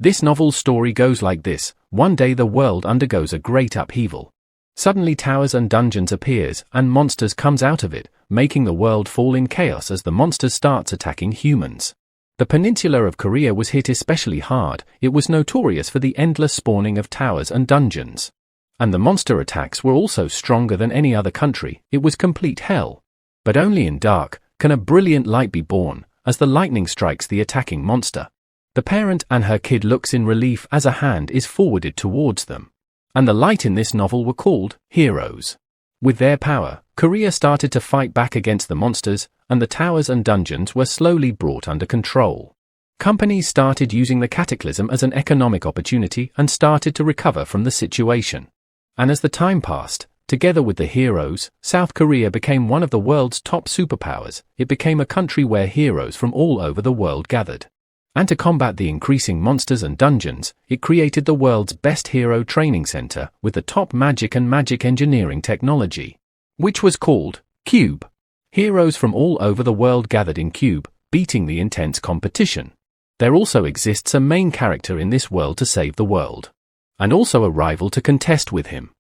This novel's story goes like this. One day the world undergoes a great upheaval. Suddenly towers and dungeons appears and monsters comes out of it, making the world fall in chaos as the monsters starts attacking humans. The peninsula of Korea was hit especially hard. It was notorious for the endless spawning of towers and dungeons. And the monster attacks were also stronger than any other country. It was complete hell. But only in dark can a brilliant light be born, as the lightning strikes the attacking monster. The parent and her kid looks in relief as a hand is forwarded towards them. And the light in this novel were called heroes. With their power, Korea started to fight back against the monsters, and the towers and dungeons were slowly brought under control. Companies started using the cataclysm as an economic opportunity and started to recover from the situation. And as the time passed, together with the heroes, South Korea became one of the world's top superpowers. It became a country where heroes from all over the world gathered. And to combat the increasing monsters and dungeons, it created the world's best hero training center with the top magic and magic engineering technology, which was called Cube. Heroes from all over the world gathered in Cube, beating the intense competition. There also exists a main character in this world to save the world, and also a rival to contest with him.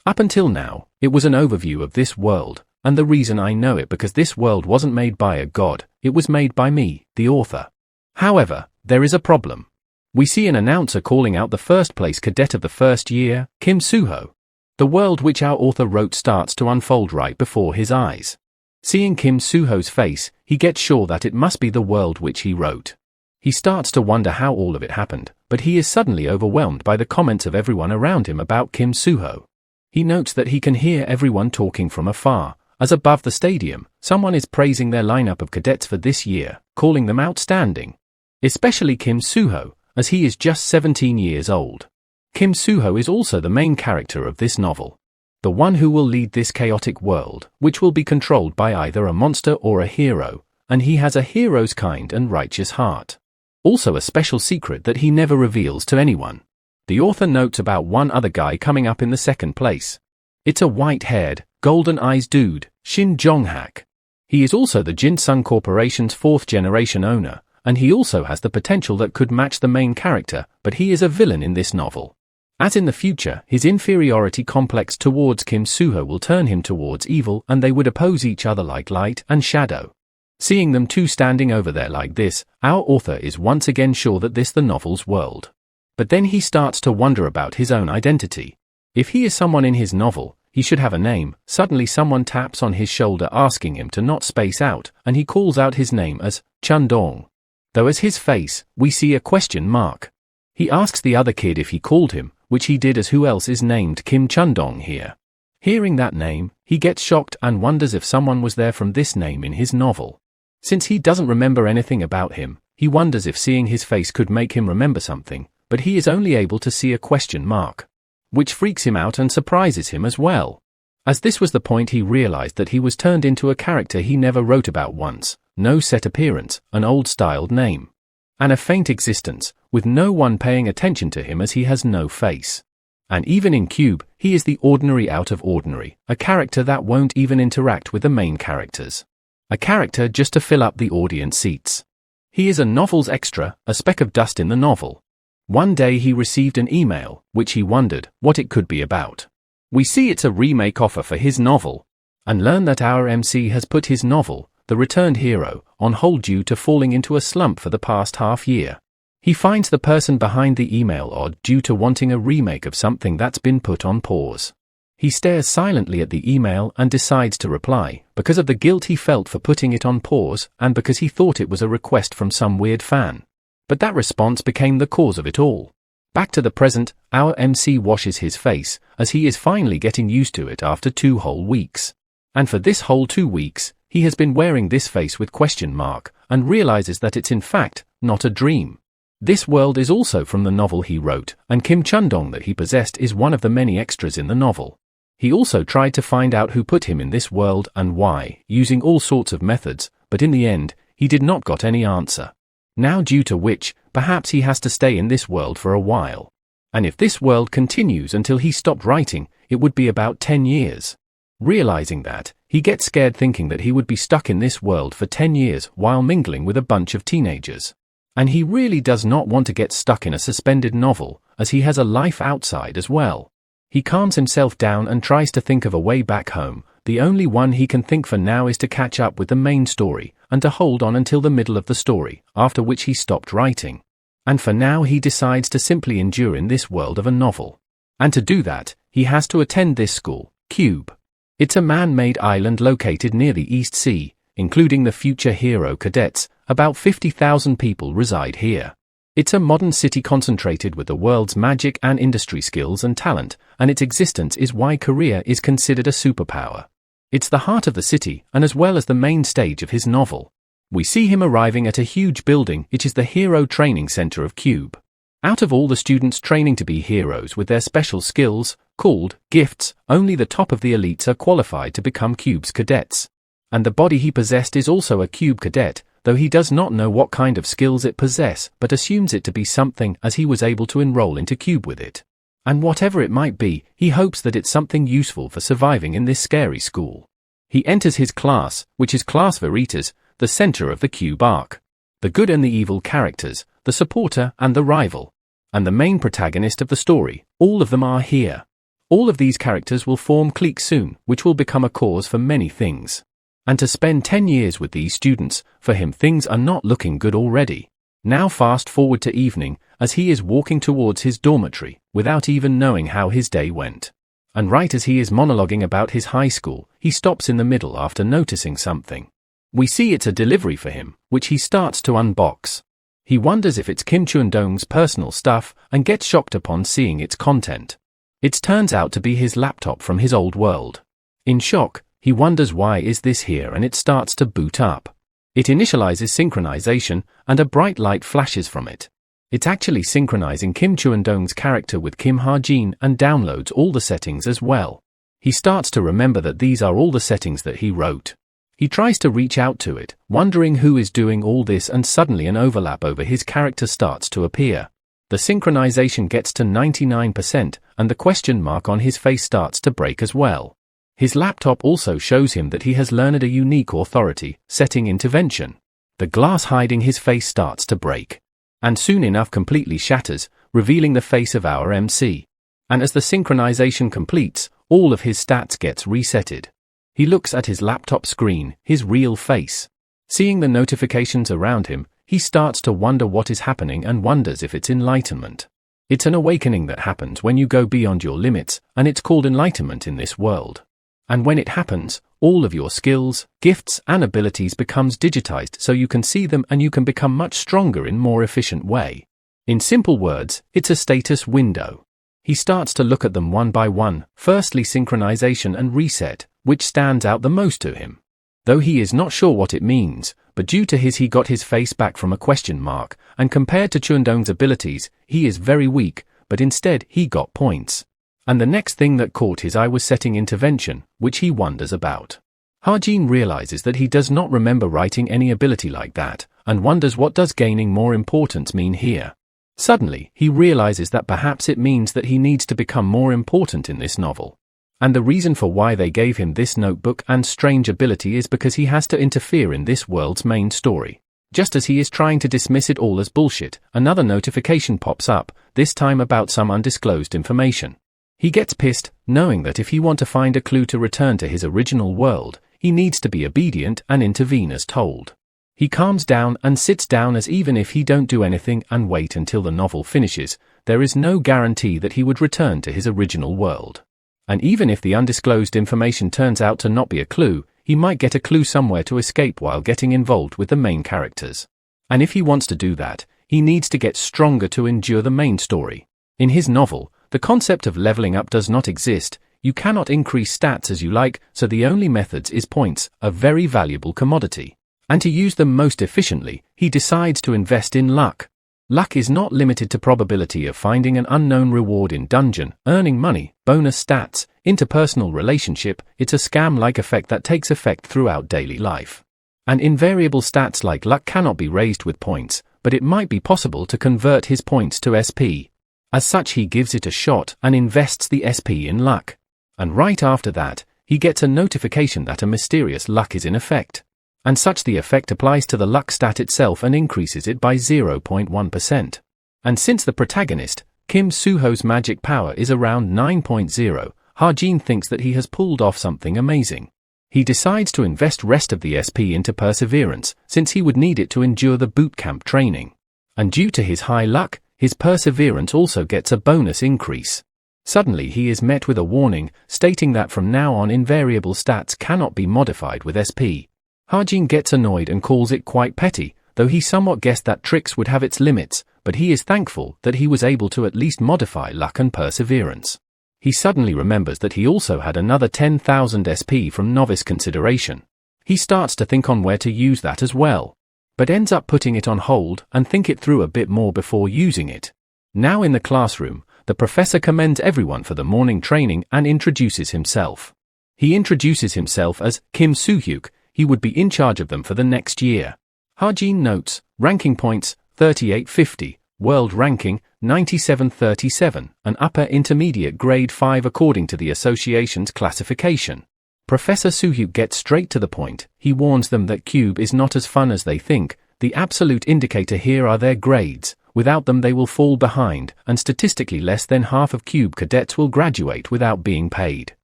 Up until now, it was an overview of this world, and the reason I know it because this world wasn't made by a god, it was made by me, the author. However, there is a problem. We see an announcer calling out the first place cadet of the first year, Kim Soo-ho. The world which our author wrote starts to unfold right before his eyes. Seeing Kim Soo-ho's face, he gets sure that it must be the world which he wrote. He starts to wonder how all of it happened, but he is suddenly overwhelmed by the comments of everyone around him about Kim Soo-ho. He notes that he can hear everyone talking from afar, as above the stadium, someone is praising their lineup of cadets for this year, calling them outstanding. Especially Kim Soo-ho, as he is just 17 years old. Kim Soo-ho is also the main character of this novel. The one who will lead this chaotic world, which will be controlled by either a monster or a hero, and he has a hero's kind and righteous heart. Also a special secret that he never reveals to anyone. The author notes about one other guy coming up in the second place. It's a white-haired, golden-eyes dude, Shin Jong-hak. He is also the Jinsung Corporation's fourth-generation owner, and he also has the potential that could match the main character, but he is a villain in this novel. As in the future, his inferiority complex towards Kim Soo-ho will turn him towards evil and they would oppose each other like light and shadow. Seeing them two standing over there like this, our author is once again sure that this the novel's world. But then he starts to wonder about his own identity. If he is someone in his novel, he should have a name. Suddenly someone taps on his shoulder asking him to not space out, and he calls out his name as Chun-dong. Though as his face, we see a question mark. He asks the other kid if he called him, which he did as who else is named Kim Chun-dong here. Hearing that name, he gets shocked and wonders if someone was there from this name in his novel. Since he doesn't remember anything about him, he wonders if seeing his face could make him remember something, but he is only able to see a question mark, which freaks him out and surprises him as well. As this was the point he realized that he was turned into a character he never wrote about once. No set appearance, an old-styled name, and a faint existence, with no one paying attention to him as he has no face. And even in Cube, he is the ordinary out of ordinary, a character that won't even interact with the main characters. A character just to fill up the audience seats. He is a novel's extra, a speck of dust in the novel. One day he received an email, which he wondered what it could be about. We see it's a remake offer for his novel, and learn that our MC has put his novel, The Returned Hero, on hold due to falling into a slump for the past half year. He finds the person behind the email odd due to wanting a remake of something that's been put on pause. He stares silently at the email and decides to reply, because of the guilt he felt for putting it on pause and because he thought it was a request from some weird fan. But that response became the cause of it all. Back to the present, our MC washes his face, as he is finally getting used to it after 2 whole weeks. And for this whole 2 weeks, he has been wearing this face with question mark, and realizes that it's in fact not a dream. This world is also from the novel he wrote, and Kim Chun-dong that he possessed is one of the many extras in the novel. He also tried to find out who put him in this world and why, using all sorts of methods, but in the end, he did not got any answer. Now due to which, perhaps he has to stay in this world for a while. And if this world continues until he stopped writing, it would be about 10 years. Realizing that, he gets scared thinking that he would be stuck in this world for 10 years while mingling with a bunch of teenagers. And he really does not want to get stuck in a suspended novel, as he has a life outside as well. He calms himself down and tries to think of a way back home. The only one he can think for now is to catch up with the main story, and to hold on until the middle of the story, after which he stopped writing. And for now he decides to simply endure in this world of a novel. And to do that, he has to attend this school, Cube. It's a man-made island located near the East Sea, including the future hero cadets. About 50,000 people reside here. It's a modern city concentrated with the world's magic and industry skills and talent, and its existence is why Korea is considered a superpower. It's the heart of the city, and as well as the main stage of his novel. We see him arriving at a huge building, which is the Hero Training Center of Cube. Out of all the students training to be heroes with their special skills, called gifts, only the top of the elites are qualified to become Cube's cadets. And the body he possessed is also a Cube cadet, though he does not know what kind of skills it possess, but assumes it to be something as he was able to enroll into Cube with it. And whatever it might be, he hopes that it's something useful for surviving in this scary school. He enters his class, which is Class Veritas, the center of the Cube arc. The good and the evil characters, the supporter and the rival, and the main protagonist of the story, all of them are here. All of these characters will form cliques soon, which will become a cause for many things. And to spend 10 years with these students, for him things are not looking good already. Now fast forward to evening, as he is walking towards his dormitory, without even knowing how his day went. And right as he is monologuing about his high school, he stops in the middle after noticing something. We see it's a delivery for him, which he starts to unbox. He wonders if it's Kim Chun-dong's personal stuff, and gets shocked upon seeing its content. It turns out to be his laptop from his old world. In shock, he wonders why is this here, and it starts to boot up. It initializes synchronization, and a bright light flashes from it. It's actually synchronizing Kim Chun-dong's character with Kim Ha-jin and downloads all the settings as well. He starts to remember that these are all the settings that he wrote. He tries to reach out to it, wondering who is doing all this, and suddenly an overlap over his character starts to appear. The synchronization gets to 99%, and the question mark on his face starts to break as well. His laptop also shows him that he has learned a unique authority, setting intervention. The glass hiding his face starts to break. And soon enough completely shatters, revealing the face of our MC. And as the synchronization completes, all of his stats gets resetted. He looks at his laptop screen, his real face. Seeing the notifications around him, he starts to wonder what is happening and wonders if it's enlightenment. It's an awakening that happens when you go beyond your limits, and it's called enlightenment in this world. And when it happens, all of your skills, gifts and abilities becomes digitized so you can see them and you can become much stronger in more efficient way. In simple words, it's a status window. He starts to look at them one by one, firstly synchronization and reset, which stands out the most to him. Though he is not sure what it means, but due to he got his face back from a question mark, and compared to Chun-dong's abilities, he is very weak, but instead he got points. And the next thing that caught his eye was setting intervention, which he wonders about. Ha-jin realizes that he does not remember writing any ability like that, and wonders what does gaining more importance mean here. Suddenly, he realizes that perhaps it means that he needs to become more important in this novel. And the reason for why they gave him this notebook and strange ability is because he has to interfere in this world's main story. Just as he is trying to dismiss it all as bullshit, another notification pops up, this time about some undisclosed information. He gets pissed, knowing that if he wants to find a clue to return to his original world, he needs to be obedient and intervene as told. He calms down and sits down, as even if he don't do anything and wait until the novel finishes, there is no guarantee that he would return to his original world. And even if the undisclosed information turns out to not be a clue, he might get a clue somewhere to escape while getting involved with the main characters. And if he wants to do that, he needs to get stronger to endure the main story. In his novel, the concept of leveling up does not exist. You cannot increase stats as you like, so the only methods is points, a very valuable commodity. And to use them most efficiently, he decides to invest in luck. Luck is not limited to probability of finding an unknown reward in dungeon, earning money, bonus stats, interpersonal relationship. It's a scam-like effect that takes effect throughout daily life. And invariable stats like luck cannot be raised with points, but it might be possible to convert his points to SP. As such, he gives it a shot and invests the SP in luck. And right after that, he gets a notification that a mysterious luck is in effect. And such the effect applies to the luck stat itself and increases it by 0.1%. And since the protagonist, Kim Soo-ho's magic power is around 9.0, Ha-jin thinks that he has pulled off something amazing. He decides to invest rest of the SP into perseverance, since he would need it to endure the bootcamp training. And due to his high luck, his perseverance also gets a bonus increase. Suddenly he is met with a warning, stating that from now on invariable stats cannot be modified with SP. Ha-jin gets annoyed and calls it quite petty, though he somewhat guessed that tricks would have its limits, but he is thankful that he was able to at least modify luck and perseverance. He suddenly remembers that he also had another 10,000 SP from novice consideration. He starts to think on where to use that as well, but ends up putting it on hold and think it through a bit more before using it. Now in the classroom, the professor commends everyone for the morning training and introduces himself. He introduces himself as Kim Soo-hyuk. He would be in charge of them for the next year. Ha-jin notes, ranking points, 3850, world ranking, 9737, an upper intermediate grade 5 according to the association's classification. Professor Soo-hyuk gets straight to the point. He warns them that Cube is not as fun as they think. The absolute indicator here are their grades. Without them they will fall behind, and statistically less than half of Cube cadets will graduate without being paid.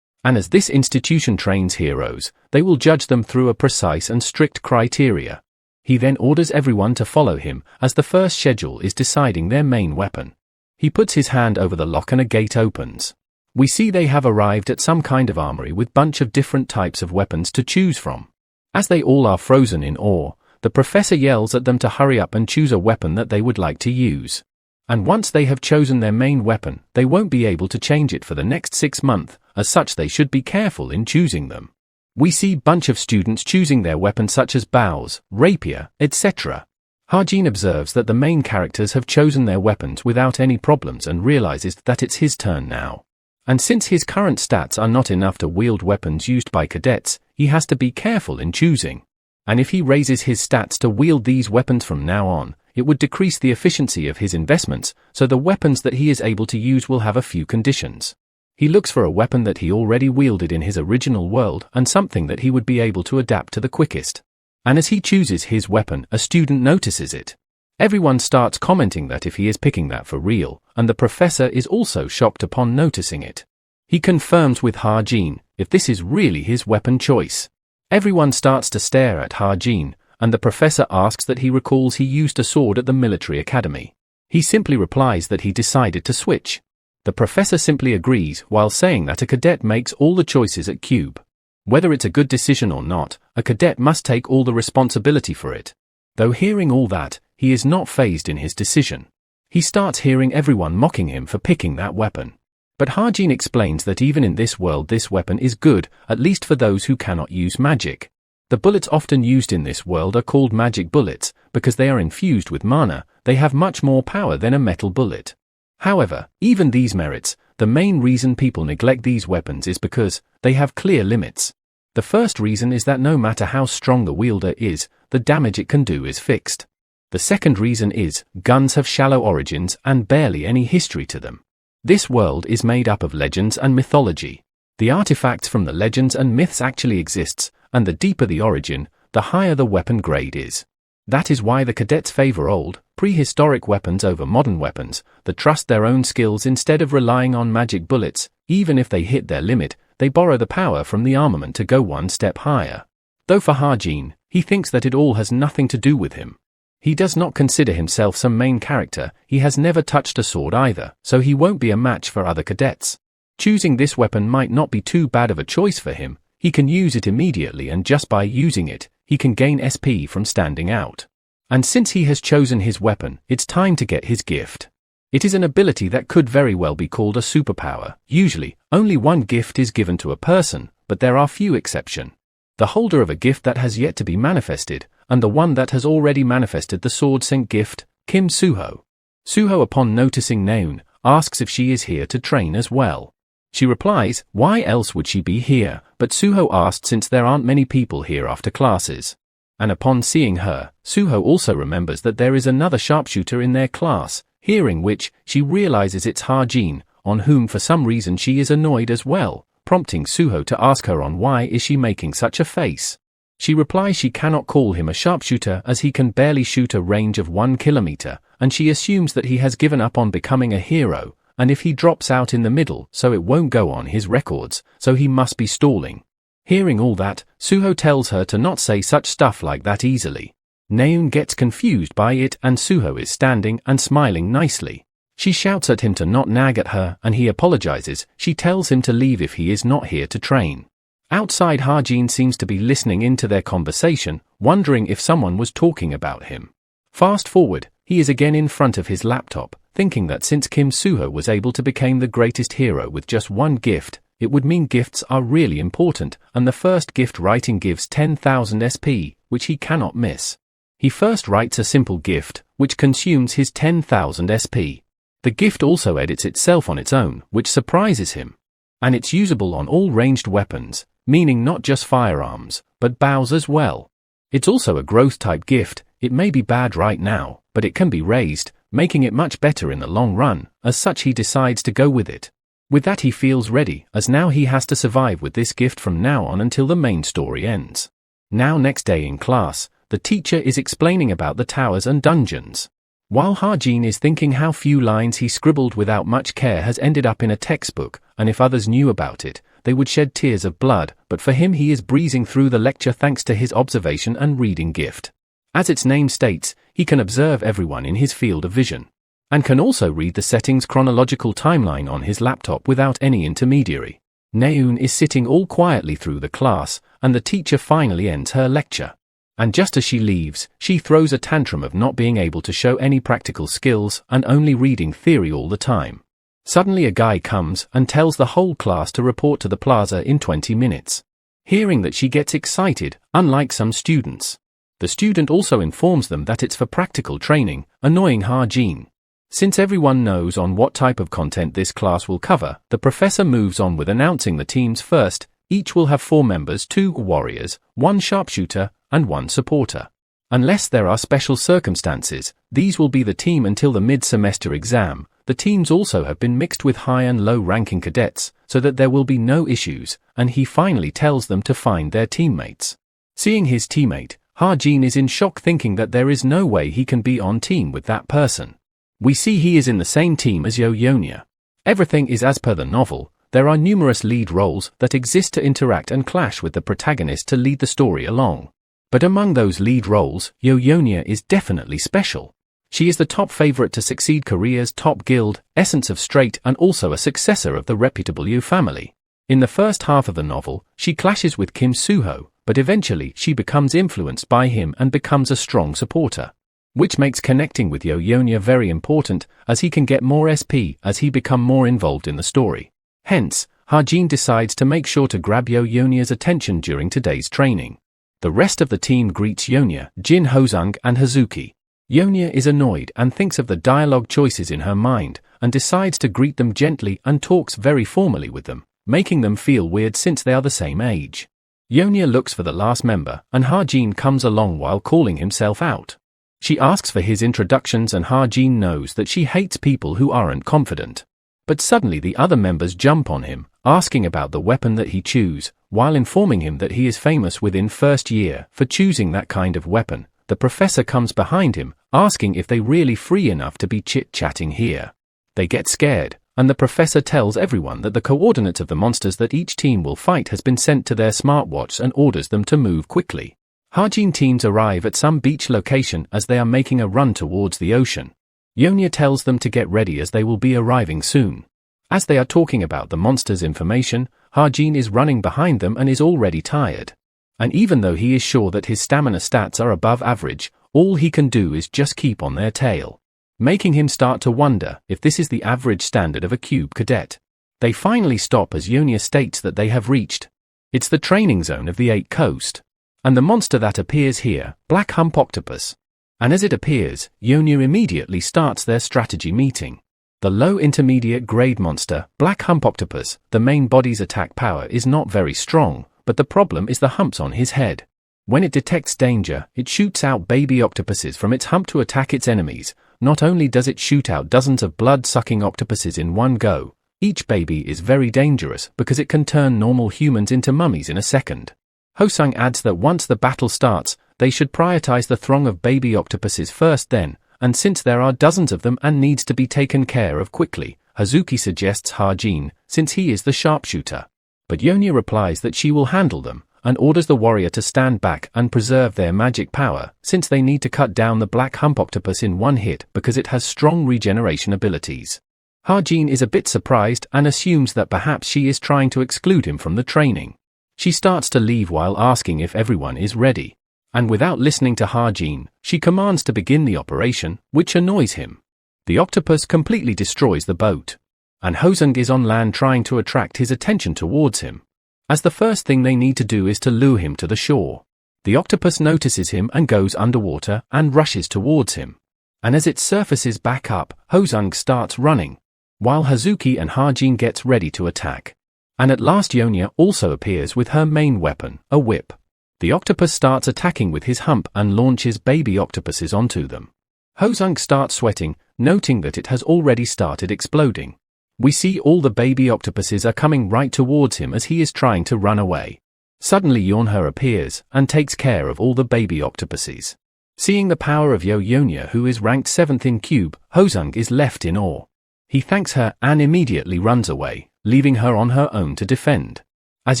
And as this institution trains heroes, they will judge them through a precise and strict criteria. He then orders everyone to follow him, as the first schedule is deciding their main weapon. He puts his hand over the lock and a gate opens. We see they have arrived at some kind of armory with bunch of different types of weapons to choose from. As they all are frozen in awe, the professor yells at them to hurry up and choose a weapon that they would like to use. And once they have chosen their main weapon, they won't be able to change it for the next 6 months, as such they should be careful in choosing them. We see bunch of students choosing their weapons such as bows, rapier, etc. Ha-jin observes that the main characters have chosen their weapons without any problems and realizes that it's his turn now. And since his current stats are not enough to wield weapons used by cadets, he has to be careful in choosing. And if he raises his stats to wield these weapons from now on, it would decrease the efficiency of his investments, so the weapons that he is able to use will have a few conditions. He looks for a weapon that he already wielded in his original world and something that he would be able to adapt to the quickest. And as he chooses his weapon, a student notices it. Everyone starts commenting that if he is picking that for real, and the professor is also shocked upon noticing it. He confirms with Ha-jin if this is really his weapon choice. Everyone starts to stare at Ha-jin, and the professor asks that he recalls he used a sword at the military academy. He simply replies that he decided to switch. The professor simply agrees while saying that a cadet makes all the choices at Cube. Whether it's a good decision or not, a cadet must take all the responsibility for it. Though hearing all that, he is not fazed in his decision. He starts hearing everyone mocking him for picking that weapon. But Ha-jin explains that even in this world this weapon is good, at least for those who cannot use magic. The bullets often used in this world are called magic bullets, because they are infused with mana. They have much more power than a metal bullet. However, even these merits, the main reason people neglect these weapons is because they have clear limits. The first reason is that no matter how strong the wielder is, the damage it can do is fixed. The second reason is, guns have shallow origins and barely any history to them. This world is made up of legends and mythology. The artifacts from the legends and myths actually exists, and the deeper the origin, the higher the weapon grade is. That is why the cadets favor old, prehistoric weapons over modern weapons, that trust their own skills instead of relying on magic bullets. Even if they hit their limit, they borrow the power from the armament to go one step higher. Though for Ha-jin, he thinks that it all has nothing to do with him. He does not consider himself some main character, he has never touched a sword either, so he won't be a match for other cadets. Choosing this weapon might not be too bad of a choice for him. He can use it immediately, and just by using it, he can gain SP from standing out. And since he has chosen his weapon, it's time to get his gift. It is an ability that could very well be called a superpower. Usually, only one gift is given to a person, but there are few exceptions. The holder of a gift that has yet to be manifested, and the one that has already manifested the sword sent gift, Kim Soo-ho. Soo-ho, upon noticing Naeun, asks if she is here to train as well. She replies, why else would she be here? But Soo-ho asked since there aren't many people here after classes. And upon seeing her, Soo-ho also remembers that there is another sharpshooter in their class, hearing which, she realizes it's Ha-jin, on whom for some reason she is annoyed as well, prompting Soo-ho to ask her on why is she making such a face. She replies she cannot call him a sharpshooter as he can barely shoot a range of 1 kilometer, and she assumes that he has given up on becoming a hero, and if he drops out in the middle so it won't go on his records, so he must be stalling. Hearing all that, Suho tells her to not say such stuff like that easily. Naeun gets confused by it and Suho is standing and smiling nicely. She shouts at him to not nag at her and he apologizes. She tells him to leave if he is not here to train. Outside, Hajin seems to be listening into their conversation, wondering if someone was talking about him. Fast forward, he is again in front of his laptop, thinking that since Kim Suho was able to become the greatest hero with just one gift, it would mean gifts are really important, and the first gift writing gives 10,000 SP, which he cannot miss. He first writes a simple gift, which consumes his 10,000 SP. The gift also edits itself on its own, which surprises him. And it's usable on all ranged weapons, meaning not just firearms, but bows as well. It's also a growth-type gift. It may be bad right now, but it can be raised, making it much better in the long run. As such, he decides to go with it. With that, he feels ready, as now he has to survive with this gift from now on until the main story ends. Now, next day in class, the teacher is explaining about the towers and dungeons. While Hajin is thinking how few lines he scribbled without much care has ended up in a textbook, and if others knew about it, they would shed tears of blood, but for him he is breezing through the lecture thanks to his observation and reading gift. As its name states, he can observe everyone in his field of vision, and can also read the settings chronological timeline on his laptop without any intermediary. Naeun is sitting all quietly through the class, and the teacher finally ends her lecture. And just as she leaves, she throws a tantrum of not being able to show any practical skills and only reading theory all the time. Suddenly a guy comes and tells the whole class to report to the plaza in 20 minutes. Hearing that, she gets excited, unlike some students. The student also informs them that it's for practical training, annoying Hajin. Since everyone knows on what type of content this class will cover, the professor moves on with announcing the teams first. Each will have 4 members, 2 warriors, 1 sharpshooter, and 1 supporter. Unless there are special circumstances, these will be the team until the mid-semester exam. The teams also have been mixed with high and low-ranking cadets, so that there will be no issues, and he finally tells them to find their teammates. Seeing his teammate, Hajin is in shock, thinking that there is no way he can be on team with that person. We see he is in the same team as Yonya. Everything is as per the novel. There are numerous lead roles that exist to interact and clash with the protagonist to lead the story along. But among those lead roles, Yonya is definitely special. She is the top favorite to succeed Korea's top guild, Essence of Straight, and also a successor of the reputable Yu family. In the first half of the novel, she clashes with Kim Suho, but eventually she becomes influenced by him and becomes a strong supporter, which makes connecting with Yonya very important, as he can get more SP as he become more involved in the story. Hence, Hajin decides to make sure to grab Yonya's attention during today's training. The rest of the team greets Yonya, Jin Hosung, and Hazuki. Yonya is annoyed and thinks of the dialogue choices in her mind, and decides to greet them gently and talks very formally with them, making them feel weird since they are the same age. Yonya looks for the last member, and Hajin comes along while calling himself out. She asks for his introductions, and Hajin knows that she hates people who aren't confident. But suddenly the other members jump on him, asking about the weapon that he chooses, while informing him that he is famous within first year for choosing that kind of weapon. The professor comes behind him, asking if they really free enough to be chit-chatting here. They get scared, and the professor tells everyone that the coordinates of the monsters that each team will fight has been sent to their smartwatch and orders them to move quickly. Hajin teams arrive at some beach location as they are making a run towards the ocean. Yonya tells them to get ready as they will be arriving soon. As they are talking about the monsters' information, Hajin is running behind them and is already tired. And even though he is sure that his stamina stats are above average, all he can do is just keep on their tail, making him start to wonder if this is the average standard of a cube cadet. They finally stop as Yonya states that they have reached. It's the training zone of the 8th coast. And the monster that appears here, Black Hump Octopus. And as it appears, Yonya immediately starts their strategy meeting. The low intermediate grade monster, Black Hump Octopus, the main body's attack power is not very strong, but the problem is the humps on his head. When it detects danger, it shoots out baby octopuses from its hump to attack its enemies. Not only does it shoot out dozens of blood-sucking octopuses in one go, each baby is very dangerous because it can turn normal humans into mummies in a second. Hosung adds that once the battle starts, they should prioritize the throng of baby octopuses first then, and since there are dozens of them and needs to be taken care of quickly, Hazuki suggests Hajin, since he is the sharpshooter. But Yonya replies that she will handle them, and orders the warrior to stand back and preserve their magic power, since they need to cut down the black hump octopus in one hit because it has strong regeneration abilities. Hajin is a bit surprised and assumes that perhaps she is trying to exclude him from the training. She starts to leave while asking if everyone is ready. And without listening to Hajin, she commands to begin the operation, which annoys him. The octopus completely destroys the boat. And Hosung is on land trying to attract his attention towards him. As the first thing they need to do is to lure him to the shore. The octopus notices him and goes underwater and rushes towards him. And as it surfaces back up, Hosung starts running, while Hazuki and Hajin gets ready to attack. And at last Yonya also appears with her main weapon, a whip. The octopus starts attacking with his hump and launches baby octopuses onto them. Hosung starts sweating, noting that it has already started exploding. We see all the baby octopuses are coming right towards him as he is trying to run away. Suddenly Yonya appears and takes care of all the baby octopuses. Seeing the power of Yonya, who is ranked 7th in cube, Hosung is left in awe. He thanks her and immediately runs away, leaving her on her own to defend. As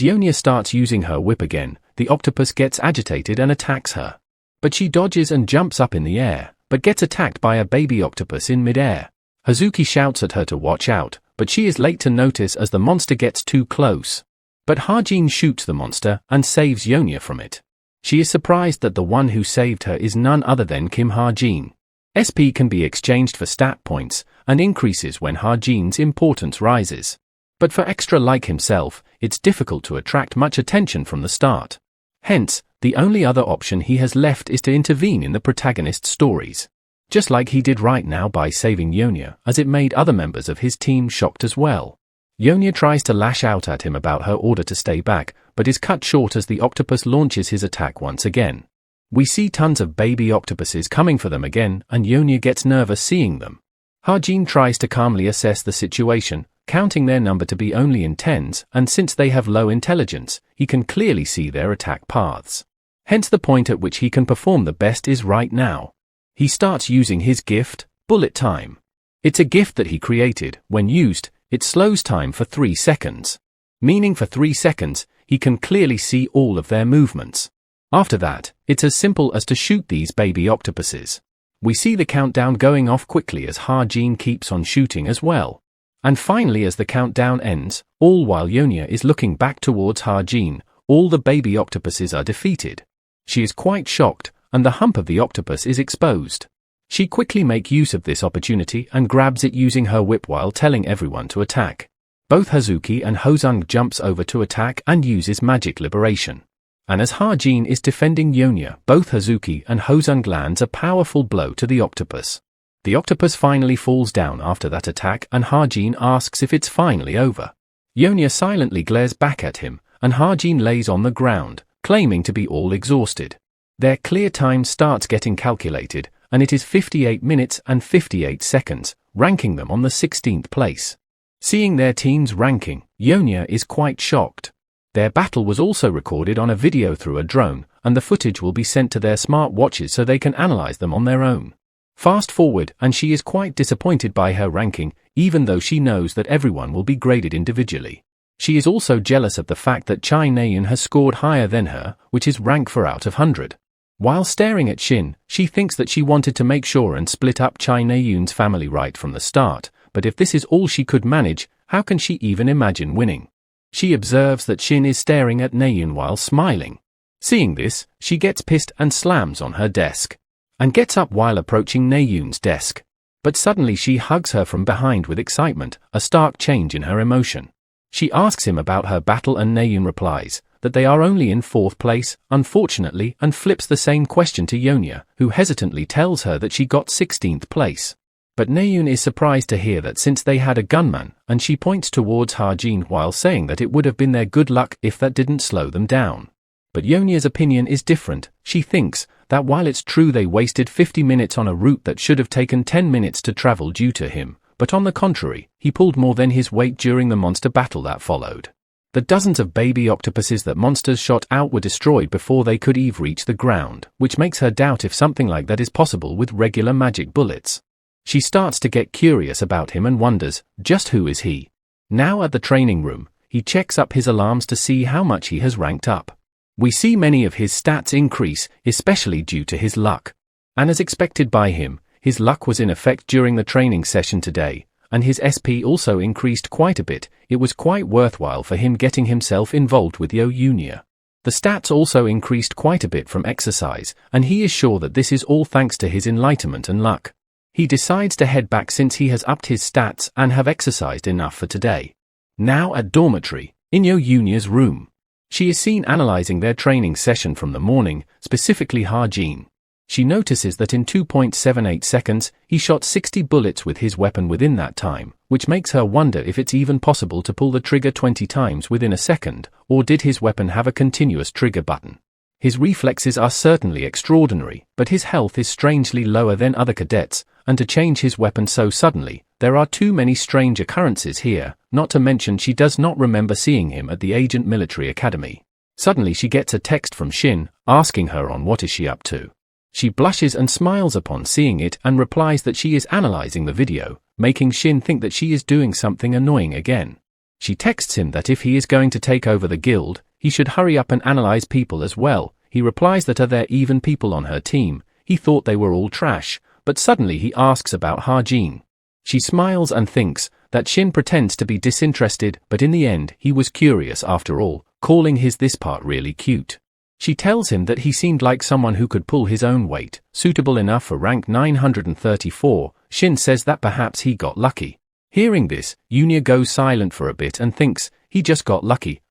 Yonya starts using her whip again, the octopus gets agitated and attacks her. But she dodges and jumps up in the air, but gets attacked by a baby octopus in mid-air. Hazuki shouts at her to watch out, but she is late to notice as the monster gets too close. But Hajin shoots the monster and saves Yonya from it. She is surprised that the one who saved her is none other than Kim Hajin. SP can be exchanged for stat points, and increases when Hajin's importance rises. But for extra like himself, it's difficult to attract much attention from the start. Hence, the only other option he has left is to intervene in the protagonist's stories. Just like he did right now by saving Yonya, as it made other members of his team shocked as well. Yonya tries to lash out at him about her order to stay back, but is cut short as the octopus launches his attack once again. We see tons of baby octopuses coming for them again, and Yonya gets nervous seeing them. Hajin tries to calmly assess the situation, counting their number to be only in tens, and since they have low intelligence, he can clearly see their attack paths. Hence the point at which he can perform the best is right now. He starts using his gift, Bullet Time. It's a gift that he created. When used, it slows time for 3 seconds. Meaning for 3 seconds, he can clearly see all of their movements. After that, it's as simple as to shoot these baby octopuses. We see the countdown going off quickly as Hajin keeps on shooting as well. And finally, as the countdown ends, all while Yonya is looking back towards Hajin, all the baby octopuses are defeated. She is quite shocked, and the hump of the octopus is exposed. She quickly makes use of this opportunity and grabs it using her whip while telling everyone to attack. Both Hazuki and Hosung jumps over to attack and uses magic liberation. And as Hajin is defending Yonya, both Hazuki and Hosung lands a powerful blow to the octopus. The octopus finally falls down after that attack and Hajin asks if it's finally over. Yonya silently glares back at him, and Hajin lays on the ground, claiming to be all exhausted. Their clear time starts getting calculated, and it is 58 minutes and 58 seconds, ranking them on the 16th place. Seeing their team's ranking, Yonya is quite shocked. Their battle was also recorded on a video through a drone, and the footage will be sent to their smart watches so they can analyze them on their own. Fast forward, and she is quite disappointed by her ranking, even though she knows that everyone will be graded individually. She is also jealous of the fact that Chai Naeun has scored higher than her, which is rank 4 out of 100. While staring at Shin, she thinks that she wanted to make sure and split up Chai Naeun's family right from the start, but if this is all she could manage, how can she even imagine winning? She observes that Shin is staring at Naeun while smiling. Seeing this, she gets pissed and slams on her desk, and gets up while approaching Naeun's desk. But suddenly she hugs her from behind with excitement, a stark change in her emotion. She asks him about her battle and Naeun replies that they are only in 4th place, unfortunately, and flips the same question to Yonya, who hesitantly tells her that she got 16th place. But Naeun is surprised to hear that since they had a gunman, and she points towards Hajin while saying that it would have been their good luck if that didn't slow them down. But Yonya's opinion is different. She thinks that while it's true they wasted 50 minutes on a route that should have taken 10 minutes to travel due to him, but on the contrary, he pulled more than his weight during the monster battle that followed. The dozens of baby octopuses that monsters shot out were destroyed before they could even reach the ground, which makes her doubt if something like that is possible with regular magic bullets. She starts to get curious about him and wonders, just who is he? Now at the training room, he checks up his alarms to see how much he has ranked up. We see many of his stats increase, especially due to his luck. And as expected by him, his luck was in effect during the training session today, and his SP also increased quite a bit. It was quite worthwhile for him getting himself involved with Younia. The stats also increased quite a bit from exercise, and he is sure that this is all thanks to his enlightenment and luck. He decides to head back since he has upped his stats and have exercised enough for today. Now at dormitory, in Younia's room. She is seen analyzing their training session from the morning, specifically Ha-jin. She notices that in 2.78 seconds, he shot 60 bullets with his weapon within that time, which makes her wonder if it's even possible to pull the trigger 20 times within a second, or did his weapon have a continuous trigger button? His reflexes are certainly extraordinary, but his health is strangely lower than other cadets, and to change his weapon so suddenly, there are too many strange occurrences here, not to mention she does not remember seeing him at the Agent Military Academy. Suddenly she gets a text from Shin, asking her on what is she up to. She blushes and smiles upon seeing it and replies that she is analyzing the video, making Shin think that she is doing something annoying again. She texts him that if he is going to take over the guild, he should hurry up and analyze people as well. He replies that are there even people on her team? He thought they were all trash, but suddenly he asks about Ha-jin. She smiles and thinks that Shin pretends to be disinterested, but in the end he was curious after all, calling this part really cute. She tells him that he seemed like someone who could pull his own weight, suitable enough for rank 934. Shin says that perhaps he got lucky. Hearing this, Younia goes silent for a bit and thinks, he just got lucky,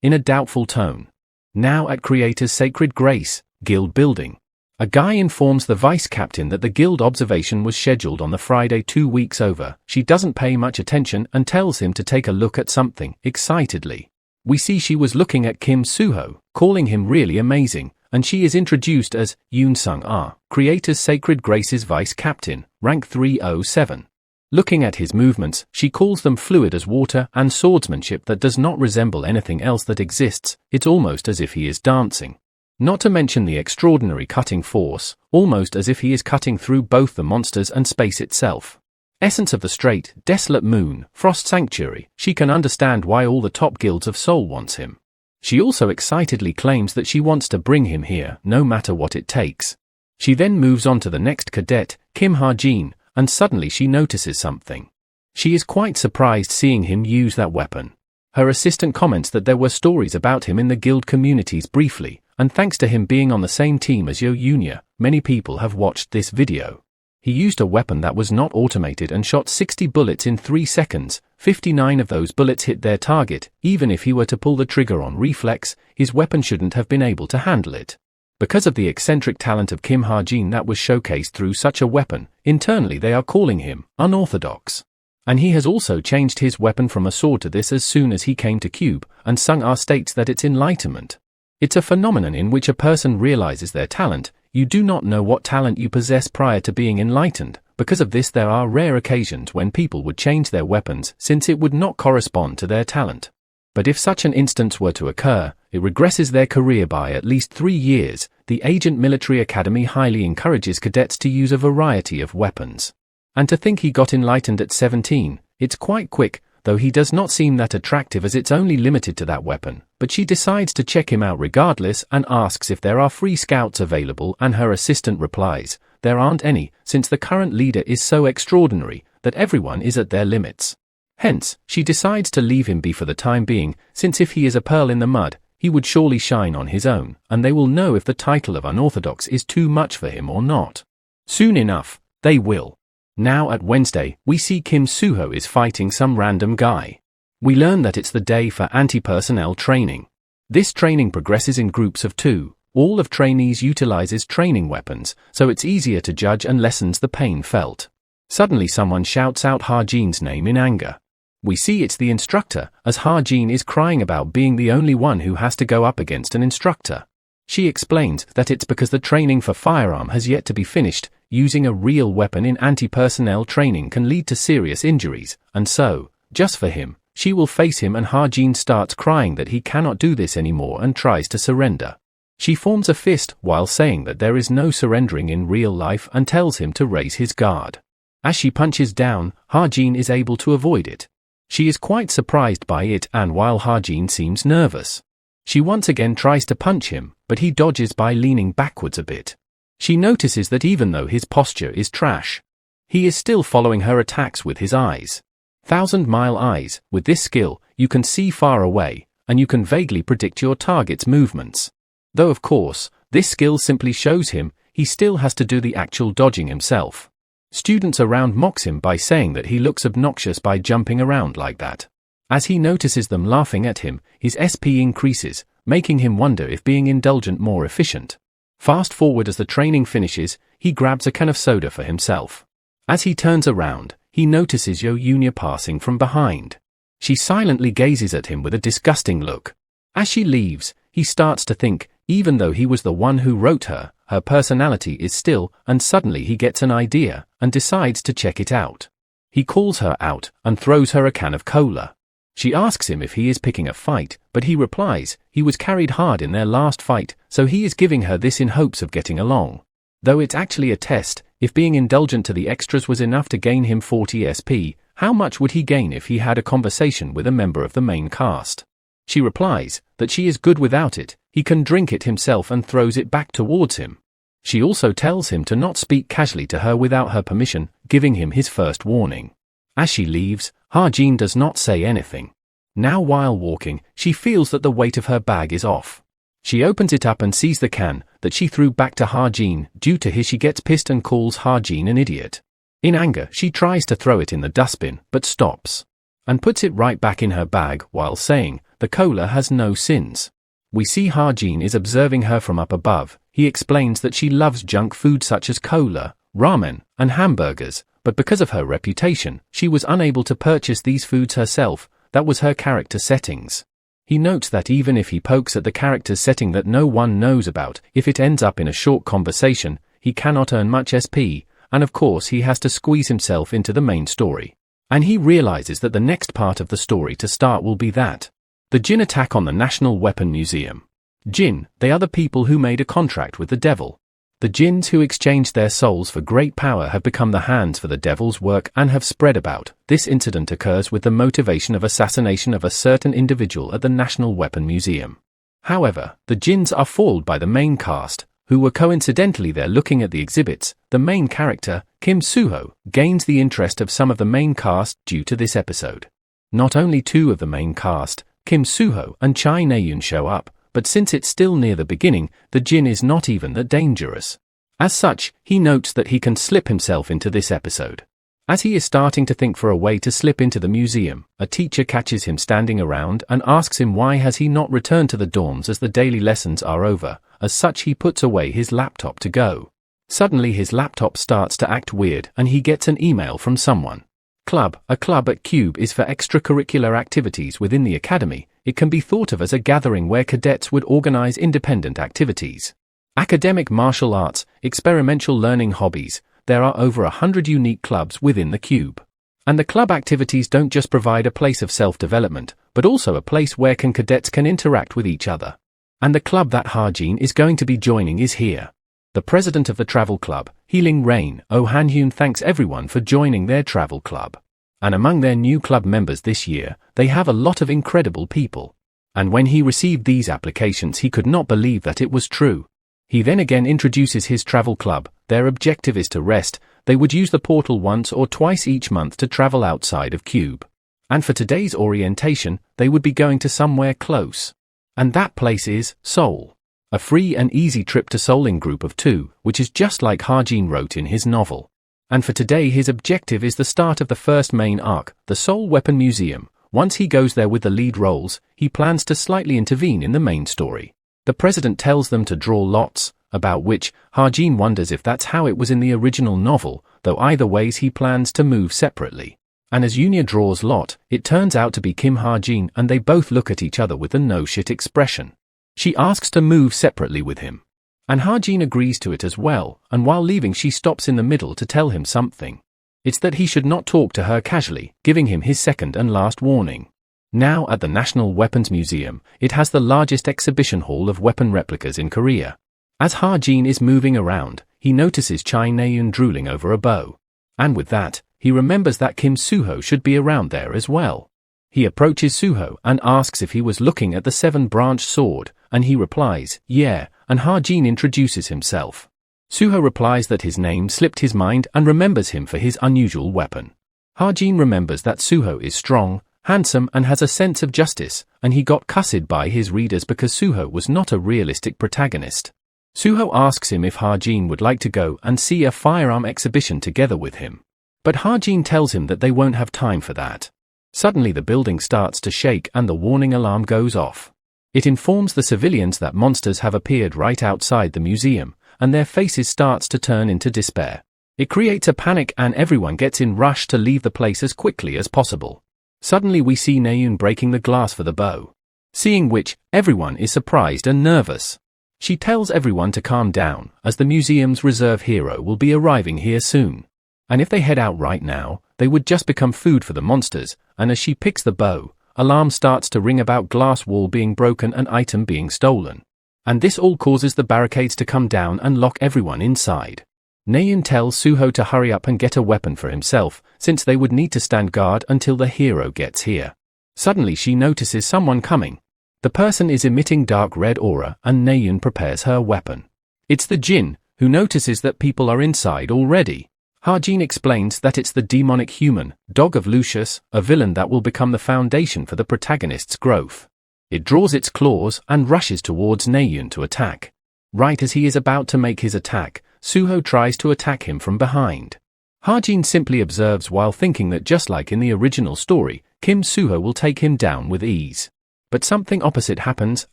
in a doubtful tone. Now at Creator's Sacred Grace, Guild Building. A guy informs the vice captain that the guild observation was scheduled on the Friday 2 weeks over. She doesn't pay much attention and tells him to take a look at something, excitedly. We see she was looking at Kim Suho, calling him really amazing, and she is introduced as Yoon Sung-ah, Creator's Sacred Grace's vice captain, rank 307. Looking at his movements, she calls them fluid as water and swordsmanship that does not resemble anything else that exists. It's almost as if he is dancing. Not to mention the extraordinary cutting force, almost as if he is cutting through both the monsters and space itself. Essence of the straight, desolate moon, Frost Sanctuary, she can understand why all the top guilds of Seoul wants him. She also excitedly claims that she wants to bring him here, no matter what it takes. She then moves on to the next cadet, Kim Ha-jin, and suddenly she notices something. She is quite surprised seeing him use that weapon. Her assistant comments that there were stories about him in the guild communities briefly, and thanks to him being on the same team as Younia, many people have watched this video. He used a weapon that was not automated and shot 60 bullets in 3 seconds. 59 of those bullets hit their target. Even if he were to pull the trigger on reflex, his weapon shouldn't have been able to handle it. Because of the eccentric talent of Kim Ha-jin that was showcased through such a weapon, internally they are calling him unorthodox. And he has also changed his weapon from a sword to this as soon as he came to Cube, and Sung-ah states that it's enlightenment. It's a phenomenon in which a person realizes their talent. You do not know what talent you possess prior to being enlightened. Because of this, there are rare occasions when people would change their weapons since it would not correspond to their talent. But if such an instance were to occur, it regresses their career by at least 3 years. The Agent Military Academy highly encourages cadets to use a variety of weapons. And to think he got enlightened at 17, it's quite quick, though he does not seem that attractive as it's only limited to that weapon. But she decides to check him out regardless and asks if there are free scouts available, and her assistant replies, there aren't any, since the current leader is so extraordinary that everyone is at their limits. Hence, she decides to leave him be for the time being, since if he is a pearl in the mud, he would surely shine on his own, and they will know if the title of unorthodox is too much for him or not. Soon enough, they will. Now at Wednesday, we see Kim Suho is fighting some random guy. We learn that it's the day for anti-personnel training. This training progresses in groups of 2. All of trainees utilizes training weapons, so it's easier to judge and lessens the pain felt. Suddenly someone shouts out Ha-jin's name in anger. We see it's the instructor, as Ha-jin is crying about being the only one who has to go up against an instructor. She explains that it's because the training for firearm has yet to be finished. Using a real weapon in anti-personnel training can lead to serious injuries, and so, just for him, she will face him, and Ha-jin starts crying that he cannot do this anymore and tries to surrender. She forms a fist while saying that there is no surrendering in real life and tells him to raise his guard. As she punches down, Ha-jin is able to avoid it. She is quite surprised by it, and while Ha-jin seems nervous, she once again tries to punch him, but he dodges by leaning backwards a bit. She notices that even though his posture is trash, he is still following her attacks with his eyes. 1,000-mile eyes. With this skill, you can see far away, and you can vaguely predict your target's movements. Though of course, this skill simply shows him, he still has to do the actual dodging himself. Students around mocks him by saying that he looks obnoxious by jumping around like that. As he notices them laughing at him, his SP increases, making him wonder if being indulgent more efficient. Fast forward as the training finishes, he grabs a can of soda for himself. As he turns around, he notices Yo-Yunya passing from behind. She silently gazes at him with a disgusting look. As she leaves, he starts to think, even though he was the one who wrote her, her personality is still, and suddenly he gets an idea, and decides to check it out. He calls her out, and throws her a can of cola. She asks him if he is picking a fight, but he replies, he was carried hard in their last fight, so he is giving her this in hopes of getting along. Though it's actually a test, if being indulgent to the extras was enough to gain him 40 SP, how much would he gain if he had a conversation with a member of the main cast? She replies that she is good without it, he can drink it himself, and throws it back towards him. She also tells him to not speak casually to her without her permission, giving him his first warning. As she leaves, Ha-jin does not say anything. Now while walking, she feels that the weight of her bag is off. She opens it up and sees the can that she threw back to Ha-jin. Due to his, she gets pissed and calls Ha-jin an idiot. In anger, she tries to throw it in the dustbin, but stops, and puts it right back in her bag while saying, the cola has no sins. We see Ha-jin is observing her from up above. He explains that she loves junk food such as cola, ramen, and hamburgers, but because of her reputation, she was unable to purchase these foods herself. That was her character settings. He notes that even if he pokes at the character's setting that no one knows about, if it ends up in a short conversation, he cannot earn much SP, and of course he has to squeeze himself into the main story. And he realizes that the next part of the story to start will be that. The Jin attack on the National Weapon Museum. Jin, they are the people who made a contract with the devil. The Jins who exchanged their souls for great power have become the hands for the devil's work and have spread about. This incident occurs with the motivation of assassination of a certain individual at the National Weapon Museum. However, the Jins are foiled by the main cast, who were coincidentally there looking at the exhibits. The main character, Kim Suho, gains the interest of some of the main cast due to this episode. Not only two of the main cast, Kim Suho and Chai Naeun, show up, but since it's still near the beginning, the Jin is not even that dangerous. As such, he notes that he can slip himself into this episode. As he is starting to think for a way to slip into the museum, a teacher catches him standing around and asks him why has he not returned to the dorms as the daily lessons are over. As such, he puts away his laptop to go. Suddenly his laptop starts to act weird and he gets an email from someone. Club. A club at Cube is for extracurricular activities within the academy. It can be thought of as a gathering where cadets would organize independent activities. Academic, martial arts, experimental learning, hobbies. There are over 100 unique clubs within the Cube. And the club activities don't just provide a place of self-development, but also a place where cadets can interact with each other. And the club that Ha-jin is going to be joining is here. The president of the travel club, Healing Rain, Oh Han-hyun, thanks everyone for joining their travel club. And among their new club members this year, they have a lot of incredible people. And when he received these applications, he could not believe that it was true. He then again introduces his travel club. Their objective is to rest. They would use the portal once or twice each month to travel outside of Cube. And for today's orientation, they would be going to somewhere close. And that place is Seoul. A free and easy trip to Seoul in group of 2, which is just like Ha-jin wrote in his novel. And for today his objective is the start of the first main arc, the Seoul Weapon Museum. Once he goes there with the lead roles, he plans to slightly intervene in the main story. The president tells them to draw lots, about which Ha-jin wonders if that's how it was in the original novel, though either ways he plans to move separately. And as Yunya draws lot, it turns out to be Kim Ha-jin, and they both look at each other with a no shit expression. She asks to move separately with him. And Ha-jin agrees to it as well, and while leaving she stops in the middle to tell him something. It's that he should not talk to her casually, giving him his second and last warning. Now at the National Weapons Museum, it has the largest exhibition hall of weapon replicas in Korea. As Ha-jin is moving around, he notices Chai Na-eun drooling over a bow. And with that, he remembers that Kim Soo-ho should be around there as well. He approaches Soo-ho and asks if he was looking at the 7-branched sword, and he replies, yeah, and Ha-jin introduces himself. Soo-ho replies that his name slipped his mind and remembers him for his unusual weapon. Ha-jin remembers that Soo-ho is strong, handsome and has a sense of justice, and he got cussed by his readers because Soo-ho was not a realistic protagonist. Soo-ho asks him if Ha-jin would like to go and see a firearm exhibition together with him. But Ha-jin tells him that they won't have time for that. Suddenly the building starts to shake and the warning alarm goes off. It informs the civilians that monsters have appeared right outside the museum, and their faces starts to turn into despair. It creates a panic and everyone gets in rush to leave the place as quickly as possible. Suddenly we see Na-eun breaking the glass for the bow. Seeing which, everyone is surprised and nervous. She tells everyone to calm down, as the museum's reserve hero will be arriving here soon. And if they head out right now, they would just become food for the monsters, and as she picks the bow, alarm starts to ring about glass wall being broken and item being stolen. And this all causes the barricades to come down and lock everyone inside. Na-eun tells Soo-ho to hurry up and get a weapon for himself, since they would need to stand guard until the hero gets here. Suddenly she notices someone coming. The person is emitting dark red aura and Na-eun prepares her weapon. It's the Jinn, who notices that people are inside already. Ha-jin explains that it's the demonic human, dog of Lucius, a villain that will become the foundation for the protagonist's growth. It draws its claws and rushes towards Na-eun to attack. Right as he is about to make his attack, Soo-ho tries to attack him from behind. Ha-jin simply observes while thinking that just like in the original story, Kim Soo-ho will take him down with ease. But something opposite happens,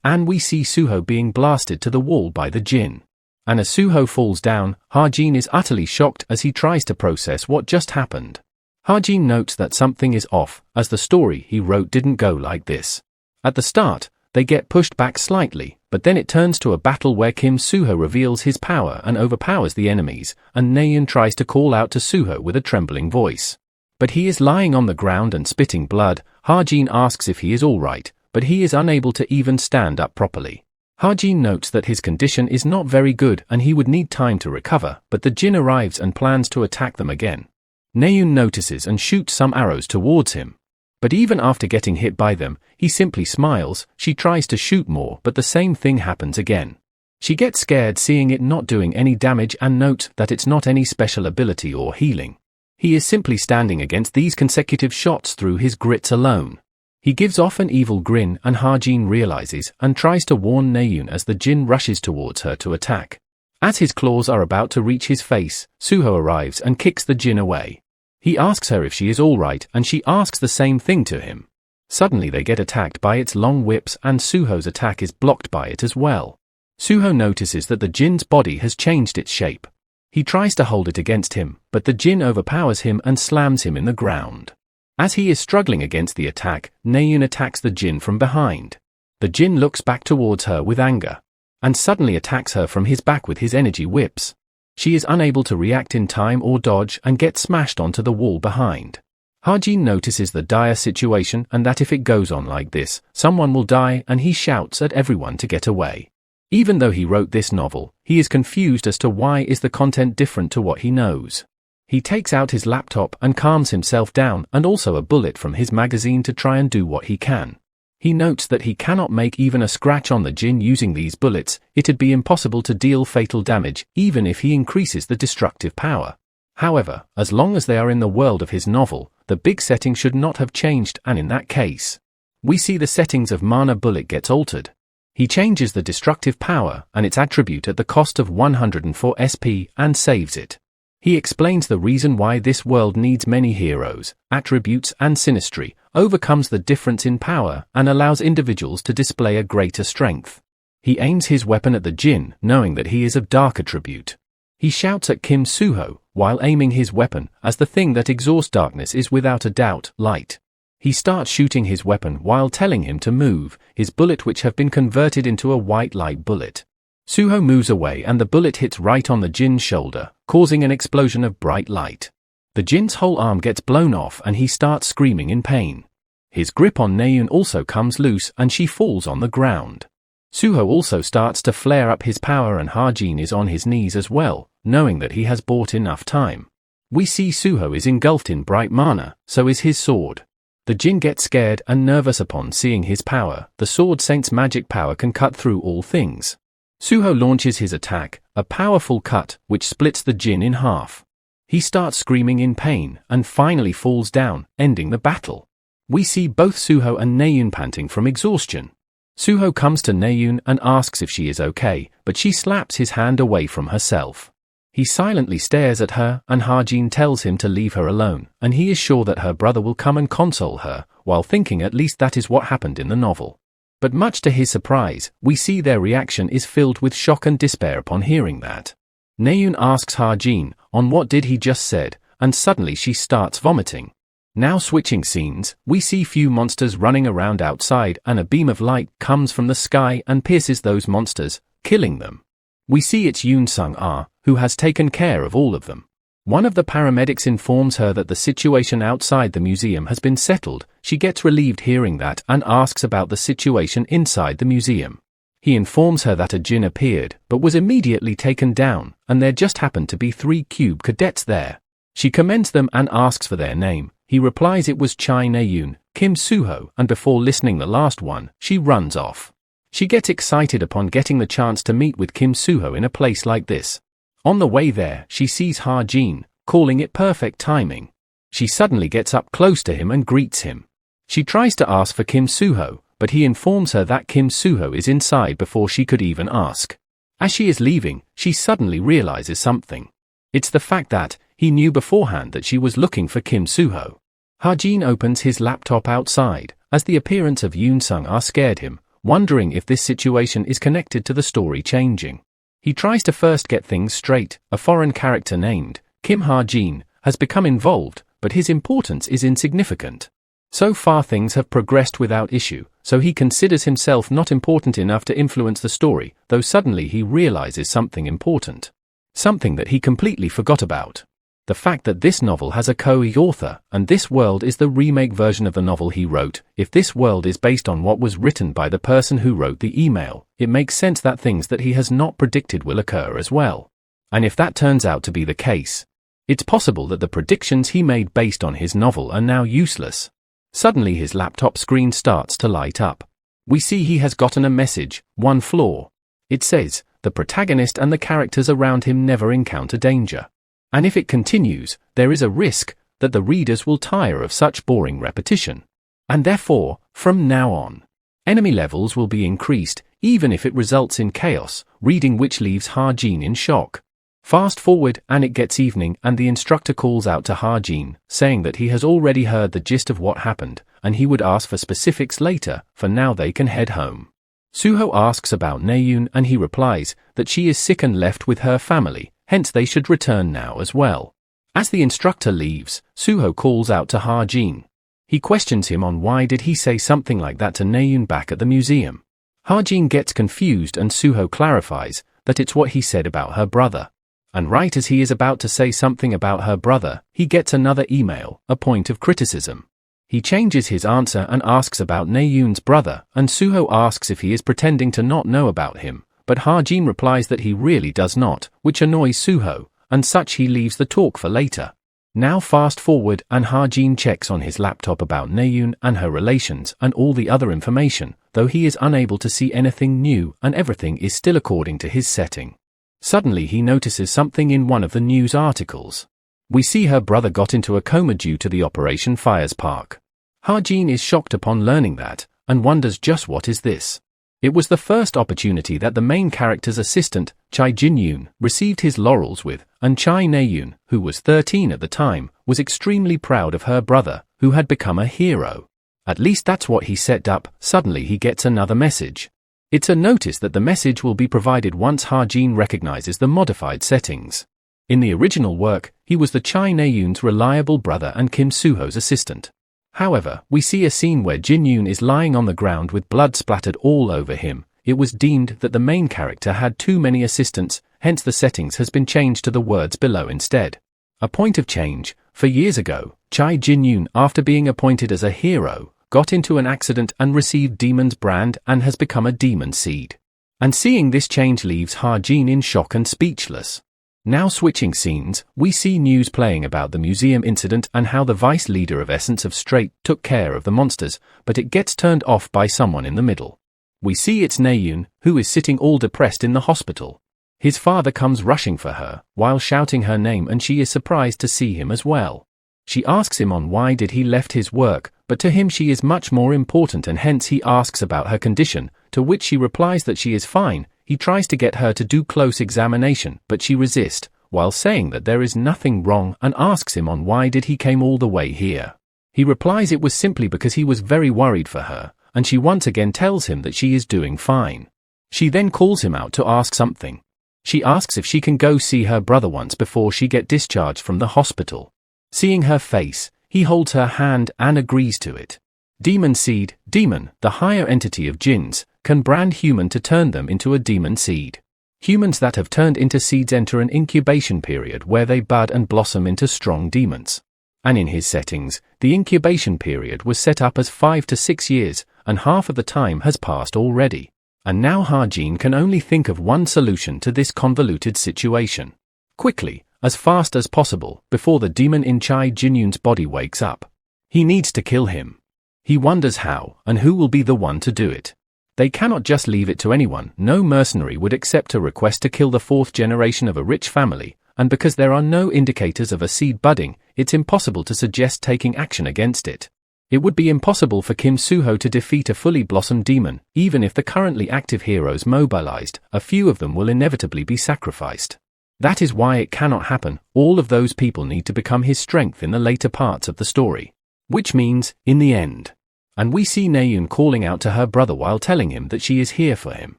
and we see Soo-ho being blasted to the wall by the Jinn. And as Soo-ho falls down, Ha-jin is utterly shocked as he tries to process what just happened. Ha-jin notes that something is off, as the story he wrote didn't go like this. At the start, they get pushed back slightly, but then it turns to a battle where Kim Soo-ho reveals his power and overpowers the enemies, and Na-eun tries to call out to Soo-ho with a trembling voice. But he is lying on the ground and spitting blood. Ha-jin asks if he is alright, but he is unable to even stand up properly. Ha-jin notes that his condition is not very good and he would need time to recover, but the Jinn arrives and plans to attack them again. Na-eun notices and shoots some arrows towards him. But even after getting hit by them, he simply smiles. She tries to shoot more, but the same thing happens again. She gets scared seeing it not doing any damage and notes that it's not any special ability or healing. He is simply standing against these consecutive shots through his grits alone. He gives off an evil grin and Ha-jin realizes and tries to warn Na-eun as the Jinn rushes towards her to attack. As his claws are about to reach his face, Soo-ho arrives and kicks the Jinn away. He asks her if she is alright and she asks the same thing to him. Suddenly they get attacked by its long whips and Soo-ho's attack is blocked by it as well. Soo-ho notices that the Jinn's body has changed its shape. He tries to hold it against him, but the Jinn overpowers him and slams him in the ground. As he is struggling against the attack, Na-eun attacks the Jinn from behind. The Jinn looks back towards her with anger, and suddenly attacks her from his back with his energy whips. She is unable to react in time or dodge and gets smashed onto the wall behind. Ha-jin notices the dire situation and that if it goes on like this, someone will die, and he shouts at everyone to get away. Even though he wrote this novel, he is confused as to why is the content different to what he knows. He takes out his laptop and calms himself down and also a bullet from his magazine to try and do what he can. He notes that he cannot make even a scratch on the Jinn using these bullets. It'd be impossible to deal fatal damage even if he increases the destructive power. However, as long as they are in the world of his novel, the big setting should not have changed, and in that case, we see the settings of Mana Bullet gets altered. He changes the destructive power and its attribute at the cost of 104 SP and saves it. He explains the reason why this world needs many heroes, attributes and synastry, overcomes the difference in power and allows individuals to display a greater strength. He aims his weapon at the Jinn, knowing that he is of dark attribute. He shouts at Kim Soo-ho while aiming his weapon, as the thing that exhausts darkness is without a doubt light. He starts shooting his weapon while telling him to move, his bullet which have been converted into a white light bullet. Soo-ho moves away and the bullet hits right on the Jinn's shoulder, causing an explosion of bright light. The Jinn's whole arm gets blown off and he starts screaming in pain. His grip on Naeun also comes loose and she falls on the ground. Suho also starts to flare up his power and Hajin is on his knees as well, knowing that he has bought enough time. We see Suho is engulfed in bright mana, so is his sword. The Jin gets scared and nervous upon seeing his power. The sword saint's magic power can cut through all things. Suho launches his attack, a powerful cut, which splits the Jin in half. He starts screaming in pain and finally falls down, ending the battle. We see both Suho and Naeun panting from exhaustion. Suho comes to Naeun and asks if she is okay, but she slaps his hand away from herself. He silently stares at her and Hajin tells him to leave her alone, and he is sure that her brother will come and console her, while thinking at least that is what happened in the novel. But much to his surprise, we see their reaction is filled with shock and despair upon hearing that. Naeun asks Hajin, on what did he just said, and suddenly she starts vomiting. Now switching scenes, we see few monsters running around outside and a beam of light comes from the sky and pierces those monsters, killing them. We see it's Yoon Sung-ah, who has taken care of all of them. One of the paramedics informs her that the situation outside the museum has been settled. She gets relieved hearing that and asks about the situation inside the museum. He informs her that a Jin appeared but was immediately taken down, and there just happened to be 3 cube cadets there. She commends them and asks for their name. He replies it was Chai Naeun, Kim Suho, and before listening the last one, she runs off. She gets excited upon getting the chance to meet with Kim Suho in a place like this. On the way there, she sees Hajin, calling it perfect timing. She suddenly gets up close to him and greets him. She tries to ask for Kim Suho, but he informs her that Kim Suho is inside before she could even ask. As she is leaving, she suddenly realizes something. It's the fact that he knew beforehand that she was looking for Kim Suho. Hajin opens his laptop outside, as the appearance of Yoon Sung-ah scared him, wondering if this situation is connected to the story changing. He tries to first get things straight. A foreign character named Kim Hajin has become involved, but his importance is insignificant. So far things have progressed without issue, so he considers himself not important enough to influence the story, though suddenly he realizes something important. Something that he completely forgot about. The fact that this novel has a co-author, and this world is the remake version of the novel he wrote. If this world is based on what was written by the person who wrote the email, it makes sense that things that he has not predicted will occur as well. And if that turns out to be the case, it's possible that the predictions he made based on his novel are now useless. Suddenly his laptop screen starts to light up. We see he has gotten a message, one flaw. It says, the protagonist and the characters around him never encounter danger. And if it continues, there is a risk that the readers will tire of such boring repetition. And therefore, from now on, enemy levels will be increased, even if it results in chaos, reading which leaves Hajin in shock. Fast forward, and it gets evening, and the instructor calls out to Hajin, saying that he has already heard the gist of what happened, and he would ask for specifics later. For now they can head home. Suho asks about Naeun and he replies that she is sick and left with her family, hence they should return now as well. As the instructor leaves, Suho calls out to Hajin. He questions him on why did he say something like that to Naeun back at the museum. Hajin gets confused and Suho clarifies that it's what he said about her brother. And right as he is about to say something about her brother, he gets another email, a point of criticism. He changes his answer and asks about Naeun's brother, and Suho asks if he is pretending to not know about him, but Hajin replies that he really does not, which annoys Suho, and such he leaves the talk for later. Now fast forward and Hajin checks on his laptop about Naeun and her relations and all the other information, though he is unable to see anything new and everything is still according to his setting. Suddenly he notices something in one of the news articles. We see her brother got into a coma due to the Operation Fires Park. Hajin is shocked upon learning that, and wonders just what is this. It was the first opportunity that the main character's assistant, Chai Jin-yoon, received his laurels with, and Chai Na-yoon, who was 13 at the time, was extremely proud of her brother, who had become a hero. At least that's what he set up. Suddenly he gets another message. It's a notice that the message will be provided once Hajin recognizes the modified settings. In the original work, he was the Chai Na-yoon's reliable brother and Kim Suho's assistant. However, we see a scene where Jin-yoon is lying on the ground with blood splattered all over him. It was deemed that the main character had too many assistants, hence the settings has been changed to the words below instead. A point of change: for years ago, Chai Jin-yoon, after being appointed as a hero, got into an accident and received Demon's brand and has become a demon seed. And seeing this change leaves Ha-jin in shock and speechless. Now switching scenes, we see news playing about the museum incident and how the vice leader of Essence of Straight took care of the monsters, but it gets turned off by someone in the middle. We see it's Naeun, who is sitting all depressed in the hospital. His father comes rushing for her, while shouting her name, and she is surprised to see him as well. She asks him on why did he left his work, but to him she is much more important and hence he asks about her condition, to which she replies that she is fine. He tries to get her to do close examination, but she resists, while saying that there is nothing wrong, and asks him on why did he came all the way here. He replies it was simply because he was very worried for her, and she once again tells him that she is doing fine. She then calls him out to ask something. She asks if she can go see her brother once before she get discharged from the hospital. Seeing her face, he holds her hand and agrees to it. Demon seed, demon, the higher entity of jinns, can brand human to turn them into a demon seed. Humans that have turned into seeds enter an incubation period where they bud and blossom into strong demons. And in his settings, the incubation period was set up as 5 to 6 years, and half of the time has passed already. And now Ha-jin can only think of one solution to this convoluted situation. Quickly, as fast as possible, before the demon in Chai Jinyun's body wakes up. He needs to kill him. He wonders how, and who will be the one to do it. They cannot just leave it to anyone. No mercenary would accept a request to kill the 4th generation of a rich family, and because there are no indicators of a seed budding, it's impossible to suggest taking action against it. It would be impossible for Kim Soo-ho to defeat a fully blossomed demon. Even if the currently active heroes mobilized, a few of them will inevitably be sacrificed. That is why it cannot happen. All of those people need to become his strength in the later parts of the story. Which means, in the end. And we see Naeun calling out to her brother while telling him that she is here for him.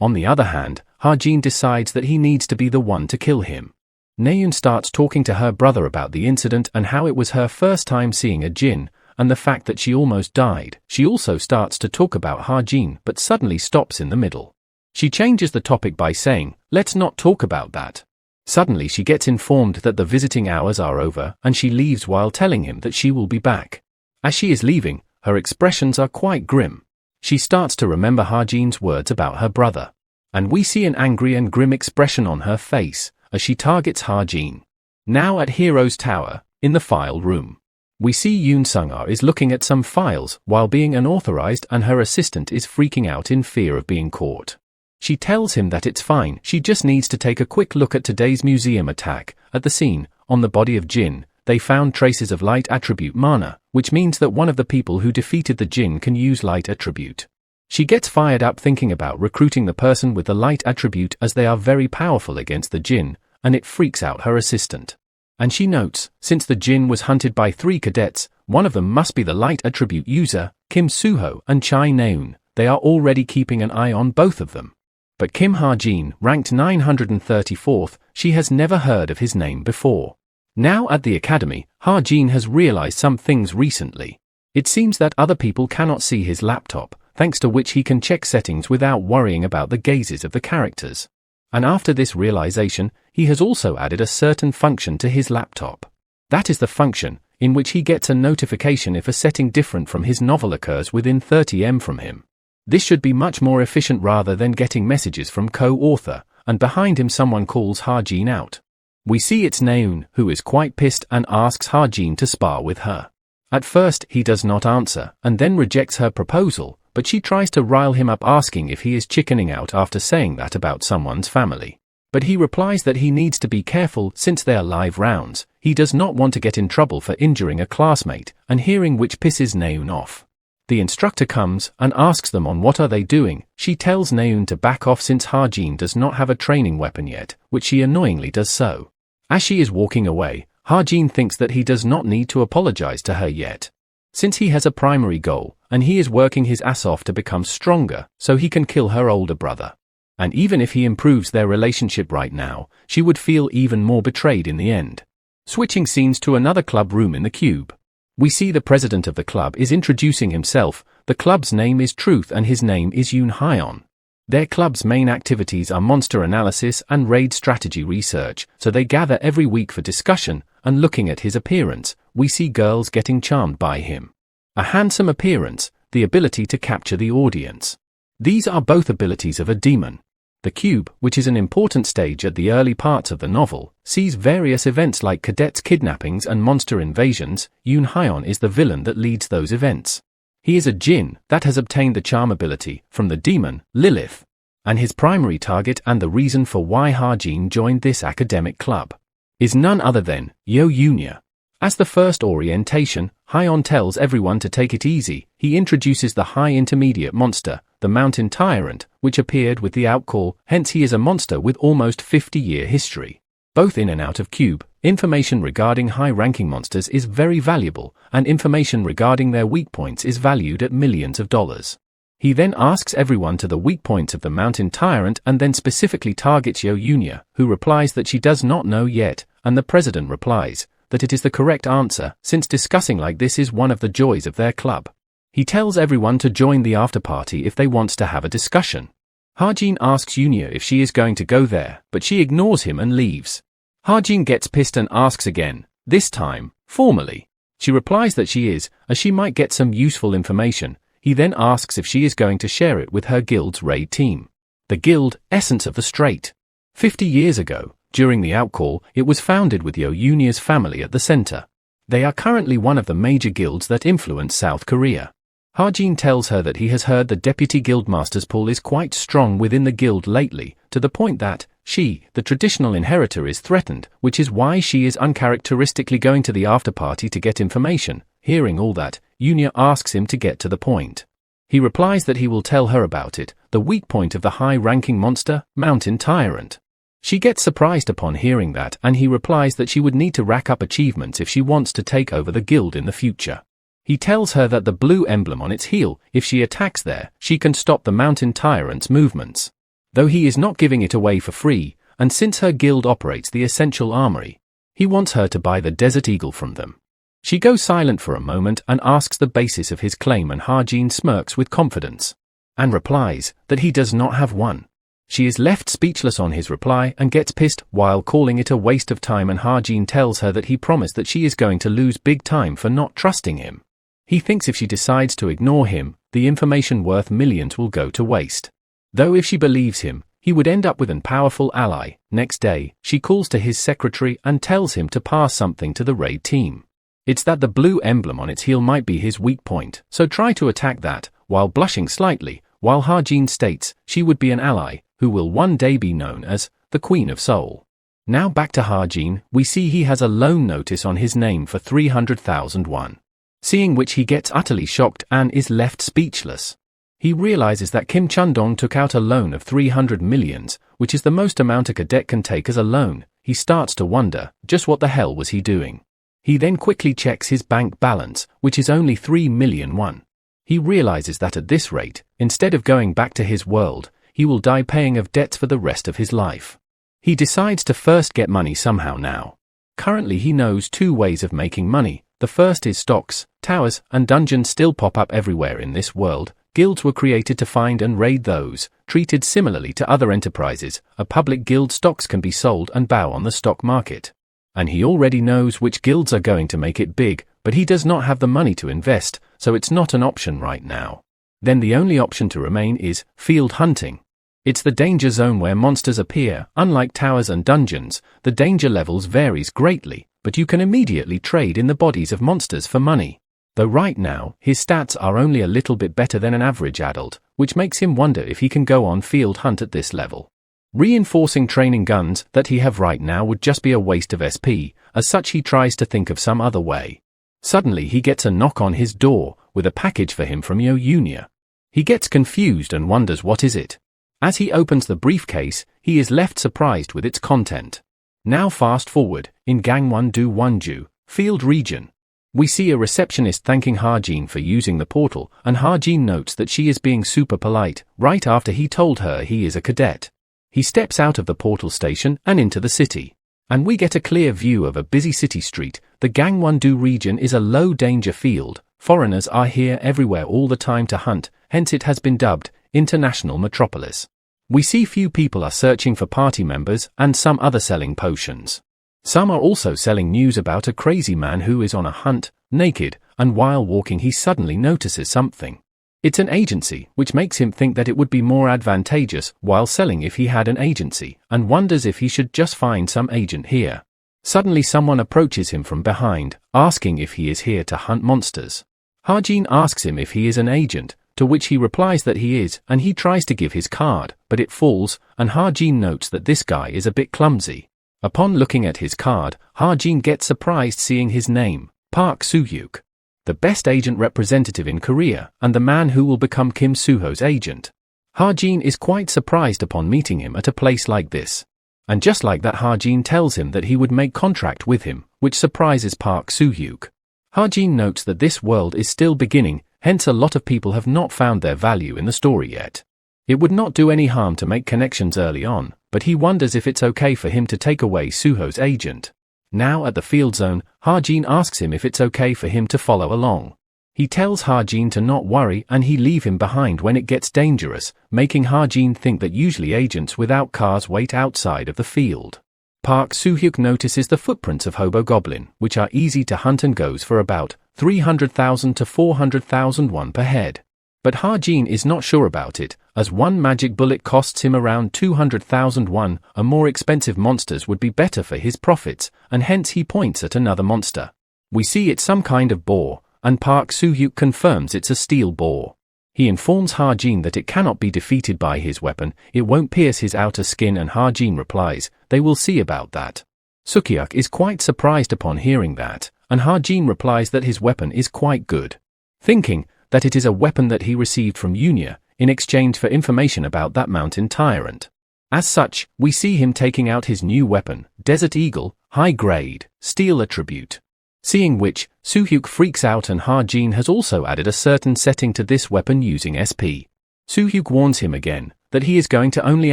On the other hand, Ha-jin decides that he needs to be the one to kill him. Naeun starts talking to her brother about the incident and how it was her first time seeing a jinn, and the fact that she almost died. She also starts to talk about Ha-jin but suddenly stops in the middle. She changes the topic by saying, "Let's not talk about that." Suddenly she gets informed that the visiting hours are over and she leaves while telling him that she will be back. As she is leaving, her expressions are quite grim. She starts to remember Ha-jin's words about her brother. And we see an angry and grim expression on her face as she targets Ha-jin. Now at Hero's Tower, in the file room. We see Yoon Sung-ah is looking at some files while being unauthorized and her assistant is freaking out in fear of being caught. She tells him that it's fine, she just needs to take a quick look at today's museum attack. At the scene, on the body of Jin, they found traces of light attribute mana, which means that one of the people who defeated the Jin can use light attribute. She gets fired up thinking about recruiting the person with the light attribute as they are very powerful against the Jin, and it freaks out her assistant. And she notes, since the Jin was hunted by 3 cadets, one of them must be the light attribute user, Kim Soo-ho and Chai Naeun. They are already keeping an eye on both of them. But Kim Ha-jin, ranked 934th, she has never heard of his name before. Now at the academy, Ha-jin has realized some things recently. It seems that other people cannot see his laptop, thanks to which he can check settings without worrying about the gazes of the characters. And after this realization, he has also added a certain function to his laptop. That is the function in which he gets a notification if a setting different from his novel occurs within 30 m from him. This should be much more efficient rather than getting messages from co-author, and behind him someone calls Ha-jin out. We see it's Naeun, who is quite pissed and asks Ha-jin to spar with her. At first, he does not answer, and then rejects her proposal, but she tries to rile him up asking if he is chickening out after saying that about someone's family. But he replies that he needs to be careful since they are live rounds. He does not want to get in trouble for injuring a classmate, and hearing which pisses Naeun off. The instructor comes and asks them on what are they doing. She tells Naeun to back off since Ha-jin does not have a training weapon yet, which she annoyingly does so. As she is walking away, Ha-jin thinks that he does not need to apologize to her yet. Since he has a primary goal, and he is working his ass off to become stronger, so he can kill her older brother. And even if he improves their relationship right now, she would feel even more betrayed in the end. Switching scenes to another club room in the cube. We see the president of the club is introducing himself. The club's name is Truth and his name is Yoon Hyeon. Their club's main activities are monster analysis and raid strategy research, so they gather every week for discussion, and looking at his appearance, we see girls getting charmed by him. A handsome appearance, the ability to capture the audience. These are both abilities of a demon. The cube, which is an important stage at the early parts of the novel, sees various events like cadets' kidnappings and monster invasions. Yoon Hyun is the villain that leads those events. He is a djinn that has obtained the charm ability from the demon, Lilith. And his primary target and the reason for why Ha-jin joined this academic club is none other than Yo Yunya. As the first orientation, Hyun tells everyone to take it easy. He introduces the high intermediate monster, the Mountain Tyrant, which appeared with the outcall, hence he is a monster with almost 50-year history. Both in and out of cube, information regarding high-ranking monsters is very valuable, and information regarding their weak points is valued at millions of dollars. He then asks everyone to the weak points of the Mountain Tyrant and then specifically targets Yo Yunya, who replies that she does not know yet, and the president replies that it is the correct answer, since discussing like this is one of the joys of their club. He tells everyone to join the after-party if they want to have a discussion. Ha-jin asks Yunya if she is going to go there, but she ignores him and leaves. Ha-jin gets pissed and asks again, this time, formally. She replies that she is, as she might get some useful information. He then asks if she is going to share it with her guild's raid team. The guild, Essence of the Straight. 50 years ago, during the outcall, it was founded with Yo Yunya's family at the center. They are currently one of the major guilds that influence South Korea. Ha-jin tells her that he has heard the deputy guildmaster's pull is quite strong within the guild lately, to the point that she, the traditional inheritor, is threatened, which is why she is uncharacteristically going to the after-party to get information. Hearing all that, Yunya asks him to get to the point. He replies that he will tell her about it, the weak point of the high-ranking monster, Mountain Tyrant. She gets surprised upon hearing that, and he replies that she would need to rack up achievements if she wants to take over the guild in the future. He tells her that the blue emblem on its heel, if she attacks there, she can stop the Mountain Tyrant's movements. Though he is not giving it away for free, and since her guild operates the Essential Armory, he wants her to buy the Desert Eagle from them. She goes silent for a moment and asks the basis of his claim, and Ha-jin smirks with confidence and replies that he does not have one. She is left speechless on his reply and gets pissed while calling it a waste of time, and Ha-jin tells her that he promised that she is going to lose big time for not trusting him. He thinks if she decides to ignore him, the information worth millions will go to waste. Though if she believes him, he would end up with an powerful ally. Next day, she calls to his secretary and tells him to pass something to the raid team. It's that the blue emblem on its heel might be his weak point, so try to attack that, while blushing slightly, while Ha-jin states she would be an ally, who will one day be known as the Queen of Seoul. Now back to Ha-jin, we see he has a loan notice on his name for 300,000 won. Seeing which he gets utterly shocked and is left speechless. He realizes that Kim Chun-dong took out a loan of 300 millions, which is the most amount a cadet can take as a loan. He starts to wonder, just what the hell was he doing? He then quickly checks his bank balance, which is only 3 million won. He realizes that at this rate, instead of going back to his world, he will die paying of debts for the rest of his life. He decides to first get money somehow now. Currently he knows two ways of making money. The first is stocks. Towers and dungeons still pop up everywhere in this world. Guilds were created to find and raid those. Treated similarly to other enterprises, a public guild stocks can be sold and bow on the stock market. And he already knows which guilds are going to make it big, but he does not have the money to invest, so it's not an option right now. Then the only option to remain is field hunting. It's the danger zone where monsters appear. Unlike towers and dungeons, the danger levels varies greatly, but you can immediately trade in the bodies of monsters for money. Though right now, his stats are only a little bit better than an average adult, which makes him wonder if he can go on field hunt at this level. Reinforcing training guns that he have right now would just be a waste of SP, as such he tries to think of some other way. Suddenly he gets a knock on his door, with a package for him from Yo Yunya. He gets confused and wonders what is it. As he opens the briefcase, he is left surprised with its content. Now fast forward, in Gangwon-do Wonju, Field Region. We see a receptionist thanking Ha-jin for using the portal, and Ha-jin notes that she is being super polite, right after he told her he is a cadet. He steps out of the portal station and into the city. And we get a clear view of a busy city street. The Gangwon-do region is a low-danger field. Foreigners are here everywhere all the time to hunt, hence it has been dubbed International Metropolis. We see few people are searching for party members and some other selling potions. Some are also selling news about a crazy man who is on a hunt, naked, and while walking he suddenly notices something. It's an agency, which makes him think that it would be more advantageous while selling if he had an agency, and wonders if he should just find some agent here. Suddenly someone approaches him from behind, asking if he is here to hunt monsters. Ha-jin asks him if he is an agent, to which he replies that he is, and he tries to give his card, but it falls, and Ha-jin notes that this guy is a bit clumsy. Upon looking at his card, Ha-jin gets surprised seeing his name, Park Soo-hyuk, the best agent representative in Korea, and the man who will become Kim Soo-ho's agent. Ha-jin is quite surprised upon meeting him at a place like this. And just like that, Ha-jin tells him that he would make contract with him, which surprises Park Soo-hyuk. Ha-jin notes that this world is still beginning, hence a lot of people have not found their value in the story yet. It would not do any harm to make connections early on, but he wonders if it's okay for him to take away Soo-ho's agent. Now at the field zone, Ha-jin asks him if it's okay for him to follow along. He tells Ha-jin to not worry and he leave him behind when it gets dangerous, making Ha-jin think that usually agents without cars wait outside of the field. Park Soo-hyuk notices the footprints of Hobo Goblin, which are easy to hunt and goes for about 300,000 to 400,000 won per head. But Ha-jin is not sure about it, as one magic bullet costs him around 200,000 won, and more expensive monsters would be better for his profits, and hence he points at another monster. We see it's some kind of boar, and Park Soo-hyuk confirms it's a steel boar. He informs Ha-jin that it cannot be defeated by his weapon, it won't pierce his outer skin, and Ha-jin replies, they will see about that. Soo-hyuk is quite surprised upon hearing that, and Ha-jin replies that his weapon is quite good. Thinking that it is a weapon that he received from Yunya, in exchange for information about that mountain tyrant. As such, we see him taking out his new weapon, Desert Eagle, high grade, steel attribute. Seeing which, Soo-hyuk freaks out and Ha-jin has also added a certain setting to this weapon using SP. Soo-hyuk warns him again, that he is going to only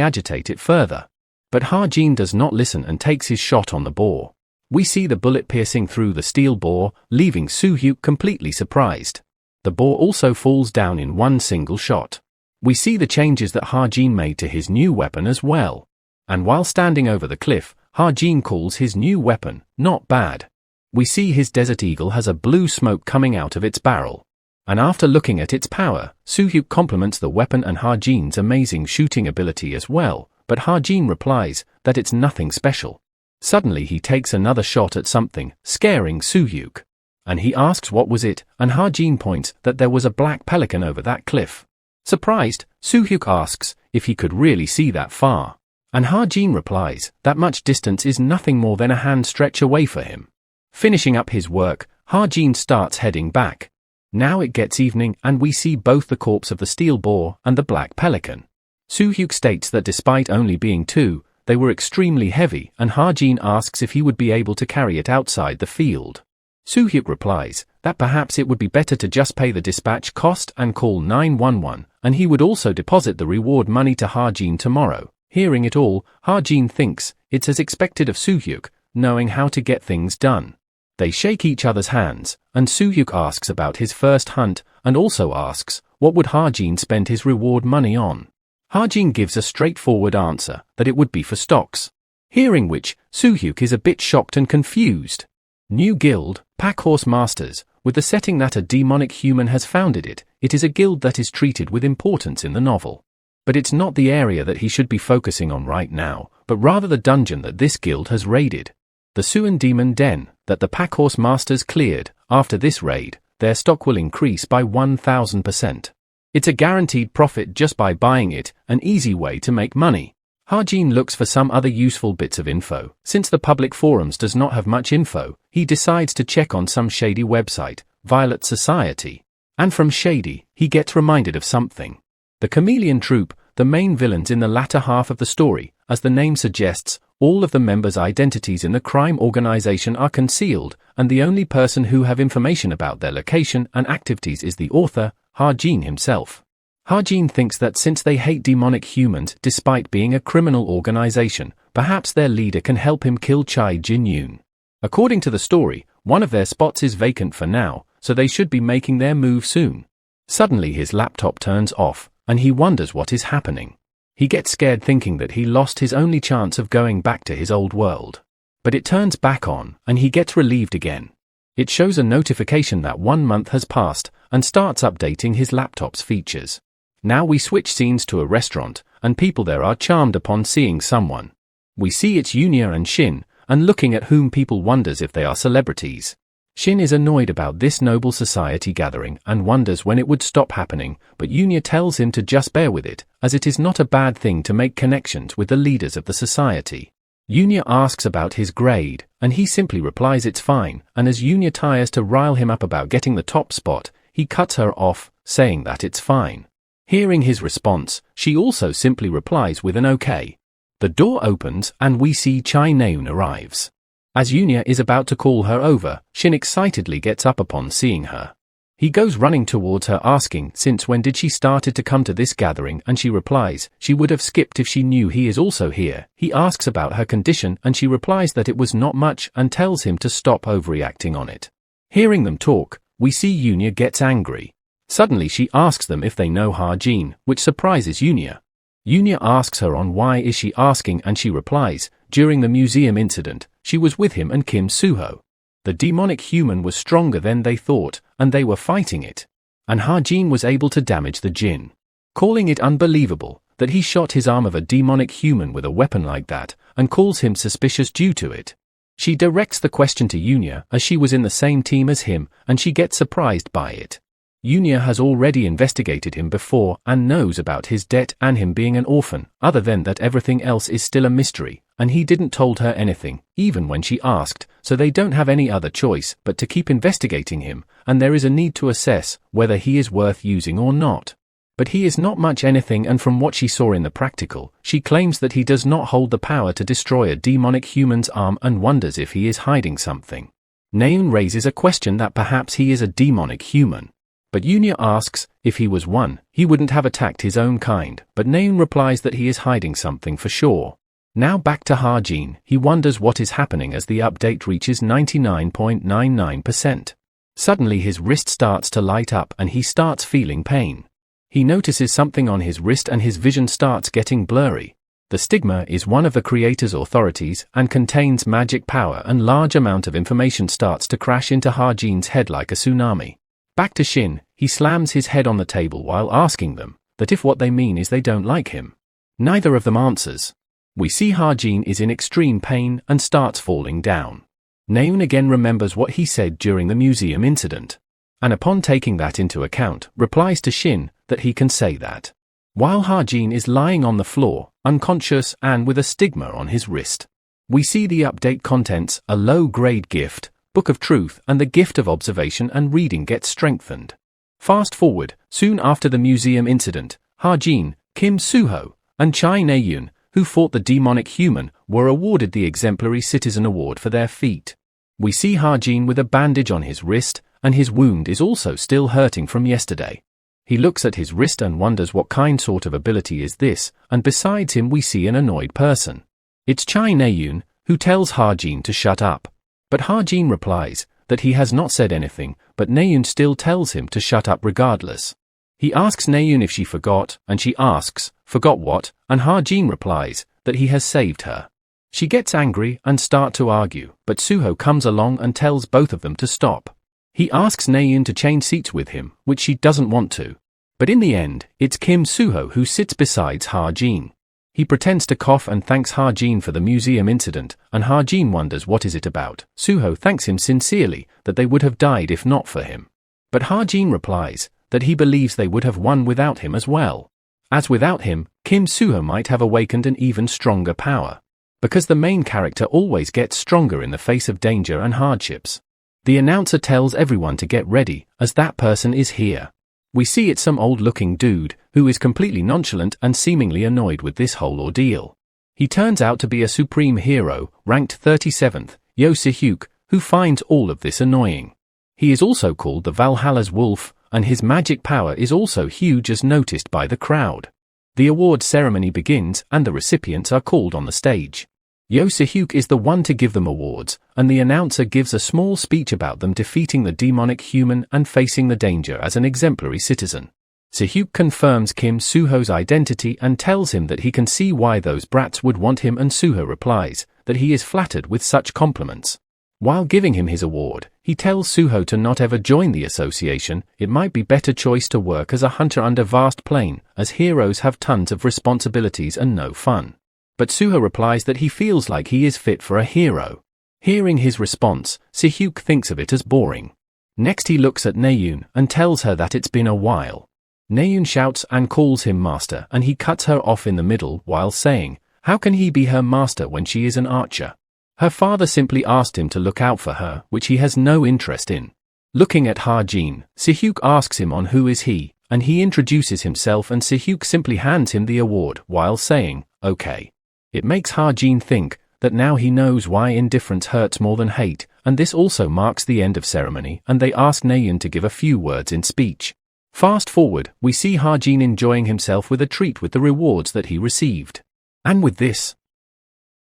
agitate it further. But Ha-jin does not listen and takes his shot on the boar. We see the bullet piercing through the steel boar, leaving Soo-hyuk completely surprised. The boar also falls down in one single shot. We see the changes that Ha-jin made to his new weapon as well. And while standing over the cliff, Ha-jin calls his new weapon, not bad. We see his Desert Eagle has a blue smoke coming out of its barrel. And after looking at its power, Soo-hyuk compliments the weapon and Ha-jin's amazing shooting ability as well, but Ha-jin replies that it's nothing special. Suddenly he takes another shot at something, scaring Soo-hyuk. And he asks what was it, and Ha-jin points that there was a black pelican over that cliff. Surprised, Soo-hyuk asks if he could really see that far. And Ha-jin replies that much distance is nothing more than a hand stretch away for him. Finishing up his work, Ha-jin starts heading back. Now it gets evening and we see both the corpse of the steel boar and the black pelican. Soo-hyuk states that despite only being two, they were extremely heavy, and Ha-jin asks if he would be able to carry it outside the field. Soo-hyuk replies that perhaps it would be better to just pay the dispatch cost and call 911, and he would also deposit the reward money to Ha-jin tomorrow. Hearing it all, Ha-jin thinks it's as expected of Soo-hyuk, knowing how to get things done. They shake each other's hands, and Soo-hyuk asks about his first hunt, and also asks what would Ha-jin spend his reward money on. Ha-jin gives a straightforward answer that it would be for stocks. Hearing which, Soo-hyuk is a bit shocked and confused. New guild, Packhorse Masters, with the setting that a demonic human has founded it, it is a guild that is treated with importance in the novel. But it's not the area that he should be focusing on right now, but rather the dungeon that this guild has raided. The Suan Demon Den, that the Packhorse Masters cleared. After this raid, their stock will increase by 1000%. It's a guaranteed profit just by buying it, an easy way to make money. Ha-jin looks for some other useful bits of info. Since the public forums does not have much info, he decides to check on some shady website, Violet Society. And from shady, he gets reminded of something. The Chameleon Troupe, the main villains in the latter half of the story, as the name suggests, all of the members' identities in the crime organization are concealed, and the only person who have information about their location and activities is the author, Ha-jin himself. Ha-jin thinks that since they hate demonic humans despite being a criminal organization, perhaps their leader can help him kill Chai Jin-yoon. According to the story, one of their spots is vacant for now, so they should be making their move soon. Suddenly his laptop turns off, and he wonders what is happening. He gets scared thinking that he lost his only chance of going back to his old world. But it turns back on, and he gets relieved again. It shows a notification that 1 month has passed and starts updating his laptop's features. Now we switch scenes to a restaurant, and people there are charmed upon seeing someone. We see it's Yunya and Shin, and looking at whom people wonders if they are celebrities. Shin is annoyed about this noble society gathering and wonders when it would stop happening, but Yunya tells him to just bear with it, as it is not a bad thing to make connections with the leaders of the society. Yunya asks about his grade, and he simply replies it's fine, and as Yunya tries to rile him up about getting the top spot, he cuts her off, saying that it's fine. Hearing his response, she also simply replies with an okay. The door opens and we see Chai Naeun arrives. As Yunya is about to call her over, Shin excitedly gets up upon seeing her. He goes running towards her asking since when did she started to come to this gathering, and she replies she would have skipped if she knew he is also here. He asks about her condition and she replies that it was not much and tells him to stop overreacting on it. Hearing them talk, we see Yunya gets angry. Suddenly she asks them if they know Ha-jin, which surprises Yunya. Yunya asks her on why is she asking, and she replies, during the museum incident, she was with him and Kim Suho. The demonic human was stronger than they thought, and they were fighting it. And Ha-jin was able to damage the jinn. Calling it unbelievable that he shot his arm of a demonic human with a weapon like that, and calls him suspicious due to it. She directs the question to Yunya as she was in the same team as him, and she gets surprised by it. Yunya has already investigated him before and knows about his debt and him being an orphan, other than that everything else is still a mystery, and he didn't told her anything, even when she asked, so they don't have any other choice but to keep investigating him, and there is a need to assess whether he is worth using or not. But he is not much anything, and from what she saw in the practical, she claims that he does not hold the power to destroy a demonic human's arm and wonders if he is hiding something. Naeun raises a question that perhaps he is a demonic human. But Yunya asks, if he was one, he wouldn't have attacked his own kind, but Naeun replies that he is hiding something for sure. Now back to Ha-jin, he wonders what is happening as the update reaches 99.99%. Suddenly his wrist starts to light up and he starts feeling pain. He notices something on his wrist and his vision starts getting blurry. The Stigma is one of the creator's authorities and contains magic power, and large amount of information starts to crash into Ha-jin's head like a tsunami. Back to Shin, he slams his head on the table while asking them that if what they mean is they don't like him. Neither of them answers. We see Ha-jin is in extreme pain and starts falling down. Naeun again remembers what he said during the museum incident, and upon taking that into account, replies to Shin that he can say that. While Ha-jin is lying on the floor, unconscious and with a stigma on his wrist. We see the update contents, a low-grade gift, Book of Truth, and the gift of observation and reading gets strengthened. Fast forward, soon after the museum incident, Ha-jin, Kim Suho, and Chai Naeun, who fought the demonic human, were awarded the Exemplary Citizen Award for their feat. We see Ha-jin with a bandage on his wrist, and his wound is also still hurting from yesterday. He looks at his wrist and wonders what sort of ability is this, and besides him we see an annoyed person. It's Chai Naeun, who tells Ha-jin to shut up. But Ha-jin replies that he has not said anything, but Naeun still tells him to shut up regardless. He asks Naeun if she forgot, and she asks, forgot what, and Ha-jin replies that he has saved her. She gets angry and start to argue, but Suho comes along and tells both of them to stop. He asks Naeun to change seats with him, which she doesn't want to. But in the end, it's Kim Suho who sits beside Ha-jin. He pretends to cough and thanks Ha-jin for the museum incident, and Ha-jin wonders what is it about. Suho thanks him sincerely that they would have died if not for him. But Ha-jin replies that he believes they would have won without him as well. As without him, Kim Suho might have awakened an even stronger power. Because the main character always gets stronger in the face of danger and hardships. The announcer tells everyone to get ready, as that person is here. We see it's some old-looking dude, who is completely nonchalant and seemingly annoyed with this whole ordeal. He turns out to be a supreme hero, ranked 37th, Yo Si-hyuk, who finds all of this annoying. He is also called the Valhalla's Wolf, and his magic power is also huge as noticed by the crowd. The award ceremony begins and the recipients are called on the stage. Yo Si-hyuk is the one to give them awards, and the announcer gives a small speech about them defeating the demonic human and facing the danger as an exemplary citizen. Si-hyuk confirms Kim Suho's identity and tells him that he can see why those brats would want him, and Suho replies that he is flattered with such compliments. While giving him his award, He tells Suho to not ever join the association. It might be better choice to work as a hunter under vast plain, as heroes have tons of responsibilities and no fun. But Suho replies that he feels like he is fit for a hero. Hearing his response, Si-hyuk thinks of it as boring. Next he looks at Naeun and tells her that it's been a while. Naeun shouts and calls him master, and he cuts her off in the middle while saying, how can he be her master when she is an archer? Her father simply asked him to look out for her, which he has no interest in. Looking at Ha-jin, Si-hyuk asks him on who is he, and he introduces himself, and Si-hyuk simply hands him the award while saying, okay. It makes Ha-jin think that now he knows why indifference hurts more than hate, and this also marks the end of ceremony, and they ask Naeun to give a few words in speech. Fast forward, we see Ha-jin enjoying himself with a treat with the rewards that he received. And with this,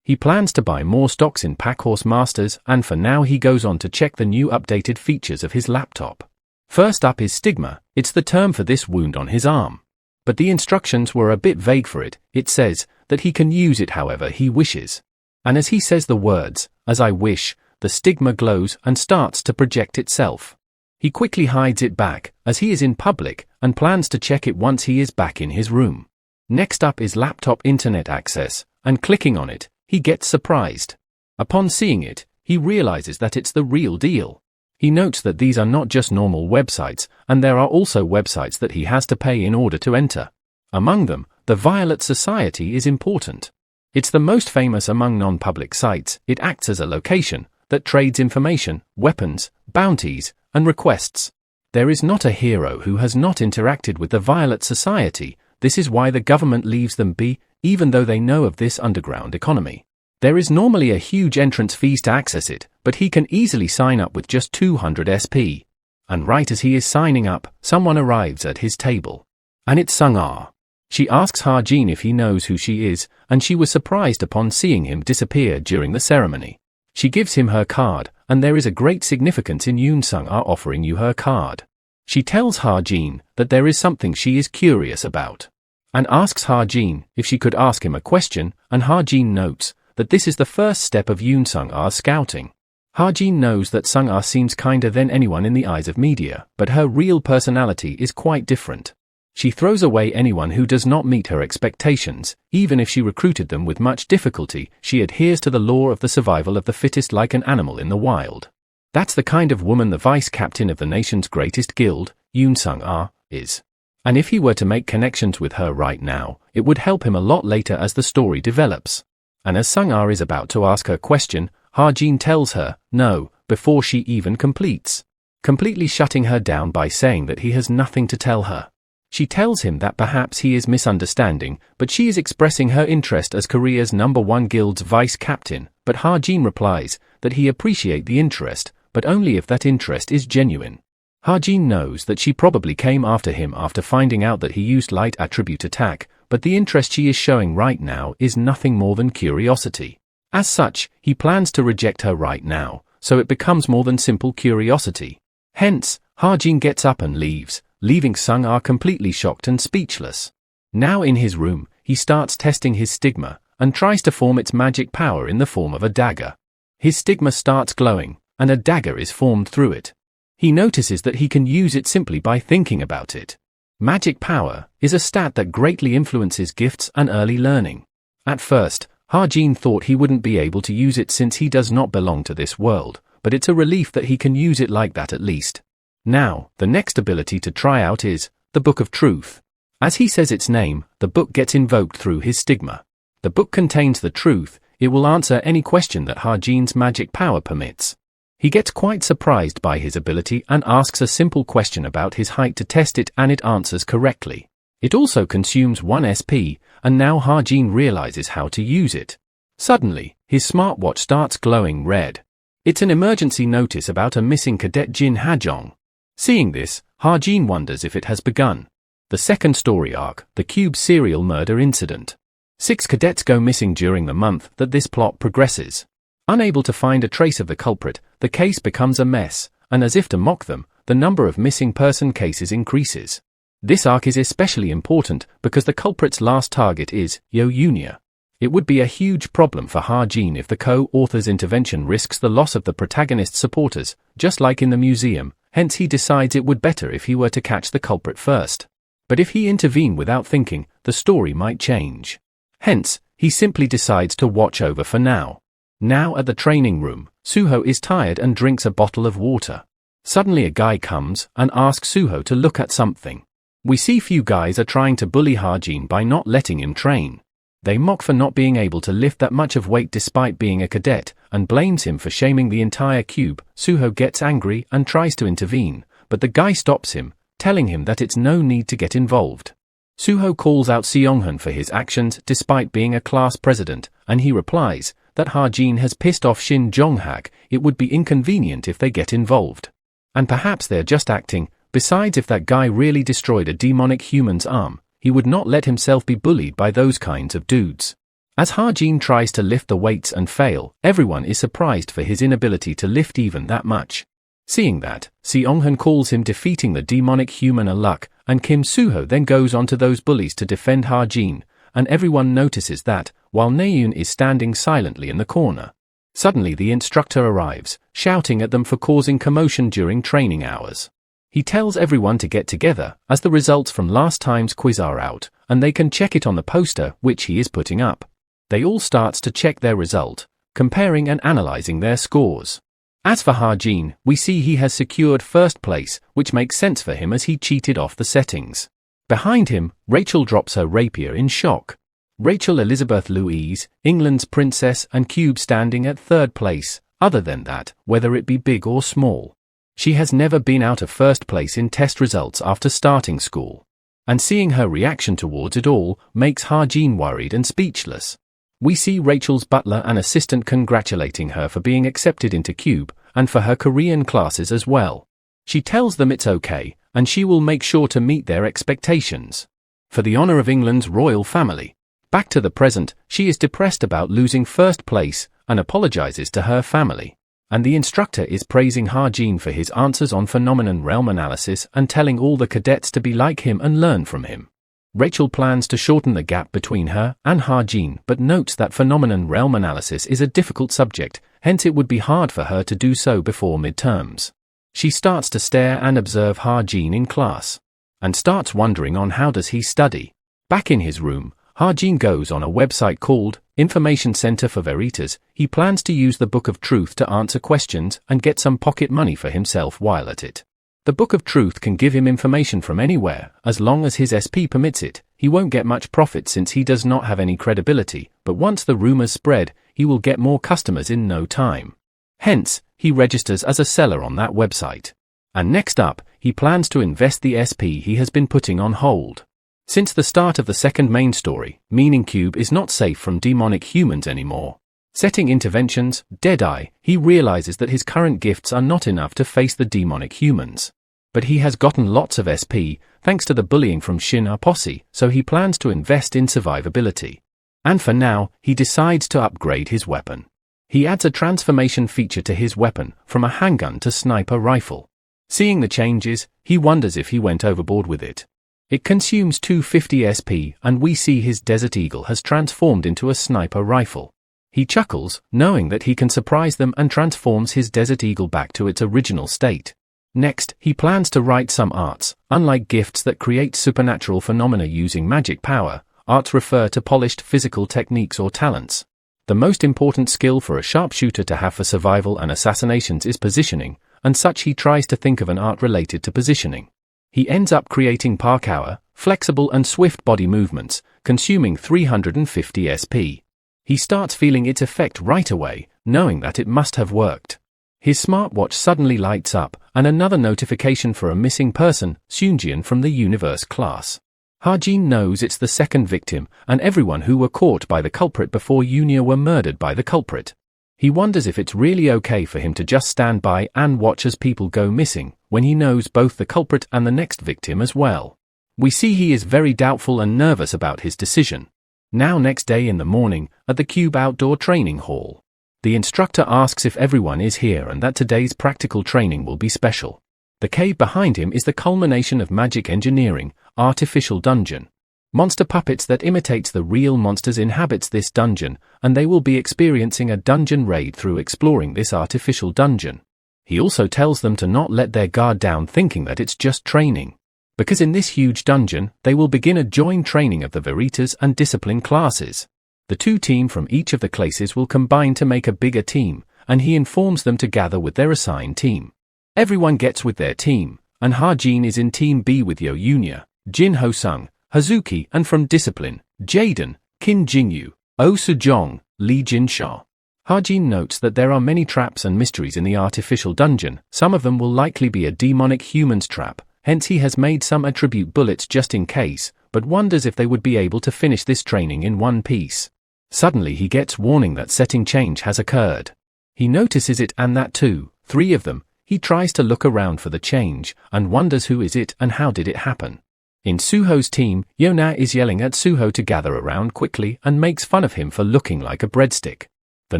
he plans to buy more stocks in Packhorse Masters, and for now he goes on to check the new updated features of his laptop. First up is Stigma. It's the term for this wound on his arm. But the instructions were a bit vague for it. It says that he can use it however he wishes. And as he says the words, as I wish, the stigma glows and starts to project itself. He quickly hides it back, as he is in public, and plans to check it once he is back in his room. Next up is laptop internet access, and clicking on it, he gets surprised. Upon seeing it, he realizes that it's the real deal. He notes that these are not just normal websites, and there are also websites that he has to pay in order to enter. Among them, the Violet Society is important. It's the most famous among non-public sites. It acts as a location that trades information, weapons, bounties, and requests. There is not a hero who has not interacted with the Violet Society. This is why the government leaves them be, even though they know of this underground economy. There is normally a huge entrance fees to access it, but he can easily sign up with just 200 SP. And right as he is signing up, someone arrives at his table. And it's Sung-ah. She asks Ha-jin if he knows who she is, and she was surprised upon seeing him disappear during the ceremony. She gives him her card, and there is a great significance in Yoon Sung-ah offering you her card. She tells Ha-jin that there is something she is curious about, and asks Ha-jin if she could ask him a question, and Ha-jin notes that this is the first step of Yoon Sung-ah's scouting. Ha-jin knows that Sung-ah seems kinder than anyone in the eyes of media, but her real personality is quite different. She throws away anyone who does not meet her expectations. Even if she recruited them with much difficulty, she adheres to the law of the survival of the fittest like an animal in the wild. That's the kind of woman the vice captain of the nation's greatest guild, Yoon Sung-ah, is. And if he were to make connections with her right now, it would help him a lot later as the story develops. And as Sung-ah is about to ask her question, Ha-jin tells her, no, before she even completes, completely shutting her down by saying that he has nothing to tell her. She tells him that perhaps he is misunderstanding, but she is expressing her interest as Korea's #1 guild's vice captain, but Ha-jin replies that he appreciates the interest, but only if that interest is genuine. Ha-jin knows that she probably came after him after finding out that he used light attribute attack, but the interest she is showing right now is nothing more than curiosity. As such, he plans to reject her right now, so it becomes more than simple curiosity. Hence, Ha-jin gets up and leaves, leaving Sung-ah completely shocked and speechless. Now in his room, he starts testing his stigma, and tries to form its magic power in the form of a dagger. His stigma starts glowing, and a dagger is formed through it. He notices that he can use it simply by thinking about it. Magic power is a stat that greatly influences gifts and early learning. At first, Ha-jin thought he wouldn't be able to use it since he does not belong to this world, but it's a relief that he can use it like that at least. Now, the next ability to try out is the Book of Truth. As he says its name, the book gets invoked through his stigma. The book contains the truth. It will answer any question that Ha-jin's magic power permits. He gets quite surprised by his ability and asks a simple question about his height to test it, and it answers correctly. It also consumes 1 SP, and now Ha-jin realizes how to use it. Suddenly, his smartwatch starts glowing red. It's an emergency notice about a missing cadet Jin Ha-jong. Seeing this, Ha-jin wonders if it has begun. The second story arc, the Cube serial murder incident. 6 cadets go missing during the month that this plot progresses. Unable to find a trace of the culprit, the case becomes a mess, and as if to mock them, the number of missing person cases increases. This arc is especially important because the culprit's last target is Yo Yunya. It would be a huge problem for Ha-jin if the co-author's intervention risks the loss of the protagonist's supporters, just like in the museum, hence he decides it would better if he were to catch the culprit first. But if he intervene without thinking, the story might change. Hence, he simply decides to watch over for now. Now at the training room, Suho is tired and drinks a bottle of water. Suddenly a guy comes and asks Suho to look at something. We see few guys are trying to bully Ha-jin by not letting him train. They mock for not being able to lift that much of weight despite being a cadet, and blames him for shaming the entire cube. Suho gets angry and tries to intervene, but the guy stops him, telling him that it's no need to get involved. Suho calls out Seong-hun for his actions despite being a class president, and he replies that Ha-jin has pissed off Shin Jong-hak. It would be inconvenient if they get involved. And perhaps they're just acting. Besides, if that guy really destroyed a demonic human's arm, he would not let himself be bullied by those kinds of dudes. As Ha-jin tries to lift the weights and fail, everyone is surprised for his inability to lift even that much. Seeing that, Seong-hun calls him defeating the demonic human a luck, and Kim Suho then goes on to those bullies to defend Ha-jin, and everyone notices that, while Naeun is standing silently in the corner. Suddenly the instructor arrives, shouting at them for causing commotion during training hours. He tells everyone to get together, as the results from last time's quiz are out, and they can check it on the poster which he is putting up. They all starts to check their result, comparing and analyzing their scores. As for Ha-jin, we see he has secured first place, which makes sense for him as he cheated off the settings. Behind him, Rachel drops her rapier in shock. Rachel Elizabeth Louise, England's princess and cube standing at third place, other than that, whether it be big or small. She has never been out of first place in test results after starting school. And seeing her reaction towards it all makes Ha-jin worried and speechless. We see Rachel's butler and assistant congratulating her for being accepted into Cube, and for her Korean classes as well. She tells them it's okay, and she will make sure to meet their expectations. For the honor of England's royal family. Back to the present, she is depressed about losing first place, and apologizes to her family. And the instructor is praising Ha-jin for his answers on phenomenon realm analysis and telling all the cadets to be like him and learn from him. Rachel plans to shorten the gap between her and Ha-jin, but notes that phenomenon realm analysis is a difficult subject, hence it would be hard for her to do so before midterms. She starts to stare and observe Ha-jin in class, and starts wondering on how does he study. Back in his room, Ha-jin goes on a website called Information Center for Veritas. He plans to use the Book of Truth to answer questions and get some pocket money for himself while at it. The Book of Truth can give him information from anywhere, as long as his SP permits it. He won't get much profit since he does not have any credibility, but once the rumors spread, he will get more customers in no time. Hence, he registers as a seller on that website. And next up, he plans to invest the SP he has been putting on hold. Since the start of the second main story, meaning Cube is not safe from demonic humans anymore. Setting interventions, Deadeye, he realizes that his current gifts are not enough to face the demonic humans. But he has gotten lots of SP, thanks to the bullying from Shin Posse, so he plans to invest in survivability. And for now, he decides to upgrade his weapon. He adds a transformation feature to his weapon, from a handgun to sniper rifle. Seeing the changes, he wonders if he went overboard with it. It consumes 250 SP, and we see his Desert Eagle has transformed into a sniper rifle. He chuckles, knowing that he can surprise them, and transforms his Desert Eagle back to its original state. Next, he plans to write some arts. Unlike gifts that create supernatural phenomena using magic power, arts refer to polished physical techniques or talents. The most important skill for a sharpshooter to have for survival and assassinations is positioning, and such he tries to think of an art related to positioning. He ends up creating parkour, flexible and swift body movements, consuming 350 SP. He starts feeling its effect right away, knowing that it must have worked. His smartwatch suddenly lights up, and another notification for a missing person, Seungjin from the Universe class. Ha-jin knows it's the second victim, and everyone who were caught by the culprit before Yunia were murdered by the culprit. He wonders if it's really okay for him to just stand by and watch as people go missing, when he knows both the culprit and the next victim as well. We see he is very doubtful and nervous about his decision. Now next day in the morning, at the Cube Outdoor Training Hall. The instructor asks if everyone is here and that today's practical training will be special. The cave behind him is the culmination of magic engineering, artificial dungeon. Monster puppets that imitates the real monsters inhabits this dungeon, and they will be experiencing a dungeon raid through exploring this artificial dungeon. He also tells them to not let their guard down thinking that it's just training. Because in this huge dungeon, they will begin a joint training of the Veritas and Discipline classes. The two teams from each of the classes will combine to make a bigger team, and he informs them to gather with their assigned team. Everyone gets with their team, and Ha-jin is in Team B with Yo Yunya, Jin Ho-sung, Hazuki, and from Discipline, Jaden, Kim Jin-yu, Oh Soo-jong, Lee Jin-sha. Ha-jin notes that there are many traps and mysteries in the artificial dungeon. Some of them will likely be a demonic humans trap, hence he has made some attribute bullets just in case, but wonders if they would be able to finish this training in one piece. Suddenly he gets warning that setting change has occurred. He notices it and that too, 3 of them. He tries to look around for the change, and wonders who is it and how did it happen. In Suho's team, Yona is yelling at Suho to gather around quickly and makes fun of him for looking like a breadstick. The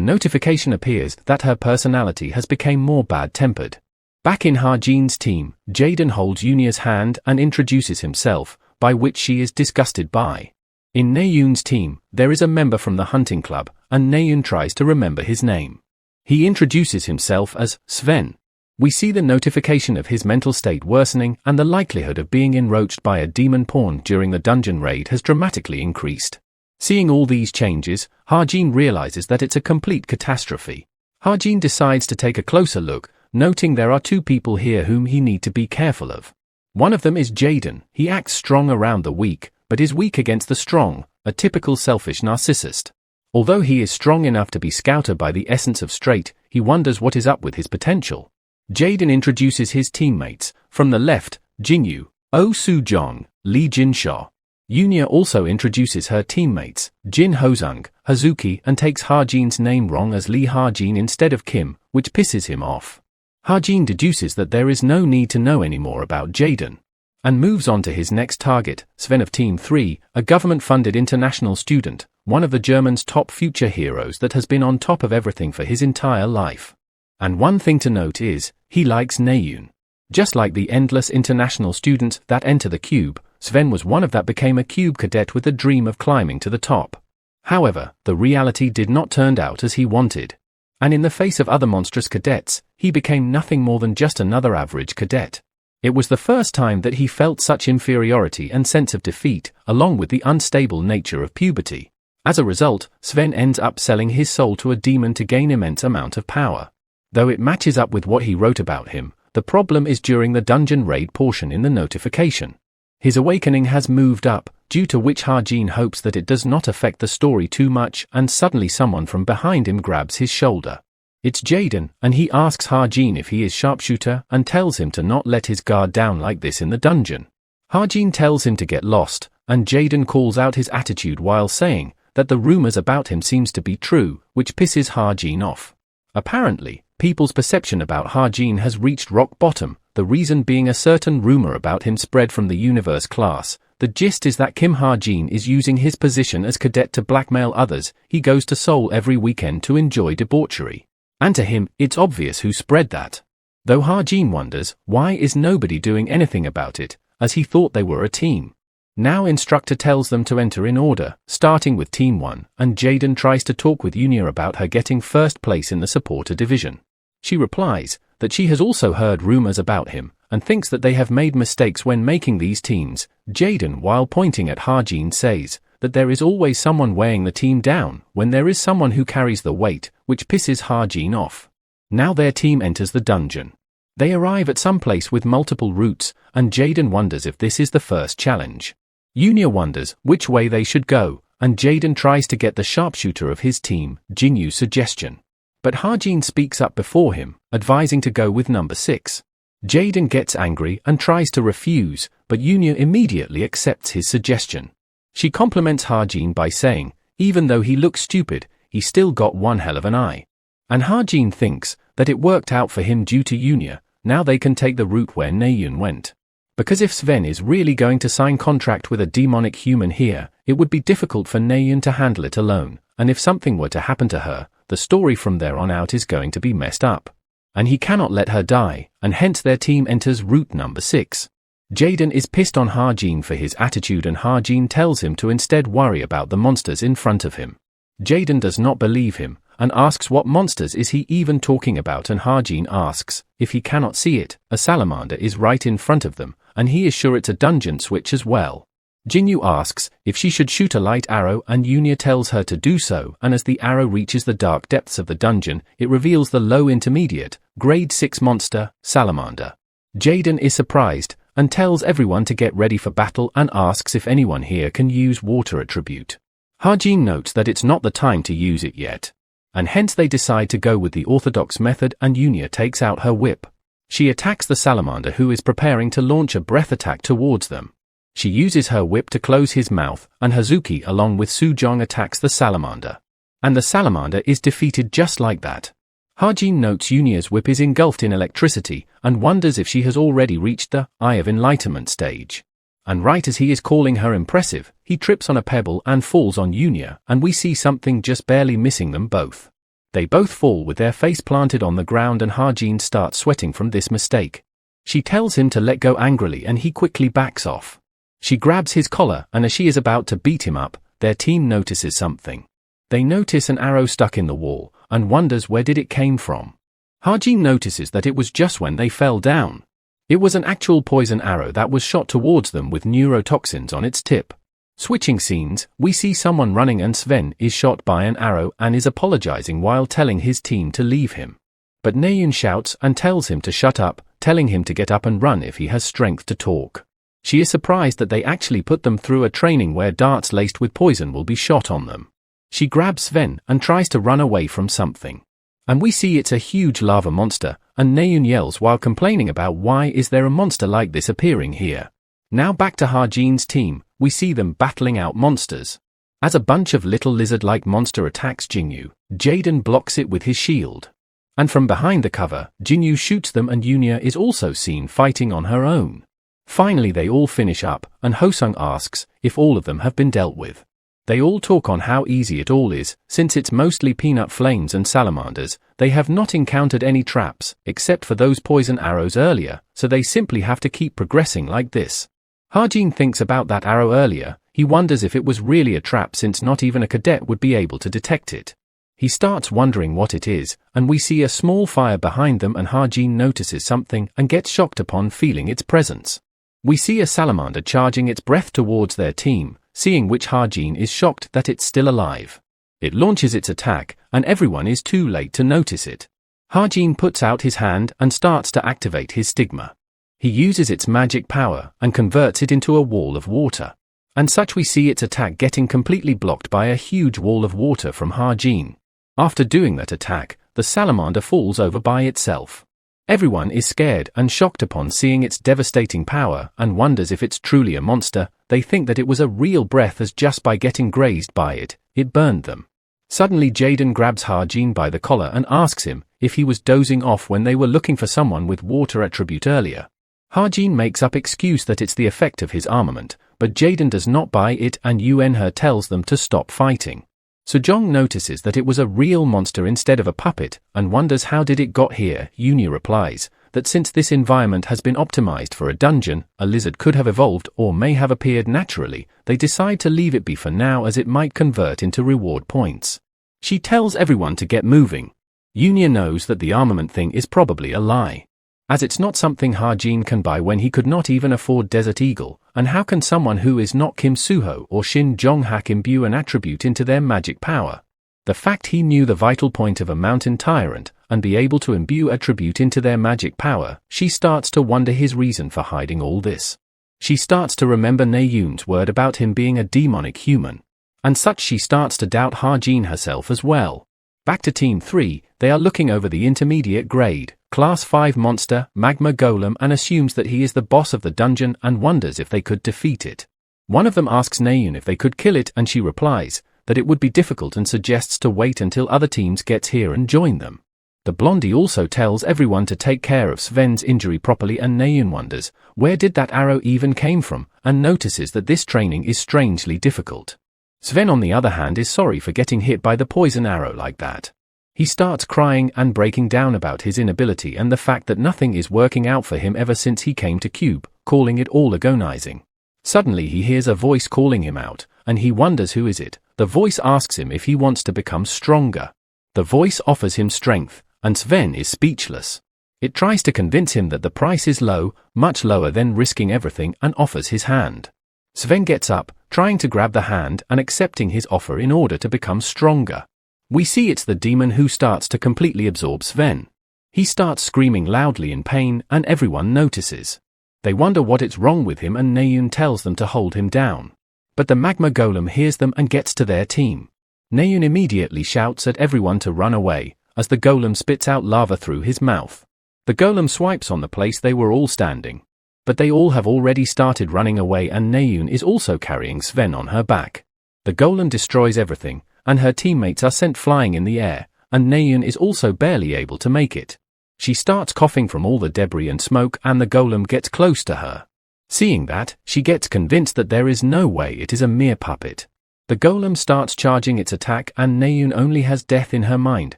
notification appears that her personality has become more bad-tempered. Back in Ha-jin's team, Jaden holds Yunya's hand and introduces himself, by which she is disgusted by. In Naeun's team, there is a member from the hunting club, and Naeun tries to remember his name. He introduces himself as Sven. We see the notification of his mental state worsening, and the likelihood of being enraged by a demon pawn during the dungeon raid has dramatically increased. Seeing all these changes, Ha-jin realizes that it's a complete catastrophe. Ha-jin decides to take a closer look, noting there are 2 people here whom he need to be careful of. One of them is Jaden. He acts strong around the weak, but is weak against the strong, a typical selfish narcissist. Although he is strong enough to be scouted by the essence of straight, he wonders what is up with his potential. Jaden introduces his teammates. From the left, Jinyu, Oh Soo-jong, Lee Jin-sha. Yunya also introduces her teammates, Jin Ho-sung, Hazuki, and takes Ha-jin's name wrong as Lee Ha-jin instead of Kim, which pisses him off. Ha-jin deduces that there is no need to know any more about Jaden, and moves on to his next target, Sven of Team 3, a government-funded international student, one of the Germans' top future heroes that has been on top of everything for his entire life. And one thing to note is, he likes Naeun. Just like the endless international students that enter the cube, Sven was one of that became a cube cadet with a dream of climbing to the top. However, the reality did not turn out as he wanted. And in the face of other monstrous cadets, he became nothing more than just another average cadet. It was the first time that he felt such inferiority and sense of defeat, along with the unstable nature of puberty. As a result, Sven ends up selling his soul to a demon to gain immense amount of power. Though it matches up with what he wrote about him, the problem is during the dungeon raid portion in the notification. His awakening has moved up, due to which Ha-jin hopes that it does not affect the story too much, and suddenly someone from behind him grabs his shoulder. It's Jaden, and he asks Ha-jin if he is sharpshooter and tells him to not let his guard down like this in the dungeon. Ha-jin tells him to get lost, and Jaden calls out his attitude while saying that the rumors about him seems to be true, which pisses Ha-jin off. Apparently, people's perception about Ha-jin has reached rock bottom, the reason being a certain rumor about him spread from the universe class. The gist is that Kim Ha-jin is using his position as cadet to blackmail others. He goes to Seoul every weekend to enjoy debauchery. And to him, it's obvious who spread that. Though Ha-jin wonders, why is nobody doing anything about it, as he thought they were a team. Now instructor tells them to enter in order, starting with Team 1, and Jaden tries to talk with Yunya about her getting first place in the supporter division. She replies that she has also heard rumors about him, and thinks that they have made mistakes when making these teams. Jaden, while pointing at Ha-jin, says that there is always someone weighing the team down when there is someone who carries the weight, which pisses Ha-jin off. Now their team enters the dungeon. They arrive at some place with multiple routes, and Jaden wonders if this is the first challenge. Yunya wonders which way they should go, and Jaden tries to get the sharpshooter of his team, Jinyu's suggestion. But Ha-jin speaks up before him, advising to go with number 6. Jaden gets angry and tries to refuse, but Yunya immediately accepts his suggestion. She compliments Ha-jin by saying, even though he looks stupid, he still got one hell of an eye. And Ha-jin thinks that it worked out for him due to Yunya. Now they can take the route where Naeun went. Because if Sven is really going to sign contract with a demonic human here, it would be difficult for Naeun to handle it alone, and if something were to happen to her, the story from there on out is going to be messed up. And he cannot let her die, and hence their team enters route number 6. Jaden is pissed on Ha-jin for his attitude and Ha-jin tells him to instead worry about the monsters in front of him. Jaden does not believe him, and asks what monsters is he even talking about, and Ha-jin asks if he cannot see it. A salamander is right in front of them, and he is sure it's a dungeon switch as well. Jinyu asks if she should shoot a light arrow, and Yunya tells her to do so, and as the arrow reaches the dark depths of the dungeon, it reveals the low intermediate, grade 6 monster, salamander. Jaden is surprised, and tells everyone to get ready for battle and asks if anyone here can use water attribute. Ha-jin notes that it's not the time to use it yet, and hence they decide to go with the orthodox method, and Yunya takes out her whip. She attacks the salamander, who is preparing to launch a breath attack towards them. She uses her whip to close his mouth, and Hazuki along with Sujong attacks the salamander. And the salamander is defeated just like that. Ha-jin notes Yunya's whip is engulfed in electricity, and wonders if she has already reached the Eye of Enlightenment stage. And right as he is calling her impressive, he trips on a pebble and falls on Yunya, and we see something just barely missing them both. They both fall with their face planted on the ground, and Ha-jin starts sweating from this mistake. She tells him to let go angrily, and he quickly backs off. She grabs his collar, and as she is about to beat him up, their team notices something. They notice an arrow stuck in the wall, and wonders where did it came from. Ha-jin notices that it was just when they fell down. It was an actual poison arrow that was shot towards them with neurotoxins on its tip. Switching scenes, we see someone running, and Sven is shot by an arrow and is apologizing while telling his team to leave him. But Naeun shouts and tells him to shut up, telling him to get up and run if he has strength to talk. She is surprised that they actually put them through a training where darts laced with poison will be shot on them. She grabs Sven and tries to run away from something. And we see it's a huge lava monster, and Naeun yells while complaining about why is there a monster like this appearing here. Now back to Ha-jin's team, we see them battling out monsters. As a bunch of little lizard-like monster attacks Jinyu, Jaden blocks it with his shield. And from behind the cover, Jinyu shoots them, and Yunya is also seen fighting on her own. Finally they all finish up, and Hosung asks if all of them have been dealt with. They all talk on how easy it all is, since it's mostly peanut flames and salamanders. They have not encountered any traps, except for those poison arrows earlier, so they simply have to keep progressing like this. Ha-jin thinks about that arrow earlier. He wonders if it was really a trap, since not even a cadet would be able to detect it. He starts wondering what it is, and we see a small fire behind them, and Ha-jin notices something and gets shocked upon feeling its presence. We see a salamander charging its breath towards their team, seeing which Ha-jin is shocked that it's still alive. It launches its attack, and everyone is too late to notice it. Ha-jin puts out his hand and starts to activate his Stigma. He uses its magic power and converts it into a wall of water. And such we see its attack getting completely blocked by a huge wall of water from Ha-jin. After doing that attack, the salamander falls over by itself. Everyone is scared and shocked upon seeing its devastating power, and wonders if it's truly a monster. They think that it was a real breath, as just by getting grazed by it, it burned them. Suddenly Jaden grabs Ha-jin by the collar and asks him if he was dozing off when they were looking for someone with water attribute earlier. Ha-jin makes up excuse that it's the effect of his armament, but Jaden does not buy it, and Yuen-her tells them to stop fighting. Sejong notices that it was a real monster instead of a puppet, and wonders how did it got here. Yunya replies that since this environment has been optimized for a dungeon, a lizard could have evolved or may have appeared naturally. They decide to leave it be for now, as it might convert into reward points. She tells everyone to get moving. Yunya knows that the armament thing is probably a lie, as it's not something Ha-jin can buy when he could not even afford Desert Eagle, and how can someone who is not Kim Suho or Shin Jong-hak imbue an attribute into their magic power? The fact he knew the vital point of a mountain tyrant, and be able to imbue attribute into their magic power, she starts to wonder his reason for hiding all this. She starts to remember Naeun's word about him being a demonic human. And such she starts to doubt Ha-jin herself as well. Back to Team 3, they are looking over the intermediate grade, Class 5 monster, Magma Golem, and assumes that he is the boss of the dungeon and wonders if they could defeat it. One of them asks Naeun if they could kill it, and she replies that it would be difficult and suggests to wait until other teams gets here and join them. The blondie also tells everyone to take care of Sven's injury properly, and Naeun wonders where did that arrow even came from, and notices that this training is strangely difficult. Sven on the other hand is sorry for getting hit by the poison arrow like that. He starts crying and breaking down about his inability and the fact that nothing is working out for him ever since he came to Cube, calling it all agonizing. Suddenly he hears a voice calling him out, and he wonders who is it. The voice asks him if he wants to become stronger. The voice offers him strength, and Sven is speechless. It tries to convince him that the price is low, much lower than risking everything, and offers his hand. Sven gets up, trying to grab the hand and accepting his offer in order to become stronger. We see it's the demon who starts to completely absorb Sven. He starts screaming loudly in pain and everyone notices. They wonder what is wrong with him and Naeun tells them to hold him down. But the magma golem hears them and gets to their team. Naeun immediately shouts at everyone to run away, as the golem spits out lava through his mouth. The golem swipes on the place they were all standing. But they all have already started running away and Naeun is also carrying Sven on her back. The golem destroys everything, and her teammates are sent flying in the air, and Naeun is also barely able to make it. She starts coughing from all the debris and smoke and the golem gets close to her. Seeing that, she gets convinced that there is no way it is a mere puppet. The golem starts charging its attack and Naeun only has death in her mind,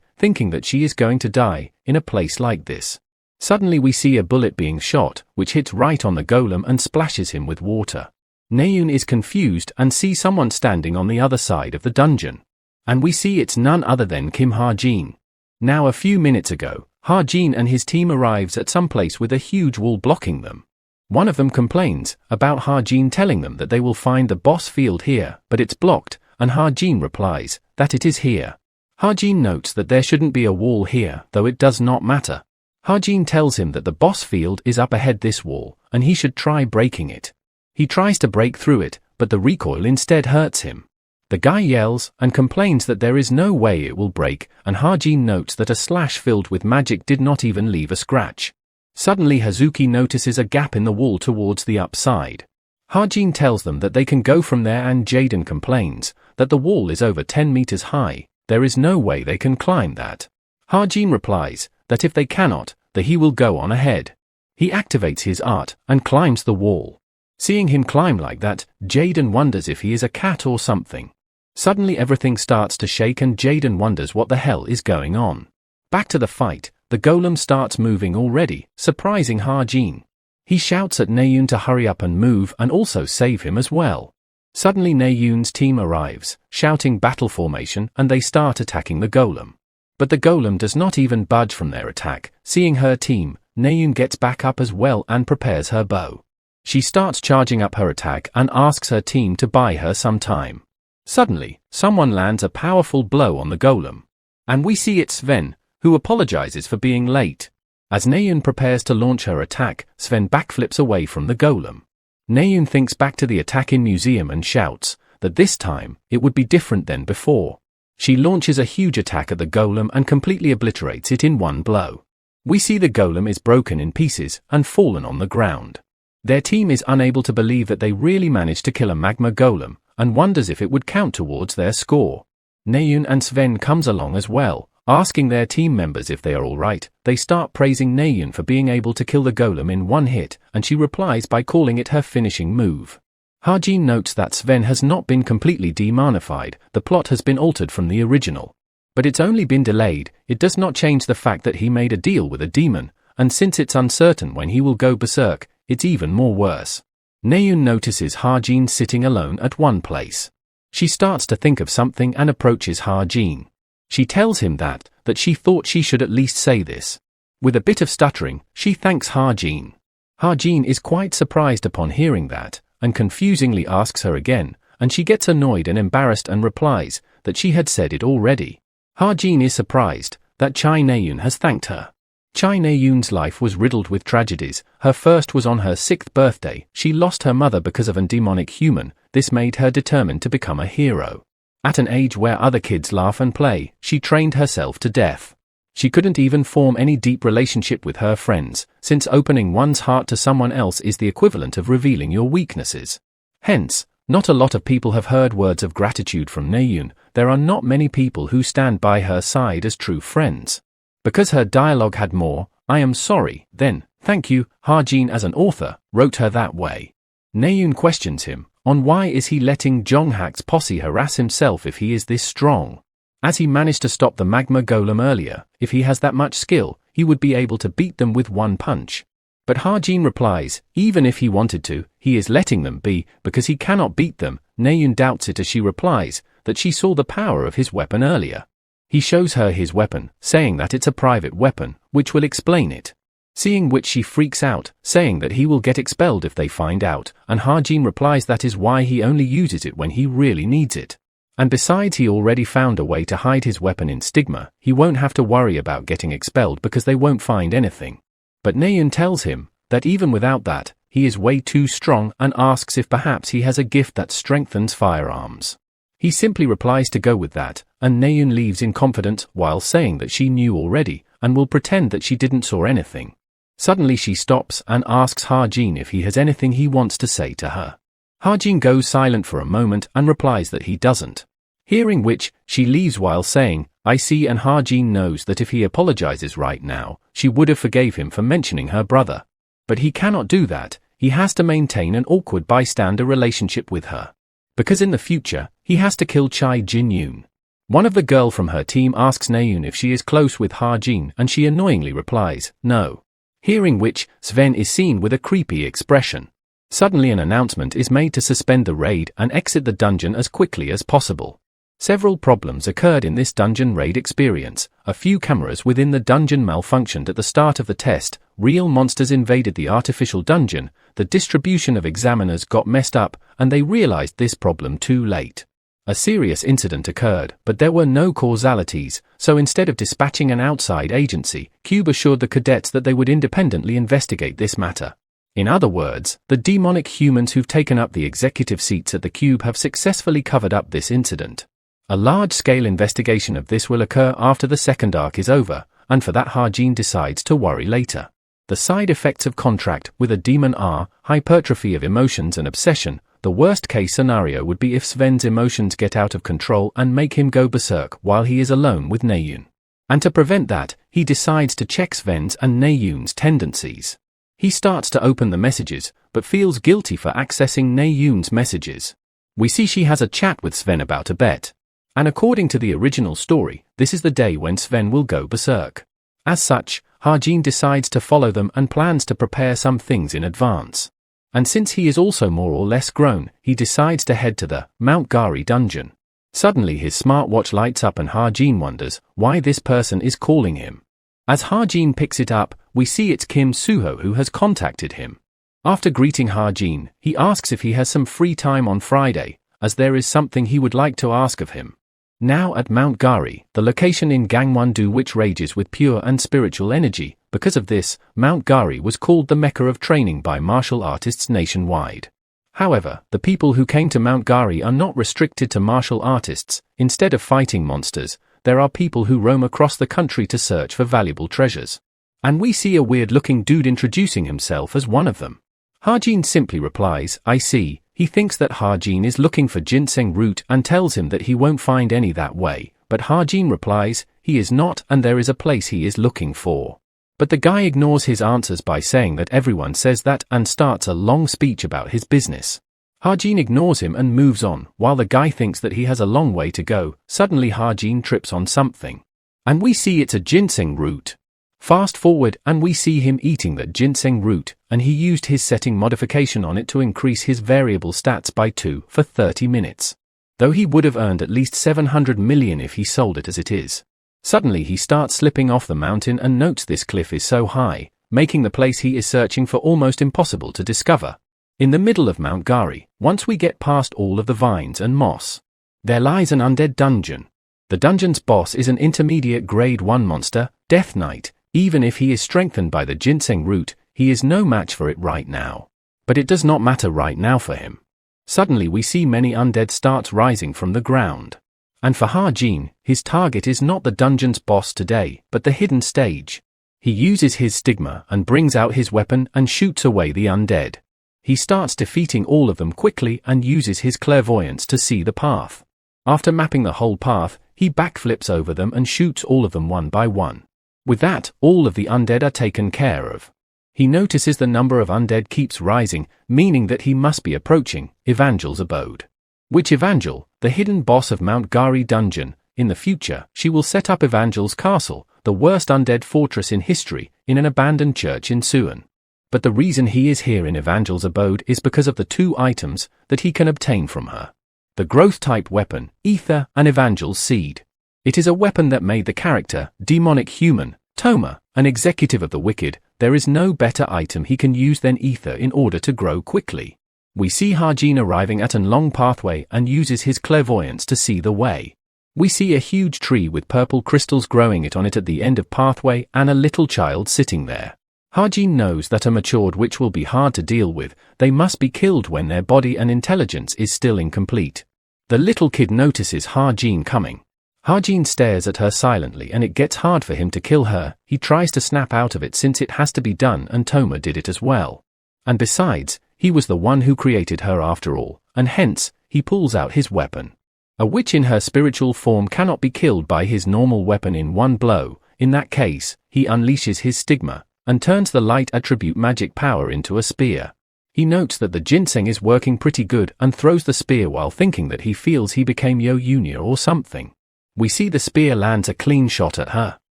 thinking that she is going to die in a place like this. Suddenly we see a bullet being shot, which hits right on the golem and splashes him with water. Naeun is confused and sees someone standing on the other side of the dungeon. And we see it's none other than Kim Ha-jin. Now a few minutes ago, Ha-jin and his team arrives at some place with a huge wall blocking them. One of them complains about Ha-jin telling them that they will find the boss field here, but it's blocked, and Ha-jin replies that it is here. Ha-jin notes that there shouldn't be a wall here, though it does not matter. Ha-jin tells him that the boss field is up ahead this wall, and he should try breaking it. He tries to break through it, but the recoil instead hurts him. The guy yells and complains that there is no way it will break, and Ha-jin notes that a slash filled with magic did not even leave a scratch. Suddenly Hazuki notices a gap in the wall towards the upside. Ha-jin tells them that they can go from there and Jaden complains that the wall is over 10 meters high, there is no way they can climb that. Ha-jin replies that if they cannot, that he will go on ahead. He activates his art and climbs the wall. Seeing him climb like that, Jaden wonders if he is a cat or something. Suddenly everything starts to shake and Jaden wonders what the hell is going on. Back to the fight, the golem starts moving already, surprising Ha-jin. He shouts at Naeun to hurry up and move and also save him as well. Suddenly Naeun's team arrives, shouting battle formation, and they start attacking the golem. But the golem does not even budge from their attack. Seeing her team, Naeun gets back up as well and prepares her bow. She starts charging up her attack and asks her team to buy her some time. Suddenly, someone lands a powerful blow on the golem. And we see it's Sven, who apologizes for being late. As Naeun prepares to launch her attack, Sven backflips away from the golem. Naeun thinks back to the attack in museum and shouts that this time, it would be different than before. She launches a huge attack at the golem and completely obliterates it in one blow. We see the golem is broken in pieces and fallen on the ground. Their team is unable to believe that they really managed to kill a magma golem, and wonders if it would count towards their score. Naeun and Sven comes along as well, asking their team members if they are alright. They start praising Naeun for being able to kill the golem in one hit, and she replies by calling it her finishing move. Ha-jin notes that Sven has not been completely demonified, the plot has been altered from the original. But it's only been delayed, it does not change the fact that he made a deal with a demon, and since it's uncertain when he will go berserk, it's even more worse. Naeun notices Ha-jin sitting alone at one place. She starts to think of something and approaches Ha-jin. She tells him that she thought she should at least say this. With a bit of stuttering, she thanks Ha-jin. Ha-jin is quite surprised upon hearing that, and confusingly asks her again, and she gets annoyed and embarrassed and replies that she had said it already. Ha-jin is surprised that Chai Naeun has thanked her. Chai Naeun's life was riddled with tragedies. Her first was on her 6th birthday. She lost her mother because of a demonic human. This made her determined to become a hero. At an age where other kids laugh and play, she trained herself to death. She couldn't even form any deep relationship with her friends, since opening one's heart to someone else is the equivalent of revealing your weaknesses. Hence, not a lot of people have heard words of gratitude from Naeun. There are not many people who stand by her side as true friends. Because her dialogue had more, "I am sorry," than "thank you," Ha-jin as an author wrote her that way. Naeun questions him on why is he letting Jonghak's posse harass himself if he is this strong. As he managed to stop the magma golem earlier, if he has that much skill, he would be able to beat them with one punch. But Ha-jin replies, even if he wanted to, he is letting them be, because he cannot beat them. Naeun doubts it as she replies that she saw the power of his weapon earlier. He shows her his weapon, saying that it's a private weapon, which will explain it. Seeing which she freaks out, saying that he will get expelled if they find out, and Ha-jin replies that is why he only uses it when he really needs it. And besides, he already found a way to hide his weapon in Stigma. He won't have to worry about getting expelled because they won't find anything. But Naeun tells him that even without that, he is way too strong and asks if perhaps he has a gift that strengthens firearms. He simply replies to go with that, and Naeun leaves in confidence while saying that she knew already and will pretend that she didn't saw anything. Suddenly she stops and asks Ha-jin if he has anything he wants to say to her. Ha-jin goes silent for a moment and replies that he doesn't. Hearing which, she leaves while saying, I see, and Ha-jin knows that if he apologizes right now, she would have forgave him for mentioning her brother. But he cannot do that. He has to maintain an awkward bystander relationship with her. Because in the future, he has to kill Chai Jin-yoon. One of the girl from her team asks Naeun if she is close with Ha-jin, and she annoyingly replies, no. Hearing which, Sven is seen with a creepy expression. Suddenly an announcement is made to suspend the raid and exit the dungeon as quickly as possible. Several problems occurred in this dungeon raid experience. A few cameras within the dungeon malfunctioned at the start of the test, real monsters invaded the artificial dungeon, the distribution of examiners got messed up, and they realized this problem too late. A serious incident occurred, but there were no causalities, so instead of dispatching an outside agency, Cube assured the cadets that they would independently investigate this matter. In other words, the demonic humans who've taken up the executive seats at the Cube have successfully covered up this incident. A large-scale investigation of this will occur after the second arc is over, and for that Ha-jin decides to worry later. The side effects of contract with a demon are hypertrophy of emotions and obsession. The worst-case scenario would be if Sven's emotions get out of control and make him go berserk while he is alone with Naeun. And to prevent that, he decides to check Sven's and Naeun's tendencies. He starts to open the messages, but feels guilty for accessing Naeun's messages. We see she has a chat with Sven about a bet. And according to the original story, this is the day when Sven will go berserk. As such, Ha-jin decides to follow them and plans to prepare some things in advance. And since he is also more or less grown, he decides to head to the Mount Gari dungeon. Suddenly his smartwatch lights up and Ha-jin wonders why this person is calling him. As Ha-jin picks it up, we see it's Kim Suho who has contacted him. After greeting Ha-jin, he asks if he has some free time on Friday, as there is something he would like to ask of him. Now at Mount Gari, the location in Gangwon-do which rages with pure and spiritual energy. Because of this, Mount Gari was called the Mecca of training by martial artists nationwide. However, the people who came to Mount Gari are not restricted to martial artists. Instead of fighting monsters, there are people who roam across the country to search for valuable treasures. And we see a weird-looking dude introducing himself as one of them. Ha-jin simply replies, I see. He thinks that Ha-jin is looking for ginseng root and tells him that he won't find any that way, but Ha-jin replies, he is not, and there is a place he is looking for. But the guy ignores his answers by saying that everyone says that and starts a long speech about his business. Ha-jin ignores him and moves on, while the guy thinks that he has a long way to go. Suddenly Ha-jin trips on something. And we see it's a ginseng root. Fast forward and we see him eating that ginseng root, and he used his setting modification on it to increase his variable stats by 2 for 30 minutes. Though he would have earned at least 700 million if he sold it as it is. Suddenly he starts slipping off the mountain and notes this cliff is so high, making the place he is searching for almost impossible to discover. In the middle of Mount Gari, once we get past all of the vines and moss, there lies an undead dungeon. The dungeon's boss is an intermediate grade 1 monster, Death Knight. Even if he is strengthened by the ginseng root, he is no match for it right now. But it does not matter right now for him. Suddenly we see many undead starts rising from the ground. And for Ha-jin, his target is not the dungeon's boss today, but the hidden stage. He uses his Stigma and brings out his weapon and shoots away the undead. He starts defeating all of them quickly and uses his clairvoyance to see the path. After mapping the whole path, he backflips over them and shoots all of them one by one. With that, all of the undead are taken care of. He notices the number of undead keeps rising, meaning that he must be approaching Evangel's abode. Which Evangel, the hidden boss of Mount Gari dungeon, in the future, she will set up Evangel's castle, the worst undead fortress in history, in an abandoned church in Suwon. But the reason he is here in Evangel's abode is because of the two items that he can obtain from her. The growth-type weapon, Ether, and Evangel's seed. It is a weapon that made the character, demonic human, Toma, an executive of the wicked. There is no better item he can use than Ether in order to grow quickly. We see Harjin arriving at an long pathway and uses his clairvoyance to see the way. We see a huge tree with purple crystals growing on it at the end of pathway and a little child sitting there. Harjin knows that a matured witch will be hard to deal with. They must be killed when their body and intelligence is still incomplete. The little kid notices Harjin coming. Harjin stares at her silently and it gets hard for him to kill her. He tries to snap out of it since it has to be done and Toma did it as well. And besides, he was the one who created her after all, and hence, he pulls out his weapon. A witch in her spiritual form cannot be killed by his normal weapon in one blow. In that case, he unleashes his Stigma, and turns the light attribute magic power into a spear. He notes that the ginseng is working pretty good and throws the spear while thinking that he feels he became Yo-Yunya or something. We see the spear lands a clean shot at her.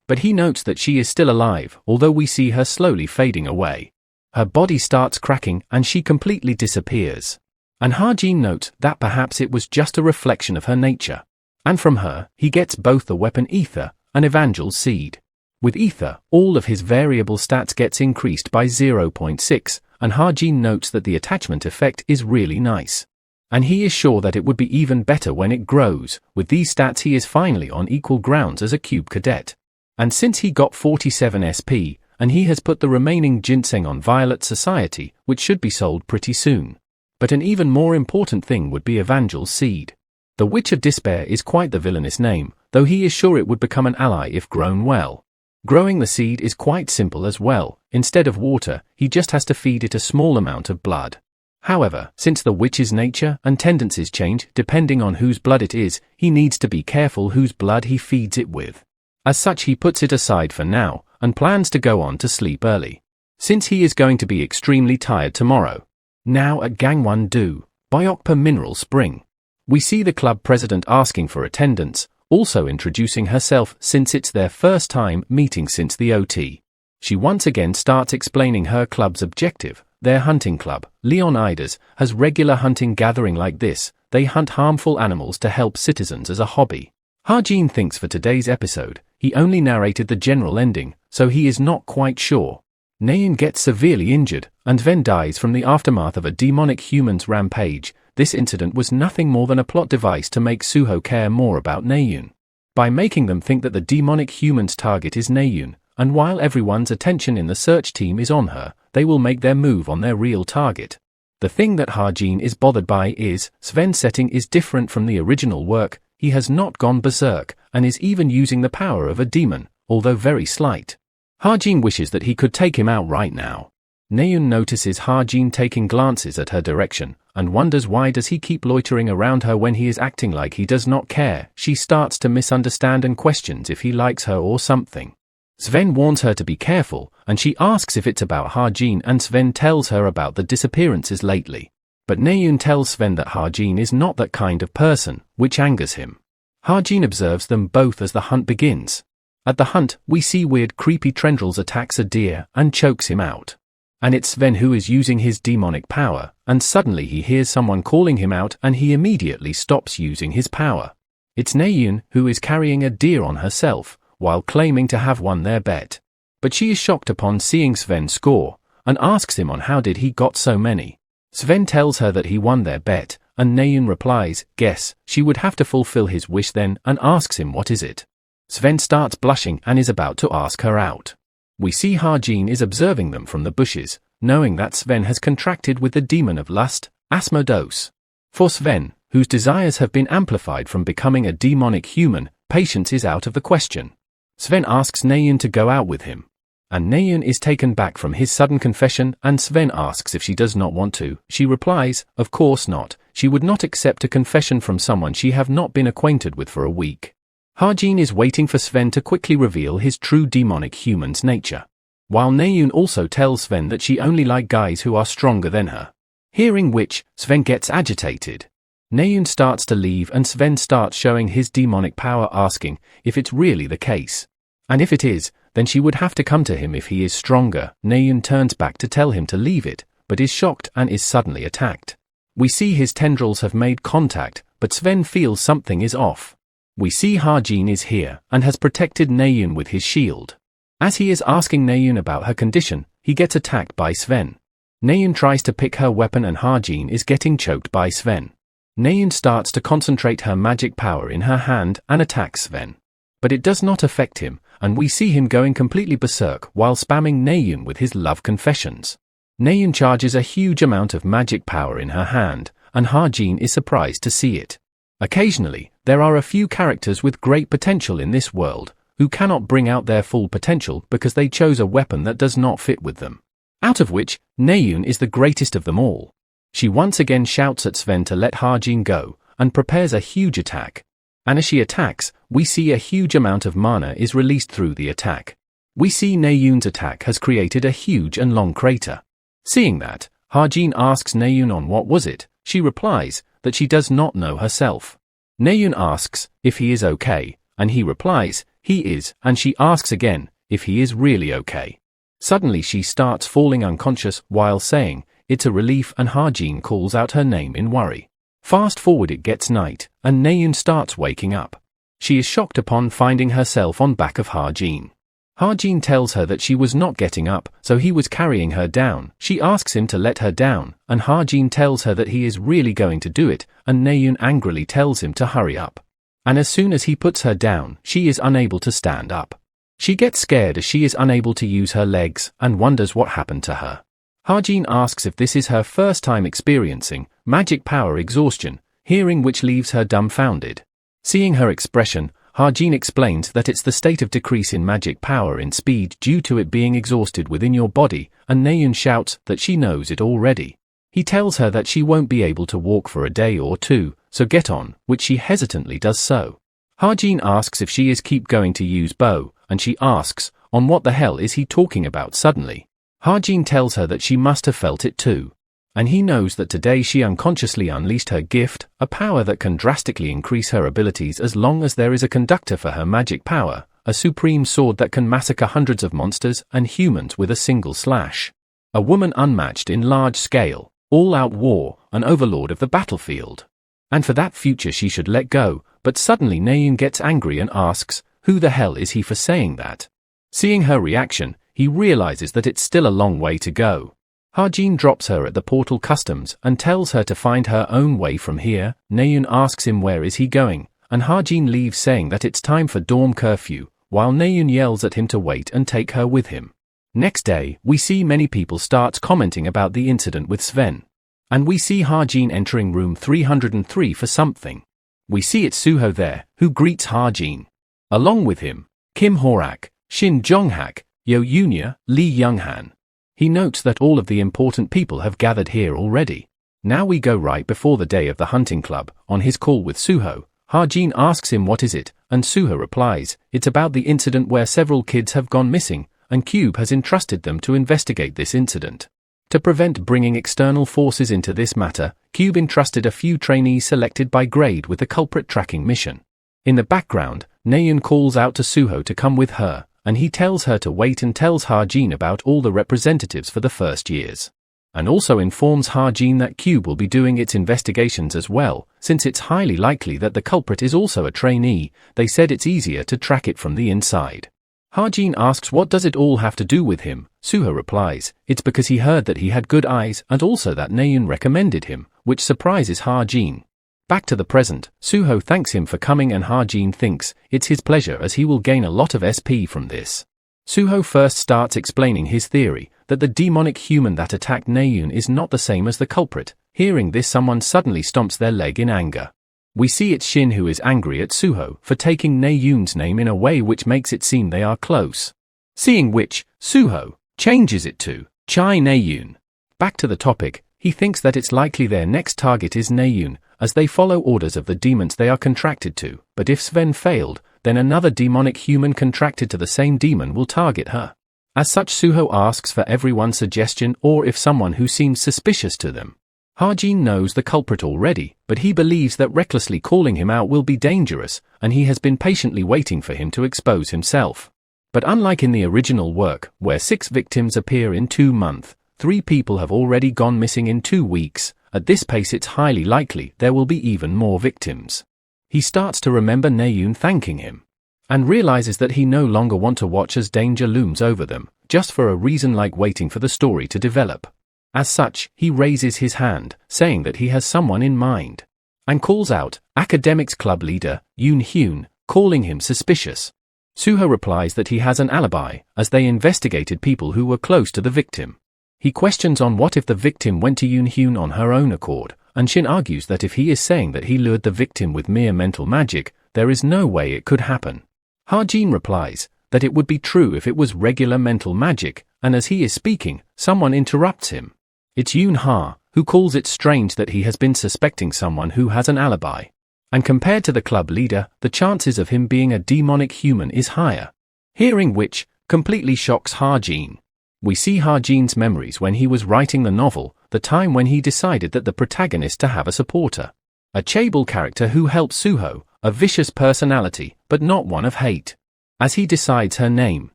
But he notes that she is still alive, although we see her slowly fading away. Her body starts cracking and she completely disappears. And Harjin notes that perhaps it was just a reflection of her nature. And from her, he gets both the weapon Ether and Evangel's seed. With Ether, all of his variable stats gets increased by 0.6, and Harjin notes that the attachment effect is really nice. And he is sure that it would be even better when it grows. With these stats he is finally on equal grounds as a cube cadet. And since he got 47 SP, and he has put the remaining ginseng on Violet Society, which should be sold pretty soon. But an even more important thing would be Evangel's seed. The Witch of Despair is quite the villainous name, though he is sure it would become an ally if grown well. Growing the seed is quite simple as well. Instead of water, he just has to feed it a small amount of blood. However, since the witch's nature and tendencies change depending on whose blood it is, he needs to be careful whose blood he feeds it with. As such, he puts it aside for now, and plans to go on to sleep early, since he is going to be extremely tired tomorrow. Now at Gangwon-do, Byokpa Mineral Spring. We see the club president asking for attendance, also introducing herself since it's their first time meeting since the OT. She once again starts explaining her club's objective. Their hunting club, Leonidas, has regular hunting gathering like this. They hunt harmful animals to help citizens as a hobby. Harjin thinks for today's episode, he only narrated the general ending, so he is not quite sure. Naeun gets severely injured, and Ven dies from the aftermath of a demonic human's rampage. This incident was nothing more than a plot device to make Suho care more about Naeun. By making them think that the demonic human's target is Naeun, and while everyone's attention in the search team is on her, they will make their move on their real target. The thing that Harjin is bothered by is, Sven's setting is different from the original work. He has not gone berserk, and is even using the power of a demon, although very slight. Harjin wishes that he could take him out right now. Naeun notices Harjin taking glances at her direction, and wonders why does he keep loitering around her when he is acting like he does not care. She starts to misunderstand and questions if he likes her or something. Sven warns her to be careful, and she asks if it's about Harjin, and Sven tells her about the disappearances lately. But Naeun tells Sven that Harjin is not that kind of person, which angers him. Harjin observes them both as the hunt begins. At the hunt, we see weird creepy tendrils attacks a deer and chokes him out. And it's Sven who is using his demonic power, and suddenly he hears someone calling him out and he immediately stops using his power. It's Naeun who is carrying a deer on herself, while claiming to have won their bet. But she is shocked upon seeing Sven score, and asks him on how did he got so many. Sven tells her that he won their bet, and Naeun replies, guess, she would have to fulfill his wish then, and asks him what is it. Sven starts blushing and is about to ask her out. We see Harjin is observing them from the bushes, knowing that Sven has contracted with the demon of lust, Asmodeus. For Sven, whose desires have been amplified from becoming a demonic human, patience is out of the question. Sven asks Naeun to go out with him. And Naeun is taken back from his sudden confession, and Sven asks if she does not want to. She replies, of course not. She would not accept a confession from someone she have not been acquainted with for a week. Harjin is waiting for Sven to quickly reveal his true demonic human's nature. While Naeun also tells Sven that she only likes guys who are stronger than her. Hearing which, Sven gets agitated. Naeun starts to leave and Sven starts showing his demonic power, asking if it's really the case. And if it is, then she would have to come to him if he is stronger. Naeun turns back to tell him to leave it, but is shocked and is suddenly attacked. We see his tendrils have made contact, but Sven feels something is off. We see Ha-jin is here and has protected Naeun with his shield. As he is asking Naeun about her condition, he gets attacked by Sven. Naeun tries to pick her weapon and Ha-jin is getting choked by Sven. Naeun starts to concentrate her magic power in her hand and attacks Sven. But it does not affect him, and we see him going completely berserk while spamming Naeun with his love confessions. Naeun charges a huge amount of magic power in her hand, and Ha-jin is surprised to see it. Occasionally, there are a few characters with great potential in this world, who cannot bring out their full potential because they chose a weapon that does not fit with them. Out of which, Naeun is the greatest of them all. She once again shouts at Sven to let Ha-jin go, and prepares a huge attack. And as she attacks, we see a huge amount of mana is released through the attack. We see Naeun's attack has created a huge and long crater. Seeing that, Ha-jin asks Naeun on what was it. She replies that she does not know herself. Naeun asks if he is okay, and he replies he is, and she asks again if he is really okay. Suddenly she starts falling unconscious while saying it's a relief, and Ha-jin calls out her name in worry. Fast forward, it gets night, and Naeun starts waking up. She is shocked upon finding herself on back of Ha-jin. Ha-jin tells her that she was not getting up, so he was carrying her down. She asks him to let her down, and Ha-jin tells her that he is really going to do it, and Naeun angrily tells him to hurry up. And as soon as he puts her down, she is unable to stand up. She gets scared as she is unable to use her legs, and wonders what happened to her. Ha-jin asks if this is her first time experiencing magic power exhaustion, hearing which leaves her dumbfounded. Seeing her expression, Ha-jin explains that it's the state of decrease in magic power in speed due to it being exhausted within your body, and Naeun shouts that she knows it already. He tells her that she won't be able to walk for a day or two, so get on, which she hesitantly does so. Ha-jin asks if she is keep going to use bow, and she asks, on what the hell is he talking about suddenly? Ha-jin tells her that she must have felt it too. And he knows that today she unconsciously unleashed her gift, a power that can drastically increase her abilities as long as there is a conductor for her magic power, a supreme sword that can massacre hundreds of monsters and humans with a single slash. A woman unmatched in large scale, all-out war, an overlord of the battlefield. And for that future she should let go, but suddenly Naeun gets angry and asks, who the hell is he for saying that? Seeing her reaction, he realizes that it's still a long way to go. Ha-jin drops her at the portal customs and tells her to find her own way from here. Naeun asks him where is he going, and Ha-jin leaves saying that it's time for dorm curfew, while Naeun yells at him to wait and take her with him. Next day, we see many people start commenting about the incident with Sven. And we see Ha-jin entering room 303 for something. We see it's Suho there, who greets Ha-jin. Along with him, Kim Horak, Shin Jong-hak, Yo Yunya, Lee Young-han. He notes that all of the important people have gathered here already. Now we go right before the day of the hunting club. On his call with Suho, Ha-jin asks him what is it, and Suho replies, it's about the incident where several kids have gone missing, and Cube has entrusted them to investigate this incident. To prevent bringing external forces into this matter, Cube entrusted a few trainees selected by grade with the culprit tracking mission. In the background, Naeun calls out to Suho to come with her, and he tells her to wait and tells Ha-jin about all the representatives for the first years. And also informs Ha-jin that Cube will be doing its investigations as well, since it's highly likely that the culprit is also a trainee. They said it's easier to track it from the inside. Ha-jin asks what does it all have to do with him. Suho replies, it's because he heard that he had good eyes and also that Naeun recommended him, which surprises Ha-jin. Back to the present, Suho thanks him for coming and Ha-jin thinks it's his pleasure as he will gain a lot of SP from this. Suho first starts explaining his theory that the demonic human that attacked Naeun is not the same as the culprit. Hearing this, someone suddenly stomps their leg in anger. We see it's Shin who is angry at Suho for taking Naeun's name in a way which makes it seem they are close. Seeing which, Suho changes it to Chai Naeun. Back to the topic, he thinks that it's likely their next target is Naeun, as they follow orders of the demons they are contracted to, but if Sven failed, then another demonic human contracted to the same demon will target her. As such, Suho asks for everyone's suggestion or if someone who seems suspicious to them. Ha-jin knows the culprit already, but he believes that recklessly calling him out will be dangerous, and he has been patiently waiting for him to expose himself. But unlike in the original work, where 6 victims appear in 2 months, 3 people have already gone missing in 2 weeks. At this pace it's highly likely there will be even more victims. He starts to remember Naeun thanking him, and realizes that he no longer wants to watch as danger looms over them, just for a reason like waiting for the story to develop. As such, he raises his hand, saying that he has someone in mind, and calls out academics club leader Yoon Hyun, calling him suspicious. Suho replies that he has an alibi, as they investigated people who were close to the victim. He questions on what if the victim went to Yoon Hyun on her own accord, and Shin argues that if he is saying that he lured the victim with mere mental magic, there is no way it could happen. Ha-jin replies that it would be true if it was regular mental magic, and as he is speaking, someone interrupts him. It's Yoon Ha, who calls it strange that he has been suspecting someone who has an alibi. And compared to the club leader, the chances of him being a demonic human is higher. Hearing which, completely shocks Ha-jin. We see Ha-jin's memories when he was writing the novel, the time when he decided that the protagonist to have a supporter. A chaebol character who helps Suho, a vicious personality, but not one of hate. As he decides her name,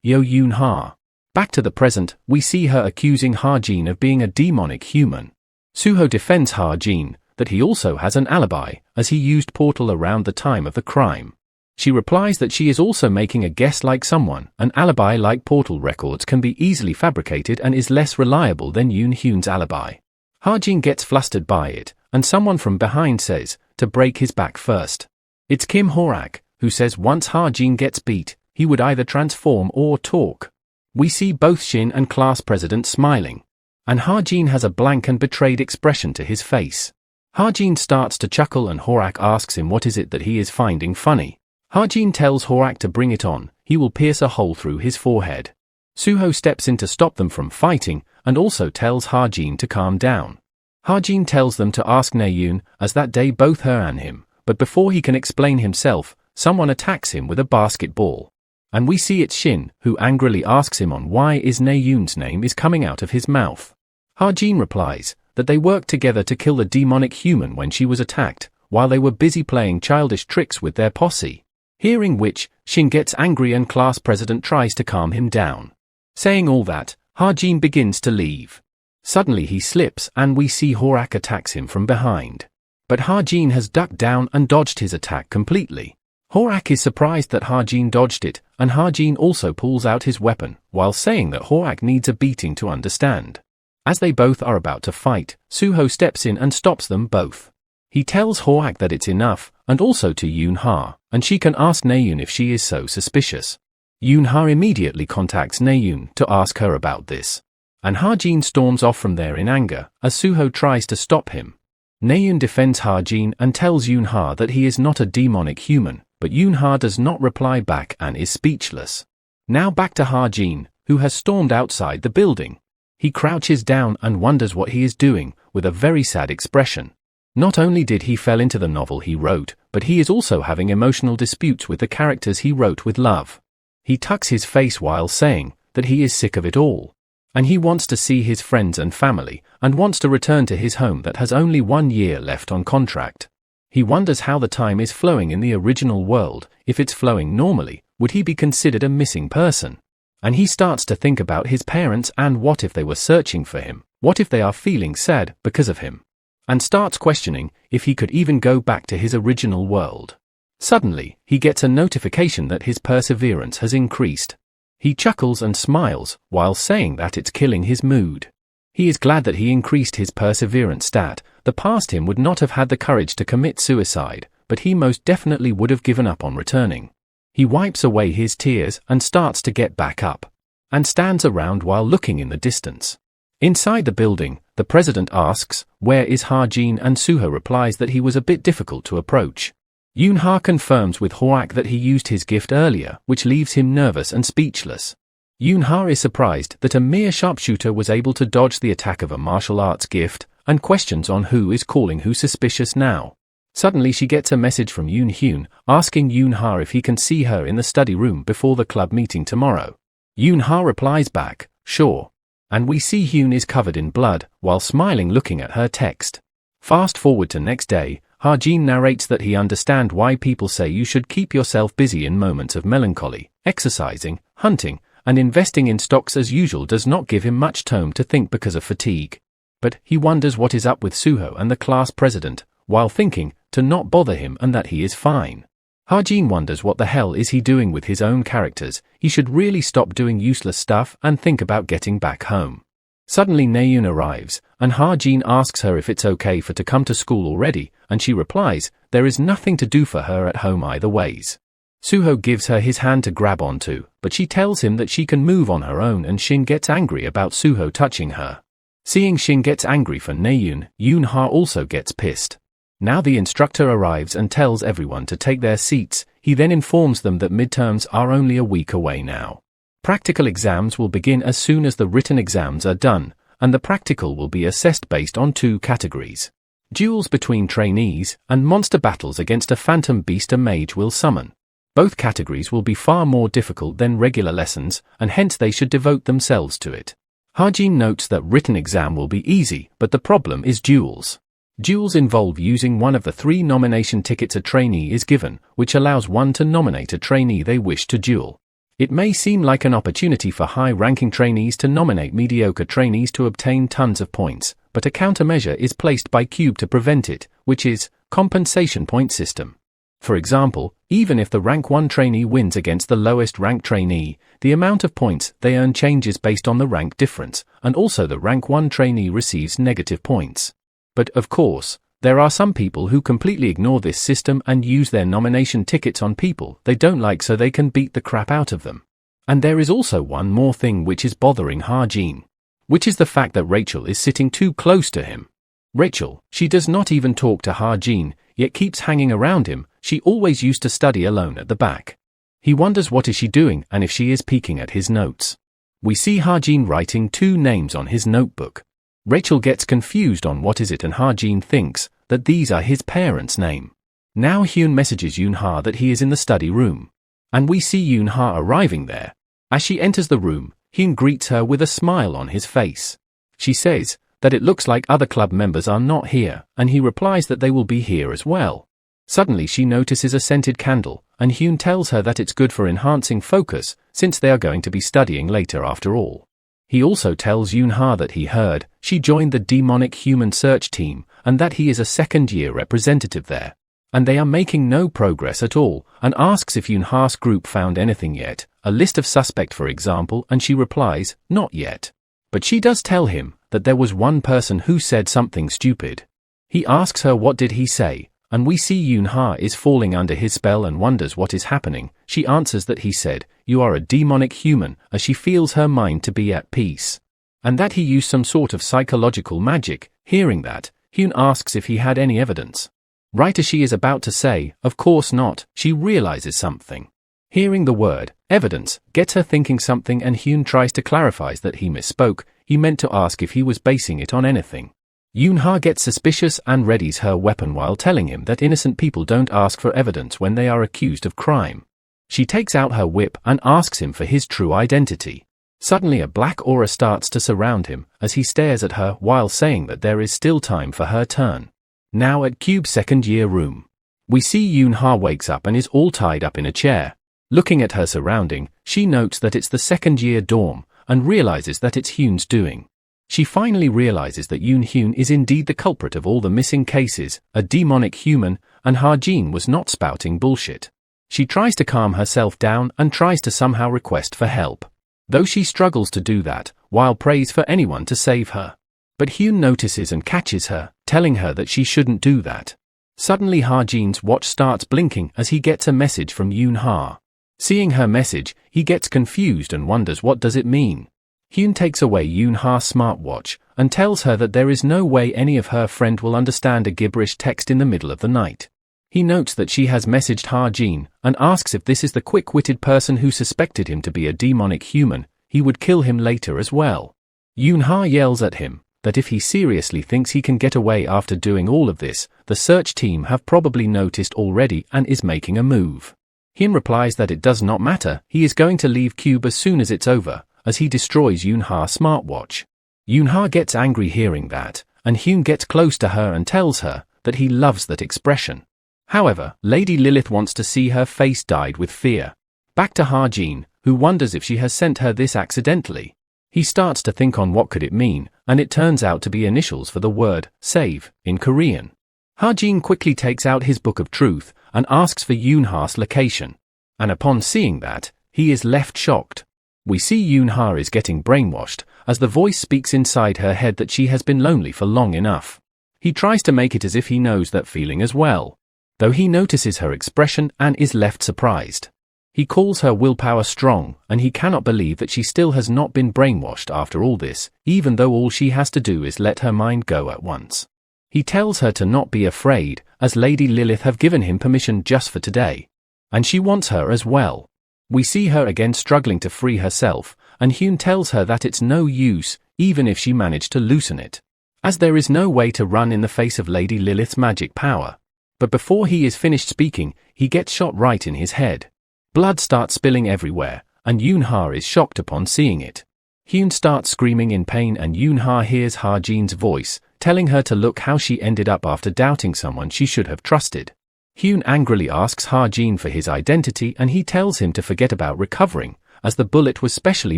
Yo Yoon Ha. Back to the present, we see her accusing Ha-jin of being a demonic human. Suho defends Ha-jin, that he also has an alibi, as he used Portal around the time of the crime. She replies that she is also making a guess like someone. An alibi like Portal records can be easily fabricated and is less reliable than Yoon Hyun's alibi. Ha-jin gets flustered by it, and someone from behind says, to break his back first. It's Kim Horak, who says once Ha-jin gets beat, he would either transform or talk. We see both Shin and class president smiling, and Ha-jin has a blank and betrayed expression to his face. Ha-jin starts to chuckle and Horak asks him what is it that he is finding funny. Ha-jin tells Horak to bring it on, he will pierce a hole through his forehead. Suho steps in to stop them from fighting, and also tells Ha-jin to calm down. Ha-jin tells them to ask Naeun, as that day both her and him, but before he can explain himself, someone attacks him with a basketball. And we see it's Shin, who angrily asks him on why is Naeun's name is coming out of his mouth. Ha-jin replies that they worked together to kill the demonic human when she was attacked, while they were busy playing childish tricks with their posse. Hearing which, Shin gets angry and class president tries to calm him down. Saying all that, Ha-jin begins to leave. Suddenly he slips and we see Horak attacks him from behind. But Ha-jin has ducked down and dodged his attack completely. Horak is surprised that Ha-jin dodged it, and Ha-jin also pulls out his weapon, while saying that Horak needs a beating to understand. As they both are about to fight, Suho steps in and stops them both. He tells Horak that it's enough, and also to Yoon Ha, and she can ask Naeun if she is so suspicious. Yoon Ha immediately contacts Naeun to ask her about this. And Ha-jin storms off from there in anger, as Suho tries to stop him. Naeun defends Ha-jin and tells Yoon Ha that he is not a demonic human, but Yoon Ha does not reply back and is speechless. Now back to Ha-jin, who has stormed outside the building. He crouches down and wonders what he is doing, with a very sad expression. Not only did he fell into the novel he wrote, but he is also having emotional disputes with the characters he wrote with love. He tucks his face while saying that he is sick of it all. And he wants to see his friends and family, and wants to return to his home that has only 1 year left on contract. He wonders how the time is flowing in the original world. If it's flowing normally, would he be considered a missing person? And he starts to think about his parents and what if they were searching for him, what if they are feeling sad because of him? And starts questioning if he could even go back to his original world. Suddenly, he gets a notification that his perseverance has increased. He chuckles and smiles, while saying that it's killing his mood. He is glad that he increased his perseverance stat. The past him would not have had the courage to commit suicide, but he most definitely would have given up on returning. He wipes away his tears and starts to get back up, and stands around while looking in the distance. Inside the building, the president asks, where is Ha-jin, and Suho replies that he was a bit difficult to approach. Yoon Ha confirms with Horak that he used his gift earlier, which leaves him nervous and speechless. Yoon Ha is surprised that a mere sharpshooter was able to dodge the attack of a martial arts gift, and questions on who is calling who suspicious now. Suddenly she gets a message from Yoon Hyun, asking Yoon Ha if he can see her in the study room before the club meeting tomorrow. Yoon Ha replies back, sure. And we see Hyun is covered in blood, while smiling looking at her text. Fast forward to next day, Ha-jin narrates that he understands why people say you should keep yourself busy in moments of melancholy. Exercising, hunting, and investing in stocks as usual does not give him much time to think because of fatigue. But he wonders what is up with Suho and the class president, while thinking to not bother him and that he is fine. Ha-jin wonders what the hell is he doing with his own characters. He should really stop doing useless stuff and think about getting back home. Suddenly Naeun arrives, and Ha-jin asks her if it's okay for to come to school already, and she replies, there is nothing to do for her at home either ways. Suho gives her his hand to grab onto, but she tells him that she can move on her own, and Shin gets angry about Suho touching her. Seeing Shin gets angry for Naeun, Yoon-ha also gets pissed. Now the instructor arrives and tells everyone to take their seats. He then informs them that midterms are only a week away now. Practical exams will begin as soon as the written exams are done, and the practical will be assessed based on 2 categories. Duels between trainees, and monster battles against a phantom beast a mage will summon. Both categories will be far more difficult than regular lessons, and hence they should devote themselves to it. Ha-jin notes that written exam will be easy, but the problem is duels. Duels involve using one of the 3 nomination tickets a trainee is given, which allows one to nominate a trainee they wish to duel. It may seem like an opportunity for high-ranking trainees to nominate mediocre trainees to obtain tons of points, but a countermeasure is placed by Cube to prevent it, which is compensation point system. For example, even if the rank 1 trainee wins against the lowest rank trainee, the amount of points they earn changes based on the rank difference, and also the rank 1 trainee receives negative points. But, of course, there are some people who completely ignore this system and use their nomination tickets on people they don't like so they can beat the crap out of them. And there is also one more thing which is bothering Ha-jin, which is the fact that Rachel is sitting too close to him. Rachel, she does not even talk to Ha-jin, yet keeps hanging around him. She always used to study alone at the back. He wonders what is she doing and if she is peeking at his notes. We see Ha-jin writing 2 names on his notebook. Rachel gets confused on what is it, and Ha-jin thinks that these are his parents' name. Now Hyun messages Yoon-ha that he is in the study room. And we see Yoon-ha arriving there. As she enters the room, Hyun greets her with a smile on his face. She says that it looks like other club members are not here, and he replies that they will be here as well. Suddenly she notices a scented candle, and Hyun tells her that it's good for enhancing focus, since they are going to be studying later after all. He also tells Yoon-ha that he heard she joined the demonic human search team, and that he is a second-year representative there. And they are making no progress at all, and asks if Yoon-ha's group found anything yet, a list of suspect for example, and she replies, not yet. But she does tell him that there was one person who said something stupid. He asks her what did he say, and we see Yoon-ha is falling under his spell and wonders what is happening. She answers that he said, you are a demonic human, as she feels her mind to be at peace. And that he used some sort of psychological magic. Hearing that, Hyun asks if he had any evidence. Right as she is about to say, of course not, she realizes something. Hearing the word, evidence, gets her thinking something, and Hyun tries to clarify that he misspoke. He meant to ask if he was basing it on anything. Yoon-ha gets suspicious and readies her weapon while telling him that innocent people don't ask for evidence when they are accused of crime. She takes out her whip and asks him for his true identity. Suddenly a black aura starts to surround him as he stares at her while saying that there is still time for her turn. Now at Cube's second-year room, we see Yoon-ha wakes up and is all tied up in a chair. Looking at her surrounding, she notes that it's the second-year dorm and realizes that it's Hyun's doing. She finally realizes that Yoon-hyun is indeed the culprit of all the missing cases, a demonic human, and Ha-jin was not spouting bullshit. She tries to calm herself down and tries to somehow request for help, though she struggles to do that, while prays for anyone to save her. But Hyun notices and catches her, telling her that she shouldn't do that. Suddenly Ha-jin's watch starts blinking as he gets a message from Yoon-ha. Seeing her message, he gets confused and wonders what does it mean. Hyun takes away Yoon-ha's smartwatch and tells her that there is no way any of her friend will understand a gibberish text in the middle of the night. He notes that she has messaged Ha-jin and asks if this is the quick-witted person who suspected him to be a demonic human. He would kill him later as well. Yoon-ha yells at him that if he seriously thinks he can get away after doing all of this, the search team have probably noticed already and is making a move. Hyun replies that it does not matter, he is going to leave Cube as soon as it's over, as he destroys Yoonha's smartwatch. Yoonha gets angry hearing that, and Hyun gets close to her and tells her that he loves that expression. However, Lady Lilith wants to see her face dyed with fear. Back to Ha-jin, who wonders if she has sent her this accidentally. He starts to think on what could it mean, and it turns out to be initials for the word save in Korean. Ha-jin quickly takes out his book of truth and asks for Yoonha's location. And upon seeing that, he is left shocked. We see Yoonha is getting brainwashed, as the voice speaks inside her head that she has been lonely for long enough. He tries to make it as if he knows that feeling as well, though he notices her expression and is left surprised. He calls her willpower strong, and he cannot believe that she still has not been brainwashed after all this, even though all she has to do is let her mind go at once. He tells her to not be afraid, as Lady Lilith have given him permission just for today. And she wants her as well. We see her again struggling to free herself, and Hyun tells her that it's no use, even if she managed to loosen it, as there is no way to run in the face of Lady Lilith's magic power. But before he is finished speaking, he gets shot right in his head. Blood starts spilling everywhere, and Yoonha is shocked upon seeing it. Hyun starts screaming in pain, and Yoonha hears Ha-jin's voice, telling her to look how she ended up after doubting someone she should have trusted. Hyun angrily asks Ha-jin for his identity, and he tells him to forget about recovering, as the bullet was specially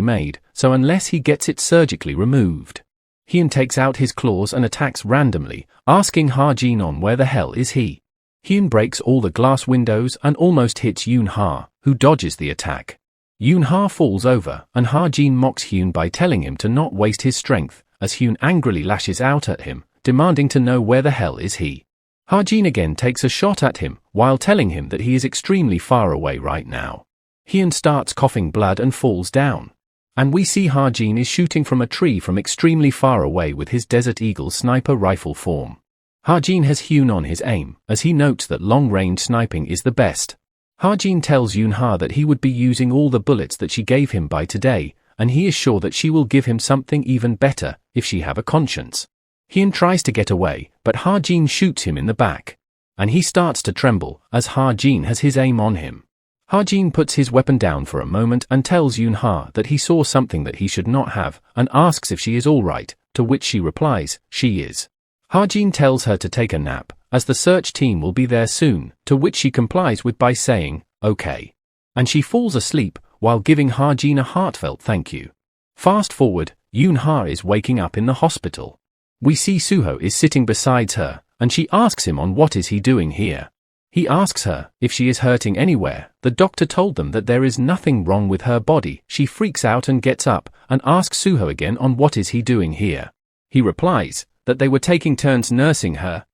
made, so unless he gets it surgically removed. Hyun takes out his claws and attacks randomly, asking Ha-jin on where the hell is he. Hyun breaks all the glass windows and almost hits Yoonha, who dodges the attack. Yoonha falls over, and Ha-jin mocks Hyun by telling him to not waste his strength, as Hyun angrily lashes out at him, demanding to know where the hell is he. Ha-jin again takes a shot at him, while telling him that he is extremely far away right now. Hyun starts coughing blood and falls down. And we see Ha-jin is shooting from a tree from extremely far away with his Desert Eagle sniper rifle form. Ha-jin has Hyun on his aim, as he notes that long-range sniping is the best. Ha-jin tells Yoonha that he would be using all the bullets that she gave him by today, and he is sure that she will give him something even better, if she have a conscience. Hyun tries to get away, but Ha-jin shoots him in the back. And he starts to tremble, as Ha-jin has his aim on him. Ha-jin puts his weapon down for a moment and tells Yoonha that he saw something that he should not have, and asks if she is alright, to which she replies, she is. Ha-jin tells her to take a nap, as the search team will be there soon, to which she complies with by saying, okay. And she falls asleep, while giving Ha-jin a heartfelt thank you. Fast forward, Yoonha is waking up in the hospital. We see Suho is sitting beside her, and she asks him on what is he doing here. He asks her if she is hurting anywhere. The doctor told them that there is nothing wrong with her body. She freaks out and gets up, and asks Suho again on what is he doing here. He replies that they were taking turns nursing her,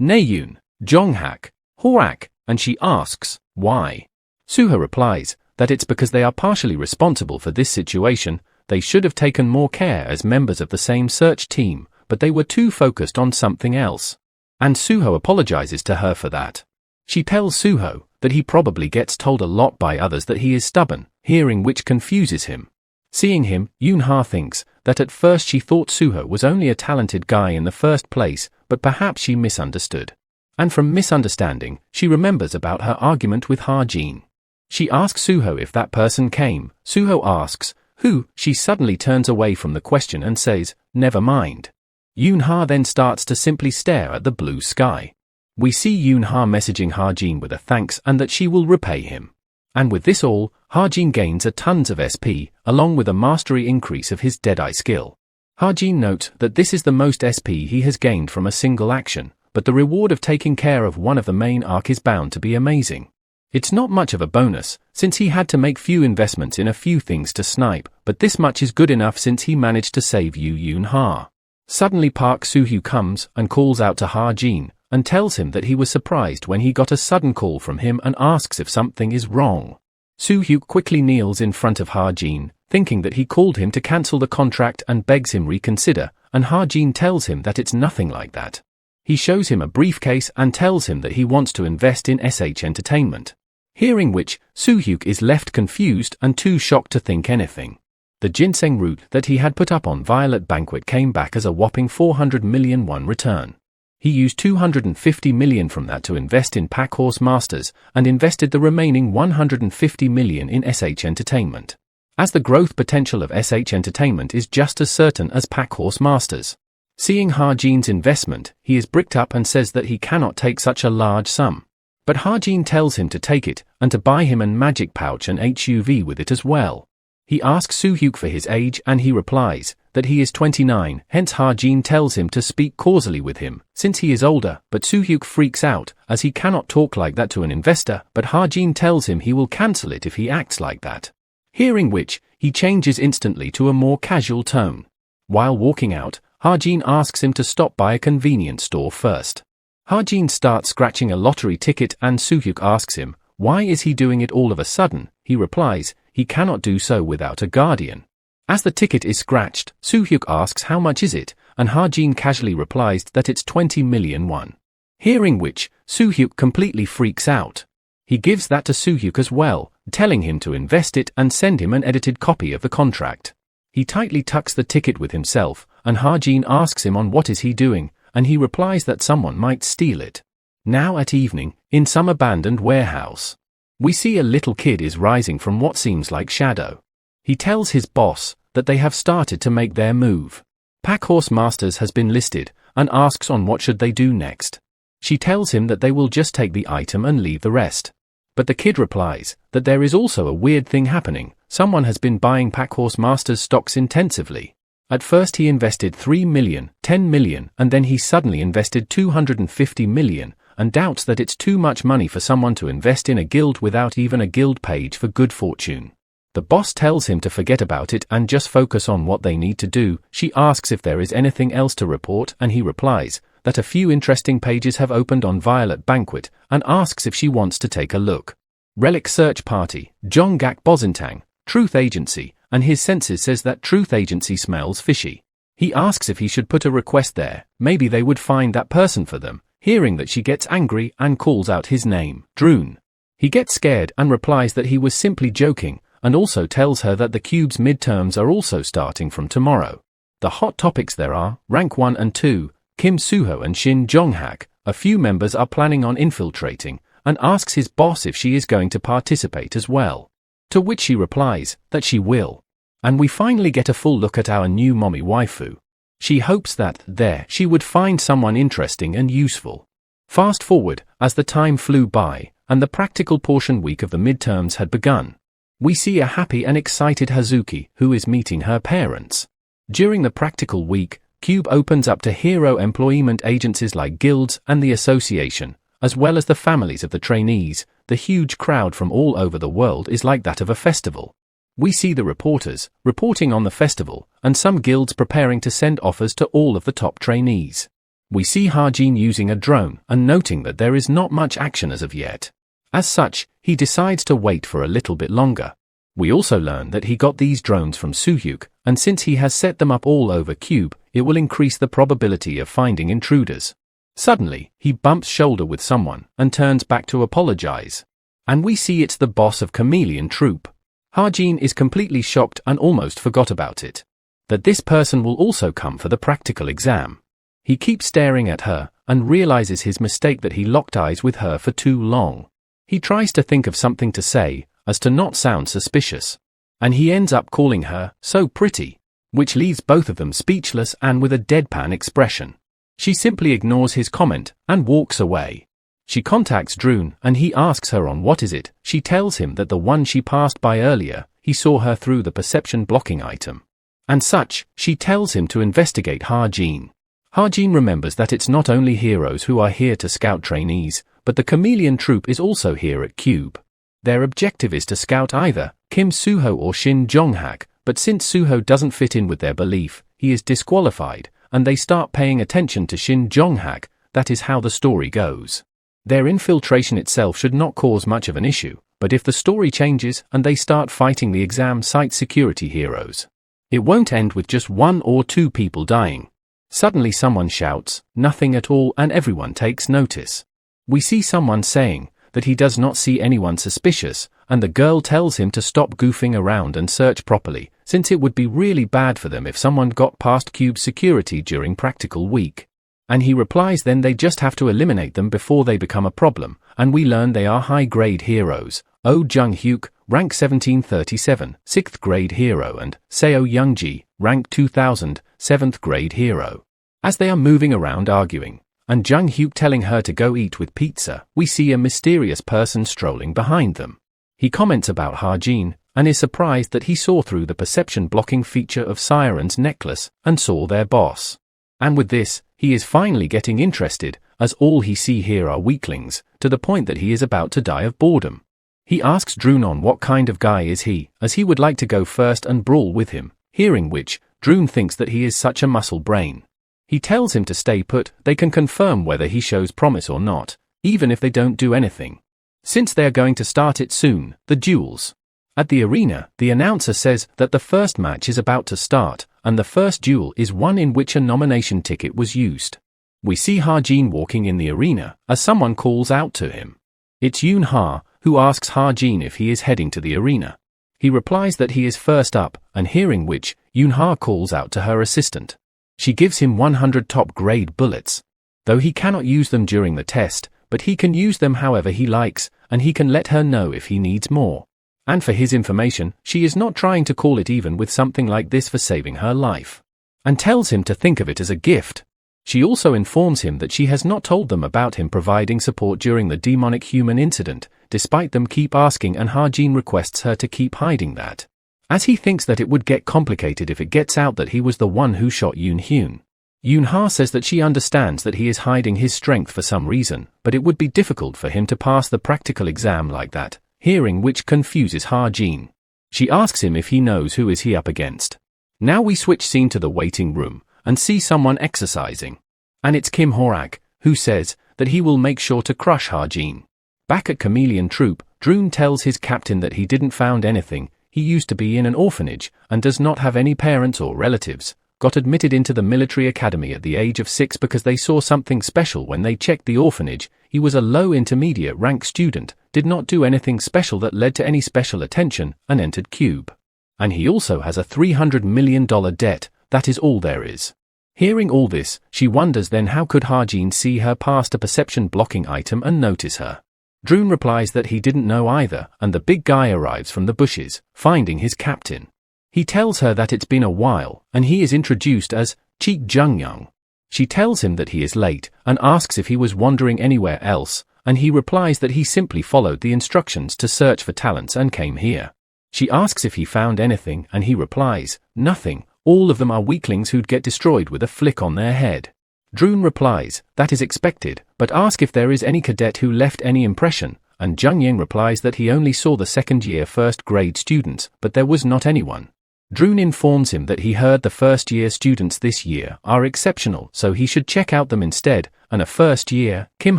Naeun, Jonghak, Horak, and she asks, why? Suho replies that it's because they are partially responsible for this situation. They should have taken more care as members of the same search team, but they were too focused on something else. And Suho apologizes to her for that. She tells Suho that he probably gets told a lot by others that he is stubborn, hearing which confuses him. Seeing him, Yoonha thinks that at first she thought Suho was only a talented guy in the first place, but perhaps she misunderstood. And from misunderstanding, she remembers about her argument with Ha-jin. She asks Suho if that person came. Suho asks, who? She suddenly turns away from the question and says, never mind. Yoonha then starts to simply stare at the blue sky. We see Yoonha messaging Ha-jin with a thanks and that she will repay him. And with this all, Ha-jin gains a tons of SP, along with a mastery increase of his Deadeye skill. Ha-jin notes that this is the most SP he has gained from a single action, but the reward of taking care of one of the main arc is bound to be amazing. It's not much of a bonus, since he had to make few investments in a few things to snipe, but this much is good enough since he managed to save Yoonha. Suddenly Park Soo-hyo comes and calls out to Ha-jin, and tells him that he was surprised when he got a sudden call from him and asks if something is wrong. Soo-hyo quickly kneels in front of Ha-jin, thinking that he called him to cancel the contract and begs him reconsider, and Ha-jin tells him that it's nothing like that. He shows him a briefcase and tells him that he wants to invest in SH Entertainment. Hearing which, Soo-hyo is left confused and too shocked to think anything. The ginseng root that he had put up on Violet Banquet came back as a whopping 400 million won return. He used 250 million from that to invest in Pack Horse Masters, and invested the remaining 150 million in SH Entertainment. as the growth potential of SH Entertainment is just as certain as Pack Horse Masters. Seeing Ha-jin's investment, he is bricked up and says that he cannot take such a large sum. But Ha-jin tells him to take it, and to buy him an magic pouch and HUV with it as well. He asks Soo-hyuk for his age and he replies that he is 29, hence Ha-jin tells him to speak causally with him, since he is older, but Soo-hyuk freaks out, as he cannot talk like that to an investor, but Ha-jin tells him he will cancel it if he acts like that. Hearing which, he changes instantly to a more casual tone. While walking out, Ha-jin asks him to stop by a convenience store first. Ha-jin starts scratching a lottery ticket and Soo-hyuk asks him, why is he doing it all of a sudden? He replies, he cannot do so without a guardian. As the ticket is scratched, Soo-hyuk asks how much is it, and Ha-jin casually replies that it's 20 million won. Hearing which, Soo-hyuk completely freaks out. He gives that to Soo-hyuk as well, telling him to invest it and send him an edited copy of the contract. He tightly tucks the ticket with himself, and Ha-jin asks him on what is he doing, and he replies that someone might steal it. Now at evening, in some abandoned warehouse, we see a little kid is rising from what seems like shadow. He tells his boss that they have started to make their move. Pack Horse Masters has been listed, and asks on what should they do next. She tells him that they will just take the item and leave the rest. But the kid replies that there is also a weird thing happening. Someone has been buying Pack Horse Masters stocks intensively. At first he invested 3 million, 10 million, and then he suddenly invested 250 million, and doubts that it's too much money for someone to invest in a guild without even a guild page for good fortune. The boss tells him to forget about it and just focus on what they need to do. She asks if there is anything else to report, and he replies that a few interesting pages have opened on Violet Banquet, and asks if she wants to take a look. Relic Search Party, Jonggak Bozintang, Truth Agency, and his senses says that Truth Agency smells fishy. He asks if he should put a request there, maybe they would find that person for them. Hearing that, she gets angry and calls out his name, Droon. He gets scared and replies that he was simply joking, and also tells her that the Cube's midterms are also starting from tomorrow. The hot topics there are Rank 1 and 2, Kim Soo-ho and Shin Jong-hak. A few members are planning on infiltrating, and asks his boss if she is going to participate as well. To which she replies that she will. And we finally get a full look at our new mommy waifu. She hopes that there she would find someone interesting and useful. Fast forward, as the time flew by, and the practical portion week of the midterms had begun. We see a happy and excited Hazuki, who is meeting her parents. During the practical week, Cube opens up to hero employment agencies like guilds and the association, as well as the families of the trainees. The huge crowd from all over the world is like that of a festival. We see the reporters reporting on the festival, and some guilds preparing to send offers to all of the top trainees. We see Ha-jin using a drone and noting that there is not much action as of yet. As such, he decides to wait for a little bit longer. We also learn that he got these drones from Soo-hyuk, and since he has set them up all over Cube, it will increase the probability of finding intruders. Suddenly, he bumps shoulder with someone and turns back to apologize. And we see it's the boss of Chameleon Troop. Ha-jin is completely shocked and almost forgot about it. That this person will also come for the practical exam. He keeps staring at her and realizes his mistake that he locked eyes with her for too long. He tries to think of something to say, as to not sound suspicious. And he ends up calling her so pretty, which leaves both of them speechless and with a deadpan expression. She simply ignores his comment and walks away. She contacts Droon and he asks her on what is it. She tells him that the one she passed by earlier, he saw her through the perception blocking item. And such, she tells him to investigate Ha-jin. Ha-jin remembers that it's not only heroes who are here to scout trainees, but the Chameleon Troop is also here at Cube. Their objective is to scout either Kim Soo-ho or Shin Jong-hak, but since Soo-ho doesn't fit in with their belief, he is disqualified, and they start paying attention to Shin Jong-hak. That is how the story goes. Their infiltration itself should not cause much of an issue, but if the story changes and they start fighting the exam site security heroes, it won't end with just 1 or 2 people dying. Suddenly someone shouts, "Nothing at all," and everyone takes notice. We see someone saying that he does not see anyone suspicious, and the girl tells him to stop goofing around and search properly, since it would be really bad for them if someone got past Cube security during practical week. And he replies then they just have to eliminate them before they become a problem, and we learn they are high-grade heroes. Oh Jung-hyuk, rank 1737, 6th grade hero, and Seo Young-ji, rank 2000, 7th grade hero. As they are moving around arguing, and Jung-hyuk telling her to go eat with pizza, we see a mysterious person strolling behind them. He comments about Ha-jin, and is surprised that he saw through the perception-blocking feature of Siren's necklace, and saw their boss. And with this, he is finally getting interested, as all he see here are weaklings, to the point that he is about to die of boredom. He asks Droon what kind of guy is he, as he would like to go first and brawl with him, hearing which, Droon thinks that he is such a muscle brain. He tells him to stay put, they can confirm whether he shows promise or not, even if they don't do anything. Since they are going to start it soon, the duels. At the arena, the announcer says that the first match is about to start, and the first duel is one in which a nomination ticket was used. We see Ha-jin walking in the arena, as someone calls out to him. It's Yoon-ha, who asks Ha-jin if he is heading to the arena. He replies that he is first up, and hearing which, Yoon-ha calls out to her assistant. She gives him 100 top-grade bullets. Though he cannot use them during the test, but he can use them however he likes, and he can let her know if he needs more. And for his information, she is not trying to call it even with something like this for saving her life. And tells him to think of it as a gift. She also informs him that she has not told them about him providing support during the demonic human incident, despite them keep asking, and Ha-jin requests her to keep hiding that, as he thinks that it would get complicated if it gets out that he was the one who shot Yoon-hyun. Yoon-ha says that she understands that he is hiding his strength for some reason, but it would be difficult for him to pass the practical exam like that, hearing which confuses Ha-jin. She asks him if he knows who is he up against. Now we switch scene to the waiting room, and see someone exercising. And it's Kim Horak, who says that he will make sure to crush Ha-jin. Back at Chameleon Troop, Droon tells his captain that he didn't found anything, he used to be in an orphanage, and does not have any parents or relatives, got admitted into the military academy at the age of 6 because they saw something special when they checked the orphanage. He was a low intermediate rank student, did not do anything special that led to any special attention, and entered Cube. And he also has a $300 million debt, that is all there is. Hearing all this, she wonders then how could Ha-jin see her past a perception blocking item and notice her. Droon replies that he didn't know either, and the big guy arrives from the bushes, finding his captain. He tells her that it's been a while, and he is introduced as Cheek Jung-young. She tells him that he is late, and asks if he was wandering anywhere else, and he replies that he simply followed the instructions to search for talents and came here. She asks if he found anything, and he replies, nothing, all of them are weaklings who'd get destroyed with a flick on their head. Droon replies, that is expected, but ask if there is any cadet who left any impression, and Jung-young replies that he only saw the second-year first-grade students, but there was not anyone. Droon informs him that he heard the first-year students this year are exceptional, so he should check out them instead, and a first-year, Kim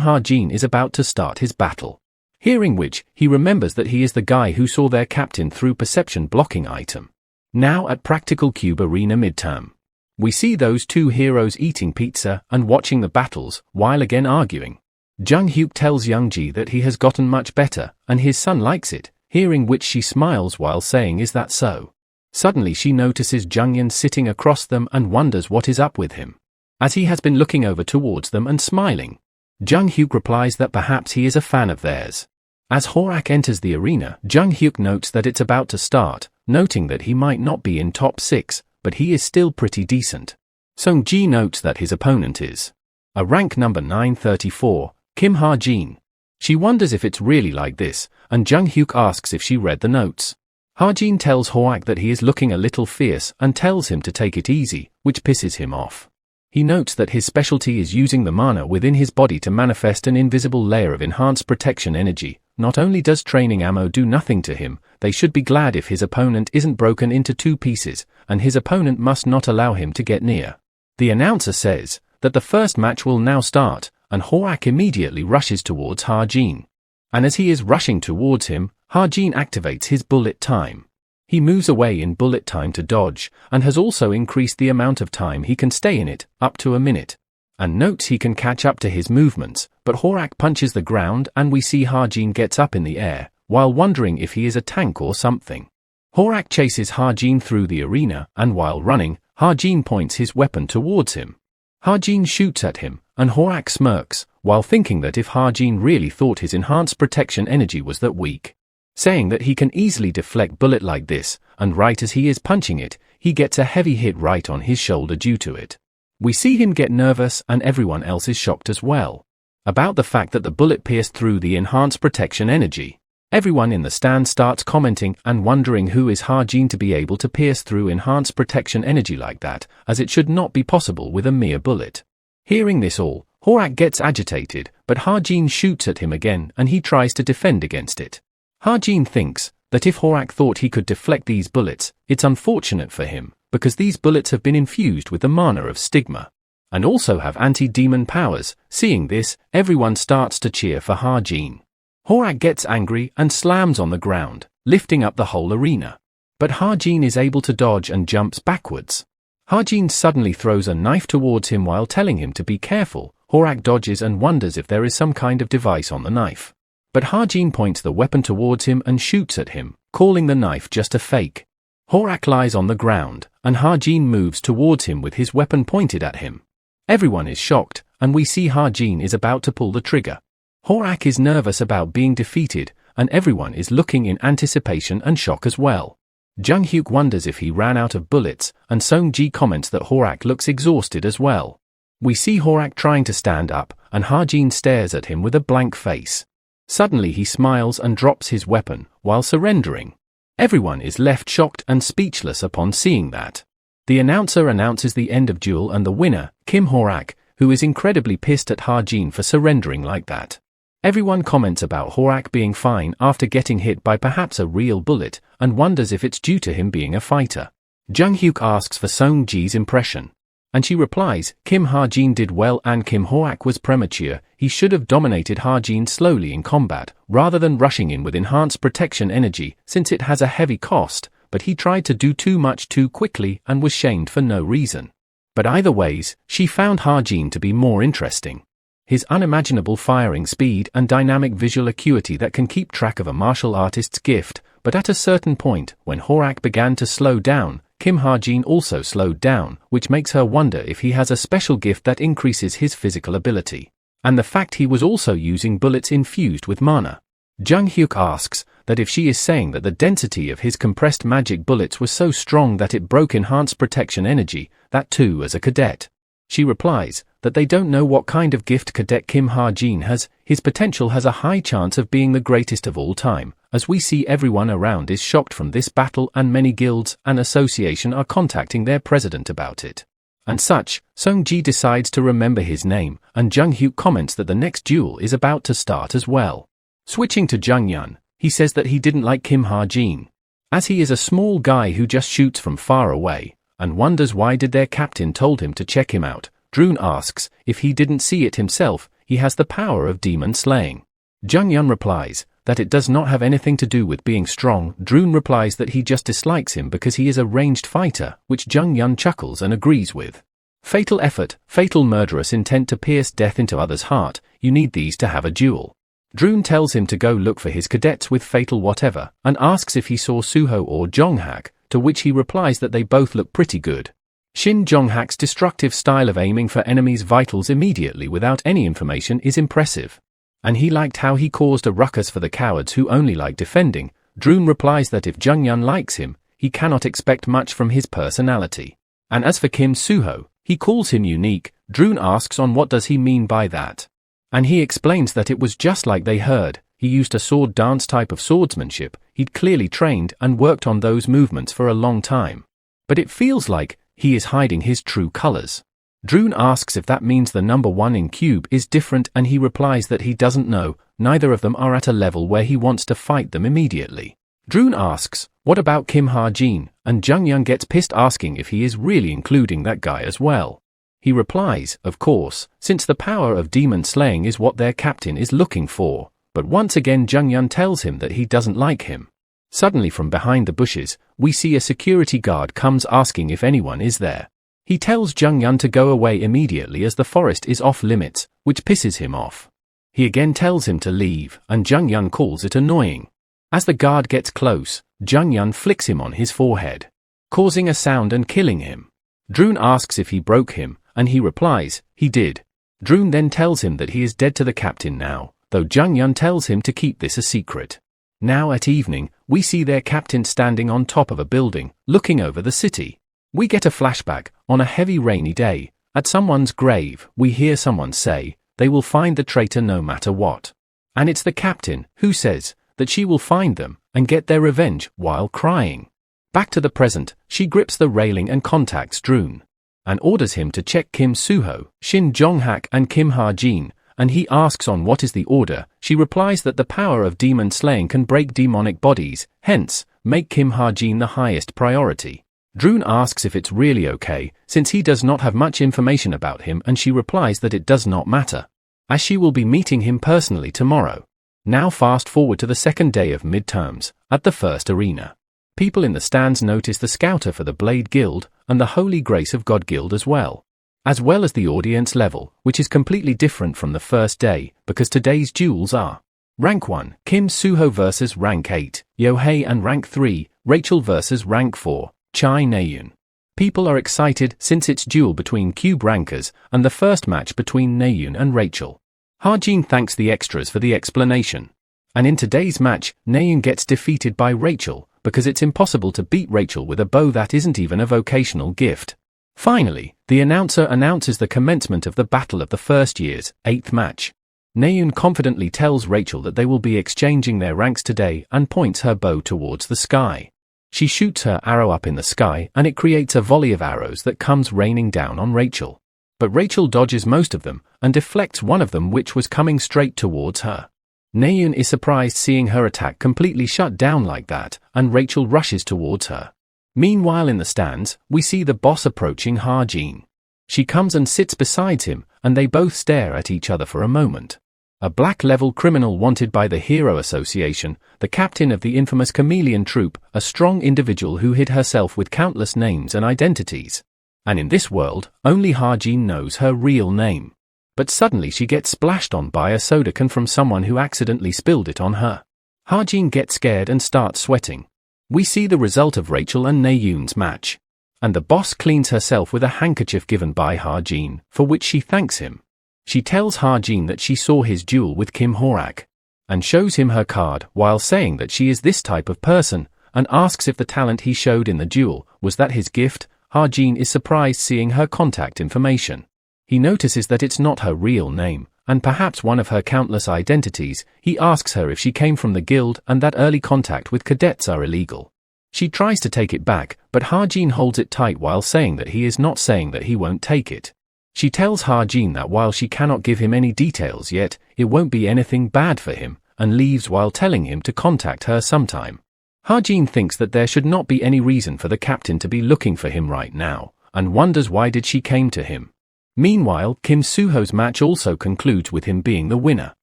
Ha-jin is about to start his battle. Hearing which, he remembers that he is the guy who saw their captain through perception blocking item. Now at Practical Cube Arena Midterm. We see those two heroes eating pizza and watching the battles, while again arguing. Jung-hyuk tells Young-ji that he has gotten much better, and his son likes it, hearing which she smiles while saying is that so? Suddenly she notices Jung-yeon sitting across them and wonders what is up with him, as he has been looking over towards them and smiling. Jung-hyuk replies that perhaps he is a fan of theirs. As Horak enters the arena, Jung-hyuk notes that it's about to start, noting that he might not be in top 6, but he is still pretty decent. Sung-ji notes that his opponent is a rank number 934, Kim Ha-jin. She wonders if it's really like this, and Jung-hyuk asks if she read the notes. Ha-jin tells Hoak that he is looking a little fierce and tells him to take it easy, which pisses him off. He notes that his specialty is using the mana within his body to manifest an invisible layer of enhanced protection energy. Not only does training ammo do nothing to him, they should be glad if his opponent isn't broken into 2 pieces, and his opponent must not allow him to get near. The announcer says that the first match will now start, and Hoak immediately rushes towards Ha-jin. And as he is rushing towards him, Ha-jin activates his bullet time. He moves away in bullet time to dodge, and has also increased the amount of time he can stay in it, up to a minute. And notes he can catch up to his movements, but Horak punches the ground and we see Ha-jin gets up in the air, while wondering if he is a tank or something. Horak chases Ha-jin through the arena, and while running, Ha-jin points his weapon towards him. Ha-jin shoots at him, and Horak smirks, while thinking that if Ha-jin really thought his enhanced protection energy was that weak, saying that he can easily deflect bullet like this, and right as he is punching it, he gets a heavy hit right on his shoulder due to it. We see him get nervous and everyone else is shocked as well about the fact that the bullet pierced through the enhanced protection energy. Everyone in the stand starts commenting and wondering who is Ha-jin to be able to pierce through enhanced protection energy like that, as it should not be possible with a mere bullet. Hearing this all, Horak gets agitated, but Ha-jin shoots at him again and he tries to defend against it. Ha-jin thinks that if Horak thought he could deflect these bullets, it's unfortunate for him, because these bullets have been infused with the mana of Stigma, and also have anti-demon powers. Seeing this, everyone starts to cheer for Ha-jin. Horak gets angry and slams on the ground, lifting up the whole arena. But Ha-jin is able to dodge and jumps backwards. Ha-jin suddenly throws a knife towards him while telling him to be careful. Horak dodges and wonders if there is some kind of device on the knife. But Ha-jin points the weapon towards him and shoots at him, calling the knife just a fake. Horak lies on the ground, and Ha-jin moves towards him with his weapon pointed at him. Everyone is shocked, and we see Ha-jin is about to pull the trigger. Horak is nervous about being defeated, and everyone is looking in anticipation and shock as well. Jung-hyuk wonders if he ran out of bullets, and Song-ji comments that Horak looks exhausted as well. We see Horak trying to stand up, and Ha-jin stares at him with a blank face. Suddenly he smiles and drops his weapon, while surrendering. Everyone is left shocked and speechless upon seeing that. The announcer announces the end of duel and the winner, Kim Horak, who is incredibly pissed at Ha-jin for surrendering like that. Everyone comments about Horak being fine after getting hit by perhaps a real bullet, and wonders if it's due to him being a fighter. Jung-hyuk asks for Song-ji's impression, and she replies, Kim Ha-jin did well and Kim Horak was premature. He should have dominated Ha-jin slowly in combat, rather than rushing in with enhanced protection energy, since it has a heavy cost, but he tried to do too much too quickly and was shamed for no reason. But either ways, she found Ha-jin to be more interesting. His unimaginable firing speed and dynamic visual acuity that can keep track of a martial artist's gift, but at a certain point, when Horak began to slow down, Kim Ha-jin also slowed down, which makes her wonder if he has a special gift that increases his physical ability. And the fact he was also using bullets infused with mana. Jung-hyuk asks that if she is saying that the density of his compressed magic bullets was so strong that it broke enhanced protection energy, that too as a cadet. She replies that they don't know what kind of gift Cadet Kim Ha-jin has. His potential has a high chance of being the greatest of all time, as we see everyone around is shocked from this battle and many guilds and association are contacting their president about it. And such, Song-ji decides to remember his name, and Jung-hyuk comments that the next duel is about to start as well. Switching to Jung-yeon, he says that he didn't like Kim Ha-jin, as he is a small guy who just shoots from far away, and wonders why did their captain told him to check him out. Droon asks if he didn't see it himself. He has the power of demon slaying. Jung-yeon replies that it does not have anything to do with being strong. Droon replies that he just dislikes him because he is a ranged fighter, which Jung-yeon chuckles and agrees with. Fatal effort, fatal murderous intent to pierce death into others' heart. You need these to have a duel. Droon tells him to go look for his cadets with fatal whatever, and asks if he saw Suho or Jong-hak, to which he replies that they both look pretty good. Shin Jong-hak's destructive style of aiming for enemies' vitals immediately without any information is impressive. And he liked how he caused a ruckus for the cowards who only like defending. Droon replies that if Jung-yeon likes him, he cannot expect much from his personality. And as for Kim Suho, he calls him unique. Droon asks on what does he mean by that. And he explains that it was just like they heard. He used a sword dance type of swordsmanship. He'd clearly trained and worked on those movements for a long time. But it feels like he is hiding his true colors. Droon asks if that means the number 1 in Cube is different, and he replies that he doesn't know. Neither of them are at a level where he wants to fight them immediately. Droon asks, what about Kim Ha-jin? And Jung-yeon gets pissed asking if he is really including that guy as well. He replies, of course, since the power of demon slaying is what their captain is looking for. But once again Jung-yeon tells him that he doesn't like him. Suddenly from behind the bushes, we see a security guard comes asking if anyone is there. He tells Jung-yeon to go away immediately as the forest is off limits, which pisses him off. He again tells him to leave, and Jung-yeon calls it annoying. As the guard gets close, Jung-yeon flicks him on his forehead, causing a sound and killing him. Droon asks if he broke him, and he replies, he did. Droon then tells him that he is dead to the captain now, though Jung-yun tells him to keep this a secret. Now at evening, we see their captain standing on top of a building, looking over the city. We get a flashback, on a heavy rainy day, at someone's grave, we hear someone say, they will find the traitor no matter what. And it's the captain, who says, that she will find them, and get their revenge, while crying. Back to the present, she grips the railing and contacts Droon, and orders him to check Kim Soo-ho, Shin Jong-hak and Kim Ha-jin, and he asks on what is the order. She replies that the power of demon slaying can break demonic bodies, hence, make Kim Ha-jin the highest priority. Droon asks if it's really okay, since he does not have much information about him, and she replies that it does not matter, as she will be meeting him personally tomorrow. Now fast forward to the second day of midterms, at the first arena. People in the stands notice the scouter for the Blade Guild, and the Holy Grace of God Guild as well as the audience level, which is completely different from the first day, because today's duels are Rank 1, Kim Soo-ho vs Rank 8, Yo-hae, and Rank 3, Rachel vs Rank 4, Chai Na-yoon. People are excited since it's duel between cube rankers, and the first match between Na-yoon and Rachel. Ha-jin thanks the extras for the explanation. And in today's match, Na-yoon gets defeated by Rachel, because it's impossible to beat Rachel with a bow that isn't even a vocational gift. Finally, the announcer announces the commencement of the battle of the first year's 8th match. Na-yoon confidently tells Rachel that they will be exchanging their ranks today and points her bow towards the sky. She shoots her arrow up in the sky and it creates a volley of arrows that comes raining down on Rachel. But Rachel dodges most of them and deflects one of them which was coming straight towards her. Na-yoon is surprised seeing her attack completely shut down like that, and Rachel rushes towards her. Meanwhile in the stands, we see the boss approaching Ha-jin. She comes and sits beside him, and they both stare at each other for a moment. A black-level criminal wanted by the Hero Association, the captain of the infamous Chameleon Troupe, a strong individual who hid herself with countless names and identities. And in this world, only Ha-jin knows her real name. But suddenly she gets splashed on by a soda can from someone who accidentally spilled it on her. Ha-jin gets scared and starts sweating. We see the result of Rachel and Na-yoon's match. And the boss cleans herself with a handkerchief given by Ha-jin, for which she thanks him. She tells Ha-jin that she saw his duel with Kim Horak, and shows him her card while saying that she is this type of person, and asks if the talent he showed in the duel was that his gift. Ha-jin is surprised seeing her contact information. He notices that it's not her real name, and perhaps one of her countless identities. He asks her if she came from the guild and that early contact with cadets are illegal. She tries to take it back, but Ha-jin holds it tight while saying that he is not saying that he won't take it. She tells Ha-jin that while she cannot give him any details yet, it won't be anything bad for him, and leaves while telling him to contact her sometime. Ha-jin thinks that there should not be any reason for the captain to be looking for him right now, and wonders why did she came to him. Meanwhile, Kim Soo-ho's match also concludes with him being the winner.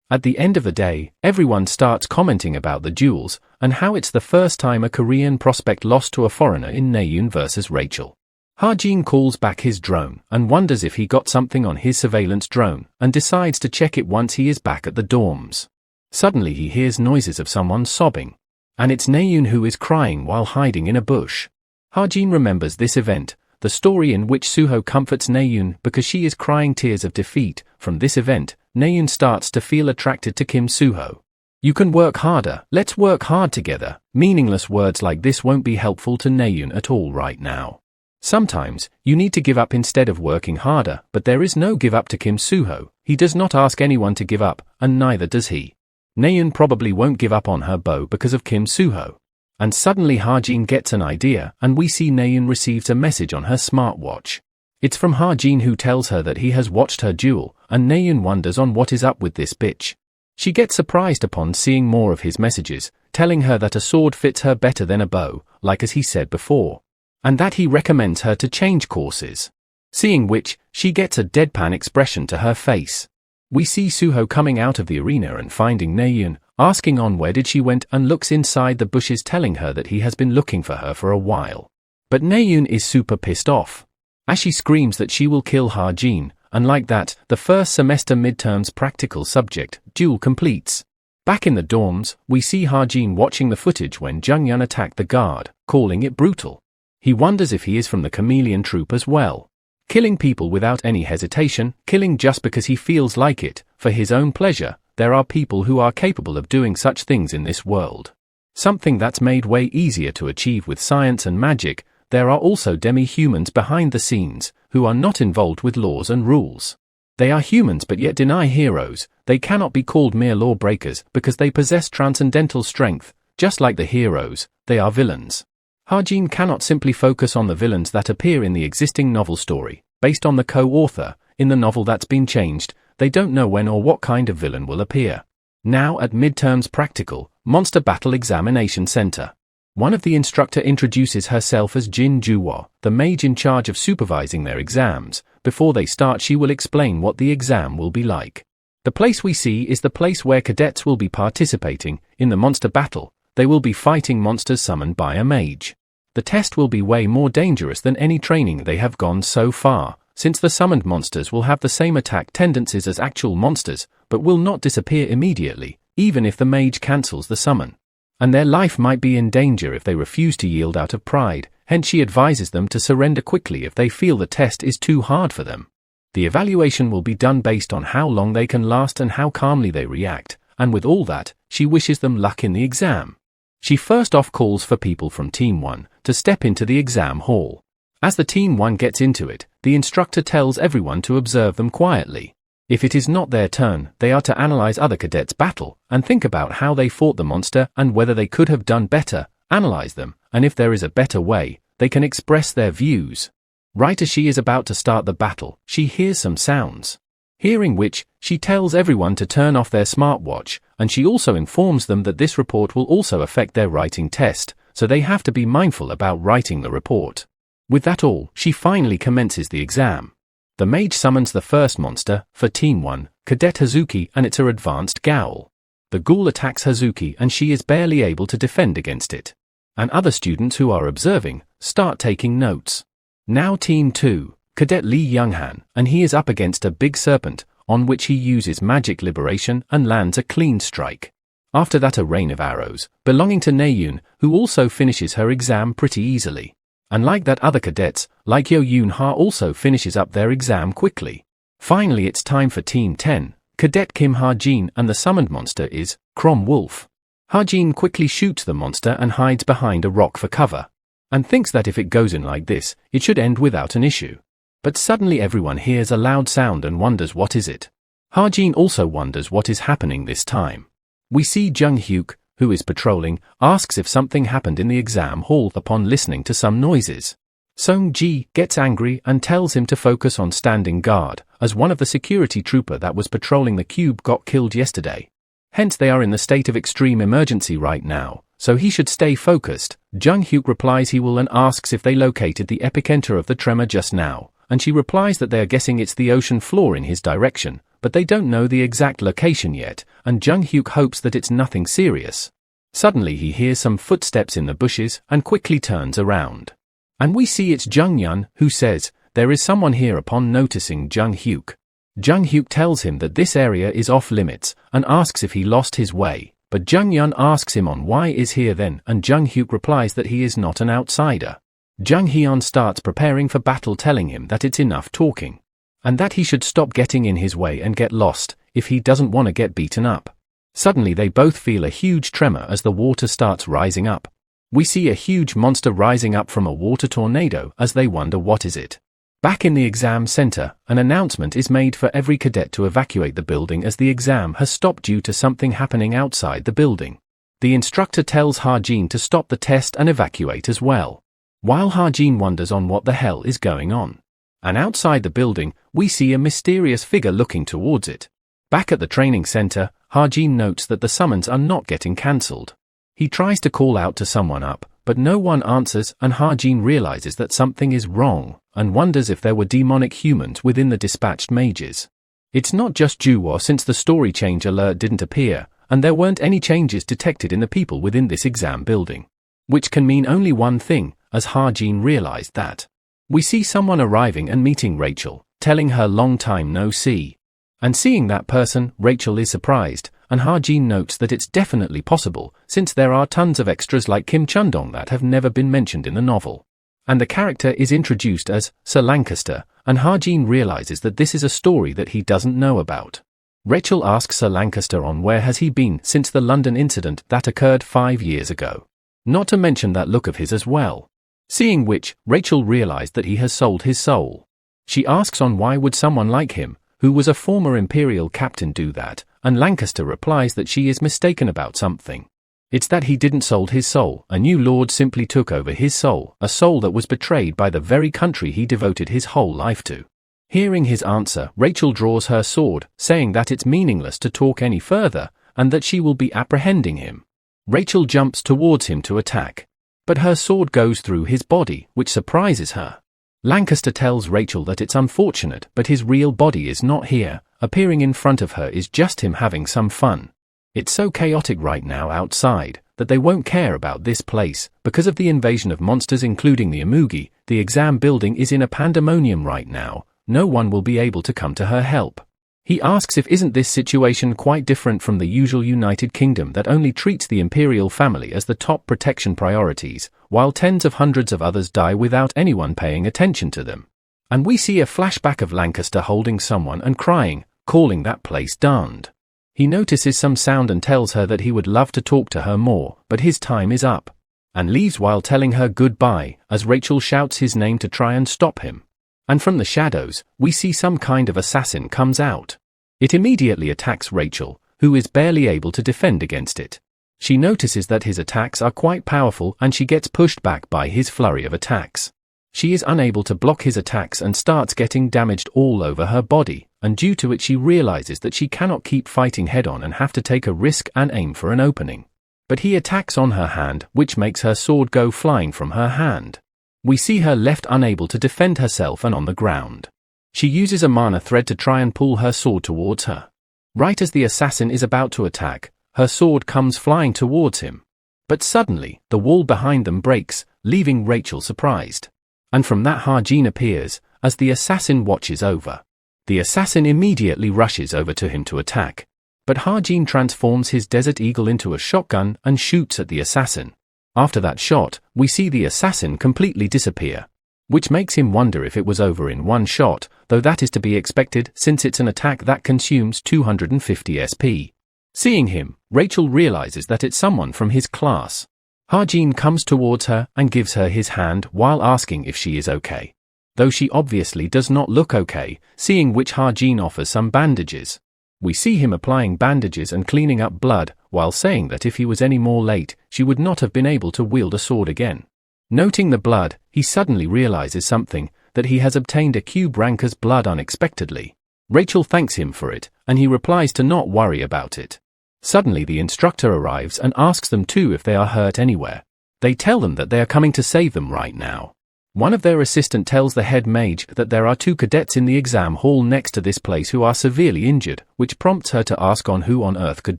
At the end of the day, everyone starts commenting about the duels, and how it's the first time a Korean prospect lost to a foreigner in Na-yoon vs Rachel. Ha-jin calls back his drone, and wonders if he got something on his surveillance drone, and decides to check it once he is back at the dorms. Suddenly he hears noises of someone sobbing. And it's Na-yoon who is crying while hiding in a bush. Ha-jin remembers this event, the story in which Soo-ho comforts Na-yoon because she is crying tears of defeat. From this event, Na-yoon starts to feel attracted to Kim Soo-ho. You can work harder, let's work hard together. Meaningless words like this won't be helpful to Na-yoon at all right now. Sometimes, you need to give up instead of working harder, but there is no give up to Kim Soo-ho. He does not ask anyone to give up, and neither does he. Na-yoon probably won't give up on her bow because of Kim Soo-ho. And suddenly Ha-jin gets an idea, and we see Na-yoon receives a message on her smartwatch. It's from Ha-jin, who tells her that he has watched her duel, and Na-yoon wonders on what is up with this bitch. She gets surprised upon seeing more of his messages, telling her that a sword fits her better than a bow, like as he said before, and that he recommends her to change courses. Seeing which, she gets a deadpan expression to her face. We see Soo-ho coming out of the arena and finding Na-yoon, asking on where did she went, and looks inside the bushes telling her that he has been looking for her for a while. But Na-yoon is super pissed off, as she screams that she will kill Ha-jin, and like that, the first semester midterms practical subject, duel completes. Back in the dorms, we see Ha-jin watching the footage when Jung-yun attacked the guard, calling it brutal. He wonders if he is from the Chameleon Troupe as well. Killing people without any hesitation, killing just because he feels like it, for his own pleasure. There are people who are capable of doing such things in this world. Something that's made way easier to achieve with science and magic. There are also demi-humans behind the scenes, who are not involved with laws and rules. They are humans but yet deny heroes. They cannot be called mere lawbreakers because they possess transcendental strength. Just like the heroes, they are villains. Ha-jin cannot simply focus on the villains that appear in the existing novel story, based on the co-author. In the novel that's been changed, they don't know when or what kind of villain will appear. Now at Midterm's Practical Monster Battle Examination Center, one of the instructor introduces herself as Jin Juwo, the mage in charge of supervising their exams. Before they start, she will explain what the exam will be like. The place we see is the place where cadets will be participating in the monster battle. They will be fighting monsters summoned by a mage. The test will be way more dangerous than any training they have gone so far, since the summoned monsters will have the same attack tendencies as actual monsters, but will not disappear immediately, even if the mage cancels the summon. And their life might be in danger if they refuse to yield out of pride. Hence she advises them to surrender quickly if they feel the test is too hard for them. The evaluation will be done based on how long they can last and how calmly they react, and with all that, she wishes them luck in the exam. She first off calls for people from Team 1 to step into the exam hall. As the Team 1 gets into it, the instructor tells everyone to observe them quietly. If it is not their turn, they are to analyze other cadets' battle, and think about how they fought the monster and whether they could have done better, analyze them, and if there is a better way, they can express their views. Right as she is about to start the battle, she hears some sounds. Hearing which, she tells everyone to turn off their smartwatch, and she also informs them that this report will also affect their writing test, so they have to be mindful about writing the report. With that all, she finally commences the exam. The mage summons the first monster, for Team 1, Cadet Hazuki, and it's her advanced ghoul. The ghoul attacks Hazuki and she is barely able to defend against it. And other students who are observing, start taking notes. Now Team 2, Cadet Lee Younghan, and he is up against a big serpent, on which he uses magic liberation and lands a clean strike. After that a rain of arrows, belonging to Naeun, who also finishes her exam pretty easily. And like that other cadets, like Yo Yoon Ha also finishes up their exam quickly. Finally it's time for Team 10, Cadet Kim Ha-jin, and the summoned monster is Crom Wolf. Ha-jin quickly shoots the monster and hides behind a rock for cover, and thinks that if it goes in like this, it should end without an issue. But suddenly everyone hears a loud sound and wonders what is it. Ha-jin also wonders what is happening this time. We see Jung Hyuk, who is patrolling, asks if something happened in the exam hall upon listening to some noises. Song-ji gets angry and tells him to focus on standing guard, as one of the security trooper that was patrolling the cube got killed yesterday. Hence they are in the state of extreme emergency right now, so he should stay focused. Jung Hyuk replies he will and asks if they located the epicenter of the tremor just now, and she replies that they are guessing it's the ocean floor in his direction, but they don't know the exact location yet, and Jung Hyuk hopes that it's nothing serious. Suddenly he hears some footsteps in the bushes and quickly turns around. And we see it's Jung Yun, who says, "There is someone here." Upon noticing Jung Hyuk, Jung Hyuk tells him that this area is off limits and asks if he lost his way, but Jung Yun asks him on why is here then, and Jung Hyuk replies that he is not an outsider. Jung Hyun starts preparing for battle, telling him that it's enough talking, and that he should stop getting in his way and get lost, if he doesn't want to get beaten up. Suddenly they both feel a huge tremor as the water starts rising up. We see a huge monster rising up from a water tornado as they wonder what is it. Back in the exam center, an announcement is made for every cadet to evacuate the building as the exam has stopped due to something happening outside the building. The instructor tells Ha-jin to stop the test and evacuate as well, while Ha-jin wonders on what the hell is going on. And outside the building, we see a mysterious figure looking towards it. Back at the training center, Ha-jin notes that the summons are not getting cancelled. He tries to call out to someone up, but no one answers, and Ha-jin realizes that something is wrong, and wonders if there were demonic humans within the dispatched mages. It's not just Juwo, since the story change alert didn't appear, and there weren't any changes detected in the people within this exam building. Which can mean only one thing, as Ha-jin realized that. We see someone arriving and meeting Rachel, telling her long time no see. And seeing that person, Rachel is surprised, and Ha-jin notes that it's definitely possible, since there are tons of extras like Kim Chundong that have never been mentioned in the novel. And the character is introduced as Sir Lancaster, and Harjin realizes that this is a story that he doesn't know about. Rachel asks Sir Lancaster on where has he been since the London incident that occurred 5 years ago. Not to mention that look of his as well. Seeing which, Rachel realized that he has sold his soul. She asks on why would someone like him, who was a former Imperial captain, do that, and Lancaster replies that she is mistaken about something. It's that he didn't sold his soul, a new lord simply took over his soul, a soul that was betrayed by the very country he devoted his whole life to. Hearing his answer, Rachel draws her sword, saying that it's meaningless to talk any further, and that she will be apprehending him. Rachel jumps towards him to attack. But her sword goes through his body, which surprises her. Lancaster tells Rachel that it's unfortunate, but his real body is not here, appearing in front of her is just him having some fun. It's so chaotic right now outside, that they won't care about this place, because of the invasion of monsters including the Imugi. The exam building is in a pandemonium right now, no one will be able to come to her help. He asks if isn't this situation quite different from the usual United Kingdom that only treats the imperial family as the top protection priorities, while tens of hundreds of others die without anyone paying attention to them. And we see a flashback of Lancaster holding someone and crying, calling that place darned. He notices some sound and tells her that he would love to talk to her more, but his time is up. And leaves while telling her goodbye, as Rachel shouts his name to try and stop him. And from the shadows, we see some kind of assassin comes out. It immediately attacks Rachel, who is barely able to defend against it. She notices that his attacks are quite powerful and she gets pushed back by his flurry of attacks. She is unable to block his attacks and starts getting damaged all over her body, and due to it she realizes that she cannot keep fighting head-on and have to take a risk and aim for an opening. But he attacks on her hand, which makes her sword go flying from her hand. We see her left unable to defend herself and on the ground. She uses a mana thread to try and pull her sword towards her. Right as the assassin is about to attack, her sword comes flying towards him. But suddenly, the wall behind them breaks, leaving Rachel surprised. And from that Harjin appears, as the assassin watches over. The assassin immediately rushes over to him to attack. But Harjin transforms his Desert Eagle into a shotgun and shoots at the assassin. After that shot, we see the assassin completely disappear. Which makes him wonder if it was over in one shot, though that is to be expected since it's an attack that consumes 250 SP. Seeing him, Rachel realizes that it's someone from his class. Harjin comes towards her and gives her his hand while asking if she is okay. Though she obviously does not look okay, seeing which Harjin offers some bandages. We see him applying bandages and cleaning up blood, while saying that if he was any more late, she would not have been able to wield a sword again. Noting the blood, he suddenly realizes something, that he has obtained a cube ranker's blood unexpectedly. Rachel thanks him for it, and he replies to not worry about it. Suddenly the instructor arrives and asks them too if they are hurt anywhere. They tell them that they are coming to save them right now. One of their assistant tells the head mage that there are 2 cadets in the exam hall next to this place who are severely injured, which prompts her to ask on who on earth could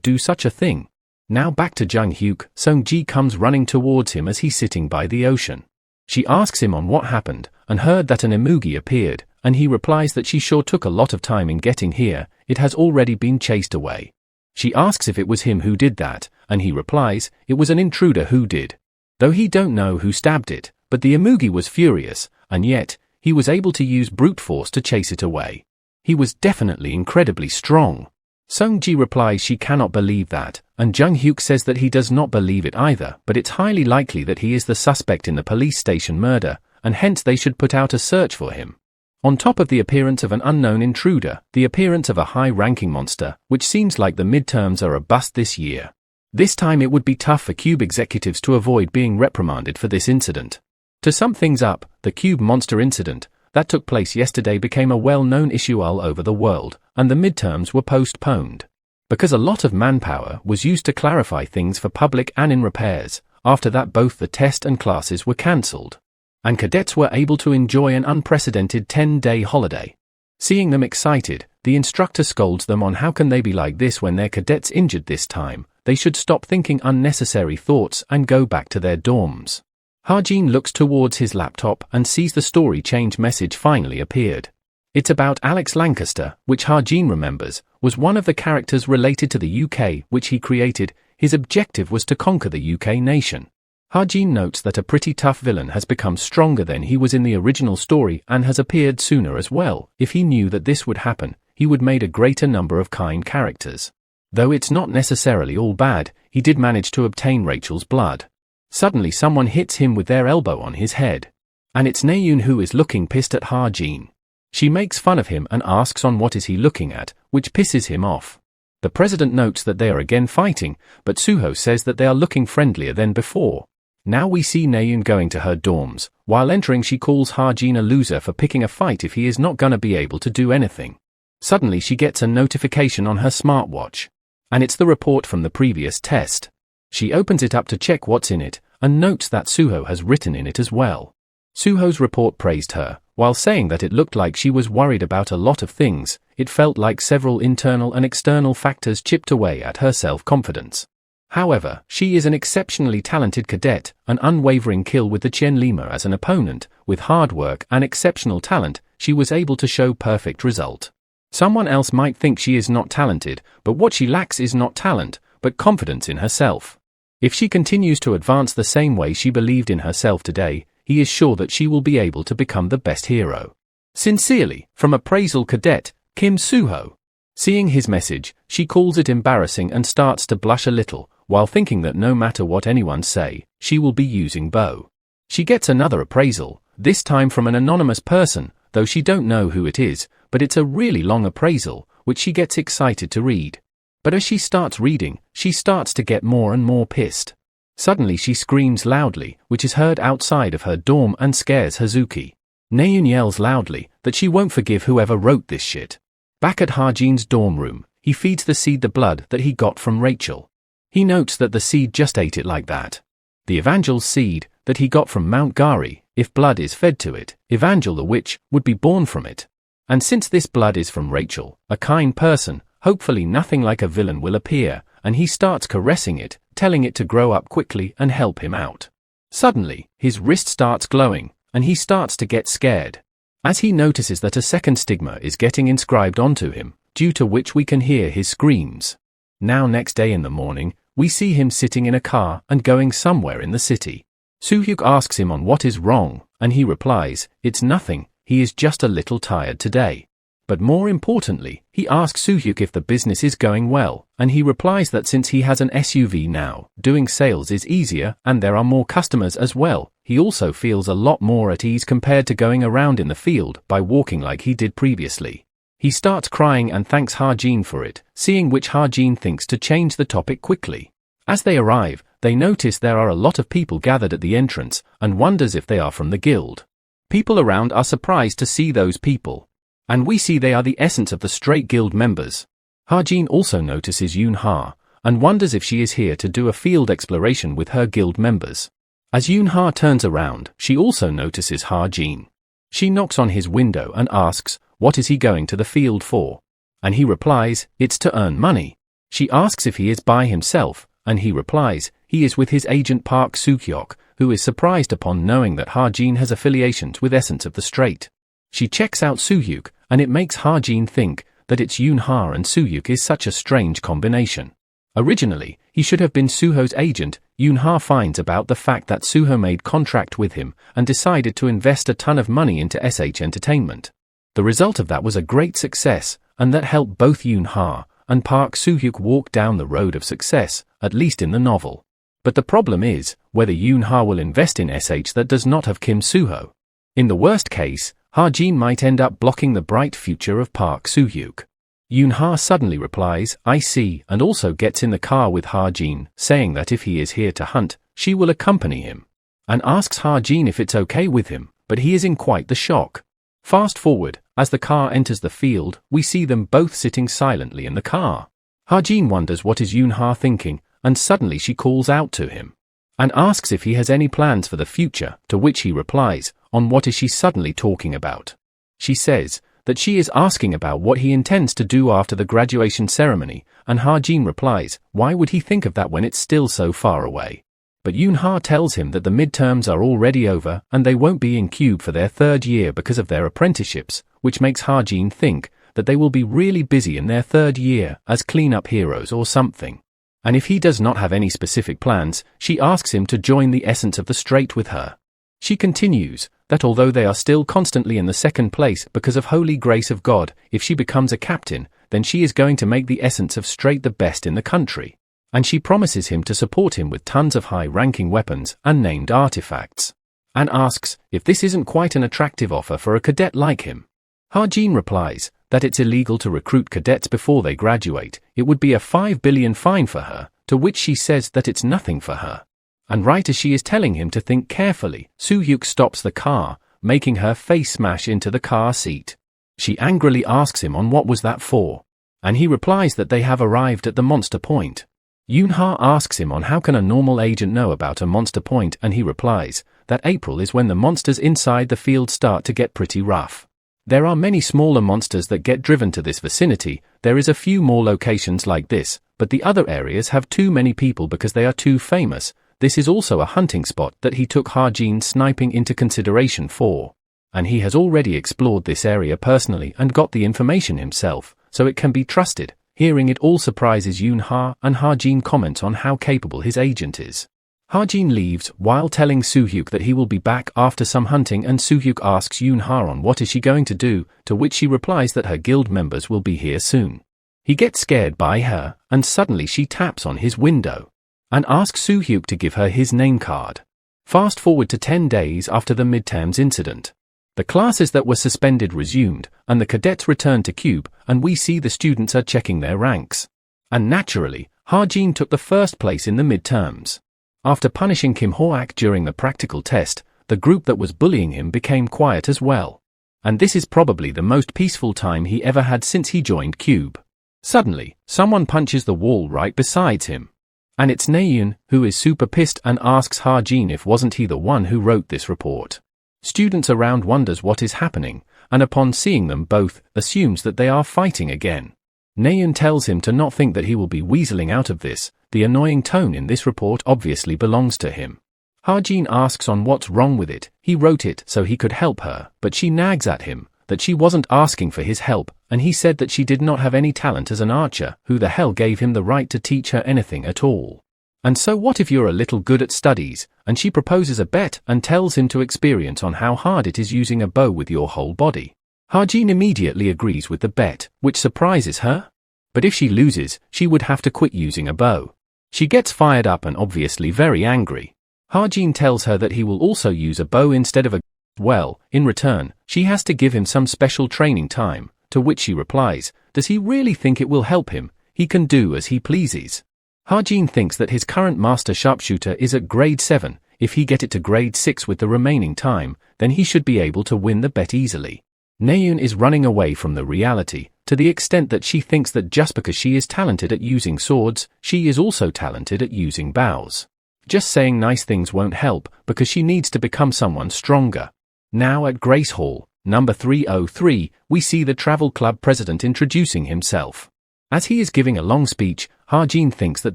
do such a thing. Now back to Jung Hyuk, Sung-ji comes running towards him as he's sitting by the ocean. She asks him on what happened, and heard that an Imugi appeared, and he replies that she sure took a lot of time in getting here, it has already been chased away. She asks if it was him who did that, and he replies, it was an intruder who did. Though he don't know who stabbed it, but the Imugi was furious, and yet, he was able to use brute force to chase it away. He was definitely incredibly strong. Sung-ji replies she cannot believe that, and Jung Hyuk says that he does not believe it either, but it's highly likely that he is the suspect in the police station murder, and hence they should put out a search for him. On top of the appearance of an unknown intruder, the appearance of a high-ranking monster, which seems like the midterms are a bust this year. This time it would be tough for Cube executives to avoid being reprimanded for this incident. To sum things up, the Cube monster incident that took place yesterday became a well-known issue all over the world, and the midterms were postponed. Because a lot of manpower was used to clarify things for public and in repairs, after that both the test and classes were cancelled. And cadets were able to enjoy an unprecedented 10-day holiday. Seeing them excited, the instructor scolds them on how can they be like this when their cadets injured this time, they should stop thinking unnecessary thoughts and go back to their dorms. Harjin looks towards his laptop and sees the story change message finally appeared. It's about Alex Lancaster, which Harjin remembers, was one of the characters related to the UK which he created. His objective was to conquer the UK nation. Ha-jin notes that a pretty tough villain has become stronger than he was in the original story and has appeared sooner as well. If he knew that this would happen, he would made a greater number of kind characters. Though it's not necessarily all bad, he did manage to obtain Rachel's blood. Suddenly someone hits him with their elbow on his head. And it's Naeun who is looking pissed at Ha-jin. She makes fun of him and asks on what is he looking at, which pisses him off. The president notes that they are again fighting, but Suho says that they are looking friendlier than before. Now we see Naeun going to her dorms. While entering, she calls Ha-jin a loser for picking a fight if he is not gonna be able to do anything. Suddenly she gets a notification on her smartwatch. And it's the report from the previous test. She opens it up to check what's in it, and notes that Suho has written in it as well. Suho's report praised her, while saying that it looked like she was worried about a lot of things. It felt like several internal and external factors chipped away at her self-confidence. However, she is an exceptionally talented cadet, an unwavering kill with the Chen Lima as an opponent. With hard work and exceptional talent, she was able to show perfect result. Someone else might think she is not talented, but what she lacks is not talent, but confidence in herself. If she continues to advance the same way she believed in herself today, he is sure that she will be able to become the best hero. Sincerely, from Appraisal Cadet, Kim Suho. Seeing his message, she calls it embarrassing and starts to blush a little, while thinking that no matter what anyone say, she will be using Bo. She gets another appraisal, this time from an anonymous person, though she don't know who it is, but it's a really long appraisal, which she gets excited to read. But as she starts reading, she starts to get more and more pissed. Suddenly she screams loudly, which is heard outside of her dorm and scares Hazuki. Naeun yells loudly that she won't forgive whoever wrote this shit. Back at Ha-jin's dorm room, he feeds the seed the blood that he got from Rachel. He notes that the seed just ate it like that. The Evangel's seed, that he got from Mount Gari, if blood is fed to it, Evangel the witch, would be born from it. And since this blood is from Rachel, a kind person, hopefully nothing like a villain will appear, and he starts caressing it, telling it to grow up quickly and help him out. Suddenly, his wrist starts glowing, and he starts to get scared. As he notices that a second stigma is getting inscribed onto him, due to which we can hear his screams. Now next day in the morning, we see him sitting in a car and going somewhere in the city. Soo-hyuk asks him on what is wrong, and he replies, it's nothing, he is just a little tired today. But more importantly, he asks Soo-hyuk if the business is going well, and he replies that since he has an SUV now, doing sales is easier and there are more customers as well. He also feels a lot more at ease compared to going around in the field by walking like he did previously. He starts crying and thanks Ha-jin for it, seeing which Ha-jin thinks to change the topic quickly. As they arrive, they notice there are a lot of people gathered at the entrance, and wonders if they are from the guild. People around are surprised to see those people. And we see they are the essence of the straight guild members. Ha-jin also notices Yoon-ha, and wonders if she is here to do a field exploration with her guild members. As Yoon-ha turns around, she also notices Ha-jin. She knocks on his window and asks, what is he going to the field for? And he replies, it's to earn money. She asks if he is by himself, and he replies, he is with his agent Park Soo-hyuk, who is surprised upon knowing that Ha-jin has affiliations with Essence of the Straight. She checks out Soo-hyuk, and it makes Ha-jin think that it's Yoon-ha and Soo-hyuk is such a strange combination. Originally, he should have been Suho's agent. Yoon-ha finds about the fact that Suho made contract with him and decided to invest a ton of money into SH Entertainment. The result of that was a great success, and that helped both Yoon-ha and Park Soo-hyuk walk down the road of success, at least in the novel. But the problem is, whether Yoon-ha will invest in SH that does not have Kim Suho. In the worst case, Ha-jin might end up blocking the bright future of Park Soo-hyuk. Yoon-ha suddenly replies, I see, and also gets in the car with Ha-jin, saying that if he is here to hunt, she will accompany him. And asks Ha-jin if it's okay with him, but he is in quite the shock. Fast forward, as the car enters the field, we see them both sitting silently in the car. Ha-jin wonders what is Yoon-ha thinking, and suddenly she calls out to him. And asks if he has any plans for the future, to which he replies, on what is she suddenly talking about? She says that she is asking about what he intends to do after the graduation ceremony, and Ha-jin replies, why would he think of that when it's still so far away? But Yoon-ha tells him that the midterms are already over and they won't be in Cube for their third year because of their apprenticeships, which makes Ha-jin think that they will be really busy in their third year as clean-up heroes or something. And if he does not have any specific plans, she asks him to join the essence of the straight with her. She continues that although they are still constantly in the second place because of holy grace of God, if she becomes a captain, then she is going to make the essence of straight the best in the country. And she promises him to support him with tons of high-ranking weapons and named artifacts. And asks if this isn't quite an attractive offer for a cadet like him. Ha-jin replies that it's illegal to recruit cadets before they graduate. It would be a 5 billion fine for her, to which she says that it's nothing for her. And right as she is telling him to think carefully, Soo-hyuk stops the car, making her face smash into the car seat. She angrily asks him on what was that for. And he replies that they have arrived at the monster point. Yoon-ha asks him on how can a normal agent know about a monster point, and he replies that April is when the monsters inside the field start to get pretty rough. There are many smaller monsters that get driven to this vicinity. There is a few more locations like this, but the other areas have too many people because they are too famous. This is also a hunting spot that he took Ha-jin sniping into consideration for. And he has already explored this area personally and got the information himself, so it can be trusted. Hearing it all surprises Yoon-ha, and Ha-jin comments on how capable his agent is. Ha-jin leaves while telling Soo-hyuk that he will be back after some hunting, and Soo-hyuk asks Yoon-ha on what is she going to do, to which she replies that her guild members will be here soon. He gets scared by her, and suddenly she taps on his window and asks Soo-hyuk to give her his name card. Fast forward to 10 days after the midterms incident. The classes that were suspended resumed, and the cadets return to Cube, and we see the students are checking their ranks. And naturally, Ha-jin took the first place in the midterms. After punishing Kim Ho-ak during the practical test, the group that was bullying him became quiet as well. And this is probably the most peaceful time he ever had since he joined Cube. Suddenly, someone punches the wall right beside him. And it's Naeun, who is super pissed and asks Ha-jin if wasn't he the one who wrote this report. Students around wonders what is happening, and upon seeing them both, assumes that they are fighting again. Naeun tells him to not think that he will be weaseling out of this. The annoying tone in this report obviously belongs to him. Ha-jin asks on what's wrong with it. He wrote it so he could help her, but she nags at him that she wasn't asking for his help, and he said that she did not have any talent as an archer. Who the hell gave him the right to teach her anything at all? And so what if you're a little good at studies? And she proposes a bet and tells him to experience on how hard it is using a bow with your whole body. Ha-jin immediately agrees with the bet, which surprises her. But if she loses, she would have to quit using a bow. She gets fired up and obviously very angry. Ha-jin tells her that he will also use a bow instead of a well, in return, she has to give him some special training time, to which she replies, does he really think it will help him? He can do as he pleases. Ha-jin thinks that his current master sharpshooter is at grade 7, if he get it to grade 6 with the remaining time, then he should be able to win the bet easily. Naeun is running away from the reality, to the extent that she thinks that just because she is talented at using swords, she is also talented at using bows. Just saying nice things won't help, because she needs to become someone stronger. Now at Grace Hall, number 303, we see the travel club president introducing himself. As he is giving a long speech, Ha-jin thinks that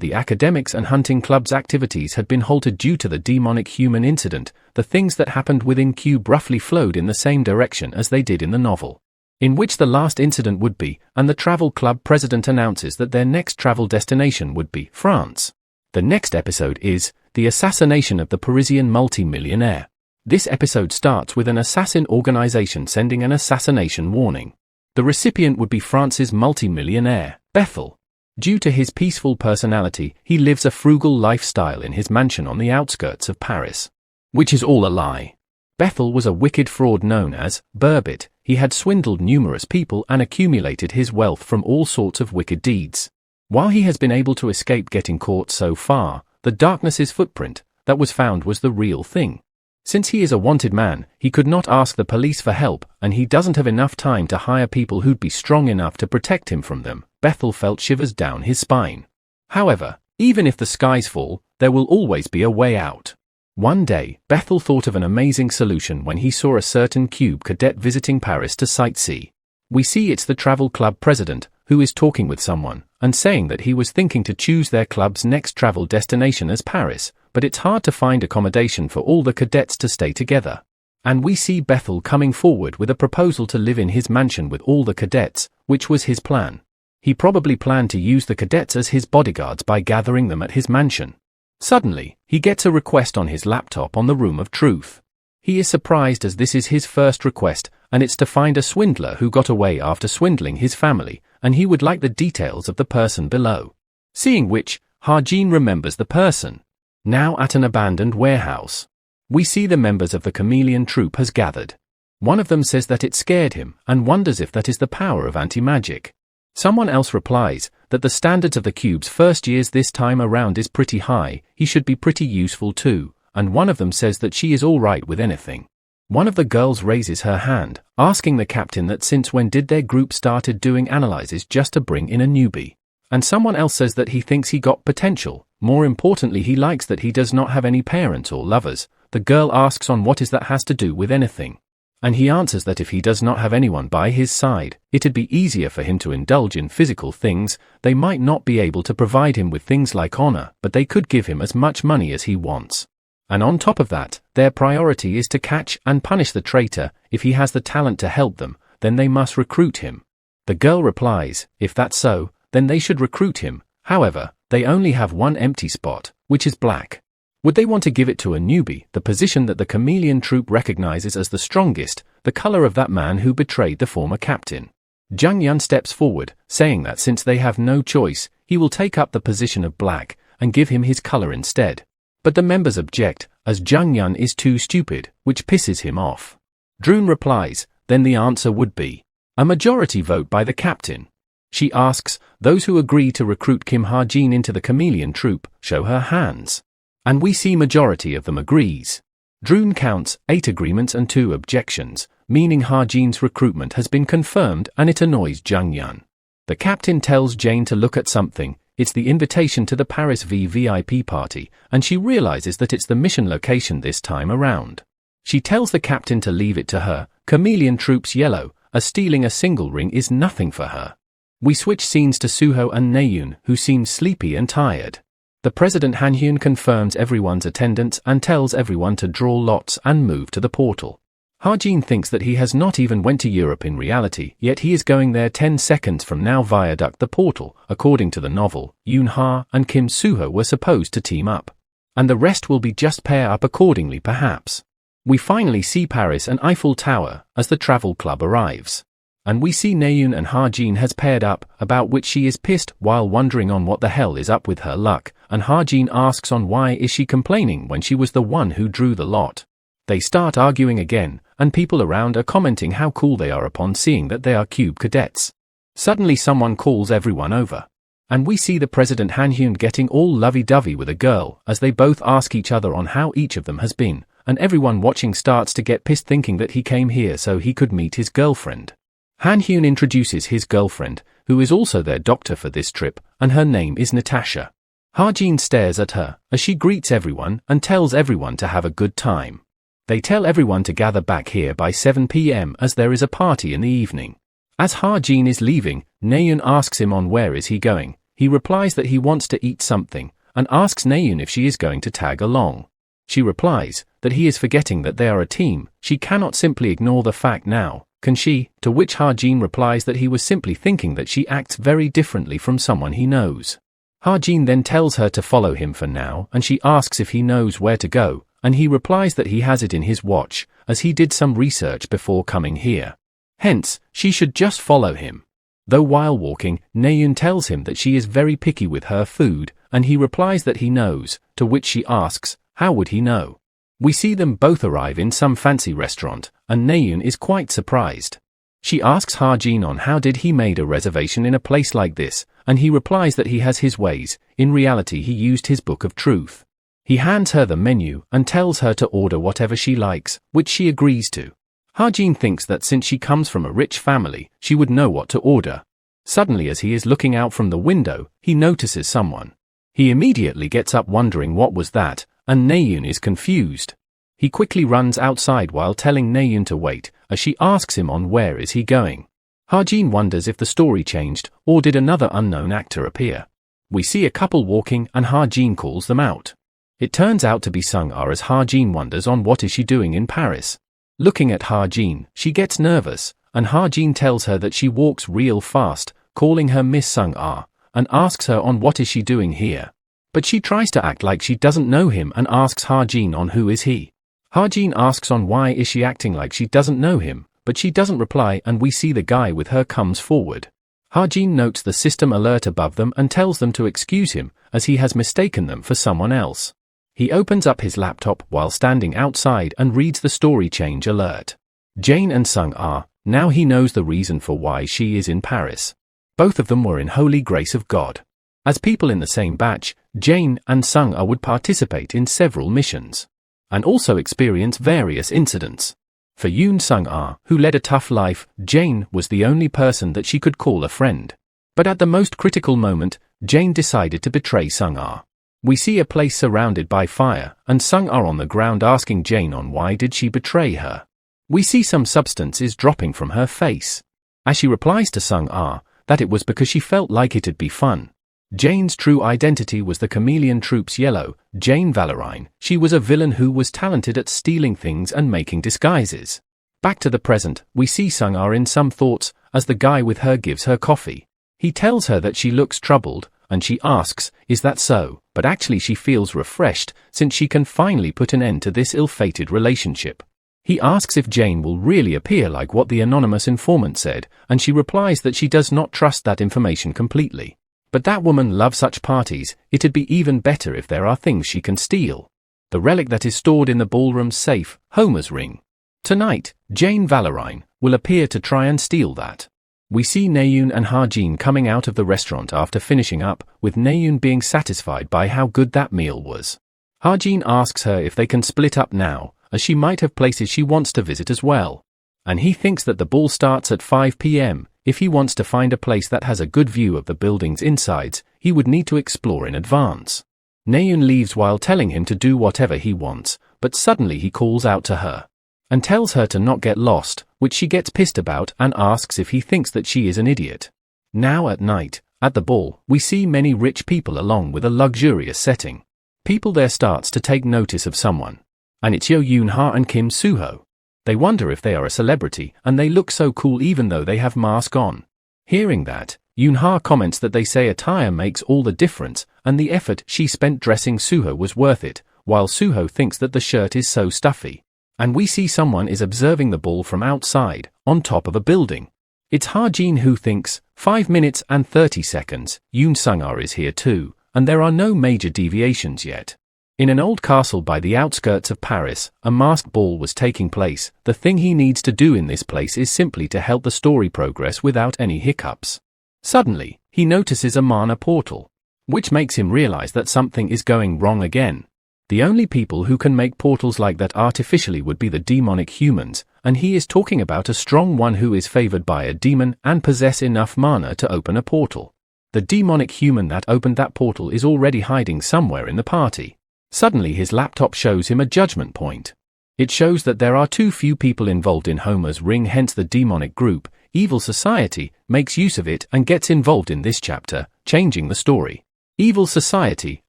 the academics and hunting club's activities had been halted due to the demonic human incident. The things that happened within Cube roughly flowed in the same direction as they did in the novel, in which the last incident would be, and the travel club president announces that their next travel destination would be France. The next episode is the assassination of the Parisian multi-millionaire. This episode starts with an assassin organization sending an assassination warning. The recipient would be France's multi-millionaire, Bethel. Due to his peaceful personality, he lives a frugal lifestyle in his mansion on the outskirts of Paris. Which is all a lie. Bethel was a wicked fraud known as Burbit. He had swindled numerous people and accumulated his wealth from all sorts of wicked deeds. While he has been able to escape getting caught so far, the Darkness's footprint that was found was the real thing. Since he is a wanted man, he could not ask the police for help, and he doesn't have enough time to hire people who'd be strong enough to protect him from them. Bethel felt shivers down his spine. However, even if the skies fall, there will always be a way out. One day, Bethel thought of an amazing solution when he saw a certain Cube cadet visiting Paris to sightsee. We see it's the travel club president, who is talking with someone, and saying that he was thinking to choose their club's next travel destination as Paris, but it's hard to find accommodation for all the cadets to stay together. And we see Bethel coming forward with a proposal to live in his mansion with all the cadets, which was his plan. He probably planned to use the cadets as his bodyguards by gathering them at his mansion. Suddenly, he gets a request on his laptop on the Room of Truth. He is surprised as this is his first request, and it's to find a swindler who got away after swindling his family, and he would like the details of the person below. Seeing which, Ha-jin remembers the person. Now at an abandoned warehouse. We see the members of the chameleon troupe has gathered. One of them says that it scared him, and wonders if that is the power of anti-magic. Someone else replies that the standards of the cube's first years this time around is pretty high, he should be pretty useful too, and one of them says that she is alright with anything. One of the girls raises her hand, asking the captain that since when did their group started doing analyses just to bring in a newbie. And someone else says that he thinks he got potential, more importantly he likes that he does not have any parents or lovers. The girl asks on what is that has to do with anything. And he answers that if he does not have anyone by his side, it'd be easier for him to indulge in physical things. They might not be able to provide him with things like honor, but they could give him as much money as he wants. And on top of that, their priority is to catch and punish the traitor. If he has the talent to help them, then they must recruit him. The girl replies, if that's so, then they should recruit him. However, they only have one empty spot, which is black. Would they want to give it to a newbie, the position that the chameleon troupe recognizes as the strongest, the color of that man who betrayed the former captain? Jung Yun steps forward, saying that since they have no choice, he will take up the position of black, and give him his color instead. But the members object, as Jung Yun is too stupid, which pisses him off. Droon replies, then the answer would be a majority vote by the captain. She asks, those who agree to recruit Kim Ha-jin into the chameleon troupe, show her hands. And we see majority of them agrees. Droon counts 8 agreements and 2 objections, meaning Ha-jin's recruitment has been confirmed, and it annoys Jung Yun. The captain tells Jane to look at something. It's the invitation to the Paris VIP party, and she realizes that it's the mission location this time around. She tells the captain to leave it to her. Chameleon Troupe's yellow, as stealing a single ring is nothing for her. We switch scenes to Suho and Naeun, who seem sleepy and tired. The President Han-hyun confirms everyone's attendance and tells everyone to draw lots and move to the portal. Ha-jin thinks that he has not even went to Europe in reality, yet he is going there 10 seconds from now via the portal. According to the novel, Yoon-ha and Kim Suho were supposed to team up. And the rest will be just pair up accordingly perhaps. We finally see Paris and Eiffel Tower as the travel club arrives. And we see Naeun and Ha-jin has paired up, about which she is pissed while wondering on what the hell is up with her luck, and Ha-jin asks on why is she complaining when she was the one who drew the lot. They start arguing again, and people around are commenting how cool they are upon seeing that they are cube cadets. Suddenly someone calls everyone over. And we see the President Han-hyun getting all lovey-dovey with a girl, as they both ask each other on how each of them has been, and everyone watching starts to get pissed thinking that he came here so he could meet his girlfriend. Han-hyun introduces his girlfriend, who is also their doctor for this trip, and her name is Natasha. Ha-jin stares at her, as she greets everyone and tells everyone to have a good time. They tell everyone to gather back here by 7 p.m. as there is a party in the evening. As Ha-jin is leaving, Naeun asks him on where is he going. He replies that he wants to eat something, and asks Naeun if she is going to tag along. She replies that he is forgetting that they are a team. She cannot simply ignore the fact now, can she? To which Ha-jin replies that he was simply thinking that she acts very differently from someone he knows. Ha-jin then tells her to follow him for now, and she asks if he knows where to go, and he replies that he has it in his watch, as he did some research before coming here. Hence, she should just follow him. Though while walking, Naeun tells him that she is very picky with her food, and he replies that he knows, to which she asks, how would he know? We see them both arrive in some fancy restaurant, and Naeun is quite surprised. She asks Ha-jin on how did he made a reservation in a place like this, and he replies that he has his ways. In reality he used his book of truth. He hands her the menu and tells her to order whatever she likes, which she agrees to. Ha-jin thinks that since she comes from a rich family, she would know what to order. Suddenly as he is looking out from the window, he notices someone. He immediately gets up wondering what was that, and Naeun is confused. He quickly runs outside while telling Naeun to wait, as she asks him on where is he going. Ha-jin wonders if the story changed, or did another unknown actor appear. We see a couple walking and Ha-jin calls them out. It turns out to be Sung-ah as Ha-jin wonders on what is she doing in Paris. Looking at Ha-jin, she gets nervous, and Ha-jin tells her that she walks real fast, calling her Miss Sung-ah, and asks her on what is she doing here. But she tries to act like she doesn't know him and asks Ha-jin on who is he. Ha-jin asks on why is she acting like she doesn't know him, but she doesn't reply and we see the guy with her comes forward. Ha-jin notes the system alert above them and tells them to excuse him, as he has mistaken them for someone else. He opens up his laptop while standing outside and reads the story change alert. Jane and Sung-ah, now he knows the reason for why she is in Paris. Both of them were in holy grace of God. As people in the same batch, Jane and Sung-ah would participate in several missions, and also experience various incidents. For Yoon Sung-ah, who led a tough life, Jane was the only person that she could call a friend. But at the most critical moment, Jane decided to betray Sung-ah. We see a place surrounded by fire, and Sung-ah on the ground asking Jane on why did she betray her. We see some substance is dropping from her face. As she replies to Sung-ah, that it was because she felt like it'd be fun. Jane's true identity was the Chameleon Troop's Yellow, Jane Valorine. She was a villain who was talented at stealing things and making disguises. Back to the present, we see Sung-ah in some thoughts, as the guy with her gives her coffee. He tells her that she looks troubled, and she asks, is that so? But actually she feels refreshed, since she can finally put an end to this ill-fated relationship. He asks if Jane will really appear like what the anonymous informant said, and she replies that she does not trust that information completely. But that woman loves such parties, it'd be even better if there are things she can steal. The relic that is stored in the ballroom's safe, Homer's ring. Tonight, Jane Valorine will appear to try and steal that. We see Naeun and Ha-jin coming out of the restaurant after finishing up, with Naeun being satisfied by how good that meal was. Ha-jin asks her if they can split up now, as she might have places she wants to visit as well. And he thinks that the ball starts at 5 p.m. If he wants to find a place that has a good view of the building's insides, he would need to explore in advance. Naeun leaves while telling him to do whatever he wants, but suddenly he calls out to her and tells her to not get lost, which she gets pissed about and asks if he thinks that she is an idiot. Now at night, at the ball, we see many rich people along with a luxurious setting. People there starts to take notice of someone, and it's Yo Yoon-ha and Kim Soo-ho. They wonder if they are a celebrity, and they look so cool even though they have masks on. Hearing that, Yoon-ha comments that they say attire makes all the difference, and the effort she spent dressing Soo-ho was worth it, while Soo-ho thinks that the shirt is so stuffy. And we see someone is observing the ball from outside, on top of a building. It's Ha-jin who thinks, 5 minutes and 30 seconds, Yoon Sung-ah is here too, and there are no major deviations yet. In an old castle by the outskirts of Paris, a masked ball was taking place. The thing he needs to do in this place is simply to help the story progress without any hiccups. Suddenly, he notices a mana portal, which makes him realize that something is going wrong again. The only people who can make portals like that artificially would be the demonic humans, and he is talking about a strong one who is favored by a demon and possess enough mana to open a portal. The demonic human that opened that portal is already hiding somewhere in the party. Suddenly his laptop shows him a judgment point. It shows that there are too few people involved in Homer's ring, hence the demonic group, Evil Society, makes use of it and gets involved in this chapter, changing the story. Evil Society,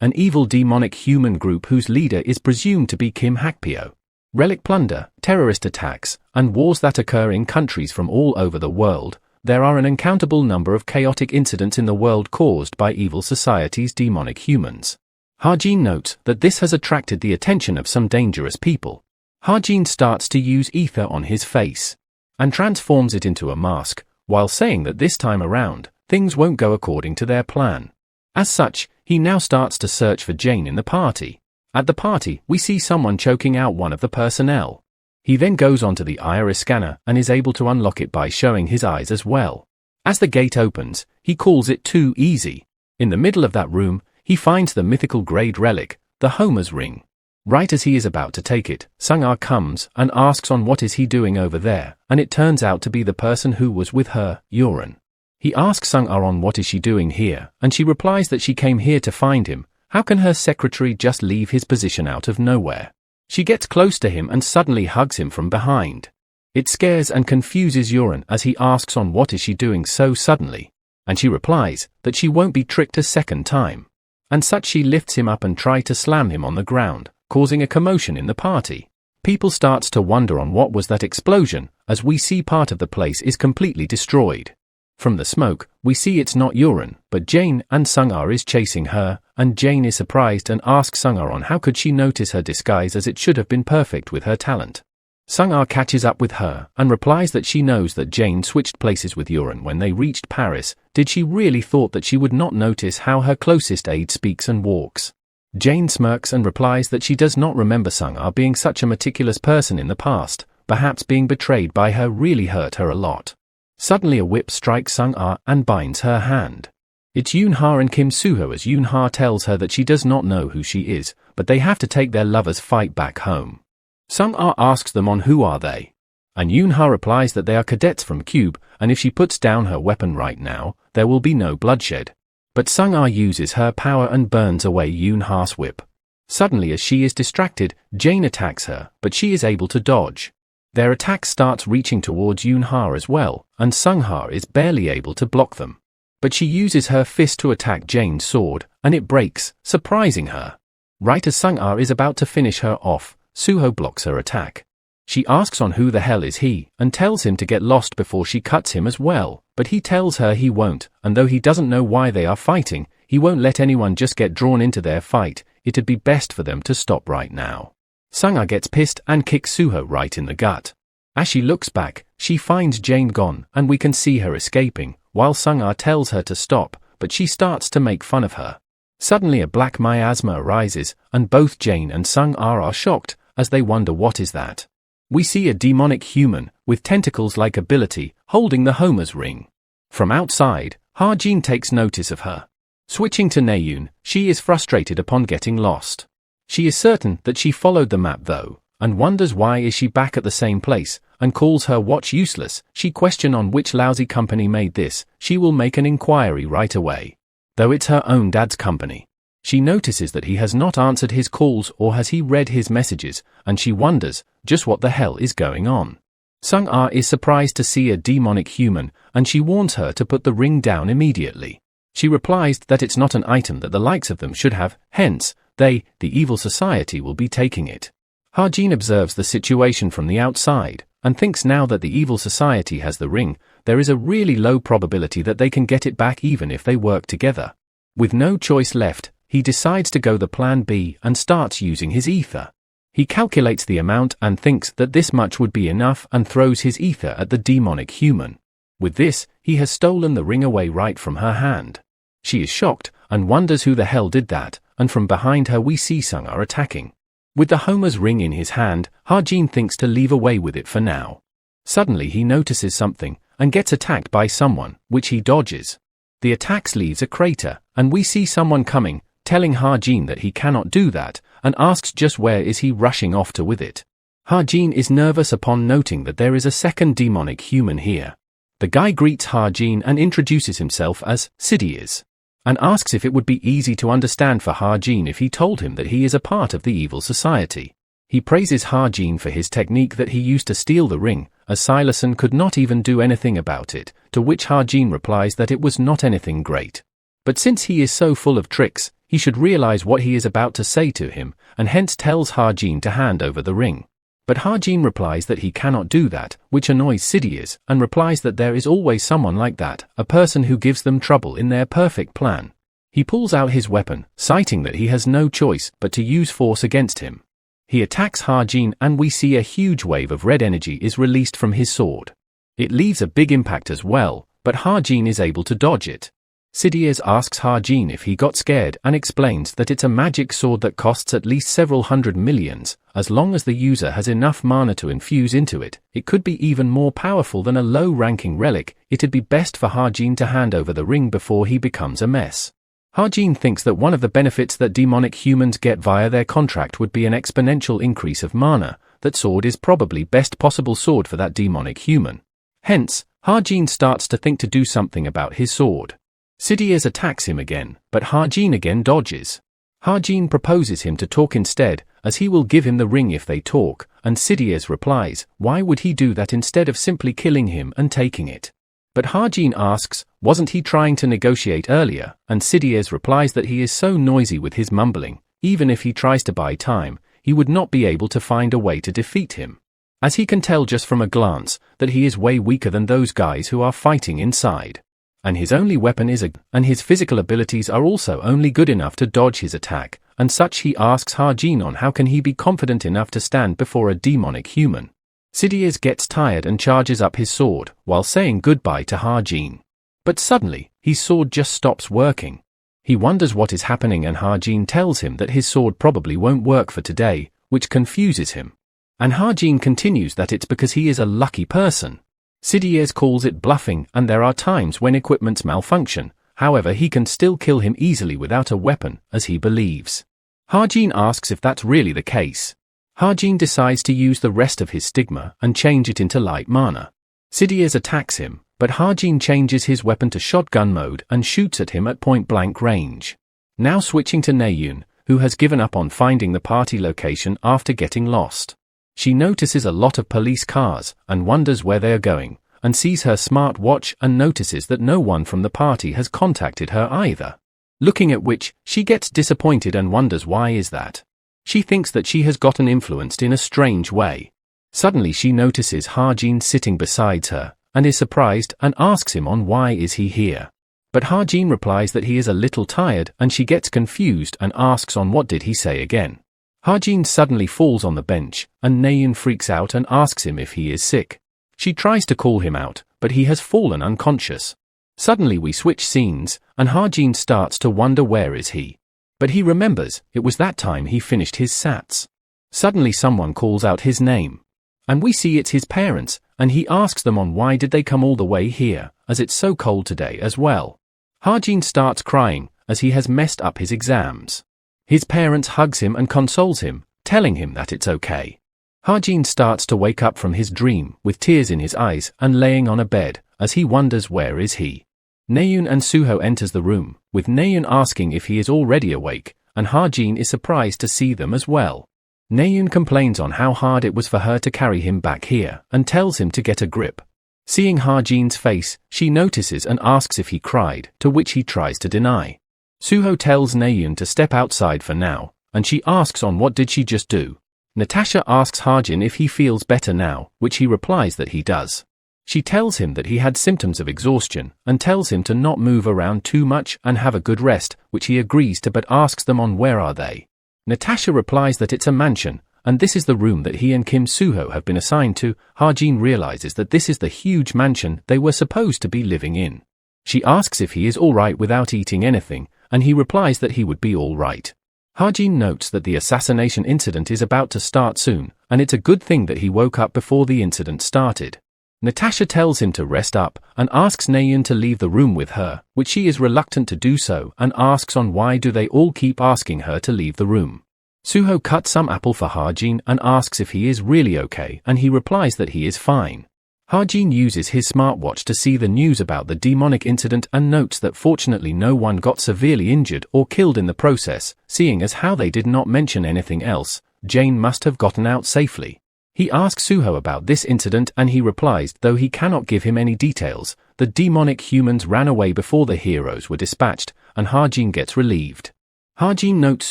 an evil demonic human group whose leader is presumed to be Kim Hakpyo. Relic plunder, terrorist attacks, and wars that occur in countries from all over the world. There are an uncountable number of chaotic incidents in the world caused by Evil Society's demonic humans. Ha-jin notes that this has attracted the attention of some dangerous people. Ha-jin starts to use ether on his face and transforms it into a mask, while saying that this time around, things won't go according to their plan. As such, he now starts to search for Jane in the party. At the party, we see someone choking out one of the personnel. He then goes onto the iris scanner and is able to unlock it by showing his eyes as well. As the gate opens, he calls it too easy. In the middle of that room, he finds the mythical grade relic, the Homer's ring. Right as he is about to take it, Sung-ah comes and asks on what is he doing over there, and it turns out to be the person who was with her, Yoren. He asks Sung-ah on what is she doing here, and she replies that she came here to find him. How can her secretary just leave his position out of nowhere? She gets close to him and suddenly hugs him from behind. It scares and confuses Yoren as he asks on what is she doing so suddenly, and she replies that she won't be tricked a second time. And such she lifts him up and tries to slam him on the ground, causing a commotion in the party. People starts to wonder on what was that explosion, as we see part of the place is completely destroyed. From the smoke, we see it's not Yuren, but Jane, and Sung-ah is chasing her, and Jane is surprised and asks Sung-ah on how could she notice her disguise as it should have been perfect with her talent. Sung-ah catches up with her, and replies that she knows that Jane switched places with Yuren when they reached Paris. Did she really thought that she would not notice how her closest aide speaks and walks? Jane smirks and replies that she does not remember Sung-ah being such a meticulous person in the past, perhaps being betrayed by her really hurt her a lot. Suddenly a whip strikes Sung-ah and binds her hand. It's Yoon-ha and Kim Soo-ho as Yoon-ha tells her that she does not know who she is, but they have to take their lovers' fight back home. Sung-ah asks them on who are they, and Yoon-ha replies that they are cadets from Cube, and if she puts down her weapon right now, there will be no bloodshed. But Sung-ah uses her power and burns away Yoon-ha's whip. Suddenly as she is distracted, Jane attacks her, but she is able to dodge. Their attack starts reaching towards Yoon-ha as well, and Sung-ha is barely able to block them. But she uses her fist to attack Jane's sword, and it breaks, surprising her. Right as Sung-ah is about to finish her off, Soo-ho blocks her attack. She asks on who the hell is he, and tells him to get lost before she cuts him as well, but he tells her he won't, and though he doesn't know why they are fighting, he won't let anyone just get drawn into their fight. It'd be best for them to stop right now. Sung-ah gets pissed and kicks Soo-ho right in the gut. As she looks back, she finds Jane gone, and we can see her escaping, while Sung-ah tells her to stop, but she starts to make fun of her. Suddenly a black miasma arises, and both Jane and Sung-ah are shocked, as they wonder what is that. We see a demonic human, with tentacles-like ability, holding the Homer's ring. From outside, Ha-jin takes notice of her. Switching to Naeun, she is frustrated upon getting lost. She is certain that she followed the map though, and wonders why is she back at the same place, and calls her watch useless. She questions on which lousy company made this. She will make an inquiry right away. Though it's her own dad's company. She notices that he has not answered his calls or has he read his messages, and she wonders just what the hell is going on. Sung-ah is surprised to see a demonic human, and she warns her to put the ring down immediately. She replies that it's not an item that the likes of them should have, hence, they, the evil society, will be taking it. Ha-jin observes the situation from the outside, and thinks now that the evil society has the ring, there is a really low probability that they can get it back even if they work together. With no choice left, he decides to go the plan B and starts using his ether. He calculates the amount and thinks that this much would be enough and throws his ether at the demonic human. With this, he has stolen the ring away right from her hand. She is shocked and wonders who the hell did that, and from behind her we see Sung-ah attacking. With the Homer's ring in his hand, Ha-jin thinks to leave away with it for now. Suddenly he notices something, and gets attacked by someone, which he dodges. The attack leaves a crater, and we see someone coming, telling Ha-jin that he cannot do that, and asks just where is he rushing off to with it. Ha-jin is nervous upon noting that there is a second demonic human here. The guy greets Ha-jin and introduces himself as Sidious, and asks if it would be easy to understand for Ha-jin if he told him that he is a part of the evil society. He praises Ha-jin for his technique that he used to steal the ring, as Silason could not even do anything about it, to which Ha-jin replies that it was not anything great. But since he is so full of tricks, he should realize what he is about to say to him, and hence tells Ha-jin to hand over the ring. But Ha-jin replies that he cannot do that, which annoys Sidious, and replies that there is always someone like that, a person who gives them trouble in their perfect plan. He pulls out his weapon, citing that he has no choice but to use force against him. He attacks Ha-jin and we see a huge wave of red energy is released from his sword. It leaves a big impact as well, but Ha-jin is able to dodge it. Sidious asks Ha-jin if he got scared and explains that it's a magic sword that costs at least several hundred millions. As long as the user has enough mana to infuse into it, it could be even more powerful than a low-ranking relic. It'd be best for Ha-jin to hand over the ring before he becomes a mess. Ha-jin thinks that one of the benefits that demonic humans get via their contract would be an exponential increase of mana. That sword is probably best possible sword for that demonic human. Hence, Ha-jin starts to think to do something about his sword. Sidious attacks him again, but Ha-jin again dodges. Ha-jin proposes him to talk instead, as he will give him the ring if they talk, and Sidious replies, why would he do that instead of simply killing him and taking it? But Ha-jin asks, wasn't he trying to negotiate earlier, and Sidious replies that he is so noisy with his mumbling, even if he tries to buy time, he would not be able to find a way to defeat him. As he can tell just from a glance, that he is way weaker than those guys who are fighting inside. And his only weapon is and his physical abilities are also only good enough to dodge his attack, and such he asks Ha-jin on how can he be confident enough to stand before a demonic human. Sidious gets tired and charges up his sword, while saying goodbye to Ha-jin. But suddenly, his sword just stops working. He wonders what is happening and Ha-jin tells him that his sword probably won't work for today, which confuses him. And Ha-jin continues that it's because he is a lucky person. Sidious calls it bluffing and there are times when equipments malfunction, however he can still kill him easily without a weapon, as he believes. Ha-jin asks if that's really the case. Ha-jin decides to use the rest of his stigma and change it into light mana. Sidious attacks him, but Ha-jin changes his weapon to shotgun mode and shoots at him at point-blank range. Now switching to Naeun, who has given up on finding the party location after getting lost. She notices a lot of police cars and wonders where they are going, and sees her smart watch and notices that no one from the party has contacted her either. Looking at which, she gets disappointed and wonders why is that. She thinks that she has gotten influenced in a strange way. Suddenly she notices Ha-jin sitting beside her, and is surprised and asks him on why is he here. But Ha-jin replies that he is a little tired and she gets confused and asks on what did he say again. Ha-jin suddenly falls on the bench, and Naeun freaks out and asks him if he is sick. She tries to call him out, but he has fallen unconscious. Suddenly we switch scenes, and Ha-jin starts to wonder where is he. But he remembers, it was that time he finished his sats. Suddenly someone calls out his name. And we see it's his parents, and he asks them on why did they come all the way here, as it's so cold today as well. Ha-jin starts crying, as he has messed up his exams. His parents hugs him and consoles him, telling him that it's okay. Ha-jin starts to wake up from his dream, with tears in his eyes and laying on a bed, as he wonders where is he. Naeun and Suho enters the room, with Naeun asking if he is already awake, and Ha-jin is surprised to see them as well. Naeun complains on how hard it was for her to carry him back here, and tells him to get a grip. Seeing Ha-jin's face, she notices and asks if he cried, to which he tries to deny. Suho tells Naeun to step outside for now, and she asks on what did she just do. Natasha asks Ha-jin if he feels better now, which he replies that he does. She tells him that he had symptoms of exhaustion, and tells him to not move around too much and have a good rest, which he agrees to but asks them on where are they. Natasha replies that it's a mansion, and this is the room that he and Kim Suho have been assigned to. Ha-jin realizes that this is the huge mansion they were supposed to be living in. She asks if he is alright without eating anything, and he replies that he would be alright. Ha-jin notes that the assassination incident is about to start soon, and it's a good thing that he woke up before the incident started. Natasha tells him to rest up, and asks Naeun to leave the room with her, which she is reluctant to do so, and asks on why do they all keep asking her to leave the room. Suho cuts some apple for Ha-jin and asks if he is really okay, and he replies that he is fine. Ha-jin uses his smartwatch to see the news about the demonic incident and notes that fortunately no one got severely injured or killed in the process, seeing as how they did not mention anything else. Jane must have gotten out safely. He asks Suho about this incident and he replies though he cannot give him any details, the demonic humans ran away before the heroes were dispatched, and Ha-jin gets relieved. Ha-jin notes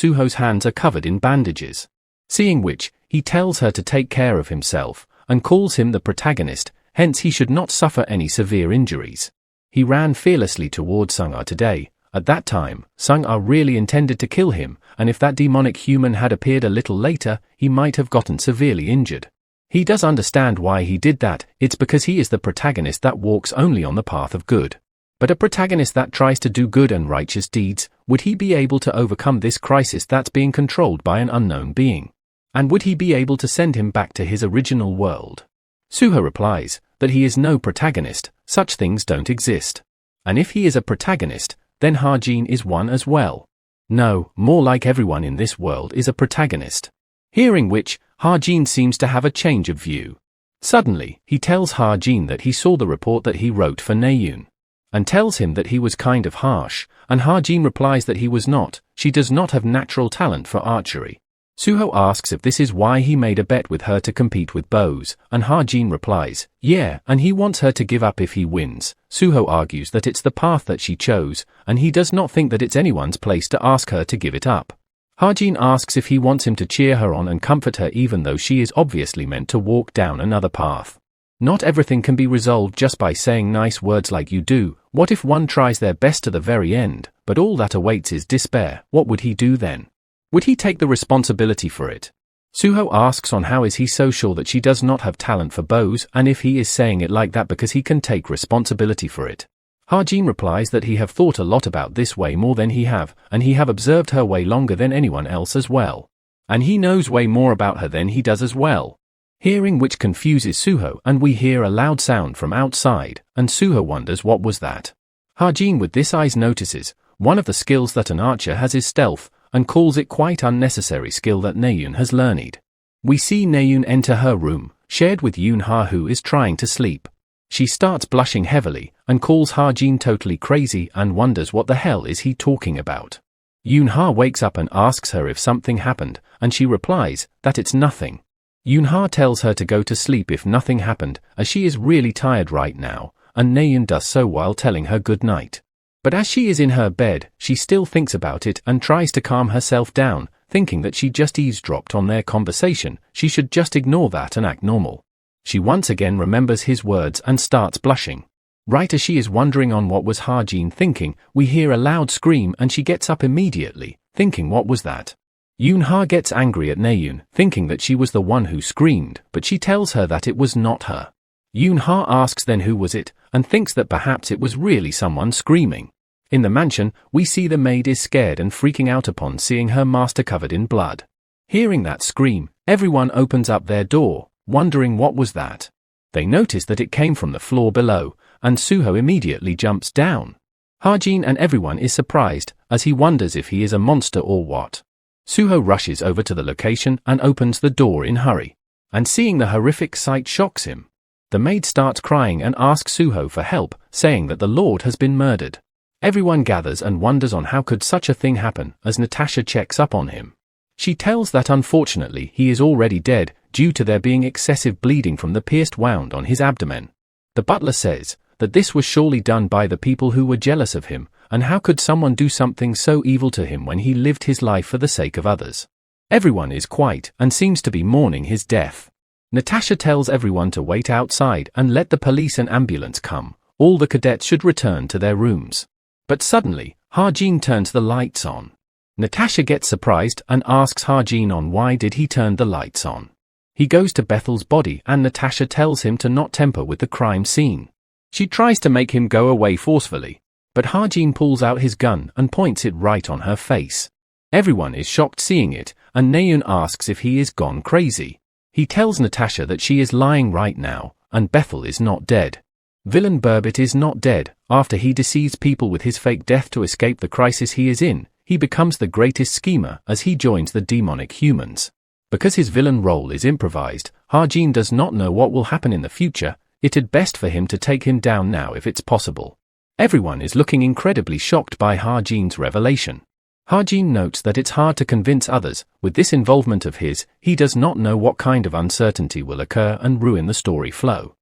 Suho's hands are covered in bandages. Seeing which, he tells her to take care of himself, and calls him the protagonist, hence he should not suffer any severe injuries. He ran fearlessly towards Sung-ah today. At that time, Sung-ah really intended to kill him, and if that demonic human had appeared a little later, he might have gotten severely injured. He does understand why he did that, it's because he is the protagonist that walks only on the path of good. But a protagonist that tries to do good and righteous deeds, would he be able to overcome this crisis that's being controlled by an unknown being? And would he be able to send him back to his original world? Suho replies that he is no protagonist, such things don't exist. And if he is a protagonist, then Ha-jin is one as well. No, more like everyone in this world is a protagonist. Hearing which, Ha-jin seems to have a change of view. Suddenly, he tells Ha-jin that he saw the report that he wrote for Naeun, and tells him that he was kind of harsh, and Ha-jin replies that he was not, she does not have natural talent for archery. Suho asks if this is why he made a bet with her to compete with bows, and Ha-jin replies, yeah, and he wants her to give up if he wins. Suho argues that it's the path that she chose, and he does not think that it's anyone's place to ask her to give it up. Ha-jin asks if he wants him to cheer her on and comfort her even though she is obviously meant to walk down another path. Not everything can be resolved just by saying nice words like you do, What if one tries their best to the very end, but all that awaits is despair? What would he do then? Would he take the responsibility for it? Suho asks on how is he so sure that she does not have talent for bows, and if he is saying it like that because he can take responsibility for it. Hajin replies that he have thought a lot about this way more than he have, and he have observed her way longer than anyone else as well. And he knows way more about her than he does as well. Hearing which confuses Suho, and we hear a loud sound from outside, and Suho wonders what was that. Hajin with this eyes notices, one of the skills that an archer has is stealth, and calls it quite unnecessary skill that Naeun has learned. We see Naeun enter her room, shared with Yoon-ha who is trying to sleep. She starts blushing heavily, and calls Hajin totally crazy and wonders what the hell is he talking about. Yoon-ha wakes up and asks her if something happened, and she replies that it's nothing. Yoon-ha tells her to go to sleep if nothing happened, as she is really tired right now, and Naeun does so while telling her good night. But as she is in her bed, she still thinks about it and tries to calm herself down, thinking that she just eavesdropped on their conversation, she should just ignore that and act normal. She once again remembers his words and starts blushing. Right as she is wondering on what was Hajin thinking, we hear a loud scream and she gets up immediately, thinking what was that. Yoon-ha gets angry at Naeun, thinking that she was the one who screamed, but she tells her that it was not her. Yoon-ha asks then who was it, and thinks that perhaps it was really someone screaming. In the mansion, we see the maid is scared and freaking out upon seeing her master covered in blood. Hearing that scream, everyone opens up their door, wondering what was that. They notice that it came from the floor below, and Suho immediately jumps down. Hajin and everyone is surprised, as he wonders if he is a monster or what. Suho rushes over to the location and opens the door in hurry. And seeing the horrific sight shocks him. The maid starts crying and asks Suho for help, saying that the Lord has been murdered. Everyone gathers and wonders on how could such a thing happen, as Natasha checks up on him. She tells that unfortunately he is already dead, due to there being excessive bleeding from the pierced wound on his abdomen. The butler says that this was surely done by the people who were jealous of him, and how could someone do something so evil to him when he lived his life for the sake of others? Everyone is quiet and seems to be mourning his death. Natasha tells everyone to wait outside and let the police and ambulance come. All the cadets should return to their rooms. But suddenly, Hajin turns the lights on. Natasha gets surprised and asks Hajin on why did he turn the lights on. He goes to Bethel's body and Natasha tells him to not tamper with the crime scene. She tries to make him go away forcefully, but Hajin pulls out his gun and points it right on her face. Everyone is shocked seeing it, and Naeun asks if he is gone crazy. He tells Natasha that she is lying right now, and Bethel is not dead. Villain Burbot is not dead. After he deceives people with his fake death to escape the crisis he is in, he becomes the greatest schemer as he joins the demonic humans. Because his villain role is improvised, Hajin does not know what will happen in the future. It'd best for him to take him down now if it's possible. Everyone is looking incredibly shocked by Hajin's revelation. Hajin notes that it's hard to convince others. With this involvement of his, he does not know what kind of uncertainty will occur and ruin the story flow.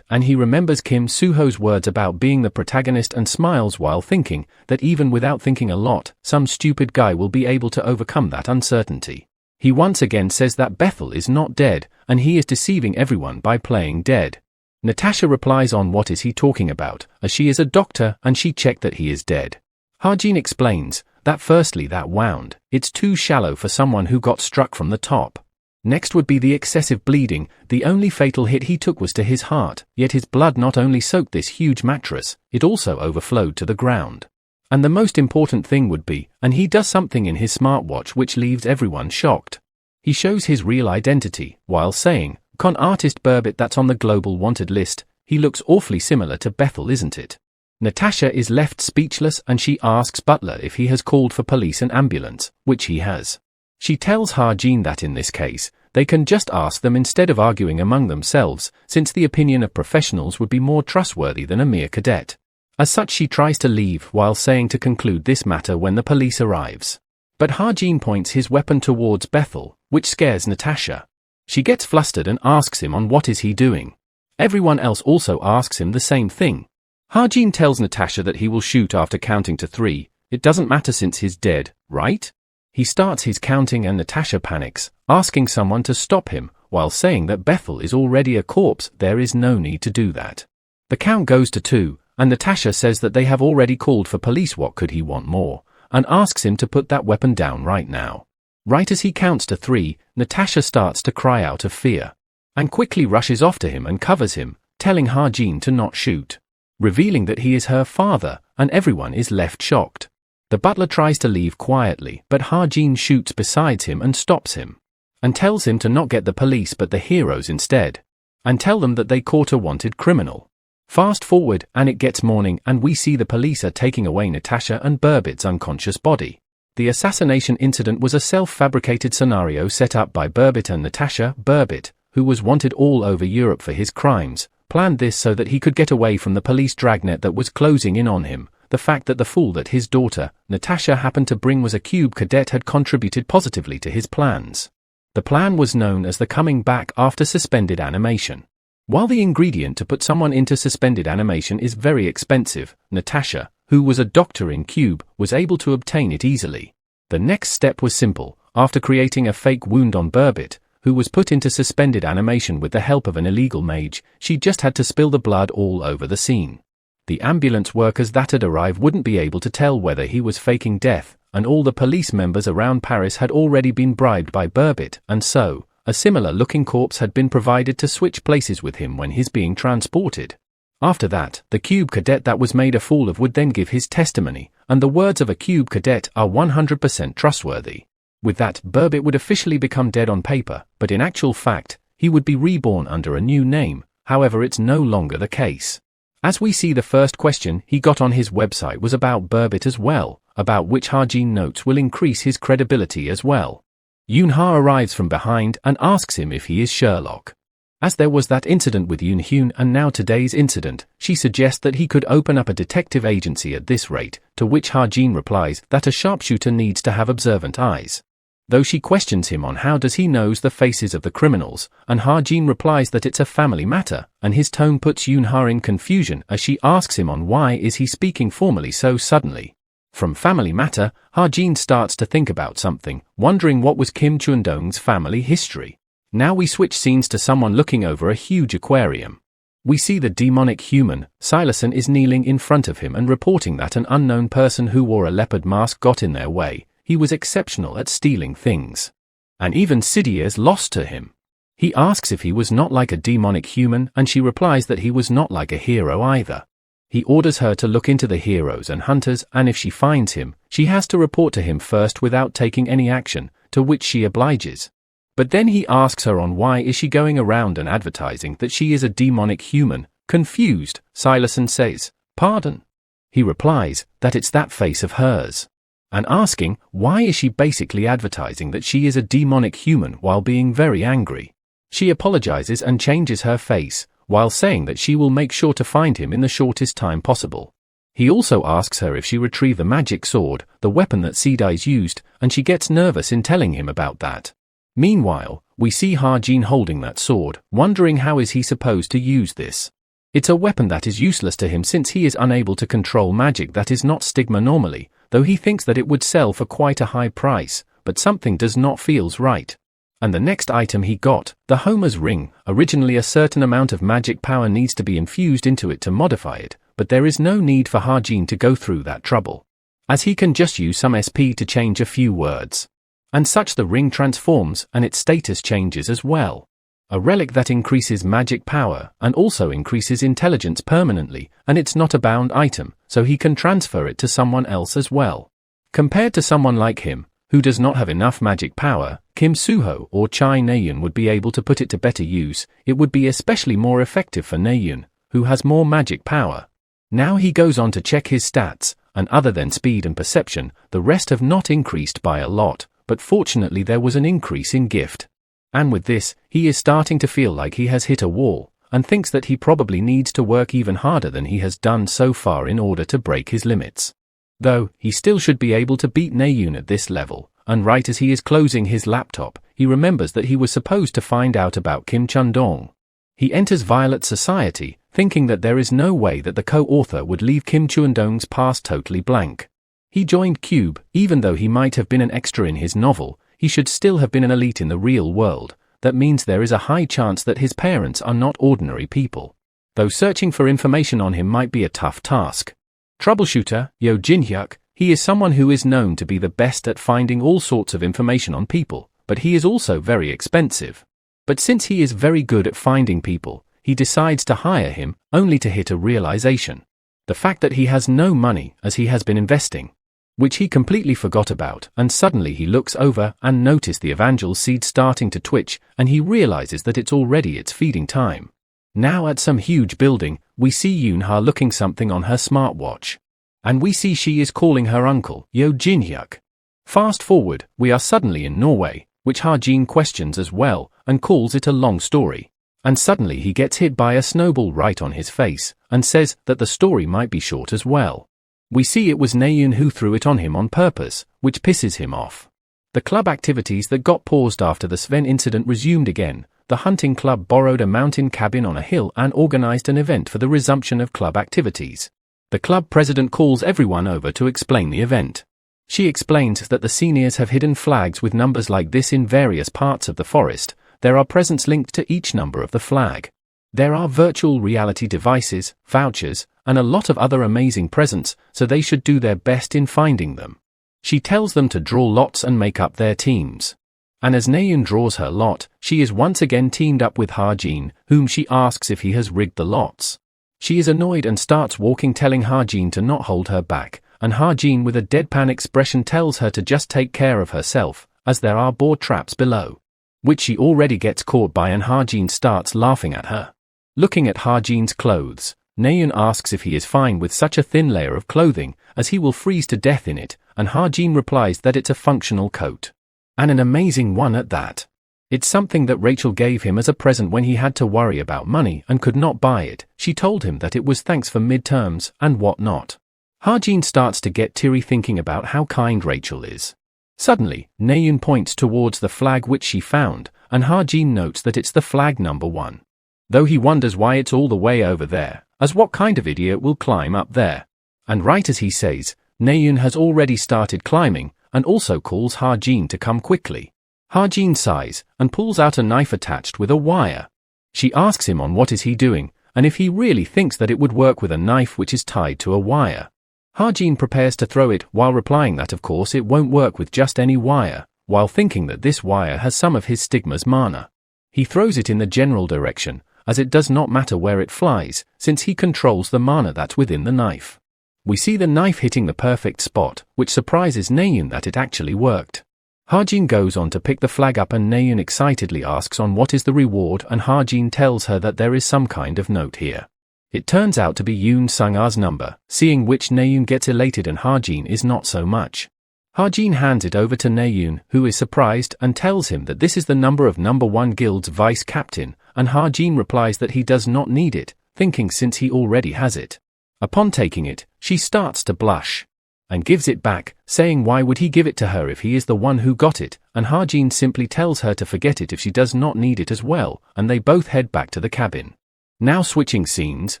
And he remembers Kim Suho's words about being the protagonist and smiles while thinking that even without thinking a lot, some stupid guy will be able to overcome that uncertainty. He once again says that Bethel is not dead, and he is deceiving everyone by playing dead. Natasha replies on what is he talking about, as she is a doctor and she checked that he is dead. Hajin explains that firstly that wound, it's too shallow for someone who got struck from the top. Next would be the excessive bleeding. The only fatal hit he took was to his heart, yet his blood not only soaked this huge mattress, it also overflowed to the ground. And the most important thing would be, and he does something in his smartwatch which leaves everyone shocked. He shows his real identity, while saying, con artist Burbot that's on the global wanted list. He looks awfully similar to Bethel, isn't it? Natasha is left speechless and she asks Butler if he has called for police and ambulance, which he has. She tells Hajin that in this case, they can just ask them instead of arguing among themselves, since the opinion of professionals would be more trustworthy than a mere cadet. As such she tries to leave while saying to conclude this matter when the police arrives. But Hajin points his weapon towards Bethel, which scares Natasha. She gets flustered and asks him on what is he doing. Everyone else also asks him the same thing. Hajin tells Natasha that he will shoot after counting to 3. It doesn't matter since he's dead, right? He starts his counting and Natasha panics, asking someone to stop him, while saying that Bethel is already a corpse. There is no need to do that. The count goes to 2, and Natasha says that they have already called for police. What could he want more? And asks him to put that weapon down right now. Right as he counts to 3, Natasha starts to cry out of fear, and quickly rushes off to him and covers him, telling Ha-jin to not shoot, revealing that he is her father, and everyone is left shocked. The butler tries to leave quietly, but Ha-jin shoots beside him and stops him, and tells him to not get the police but the heroes instead, and tell them that they caught a wanted criminal. Fast forward, and it gets morning, and we see the police are taking away Natasha and Burbot's unconscious body. The assassination incident was a self-fabricated scenario set up by Burbot and Natasha. Burbot, who was wanted all over Europe for his crimes, planned this so that he could get away from the police dragnet that was closing in on him. The fact that the fool that his daughter, Natasha, happened to bring was a cube cadet had contributed positively to his plans. The plan was known as the coming back after suspended animation. While the ingredient to put someone into suspended animation is very expensive, Natasha, who was a doctor in Cube, was able to obtain it easily. The next step was simple. After creating a fake wound on Burbot, who was put into suspended animation with the help of an illegal mage, she just had to spill the blood all over the scene. The ambulance workers that had arrived wouldn't be able to tell whether he was faking death, and all the police members around Paris had already been bribed by Burbot, and so a similar-looking corpse had been provided to switch places with him when he's being transported. After that, the cube cadet that was made a fool of would then give his testimony, and the words of a cube cadet are 100% trustworthy. With that, Burbot would officially become dead on paper, but in actual fact, he would be reborn under a new name. However, it's no longer the case. As we see, the first question he got on his website was about Burbot as well, about which Ha-jin notes will increase his credibility as well. Yoon-ha arrives from behind and asks him if he is Sherlock. As there was that incident with Yoon-hyun and now today's incident, she suggests that he could open up a detective agency at this rate, to which Ha-jin replies that a sharpshooter needs to have observant eyes. Though she questions him on how does he knows the faces of the criminals, and Ha-jin replies that it's a family matter, and his tone puts Yoon-ha in confusion as she asks him on why is he speaking formally so suddenly. From family matter, Ha-jin starts to think about something, wondering what was Kim Chun-dong's family history. Now we switch scenes to someone looking over a huge aquarium. We see the demonic human, Silason, is kneeling in front of him and reporting that an unknown person who wore a leopard mask got in their way. He was exceptional at stealing things, and even Sidier's lost to him. He asks if he was not like a demonic human, and she replies that he was not like a hero either. He orders her to look into the heroes and hunters, and if she finds him, she has to report to him first without taking any action, to which she obliges. But then he asks her on why is she going around and advertising that she is a demonic human. Confused, Silason says, "Pardon?" He replies that it's that face of hers, and asking why is she basically advertising that she is a demonic human while being very angry. She apologizes and changes her face, while saying that she will make sure to find him in the shortest time possible. He also asks her if she retrieved the magic sword, the weapon that Sidai's used, and she gets nervous in telling him about that. Meanwhile, we see Ha-jin holding that sword, wondering how is he supposed to use this. It's a weapon that is useless to him since he is unable to control magic that is not Stigma normally, though he thinks that it would sell for quite a high price, but something does not feels right. And the next item he got, the Homer's ring, originally a certain amount of magic power needs to be infused into it to modify it, but there is no need for Ha-jin to go through that trouble, as he can just use some SP to change a few words. And such the ring transforms and its status changes as well. A relic that increases magic power and also increases intelligence permanently, and it's not a bound item, so he can transfer it to someone else as well. Compared to someone like him, who does not have enough magic power, Kim Suho or Chai Naeun would be able to put it to better use. It would be especially more effective for Naeun, who has more magic power. Now he goes on to check his stats, and other than speed and perception, the rest have not increased by a lot, but fortunately there was an increase in gift. And with this, he is starting to feel like he has hit a wall, and thinks that he probably needs to work even harder than he has done so far in order to break his limits. Though, he still should be able to beat Naeun at this level, and right as he is closing his laptop, he remembers that he was supposed to find out about Kim Chun-dong. He enters Violet Society, thinking that there is no way that the co-author would leave Kim Chun-dong's past totally blank. He joined Cube, even though he might have been an extra in his novel, he should still have been an elite in the real world. That means there is a high chance that his parents are not ordinary people. though searching for information on him might be a tough task. Troubleshooter, Yo Jin-hyuk, he is someone who is known to be the best at finding all sorts of information on people, but he is also very expensive. But since he is very good at finding people, he decides to hire him, only to hit a realization. The fact that he has no money, as he has been investing, which he completely forgot about, and suddenly he looks over and notices the evangel seed starting to twitch, and he realizes that it's already its feeding time. Now at some huge building, we see Yoon-ha looking something on her smartwatch. And we see she is calling her uncle, Yo Jin-hyuk. Fast forward, we are suddenly in Norway, which Ha-jin questions as well, and calls it a long story. And suddenly he gets hit by a snowball right on his face, and says that the story might be short as well. We see it was Naeun who threw it on him on purpose, which pisses him off. The club activities that got paused after the Sven incident resumed again. The hunting club borrowed a mountain cabin on a hill and organized an event for the resumption of club activities. The club president calls everyone over to explain the event. She explains that the seniors have hidden flags with numbers like this in various parts of the forest. There are presents linked to each number of the flag. There are virtual reality devices, vouchers, and a lot of other amazing presents, so they should do their best in finding them. She tells them to draw lots and make up their teams. And as Naeun draws her lot, she is once again teamed up with Ha-jin, whom she asks if he has rigged the lots. She is annoyed and starts walking, telling Ha-jin to not hold her back, and Ha-jin with a deadpan expression tells her to just take care of herself, as there are boar traps below, which she already gets caught by, and Ha-jin starts laughing at her. Looking at Ha-jin's clothes, Naeun asks if he is fine with such a thin layer of clothing, as he will freeze to death in it, and Ha-jin replies that it's a functional coat. And an amazing one at that. It's something that Rachel gave him as a present when he had to worry about money and could not buy it. She told him that it was thanks for midterms and whatnot. Ha-jin starts to get teary thinking about how kind Rachel is. Suddenly, Naeun points towards the flag which she found, and Ha-jin notes that it's the flag number 1. Though he wonders why it's all the way over there, as what kind of idiot will climb up there? And right as he says, Naeun has already started climbing, and also calls Ha-jin to come quickly. Ha-jin sighs, and pulls out a knife attached with a wire. She asks him on what is he doing, and if he really thinks that it would work with a knife which is tied to a wire. Ha-jin prepares to throw it, while replying that of course it won't work with just any wire, while thinking that this wire has some of his Stigma's mana. He throws it in the general direction, as it does not matter where it flies, since he controls the mana that's within the knife. We see the knife hitting the perfect spot, which surprises Naeun that it actually worked. Ha-jin goes on to pick the flag up, and Naeun excitedly asks on what is the reward, and Ha-jin tells her that there is some kind of note here. It turns out to be Yoon Sung-a's number, seeing which Naeun gets elated and Ha-jin is not so much. Ha-jin hands it over to Naeun, who is surprised and tells him that this is the number of number 1 guild's vice captain, and Ha-jin replies that he does not need it, thinking since he already has it. Upon taking it, she starts to blush, and gives it back, saying why would he give it to her if he is the one who got it, and Ha-jin simply tells her to forget it if she does not need it as well, and they both head back to the cabin. Now switching scenes,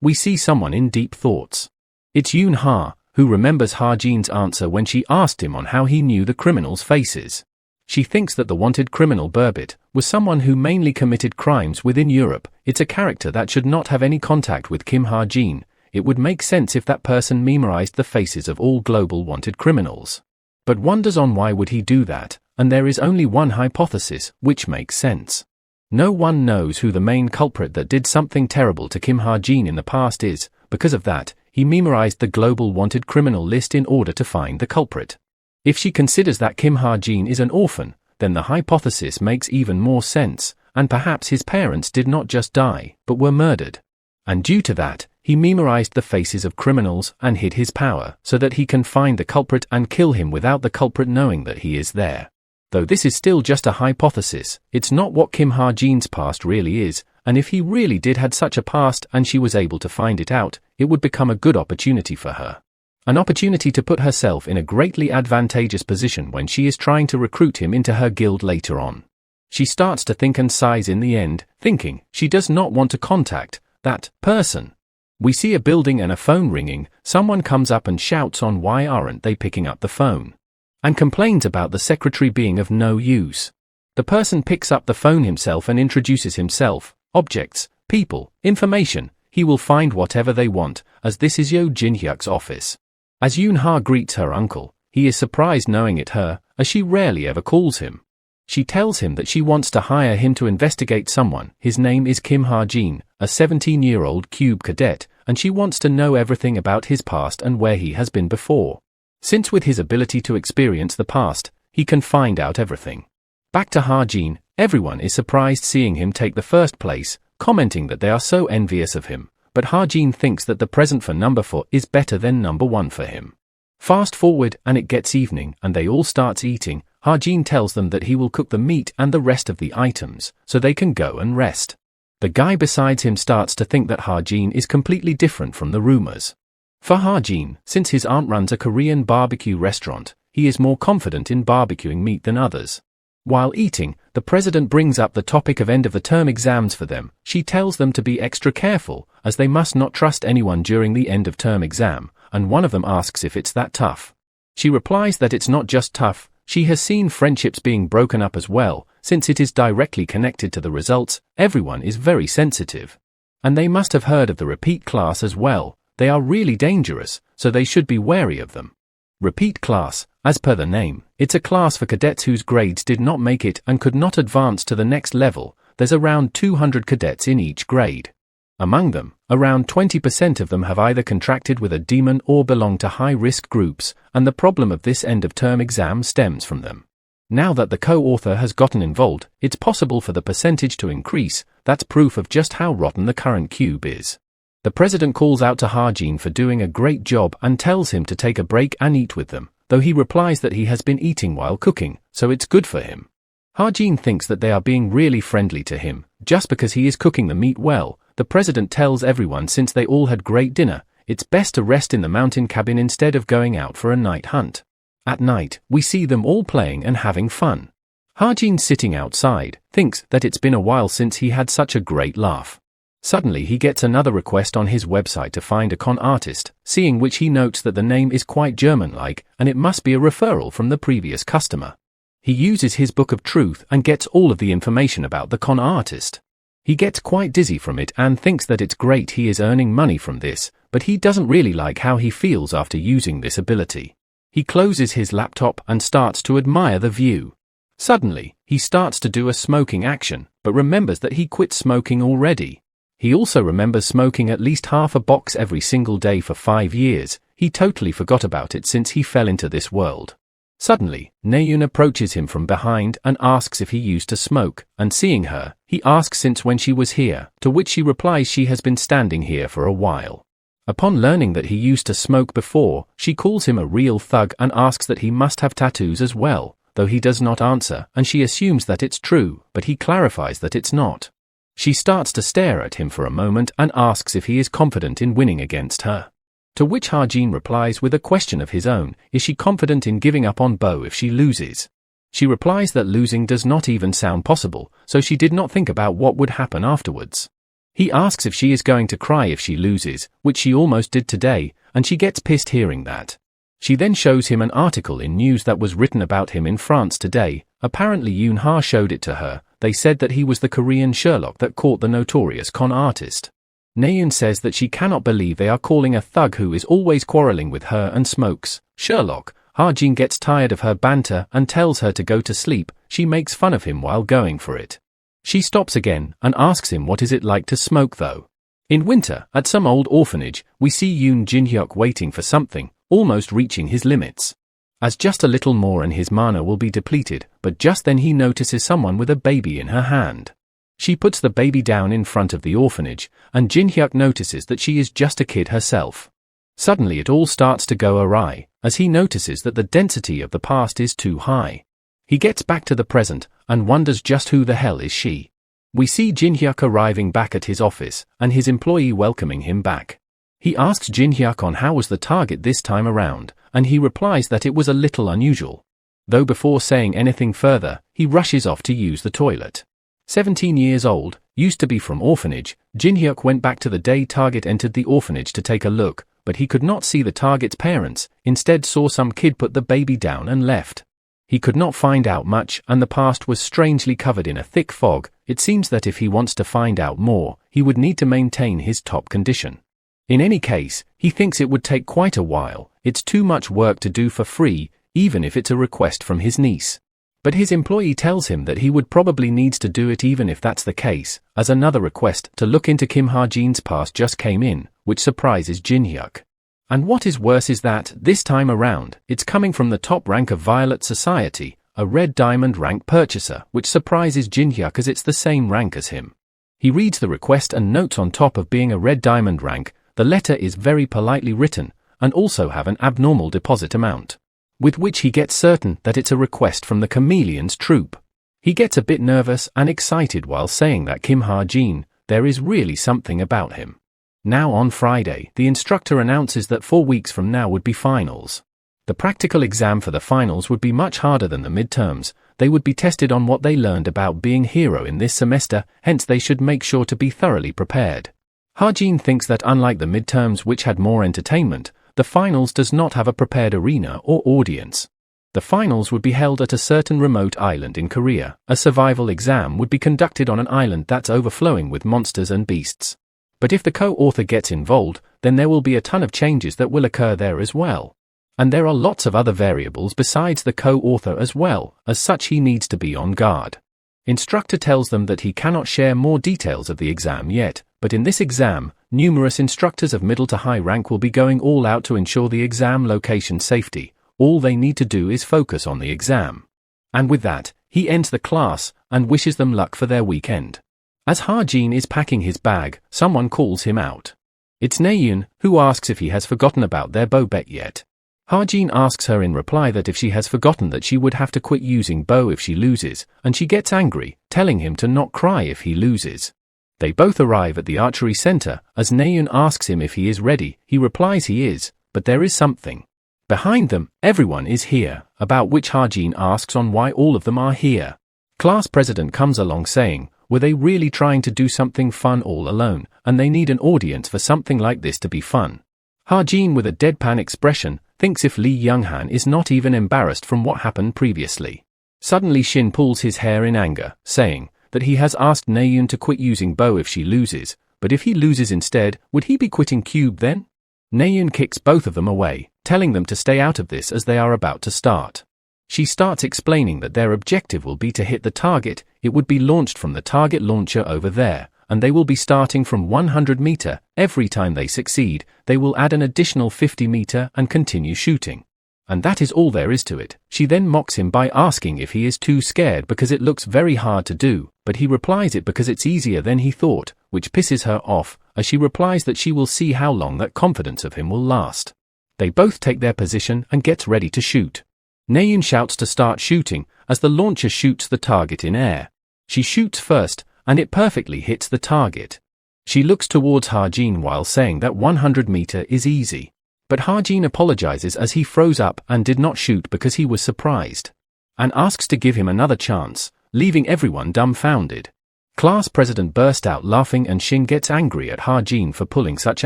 we see someone in deep thoughts. It's Yoon-ha, who remembers Ha-jin's answer when she asked him on how he knew the criminals' faces. She thinks that the wanted criminal Burbit was someone who mainly committed crimes within Europe. It's a character that should not have any contact with Kim Ha-jin. It would make sense if that person memorized the faces of all global wanted criminals. But wonders on why would he do that, and there is only one hypothesis, which makes sense. No one knows who the main culprit that did something terrible to Kim Ha-jin in the past is. Because of that, he memorized the global wanted criminal list in order to find the culprit. If she considers that Kim Ha-jin is an orphan, then the hypothesis makes even more sense, and perhaps his parents did not just die, but were murdered. And due to that, he memorized the faces of criminals and hid his power so that he can find the culprit and kill him without the culprit knowing that he is there. Though this is still just a hypothesis, it's not what Kim Ha-jin's past really is, and if he really did had such a past and she was able to find it out, it would become a good opportunity for her. An opportunity to put herself in a greatly advantageous position when she is trying to recruit him into her guild later on. She starts to think and sighs in the end, thinking she does not want to contact that person. We see a building and a phone ringing. Someone comes up and shouts on why aren't they picking up the phone, and complains about the secretary being of no use. The person picks up the phone himself and introduces himself, objects, people, information. he will find whatever they want, as this is Yo Jin-hyuk's office. As Yoon-ha greets her uncle, he is surprised knowing it her, as she rarely ever calls him. She tells him that she wants to hire him to investigate someone. His name is Kim Ha-jin, a 17-year-old cube cadet, and she wants to know everything about his past and where he has been before. Since with his ability to experience the past, he can find out everything. Back to Ha-jin, everyone is surprised seeing him take the first place, commenting that they are so envious of him, but Ha-jin thinks that the present for number 4 is better than number 1 for him. Fast forward and it gets evening and they all start eating. Ha-jin tells them that he will cook the meat and the rest of the items, so they can go and rest. The guy besides him starts to think that Ha-jin is completely different from the rumors. For Ha-jin, since his aunt runs a Korean barbecue restaurant, he is more confident in barbecuing meat than others. While eating, the president brings up the topic of end-of-the-term exams for them. She tells them to be extra careful, as they must not trust anyone during the end-of-term exam, and one of them asks if it's that tough. She replies that it's not just tough, she has seen friendships being broken up as well. Since it is directly connected to the results, everyone is very sensitive. And they must have heard of the repeat class as well. They are really dangerous, so they should be wary of them. Repeat class, as per the name, it's a class for cadets whose grades did not make it and could not advance to the next level. There's around 200 cadets in each grade. Among them, around 20% of them have either contracted with a demon or belong to high-risk groups, and the problem of this end-of-term exam stems from them. Now that the co-author has gotten involved, it's possible for the percentage to increase. That's proof of just how rotten the current cube is. The president calls out to Ha-jin for doing a great job and tells him to take a break and eat with them, though he replies that he has been eating while cooking, so it's good for him. Ha-jin thinks that they are being really friendly to him, just because he is cooking the meat well. The president tells everyone since they all had great dinner, it's best to rest in the mountain cabin instead of going out for a night hunt. At night, we see them all playing and having fun. Ha-jin, sitting outside, thinks that it's been a while since he had such a great laugh. Suddenly he gets another request on his website to find a con artist, seeing which he notes that the name is quite German-like and it must be a referral from the previous customer. He uses his book of truth and gets all of the information about the con artist. He gets quite dizzy from it and thinks that it's great he is earning money from this, but he doesn't really like how he feels after using this ability. He closes his laptop and starts to admire the view. Suddenly, he starts to do a smoking action, but remembers that he quit smoking already. He also remembers smoking at least half a box every single day for 5 years. He totally forgot about it since he fell into this world. Suddenly, Naeun approaches him from behind and asks if he used to smoke, and seeing her, he asks since when she was here, to which she replies she has been standing here for a while. Upon learning that he used to smoke before, she calls him a real thug and asks that he must have tattoos as well, though he does not answer, and she assumes that it's true, but he clarifies that it's not. She starts to stare at him for a moment and asks if he is confident in winning against her. To which Ha-jin replies with a question of his own, is she confident in giving up on Bo if she loses? She replies that losing does not even sound possible, so she did not think about what would happen afterwards. He asks if she is going to cry if she loses, which she almost did today, and she gets pissed hearing that. She then shows him an article in news that was written about him in France today. Apparently Yoon-ha showed it to her. They said that he was the Korean Sherlock that caught the notorious con artist. Naeun says that she cannot believe they are calling a thug who is always quarreling with her and smokes Sherlock. Ha-jin gets tired of her banter and tells her to go to sleep. She makes fun of him while going for it. She stops again and asks him what is it like to smoke though. In winter, at some old orphanage, we see Yoon Jin-hyuk waiting for something, almost reaching his limits. As just a little more and his mana will be depleted, but just then he notices someone with a baby in her hand. She puts the baby down in front of the orphanage, and Jin-hyuk notices that she is just a kid herself. Suddenly it all starts to go awry, as he notices that the density of the past is too high. He gets back to the present, and wonders just who the hell is she. We see Jin-hyuk arriving back at his office, and his employee welcoming him back. He asks Jin-hyuk on how was the target this time around, and he replies that it was a little unusual. Though before saying anything further, he rushes off to use the toilet. 17 years old, used to be from orphanage, Jin-hyuk went back to the day target entered the orphanage to take a look, but he could not see the target's parents, instead saw some kid put the baby down and left. He could not find out much, and the past was strangely covered in a thick fog. It seems that if he wants to find out more, he would need to maintain his top condition. In any case, he thinks it would take quite a while. It's too much work to do for free, even if it's a request from his niece. But his employee tells him that he would probably needs to do it even if that's the case, as another request to look into Kim Ha-jin's past just came in, which surprises Jin-hyuk. And what is worse is that, this time around, it's coming from the top rank of Violet Society, a red diamond rank purchaser, which surprises Jin-hyuk as it's the same rank as him. He reads the request and notes on top of being a red diamond rank, the letter is very politely written, and also have an abnormal deposit amount, with which he gets certain that it's a request from the Chameleon's troupe. He gets a bit nervous and excited while saying that Kim Ha-jin, there is really something about him. Now on Friday, the instructor announces that 4 weeks from now would be finals. The practical exam for the finals would be much harder than the midterms. They would be tested on what they learned about being hero in this semester, hence they should make sure to be thoroughly prepared. Ha-jin thinks that unlike the midterms which had more entertainment, the finals does not have a prepared arena or audience. The finals would be held at a certain remote island in Korea. A survival exam would be conducted on an island that's overflowing with monsters and beasts. But if the co-author gets involved, then there will be a ton of changes that will occur there as well. And there are lots of other variables besides the co-author as well, as such he needs to be on guard. Instructor tells them that he cannot share more details of the exam yet, but in this exam, numerous instructors of middle to high rank will be going all out to ensure the exam location safety. All they need to do is focus on the exam. And with that, he ends the class and wishes them luck for their weekend. As Ha-jin is packing his bag, someone calls him out. It's Naeun, who asks if he has forgotten about their bow bet yet. Ha-jin asks her in reply that if she has forgotten that she would have to quit using bow if she loses, and she gets angry, telling him to not cry if he loses. They both arrive at the archery center. As Naeun asks him if he is ready, he replies he is, but there is something. Behind them, everyone is here, about which Ha-jin asks on why all of them are here. Class president comes along saying, were they really trying to do something fun all alone, and they need an audience for something like this to be fun? Ha-jin with a deadpan expression, thinks if Lee Young-han is not even embarrassed from what happened previously. Suddenly Shin pulls his hair in anger, saying that he has asked Naeun to quit using bow if she loses, but if he loses instead, would he be quitting cube then? Naeun kicks both of them away, telling them to stay out of this as they are about to start. She starts explaining that their objective will be to hit the target. It would be launched from the target launcher over there, and they will be starting from 100 meter. Every time they succeed, they will add an additional 50 meter and continue shooting. And that is all there is to it. She then mocks him by asking if he is too scared because it looks very hard to do, but he replies it because it's easier than he thought, which pisses her off, as she replies that she will see how long that confidence of him will last. They both take their position and gets ready to shoot. Naeun shouts to start shooting, as the launcher shoots the target in air. She shoots first, and it perfectly hits the target. She looks towards Ha-jin while saying that 100 meter is easy. But Ha-jin apologizes as he froze up and did not shoot because he was surprised, and asks to give him another chance, leaving everyone dumbfounded. Class president burst out laughing and Shin gets angry at Ha-jin for pulling such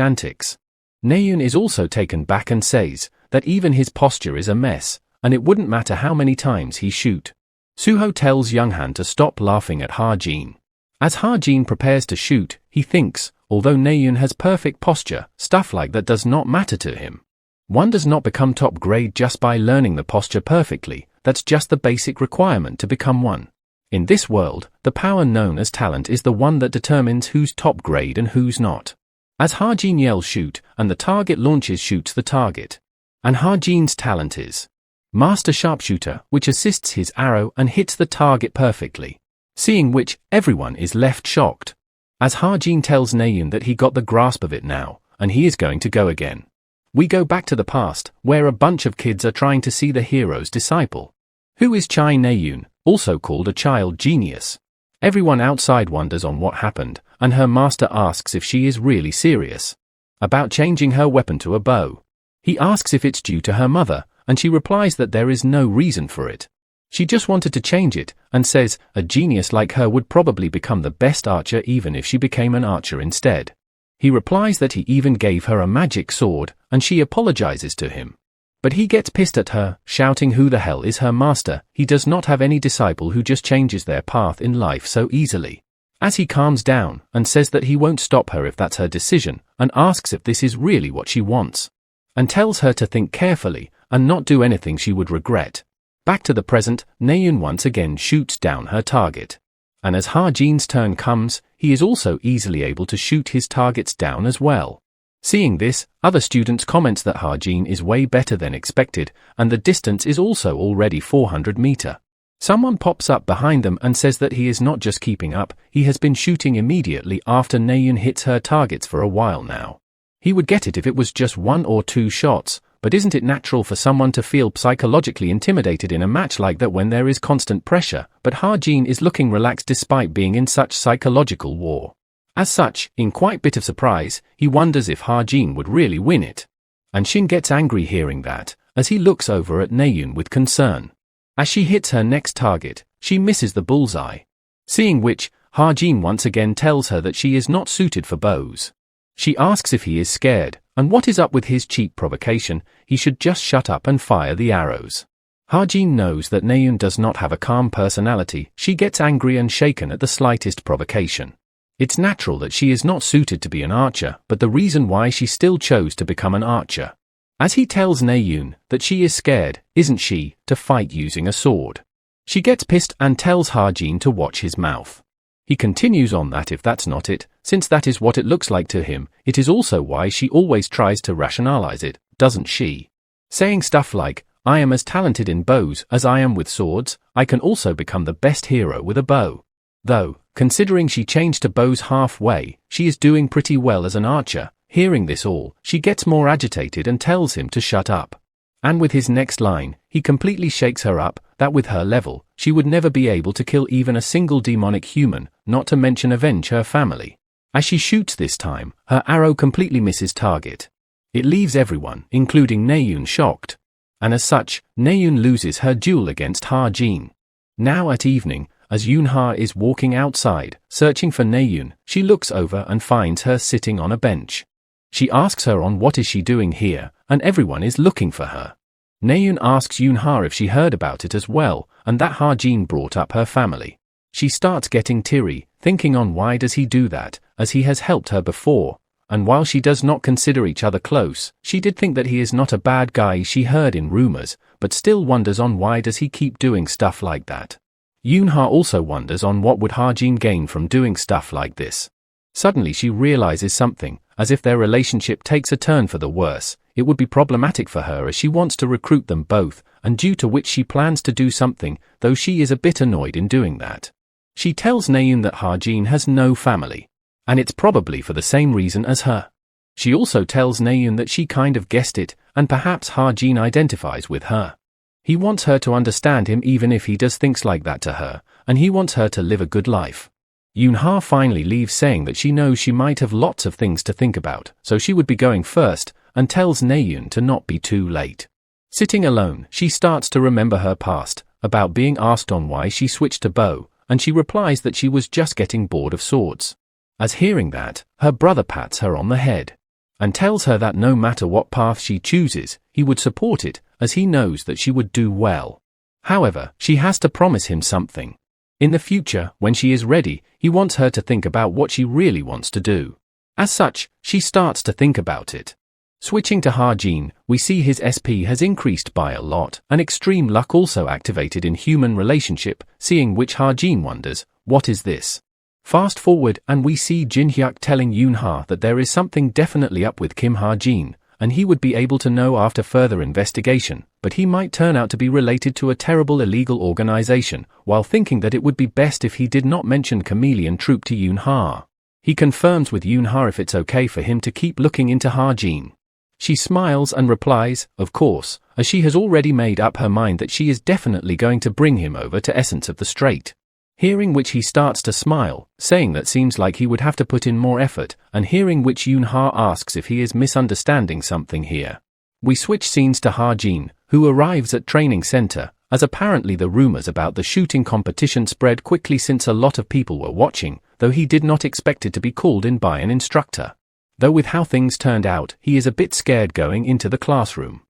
antics. Naeun is also taken back and says that even his posture is a mess, and it wouldn't matter how many times he shoot. Suho tells Young-han to stop laughing at Ha-jin. As Ha-jin prepares to shoot, he thinks, although Naeun has perfect posture, stuff like that does not matter to him. One does not become top grade just by learning the posture perfectly. That's just the basic requirement to become one. In this world, the power known as talent is the one that determines who's top grade and who's not. As Ha-jin yells shoot, and the target launches shoots the target. And Ha-jin's talent is Master Sharpshooter, which assists his arrow and hits the target perfectly. Seeing which, everyone is left shocked. As Ha-jin tells Naeun that he got the grasp of it now, and he is going to go again. We go back to the past, where a bunch of kids are trying to see the hero's disciple. Who is Chai Naeun, also called a child genius. Everyone outside wonders on what happened, and her master asks if she is really serious about changing her weapon to a bow. He asks if it's due to her mother, and she replies that there is no reason for it. She just wanted to change it, and says a genius like her would probably become the best archer even if she became an archer instead. He replies that he even gave her a magic sword, and she apologizes to him. But he gets pissed at her, shouting who the hell is her master. He does not have any disciple who just changes their path in life so easily. As he calms down and says that he won't stop her if that's her decision, and asks if this is really what she wants, and tells her to think carefully and not do anything she would regret. Back to the present, Naeun once again shoots down her target. And as Ha-jin's turn comes, he is also easily able to shoot his targets down as well. Seeing this, other students comment that Ha-jin is way better than expected, and the distance is also already 400 meter. Someone pops up behind them and says that he is not just keeping up, he has been shooting immediately after Naeun hits her targets for a while now. He would get it if it was just 1 or 2 shots, but isn't it natural for someone to feel psychologically intimidated in a match like that when there is constant pressure? But Ha-jin is looking relaxed despite being in such psychological war. As such, in quite a bit of surprise, he wonders if Ha-jin would really win it. And Shin gets angry hearing that, as he looks over at Naeun with concern. As she hits her next target, she misses the bullseye. Seeing which, Ha-jin once again tells her that she is not suited for bows. She asks if he is scared, and what is up with his cheap provocation. He should just shut up and fire the arrows. Ha-jin knows that Naeun does not have a calm personality. She gets angry and shaken at the slightest provocation. It's natural that she is not suited to be an archer, but the reason why she still chose to become an archer. As he tells Naeun that she is scared, isn't she, to fight using a sword. She gets pissed and tells Ha-jin to watch his mouth. He continues on that if that's not it, since that is what it looks like to him, it is also why she always tries to rationalize it, doesn't she? Saying stuff like, I am as talented in bows as I am with swords, I can also become the best hero with a bow. Though, considering she changed to bows halfway, she is doing pretty well as an archer. Hearing this all, she gets more agitated and tells him to shut up. And with his next line, he completely shakes her up, that with her level, she would never be able to kill even a single demonic human, not to mention avenge her family. As she shoots this time, her arrow completely misses target. It leaves everyone, including Naeun, shocked. And as such, Naeun loses her duel against Ha-jin. Now at evening, as Yoonha is walking outside, searching for Naeun, she looks over and finds her sitting on a bench. She asks her on what is she doing here, and everyone is looking for her. Naeun asks Yoonha if she heard about it as well, and that Ha-jin brought up her family. She starts getting teary, thinking on why does he do that, as he has helped her before, and while she does not consider each other close, she did think that he is not a bad guy she heard in rumors, but still wonders on why does he keep doing stuff like that. Yoonha also wonders on what would Ha-jin gain from doing stuff like this. Suddenly she realizes something, as if their relationship takes a turn for the worse, it would be problematic for her as she wants to recruit them both, and due to which she plans to do something, though she is a bit annoyed in doing that. She tells Naeun that Ha-jin has no family, and it's probably for the same reason as her. She also tells Naeun that she kind of guessed it, and perhaps Ha-jin identifies with her. He wants her to understand him even if he does things like that to her, and he wants her to live a good life. Yoonha finally leaves saying that she knows she might have lots of things to think about, so she would be going first, and tells Naeun to not be too late. Sitting alone, she starts to remember her past, about being asked on why she switched to bow, and she replies that she was just getting bored of swords. As hearing that, her brother pats her on the head, and tells her that no matter what path she chooses, he would support it, as he knows that she would do well. However, she has to promise him something. In the future, when she is ready, he wants her to think about what she really wants to do. As such, she starts to think about it. Switching to Ha-jin, we see his SP has increased by a lot, and extreme luck also activated in human relationship, seeing which Ha-jin wonders, what is this? Fast forward and we see Jin-hyuk telling Yoonha that there is something definitely up with Kim Ha-jin, and he would be able to know after further investigation, but he might turn out to be related to a terrible illegal organization, while thinking that it would be best if he did not mention Chameleon Troop to Yoonha. He confirms with Yoonha if it's okay for him to keep looking into Ha-jin. She smiles and replies, of course, as she has already made up her mind that she is definitely going to bring him over to Essence of the Strait. Hearing which he starts to smile, saying that seems like he would have to put in more effort, and hearing which Yoonha asks if he is misunderstanding something here. We switch scenes to Ha-jin, who arrives at training center, as apparently the rumors about the shooting competition spread quickly since a lot of people were watching, though he did not expect it to be called in by an instructor. Though with how things turned out, he is a bit scared going into the classroom.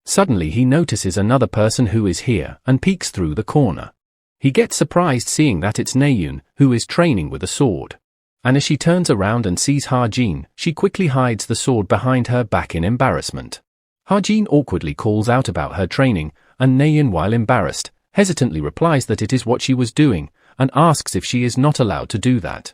Suddenly he notices another person who is here and peeks through the corner. He gets surprised seeing that it's Naeun, who is training with a sword. And as she turns around and sees Ha-jin, she quickly hides the sword behind her back in embarrassment. Ha-jin awkwardly calls out about her training, and Naeun, while embarrassed, hesitantly replies that it is what she was doing, and asks if she is not allowed to do that.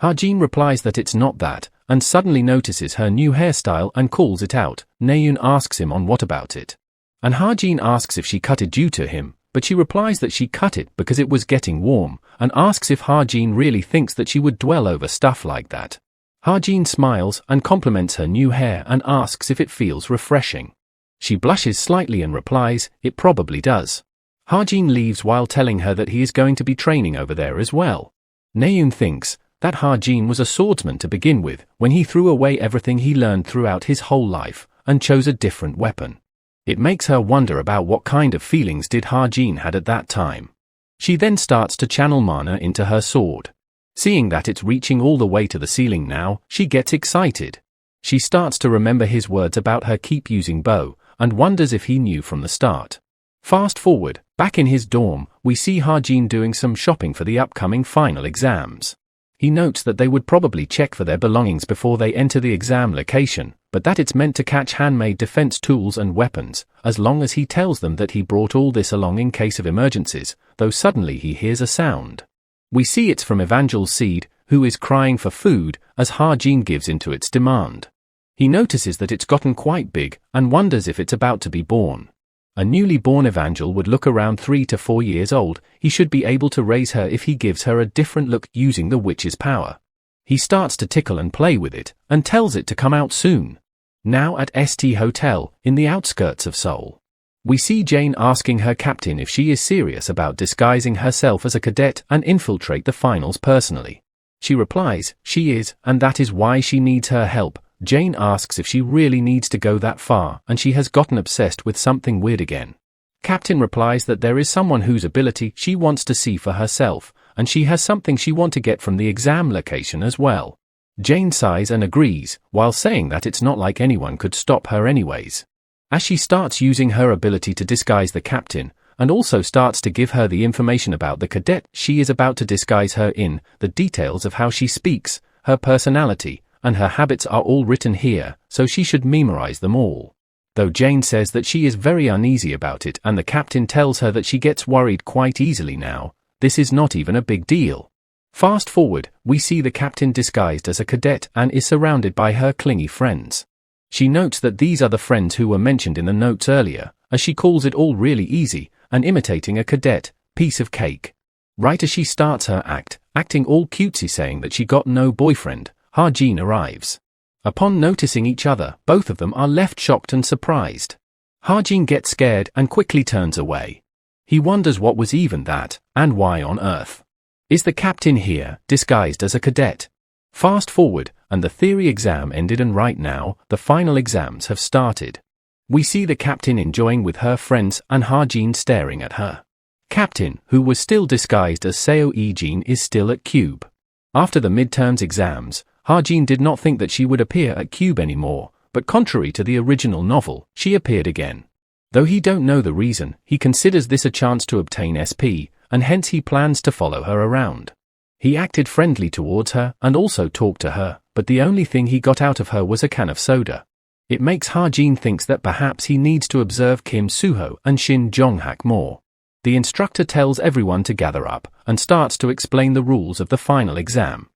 Ha-jin replies that it's not that, and suddenly notices her new hairstyle and calls it out. Naeun asks him on what about it. And Ha-jin asks if she cut it due to him, but she replies that she cut it because it was getting warm, and asks if Ha-jin really thinks that she would dwell over stuff like that. Ha-jin smiles and compliments her new hair and asks if it feels refreshing. She blushes slightly and replies, it probably does. Ha-jin leaves while telling her that he is going to be training over there as well. Naeun thinks that Ha-jin was a swordsman to begin with when he threw away everything he learned throughout his whole life and chose a different weapon. It makes her wonder about what kind of feelings did Ha-jin had at that time. She then starts to channel mana into her sword. Seeing that it's reaching all the way to the ceiling now, she gets excited. She starts to remember his words about her keep using bow, and wonders if he knew from the start. Fast forward, back in his dorm, we see Ha-jin doing some shopping for the upcoming final exams. He notes that they would probably check for their belongings before they enter the exam location, but that it's meant to catch handmade defense tools and weapons, as long as he tells them that he brought all this along in case of emergencies, though suddenly he hears a sound. We see it's from Evangel's seed, who is crying for food, as Ha-jin gives into its demand. He notices that it's gotten quite big, and wonders if it's about to be born. A newly born Evangel would look around 3 to 4 years old. He should be able to raise her if he gives her a different look using the witch's power. He starts to tickle and play with it, and tells it to come out soon. Now at ST Hotel, in the outskirts of Seoul. We see Jane asking her captain if she is serious about disguising herself as a cadet and infiltrate the finals personally. She replies, she is, and that is why she needs her help. Jane asks if she really needs to go that far, and she has gotten obsessed with something weird again. Captain replies that there is someone whose ability she wants to see for herself, and she has something she wants to get from the exam location as well. Jane sighs and agrees, while saying that it's not like anyone could stop her anyways. As she starts using her ability to disguise the captain, and also starts to give her the information about the cadet she is about to disguise her in, the details of how she speaks, her personality, and her habits are all written here, so she should memorize them all. Though Jane says that she is very uneasy about it and the captain tells her that she gets worried quite easily now, this is not even a big deal. Fast forward, we see the captain disguised as a cadet and is surrounded by her clingy friends. She notes that these are the friends who were mentioned in the notes earlier, as she calls it all really easy, and imitating a cadet, piece of cake. Right as she starts her acting all cutesy saying that she got no boyfriend, Ha-jin arrives. Upon noticing each other, both of them are left shocked and surprised. Ha-jin gets scared and quickly turns away. He wonders what was even that, and why on earth. Is the captain here, disguised as a cadet? Fast forward, and the theory exam ended and right now, the final exams have started. We see the captain enjoying with her friends and Ha-jin staring at her. Captain, who was still disguised as Seo E-jin, is still at Cube. After the midterms exams, Ha-jin did not think that she would appear at Cube anymore, but contrary to the original novel, she appeared again. Though he don't know the reason, he considers this a chance to obtain SP, and hence he plans to follow her around. He acted friendly towards her and also talked to her, but the only thing he got out of her was a can of soda. It makes Ha-jin thinks that perhaps he needs to observe Kim Suho and Shin Jong-hak more. The instructor tells everyone to gather up and starts to explain the rules of the final exam.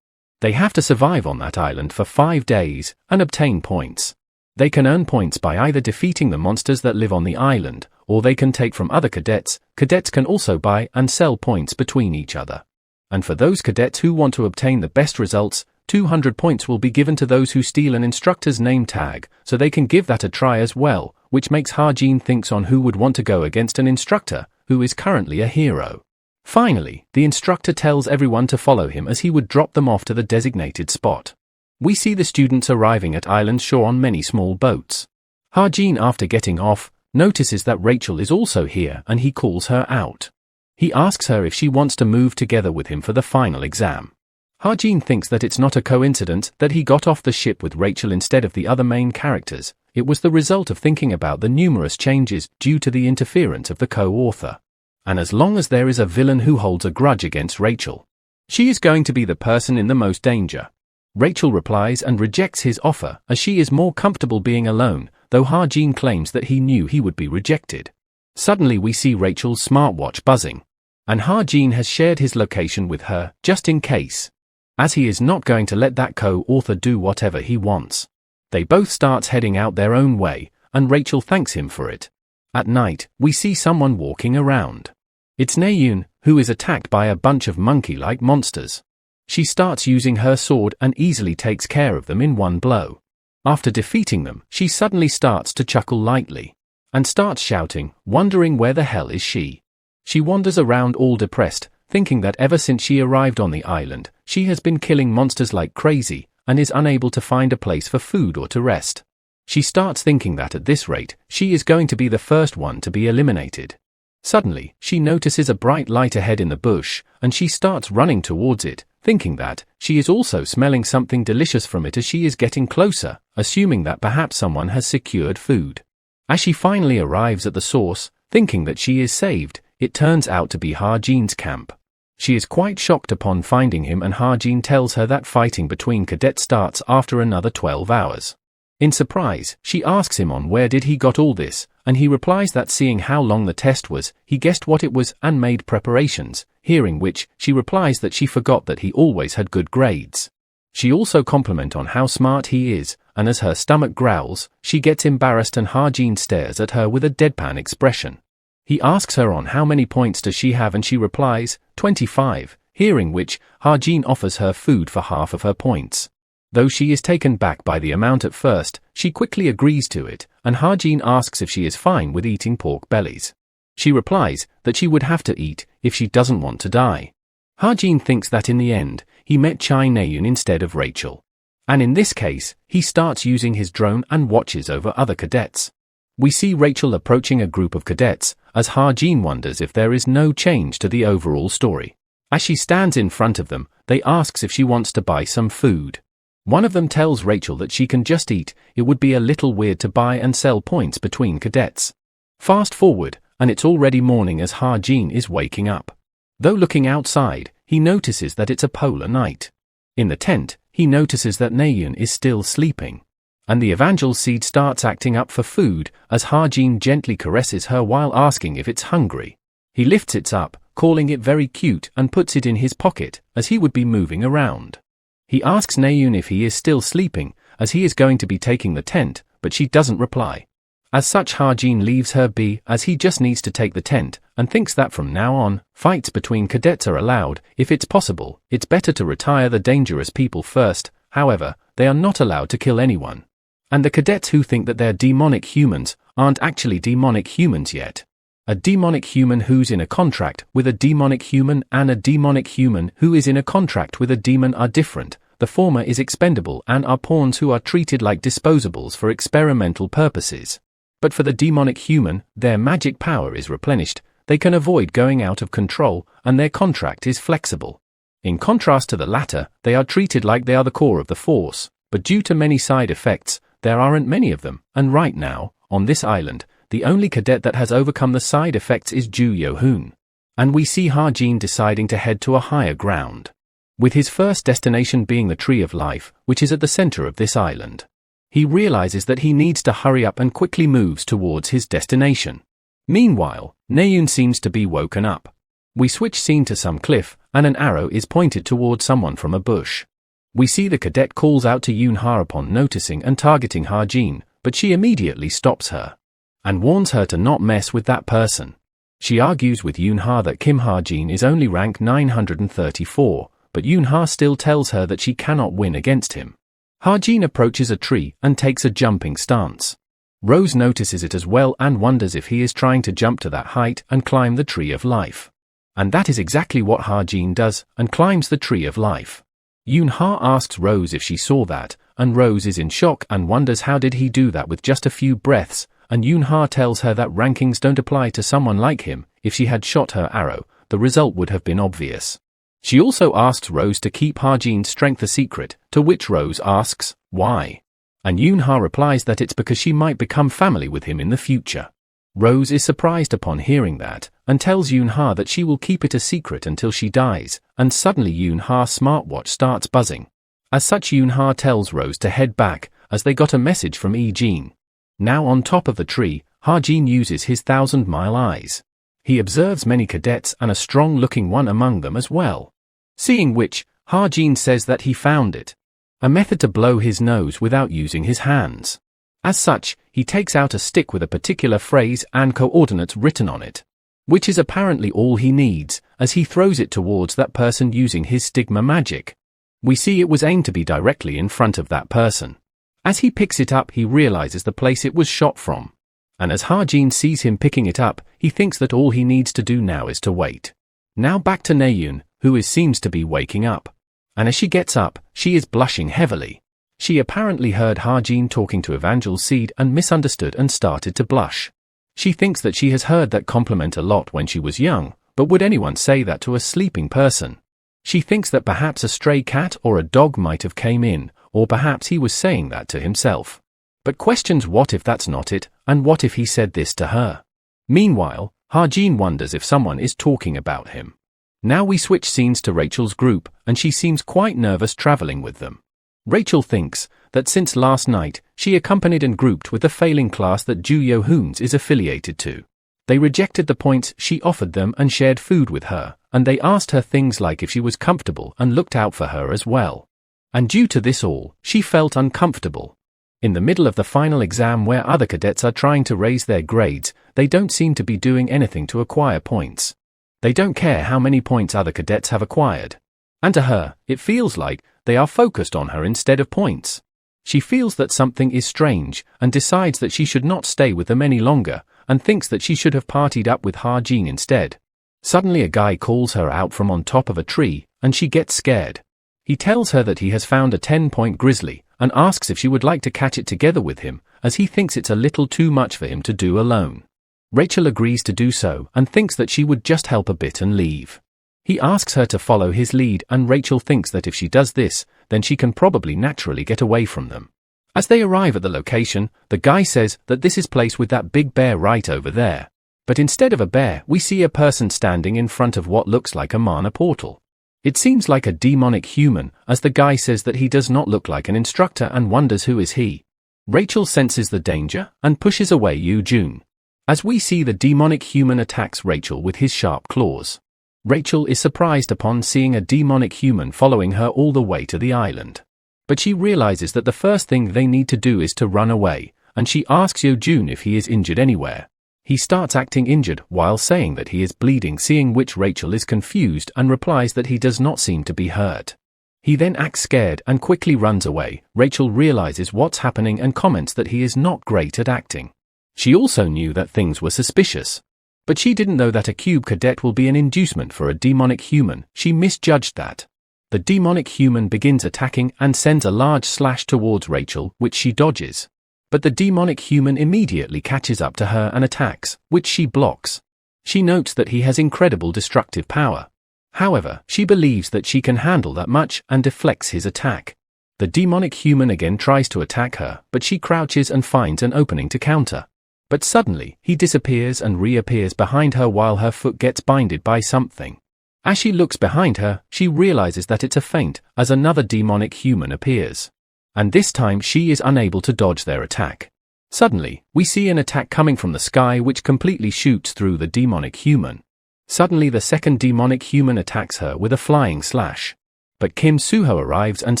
They have to survive on that island for 5 days and obtain points. They can earn points by either defeating the monsters that live on the island, or they can take from other cadets. Cadets can also buy and sell points between each other. And for those cadets who want to obtain the best results, 200 points will be given to those who steal an instructor's name tag, so they can give that a try as well, which makes Ha-jin thinks on who would want to go against an instructor, who is currently a hero. Finally, the instructor tells everyone to follow him as he would drop them off to the designated spot. We see the students arriving at Island Shore on many small boats. Ha-jin, after getting off, notices that Rachel is also here and he calls her out. He asks her if she wants to move together with him for the final exam. Ha-jin thinks that it's not a coincidence that he got off the ship with Rachel instead of the other main characters. It was the result of thinking about the numerous changes due to the interference of the co-author. And as long as there is a villain who holds a grudge against Rachel, she is going to be the person in the most danger. Rachel replies and rejects his offer as she is more comfortable being alone, though Ha-jin claims that he knew he would be rejected. Suddenly we see Rachel's smartwatch buzzing, and Ha-jin has shared his location with her, just in case, as he is not going to let that co-author do whatever he wants. They both start heading out their own way, and Rachel thanks him for it. At night, we see someone walking around. It's Naeun, who is attacked by a bunch of monkey-like monsters. She starts using her sword and easily takes care of them in one blow. After defeating them, she suddenly starts to chuckle lightly, and starts shouting, wondering where the hell is she. She wanders around all depressed, thinking that ever since she arrived on the island, she has been killing monsters like crazy, and is unable to find a place for food or to rest. She starts thinking that at this rate, she is going to be the first one to be eliminated. Suddenly, she notices a bright light ahead in the bush, and she starts running towards it, thinking that she is also smelling something delicious from it as she is getting closer, assuming that perhaps someone has secured food. As she finally arrives at the source, thinking that she is saved, it turns out to be Ha-jin's camp. She is quite shocked upon finding him, and Ha-jin tells her that fighting between cadets starts after another 12 hours. In surprise, she asks him on where did he got all this, and he replies that seeing how long the test was, he guessed what it was and made preparations, hearing which, she replies that she forgot that he always had good grades. She also compliments on how smart he is, and as her stomach growls, she gets embarrassed and Ha-jin stares at her with a deadpan expression. He asks her on how many points does she have and she replies, 25, hearing which, Ha-jin offers her food for half of her points. Though she is taken back by the amount at first, she quickly agrees to it, and Ha-jin asks if she is fine with eating pork bellies. She replies that she would have to eat if she doesn't want to die. Ha-jin thinks that in the end, he met Chai Naeun instead of Rachel. And in this case, he starts using his drone and watches over other cadets. We see Rachel approaching a group of cadets, as Ha-jin wonders if there is no change to the overall story. As she stands in front of them, they asks if she wants to buy some food. One of them tells Rachel that she can just eat, it would be a little weird to buy and sell points between cadets. Fast forward, and it's already morning as Ha-jin is waking up. Though looking outside, he notices that it's a polar night. In the tent, he notices that Naeun is still sleeping. And the evangel seed starts acting up for food, as Ha-jin gently caresses her while asking if it's hungry. He lifts it up, calling it very cute, and puts it in his pocket, as he would be moving around. He asks Naeun if he is still sleeping, as he is going to be taking the tent, but she doesn't reply. As such, Ha-jin leaves her be, as he just needs to take the tent, and thinks that from now on, fights between cadets are allowed. If it's possible, it's better to retire the dangerous people first. However, they are not allowed to kill anyone. And the cadets who think that they're demonic humans aren't actually demonic humans yet. A demonic human who's in a contract with a demonic human and a demonic human who is in a contract with a demon are different. The former is expendable and are pawns who are treated like disposables for experimental purposes. But for the demonic human, their magic power is replenished, they can avoid going out of control, and their contract is flexible. In contrast to the latter, they are treated like they are the core of the force, but due to many side effects, there aren't many of them, and right now, on this island, the only cadet that has overcome the side effects is Ju Yo-hoon. And we see Ha-jin deciding to head to a higher ground, with his first destination being the Tree of Life, which is at the center of this island. He realizes that he needs to hurry up and quickly moves towards his destination. Meanwhile, Naeun seems to be woken up. We switch scene to some cliff, and an arrow is pointed towards someone from a bush. We see the cadet calls out to Yoon-ha upon noticing and targeting Ha-jin, but she immediately stops her and warns her to not mess with that person. She argues with Yoon-ha that Kim Ha-jin is only rank 934, but Yoon-ha still tells her that she cannot win against him. Ha-jin approaches a tree and takes a jumping stance. Rose notices it as well and wonders if he is trying to jump to that height and climb the Tree of Life. And that is exactly what Ha-jin does, and climbs the Tree of Life. Yoon-ha asks Rose if she saw that, and Rose is in shock and wonders how did he do that with just a few breaths, and Yoon-ha tells her that rankings don't apply to someone like him. If she had shot her arrow, the result would have been obvious. She also asks Rose to keep Ha-jin's strength a secret, to which Rose asks, why? And Yoon-ha replies that it's because she might become family with him in the future. Rose is surprised upon hearing that, and tells Yoon-ha that she will keep it a secret until she dies, and suddenly Yoon-ha's smartwatch starts buzzing. As such, Yoon-ha tells Rose to head back, as they got a message from Ee-jin. Now on top of the tree, Ha-jin uses his 1,000-mile eyes. He observes many cadets and a strong-looking one among them as well. Seeing which, Ha-jin says that he found it. A method to blow his nose without using his hands. As such, he takes out a stick with a particular phrase and coordinates written on it, which is apparently all he needs, as he throws it towards that person using his Stigma magic. We see it was aimed to be directly in front of that person. As he picks it up, he realizes the place it was shot from. And as Ha-jin sees him picking it up, he thinks that all he needs to do now is to wait. Now back to Naeun, who seems to be waking up. And as she gets up, she is blushing heavily. She apparently heard Ha-jin talking to Evangel's seed and misunderstood and started to blush. She thinks that she has heard that compliment a lot when she was young, but would anyone say that to a sleeping person? She thinks that perhaps a stray cat or a dog might have came in, or perhaps he was saying that to himself. But questions what if that's not it, and what if he said this to her? Meanwhile, Ha-jin wonders if someone is talking about him. Now we switch scenes to Rachel's group, and she seems quite nervous traveling with them. Rachel thinks that since last night, she accompanied and grouped with the failing class that Ju Yo-hoon's is affiliated to. They rejected the points she offered them and shared food with her, and they asked her things like if she was comfortable and looked out for her as well. And due to this all, she felt uncomfortable. In the middle of the final exam where other cadets are trying to raise their grades, they don't seem to be doing anything to acquire points. They don't care how many points other cadets have acquired. And to her, it feels like they are focused on her instead of points. She feels that something is strange, and decides that she should not stay with them any longer, and thinks that she should have partied up with Ha-jin instead. Suddenly a guy calls her out from on top of a tree, and she gets scared. He tells her that he has found a 10-point grizzly, and asks if she would like to catch it together with him, as he thinks it's a little too much for him to do alone. Rachel agrees to do so, and thinks that she would just help a bit and leave. He asks her to follow his lead, and Rachel thinks that if she does this, then she can probably naturally get away from them. As they arrive at the location, the guy says that this is place with that big bear right over there. But instead of a bear, we see a person standing in front of what looks like a mana portal. It seems like a demonic human, as the guy says that he does not look like an instructor and wonders who is he. Rachel senses the danger, and pushes away Yoo-jun. As we see the demonic human attacks Rachel with his sharp claws. Rachel is surprised upon seeing a demonic human following her all the way to the island. But she realizes that the first thing they need to do is to run away, and she asks Yoo-jun if he is injured anywhere. He starts acting injured while saying that he is bleeding, seeing which Rachel is confused and replies that he does not seem to be hurt. He then acts scared and quickly runs away. Rachel realizes what's happening and comments that he is not great at acting. She also knew that things were suspicious. But she didn't know that a cube cadet will be an inducement for a demonic human. She misjudged that. The demonic human begins attacking and sends a large slash towards Rachel, which she dodges. But the demonic human immediately catches up to her and attacks, which she blocks. She notes that he has incredible destructive power. However, she believes that she can handle that much and deflects his attack. The demonic human again tries to attack her, but she crouches and finds an opening to counter. But suddenly, he disappears and reappears behind her while her foot gets binded by something. As she looks behind her, she realizes that it's a feint, as another demonic human appears. And this time she is unable to dodge their attack. Suddenly, we see an attack coming from the sky which completely shoots through the demonic human. Suddenly the second demonic human attacks her with a flying slash. But Kim Soo-ho arrives and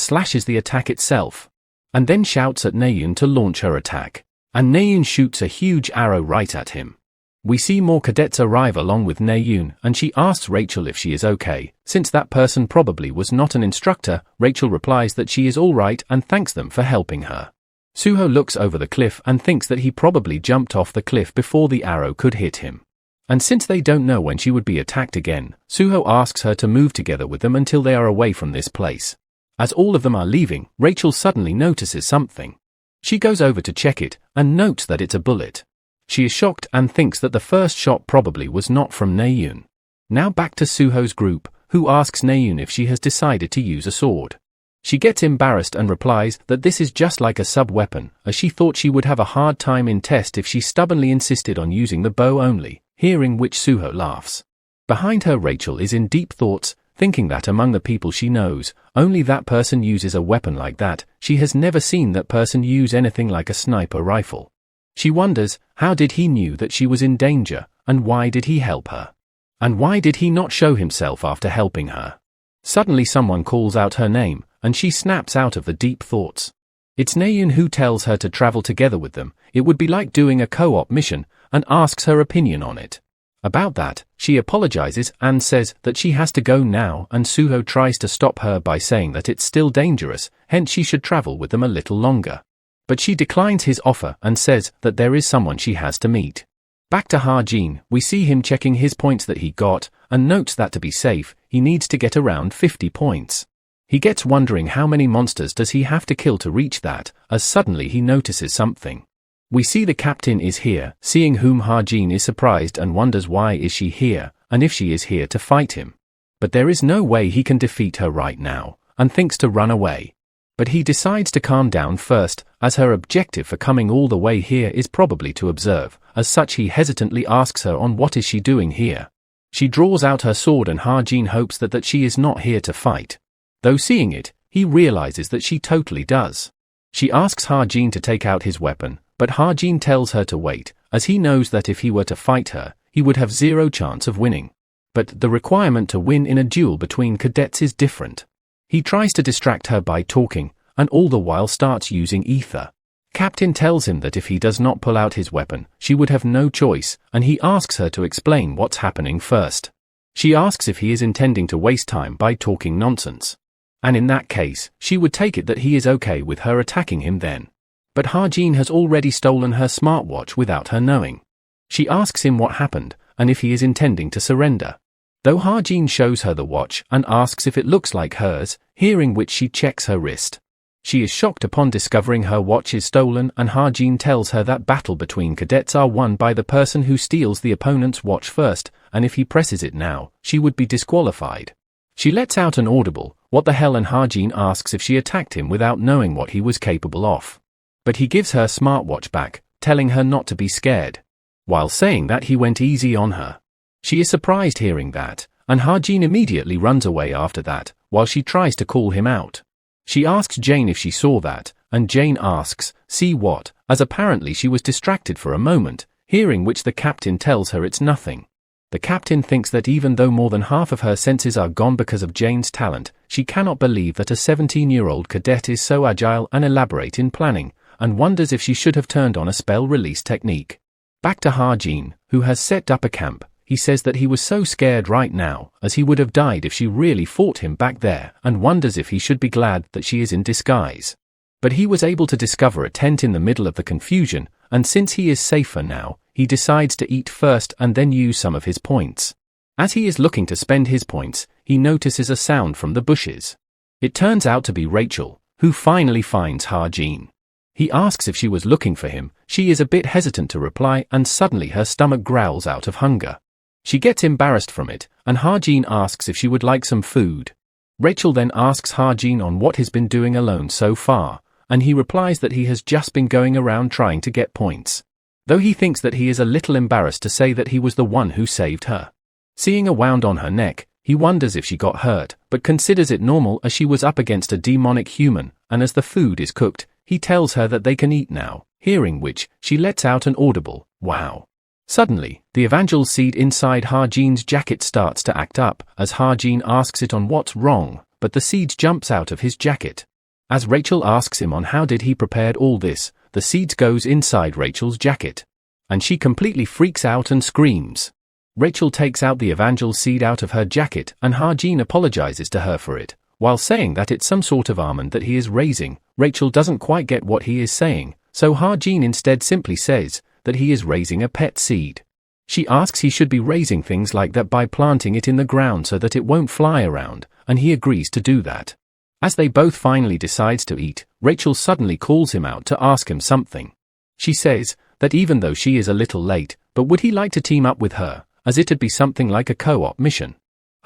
slashes the attack itself. And then shouts at Naeun to launch her attack. And Naeun shoots a huge arrow right at him. We see more cadets arrive along with Naeun, and she asks Rachel if she is okay. Since that person probably was not an instructor, Rachel replies that she is alright and thanks them for helping her. Soo-ho looks over the cliff and thinks that he probably jumped off the cliff before the arrow could hit him. And since they don't know when she would be attacked again, Soo-ho asks her to move together with them until they are away from this place. As all of them are leaving, Rachel suddenly notices something. She goes over to check it, and notes that it's a bullet. She is shocked and thinks that the first shot probably was not from Naeun. Now back to Soo-ho's group, who asks Naeun if she has decided to use a sword. She gets embarrassed and replies that this is just like a sub-weapon, as she thought she would have a hard time in test if she stubbornly insisted on using the bow only, hearing which Suho laughs. Behind her, Rachel is in deep thoughts, thinking that among the people she knows, only that person uses a weapon like that. She has never seen that person use anything like a sniper rifle. She wonders, how did he knew that she was in danger, and why did he help her? And why did he not show himself after helping her? Suddenly someone calls out her name, and she snaps out of the deep thoughts. It's Naeun, who tells her to travel together with them. It would be like doing a co-op mission, and asks her opinion on it. About that, she apologizes and says that she has to go now, and Suho tries to stop her by saying that it's still dangerous, hence she should travel with them a little longer. But she declines his offer and says that there is someone she has to meet. Back to Ha-jin, we see him checking his points that he got, and notes that to be safe, he needs to get around 50 points. He gets wondering how many monsters does he have to kill to reach that, as suddenly he notices something. We see the captain is here, seeing whom Ha-jin is surprised and wonders why is she here, and if she is here to fight him. But there is no way he can defeat her right now, and thinks to run away. But he decides to calm down first, as her objective for coming all the way here is probably to observe. As such, he hesitantly asks her on what is she doing here. She draws out her sword and Ha-jin hopes that she is not here to fight. Though seeing it, he realizes that she totally does. She asks Ha-jin to take out his weapon, but Ha-jin tells her to wait, as he knows that if he were to fight her, he would have zero chance of winning. But the requirement to win in a duel between cadets is different. He tries to distract her by talking, and all the while starts using ether. Captain tells him that if he does not pull out his weapon, she would have no choice, and he asks her to explain what's happening first. She asks if he is intending to waste time by talking nonsense. And in that case, she would take it that he is okay with her attacking him then. But Ha-jin has already stolen her smartwatch without her knowing. She asks him what happened, and if he is intending to surrender. Though Ha-jin shows her the watch and asks if it looks like hers, hearing which she checks her wrist. She is shocked upon discovering her watch is stolen, and Ha-jin tells her that battle between cadets are won by the person who steals the opponent's watch first, and if he presses it now, she would be disqualified. She lets out an audible, "What the hell?" and Ha-jin asks if she attacked him without knowing what he was capable of. But he gives her smartwatch back, telling her not to be scared, while saying that he went easy on her. She is surprised hearing that, and Ha-jin immediately runs away after that, while she tries to call him out. She asks Jane if she saw that, and Jane asks, "See what?" as apparently she was distracted for a moment, hearing which the captain tells her it's nothing. The captain thinks that even though more than half of her senses are gone because of Jane's talent, she cannot believe that a 17-year-old cadet is so agile and elaborate in planning, and wonders if she should have turned on a spell release technique. Back to Ha-jin, who has set up a camp. He says that he was so scared right now, as he would have died if she really fought him back there, and wonders if he should be glad that she is in disguise. But he was able to discover a tent in the middle of the confusion, and since he is safer now, he decides to eat first and then use some of his points. As he is looking to spend his points, he notices a sound from the bushes. It turns out to be Rachel, who finally finds Ha-jin. He asks if she was looking for him. She is a bit hesitant to reply, and suddenly her stomach growls out of hunger. She gets embarrassed from it, and Ha-jin asks if she would like some food. Rachel then asks Ha-jin on what he's been doing alone so far, and he replies that he has just been going around trying to get points. Though he thinks that he is a little embarrassed to say that he was the one who saved her. Seeing a wound on her neck, he wonders if she got hurt, but considers it normal as she was up against a demonic human, and as the food is cooked, he tells her that they can eat now, hearing which, she lets out an audible, "Wow." Suddenly, the evangel seed inside Ha-jin's jacket starts to act up, as Ha-jin asks it on what's wrong, but the seed jumps out of his jacket. As Rachel asks him on how did he prepared all this, the seed goes inside Rachel's jacket. And she completely freaks out and screams. Rachel takes out the evangel seed out of her jacket, and Ha-jin apologizes to her for it, while saying that it's some sort of almond that he is raising. Rachel doesn't quite get what he is saying, so Ha-jin instead simply says that he is raising a pet seed. She asks he should be raising things like that by planting it in the ground so that it won't fly around, and he agrees to do that. As they both finally decides to eat, Rachel suddenly calls him out to ask him something. She says that even though she is a little late, but would he like to team up with her, as it'd be something like a co-op mission.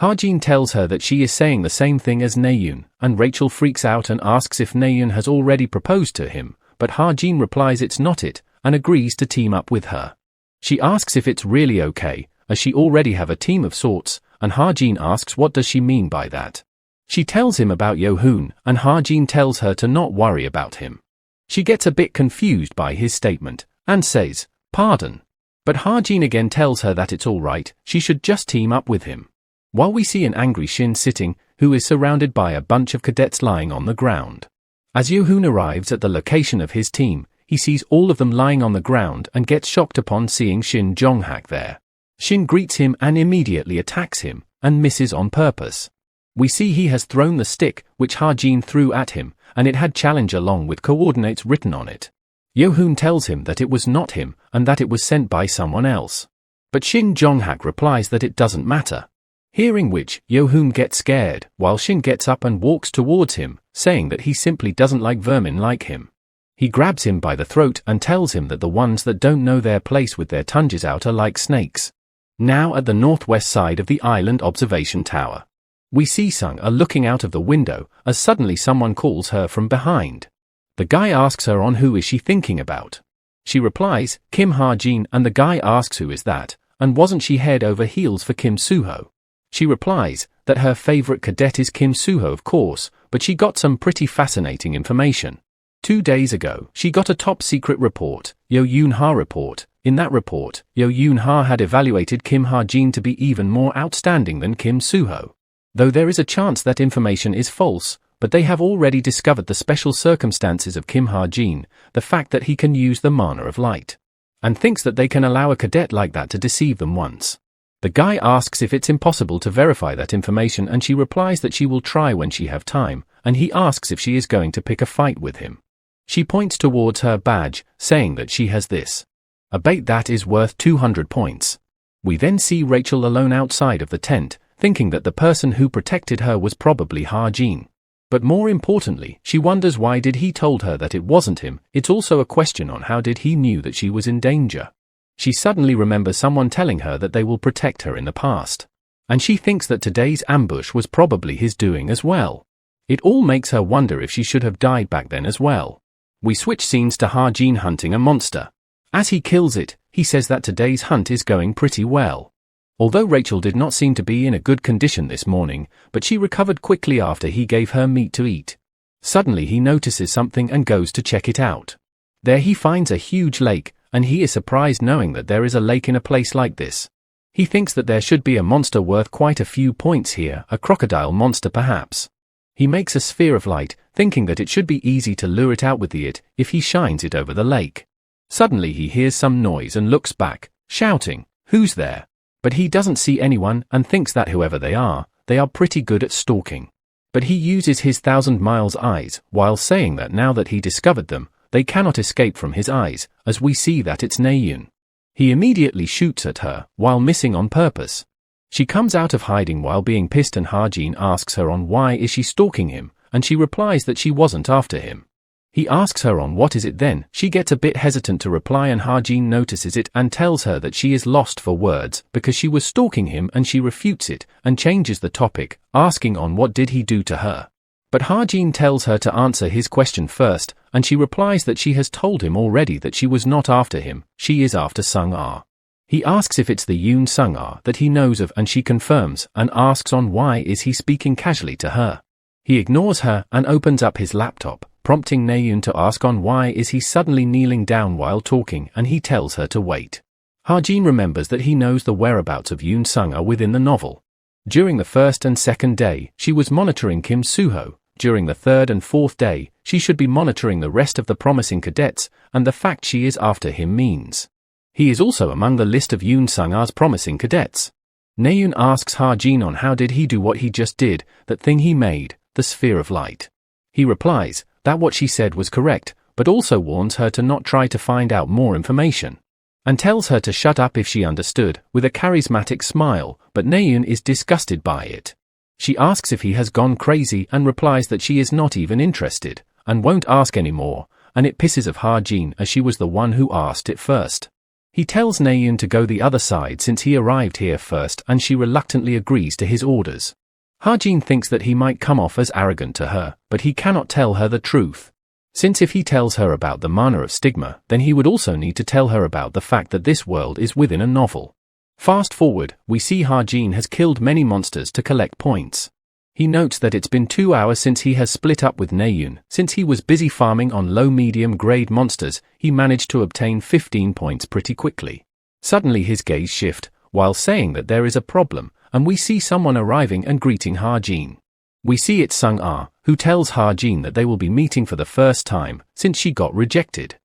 Ha-jin tells her that she is saying the same thing as Naeun, and Rachel freaks out and asks if Naeun has already proposed to him, but Ha-jin replies it's not it, and agrees to team up with her. She asks if it's really okay, as she already have a team of sorts, and Ha-jin asks what does she mean by that. She tells him about Yo-hoon, and Ha-jin tells her to not worry about him. She gets a bit confused by his statement, and says, "Pardon." But Ha-jin again tells her that it's alright, she should just team up with him. While we see an angry Shin sitting, who is surrounded by a bunch of cadets lying on the ground. As Yo-hoon arrives at the location of his team, he sees all of them lying on the ground and gets shocked upon seeing Shin Jong-hak there. Shin greets him and immediately attacks him, and misses on purpose. We see he has thrown the stick, which Ha-jin threw at him, and it had challenge along with coordinates written on it. Yo-hoon tells him that it was not him, and that it was sent by someone else. But Shin Jong-hak replies that it doesn't matter. Hearing which, Yo-hoon gets scared, while Shin gets up and walks towards him, saying that he simply doesn't like vermin like him. He grabs him by the throat and tells him that the ones that don't know their place with their tongues out are like snakes. Now at the northwest side of the island observation tower. We see Sung-ah looking out of the window, as suddenly someone calls her from behind. The guy asks her on who is she thinking about. She replies, Kim Ha-jin, and the guy asks who is that, and wasn't she head over heels for Kim Soo-ho? She replies that her favorite cadet is Kim Soo-ho of course, but she got some pretty fascinating information. 2 days ago, she got a top-secret report, Yo-yoon-ha report. In that report, Yo-yoon-ha had evaluated Kim Ha-jin to be even more outstanding than Kim Soo-ho. Though there is a chance that information is false, but they have already discovered the special circumstances of Kim Ha-jin, the fact that he can use the mana of light, and thinks that they can allow a cadet like that to deceive them once. The guy asks if it's impossible to verify that information, and she replies that she will try when she have time, and he asks if she is going to pick a fight with him. She points towards her badge, saying that she has this. A bait that is worth 200 points. We then see Rachel alone outside of the tent, thinking that the person who protected her was probably Ha-jin. But more importantly, she wonders why did he told her that it wasn't him. It's also a question on how did he knew that she was in danger. She suddenly remembers someone telling her that they will protect her in the past. And she thinks that today's ambush was probably his doing as well. It all makes her wonder if she should have died back then as well. We switch scenes to Ha-jin hunting a monster. As he kills it, he says that today's hunt is going pretty well. Although Rachel did not seem to be in a good condition this morning, but she recovered quickly after he gave her meat to eat. Suddenly he notices something and goes to check it out. There he finds a huge lake, and he is surprised knowing that there is a lake in a place like this. He thinks that there should be a monster worth quite a few points here, a crocodile monster perhaps. He makes a sphere of light, thinking that it should be easy to lure it out with it if he shines it over the lake. Suddenly he hears some noise and looks back, shouting, "Who's there?" But he doesn't see anyone and thinks that whoever they are pretty good at stalking. But he uses his 1,000 miles eyes, while saying that now that he discovered them, they cannot escape from his eyes, as we see that it's Naeun. He immediately shoots at her, while missing on purpose. She comes out of hiding while being pissed, and Ha-jin asks her on why is she stalking him, and she replies that she wasn't after him. He asks her on what is it then, she gets a bit hesitant to reply, and Ha-jin notices it and tells her that she is lost for words because she was stalking him, and she refutes it and changes the topic, asking on what did he do to her. But Ha-jin tells her to answer his question first, and she replies that she has told him already that she was not after him, she is after Sung-ah. He asks if it's the Yoon Sung-ah that he knows of, and she confirms and asks on why is he speaking casually to her. He ignores her and opens up his laptop, prompting Naeun to ask on why is he suddenly kneeling down while talking, and he tells her to wait. Ha-jin remembers that he knows the whereabouts of Yoon Sung-ah within the novel. During the first and second day, she was monitoring Kim Soo-ho. During the third and fourth day, she should be monitoring the rest of the promising cadets, and the fact she is after him means he is also among the list of Yoon Sung-ah's promising cadets. Naeun asks Ha-jin on how did he do what he just did, that thing he made, the sphere of light. He replies that what she said was correct, but also warns her to not try to find out more information, and tells her to shut up if she understood, with a charismatic smile, but Naeun is disgusted by it. She asks if he has gone crazy and replies that she is not even interested, and won't ask anymore, and it pisses off Ha-jin as she was the one who asked it first. He tells Naeun to go the other side since he arrived here first, and she reluctantly agrees to his orders. Hajin thinks that he might come off as arrogant to her, but he cannot tell her the truth. Since if he tells her about the mana of Stigma, then he would also need to tell her about the fact that this world is within a novel. Fast forward, we see Hajin has killed many monsters to collect points. He notes that it's been 2 hours since he has split up with Naeun. Since he was busy farming on low-medium grade monsters, he managed to obtain 15 points pretty quickly. Suddenly his gaze shifts, while saying that there is a problem, and we see someone arriving and greeting Hajin. We see it's Sung-ah, who tells Hajin that they will be meeting for the first time, since she got rejected.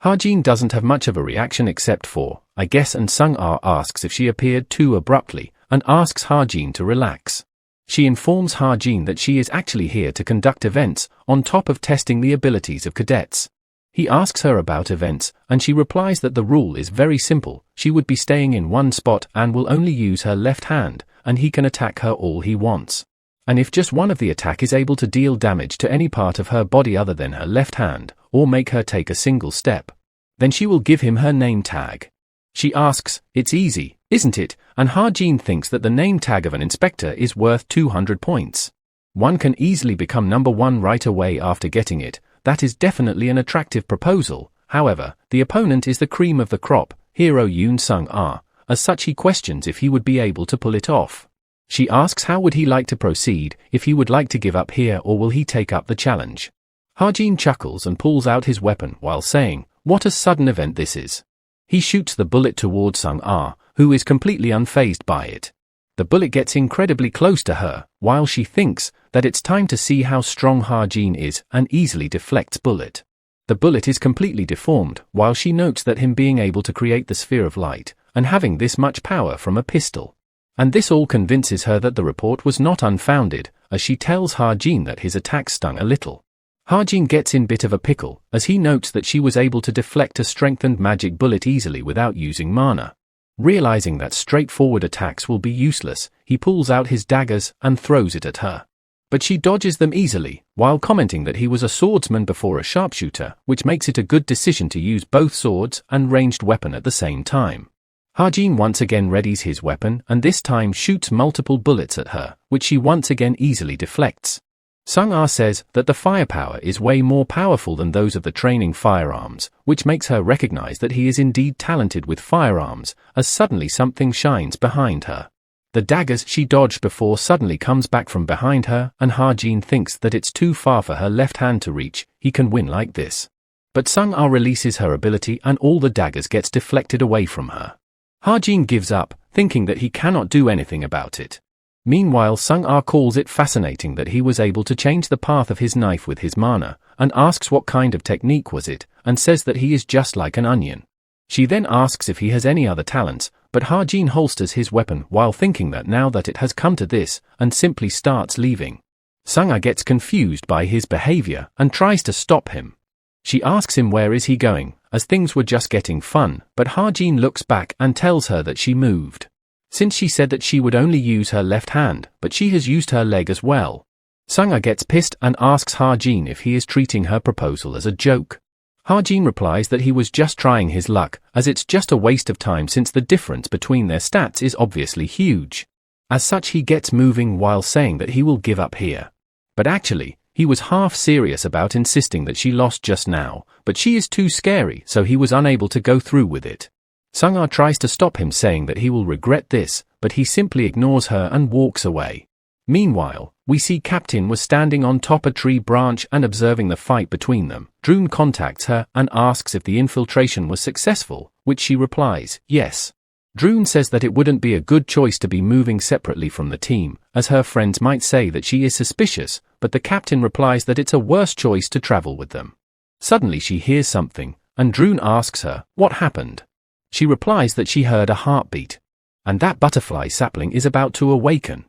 Hajin doesn't have much of a reaction except for, I guess, and Sung-ah asks if she appeared too abruptly, and asks Hajin to relax. She informs Hajin that she is actually here to conduct events, on top of testing the abilities of cadets. He asks her about events, and she replies that the rule is very simple. She would be staying in one spot and will only use her left hand, and he can attack her all he wants. And if just one of the attack is able to deal damage to any part of her body other than her left hand, or make her take a single step, then she will give him her name tag. She asks, "It's easy, isn't it?" And Hajin thinks that the name tag of an inspector is worth 200 points. One can easily become number 1 right away after getting it. That is definitely an attractive proposal. However, the opponent is the cream of the crop, hero Yoon Sung-ah. As such, he questions if he would be able to pull it off. She asks how would he like to proceed, if he would like to give up here or will he take up the challenge. Hajin chuckles and pulls out his weapon while saying, "What a sudden event this is." He shoots the bullet towards Sung-ah, who is completely unfazed by it. The bullet gets incredibly close to her, while she thinks that it's time to see how strong Hajin is and easily deflects bullet. The bullet is completely deformed, while she notes that him being able to create the sphere of light, and having this much power from a pistol. And this all convinces her that the report was not unfounded, as she tells Hajin that his attack stung a little. Hajin gets in bit of a pickle, as he notes that she was able to deflect a strengthened magic bullet easily without using mana. Realizing that straightforward attacks will be useless, he pulls out his daggers and throws it at her. But she dodges them easily, while commenting that he was a swordsman before a sharpshooter, which makes it a good decision to use both swords and ranged weapon at the same time. Hajin once again readies his weapon and this time shoots multiple bullets at her, which she once again easily deflects. Sung-ah says that the firepower is way more powerful than those of the training firearms, which makes her recognize that he is indeed talented with firearms, as suddenly something shines behind her. The daggers she dodged before suddenly comes back from behind her, and Hajin thinks that it's too far for her left hand to reach. He can win like this. But Sung-ah releases her ability and all the daggers gets deflected away from her. Hajin gives up, thinking that he cannot do anything about it. Meanwhile, Sung-ah calls it fascinating that he was able to change the path of his knife with his mana, and asks what kind of technique was it, and says that he is just like an onion. She then asks if he has any other talents, but Hajin holsters his weapon while thinking that now that it has come to this, and simply starts leaving. Sung-ah gets confused by his behavior and tries to stop him. She asks him where is he going, as things were just getting fun, but Hajin looks back and tells her that she moved. Since she said that she would only use her left hand, but she has used her leg as well. Sung-ah gets pissed and asks Hajin if he is treating her proposal as a joke. Hajin replies that he was just trying his luck, as it's just a waste of time since the difference between their stats is obviously huge. As such, he gets moving while saying that he will give up here. But actually, he was half serious about insisting that she lost just now, but she is too scary, so he was unable to go through with it. Sung-ah tries to stop him, saying that he will regret this, but he simply ignores her and walks away. Meanwhile, we see Captain was standing on top a tree branch and observing the fight between them. Droon contacts her and asks if the infiltration was successful, which she replies, yes. Droon says that it wouldn't be a good choice to be moving separately from the team, as her friends might say that she is suspicious, but the captain replies that it's a worse choice to travel with them. Suddenly she hears something, and Droon asks her, what happened? She replies that she heard a heartbeat, and that butterfly sapling is about to awaken.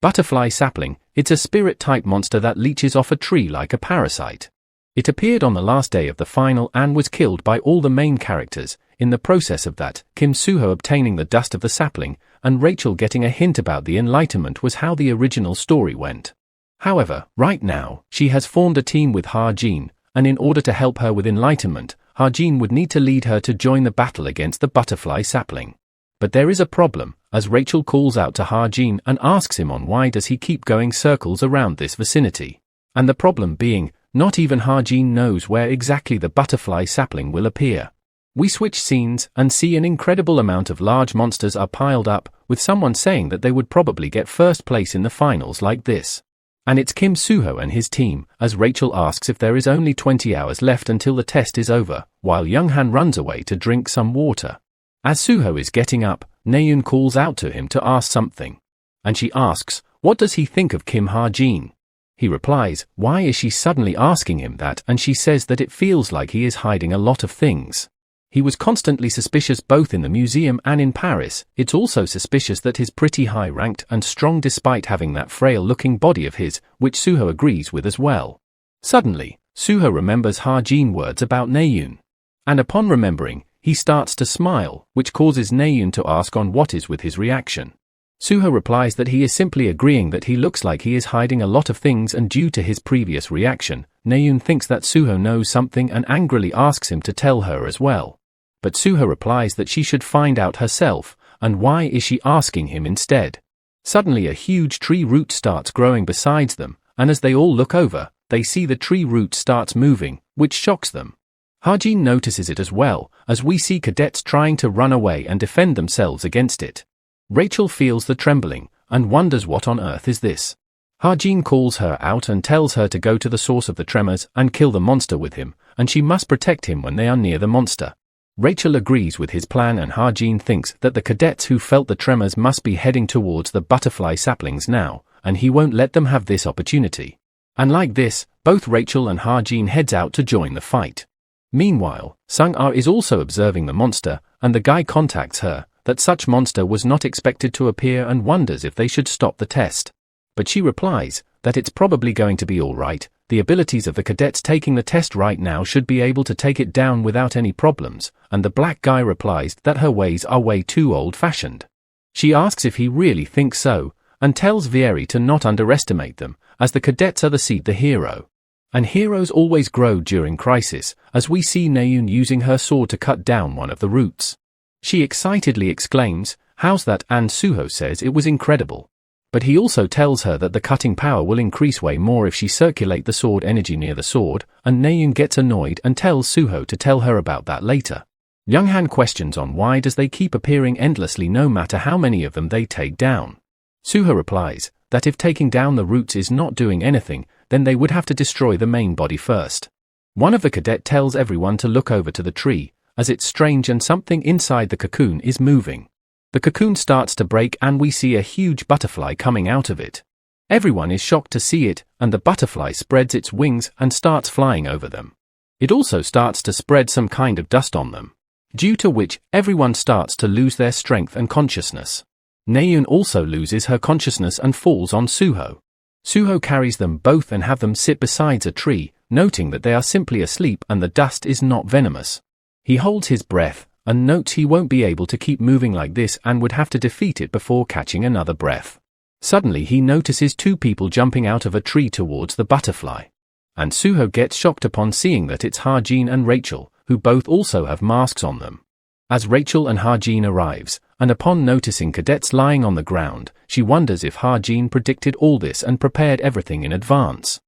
Butterfly sapling, it's a spirit-type monster that leeches off a tree like a parasite. It appeared on the last day of the final and was killed by all the main characters. In the process of that, Kim Soo-ho obtaining the dust of the sapling, and Rachel getting a hint about the enlightenment was how the original story went. However, right now, she has formed a team with Hajin, and in order to help her with enlightenment, Ha-jin would need to lead her to join the battle against the butterfly sapling. But there is a problem, as Rachel calls out to Ha-jin and asks him on why does he keep going circles around this vicinity. And the problem being, not even Ha-jin knows where exactly the butterfly sapling will appear. We switch scenes and see an incredible amount of large monsters are piled up, with someone saying that they would probably get first place in the finals like this. And it's Kim Soo-ho and his team, as Rachel asks if there is only 20 hours left until the test is over, while Young-han runs away to drink some water. As Soo-ho is getting up, Naeun calls out to him to ask something. And she asks, what does he think of Kim Ha-jin? He replies, why is she suddenly asking him that? And she says that it feels like he is hiding a lot of things. He was constantly suspicious both in the museum and in Paris. It's also suspicious that he's pretty high-ranked and strong despite having that frail-looking body of his, which Soo-ho agrees with as well. Suddenly, Soo-ho remembers Ha-jin words about Naeun. And upon remembering, he starts to smile, which causes Naeun to ask on what is with his reaction. Soo-ho replies that he is simply agreeing that he looks like he is hiding a lot of things, and due to his previous reaction, Naeun thinks that Soo-ho knows something and angrily asks him to tell her as well. But Soo-ho replies that she should find out herself, and why is she asking him instead? Suddenly a huge tree root starts growing beside them, and as they all look over, they see the tree root starts moving, which shocks them. Ha-jin notices it as well, as we see cadets trying to run away and defend themselves against it. Rachel feels the trembling, and wonders what on earth is this. Ha-jin calls her out and tells her to go to the source of the tremors and kill the monster with him, and she must protect him when they are near the monster. Rachel agrees with his plan, and Ha-jin thinks that the cadets who felt the tremors must be heading towards the butterfly saplings now, and he won't let them have this opportunity. And like this, both Rachel and Ha-jin heads out to join the fight. Meanwhile, Sung-ah is also observing the monster, and the guy contacts her that such monster was not expected to appear and wonders if they should stop the test. But she replies that it's probably going to be alright. The abilities of the cadets taking the test right now should be able to take it down without any problems, and the black guy replies that her ways are way too old-fashioned. She asks if he really thinks so, and tells Vieri to not underestimate them, as the cadets are the hero. And heroes always grow during crisis, as we see Naeun using her sword to cut down one of the roots. She excitedly exclaims, "How's that?" and Soo-ho says it was incredible. But he also tells her that the cutting power will increase way more if she circulate the sword energy near the sword, and Naeun gets annoyed and tells Soo-ho to tell her about that later. Young-han questions on why does they keep appearing endlessly no matter how many of them they take down. Soo-ho replies that if taking down the roots is not doing anything, then they would have to destroy the main body first. One of the cadet tells everyone to look over to the tree, as it's strange and something inside the cocoon is moving. The cocoon starts to break and we see a huge butterfly coming out of it. Everyone is shocked to see it, and the butterfly spreads its wings and starts flying over them. It also starts to spread some kind of dust on them, due to which everyone starts to lose their strength and consciousness. Naeun also loses her consciousness and falls on Soo-ho. Soo-ho carries them both and have them sit beside a tree, noting that they are simply asleep and the dust is not venomous. He holds his breath, and notes he won't be able to keep moving like this and would have to defeat it before catching another breath. Suddenly he notices two people jumping out of a tree towards the butterfly. And Soo-ho gets shocked upon seeing that it's Ha-jin and Rachel, who both also have masks on them. As Rachel and Ha-jin arrives, and upon noticing cadets lying on the ground, she wonders if Ha-jin predicted all this and prepared everything in advance.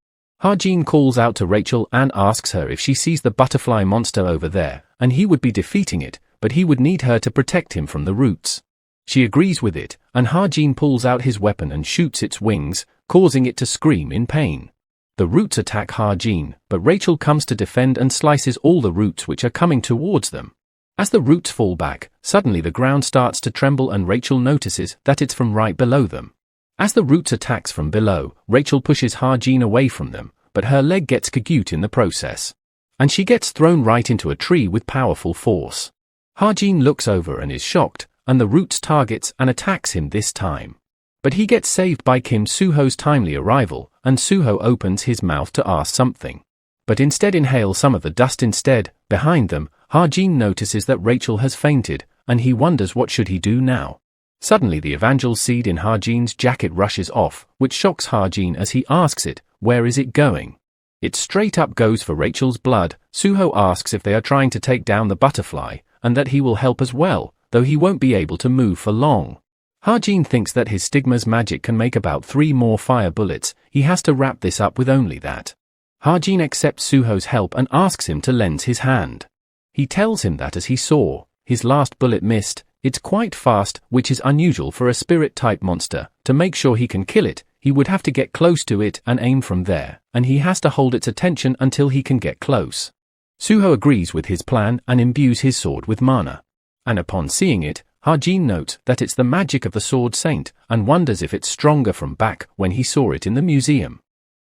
Ha-jin calls out to Rachel and asks her if she sees the butterfly monster over there, and he would be defeating it, but he would need her to protect him from the roots. She agrees with it, and Ha-jin pulls out his weapon and shoots its wings, causing it to scream in pain. The roots attack Ha-jin, but Rachel comes to defend and slices all the roots which are coming towards them. As the roots fall back, suddenly the ground starts to tremble and Rachel notices that it's from right below them. As the roots attacks from below, Rachel pushes Ha-jin away from them, but her leg gets caught in the process. And she gets thrown right into a tree with powerful force. Ha-jin looks over and is shocked, and the roots targets and attacks him this time. But he gets saved by Kim Soo-ho's timely arrival, and Soo-ho opens his mouth to ask something. But instead inhales some of the dust instead. Behind them, Ha-jin notices that Rachel has fainted, and he wonders what should he do now. Suddenly the evangel seed in Ha-jin's jacket rushes off, which shocks Ha-jin as he asks it, where is it going? It straight up goes for Rachel's blood. Suho asks if they are trying to take down the butterfly, and that he will help as well, though he won't be able to move for long. Ha-jin thinks that his Stigma's magic can make about 3 more fire bullets. He has to wrap this up with only that. Ha-jin accepts Suho's help and asks him to lend his hand. He tells him that as he saw, his last bullet missed. It's quite fast, which is unusual for a spirit-type monster. To make sure he can kill it, he would have to get close to it and aim from there, and he has to hold its attention until he can get close. Suho agrees with his plan and imbues his sword with mana. And upon seeing it, Ha-jin notes that it's the magic of the Sword Saint and wonders if it's stronger from back when he saw it in the museum.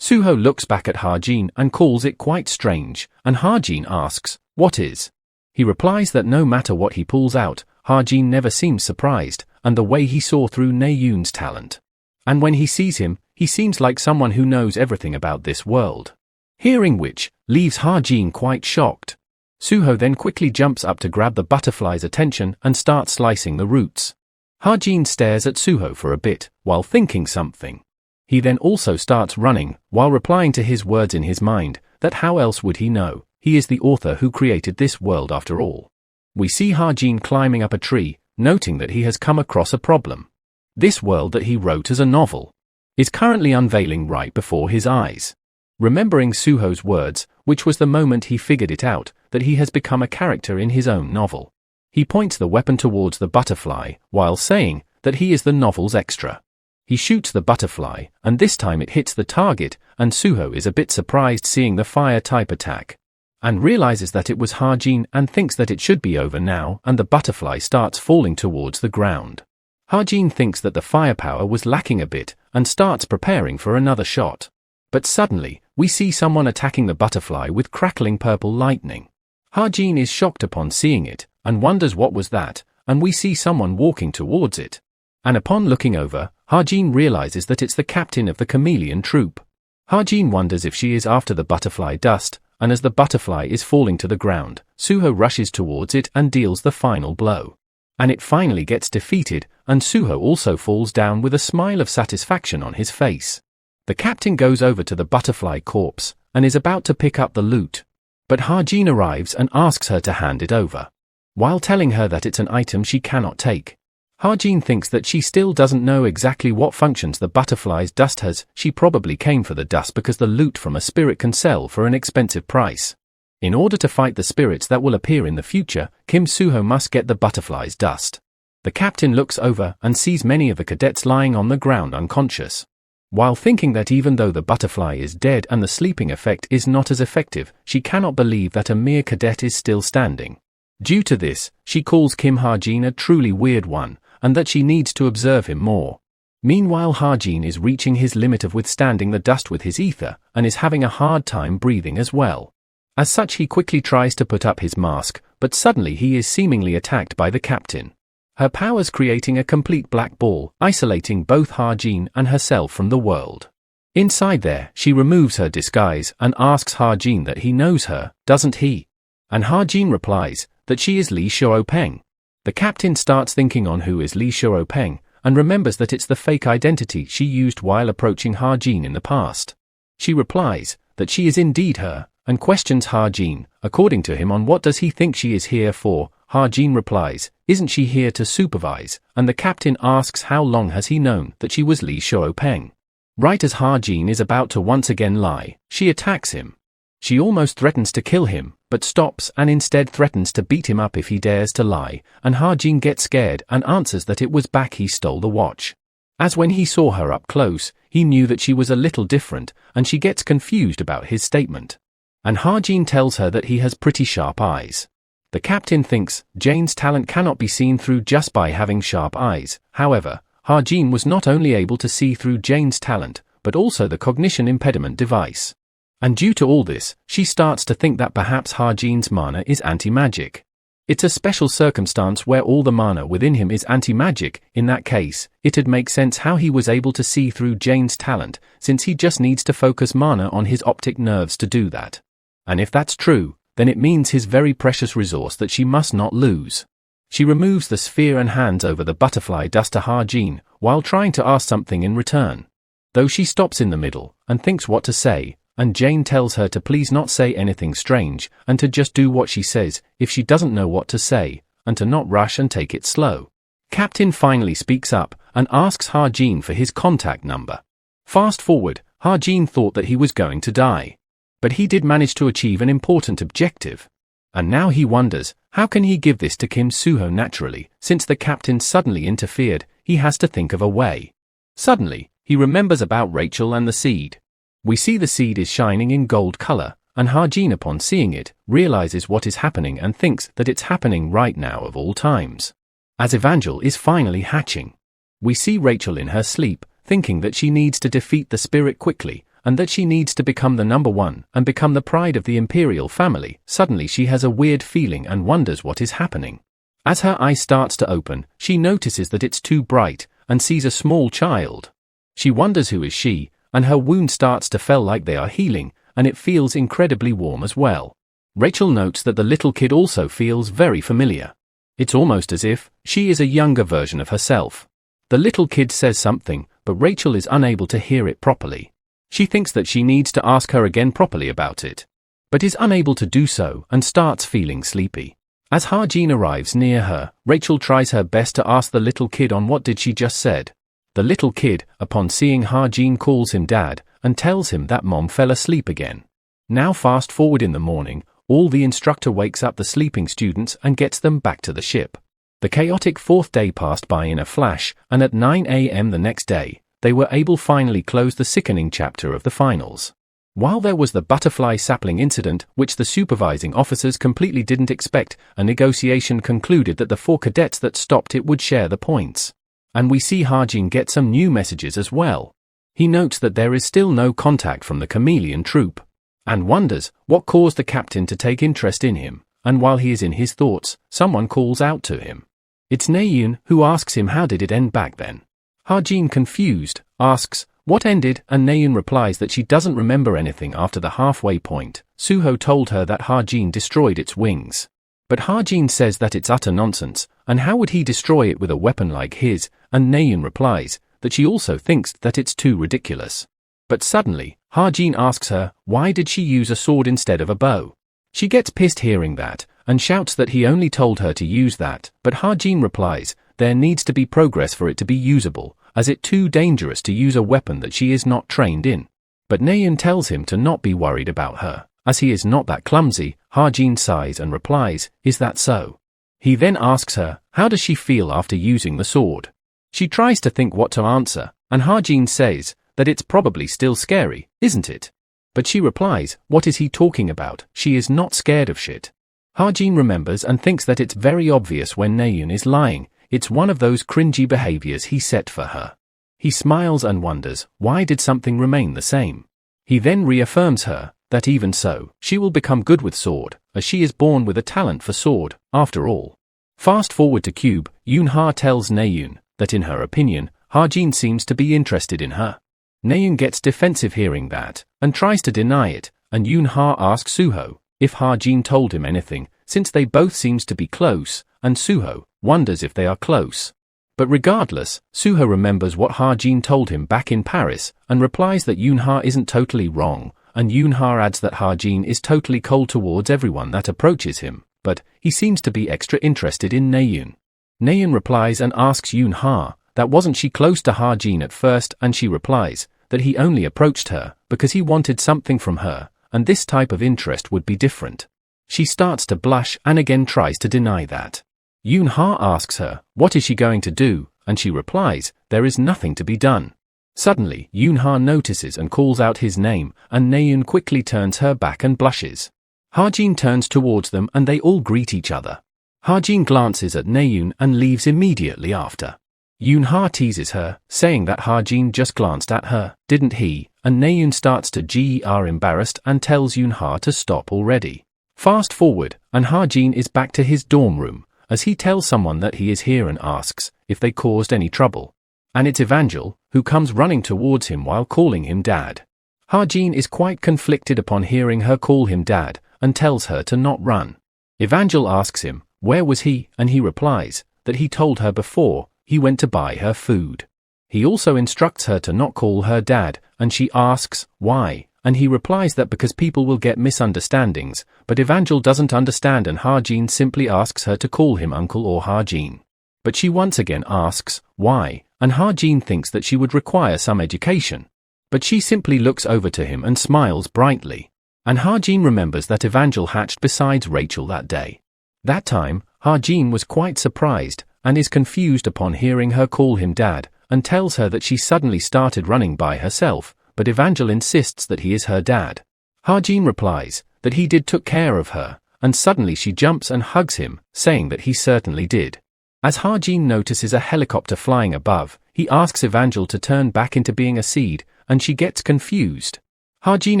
Suho looks back at Ha-jin and calls it quite strange, and Ha-jin asks, "What is?" He replies that no matter what he pulls out, Ha-jin never seems surprised, and the way he saw through Ne-yoon's talent. And when he sees him, he seems like someone who knows everything about this world. Hearing which, leaves Ha-jin quite shocked. Suho then quickly jumps up to grab the butterfly's attention and starts slicing the roots. Ha-jin stares at Suho for a bit, while thinking something. He then also starts running, while replying to his words in his mind, that how else would he know? He is the author who created this world after all. We see Ha-jin climbing up a tree, noting that he has come across a problem. This world that he wrote as a novel is currently unveiling right before his eyes. Remembering Suho's words, which was the moment he figured it out, that he has become a character in his own novel. He points the weapon towards the butterfly, while saying that he is the novel's extra. He shoots the butterfly, and this time it hits the target, and Suho is a bit surprised seeing the fire-type attack, and realizes that it was Ha-jin and thinks that it should be over now, and the butterfly starts falling towards the ground. Ha-jin thinks that the firepower was lacking a bit, and starts preparing for another shot. But suddenly, we see someone attacking the butterfly with crackling purple lightning. Ha-jin is shocked upon seeing it, and wonders what was that, and we see someone walking towards it. And upon looking over, Ha-jin realizes that it's the captain of the chameleon troop. Ha-jin wonders if she is after the butterfly dust, and as the butterfly is falling to the ground, Suho rushes towards it and deals the final blow. And it finally gets defeated, and Suho also falls down with a smile of satisfaction on his face. The captain goes over to the butterfly corpse, and is about to pick up the loot. But Ha-jin arrives and asks her to hand it over, while telling her that it's an item she cannot take. Ha-jin thinks that she still doesn't know exactly what functions the butterfly's dust has. She probably came for the dust because the loot from a spirit can sell for an expensive price. In order to fight the spirits that will appear in the future, Kim Suho must get the butterfly's dust. The captain looks over and sees many of the cadets lying on the ground unconscious. While thinking that even though the butterfly is dead and the sleeping effect is not as effective, she cannot believe that a mere cadet is still standing. Due to this, she calls Kim Ha-jin a truly weird one, and that she needs to observe him more. Meanwhile, Ha-jin is reaching his limit of withstanding the dust with his ether, and is having a hard time breathing as well. As such, he quickly tries to put up his mask, but suddenly he is seemingly attacked by the captain. Her powers creating a complete black ball, isolating both Ha-jin and herself from the world. Inside there, she removes her disguise and asks Ha-jin that he knows her, doesn't he? And Ha-jin replies that she is Lee Shuo-peng. The captain starts thinking on who is Lee Shuo-peng, and remembers that it's the fake identity she used while approaching Ha-jin in the past. She replies that she is indeed her, and questions Ha-jin, according to him, on what does he think she is here for. Ha-jin replies, isn't she here to supervise, and the captain asks how long has he known that she was Lee Shuo-peng. Right as Ha-jin is about to once again lie, she attacks him. She almost threatens to kill him, but stops and instead threatens to beat him up if he dares to lie, and Ha-jin gets scared and answers that it was back he stole the watch. As when he saw her up close, he knew that she was a little different, and she gets confused about his statement. And Ha-jin tells her that he has pretty sharp eyes. The captain thinks Jane's talent cannot be seen through just by having sharp eyes. However, Ha-jin was not only able to see through Jane's talent, but also the cognition impediment device. And due to all this, she starts to think that perhaps Ha-jin's mana is anti-magic. It's a special circumstance where all the mana within him is anti-magic. In that case, it'd make sense how he was able to see through Jane's talent, since he just needs to focus mana on his optic nerves to do that. And if that's true, then it means his very precious resource that she must not lose. She removes the sphere and hands over the butterfly dust to Ha-jin, while trying to ask something in return. Though she stops in the middle, and thinks what to say, and Jane tells her to please not say anything strange and to just do what she says if she doesn't know what to say, and to not rush and take it slow. Captain finally speaks up and asks Ha-jin for his contact number. Fast forward, Ha-jin thought that he was going to die. But he did manage to achieve an important objective. And now he wonders, how can he give this to Kim Soo-ho naturally? Since the captain suddenly interfered, he has to think of a way. Suddenly, he remembers about Rachel and the seed. We see the seed is shining in gold color, and Ha-jin upon seeing it, realizes what is happening and thinks that it's happening right now of all times. As Evangel is finally hatching. We see Rachel in her sleep, thinking that she needs to defeat the spirit quickly, and that she needs to become the number one and become the pride of the imperial family. Suddenly she has a weird feeling and wonders what is happening. As her eye starts to open, she notices that it's too bright, and sees a small child. She wonders who is she, and her wound starts to feel like they are healing, and it feels incredibly warm as well. Rachel notes that the little kid also feels very familiar. It's almost as if she is a younger version of herself. The little kid says something, but Rachel is unable to hear it properly. She thinks that she needs to ask her again properly about it, but is unable to do so and starts feeling sleepy. As Ha-jin arrives near her, Rachel tries her best to ask the little kid on what did she just said. The little kid, upon seeing Ha-jin, calls him dad and tells him that mom fell asleep again. Now fast forward in the morning, the instructor wakes up the sleeping students and gets them back to the ship. The chaotic fourth day passed by in a flash, and at 9 a.m. the next day, they were able finally close the sickening chapter of the finals. While there was the butterfly sapling incident, which the supervising officers completely didn't expect, a negotiation concluded that the 4 cadets that stopped it would share the points. And we see Ha-jin get some new messages as well. He notes that there is still no contact from the chameleon troop, and wonders what caused the captain to take interest in him, and while he is in his thoughts, someone calls out to him. It's Naeun, who asks him how did it end back then. Ha-jin, confused, asks what ended, and Naeun replies that she doesn't remember anything after the halfway point. Soo-ho told her that Ha-jin destroyed its wings. But Ha-jin says that it's utter nonsense, and how would he destroy it with a weapon like his, and Naeun replies that she also thinks that it's too ridiculous. But suddenly, Ha-jin asks her, why did she use a sword instead of a bow? She gets pissed hearing that, and shouts that he only told her to use that, but Ha-jin replies, there needs to be progress for it to be usable, as it's too dangerous to use a weapon that she is not trained in. But Naeun tells him to not be worried about her, as he is not that clumsy. Ha-jin sighs and replies, is that so? He then asks her, how does she feel after using the sword? She tries to think what to answer, and Ha-jin says that it's probably still scary, isn't it? But she replies, what is he talking about? She is not scared of shit. Ha-jin remembers and thinks that it's very obvious when Naeun is lying. It's one of those cringy behaviors he set for her. He smiles and wonders, why did something remain the same? He then reaffirms her that even so, she will become good with sword, as she is born with a talent for sword, after all. Fast forward to Cube, Yoon-ha tells Naeun that in her opinion, Ha-jin seems to be interested in her. Naeun gets defensive hearing that, and tries to deny it, and Yoon-ha asks Soo-ho if Ha-jin told him anything, since they both seems to be close, and Soo-ho wonders if they are close. But regardless, Soo-ho remembers what Ha-jin told him back in Paris, and replies that Yoon-ha isn't totally wrong, and Yoon-ha adds that Ha-jin is totally cold towards everyone that approaches him, but he seems to be extra interested in Naeun. Naeun replies and asks Yoon-ha that wasn't she close to Ha-jin at first, and she replies that he only approached her because he wanted something from her, and this type of interest would be different. She starts to blush and again tries to deny that. Yoon-ha asks her, what is she going to do, and she replies, there is nothing to be done. Suddenly, Yoon-ha notices and calls out his name, and Naeun quickly turns her back and blushes. Ha-jin turns towards them and they all greet each other. Ha-jin glances at Naeun and leaves immediately after. Yoon-ha teases her, saying that Ha-jin just glanced at her, didn't he, and Naeun starts to get embarrassed and tells Yoon-ha to stop already. Fast forward, and Ha-jin is back to his dorm room, as he tells someone that he is here and asks if they caused any trouble. And it's Evangel, who comes running towards him while calling him dad. Ha-jin is quite conflicted upon hearing her call him dad, and tells her to not run. Evangel asks him, where was he, and he replies that he told her before he went to buy her food. He also instructs her to not call her dad, and she asks why, and he replies that because people will get misunderstandings, but Evangel doesn't understand and Ha-jin simply asks her to call him uncle or Ha-jin. But she once again asks, why, and Ha-jin thinks that she would require some education. But she simply looks over to him and smiles brightly. And Ha-jin remembers that Evangel hatched besides Rachel that day. That time, Ha-jin was quite surprised, and is confused upon hearing her call him dad, and tells her that she suddenly started running by herself, but Evangel insists that he is her dad. Ha-jin replies that he took care of her, and suddenly she jumps and hugs him, saying that he certainly did. As Ha-jin notices a helicopter flying above, he asks Evangel to turn back into being a seed, and she gets confused. Ha-jin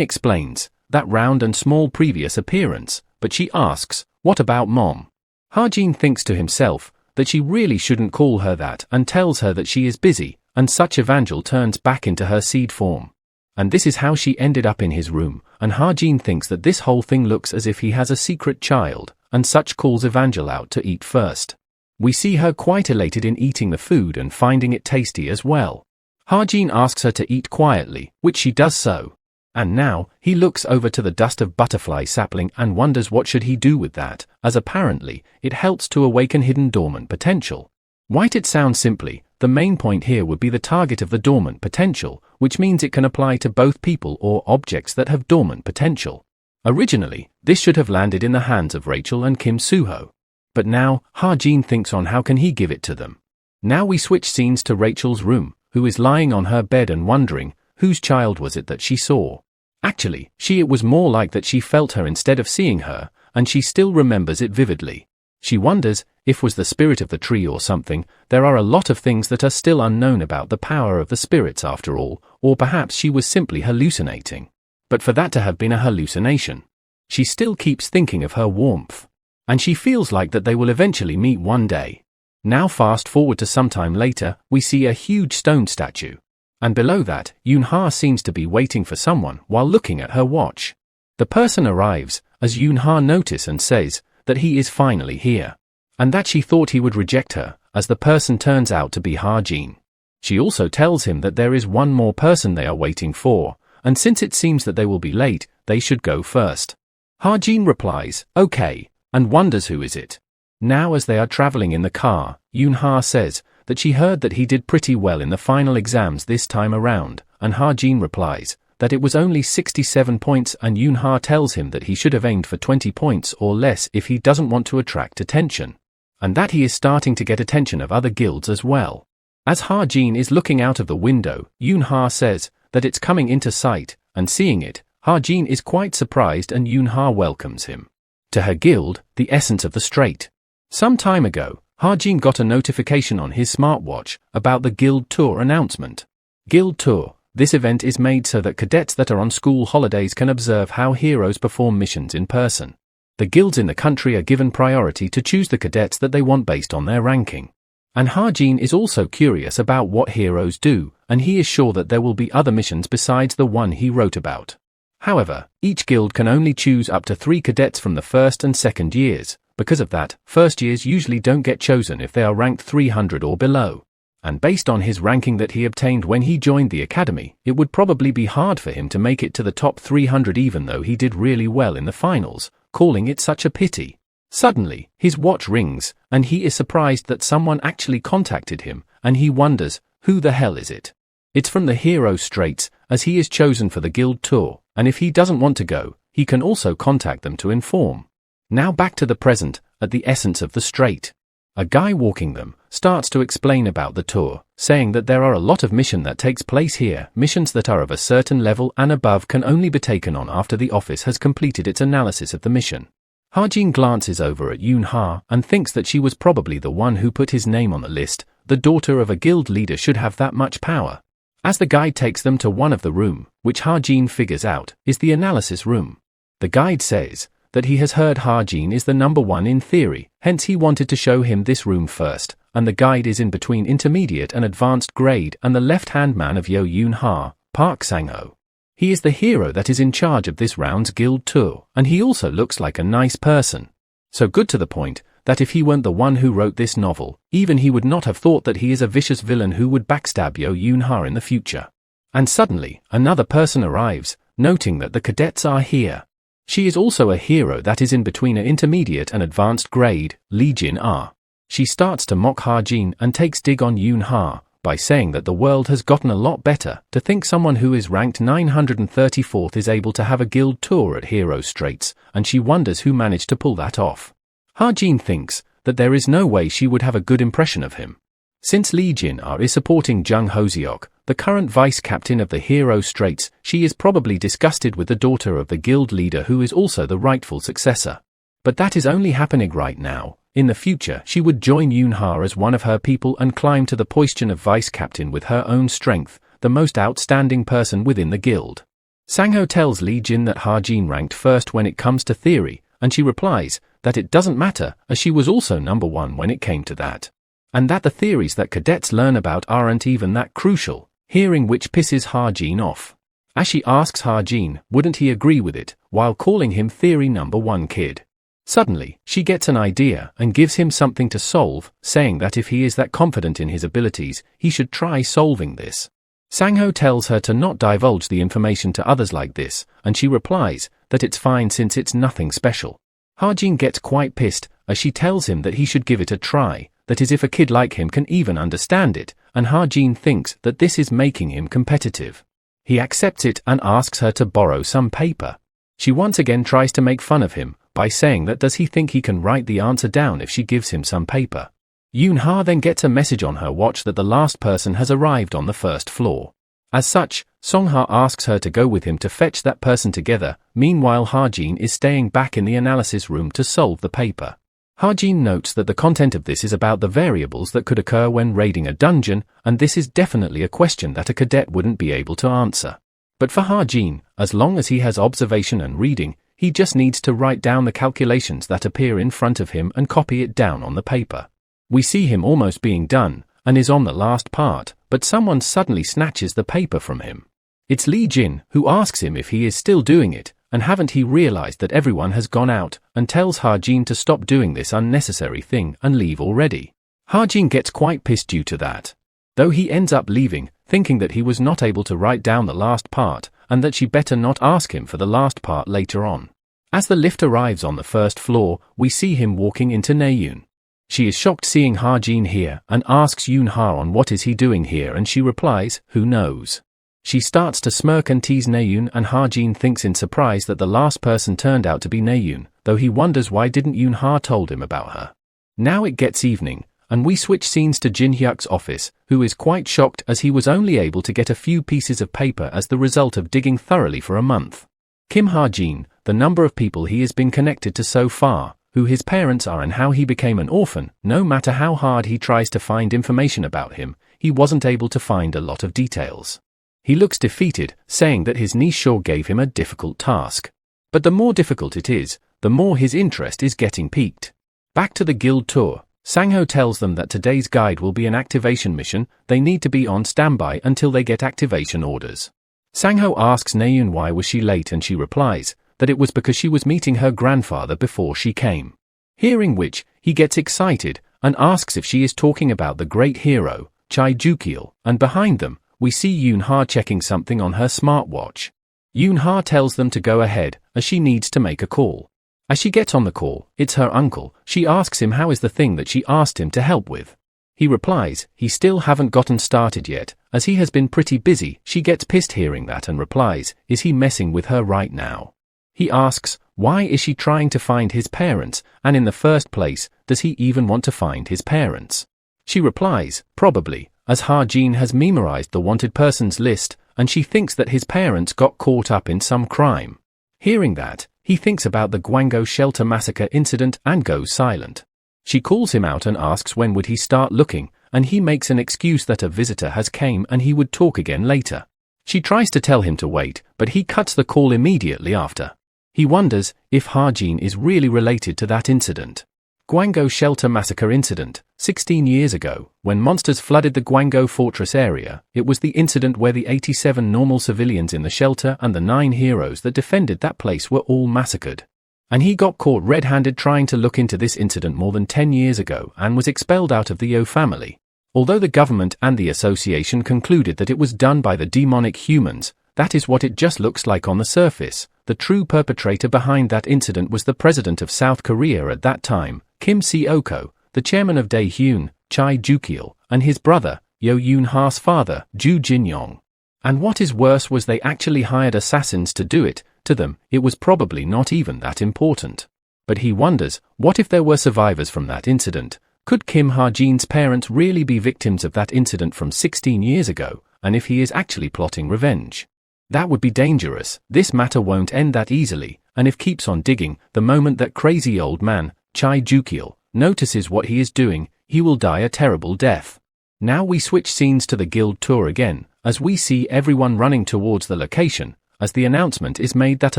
explains that round and small previous appearance, but she asks, what about mom? Ha-jin thinks to himself that she really shouldn't call her that and tells her that she is busy, and such Evangel turns back into her seed form. And this is how she ended up in his room, and Ha-jin thinks that this whole thing looks as if he has a secret child, and such calls Evangel out to eat first. We see her quite elated in eating the food and finding it tasty as well. Ha-jin asks her to eat quietly, which she does so. And now, he looks over to the dust of butterfly sapling and wonders what should he do with that, as apparently, it helps to awaken hidden dormant potential. White it sounds simply, the main point here would be the target of the dormant potential, which means it can apply to both people or objects that have dormant potential. Originally, this should have landed in the hands of Rachel and Kim Soo-ho. But now, Ha-jin thinks on how can he give it to them. Now we switch scenes to Rachel's room, who is lying on her bed and wondering, whose child was it that she saw? Actually, it was more like that she felt her instead of seeing her, and she still remembers it vividly. She wonders, if was the spirit of the tree or something. There are a lot of things that are still unknown about the power of the spirits after all, or perhaps she was simply hallucinating. But for that to have been a hallucination, she still keeps thinking of her warmth. And she feels like that they will eventually meet one day. Now fast forward to sometime later, we see a huge stone statue. And below that, Yoon-ha seems to be waiting for someone while looking at her watch. The person arrives, as Yoon-ha notices and says that he is finally here. And that she thought he would reject her, as the person turns out to be Ha-jin. She also tells him that there is one more person they are waiting for, and since it seems that they will be late, they should go first. Ha-jin replies, okay, and wonders who is it. Now as they are traveling in the car, Yoon-ha says that she heard that he did pretty well in the final exams this time around, and Ha-jin replies that it was only 67 points and Yoon-ha tells him that he should have aimed for 20 points or less if he doesn't want to attract attention. And that he is starting to get attention of other guilds as well. As Ha-jin is looking out of the window, Yoon-ha says that it's coming into sight, and seeing it, Ha-jin is quite surprised and Yoon-ha welcomes him to her guild, the Essence of the Straight. Some time ago, Ha-jin got a notification on his smartwatch about the guild tour announcement. Guild tour. This event is made so that cadets that are on school holidays can observe how heroes perform missions in person. The guilds in the country are given priority to choose the cadets that they want based on their ranking. And Ha-jin is also curious about what heroes do, and he is sure that there will be other missions besides the one he wrote about. However, each guild can only choose up to 3 cadets from the first and second years. Because of that, first years usually don't get chosen if they are ranked 300 or below. And based on his ranking that he obtained when he joined the academy, it would probably be hard for him to make it to the top 300 even though he did really well in the finals, calling it such a pity. Suddenly, his watch rings, and he is surprised that someone actually contacted him, and he wonders, who the hell is it? It's from the Hero Straits, as he is chosen for the guild tour, and if he doesn't want to go, he can also contact them to inform. Now back to the present, at the Essence of the Straight. A guy walking them starts to explain about the tour, saying that there are a lot of missions that takes place here. Missions that are of a certain level and above can only be taken on after the office has completed its analysis of the mission. Ha-jin glances over at Yoon-ha and thinks that she was probably the one who put his name on the list. The daughter of a guild leader should have that much power. As the guide takes them to one of the room, which Ha-jin figures out is the analysis room. The guide says that he has heard Ha-jin is the number one in theory, hence he wanted to show him this room first, and the guide is in between intermediate and advanced grade and the left-hand man of Yo Yoon-ha, Park Sang-ho. He is the hero that is in charge of this round's guild tour, and he also looks like a nice person. So good to the point that if he weren't the one who wrote this novel, even he would not have thought that he is a vicious villain who would backstab Yo Yoon-ha in the future. And suddenly, another person arrives. noting that the cadets are here. She is also a hero that is in between an intermediate and advanced grade, Lee Jin-ah. She starts to mock Ha-jin and takes dig on Yoon-ha by saying that the world has gotten a lot better. To think someone who is ranked 934th is able to have a guild tour at Hero Straits, and she wonders who managed to pull that off. Ha-jin thinks that there is no way she would have a good impression of him. Since Lee Jin-ah is supporting Jung Ho-seok, the current vice-captain of the Hero Straits, she is probably disgusted with the daughter of the guild leader who is also the rightful successor. But that is only happening right now. In the future, she would join Yoon-ha as one of her people and climb to the position of vice-captain with her own strength, the most outstanding person within the guild. Sang-ho tells Lee Jin that Ha-jin ranked first when it comes to theory, and she replies that it doesn't matter, as she was also number one when it came to that. And that the theories that cadets learn about aren't even that crucial, hearing which pisses Ha-jin off. As she asks Ha-jin, wouldn't he agree with it, while calling him theory number one kid. Suddenly, she gets an idea and gives him something to solve, saying that if he is that confident in his abilities, he should try solving this. Sang-ho tells her to not divulge the information to others like this, and she replies that it's fine since it's nothing special. Ha-jin gets quite pissed, as she tells him that he should give it a try, that is if a kid like him can even understand it, and Ha-jin thinks that this is making him competitive. He accepts it and asks her to borrow some paper. She once again tries to make fun of him, by saying that does he think he can write the answer down if she gives him some paper. Yoon-ha then gets a message on her watch that the last person has arrived on the first floor. As such, Song-ha asks her to go with him to fetch that person together. Meanwhile, Ha-jin is staying back in the analysis room to solve the paper. Ha-jin notes that the content of this is about the variables that could occur when raiding a dungeon, and this is definitely a question that a cadet wouldn't be able to answer. But for Ha-jin, as long as he has observation and reading, he just needs to write down the calculations that appear in front of him and copy it down on the paper. We see him almost being done, and is on the last part, but someone suddenly snatches the paper from him. It's Lee Jin, who asks him if he is still doing it, and haven't he realized that everyone has gone out, and tells Ha-jin to stop doing this unnecessary thing and leave already. Ha-jin gets quite pissed due to that. Though he ends up leaving, thinking that he was not able to write down the last part, and that she better not ask him for the last part later on. As the lift arrives on the first floor, we see him walking into Naeun. She is shocked seeing Ha-jin here, and asks Yoon-ha on what is he doing here, and she replies, who knows. She starts to smirk and tease Naeun, and Ha-jin thinks in surprise that the last person turned out to be Naeun, though he wonders why didn't Yoon-ha told him about her. Now it gets evening, and we switch scenes to Jin-hyuk's office, who is quite shocked as he was only able to get a few pieces of paper as the result of digging thoroughly for a month. Kim Ha-jin, the number of people he has been connected to so far, who his parents are and how he became an orphan, no matter how hard he tries to find information about him, he wasn't able to find a lot of details. He looks defeated, saying that his niece sure gave him a difficult task. But the more difficult it is, the more his interest is getting piqued. Back to the guild tour. Sang-ho tells them that today's guide will be an activation mission. They need to be on standby until they get activation orders. Sang-ho asks Naeun why was she late, and she replies that it was because she was meeting her grandfather before she came. Hearing which, he gets excited and asks if she is talking about the great hero, Chai Jukiel, and behind them, we see Yoon-ha checking something on her smartwatch. Yoon-ha tells them to go ahead, as she needs to make a call. As she gets on the call, it's her uncle. She asks him how is the thing that she asked him to help with. He replies, he still haven't gotten started yet, as he has been pretty busy. She gets pissed hearing that and replies, is he messing with her right now? He asks, why is she trying to find his parents, and in the first place, does he even want to find his parents? She replies, probably, as Ha-jin has memorized the wanted persons list, and she thinks that his parents got caught up in some crime. Hearing that, he thinks about the Gwango shelter massacre incident and goes silent. She calls him out and asks when would he start looking, and he makes an excuse that a visitor has came and he would talk again later. She tries to tell him to wait, but he cuts the call immediately after. He wonders if Ha-jin is really related to that incident. Gwango shelter massacre incident, 16 years ago, when monsters flooded the Gwango fortress area. It was the incident where the 87 normal civilians in the shelter and the 9 heroes that defended that place were all massacred. And he got caught red-handed trying to look into this incident more than 10 years ago and was expelled out of the Yo family. Although the government and the association concluded that it was done by the demonic humans, That is what it just looks like on the surface. The true perpetrator behind that incident was the president of South Korea at that time, Kim Se-ok, the chairman of Daehyun, Choi Ju-kil, and his brother, Yo Yoon-ha's father, Ju Jin-yong. And what is worse was they actually hired assassins to do it. To them, it was probably not even that important. But he wonders, what if there were survivors from that incident? Could Kim Ha-jin's parents really be victims of that incident from 16 years ago, and if he is actually plotting revenge? That would be dangerous. This matter won't end that easily, and if keeps on digging, the moment that crazy old man, Choi Ju-kil, notices what he is doing, he will die a terrible death. Now we switch scenes to the guild tour again, as we see everyone running towards the location, as the announcement is made that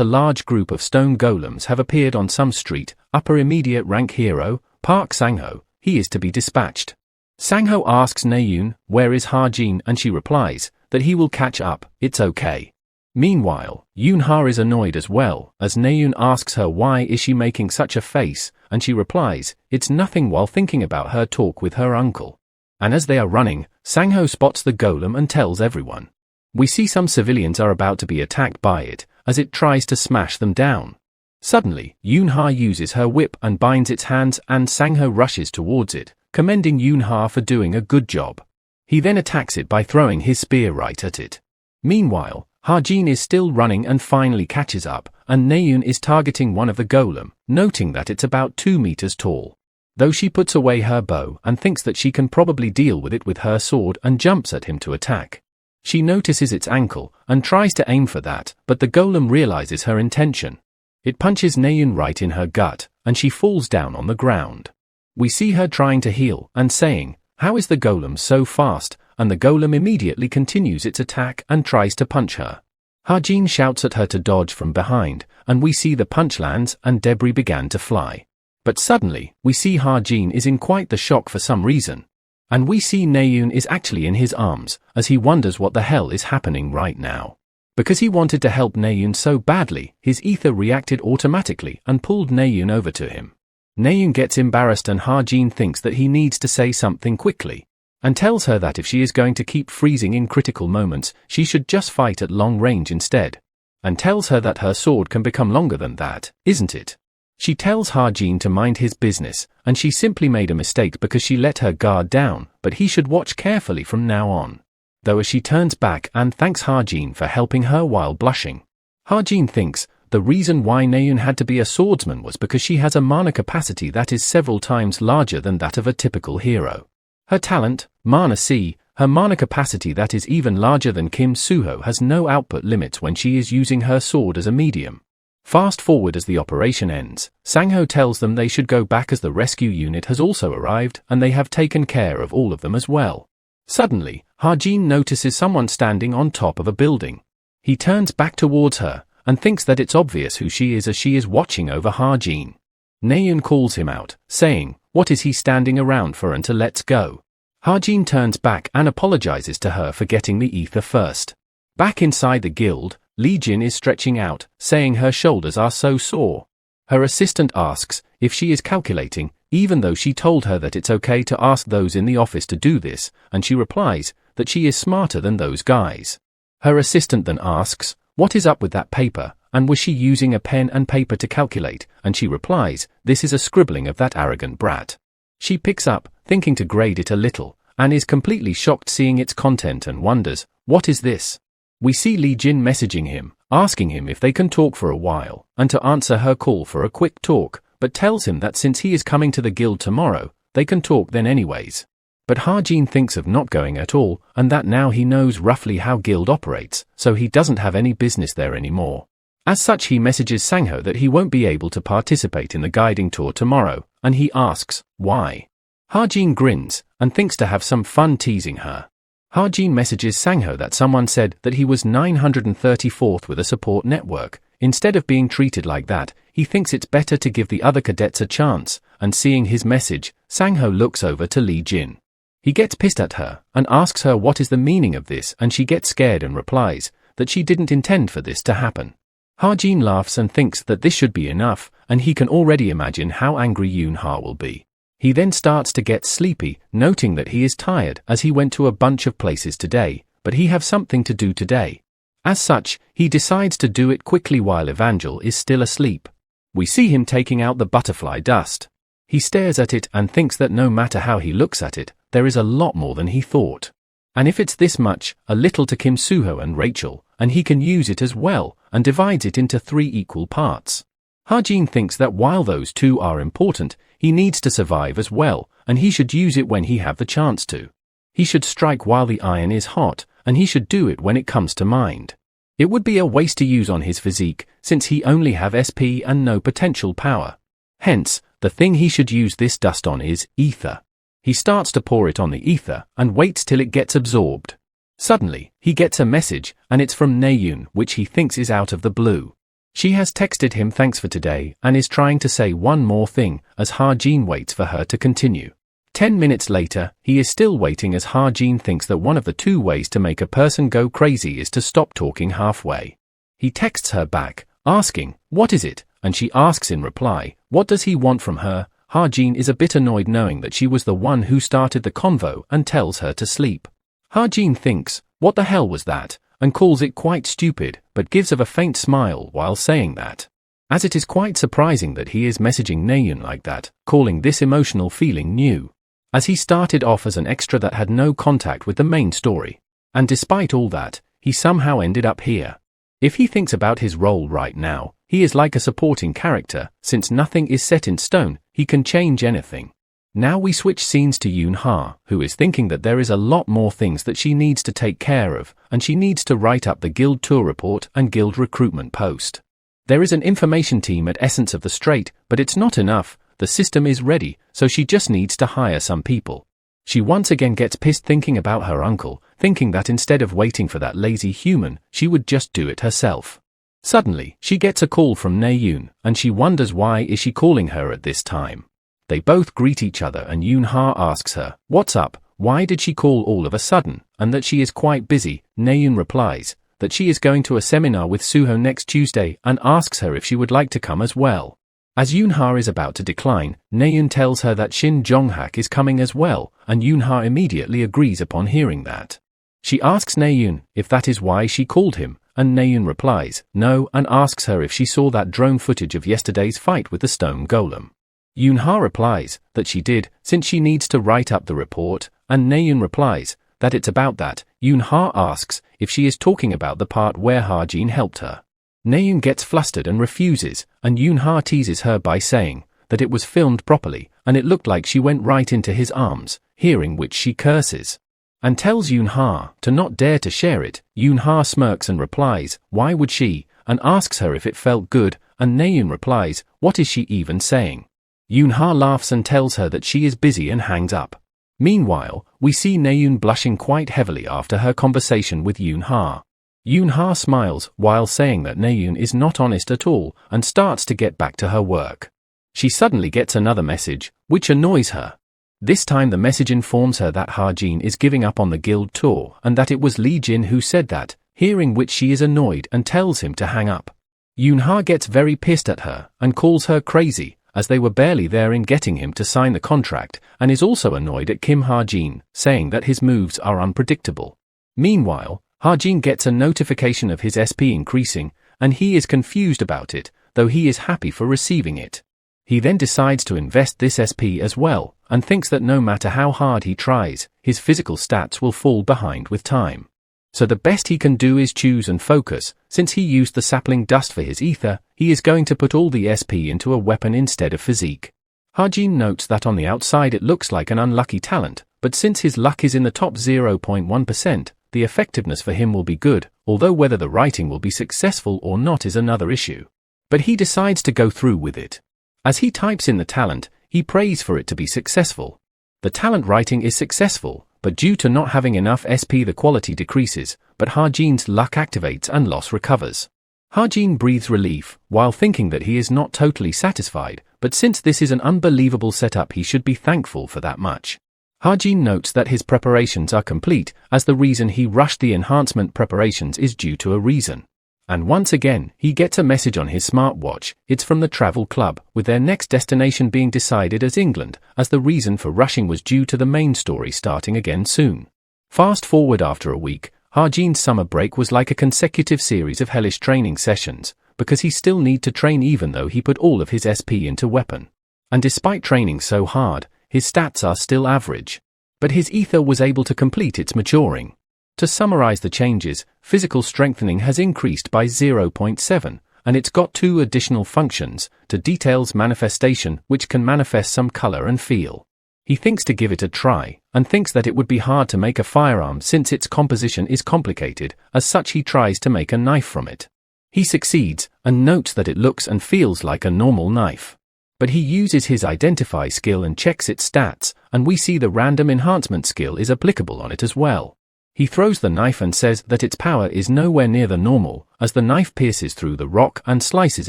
a large group of stone golems have appeared on some street. Upper immediate rank hero, Park Sang-ho, he is to be dispatched. Sang-ho asks Naeun, where is Ha-jin, and she replies, that he will catch up, it's okay. Meanwhile, Yoon-ha is annoyed as well, as Naeun asks her why is she making such a face, and she replies, it's nothing, while thinking about her talk with her uncle. And as they are running, Sang-ho spots the golem and tells everyone. We see some civilians are about to be attacked by it, as it tries to smash them down. Suddenly, Yoon-ha uses her whip and binds its hands, and Sang-ho rushes towards it, commending Yoon-ha for doing a good job. He then attacks it by throwing his spear right at it. Meanwhile, Ha-jin is still running and finally catches up, and Naeun is targeting one of the golem, noting that it's about 2 meters tall. Though she puts away her bow and thinks that she can probably deal with it with her sword and jumps at him to attack. She notices its ankle and tries to aim for that, but the golem realizes her intention. It punches Naeun right in her gut, and she falls down on the ground. We see her trying to heal and saying, how is the golem so fast? And the golem immediately continues its attack and tries to punch her. Ha-jin shouts at her to dodge from behind, and we see the punch lands and debris began to fly. But suddenly, we see Ha-jin is in quite the shock for some reason. And we see Naeun is actually in his arms, as he wonders what the hell is happening right now. Because he wanted to help Naeun so badly, his ether reacted automatically and pulled Naeun over to him. Naeun gets embarrassed and Ha-jin thinks that he needs to say something quickly, and tells her that if she is going to keep freezing in critical moments, she should just fight at long range instead. And tells her that her sword can become longer than that, isn't it? She tells Ha-jin to mind his business, and she simply made a mistake because she let her guard down, but he should watch carefully from now on. Though as she turns back and thanks Ha-jin for helping her while blushing. Ha-jin thinks the reason why Naeun had to be a swordsman was because she has a mana capacity that is several times larger than that of a typical hero. Her talent, Mana C, her mana capacity that is even larger than Kim Suho, has no output limits when she is using her sword as a medium. Fast forward as the operation ends, Sang-ho tells them they should go back as the rescue unit has also arrived and they have taken care of all of them as well. Suddenly, Ha-jin notices someone standing on top of a building. He turns back towards her and thinks that it's obvious who she is as she is watching over Ha-jin. Naeun calls him out, saying, what is he standing around for, and to let's go. Ha-jin turns back and apologizes to her for getting the ether first. Back inside the guild, Lee Jin is stretching out, saying her shoulders are so sore. Her assistant asks if she is calculating, even though she told her that it's okay to ask those in the office to do this, and she replies that she is smarter than those guys. Her assistant then asks, what is up with that paper, and was she using a pen and paper to calculate, and she replies, this is a scribbling of that arrogant brat. She picks up, thinking to grade it a little, and is completely shocked seeing its content and wonders, what is this? We see Lee Jin messaging him, asking him if they can talk for a while, and to answer her call for a quick talk, but tells him that since he is coming to the guild tomorrow, they can talk then anyways. But Ha-jin thinks of not going at all, and that now he knows roughly how guild operates, so he doesn't have any business there anymore. As such, he messages Sang-ho that he won't be able to participate in the guiding tour tomorrow, and he asks, why? Ha-jin grins, and thinks to have some fun teasing her. Ha-jin messages Sang-ho that someone said that he was 934th with a support network. Instead of being treated like that, he thinks it's better to give the other cadets a chance, and seeing his message, Sang-ho looks over to Lee Jin. He gets pissed at her, and asks her what is the meaning of this, and she gets scared and replies that she didn't intend for this to happen. Ha-jin laughs and thinks that this should be enough, and he can already imagine how angry Yoon-ha will be. He then starts to get sleepy, noting that he is tired as he went to a bunch of places today, but he have something to do today. As such, he decides to do it quickly while Evangel is still asleep. We see him taking out the butterfly dust. He stares at it and thinks that no matter how he looks at it, there is a lot more than he thought. And if it's this much, a little to Kim Soo-ho and Rachel, and he can use it as well, and divides it into 3 equal parts. Ha-jin thinks that while those 2 are important, he needs to survive as well, and he should use it when he have the chance to. He should strike while the iron is hot, and he should do it when it comes to mind. It would be a waste to use on his physique, since he only have SP and no potential power. Hence, the thing he should use this dust on is ether. He starts to pour it on the ether, and waits till it gets absorbed. Suddenly, he gets a message, and it's from Naeun, which he thinks is out of the blue. She has texted him thanks for today, and is trying to say one more thing, as Ha-jin waits for her to continue. 10 minutes later, he is still waiting as Ha-jin thinks that one of the 2 ways to make a person go crazy is to stop talking halfway. He texts her back, asking, "What is it?" and she asks in reply, "What does he want from her?" Ha-jin is a bit annoyed knowing that she was the one who started the convo and tells her to sleep. Ha-jin thinks, "What the hell was that?" and calls it quite stupid, but gives of a faint smile while saying that. As it is quite surprising that he is messaging Naeun like that, calling this emotional feeling new. As he started off as an extra that had no contact with the main story. And despite all that, he somehow ended up here. If he thinks about his role right now, he is like a supporting character, since nothing is set in stone, he can change anything. Now we switch scenes to Yoon-ha, who is thinking that there is a lot more things that she needs to take care of, and she needs to write up the guild tour report and guild recruitment post. There is an information team at Essence of the Strait, but it's not enough, the system is ready, so she just needs to hire some people. She once again gets pissed thinking about her uncle, thinking that instead of waiting for that lazy human, she would just do it herself. Suddenly, she gets a call from Naeun, and she wonders why is she calling her at this time. They both greet each other and Yoon-ha asks her, "What's up? Why did she call all of a sudden?" and that she is quite busy. Naeun replies that she is going to a seminar with Soo-ho next Tuesday and asks her if she would like to come as well. As Yoon-ha is about to decline, Naeun tells her that Shin Jong-hak is coming as well, and Yoon-ha immediately agrees upon hearing that. She asks Naeun if that is why she called him, and Naeun replies, no, and asks her if she saw that drone footage of yesterday's fight with the stone golem. Yoon-ha replies that she did, since she needs to write up the report, and Naeun replies that it's about that. Yoon-ha asks if she is talking about the part where Ha-jin helped her. Naeun gets flustered and refuses, and Yoon-ha teases her by saying that it was filmed properly, and it looked like she went right into his arms, hearing which she curses, and tells Yoon-ha to not dare to share it. Yoon-ha smirks and replies, why would she, and asks her if it felt good, and Naeun replies, what is she even saying? Yoon-ha laughs and tells her that she is busy and hangs up. Meanwhile, we see Naeun blushing quite heavily after her conversation with Yoon-ha. Yoon-ha smiles while saying that Naeun is not honest at all and starts to get back to her work. She suddenly gets another message, which annoys her. This time the message informs her that Ha-jin is giving up on the guild tour and that it was Lee Jin who said that, hearing which she is annoyed and tells him to hang up. Yoon-ha gets very pissed at her and calls her crazy, as they were barely there in getting him to sign the contract, and is also annoyed at Kim Ha-jin, saying that his moves are unpredictable. Meanwhile, Ha-jin gets a notification of his SP increasing, and he is confused about it, though he is happy for receiving it. He then decides to invest this SP as well, and thinks that no matter how hard he tries, his physical stats will fall behind with time. So the best he can do is choose and focus. Since he used the sapling dust for his ether, he is going to put all the SP into a weapon instead of physique. Ha-jin notes that on the outside it looks like an unlucky talent, but since his luck is in the top 0.1%, the effectiveness for him will be good, although whether the writing will be successful or not is another issue. But he decides to go through with it. As he types in the talent, he prays for it to be successful. The talent writing is successful, but due to not having enough SP the quality decreases, but Ha-jin's luck activates and loss recovers. Ha-jin breathes relief, while thinking that he is not totally satisfied, but since this is an unbelievable setup he should be thankful for that much. Ha-jin notes that his preparations are complete, as the reason he rushed the enhancement preparations is due to a reason. And once again, he gets a message on his smartwatch. It's from the travel club, with their next destination being decided as England, as the reason for rushing was due to the main story starting again soon. Fast forward after a week, Ha-jin's summer break was like a consecutive series of hellish training sessions, because he still need to train even though he put all of his SP into weapon. And despite training so hard, his stats are still average. But his ether was able to complete its maturing. To summarize the changes, physical strengthening has increased by 0.7, and it's got 2 additional functions, to details manifestation, which can manifest some color and feel. He thinks to give it a try, and thinks that it would be hard to make a firearm since its composition is complicated, as such he tries to make a knife from it. He succeeds, and notes that it looks and feels like a normal knife. But he uses his identify skill and checks its stats, and we see the random enhancement skill is applicable on it as well. He throws the knife and says that its power is nowhere near the normal, as the knife pierces through the rock and slices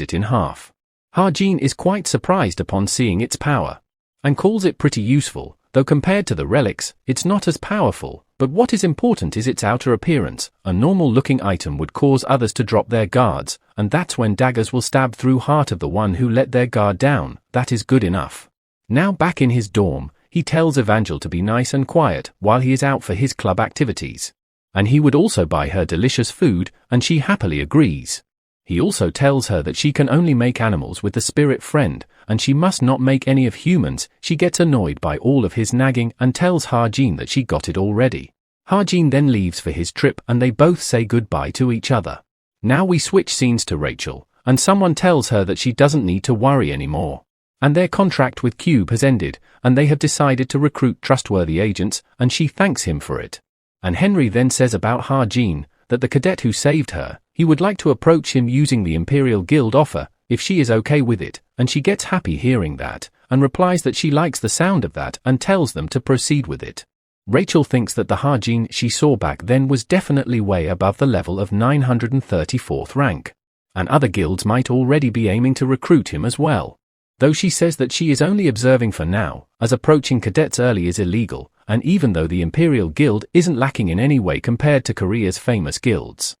it in half. Ha-jin is quite surprised upon seeing its power, and calls it pretty useful, though compared to the relics, it's not as powerful, but what is important is its outer appearance. A normal-looking item would cause others to drop their guards, and that's when daggers will stab through heart of the one who let their guard down. That is good enough. Now back in his dorm, he tells Evangel to be nice and quiet while he is out for his club activities. And he would also buy her delicious food, and she happily agrees. He also tells her that she can only make animals with the spirit friend, and she must not make any of humans. She gets annoyed by all of his nagging and tells Ha-jin that she got it already. Ha-jin then leaves for his trip and they both say goodbye to each other. Now we switch scenes to Rachel, and someone tells her that she doesn't need to worry anymore. And their contract with Cube has ended, and they have decided to recruit trustworthy agents, and she thanks him for it. And Henry then says about Ha-jin, that the cadet who saved her, he would like to approach him using the Imperial Guild offer, if she is okay with it, and she gets happy hearing that, and replies that she likes the sound of that and tells them to proceed with it. Rachel thinks that the Ha-jin she saw back then was definitely way above the level of 934th rank, and other guilds might already be aiming to recruit him as well. Though she says that she is only observing for now, as approaching cadets early is illegal, and even though the Imperial Guild isn't lacking in any way compared to Korea's famous guilds.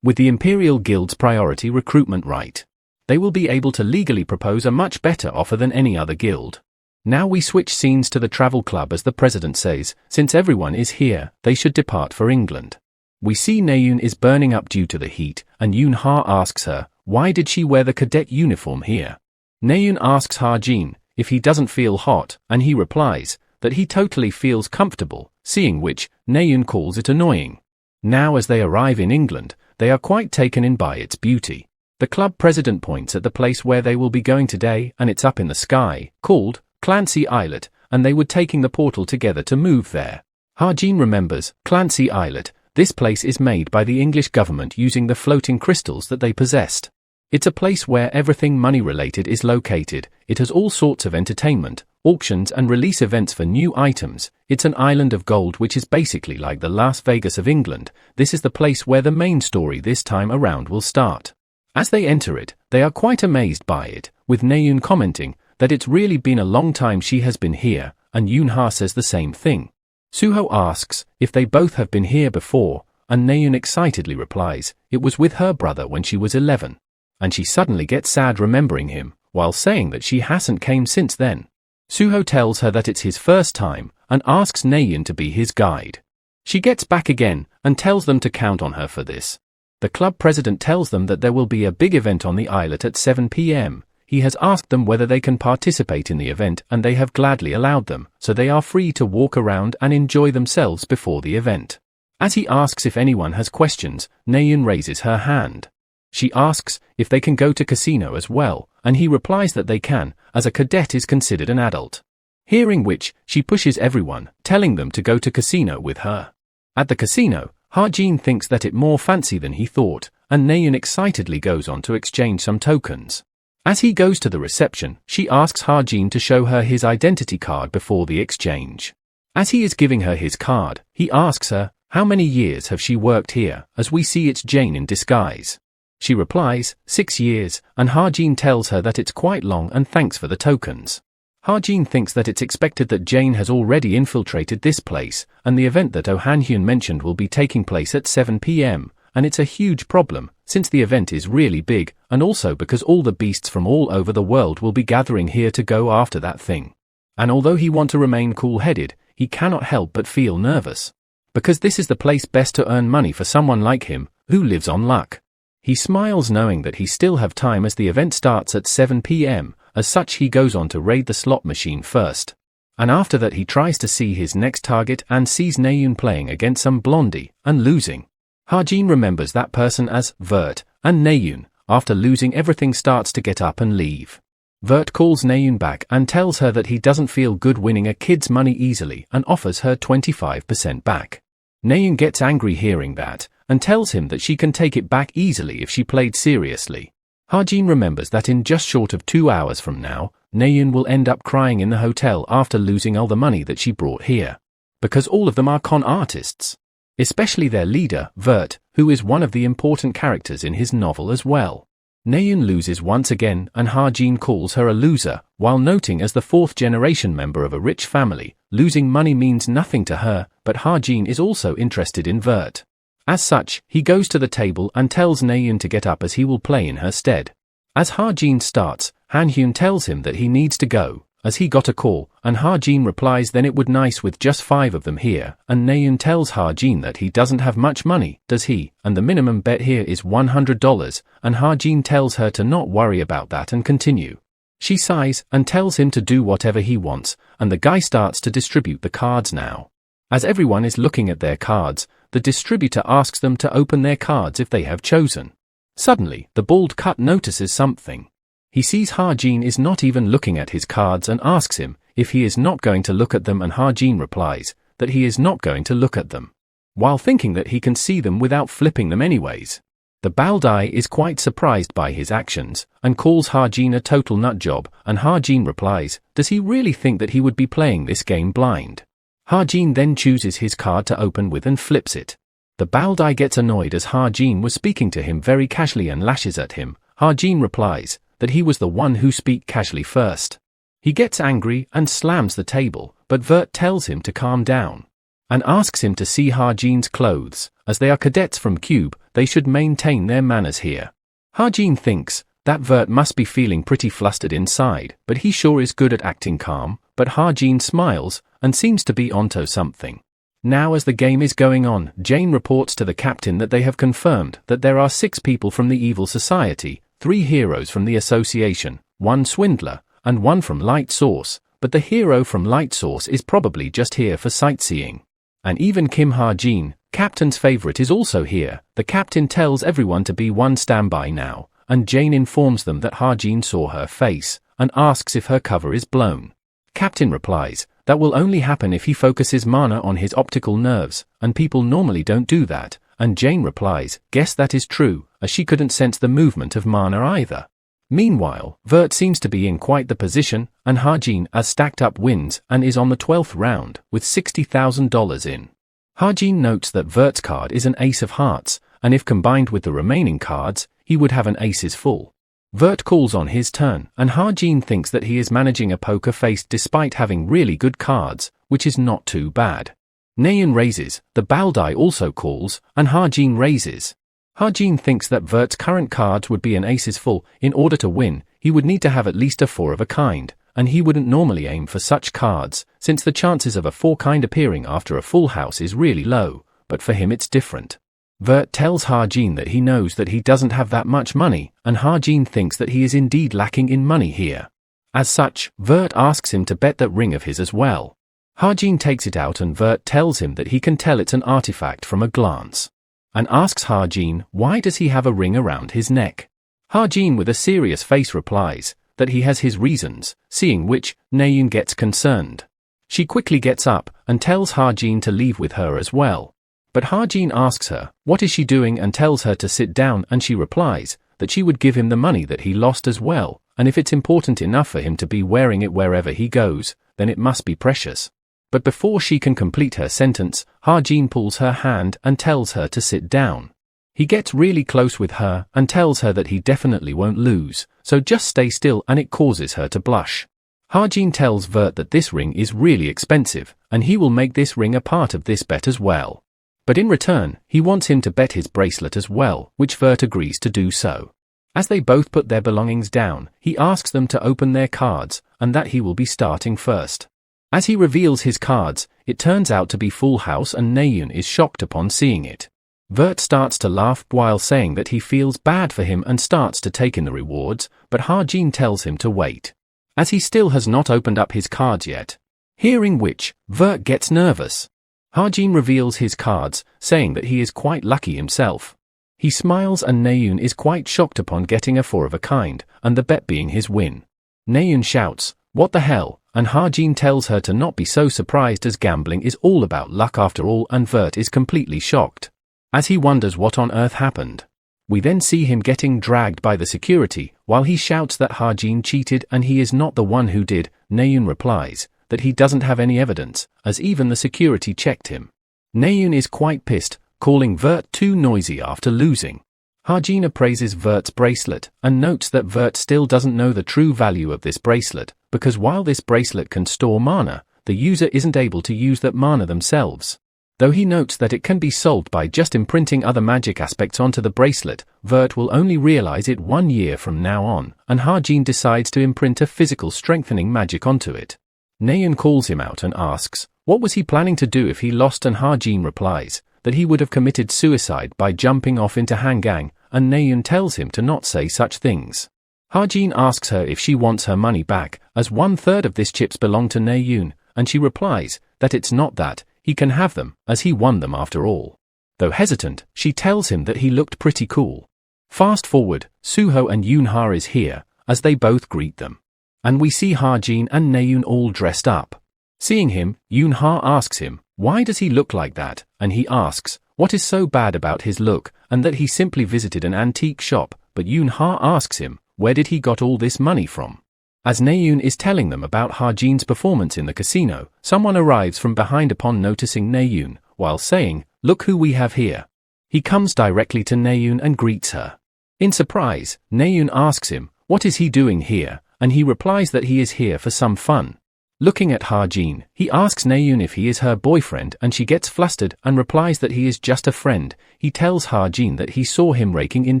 With the Imperial Guild's priority recruitment right, they will be able to legally propose a much better offer than any other guild. Now we switch scenes to the travel club as the president says, since everyone is here, they should depart for England. We see Naeun is burning up due to the heat, and Yoon-ha asks her, why did she wear the cadet uniform here? Naeun asks Ha-jin if he doesn't feel hot, and he replies that he totally feels comfortable, seeing which, Naeun calls it annoying. Now as they arrive in England, they are quite taken in by its beauty. The club president points at the place where they will be going today, and it's up in the sky, called Clancy Islet, and they were taking the portal together to move there. Ha-jin remembers, Clancy Islet, this place is made by the English government using the floating crystals that they possessed. It's a place where everything money-related is located. It has all sorts of entertainment, auctions and release events for new items. It's an island of gold which is basically like the Las Vegas of England. This is the place where the main story this time around will start. As they enter it, they are quite amazed by it, with Naeun commenting that it's really been a long time she has been here, and Yoon-ha says the same thing. Suho asks if they both have been here before, and Naeun excitedly replies, it was with her brother when she was 11. And she suddenly gets sad remembering him, while saying that she hasn't came since then. Suho tells her that it's his first time, and asks Naeun to be his guide. She gets back again, and tells them to count on her for this. The club president tells them that there will be a big event on the islet at 7 p.m. He has asked them whether they can participate in the event, and they have gladly allowed them, so they are free to walk around and enjoy themselves before the event. As he asks if anyone has questions, Naeun raises her hand. She asks if they can go to casino as well, and he replies that they can, as a cadet is considered an adult. Hearing which, she pushes everyone, telling them to go to casino with her. At the casino, Ha-jin thinks that it more fancy than he thought, and Naeun excitedly goes on to exchange some tokens. As he goes to the reception, she asks Ha-jin to show her his identity card before the exchange. As he is giving her his card, he asks her, how many years have she worked here, as we see it's Jane in disguise. She replies, 6 years, and Ha-jin tells her that it's quite long and thanks for the tokens. Ha-jin thinks that it's expected that Jane has already infiltrated this place, and the event that Oh Han-hyun mentioned will be taking place at 7 p.m., and it's a huge problem, since the event is really big, and also because all the beasts from all over the world will be gathering here to go after that thing. And although he wants to remain cool-headed, he cannot help but feel nervous. because this is the place best to earn money for someone like him, who lives on luck. He smiles knowing that he still have time as the event starts at 7 p.m, as such he goes on to raid the slot machine first. And after that he tries to see his next target and sees Naeun playing against some blondie, and losing. Hajin remembers that person as Vert, and Naeun, after losing everything starts to get up and leave. Vert calls Naeun back and tells her that he doesn't feel good winning a kid's money easily and offers her 25% back. Naeun gets angry hearing that, and tells him that she can take it back easily if she played seriously. Hajin remembers that in just short of 2 hours from now, Naeun will end up crying in the hotel after losing all the money that she brought here. Because all of them are con artists. Especially their leader, Vert, who is one of the important characters in his novel as well. Naeun loses once again and Hajin calls her a loser, while noting as the fourth-generation member of a rich family, losing money means nothing to her, but Hajin is also interested in Vert. As such, he goes to the table and tells Naeun to get up as he will play in her stead. As Hajin starts, Hanhyun tells him that he needs to go, as he got a call, and Hajin replies then it would nice with just 5 of them here, and Naeun tells Hajin that he doesn't have much money, does he, and the minimum bet here is $100, and Hajin tells her to not worry about that and continue. She sighs and tells him to do whatever he wants, and the guy starts to distribute the cards now. As everyone is looking at their cards, the distributor asks them to open their cards if they have chosen. Suddenly, the bald cut notices something. He sees Hajin is not even looking at his cards and asks him if he is not going to look at them, and Hajin replies that he is not going to look at them, while thinking that he can see them without flipping them anyways. The Baldai is quite surprised by his actions and calls Hajin a total nutjob, and Hajin replies, does he really think that he would be playing this game blind? Hajin then chooses his card to open with and flips it. The Baldai gets annoyed as Hajin was speaking to him very casually and lashes at him. Hajin replies that he was the one who speak casually first. He gets angry and slams the table, but Vert tells him to calm down and asks him to see Hajin's clothes, as they are cadets from Cube, they should maintain their manners here. Hajin thinks that Vert must be feeling pretty flustered inside, but he sure is good at acting calm, but Hajin smiles and seems to be onto something. Now as the game is going on, Jane reports to the captain that they have confirmed that there are 6 people from the evil society, 3 heroes from the association, 1 swindler, and 1 from Light Source, but the hero from Light Source is probably just here for sightseeing. And even Kim Hajin, captain's favorite, is also here. The captain tells everyone to be on standby now, and Jane informs them that Hajin saw her face, and asks if her cover is blown. Captain replies, that will only happen if he focuses mana on his optical nerves, and people normally don't do that, and Jane replies, guess that is true, as she couldn't sense the movement of mana either. Meanwhile, Vert seems to be in quite the position, and Hajin as stacked up wins and is on the 12th round, with $60,000 in. Hajin notes that Vert's card is an ace of hearts, and if combined with the remaining cards, he would have an aces full. Vert calls on his turn, and Hajin thinks that he is managing a poker face despite having really good cards, which is not too bad. Naeun raises, the Baldai also calls, and Hajin raises. Hajin thinks that Vert's current cards would be an aces full. In order to win, he would need to have at least a 4 of a kind, and he wouldn't normally aim for such cards, since the chances of a 4 kind appearing after a full house is really low, but for him it's different. Vert tells Hajin that he knows that he doesn't have that much money, and Hajin thinks that he is indeed lacking in money here. As such, Vert asks him to bet that ring of his as well. Hajin takes it out and Vert tells him that he can tell it's an artifact from a glance, and asks Hajin why does he have a ring around his neck. Hajin with a serious face replies that he has his reasons, seeing which, Naeun gets concerned. She quickly gets up and tells Hajin to leave with her as well. But Hajin asks her, what is she doing, and tells her to sit down, and she replies that she would give him the money that he lost as well, and if it's important enough for him to be wearing it wherever he goes, then it must be precious. But before she can complete her sentence, Hajin pulls her hand and tells her to sit down. He gets really close with her and tells her that he definitely won't lose, so just stay still, and it causes her to blush. Hajin tells Vert that this ring is really expensive, and he will make this ring a part of this bet as well. But in return, he wants him to bet his bracelet as well, which Vert agrees to do so. As they both put their belongings down, he asks them to open their cards, and that he will be starting first. As he reveals his cards, it turns out to be Full House and Naeun is shocked upon seeing it. Vert starts to laugh while saying that he feels bad for him and starts to take in the rewards, but Ha-jin tells him to wait, as he still has not opened up his cards yet. Hearing which, Vert gets nervous. Ha-jin reveals his cards, saying that he is quite lucky himself. He smiles and Naeun is quite shocked upon getting a 4 of a kind, and the bet being his win. Naeun shouts, "What the hell?" and Ha-jin tells her to not be so surprised as gambling is all about luck after all, and Vert is completely shocked, as he wonders what on earth happened. We then see him getting dragged by the security, while he shouts that Ha-jin cheated and he is not the one who did. Naeun replies that he doesn't have any evidence, as even the security checked him. Naeun is quite pissed, calling Vert too noisy after losing. Ha-jin appraises Vert's bracelet, and notes that Vert still doesn't know the true value of this bracelet, because while this bracelet can store mana, the user isn't able to use that mana themselves. Though he notes that it can be solved by just imprinting other magic aspects onto the bracelet, Vert will only realize it 1 year from now on, and Ha-jin decides to imprint a physical strengthening magic onto it. Naeun calls him out and asks, what was he planning to do if he lost, and Ha-jin replies that he would have committed suicide by jumping off into Hangang, and Naeun tells him to not say such things. Ha-jin asks her if she wants her money back, as 1/3 of this chips belong to Naeun, and she replies that it's not that, he can have them, as he won them after all. Though hesitant, she tells him that he looked pretty cool. Fast forward, Suho and Yoonha is here, as they both greet them. And we see Ha-jin and Naeun all dressed up. Seeing him, Yoonha asks him, why does he look like that, and he asks, what is so bad about his look, and that he simply visited an antique shop, but Yoonha asks him, where did he got all this money from? As Naeun is telling them about Ha-jin's performance in the casino, someone arrives from behind upon noticing Naeun, while saying, look who we have here. He comes directly to Naeun and greets her. In surprise, Naeun asks him, what is he doing here, and he replies that he is here for some fun. Looking at Ha-jin, he asks Naeun if he is her boyfriend, and she gets flustered and replies that he is just a friend. He tells Ha-jin that he saw him raking in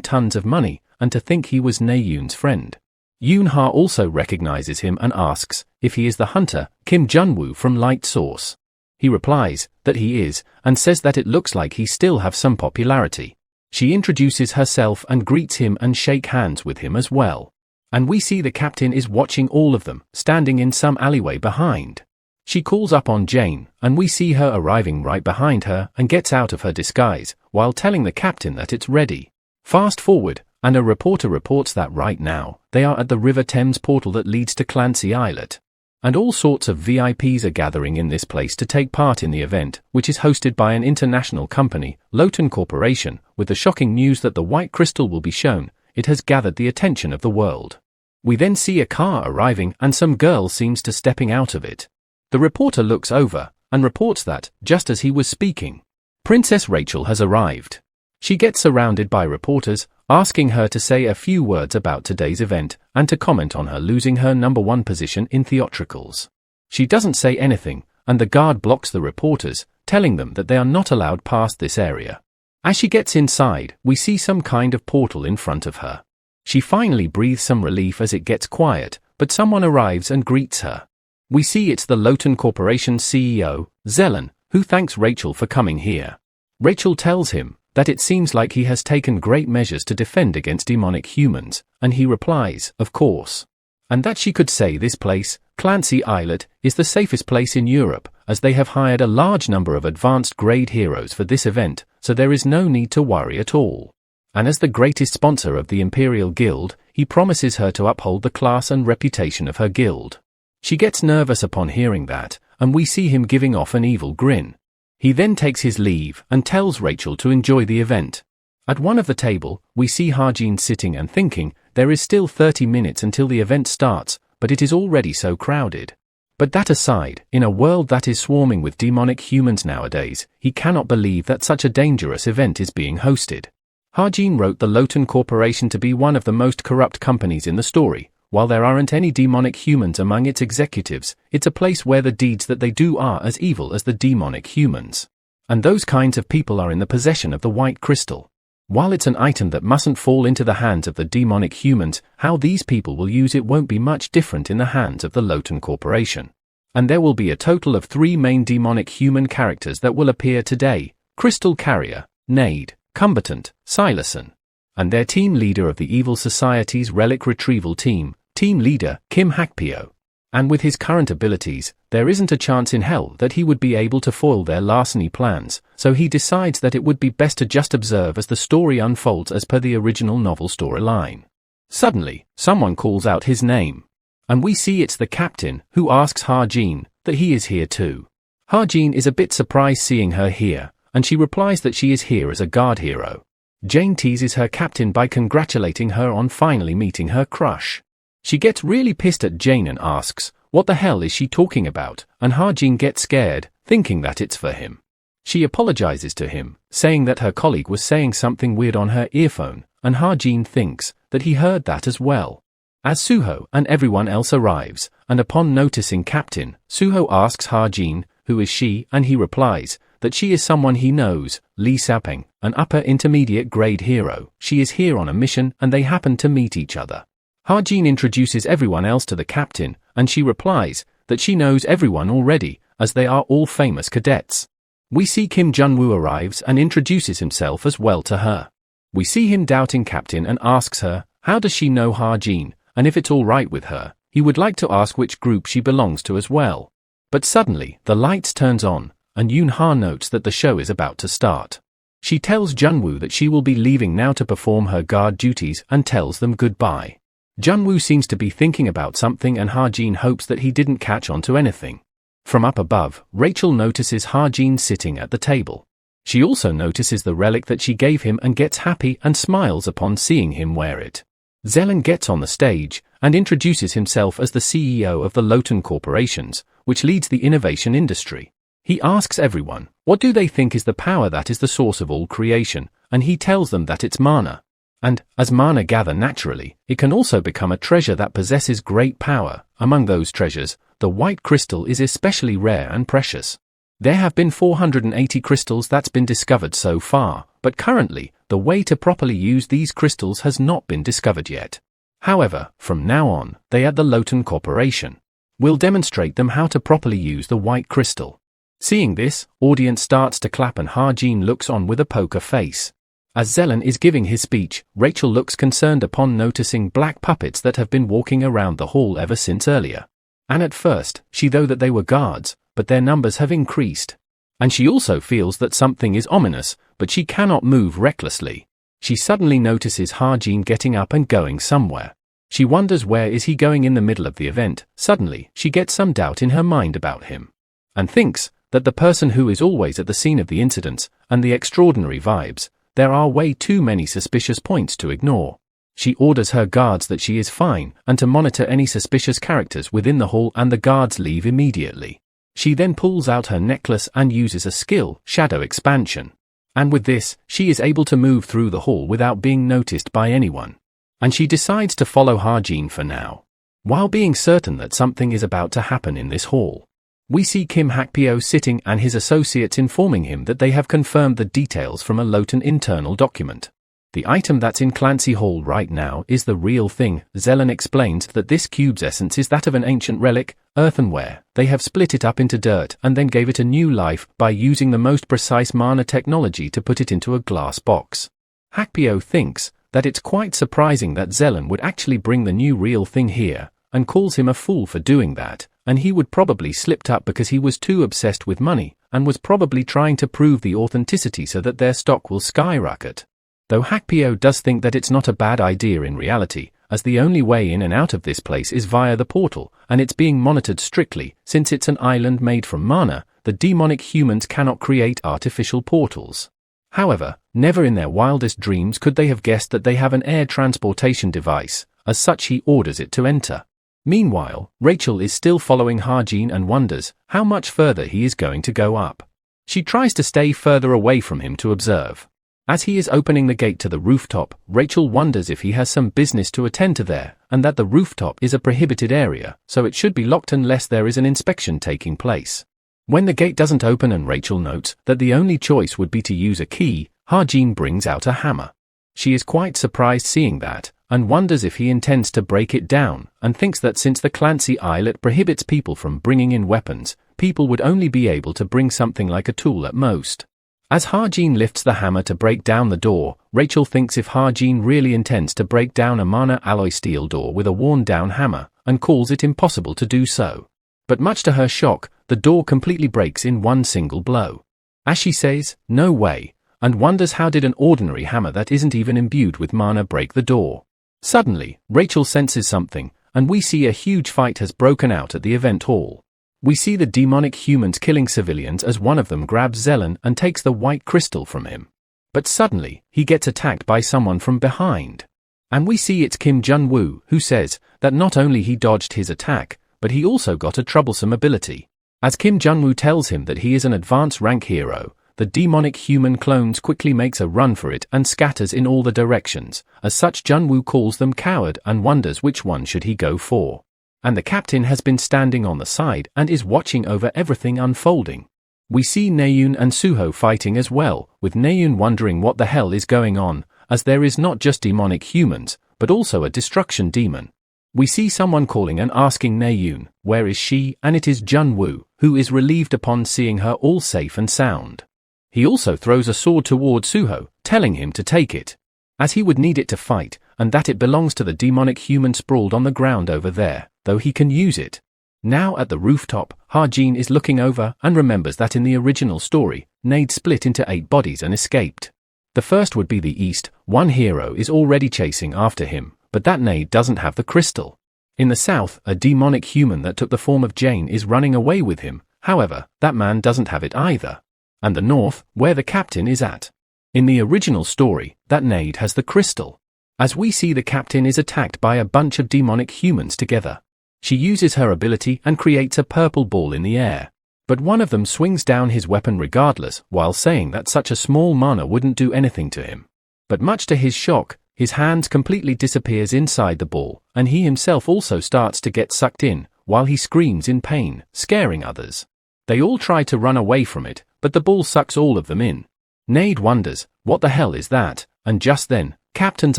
tons of money, and to think he was Naeun's friend. Yoonha also recognizes him and asks if he is the hunter, Kim Junwoo from Light Source. He replies that he is, and says that it looks like he still have some popularity. She introduces herself and greets him and shake hands with him as well. And we see the captain is watching all of them, standing in some alleyway behind. She calls up on Jane, and we see her arriving right behind her and gets out of her disguise, while telling the captain that it's ready. Fast forward, and a reporter reports that right now, they are at the River Thames portal that leads to Clancy Islet. And all sorts of VIPs are gathering in this place to take part in the event, which is hosted by an international company, Lotan Corporation. With the shocking news that the white crystal will be shown, it has gathered the attention of the world. We then see a car arriving and some girl seems to stepping out of it. The reporter looks over and reports that, just as he was speaking, Princess Rachel has arrived. She gets surrounded by reporters, asking her to say a few words about today's event and to comment on her losing her #1 position in theatricals. She doesn't say anything, and the guard blocks the reporters, telling them that they are not allowed past this area. As she gets inside, we see some kind of portal in front of her. She finally breathes some relief as it gets quiet, but someone arrives and greets her. We see it's the Lotan Corporation CEO, Zelen, who thanks Rachel for coming here. Rachel tells him that it seems like he has taken great measures to defend against demonic humans, and he replies, of course. And that she could say this place, Clancy Islet, is the safest place in Europe, as they have hired a large number of advanced grade heroes for this event, so there is no need to worry at all. And as the greatest sponsor of the Imperial Guild, he promises her to uphold the class and reputation of her guild. She gets nervous upon hearing that, and we see him giving off an evil grin. He then takes his leave and tells Rachel to enjoy the event. At one of the table, we see Ha-jin sitting and thinking, there is still 30 minutes until the event starts, but it is already so crowded. But that aside, in a world that is swarming with demonic humans nowadays, he cannot believe that such a dangerous event is being hosted. Ha-jin wrote the Lotan Corporation to be one of the most corrupt companies in the story. While there aren't any demonic humans among its executives, it's a place where the deeds that they do are as evil as the demonic humans. And those kinds of people are in the possession of the white crystal. While it's an item that mustn't fall into the hands of the demonic humans, how these people will use it won't be much different in the hands of the Lotan Corporation. And there will be a total of 3 main demonic human characters that will appear today: Crystal Carrier, Nade, Combatant, Silason. And their team leader of the Evil Society's Relic Retrieval Team, Team Leader Kim Hakpyo. And with his current abilities, there isn't a chance in hell that he would be able to foil their larceny plans, so he decides that it would be best to just observe as the story unfolds as per the original novel storyline. Suddenly, someone calls out his name. And we see it's the captain, who asks Ha-jin that he is here too. Ha-jin is a bit surprised seeing her here, and she replies that she is here as a guard hero. Jane teases her captain by congratulating her on finally meeting her crush. She gets really pissed at Jane and asks, what the hell is she talking about, and Ha-jin gets scared, thinking that it's for him. She apologizes to him, saying that her colleague was saying something weird on her earphone, and Ha-jin thinks that he heard that as well. As Suho and everyone else arrives, and upon noticing Captain, Suho asks Ha-jin, who is she, and he replies that she is someone he knows, Lee Sapeng, an upper intermediate grade hero. She is here on a mission and they happen to meet each other. Ha-jin introduces everyone else to the captain, and she replies that she knows everyone already, as they are all famous cadets. We see Kim Jun-woo arrives and introduces himself as well to her. We see him doubting Captain and asks her, how does she know Ha-jin, and if it's alright with her, he would like to ask which group she belongs to as well. But suddenly, the lights turns on, and Yoon-ha notes that the show is about to start. She tells Jun-woo that she will be leaving now to perform her guard duties and tells them goodbye. Jun-woo seems to be thinking about something and Ha-jin hopes that he didn't catch on to anything. From up above, Rachel notices Ha-jin sitting at the table. She also notices the relic that she gave him and gets happy and smiles upon seeing him wear it. Zelen gets on the stage and introduces himself as the CEO of the Lotan Corporations, which leads the innovation industry. He asks everyone, what do they think is the power that is the source of all creation, and he tells them that it's mana. And, as mana gather naturally, it can also become a treasure that possesses great power. Among those treasures, the white crystal is especially rare and precious. There have been 480 crystals that's been discovered so far, but currently, the way to properly use these crystals has not been discovered yet. However, from now on, they at the Lotan Corporation will demonstrate them how to properly use the white crystal. Seeing this, audience starts to clap and Ha-jin looks on with a poker face. As Zelen is giving his speech, Rachel looks concerned upon noticing black puppets that have been walking around the hall ever since earlier. And at first, she thought that they were guards, but their numbers have increased. And she also feels that something is ominous, but she cannot move recklessly. She suddenly notices Ha-jin getting up and going somewhere. She wonders where is he going in the middle of the event. Suddenly, she gets some doubt in her mind about him. And thinks that the person who is always at the scene of the incidents, and the extraordinary vibes, there are way too many suspicious points to ignore. She orders her guards that she is fine, and to monitor any suspicious characters within the hall, and the guards leave immediately. She then pulls out her necklace and uses a skill, Shadow Expansion. And with this, she is able to move through the hall without being noticed by anyone. And she decides to follow Ha-jin for now, while being certain that something is about to happen in this hall. We see Kim Hakpyo sitting and his associates informing him that they have confirmed the details from a Lotan internal document. The item that's in Clancy Hall right now is the real thing. Zelen explains that this cube's essence is that of an ancient relic, earthenware. They have split it up into dirt and then gave it a new life by using the most precise mana technology to put it into a glass box. Hakpyo thinks that it's quite surprising that Zelen would actually bring the new real thing here, and calls him a fool for doing that, and he would probably slipped up because he was too obsessed with money, and was probably trying to prove the authenticity so that their stock will skyrocket. Though Hakpyo does think that it's not a bad idea in reality, as the only way in and out of this place is via the portal, and it's being monitored strictly. Since it's an island made from mana, the demonic humans cannot create artificial portals. However, never in their wildest dreams could they have guessed that they have an air transportation device. As such, he orders it to enter. Meanwhile, Rachel is still following Ha-jin and wonders how much further he is going to go up. She tries to stay further away from him to observe. As he is opening the gate to the rooftop, Rachel wonders if he has some business to attend to there, and that the rooftop is a prohibited area, so it should be locked unless there is an inspection taking place. When the gate doesn't open and Rachel notes that the only choice would be to use a key, Ha-jin brings out a hammer. She is quite surprised seeing that, and wonders if he intends to break it down, and thinks that since the Clancy Islet prohibits people from bringing in weapons, people would only be able to bring something like a tool at most. As Ha-jin lifts the hammer to break down the door, Rachel thinks if Ha-jin really intends to break down a mana alloy steel door with a worn-down hammer, and calls it impossible to do so. But much to her shock, the door completely breaks in one single blow. As she says, "No way," and wonders how did an ordinary hammer that isn't even imbued with mana break the door. Suddenly, Rachel senses something, and we see a huge fight has broken out at the event hall. We see the demonic humans killing civilians as one of them grabs Zelen and takes the white crystal from him. But suddenly, he gets attacked by someone from behind. And we see it's Kim Jun-woo, who says that not only he dodged his attack, but he also got a troublesome ability. As Kim Jun-woo tells him that he is an advanced rank hero, the demonic human clones quickly makes a run for it and scatters in all the directions. As such, Jun-woo calls them coward and wonders which one should he go for. And the captain has been standing on the side and is watching over everything unfolding. We see Naeun and Suho fighting as well, with Naeun wondering what the hell is going on, as there is not just demonic humans, but also a destruction demon. We see someone calling and asking Naeun, where is she, and it is Jun-woo, who is relieved upon seeing her all safe and sound. He also throws a sword toward Suho, telling him to take it, as he would need it to fight, and that it belongs to the demonic human sprawled on the ground over there, though he can use it. Now at the rooftop, Ha-jin is looking over and remembers that in the original story, Nade split into 8 bodies and escaped. The first would be the East. One hero is already chasing after him, but that Nade doesn't have the crystal. In the South, a demonic human that took the form of Jane is running away with him, however, that man doesn't have it either. And the North, where the captain is at. In the original story, that Nade has the crystal. As we see, the captain is attacked by a bunch of demonic humans together. She uses her ability and creates a purple ball in the air. But one of them swings down his weapon regardless, while saying that such a small mana wouldn't do anything to him. But much to his shock, his hand completely disappears inside the ball, and he himself also starts to get sucked in, while he screams in pain, scaring others. They all try to run away from it, but the ball sucks all of them in. Nade wonders, what the hell is that? And just then, Captain's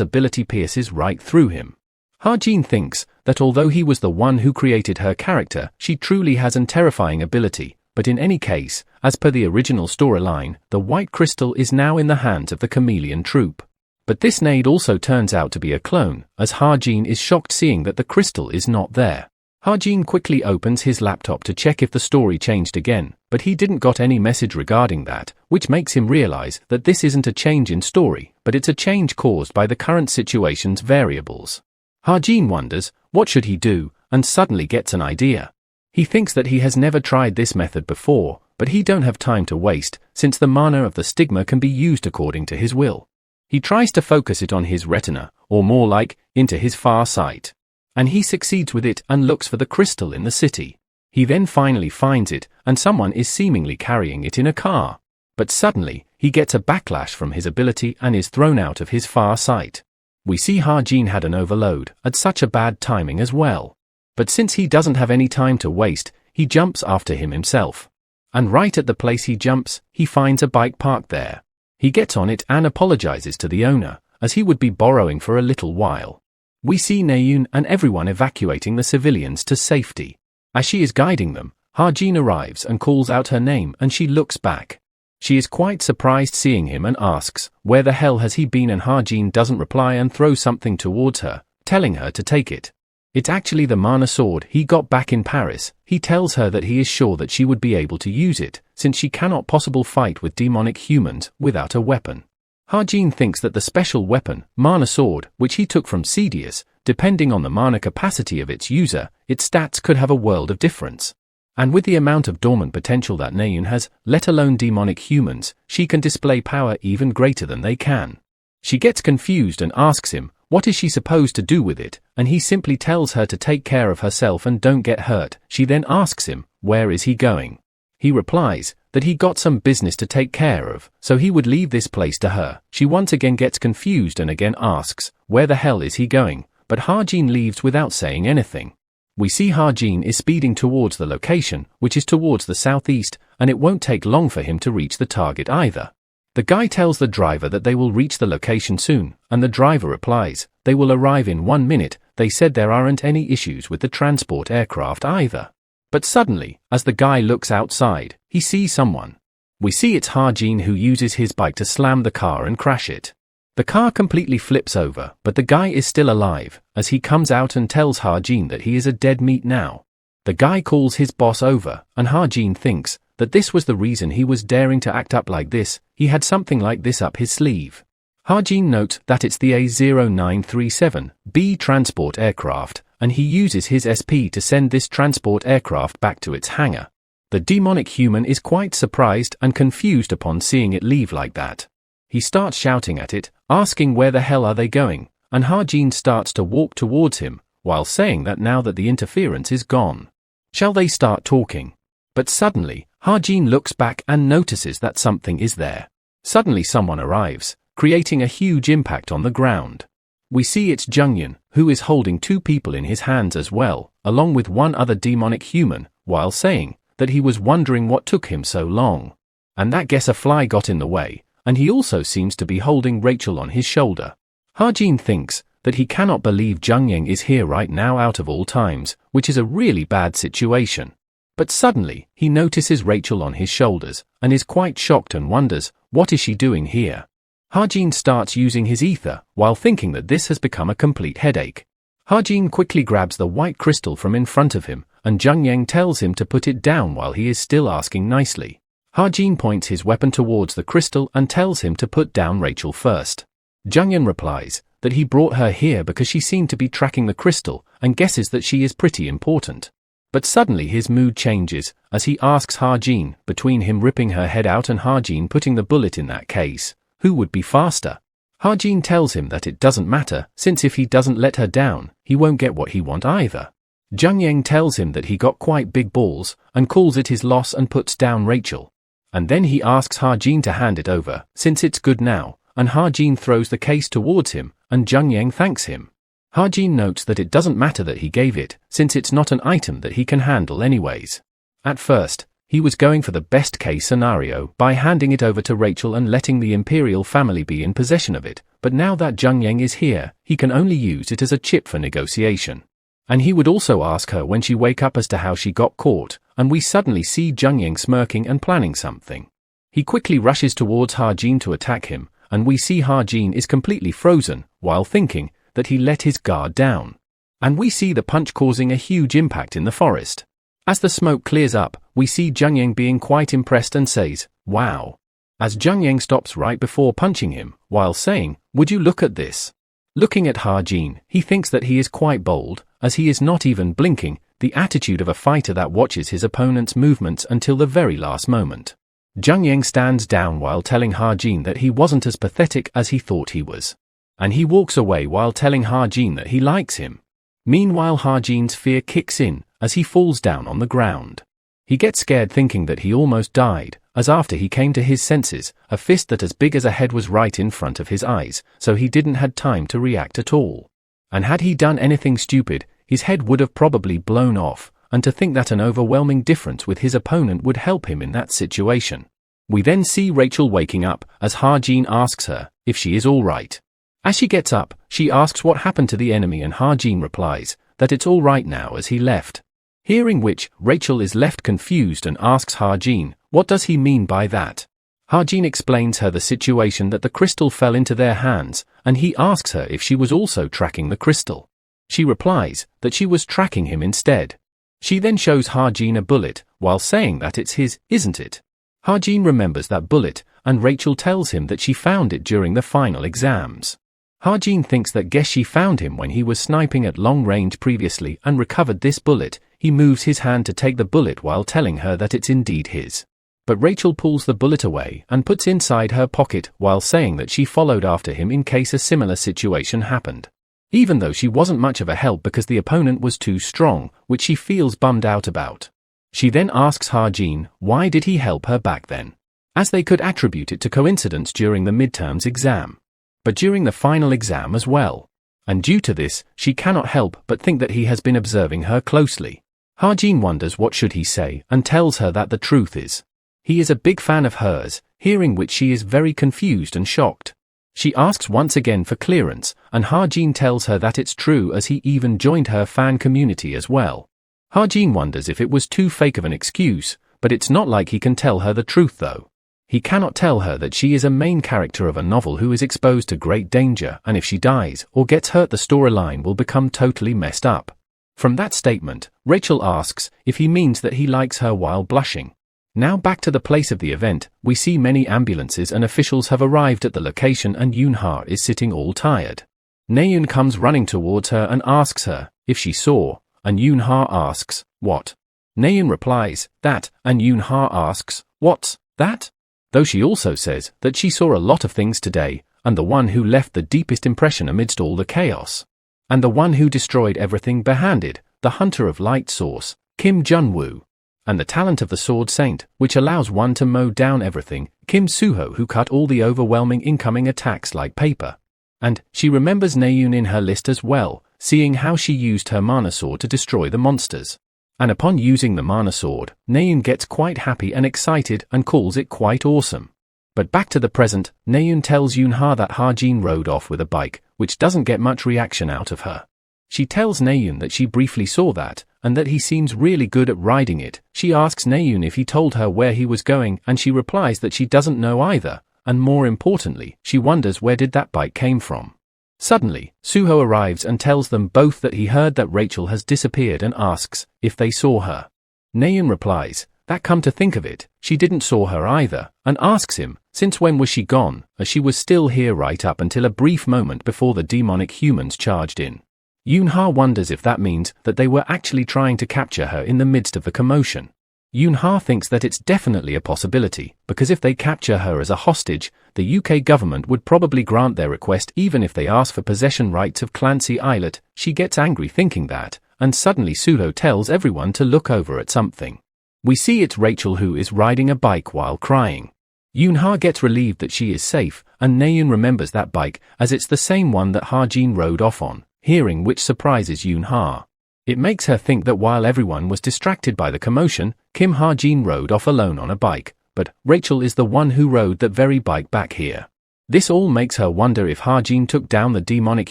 ability pierces right through him. Ha-jin thinks that although he was the one who created her character, she truly has an terrifying ability, but in any case, as per the original storyline, the white crystal is now in the hands of the chameleon troop. But this Nade also turns out to be a clone, as Ha-jin is shocked seeing that the crystal is not there. Ha-jin quickly opens his laptop to check if the story changed again, but he didn't got any message regarding that, which makes him realize that this isn't a change in story, but it's a change caused by the current situation's variables. Ha-jin wonders, what should he do, and suddenly gets an idea. He thinks that he has never tried this method before, but he don't have time to waste, since the mana of the Stigma can be used according to his will. He tries to focus it on his retina, or more like, into his far sight. And he succeeds with it and looks for the crystal in the city. He then finally finds it, and someone is seemingly carrying it in a car. But suddenly, he gets a backlash from his ability and is thrown out of his far sight. We see Ha-jin had an overload, at such a bad timing as well. But since he doesn't have any time to waste, he jumps after him himself. And right at the place he jumps, he finds a bike parked there. He gets on it and apologizes to the owner, as he would be borrowing for a little while. We see Naeun and everyone evacuating the civilians to safety. As she is guiding them, Ha-jin arrives and calls out her name, and she looks back. She is quite surprised seeing him and asks, where the hell has he been, and Ha-jin doesn't reply and throws something towards her, telling her to take it. It's actually the mana sword he got back in Paris. He tells her that he is sure that she would be able to use it, since she cannot possibly fight with demonic humans without a weapon. Ha-jin thinks that the special weapon, mana sword, which he took from Cedius, depending on the mana capacity of its user, its stats could have a world of difference. And with the amount of dormant potential that Naeun has, let alone demonic humans, she can display power even greater than they can. She gets confused and asks him, what is she supposed to do with it, and he simply tells her to take care of herself and don't get hurt. She then asks him, where is he going? He replies that he got some business to take care of, so he would leave this place to her. She once again gets confused and again asks, where the hell is he going? But Ha-jin leaves without saying anything. We see Ha-jin is speeding towards the location, which is towards the southeast, and it won't take long for him to reach the target either. The guy tells the driver that they will reach the location soon, and the driver replies, they will arrive in 1 minute. They said there aren't any issues with the transport aircraft either. But suddenly, as the guy looks outside, he sees someone. We see it's Ha-jin, who uses his bike to slam the car and crash it. The car completely flips over, but the guy is still alive, as he comes out and tells Ha-jin that he is a dead meat now. The guy calls his boss over, and Ha-jin thinks that this was the reason he was daring to act up like this. He had something like this up his sleeve. Ha-jin notes that it's the A0937B transport aircraft, and he uses his SP to send this transport aircraft back to its hangar. The demonic human is quite surprised and confused upon seeing it leave like that. He starts shouting at it, asking where the hell are they going, and Ha-jin starts to walk towards him, while saying that now that the interference is gone, shall they start talking? But suddenly, Ha-jin looks back and notices that something is there. Suddenly someone arrives, creating a huge impact on the ground. We see it's Junghyun, who is holding 2 people in his hands as well, along with one other demonic human, while saying that he was wondering what took him so long. And that guess a fly got in the way, and he also seems to be holding Rachel on his shoulder. Ha-jin thinks that he cannot believe Junghyun is here right now out of all times, which is a really bad situation. But suddenly, he notices Rachel on his shoulders, and is quite shocked and wonders, what is she doing here? Ha-jin starts using his ether, while thinking that this has become a complete headache. Ha-jin quickly grabs the white crystal from in front of him, and Junghyun tells him to put it down while he is still asking nicely. Ha-jin points his weapon towards the crystal and tells him to put down Rachel first. Junghyun replies that he brought her here because she seemed to be tracking the crystal, and guesses that she is pretty important. But suddenly his mood changes, as he asks Ha-jin, between him ripping her head out and Ha-jin putting the bullet in that case, who would be faster? Ha-jin tells him that it doesn't matter, since if he doesn't let her down, he won't get what he wants either. Junghyun tells him that he got quite big balls, and calls it his loss and puts down Rachel. And then he asks Ha-jin to hand it over, since it's good now, and Ha-jin throws the case towards him, and Junghyun thanks him. Ha-jin notes that it doesn't matter that he gave it, since it's not an item that he can handle anyways. At first, he was going for the best case scenario by handing it over to Rachel and letting the imperial family be in possession of it, but now that Junghyun is here, he can only use it as a chip for negotiation. And he would also ask her when she wake up as to how she got caught, and we suddenly see Junghyun smirking and planning something. He quickly rushes towards Ha-jin to attack him, and we see Ha-jin is completely frozen, while thinking that he let his guard down. And we see the punch causing a huge impact in the forest. As the smoke clears up, we see Junghyun being quite impressed and says, "Wow." As Junghyun stops right before punching him, while saying, "Would you look at this?" Looking at Ha-jin, he thinks that he is quite bold, as he is not even blinking, the attitude of a fighter that watches his opponent's movements until the very last moment. Junghyun stands down while telling Ha-jin that he wasn't as pathetic as he thought he was. And he walks away while telling Ha-jin that he likes him. Meanwhile, Ha-jin's fear kicks in, as he falls down on the ground. He gets scared thinking that he almost died, as after he came to his senses, a fist that as big as a head was right in front of his eyes, so he didn't had time to react at all. And had he done anything stupid, his head would have probably blown off, and to think that an overwhelming difference with his opponent would help him in that situation. We then see Rachel waking up, as Ha-jin asks her if she is alright. As she gets up, she asks what happened to the enemy, and Ha-jin replies that it's all right now as he left. Hearing which, Rachel is left confused and asks Ha-jin, what does he mean by that? Ha-jin explains her the situation, that the crystal fell into their hands, and he asks her if she was also tracking the crystal. She replies that she was tracking him instead. She then shows Ha-jin a bullet, while saying that it's his, isn't it? Ha-jin remembers that bullet, and Rachel tells him that she found it during the final exams. Ha-jin thinks that guess she found him when he was sniping at long range previously and recovered this bullet. He moves his hand to take the bullet while telling her that it's indeed his. But Rachel pulls the bullet away and puts inside her pocket while saying that she followed after him in case a similar situation happened. Even though she wasn't much of a help because the opponent was too strong, which she feels bummed out about. She then asks Ha-jin why did he help her back then, as they could attribute it to coincidence during the midterms exam. But during the final exam as well. And due to this, she cannot help but think that he has been observing her closely. Ha-jin wonders what should he say and tells her that the truth is, he is a big fan of hers. hearing which she is very confused and shocked. She asks once again for clearance, and Ha-jin tells her that it's true as he even joined her fan community as well. Ha-jin wonders if it was too fake of an excuse, but it's not like he can tell her the truth though. He cannot tell her that she is a main character of a novel who is exposed to great danger, and if she dies or gets hurt the storyline will become totally messed up. From that statement, Rachel asks if he means that he likes her while blushing. Now back to the place of the event, we see many ambulances and officials have arrived at the location and Yoon-ha is sitting all tired. Naeun comes running towards her and asks her if she saw, and Yoon-ha asks, what? Naeun replies, that, and Yoon-ha asks, what's that? Though she also says that she saw a lot of things today, and the one who left the deepest impression amidst all the chaos. And the one who destroyed everything barehanded, the hunter of light source, Kim Jun-woo. And the talent of the Sword Saint, which allows one to mow down everything, Kim Soo-ho who cut all the overwhelming incoming attacks like paper. And she remembers Naeun in her list as well, seeing how she used her mana sword to destroy the monsters. And upon using the mana sword, Naeun gets quite happy and excited and calls it quite awesome. But back to the present, Naeun tells Yoon-ha that Ha-jin rode off with a bike, which doesn't get much reaction out of her. She tells Naeun that she briefly saw that, and that he seems really good at riding it. She asks Naeun if he told her where he was going, and she replies that she doesn't know either, and more importantly, she wonders where did that bike came from. Suddenly, Soo-ho arrives and tells them both that he heard that Rachel has disappeared and asks if they saw her. Naeun replies that come to think of it, she didn't saw her either, and asks him, since when was she gone, as she was still here right up until a brief moment before the demonic humans charged in. Yoon-ha wonders if that means that they were actually trying to capture her in the midst of the commotion. Yoon-ha thinks that it's definitely a possibility, because if they capture her as a hostage, the UK government would probably grant their request even if they ask for possession rights of Clancy Islet. She gets angry thinking that, and suddenly Soo-ho tells everyone to look over at something. We see it's Rachel who is riding a bike while crying. Yoon-ha gets relieved that she is safe, and Naeun remembers that bike as it's the same one that Ha-jin rode off on, hearing which surprises Yoon-ha. It makes her think that while everyone was distracted by the commotion, Kim Ha-jin rode off alone on a bike, but Rachel is the one who rode that very bike back here. This all makes her wonder if Ha-jin took down the demonic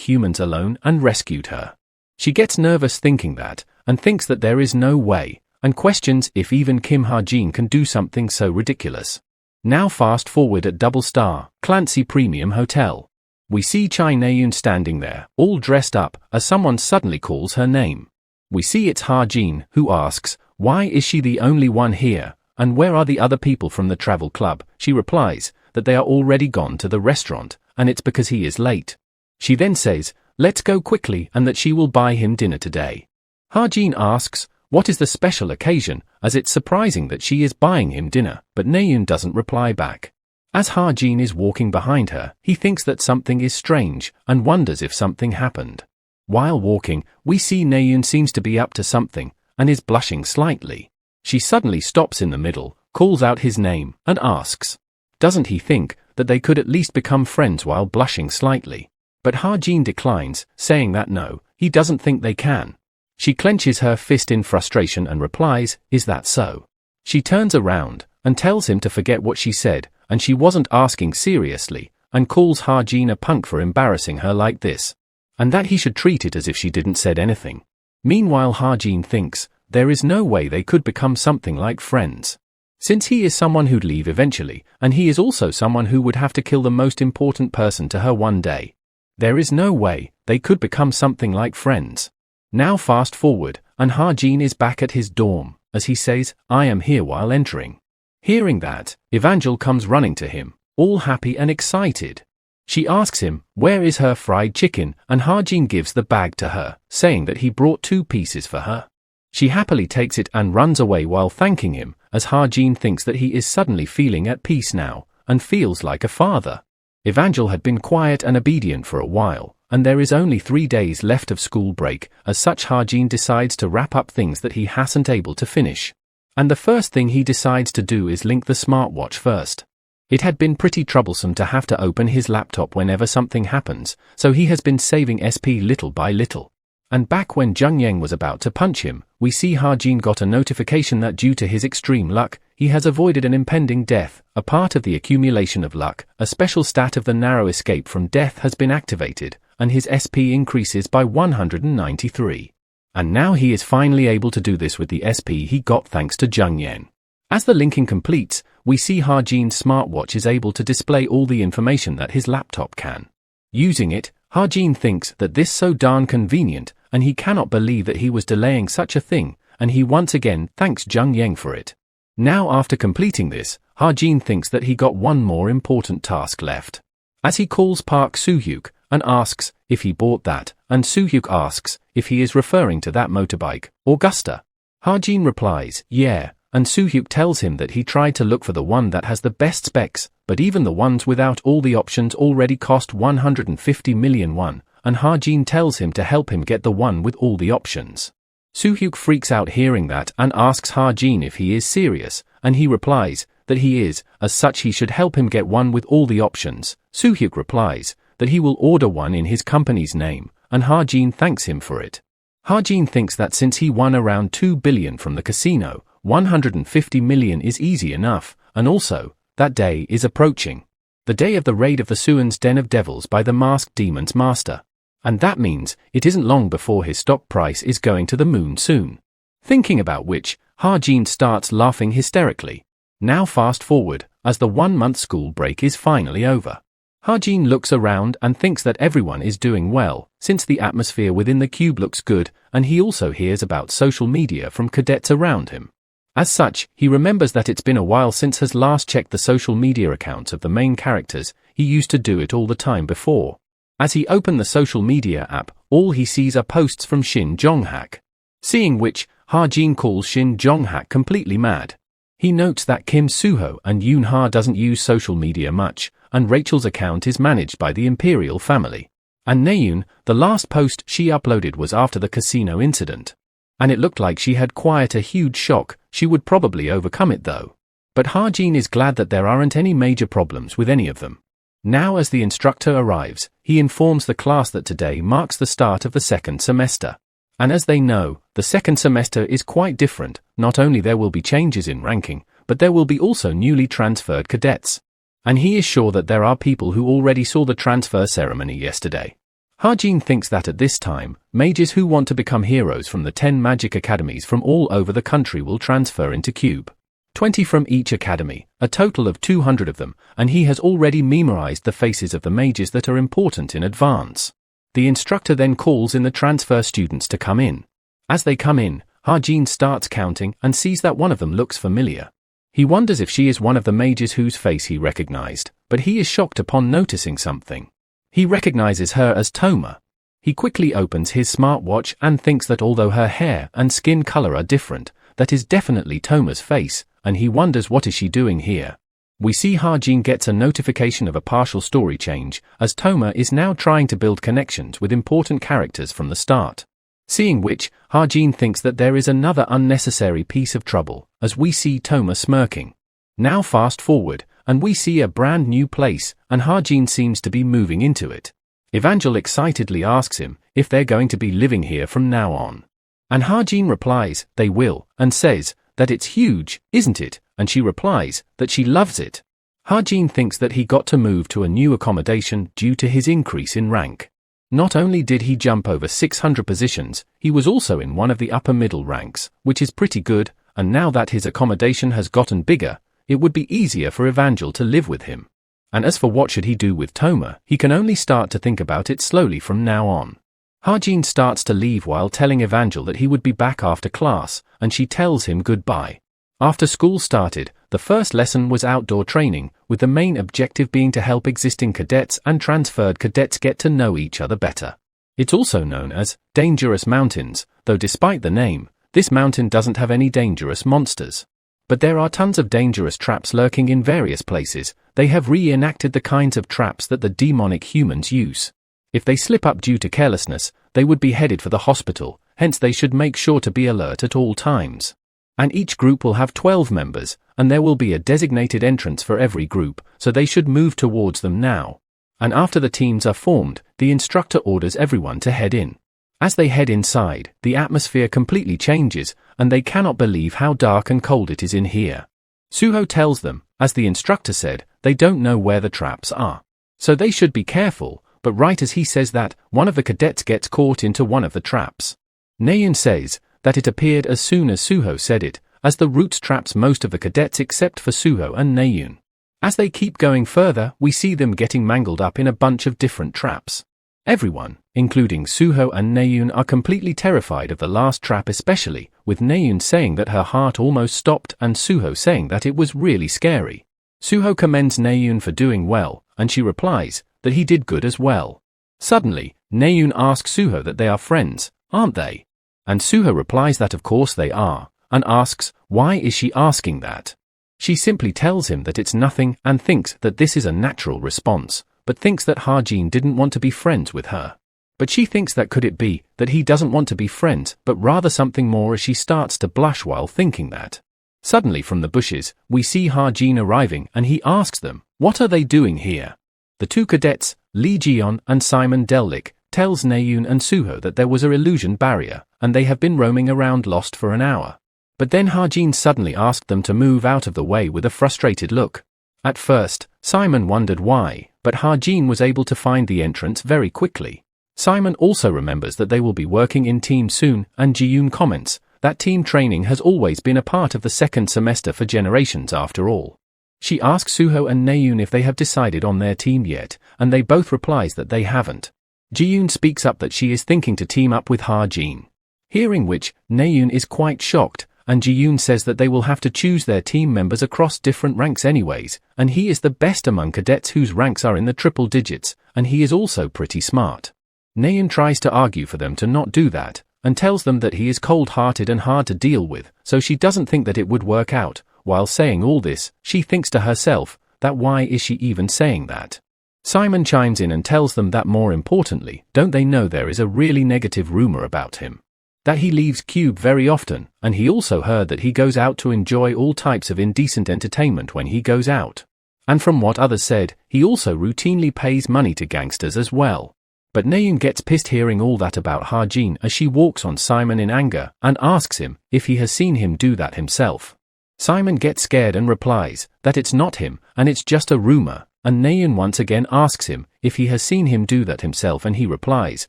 humans alone and rescued her. She gets nervous thinking that, and thinks that there is no way, and questions if even Kim Ha-jin can do something so ridiculous. Now fast forward at Double Star, Clancy Premium Hotel. We see Chai Naeun standing there, all dressed up, as someone suddenly calls her name. We see it's Ha-jin, who asks, why is she the only one here, and where are the other people from the travel club? She replies that they are already gone to the restaurant, and it's because he is late. She then says, let's go quickly, and that she will buy him dinner today. Ha-jin asks, what is the special occasion, as it's surprising that she is buying him dinner, but Naeun doesn't reply back. As Ha-jin is walking behind her, he thinks that something is strange, and wonders if something happened. While walking, we see Naeun seems to be up to something, and is blushing slightly. She suddenly stops in the middle, calls out his name, and asks, doesn't he think that they could at least become friends while blushing slightly? But Ha-jin declines, saying that no, he doesn't think they can. She clenches her fist in frustration and replies, is that so? She turns around, and tells him to forget what she said, and she wasn't asking seriously, and calls Ha-jin a punk for embarrassing her like this, and that he should treat it as if she didn't said anything. Meanwhile Ha-jin thinks, there is no way they could become something like friends. Since he is someone who'd leave eventually, and he is also someone who would have to kill the most important person to her one day. There is no way they could become something like friends. Now fast forward, and Ha-jin is back at his dorm, as he says, I am here while entering. Hearing that, Evangel comes running to him, all happy and excited. She asks him, where is her fried chicken, and Ha-jin gives the bag to her, saying that he brought 2 pieces for her. She happily takes it and runs away while thanking him, as Ha-jin thinks that he is suddenly feeling at peace now, and feels like a father. Evangel had been quiet and obedient for a while, and there is only 3 days left of school break, as such Ha-jin decides to wrap up things that he hasn't able to finish. And the first thing he decides to do is link the smartwatch first. It had been pretty troublesome to have to open his laptop whenever something happens, so he has been saving SP little by little. And back when Jung Yang was about to punch him, we see Ha-jin got a notification that due to his extreme luck, he has avoided an impending death, a part of the accumulation of luck. A special stat of the narrow escape from death has been activated, and his SP increases by 193. And now he is finally able to do this with the SP he got thanks to Jung Yen. As the linking completes, we see Ha-Jin's smartwatch is able to display all the information that his laptop can. Using it, Ha-Jin thinks that this so darn convenient, and he cannot believe that he was delaying such a thing, and he once again thanks Jung Yen for it. Now after completing this, Ha-Jin thinks that he got one more important task left. As he calls Park Soo-hyuk and asks if he bought that, and Soo-hyuk asks if he is referring to that motorbike, Augusta. Ha-Jin replies, yeah, and Soo-hyuk tells him that he tried to look for the one that has the best specs, but even the ones without all the options already cost 150 million won, and Ha-Jin tells him to help him get the one with all the options. Soo-hyuk freaks out hearing that and asks Ha-Jin if he is serious, and he replies that he is, as such he should help him get one with all the options. Soo-hyuk replies that he will order one in his company's name, and Ha-Jin thanks him for it. Ha-Jin thinks that since he won around 2 billion from the casino, 150 million is easy enough, and also, that day is approaching. The day of the raid of the Suan's Den of Devils by the masked demon's master. And that means it isn't long before his stock price is going to the moon soon. Thinking about which, Ha-Jin starts laughing hysterically. Now fast forward, as the 1-month school break is finally over. Ha-Jin looks around and thinks that everyone is doing well, since the atmosphere within the cube looks good, and he also hears about social media from cadets around him. As such, he remembers that it's been a while since has last checked the social media accounts of the main characters. He used to do it all the time before. As he opened the social media app, all he sees are posts from Shin Jong-hak. Seeing which, Ha-Jin calls Shin Jong-hak completely mad. He notes that Kim Soo-ho and Yoon-ha doesn't use social media much, and Rachel's account is managed by the Imperial family. And Naeun, the last post she uploaded was after the casino incident. And it looked like she had quite a huge shock. She would probably overcome it though. But Ha-Jin is glad that there aren't any major problems with any of them. Now as the instructor arrives, he informs the class that today marks the start of the second semester. And as they know, the second semester is quite different. Not only there will be changes in ranking, but there will be also newly transferred cadets. And he is sure that there are people who already saw the transfer ceremony yesterday. Ha-Jin thinks that at this time, mages who want to become heroes from the 10 magic academies from all over the country will transfer into Cube. 20 from each academy, a total of 200 of them, and he has already memorized the faces of the mages that are important in advance. The instructor then calls in the transfer students to come in. As they come in, Ha-Jin starts counting and sees that one of them looks familiar. He wonders if she is one of the mages whose face he recognized, but he is shocked upon noticing something. He recognizes her as Toma. He quickly opens his smartwatch and thinks that although her hair and skin color are different, that is definitely Toma's face, and he wonders what is she doing here. We see Ha-Jin gets a notification of a partial story change, as Toma is now trying to build connections with important characters from the start. Seeing which, Ha-Jin thinks that there is another unnecessary piece of trouble, as we see Toma smirking. Now fast forward, and we see a brand new place, and Ha-Jin seems to be moving into it. Evangel excitedly asks him if they're going to be living here from now on. And Ha-Jin replies, they will, and says that it's huge, isn't it? And she replies that she loves it. Ha-Jin thinks that he got to move to a new accommodation due to his increase in rank. Not only did he jump over 600 positions, he was also in one of the upper middle ranks, which is pretty good, and now that his accommodation has gotten bigger, it would be easier for Evangel to live with him. And as for what should he do with Toma, he can only start to think about it slowly from now on. Ha-Jin starts to leave while telling Evangel that he would be back after class, and she tells him goodbye. After school started, the first lesson was outdoor training, with the main objective being to help existing cadets and transferred cadets get to know each other better. It's also known as Dangerous Mountains, though despite the name, this mountain doesn't have any dangerous monsters. But there are tons of dangerous traps lurking in various places. They have reenacted the kinds of traps that the demonic humans use. If they slip up due to carelessness, they would be headed for the hospital, hence they should make sure to be alert at all times. And each group will have 12 members, and there will be a designated entrance for every group, so they should move towards them now. And after the teams are formed, the instructor orders everyone to head in. As they head inside, the atmosphere completely changes, and they cannot believe how dark and cold it is in here. Suho tells them, as the instructor said, they don't know where the traps are. So they should be careful, but right as he says that, one of the cadets gets caught into one of the traps. Naeun says that it appeared as soon as Suho said it, as the roots traps most of the cadets except for Suho and Naeun. As they keep going further, we see them getting mangled up in a bunch of different traps. Everyone, including Suho and Naeun, are completely terrified of the last trap, especially with Naeun saying that her heart almost stopped and Suho saying that it was really scary. Suho commends Naeun for doing well, and she replies that he did good as well. Suddenly, Naeun asks Suho that they are friends, aren't they? And Suho replies that of course they are, and asks, why is she asking that? She simply tells him that it's nothing and thinks that this is a natural response, but thinks that Hajin didn't want to be friends with her. But she thinks that could it be that he doesn't want to be friends, but rather something more, as she starts to blush while thinking that. Suddenly from the bushes, we see Hajin arriving and he asks them, what are they doing here? The two cadets, Lee Jion and Simon Dellick, tells Naeun and Suho that there was a illusion barrier, and they have been roaming around lost for an hour. But then Hajin suddenly asked them to move out of the way with a frustrated look. At first, Simon wondered why, but Hajin was able to find the entrance very quickly. Simon also remembers that they will be working in team soon, and Jiyoon comments that team training has always been a part of the second semester for generations after all. She asks Suho and Naeun if they have decided on their team yet, and they both replies that they haven't. Jiyoon speaks up that she is thinking to team up with Hajin. Hearing which, Naeun is quite shocked, and Jiyoon says that they will have to choose their team members across different ranks anyways, and he is the best among cadets whose ranks are in the triple digits, and he is also pretty smart. Naeun tries to argue for them to not do that, and tells them that he is cold-hearted and hard to deal with, so she doesn't think that it would work out. While saying all this, she thinks to herself, that why is she even saying that? Simon chimes in and tells them that more importantly, don't they know there is a really negative rumor about him? That he leaves Cube very often, and he also heard that he goes out to enjoy all types of indecent entertainment when he goes out. And from what others said, he also routinely pays money to gangsters as well. But Naeun gets pissed hearing all that about Hajin as she walks on Simon in anger and asks him if he has seen him do that himself. Simon gets scared and replies that it's not him and it's just a rumor, and Naeun once again asks him if he has seen him do that himself, and he replies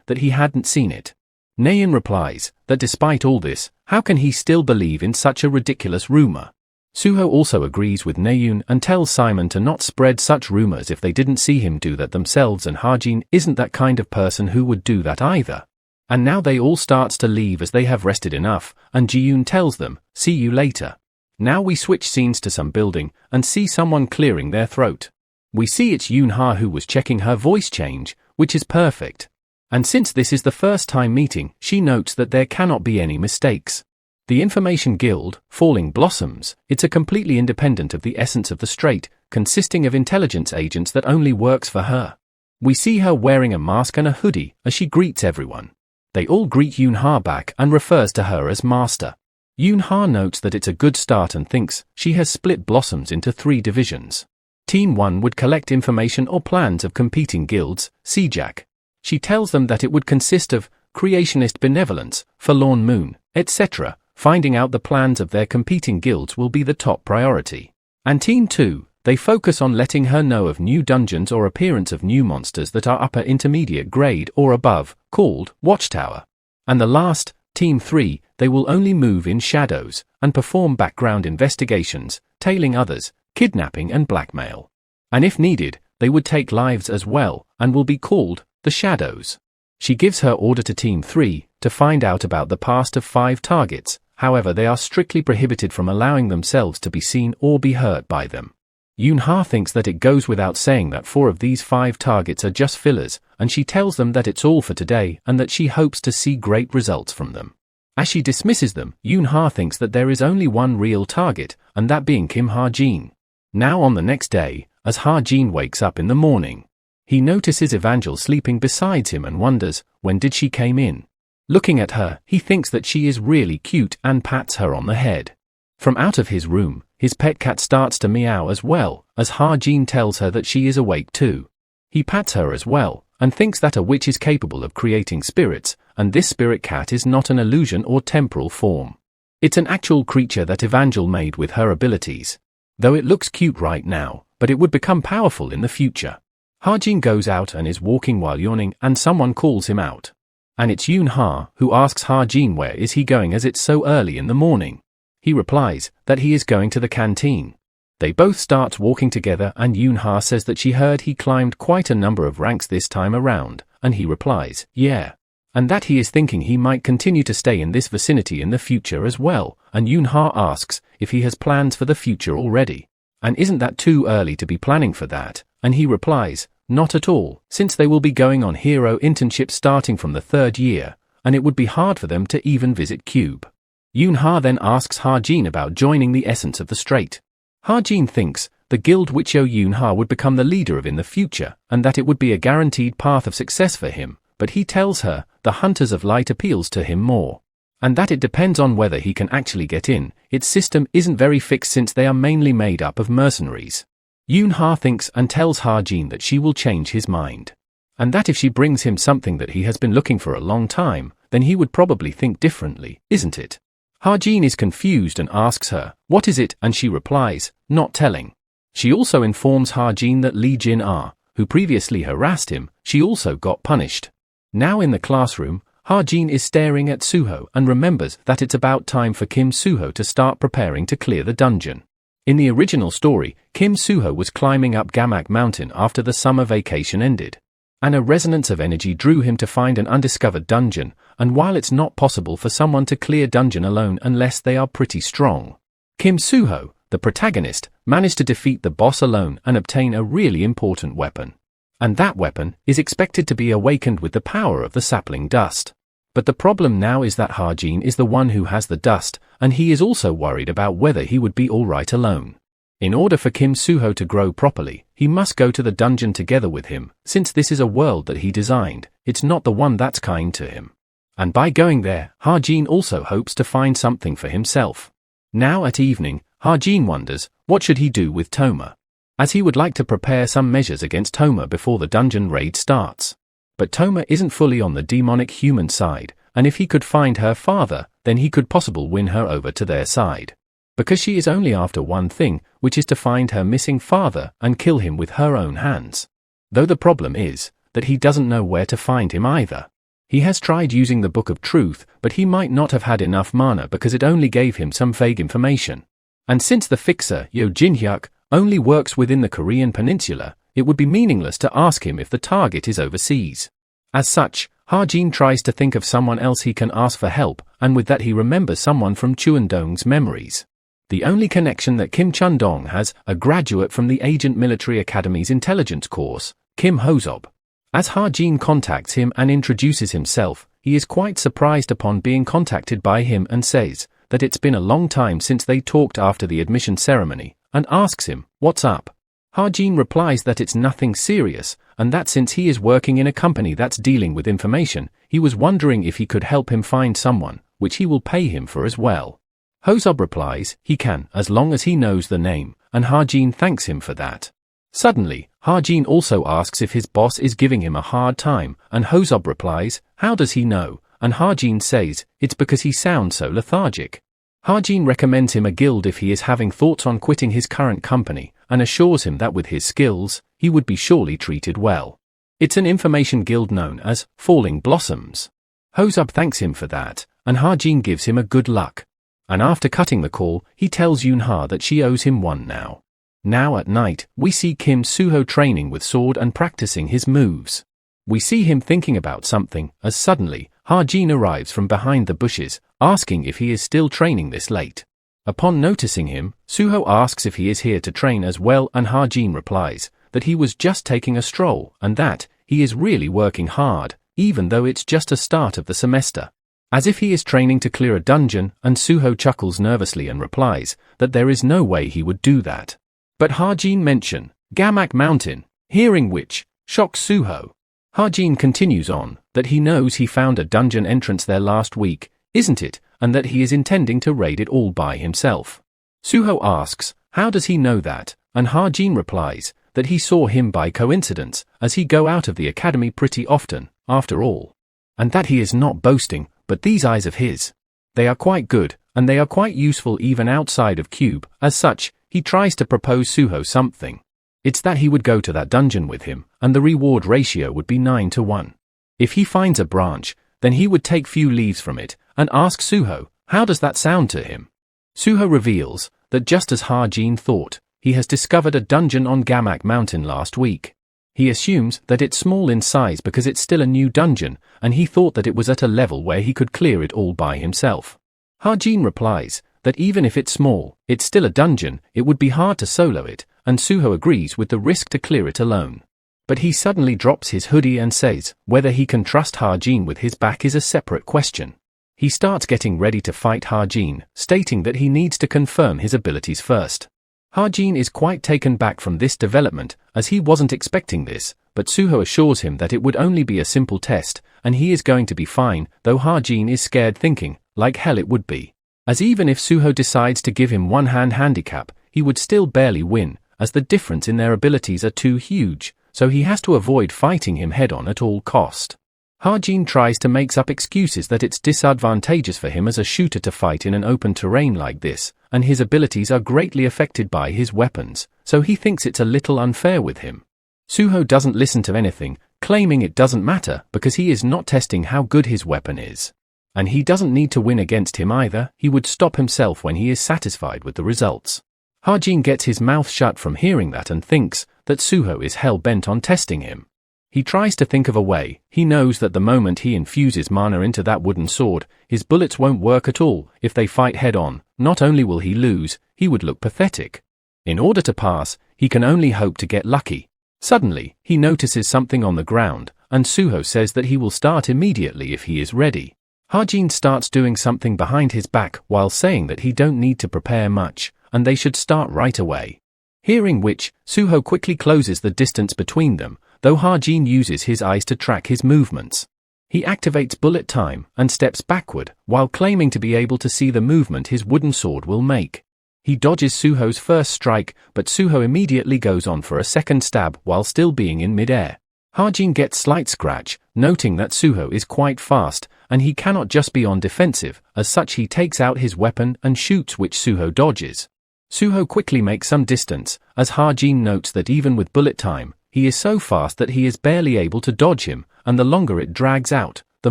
that he hadn't seen it. Naeun replies that despite all this, how can he still believe in such a ridiculous rumor? Suho also agrees with Naeun and tells Simon to not spread such rumors if they didn't see him do that themselves, and Hajin isn't that kind of person who would do that either. And now they all starts to leave as they have rested enough, and Jiyoon tells them, see you later. Now we switch scenes to some building and see someone clearing their throat. We see it's Yoon-ha who was checking her voice change, which is perfect. And since this is the first time meeting, she notes that there cannot be any mistakes. The Information Guild, Falling Blossoms, it's a completely independent of the essence of the straight, consisting of intelligence agents that only works for her. We see her wearing a mask and a hoodie as she greets everyone. They all greet Yoon-ha back and refers to her as Master. Yoon-ha notes that it's a good start and thinks she has split Blossoms into 3 divisions. Team 1 would collect information or plans of competing guilds, CJAC. She tells them that it would consist of Creationist Benevolence, Forlorn Moon, etc. Finding out the plans of their competing guilds will be the top priority. And Team 2, they focus on letting her know of new dungeons or appearance of new monsters that are upper intermediate grade or above, called Watchtower. And the last, Team 3, they will only move in shadows and perform background investigations, tailing others, kidnapping and blackmail. And if needed, they would take lives as well and will be called the Shadows. She gives her order to Team 3 to find out about the past of 5 targets, however they are strictly prohibited from allowing themselves to be seen or be hurt by them. Yoon-ha thinks that it goes without saying that 4 of these 5 targets are just fillers, and she tells them that it's all for today and that she hopes to see great results from them. As she dismisses them, Yoon-ha thinks that there is only one real target, and that being Kim Ha-jin. Now on the next day, as Ha-jin wakes up in the morning, he notices Evangel sleeping beside him and wonders, when did she came in? Looking at her, he thinks that she is really cute and pats her on the head. From out of his room, his pet cat starts to meow as well, as Ha-jin tells her that she is awake too. He pats her as well, and thinks that a witch is capable of creating spirits, and this spirit cat is not an illusion or temporal form. It's an actual creature that Evangel made with her abilities. Though it looks cute right now, but it would become powerful in the future. Ha-jin goes out and is walking while yawning, and someone calls him out. And it's Yoon-ha, who asks Ha-jin where is he going as it's so early in the morning. He replies that he is going to the canteen. They both start walking together, and Yoon-ha says that she heard he climbed quite a number of ranks this time around, and he replies, yeah. And that he is thinking he might continue to stay in this vicinity in the future as well, and Yoon-ha asks if he has plans for the future already. And isn't that too early to be planning for that? And he replies, not at all, since they will be going on hero internships starting from the 3rd year, and it would be hard for them to even visit Cube. Yoon-ha then asks Ha-jin about joining the Essence of the Straight. Ha-jin thinks the guild which Yoon-ha would become the leader of in the future, and that it would be a guaranteed path of success for him, but he tells her the Hunters of Light appeals to him more. And that it depends on whether he can actually get in. Its system isn't very fixed since they are mainly made up of mercenaries. Yoon-ha thinks and tells Ha-jin that she will change his mind. And that if she brings him something that he has been looking for a long time, then he would probably think differently, isn't it? Ha-jin is confused and asks her, what is it? And she replies, not telling. She also informs Ha-jin that Lee Jin-ah, who previously harassed him, she also got punished. Now in the classroom, Ha-jin is staring at Suho and remembers that it's about time for Kim Suho to start preparing to clear the dungeon. In the original story, Kim Suho was climbing up Gamak Mountain after the summer vacation ended. And a resonance of energy drew him to find an undiscovered dungeon, and while it's not possible for someone to clear dungeon alone unless they are pretty strong, Kim Suho, the protagonist, managed to defeat the boss alone and obtain a really important weapon. And that weapon is expected to be awakened with the power of the sapling dust. But the problem now is that Ha-jin is the one who has the dust, and he is also worried about whether he would be alright alone. In order for Kim Suho to grow properly, he must go to the dungeon together with him, since this is a world that he designed, it's not the one that's kind to him. And by going there, Ha-jin also hopes to find something for himself. Now at evening, Ha-jin wonders, what should he do with Toma? As he would like to prepare some measures against Toma before the dungeon raid starts. But Toma isn't fully on the demonic human side, and if he could find her father, then he could possibly win her over to their side. Because she is only after one thing, which is to find her missing father and kill him with her own hands. Though the problem is that he doesn't know where to find him either. He has tried using the Book of Truth, but he might not have had enough mana because it only gave him some vague information. And since the fixer, Yo Jin-hyuk, only works within the Korean peninsula, it would be meaningless to ask him if the target is overseas. As such, Ha-jin tries to think of someone else he can ask for help, and with that he remembers someone from Chuan-dong's memories. The only connection that Kim Chun-dong has, a graduate from the Agent Military Academy's intelligence course, Kim Ho-sob. As Ha-jin contacts him and introduces himself, he is quite surprised upon being contacted by him and says that it's been a long time since they talked after the admission ceremony, and asks him, what's up? Ha-jin replies that it's nothing serious, and that since he is working in a company that's dealing with information, he was wondering if he could help him find someone, which he will pay him for as well. Ho-sob replies, he can, as long as he knows the name, and Ha-jin thanks him for that. Suddenly, Ha-jin also asks if his boss is giving him a hard time, and Ho-sob replies, how does he know? And Ha-jin says, it's because he sounds so lethargic. Ha-jin recommends him a guild if he is having thoughts on quitting his current company, and assures him that with his skills, he would be surely treated well. It's an information guild known as Falling Blossoms. Ho-sob thanks him for that, and Ha-jin gives him a good luck. And after cutting the call, he tells Yoon-ha that she owes him one now. Now at night, we see Kim Suho training with sword and practicing his moves. We see him thinking about something, as suddenly, Ha-jin arrives from behind the bushes, asking if he is still training this late. Upon noticing him, Suho asks if he is here to train as well, and Ha-jin replies that he was just taking a stroll and that he is really working hard, even though it's just a start of the semester. As if he is training to clear a dungeon, and Suho chuckles nervously and replies that there is no way he would do that. But Ha-jin mention Gamak Mountain, hearing which shocks Suho. Ha-jin continues on that he knows he found a dungeon entrance there last week, isn't it, and that he is intending to raid it all by himself. Suho asks, how does he know that, and Ha-jin replies that he saw him by coincidence, as he go out of the academy pretty often, after all. And that he is not boasting, but these eyes of his. They are quite good, and they are quite useful even outside of Cube, as such, he tries to propose Suho something. It's that he would go to that dungeon with him, and the reward ratio would be 9-1. If he finds a branch, then he would take few leaves from it, and ask Suho, how does that sound to him? Suho reveals that just as Ha-jin thought, he has discovered a dungeon on Gamak Mountain last week. He assumes that it's small in size because it's still a new dungeon, and he thought that it was at a level where he could clear it all by himself. Ha-jin replies that even if it's small, it's still a dungeon, it would be hard to solo it, and Suho agrees with the risk to clear it alone. But he suddenly drops his hoodie and says whether he can trust Ha-jin with his back is a separate question. He starts getting ready to fight Ha-jin, stating that he needs to confirm his abilities first. Ha-jin is quite taken back from this development, as he wasn't expecting this, but Suho assures him that it would only be a simple test, and he is going to be fine, though Ha-jin is scared, thinking, like hell it would be. As even if Suho decides to give him one-hand handicap, he would still barely win, as the difference in their abilities are too huge, so he has to avoid fighting him head-on at all cost. Ha-jin tries to make up excuses that it's disadvantageous for him as a shooter to fight in an open terrain like this, and his abilities are greatly affected by his weapons, so he thinks it's a little unfair with him. Suho doesn't listen to anything, claiming it doesn't matter because he is not testing how good his weapon is. And he doesn't need to win against him either, he would stop himself when he is satisfied with the results. Ha-jin gets his mouth shut from hearing that and thinks that Suho is hell-bent on testing him. He tries to think of a way. He knows that the moment he infuses mana into that wooden sword, his bullets won't work at all. If they fight head-on, not only will he lose, he would look pathetic. In order to pass, he can only hope to get lucky. Suddenly, he notices something on the ground, and Suho says that he will start immediately if he is ready. Ha-jin starts doing something behind his back while saying that he don't need to prepare much, and they should start right away. Hearing which, Suho quickly closes the distance between them, though Ha-jin uses his eyes to track his movements. He activates bullet time and steps backward, while claiming to be able to see the movement his wooden sword will make. He dodges Suho's first strike, but Suho immediately goes on for a second stab while still being in mid-air. Ha-jin gets slight scratch, noting that Suho is quite fast, and he cannot just be on defensive, as such he takes out his weapon and shoots, which Suho dodges. Suho quickly makes some distance, as Ha-jin notes that even with bullet time, he is so fast that he is barely able to dodge him, and the longer it drags out, the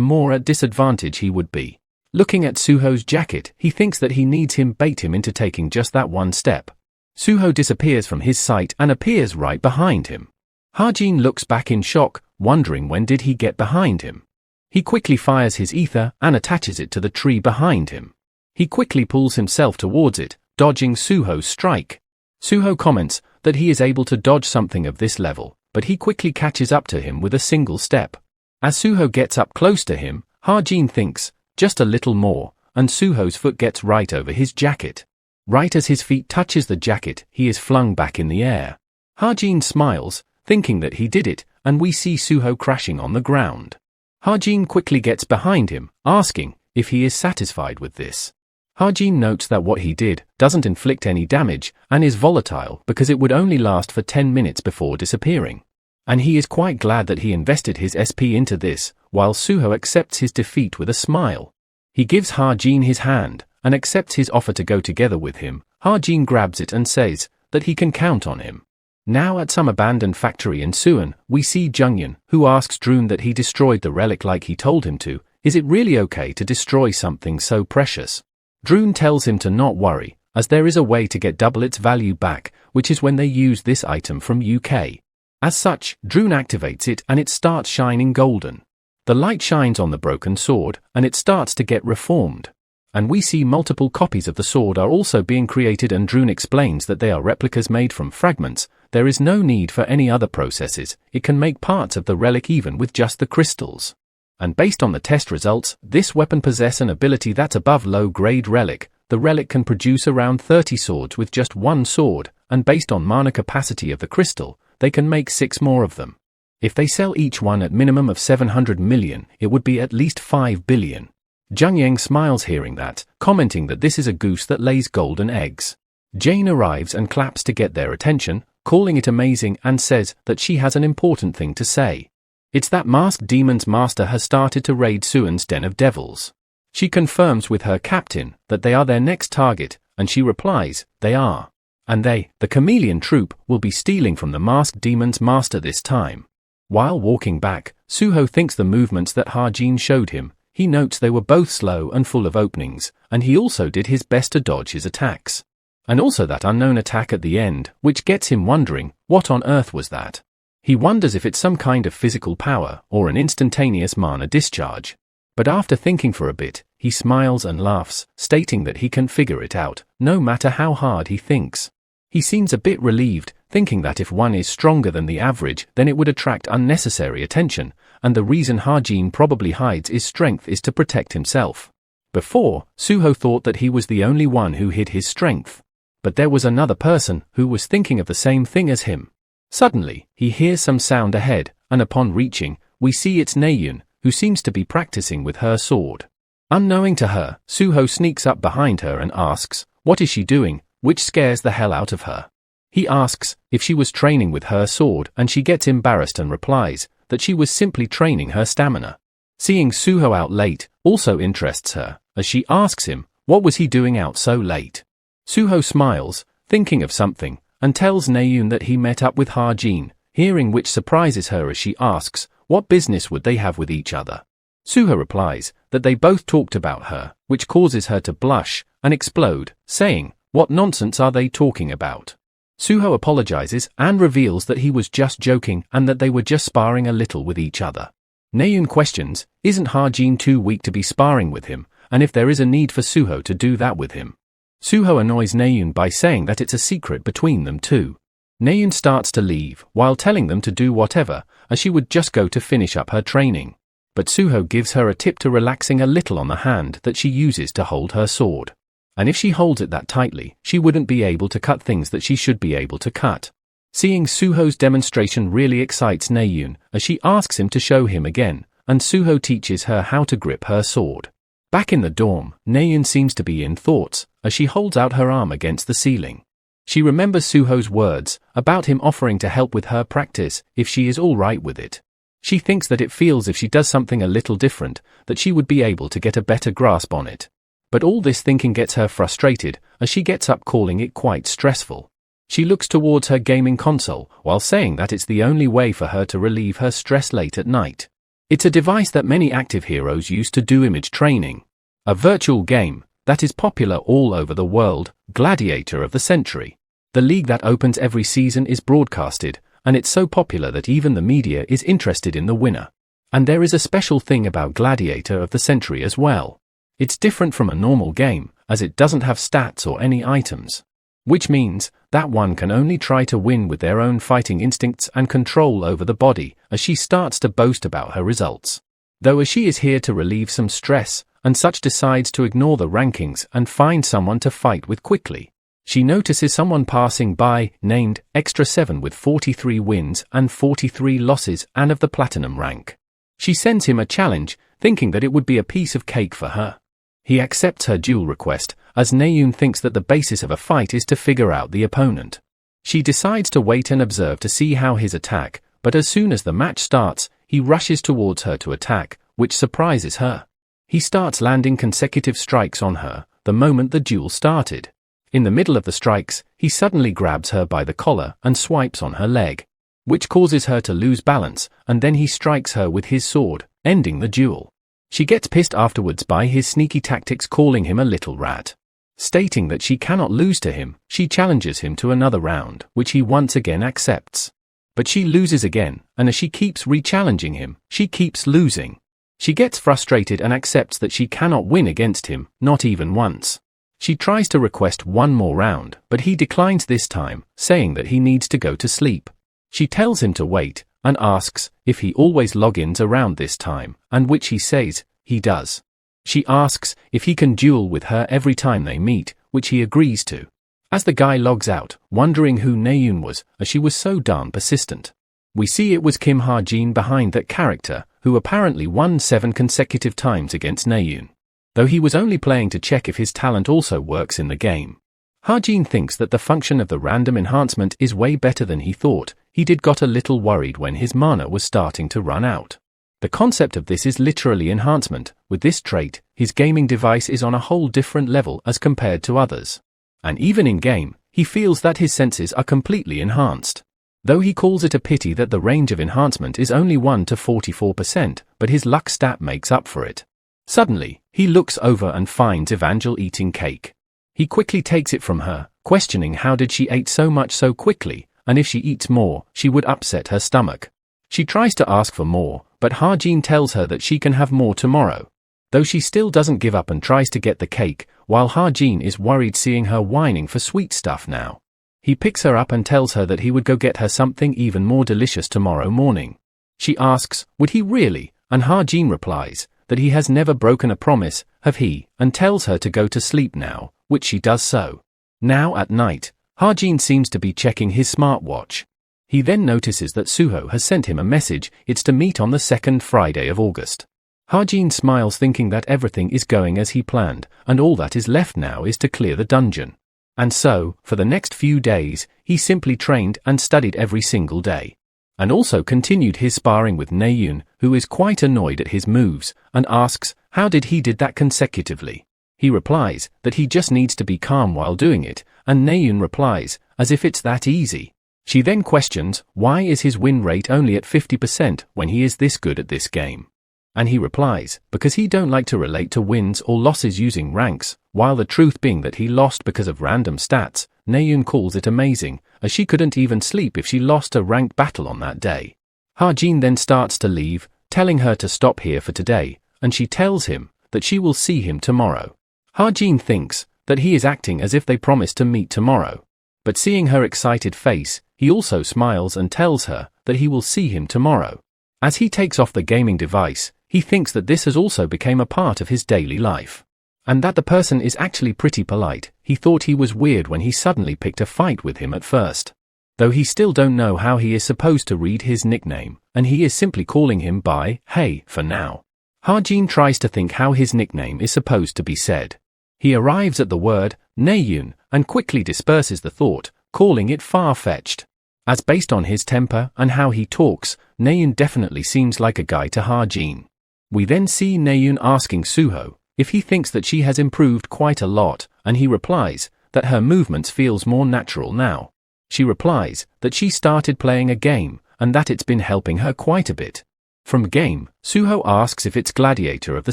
more at disadvantage he would be. Looking at Suho's jacket, he thinks that he needs him bait him into taking just that one step. Suho disappears from his sight and appears right behind him. Ha-jin looks back in shock, wondering when did he get behind him. He quickly fires his ether and attaches it to the tree behind him. He quickly pulls himself towards it, dodging Suho's strike. Suho comments that he is able to dodge something of this level, but he quickly catches up to him with a single step. As Suho gets up close to him, Ha-jin thinks, just a little more, and Suho's foot gets right over his jacket. Right as his feet touches the jacket, he is flung back in the air. Ha-jin smiles, thinking that he did it, and we see Suho crashing on the ground. Ha-jin quickly gets behind him, asking if he is satisfied with this. Ha-jin notes that what he did doesn't inflict any damage and is volatile because it would only last for 10 minutes before disappearing. And he is quite glad that he invested his SP into this, while Suho accepts his defeat with a smile. He gives Ha-jin his hand and accepts his offer to go together with him. Ha-jin grabs it and says that he can count on him. Now at some abandoned factory in Suwon, we see Junghyun, who asks Drune that he destroyed the relic like he told him to. Is it really okay to destroy something so precious? Drune tells him to not worry, as there is a way to get double its value back, which is when they use this item from UK. As such, Drune activates it and it starts shining golden. The light shines on the broken sword, and it starts to get reformed. And we see multiple copies of the sword are also being created, and Drune explains that they are replicas made from fragments. There is no need for any other processes, it can make parts of the relic even with just the crystals. And based on the test results, this weapon possesses an ability that's above low-grade relic. The relic can produce around 30 swords with just one sword, and based on mana capacity of the crystal, they can make 6 more of them. If they sell each one at minimum of 700 million, it would be at least 5 billion. Junghyun smiles hearing that, commenting that this is a goose that lays golden eggs. Jane arrives and claps to get their attention, calling it amazing, and says that she has an important thing to say. It's that Masked Demon's master has started to raid Suwon's Den of Devils. She confirms with her captain that they are their next target, and she replies, they are. And they, the chameleon troupe, will be stealing from the masked demon's master this time. While walking back, Suho thinks the movements that Ha-jin showed him. He notes they were both slow and full of openings, and he also did his best to dodge his attacks. And also that unknown attack at the end, which gets him wondering, what on earth was that? He wonders if it's some kind of physical power, or an instantaneous mana discharge. But after thinking for a bit, he smiles and laughs, stating that he can figure it out, no matter how hard he thinks. He seems a bit relieved, thinking that if one is stronger than the average, then it would attract unnecessary attention, and the reason Ha-jin probably hides his strength is to protect himself. Before, Suho thought that he was the only one who hid his strength. But there was another person who was thinking of the same thing as him. Suddenly, he hears some sound ahead, and upon reaching, we see it's Naeun, who seems to be practicing with her sword. Unknowing to her, Suho sneaks up behind her and asks, what is she doing, which scares the hell out of her. He asks if she was training with her sword, and she gets embarrassed and replies that she was simply training her stamina. Seeing Suho out late also interests her, as she asks him, what was he doing out so late? Suho smiles, thinking of something, and tells Naeun that he met up with Ha-jin, hearing which surprises her as she asks, what business would they have with each other? Suho replies that they both talked about her, which causes her to blush and explode, saying, what nonsense are they talking about? Suho apologizes and reveals that he was just joking and that they were just sparring a little with each other. Naeun questions, isn't Ha-jin too weak to be sparring with him, and if there is a need for Suho to do that with him? Suho annoys Naeun by saying that it's a secret between them two. Naeun starts to leave, while telling them to do whatever, as she would just go to finish up her training. But Suho gives her a tip to relaxing a little on the hand that she uses to hold her sword. And if she holds it that tightly, she wouldn't be able to cut things that she should be able to cut. Seeing Suho's demonstration really excites Naeun, as she asks him to show him again, and Suho teaches her how to grip her sword. Back in the dorm, Naeun seems to be in thoughts, as she holds out her arm against the ceiling. She remembers Suho's words, about him offering to help with her practice, if she is all right with it. She thinks that it feels if she does something a little different, that she would be able to get a better grasp on it. But all this thinking gets her frustrated, as she gets up calling it quite stressful. She looks towards her gaming console, while saying that it's the only way for her to relieve her stress late at night. It's a device that many active heroes use to do image training. A virtual game that is popular all over the world, Gladiator of the Century. The league that opens every season is broadcasted, and it's so popular that even the media is interested in the winner. And there is a special thing about Gladiator of the Century as well. It's different from a normal game, as it doesn't have stats or any items. Which means that one can only try to win with their own fighting instincts and control over the body, as she starts to boast about her results. Though as she is here to relieve some stress, and such decides to ignore the rankings and find someone to fight with quickly. She notices someone passing by, named Extra 7 with 43 wins and 43 losses and of the platinum rank. She sends him a challenge, thinking that it would be a piece of cake for her. He accepts her duel request, as Naeun thinks that the basis of a fight is to figure out the opponent. She decides to wait and observe to see how his attack, but as soon as the match starts, he rushes towards her to attack, which surprises her. He starts landing consecutive strikes on her, the moment the duel started. In the middle of the strikes, he suddenly grabs her by the collar and swipes on her leg, which causes her to lose balance, and then he strikes her with his sword, ending the duel. She gets pissed afterwards by his sneaky tactics, calling him a little rat. Stating that she cannot lose to him, she challenges him to another round, which he once again accepts. But she loses again, and as she keeps re-challenging him, she keeps losing. She gets frustrated and accepts that she cannot win against him, not even once. She tries to request one more round, but he declines this time, saying that he needs to go to sleep. She tells him to wait, and asks if he always logins around this time, and which he says he does. She asks if he can duel with her every time they meet, which he agrees to. As the guy logs out, wondering who Naeun was, as she was so darn persistent. We see it was Kim Ha-jin behind that character, who apparently won 7 consecutive times against Naeun. Though he was only playing to check if his talent also works in the game. Ha-jin thinks that the function of the random enhancement is way better than he thought. He got a little worried when his mana was starting to run out. The concept of this is literally enhancement. With this trait, his gaming device is on a whole different level as compared to others. And even in game, he feels that his senses are completely enhanced. Though he calls it a pity that the range of enhancement is only 1 to 44%, but his luck stat makes up for it. Suddenly, he looks over and finds Evangel eating cake. He quickly takes it from her, questioning how did she eat so much so quickly, and if she eats more, she would upset her stomach. She tries to ask for more, but Ha-jin tells her that she can have more tomorrow. Though she still doesn't give up and tries to get the cake, while Ha-jin is worried seeing her whining for sweet stuff now. He picks her up and tells her that he would go get her something even more delicious tomorrow morning. She asks, would he really, and Ha-jin replies that he has never broken a promise, have he, and tells her to go to sleep now, which she does so. Now at night, Ha-jin seems to be checking his smartwatch. He then notices that Suho has sent him a message, it's to meet on the second Friday of August. Ha-jin smiles thinking that everything is going as he planned, and all that is left now is to clear the dungeon. And so, for the next few days, he simply trained and studied every single day. And also continued his sparring with Naeun, who is quite annoyed at his moves, and asks, how did he did that consecutively? He replies that he just needs to be calm while doing it, and Naeun replies, as if it's that easy. She then questions, why is his win rate only at 50% when he is this good at this game? And he replies, because he don't like to relate to wins or losses using ranks, while the truth being that he lost because of random stats. Naeun calls it amazing, as she couldn't even sleep if she lost a ranked battle on that day. Ha-jin then starts to leave, telling her to stop here for today, and she tells him that she will see him tomorrow. Ha-jin thinks that he is acting as if they promised to meet tomorrow. But seeing her excited face, he also smiles and tells her that he will see him tomorrow. As he takes off the gaming device, he thinks that this has also become a part of his daily life. And that the person is actually pretty polite. He thought he was weird when he suddenly picked a fight with him at first. Though he still don't know how he is supposed to read his nickname, and he is simply calling him by hey for now. Ha-jin tries to think how his nickname is supposed to be said. He arrives at the word Naeun and quickly disperses the thought, calling it far-fetched. As based on his temper and how he talks, Naeun definitely seems like a guy to Ha-jin. We then see Naeun asking Suho if he thinks that she has improved quite a lot, and he replies that her movements feels more natural now. She replies that she started playing a game, and that it's been helping her quite a bit. From game, Suho asks if it's Gladiator of the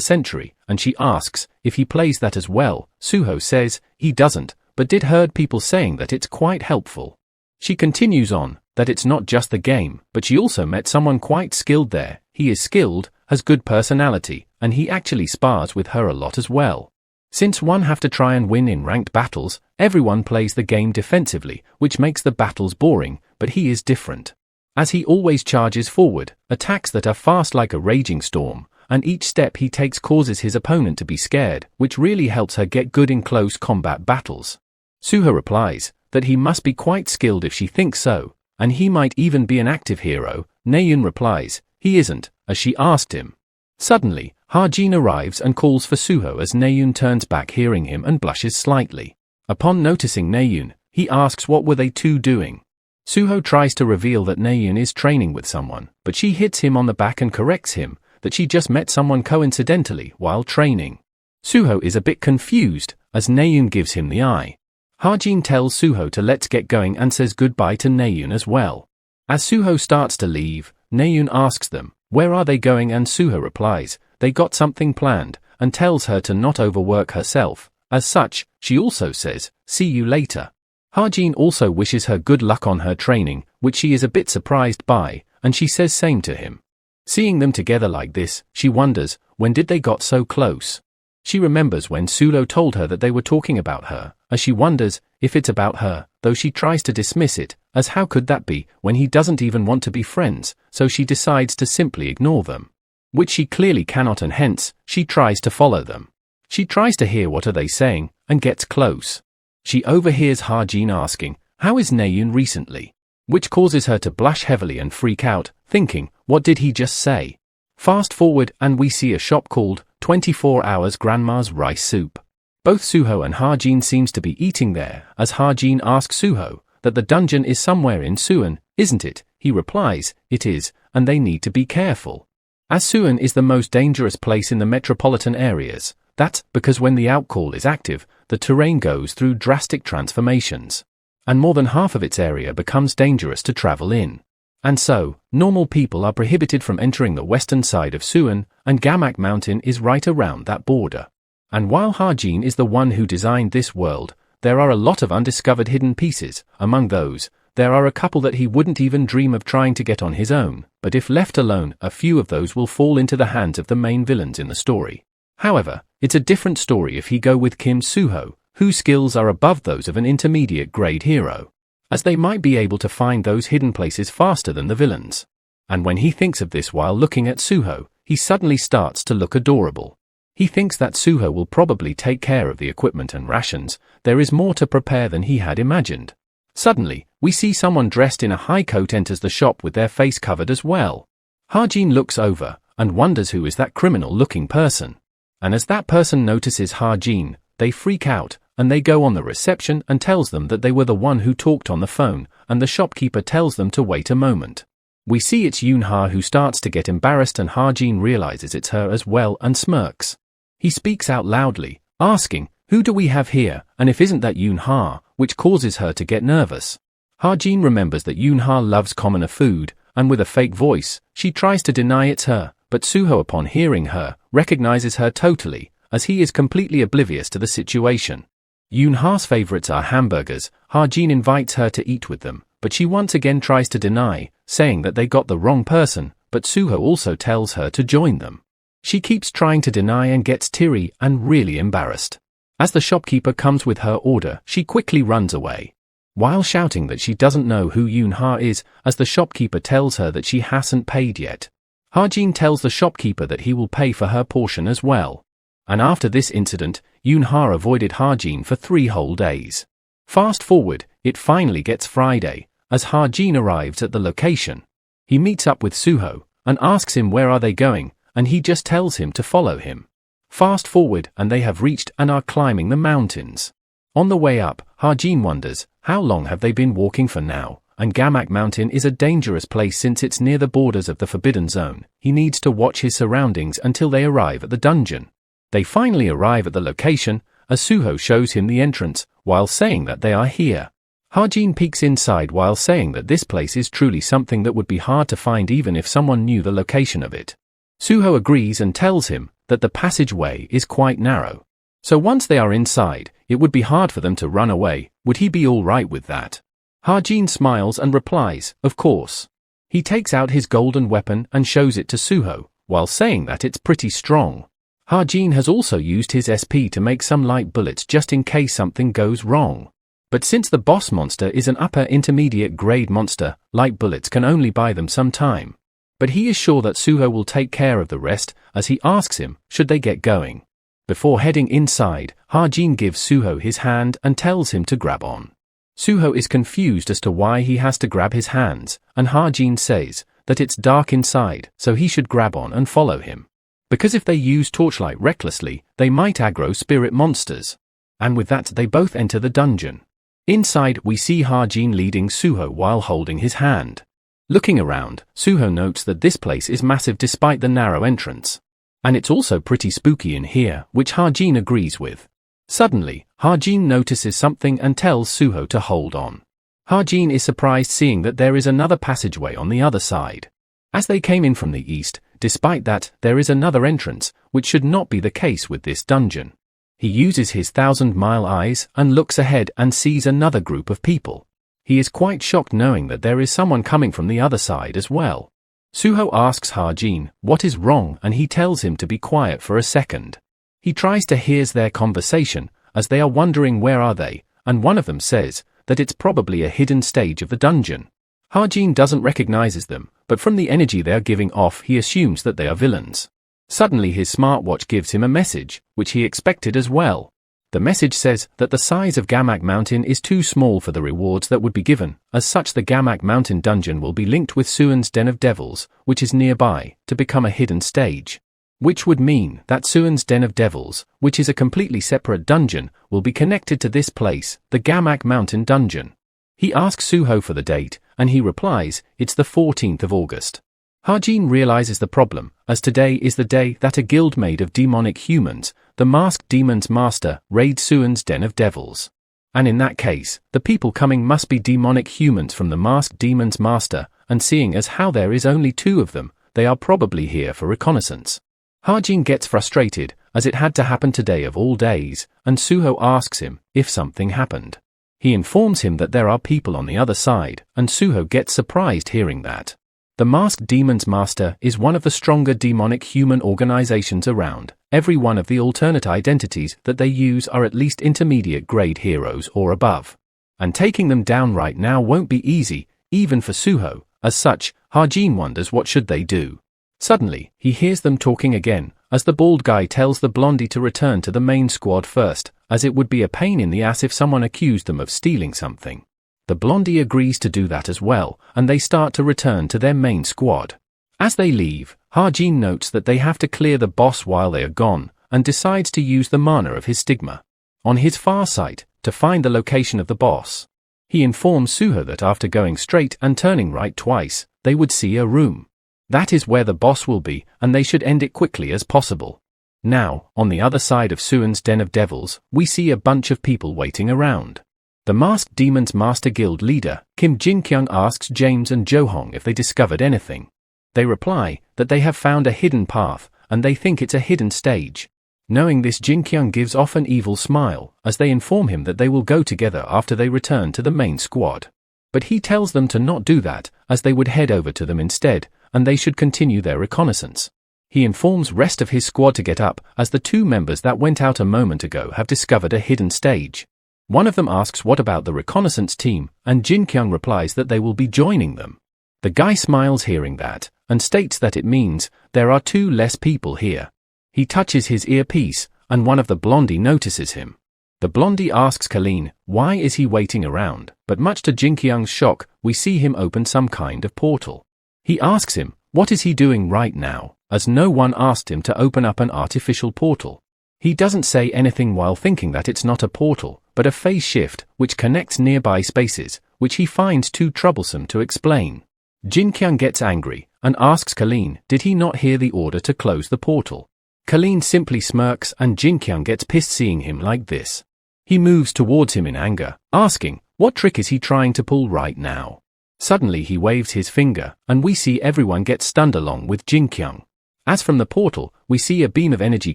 Century, and she asks if he plays that as well. Suho says he doesn't, but did heard people saying that it's quite helpful. She continues on that it's not just the game, but she also met someone quite skilled there. He is skilled, has good personality, and he actually spars with her a lot as well. Since one have to try and win in ranked battles, everyone plays the game defensively, which makes the battles boring, but he is different. As he always charges forward, attacks that are fast like a raging storm, and each step he takes causes his opponent to be scared, which really helps her get good in close combat battles. Suho replies that he must be quite skilled if she thinks so, and he might even be an active hero. Naeun replies he isn't, as she asked him. Suddenly, Ha-jin arrives and calls for Suho as Naeun turns back hearing him and blushes slightly. Upon noticing Naeun, he asks what were they two doing. Suho tries to reveal that Naeun is training with someone, but she hits him on the back and corrects him that she just met someone coincidentally while training. Suho is a bit confused as Naeun gives him the eye. Ha-jin tells Suho to let's get going and says goodbye to Naeun as well. As Suho starts to leave, Naeun asks them, where are they going, and Suho replies, they got something planned, and tells her to not overwork herself. As such, she also says, see you later. Ha-jin also wishes her good luck on her training, which she is a bit surprised by, and she says same to him. Seeing them together like this, she wonders, when did they got so close? She remembers when Sulo told her that they were talking about her, as she wonders if it's about her, though she tries to dismiss it, as how could that be when he doesn't even want to be friends, so she decides to simply ignore them. Which she clearly cannot, and hence, she tries to follow them. She tries to hear what are they saying, and gets close. She overhears Ha-jin asking, how is Naeun recently? Which causes her to blush heavily and freak out, thinking, what did he just say? Fast forward and we see a shop called 24 Hours Grandma's Rice Soup. Both Suho and Ha-jin seems to be eating there, as Ha-jin asks Suho that the dungeon is somewhere in Suwon, isn't it? He replies, it is, and they need to be careful. As Suwon is the most dangerous place in the metropolitan areas, that's because when the outcall is active, the terrain goes through drastic transformations. and more than half of its area becomes dangerous to travel in. And so, normal people are prohibited from entering the western side of Suwon, and Gamak Mountain is right around that border. And while Ha-jin is the one who designed this world, there are a lot of undiscovered hidden pieces. Among those, there are a couple that he wouldn't even dream of trying to get on his own, but if left alone, a few of those will fall into the hands of the main villains in the story. However, it's a different story if he go with Kim Suho, whose skills are above those of an intermediate grade hero, as they might be able to find those hidden places faster than the villains. And when he thinks of this while looking at Suho, he suddenly starts to look adorable. He thinks that Suho will probably take care of the equipment and rations. There is more to prepare than he had imagined. Suddenly, we see someone dressed in a high coat enters the shop with their face covered as well. Ha-jin looks over and wonders who is that criminal-looking person. And as that person notices Ha-jin, they freak out, and they go on the reception and tells them that they were the one who talked on the phone, and the shopkeeper tells them to wait a moment. We see it's Yoon-ha who starts to get embarrassed, and Ha-jin realizes it's her as well and smirks. He speaks out loudly, asking, "Who do we have here, and if isn't that Yoon-ha," which causes her to get nervous. Ha-jin remembers that Yoon-ha loves commoner food, and with a fake voice, she tries to deny it's her, but Suho, upon hearing her, recognizes her totally, as he is completely oblivious to the situation. Yoon-ha's favorites are hamburgers. Ha-jin invites her to eat with them, but she once again tries to deny, saying that they got the wrong person, but Suho also tells her to join them. She keeps trying to deny and gets teary and really embarrassed. As the shopkeeper comes with her order, she quickly runs away, while shouting that she doesn't know who Yoon-ha is, as the shopkeeper tells her that she hasn't paid yet. Ha-jin tells the shopkeeper that he will pay for her portion as well. And after this incident, Yoon-ha avoided Ha-jin for 3 whole days. Fast forward, it finally gets Friday, as Ha-jin arrives at the location. He meets up with Suho, and asks him where are they going, and he just tells him to follow him. Fast forward, and they have reached and are climbing the mountains. On the way up, Ha-jin wonders, how long have they been walking for now? And Gamak Mountain is a dangerous place since it's near the borders of the Forbidden Zone. He needs to watch his surroundings until they arrive at the dungeon. They finally arrive at the location, as Suho shows him the entrance, while saying that they are here. Ha-jin peeks inside while saying that this place is truly something that would be hard to find even if someone knew the location of it. Suho agrees and tells him that the passageway is quite narrow. So once they are inside, it would be hard for them to run away. Would he be all right with that? Ha-jin smiles and replies, of course. He takes out his golden weapon and shows it to Suho, while saying that it's pretty strong. Ha-jin has also used his SP to make some light bullets just in case something goes wrong. But since the boss monster is an upper intermediate grade monster, light bullets can only buy them some time. But he is sure that Suho will take care of the rest, as he asks him, should they get going. Before heading inside, Ha-jin gives Suho his hand and tells him to grab on. Suho is confused as to why he has to grab his hands, and Ha-jin says that it's dark inside, so he should grab on and follow him. Because if they use torchlight recklessly, they might aggro spirit monsters. And with that they both enter the dungeon. Inside we see Ha-jin leading Suho while holding his hand. Looking around, Suho notes that this place is massive despite the narrow entrance. And it's also pretty spooky in here, which Ha-jin agrees with. Suddenly, Ha-jin notices something and tells Suho to hold on. Ha-jin is surprised seeing that there is another passageway on the other side. As they came in from the east, despite that, there is another entrance, which should not be the case with this dungeon. He uses his 1,000-mile eyes and looks ahead and sees another group of people. He is quite shocked knowing that there is someone coming from the other side as well. Suho asks Ha-jin what is wrong, and he tells him to be quiet for a second. He tries to hear their conversation, as they are wondering where are they, and one of them says that it's probably a hidden stage of the dungeon. Ha-jin doesn't recognizes them, but from the energy they are giving off he assumes that they are villains. Suddenly his smartwatch gives him a message, which he expected as well. The message says that the size of Gamak Mountain is too small for the rewards that would be given. As such, the Gamak Mountain dungeon will be linked with Suwon's Den of Devils, which is nearby, to become a hidden stage. Which would mean that Suwon's Den of Devils, which is a completely separate dungeon, will be connected to this place, the Gamak Mountain dungeon. He asks Suho for the date, and he replies, it's the 14th of August. Ha-jin realizes the problem, as today is the day that a guild made of demonic humans, the Masked Demon's Master, raids Suwon's Den of Devils. And in that case, the people coming must be demonic humans from the masked demon's master, and seeing as how there is only 2 of them, they are probably here for reconnaissance. Hajin gets frustrated, as it had to happen today of all days, and Suho asks him if something happened. He informs him that there are people on the other side, and Suho gets surprised hearing that. The masked demon's master is one of the stronger demonic human organizations around. Every one of the alternate identities that they use are at least intermediate grade heroes or above. And taking them down right now won't be easy, even for Suho. As such, Hajin wonders what should they do. Suddenly, he hears them talking again, as the bald guy tells the blondie to return to the main squad first, as it would be a pain in the ass if someone accused them of stealing something. The blondie agrees to do that as well, and they start to return to their main squad. As they leave, Hajin notes that they have to clear the boss while they are gone, and decides to use the mana of his Stigma on his far sight to find the location of the boss. He informs Suho that after going straight and turning right twice, they would see a room. That is where the boss will be, and they should end it quickly as possible. Now, on the other side of Suan's Den of Devils, we see a bunch of people waiting around. The Masked Demon's Master Guild leader, Kim Jin-kyung, asks James and Jo-hong if they discovered anything. They reply that they have found a hidden path, and they think it's a hidden stage. Knowing this, Jin-kyung gives off an evil smile, as they inform him that they will go together after they return to the main squad. But he tells them to not do that, as they would head over to them instead, and they should continue their reconnaissance. He informs rest of his squad to get up, as the 2 members that went out a moment ago have discovered a hidden stage. One of them asks what about the reconnaissance team, and Jin-kyung replies that they will be joining them. The guy smiles hearing that, and states that it means there are 2 less people here. He touches his earpiece, and one of the blondie notices him. The blondie asks Colleen, why is he waiting around, but much to Jin-kyung's shock, we see him open some kind of portal. He asks him, what is he doing right now, as no one asked him to open up an artificial portal. He doesn't say anything while thinking that it's not a portal, but a phase shift, which connects nearby spaces, which he finds too troublesome to explain. Jin-kyung gets angry, and asks Colleen, did he not hear the order to close the portal? Colleen simply smirks, and Jin-kyung gets pissed seeing him like this. He moves towards him in anger, asking, what trick is he trying to pull right now? Suddenly he waves his finger, and we see everyone get stunned along with Jin-kyung. As from the portal, we see a beam of energy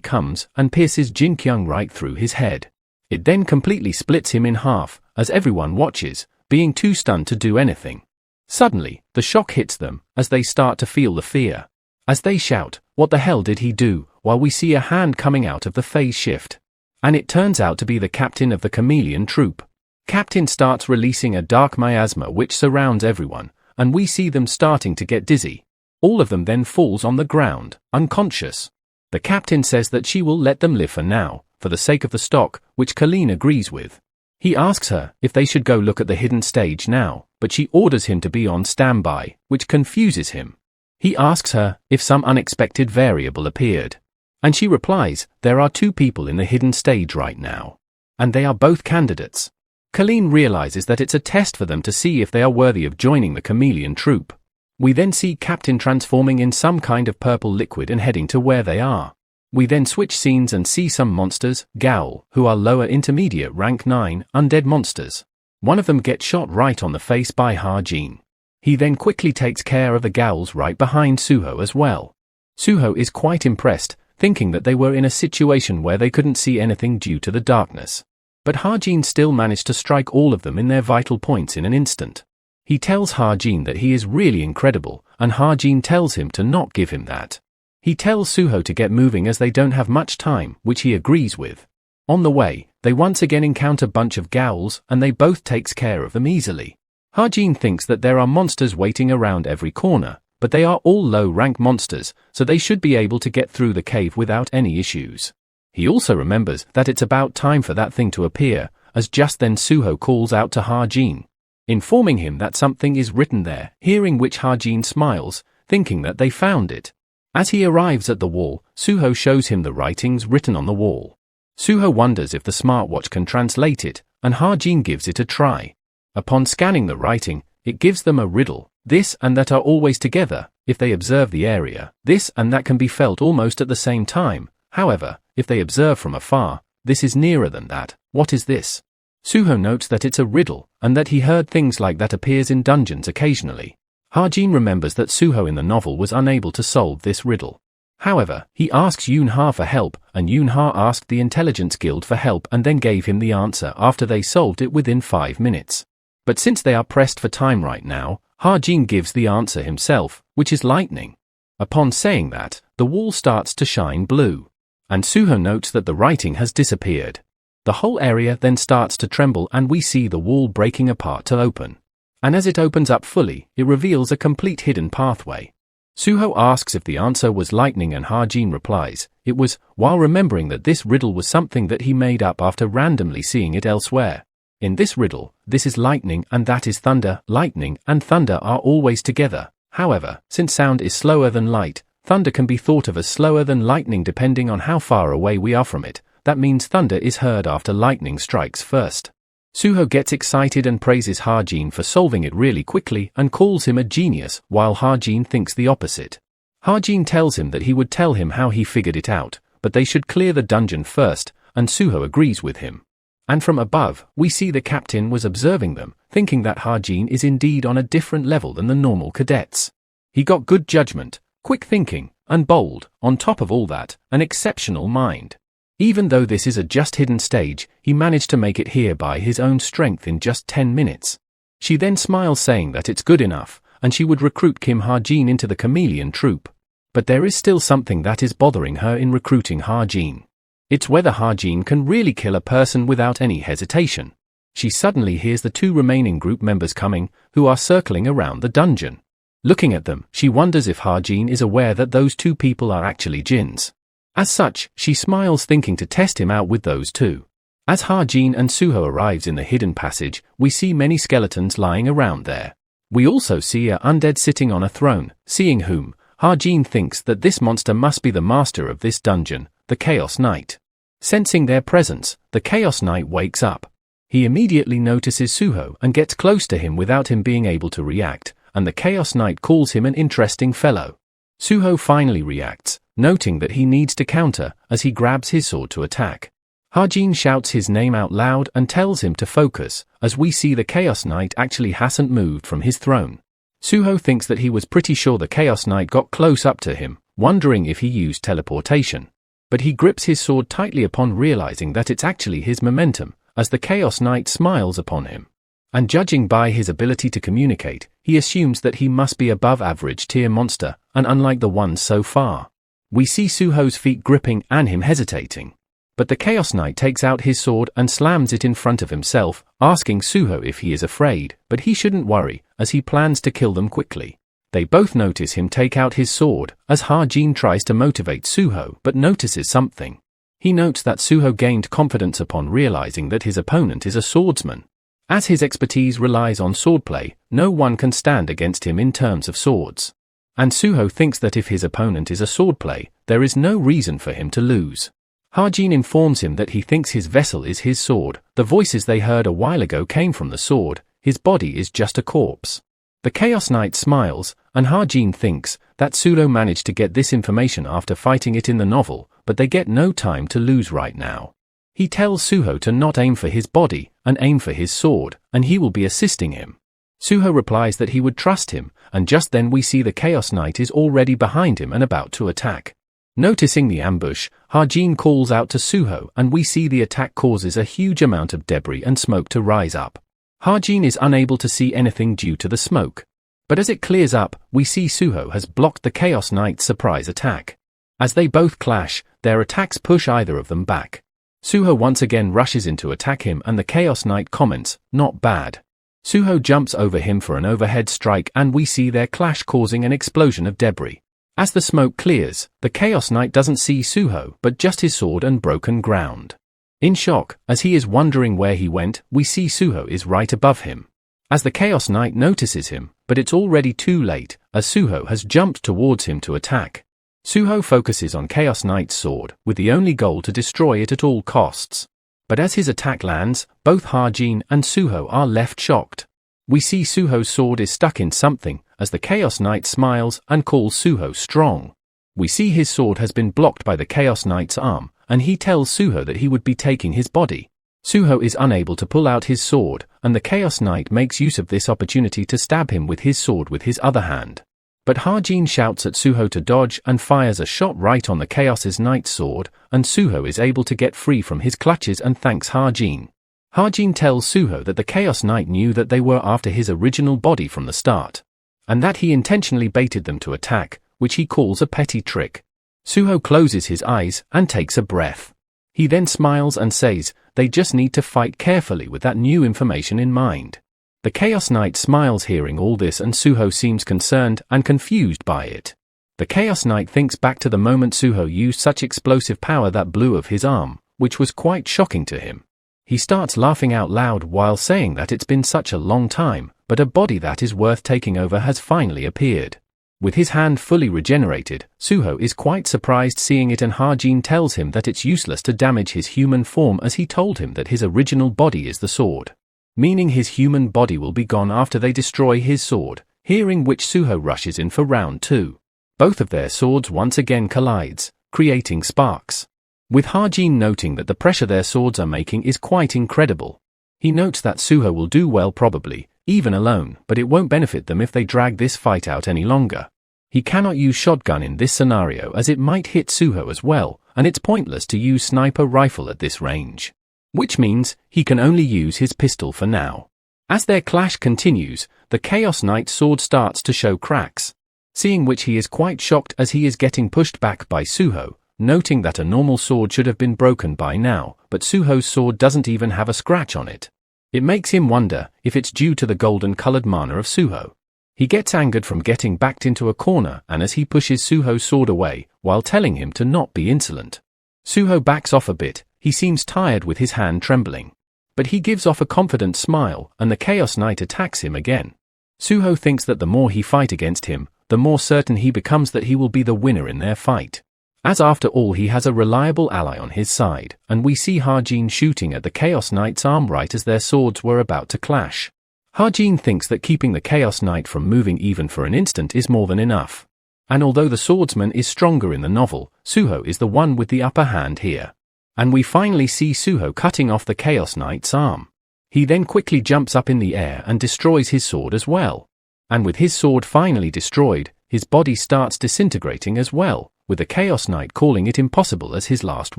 comes and pierces Jin-kyung right through his head. It then completely splits him in half, as everyone watches, being too stunned to do anything. Suddenly, the shock hits them, as they start to feel the fear. As they shout, what the hell did he do, while we see a hand coming out of the phase shift. And it turns out to be the captain of the chameleon troop. Captain starts releasing a dark miasma which surrounds everyone, and we see them starting to get dizzy. All of them then falls on the ground, unconscious. The captain says that she will let them live for now, for the sake of the stock, which Colleen agrees with. He asks her if they should go look at the hidden stage now, but she orders him to be on standby, which confuses him. He asks her if some unexpected variable appeared. And she replies, there are 2 people in the hidden stage right now. And they are both candidates. Colleen realizes that it's a test for them to see if they are worthy of joining the chameleon troop. We then see Captain transforming in some kind of purple liquid and heading to where they are. We then switch scenes and see some monsters, Gaul, who are lower intermediate rank 9, undead monsters. One of them gets shot right on the face by Hajin. He then quickly takes care of the Gauls right behind Suho as well. Suho is quite impressed, thinking that they were in a situation where they couldn't see anything due to the darkness. But Hajin still managed to strike all of them in their vital points in an instant. He tells Hajin that he is really incredible, and Hajin tells him to not give him that. He tells Suho to get moving as they don't have much time, which he agrees with. On the way, they once again encounter a bunch of Gauls, and they both takes care of them easily. Hajin thinks that there are monsters waiting around every corner, but they are all low-rank monsters, so they should be able to get through the cave without any issues. He also remembers that it's about time for that thing to appear, as just then Suho calls out to Hajin, informing him that something is written there, hearing which Hajin smiles, thinking that they found it. As he arrives at the wall, Suho shows him the writings written on the wall. Suho wonders if the smartwatch can translate it, and Hajin gives it a try. Upon scanning the writing, it gives them a riddle, this and that are always together. If they observe the area, this and that can be felt almost at the same time. However, if they observe from afar, this is nearer than that. What is this? Suho notes that it's a riddle, and that he heard things like that appears in dungeons occasionally. Ha-jin remembers that Suho in the novel was unable to solve this riddle. However, he asks Yoon-ha for help, and Yoon-ha asked the Intelligence Guild for help and then gave him the answer after they solved it within 5 minutes. But since they are pressed for time right now, Ha-jin gives the answer himself, which is lightning. Upon saying that, the wall starts to shine blue. And Suho notes that the writing has disappeared. The whole area then starts to tremble and we see the wall breaking apart to open. And as it opens up fully, it reveals a complete hidden pathway. Suho asks if the answer was lightning and Ha-jin replies, it was, while remembering that this riddle was something that he made up after randomly seeing it elsewhere. In this riddle, this is lightning and that is thunder. Lightning and thunder are always together. However, since sound is slower than light, thunder can be thought of as slower than lightning depending on how far away we are from it. That means thunder is heard after lightning strikes first. Suho gets excited and praises Ha-jin for solving it really quickly and calls him a genius, while Ha-jin thinks the opposite. Ha-jin tells him that he would tell him how he figured it out, but they should clear the dungeon first, and Suho agrees with him. And from above, we see the captain was observing them, thinking that Ha-jin is indeed on a different level than the normal cadets. He got good judgment, quick thinking, and bold, on top of all that, an exceptional mind. Even though this is a just hidden stage, he managed to make it here by his own strength in just 10 minutes. She then smiles saying that it's good enough, and she would recruit Kim Ha-jin into the chameleon troupe. But there is still something that is bothering her in recruiting Ha-jin. It's whether Ha-jin can really kill a person without any hesitation. She suddenly hears the 2 remaining group members coming, who are circling around the dungeon. Looking at them, she wonders if Ha-jin is aware that those 2 people are actually jinns. As such, she smiles thinking to test him out with those 2. As Ha-jin and Suho arrives in the hidden passage, we see many skeletons lying around there. We also see a undead sitting on a throne, seeing whom, Ha-jin thinks that this monster must be the master of this dungeon, the Chaos Knight. Sensing their presence, the Chaos Knight wakes up. He immediately notices Suho and gets close to him without him being able to react, and the Chaos Knight calls him an interesting fellow. Suho finally reacts, noting that he needs to counter as he grabs his sword to attack. Ha-jin shouts his name out loud and tells him to focus, as we see the Chaos Knight actually hasn't moved from his throne. Suho thinks that he was pretty sure the Chaos Knight got close up to him, wondering if he used teleportation. But he grips his sword tightly upon realizing that it's actually his momentum, as the Chaos Knight smiles upon him. And judging by his ability to communicate, he assumes that he must be above average tier monster, and unlike the ones so far. We see Suho's feet gripping and him hesitating. But the Chaos Knight takes out his sword and slams it in front of himself, asking Suho if he is afraid, but he shouldn't worry, as he plans to kill them quickly. They both notice him take out his sword, as Ha-jin tries to motivate Suho but notices something. He notes that Suho gained confidence upon realizing that his opponent is a swordsman. As his expertise relies on swordplay, no one can stand against him in terms of swords. And Suho thinks that if his opponent is a swordplay, there is no reason for him to lose. Ha-jin informs him that he thinks his vessel is his sword. The voices they heard a while ago came from the sword. His body is just a corpse. The Chaos Knight smiles, and Ha-jin thinks that Suho managed to get this information after fighting it in the novel, but they get no time to lose right now. He tells Suho to not aim for his body, and aim for his sword, and he will be assisting him. Suho replies that he would trust him, and just then we see the Chaos Knight is already behind him and about to attack. Noticing the ambush, Ha-jin calls out to Suho and we see the attack causes a huge amount of debris and smoke to rise up. Ha-jin is unable to see anything due to the smoke. But as it clears up, we see Suho has blocked the Chaos Knight's surprise attack. As they both clash, their attacks push either of them back. Suho once again rushes in to attack him and the Chaos Knight comments, "Not bad." Suho jumps over him for an overhead strike and we see their clash causing an explosion of debris. As the smoke clears, the Chaos Knight doesn't see Suho but just his sword and broken ground. In shock, as he is wondering where he went, we see Suho is right above him. As the Chaos Knight notices him, but it's already too late, as Suho has jumped towards him to attack. Suho focuses on Chaos Knight's sword, with the only goal to destroy it at all costs. But as his attack lands, both Ha-jin and Suho are left shocked. We see Suho's sword is stuck in something, as the Chaos Knight smiles and calls Suho strong. We see his sword has been blocked by the Chaos Knight's arm, and he tells Suho that he would be taking his body. Suho is unable to pull out his sword, and the Chaos Knight makes use of this opportunity to stab him with his sword with his other hand. But Ha-Jin shouts at Suho to dodge and fires a shot right on the Chaos Knight's sword, and Suho is able to get free from his clutches and thanks Ha-Jin. Ha-Jin tells Suho that the Chaos Knight knew that they were after his original body from the start, and that he intentionally baited them to attack, which he calls a petty trick. Suho closes his eyes and takes a breath. He then smiles and says, they just need to fight carefully with that new information in mind. The Chaos Knight smiles hearing all this, and Suho seems concerned and confused by it. The Chaos Knight thinks back to the moment Suho used such explosive power that blew off his arm, which was quite shocking to him. He starts laughing out loud while saying that it's been such a long time, but a body that is worth taking over has finally appeared. With his hand fully regenerated, Suho is quite surprised seeing it, and Ha-Jin tells him that it's useless to damage his human form as he told him that his original body is the sword, meaning his human body will be gone after they destroy his sword, hearing which Suho rushes in for round 2. Both of their swords once again collides, creating sparks, with Ha-Jin noting that the pressure their swords are making is quite incredible. He notes that Suho will do well probably, even alone, but it won't benefit them if they drag this fight out any longer. He cannot use shotgun in this scenario as it might hit Suho as well, and it's pointless to use sniper rifle at this range, which means he can only use his pistol for now. As their clash continues, the Chaos Knight's sword starts to show cracks, seeing which he is quite shocked as he is getting pushed back by Suho, noting that a normal sword should have been broken by now, but Suho's sword doesn't even have a scratch on it. It makes him wonder if it's due to the golden-colored mana of Suho. He gets angered from getting backed into a corner, and as he pushes Suho's sword away, while telling him to not be insolent, Suho backs off a bit. He seems tired with his hand trembling, but he gives off a confident smile, and the Chaos Knight attacks him again. Suho thinks that the more he fight against him, the more certain he becomes that he will be the winner in their fight, as after all he has a reliable ally on his side, and we see Ha-Jin shooting at the Chaos Knight's arm right as their swords were about to clash. Ha-Jin thinks that keeping the Chaos Knight from moving even for an instant is more than enough, and although the swordsman is stronger in the novel, Suho is the one with the upper hand here. And we finally see Suho cutting off the Chaos Knight's arm. He then quickly jumps up in the air and destroys his sword as well. And with his sword finally destroyed, his body starts disintegrating as well, with the Chaos Knight calling it impossible as his last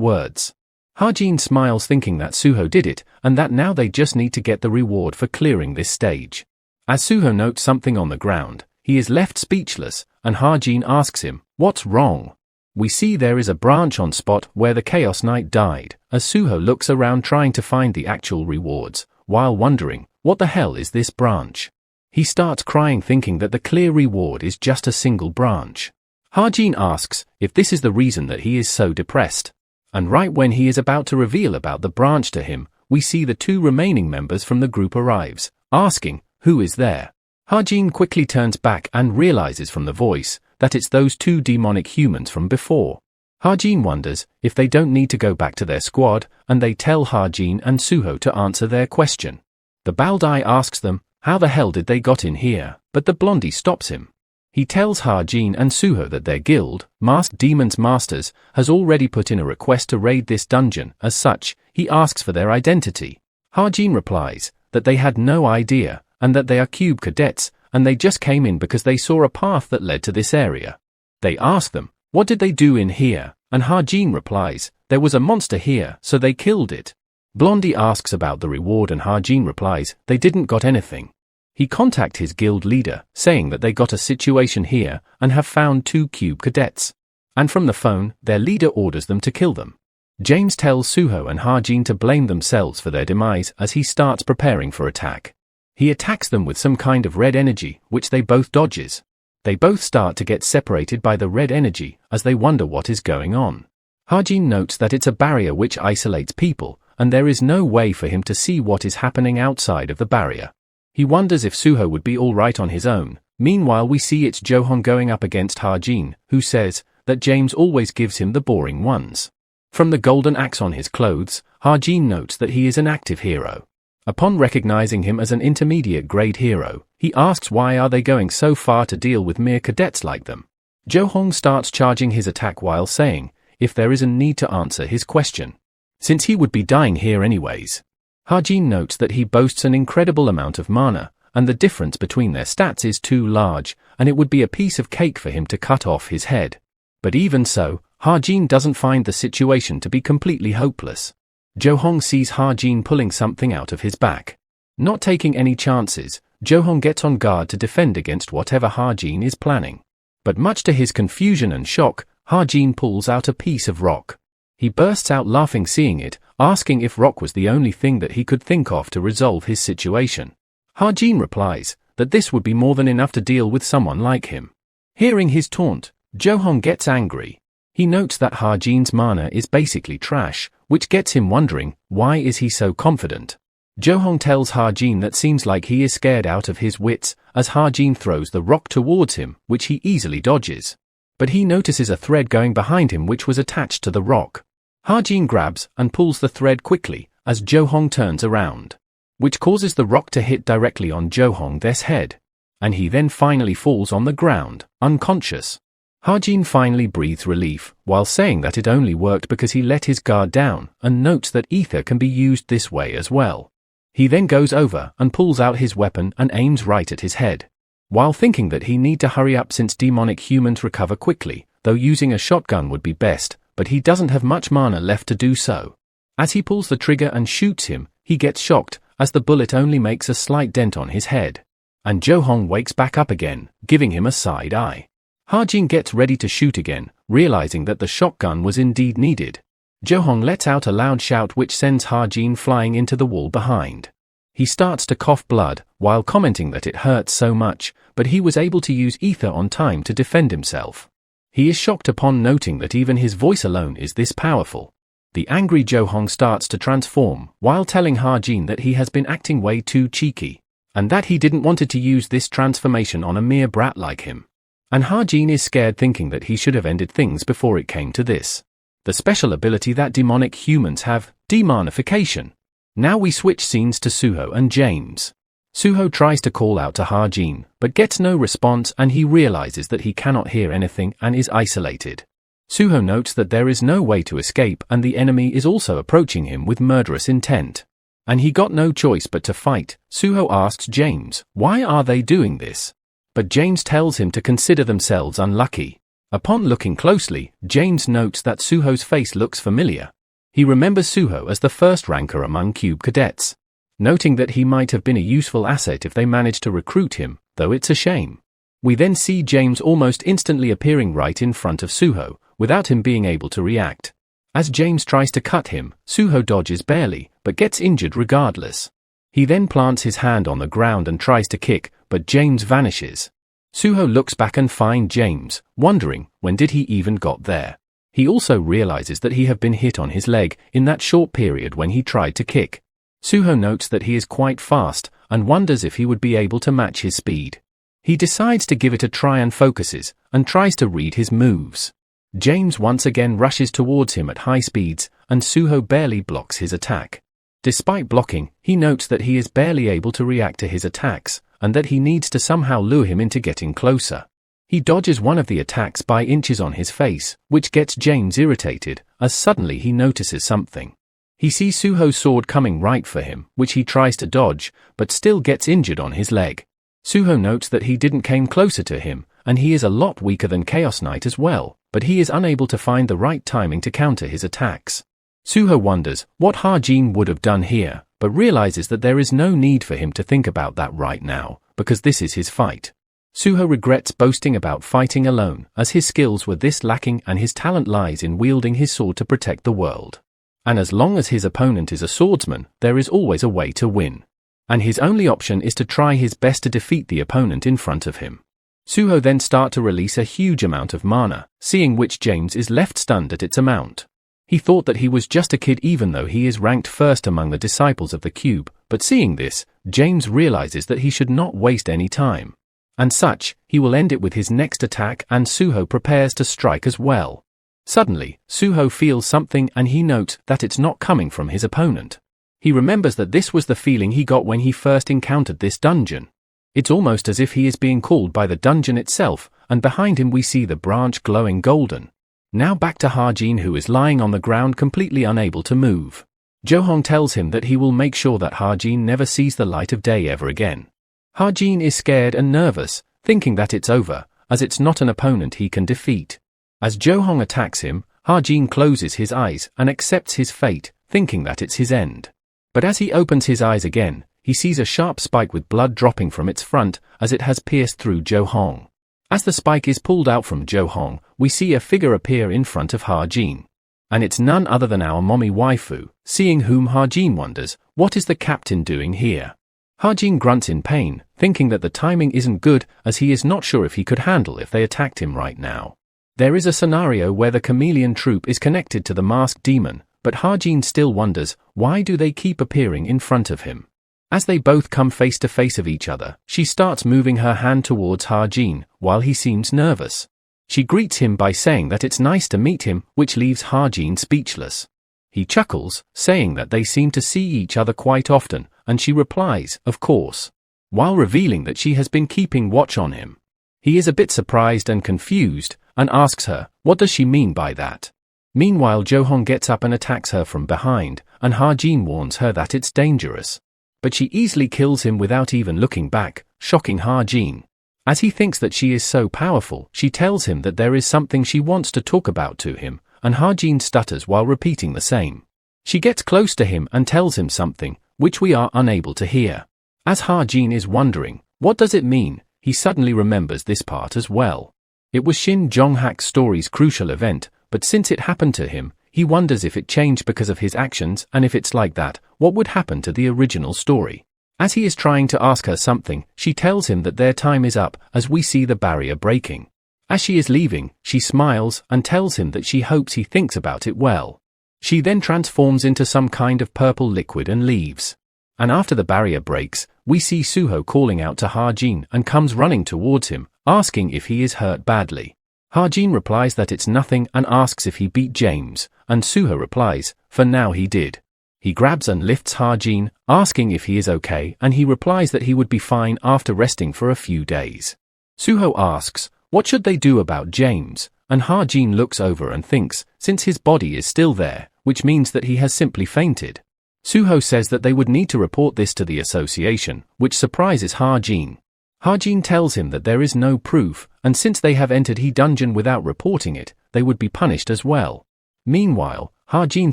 words. Ha-Jin smiles thinking that Suho did it, and that now they just need to get the reward for clearing this stage. As Suho notes something on the ground, he is left speechless, and Ha-Jin asks him, "What's wrong?" We see there is a branch on spot where the Chaos Knight died, as Suho looks around trying to find the actual rewards, while wondering, what the hell is this branch? He starts crying thinking that the clear reward is just a single branch. Ha-Jin asks if this is the reason that he is so depressed. And right when he is about to reveal about the branch to him, we see the 2 remaining members from the group arrives, asking, who is there? Ha-Jin quickly turns back and realizes from the voice that it's those 2 demonic humans from before. Ha-Jin wonders if they don't need to go back to their squad, and they tell Ha-Jin and Suho to answer their question. The Baldai asks them, how the hell did they got in here, but the blondie stops him. He tells Ha-Jin and Suho that their guild, Masked Demons Masters, has already put in a request to raid this dungeon. As such, he asks for their identity. Ha-Jin replies that they had no idea, and that they are cube cadets, and they just came in because they saw a path that led to this area. They ask them, what did they do in here? And Ha-Jin replies, there was a monster here, so they killed it. Blondie asks about the reward, and Ha-Jin replies, they didn't got anything. He contacts his guild leader, saying that they got a situation here and have found 2 cube cadets. And from the phone, their leader orders them to kill them. James tells Suho and Ha-Jin to blame themselves for their demise as he starts preparing for attack. He attacks them with some kind of red energy, which they both dodges. They both start to get separated by the red energy as they wonder what is going on. Ha-Jin notes that it's a barrier which isolates people, and there is no way for him to see what is happening outside of the barrier. He wonders if Suho would be alright on his own. Meanwhile we see it's Johong going up against Ha-Jin, who says that James always gives him the boring ones. From the golden axe on his clothes, Ha-Jin notes that he is an active hero. Upon recognizing him as an intermediate grade hero, he asks why are they going so far to deal with mere cadets like them. Johong starts charging his attack while saying if there is a need to answer his question, since he would be dying here anyways. Harjin notes that he boasts an incredible amount of mana, and the difference between their stats is too large, and it would be a piece of cake for him to cut off his head. But even so, Harjin doesn't find the situation to be completely hopeless. Johong sees Harjin pulling something out of his back. Not taking any chances, Johong gets on guard to defend against whatever Harjin is planning. But much to his confusion and shock, Harjin pulls out a piece of rock. He bursts out laughing seeing it, asking if rock was the only thing that he could think of to resolve his situation. Harjin replies that this would be more than enough to deal with someone like him. Hearing his taunt, Johong gets angry. He notes that Harjin's mana is basically trash, which gets him wondering, why is he so confident? Johong tells Harjin that seems like he is scared out of his wits, as Harjin throws the rock towards him, which he easily dodges. But he notices a thread going behind him which was attached to the rock. Harjin grabs and pulls the thread quickly, as Johong turns around, which causes the rock to hit directly on Johong's head. And he then finally falls on the ground, unconscious. Harjin finally breathes relief, while saying that it only worked because he let his guard down, and notes that ether can be used this way as well. He then goes over and pulls out his weapon and aims right at his head, while thinking that he need to hurry up since demonic humans recover quickly, though using a shotgun would be best, but he doesn't have much mana left to do so. As he pulls the trigger and shoots him, he gets shocked, as the bullet only makes a slight dent on his head. And Johong wakes back up again, giving him a side eye. Harjin gets ready to shoot again, realizing that the shotgun was indeed needed. Johong lets out a loud shout which sends Harjin flying into the wall behind. He starts to cough blood, while commenting that it hurts so much, but he was able to use ether on time to defend himself. He is shocked upon noting that even his voice alone is this powerful. The angry Johong starts to transform, while telling Harjin that he has been acting way too cheeky, and that he didn't wanted to use this transformation on a mere brat like him. And Harjin is scared thinking that he should have ended things before it came to this. The special ability that demonic humans have, demonification. Now we switch scenes to Suho and James. Suho tries to call out to Harjin, but gets no response and he realizes that he cannot hear anything and is isolated. Suho notes that there is no way to escape and the enemy is also approaching him with murderous intent. And he got no choice but to fight. Suho asks James, why are they doing this? But James tells him to consider themselves unlucky. Upon looking closely, James notes that Suho's face looks familiar. He remembers Suho as the first ranker among Cube cadets, noting that he might have been a useful asset if they managed to recruit him, though it's a shame. We then see James almost instantly appearing right in front of Suho, without him being able to react. As James tries to cut him, Suho dodges barely, but gets injured regardless. He then plants his hand on the ground and tries to kick, but James vanishes. Suho looks back and finds James, wondering, when did he even got there? He also realizes that he have been hit on his leg in that short period when he tried to kick. Suho notes that he is quite fast, and wonders if he would be able to match his speed. He decides to give it a try and focuses, and tries to read his moves. James once again rushes towards him at high speeds, and Suho barely blocks his attack. Despite blocking, he notes that he is barely able to react to his attacks, and that he needs to somehow lure him into getting closer. He dodges one of the attacks by inches on his face, which gets James irritated, as suddenly he notices something. He sees Suho's sword coming right for him, which he tries to dodge, but still gets injured on his leg. Suho notes that he didn't came closer to him, and he is a lot weaker than Chaos Knight as well, but he is unable to find the right timing to counter his attacks. Suho wonders what Harjin would have done here, but realizes that there is no need for him to think about that right now, because this is his fight. Suho regrets boasting about fighting alone, as his skills were this lacking and his talent lies in wielding his sword to protect the world. And as long as his opponent is a swordsman, there is always a way to win. And his only option is to try his best to defeat the opponent in front of him. Suho then starts to release a huge amount of mana, seeing which James is left stunned at its amount. He thought that he was just a kid even though he is ranked first among the disciples of the cube, but seeing this, James realizes that he should not waste any time. And such, he will end it with his next attack and Suho prepares to strike as well. Suddenly, Suho feels something and he notes that it's not coming from his opponent. He remembers that this was the feeling he got when he first encountered this dungeon. It's almost as if he is being called by the dungeon itself, and behind him we see the branch glowing golden. Now back to Harjin who is lying on the ground completely unable to move. Jo-hong tells him that he will make sure that Ha-jin never sees the light of day ever again. Ha-jin is scared and nervous, thinking that it's over, as it's not an opponent he can defeat. As Jo-hong attacks him, Ha-jin closes his eyes and accepts his fate, thinking that it's his end. But as he opens his eyes again, he sees a sharp spike with blood dropping from its front as it has pierced through Jo-hong. As the spike is pulled out from Jo-hong, we see a figure appear in front of Ha-jin. And it's none other than our mommy waifu, seeing whom Ha-jin wonders, what is the captain doing here? Ha-jin grunts in pain, thinking that the timing isn't good as he is not sure if he could handle if they attacked him right now. There is a scenario where the chameleon troupe is connected to the masked demon, but Ha-jin still wonders, why do they keep appearing in front of him? As they both come face to face of each other, she starts moving her hand towards Ha-jin, while he seems nervous. She greets him by saying that it's nice to meet him, which leaves Ha-jin speechless. He chuckles, saying that they seem to see each other quite often, and she replies, of course, while revealing that she has been keeping watch on him. He is a bit surprised and confused, and asks her, what does she mean by that? Meanwhile, Jo-hong gets up and attacks her from behind, and Ha-jin warns her that it's dangerous. But she easily kills him without even looking back, shocking Ha-jin. As he thinks that she is so powerful, she tells him that there is something she wants to talk about to him, and Ha-jin stutters while repeating the same. She gets close to him and tells him something, which we are unable to hear. As Ha-jin is wondering, what does it mean, he suddenly remembers this part as well. It was Shin Jong-hak's story's crucial event, but since it happened to him, he wonders if it changed because of his actions, and if it's like that, what would happen to the original story? As he is trying to ask her something, she tells him that their time is up, as we see the barrier breaking. As she is leaving, she smiles and tells him that she hopes he thinks about it well. She then transforms into some kind of purple liquid and leaves. And after the barrier breaks, we see Suho calling out to Ha-jin and comes running towards him, asking if he is hurt badly. Ha-jin replies that it's nothing and asks if he beat James, and Suho replies, for now he did. He grabs and lifts Ha-jin, asking if he is okay, and he replies that he would be fine after resting for a few days. Suho asks, what should they do about James? And Ha-jin looks over and thinks, since his body is still there, which means that he has simply fainted. Suho says that they would need to report this to the association, which surprises Ha-jin. Ha-jin tells him that there is no proof, and since they have entered his dungeon without reporting it, they would be punished as well. Meanwhile, Ha-jin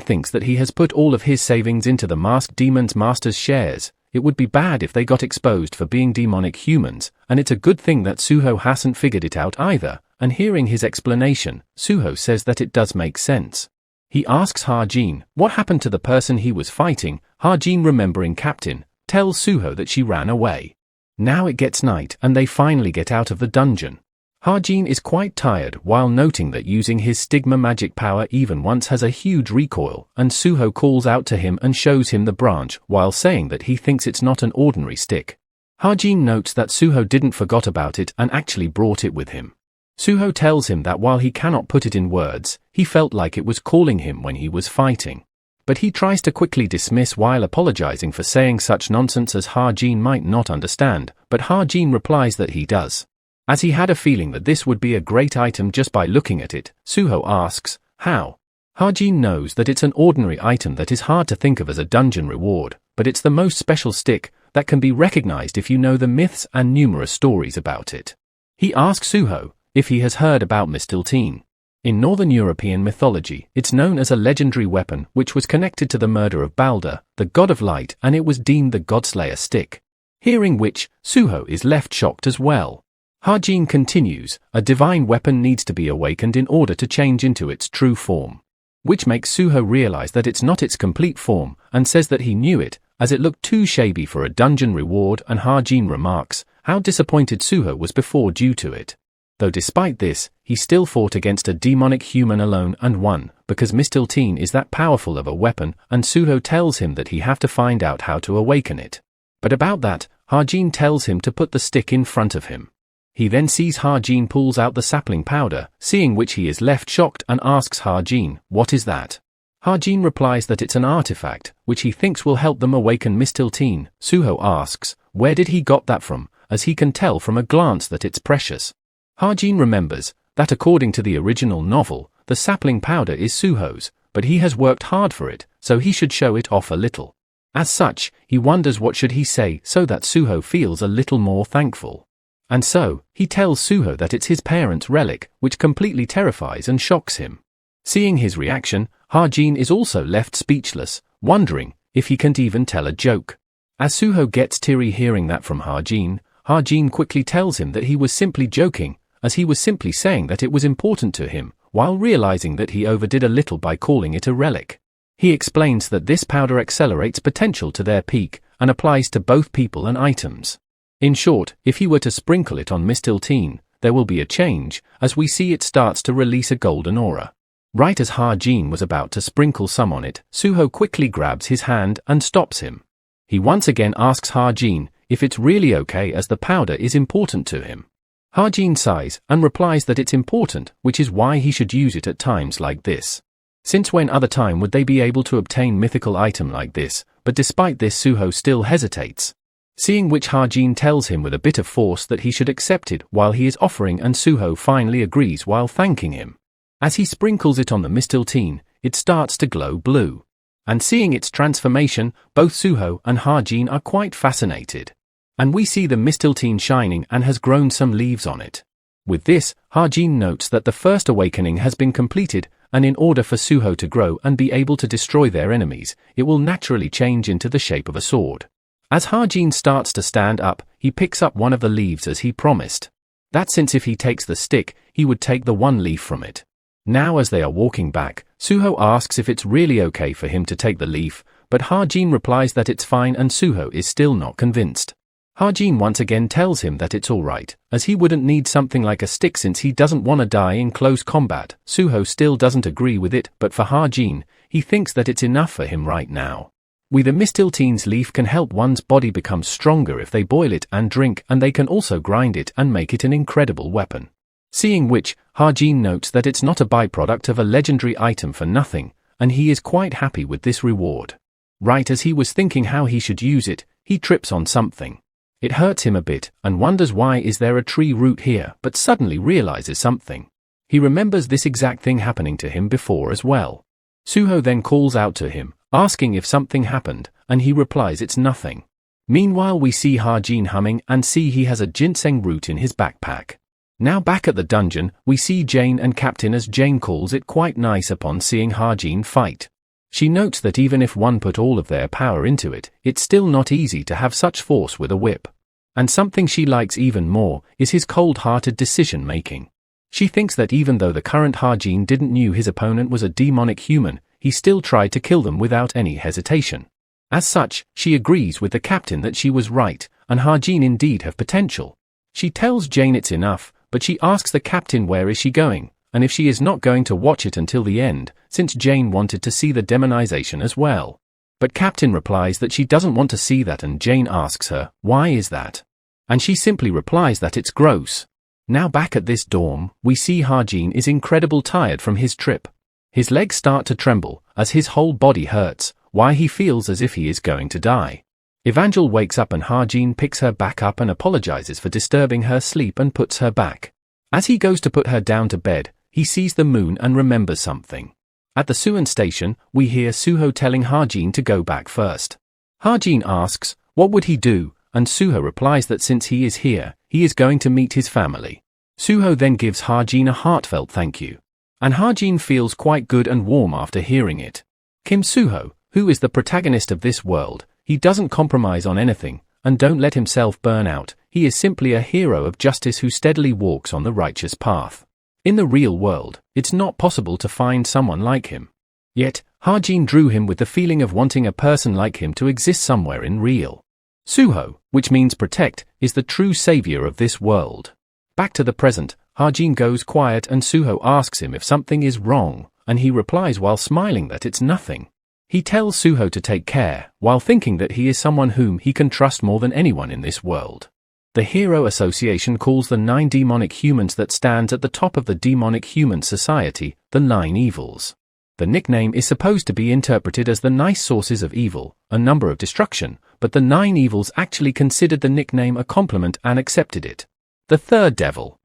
thinks that he has put all of his savings into the masked demon's master's shares. It would be bad if they got exposed for being demonic humans, and it's a good thing that Suho hasn't figured it out either, and hearing his explanation, Suho says that it does make sense. He asks Ha-jin what happened to the person he was fighting. Ha-jin, remembering Captain, tells Suho that she ran away. Now it gets night and they finally get out of the dungeon. Ha-jin is quite tired while noting that using his Stigma magic power even once has a huge recoil, and Suho calls out to him and shows him the branch while saying that he thinks it's not an ordinary stick. Ha-jin notes that Suho didn't forget about it and actually brought it with him. Suho tells him that while he cannot put it in words, he felt like it was calling him when he was fighting. But he tries to quickly dismiss while apologizing for saying such nonsense as Ha-jin might not understand, but Ha-jin replies that he does. As he had a feeling that this would be a great item just by looking at it, Suho asks, how? Ha-jin knows that it's an ordinary item that is hard to think of as a dungeon reward, but it's the most special stick that can be recognized if you know the myths and numerous stories about it. He asks Suho if he has heard about mistletoe. In Northern European mythology, it's known as a legendary weapon which was connected to the murder of Balder, the god of light, and it was deemed the Godslayer stick. Hearing which, Suho is left shocked as well. Ha-jin continues, a divine weapon needs to be awakened in order to change into its true form. Which makes Suho realize that it's not its complete form, and says that he knew it, as it looked too shabby for a dungeon reward, and Ha-jin remarks how disappointed Suho was before due to it. Though despite this, he still fought against a demonic human alone and won, because mistletoe is that powerful of a weapon, and Suho tells him that he have to find out how to awaken it. But about that, Ha-jin tells him to put the stick in front of him. He then sees Ha-jin pulls out the sapling powder, seeing which he is left shocked and asks Ha-jin, what is that? Ha-jin replies that it's an artifact, which he thinks will help them awaken mistletoe. Suho asks, where did he got that from, as he can tell from a glance that it's precious. Ha-jin remembers that according to the original novel, the sapling powder is Suho's, but he has worked hard for it, so he should show it off a little. As such, he wonders what should he say so that Suho feels a little more thankful. And so, he tells Suho that it's his parents' relic, which completely terrifies and shocks him. Seeing his reaction, Ha-jin is also left speechless, wondering if he can't even tell a joke. As Suho gets teary hearing that from Ha-jin, Ha-jin quickly tells him that he was simply joking, as he was simply saying that it was important to him, while realizing that he overdid a little by calling it a relic. He explains that this powder accelerates potential to their peak, and applies to both people and items. In short, if he were to sprinkle it on Midterm, there will be a change, as we see it starts to release a golden aura. Right as Ha-jin was about to sprinkle some on it, Suho quickly grabs his hand and stops him. He once again asks Ha-jin if it's really okay as the powder is important to him. Ha-jin sighs and replies that it's important, which is why he should use it at times like this. Since when other time would they be able to obtain mythical item like this, but despite this Suho still hesitates. Seeing which Ha-jin tells him with a bit of force that he should accept it while he is offering, and Suho finally agrees while thanking him. As he sprinkles it on the Midterm, it starts to glow blue. And seeing its transformation, both Suho and Ha-jin are quite fascinated. And we see the Midterm shining and has grown some leaves on it. With this, Ha-jin notes that the first awakening has been completed, and in order for Suho to grow and be able to destroy their enemies, it will naturally change into the shape of a sword. As Ha-jin starts to stand up, he picks up one of the leaves as he promised. That since if he takes the stick, he would take the one leaf from it. Now as they are walking back, Suho asks if it's really okay for him to take the leaf, but Ha-jin replies that it's fine, and Suho is still not convinced. Ha-jin once again tells him that it's alright, as he wouldn't need something like a stick since he doesn't want to die in close combat. Suho still doesn't agree with it, but for Ha-jin, he thinks that it's enough for him right now. The Midterm's leaf can help one's body become stronger if they boil it and drink, and they can also grind it and make it an incredible weapon. Seeing which, Ha-jin notes that it's not a byproduct of a legendary item for nothing, and he is quite happy with this reward. Right as he was thinking how he should use it, he trips on something. It hurts him a bit, and wonders why is there a tree root here, but suddenly realizes something. He remembers this exact thing happening to him before as well. Suho then calls out to him, asking if something happened, and he replies it's nothing. Meanwhile we see Ha-jin humming and see he has a ginseng root in his backpack. Now back at the dungeon, we see Jane and Captain, as Jane calls it quite nice upon seeing Ha-jin fight. She notes that even if one put all of their power into it, it's still not easy to have such force with a whip. And something she likes even more is his cold-hearted decision-making. She thinks that even though the current Ha-jin didn't knew his opponent was a demonic human, he still tried to kill them without any hesitation. As such, she agrees with the captain that she was right, and Ha-jin indeed have potential. She tells Jane it's enough, but she asks the captain where is she going, and if she is not going to watch it until the end, since Jane wanted to see the demonization as well. But Captain replies that she doesn't want to see that, and Jane asks her, why is that? And she simply replies that it's gross. Now back at this dorm, we see Ha-jin is incredibly tired from his trip. His legs start to tremble, as his whole body hurts, why he feels as if he is going to die. Evangel wakes up and Ha-jin picks her back up and apologizes for disturbing her sleep and puts her back. As he goes to put her down to bed, he sees the moon and remembers something. At the Suwon station, we hear Suho telling Ha-jin to go back first. Ha-jin asks, what would he do, and Suho replies that since he is here, he is going to meet his family. Suho then gives Ha-jin a heartfelt thank you. And Ha-jin feels quite good and warm after hearing it. Kim Suho, who is the protagonist of this world, he doesn't compromise on anything, and don't let himself burn out. He is simply a hero of justice who steadily walks on the righteous path. In the real world, it's not possible to find someone like him. Yet, Ha-jin drew him with the feeling of wanting a person like him to exist somewhere in real. Suho, which means protect, is the true savior of this world. Back to the present, Ha-jin goes quiet and Suho asks him if something is wrong, and he replies while smiling that it's nothing. He tells Suho to take care, while thinking that he is someone whom he can trust more than anyone in this world. The Hero Association calls the 9 demonic humans that stands at the top of the demonic human society, the 9 evils. The nickname is supposed to be interpreted as the nice sources of evil, a number of destruction, but the 9 evils actually considered the nickname a compliment and accepted it. The third devil.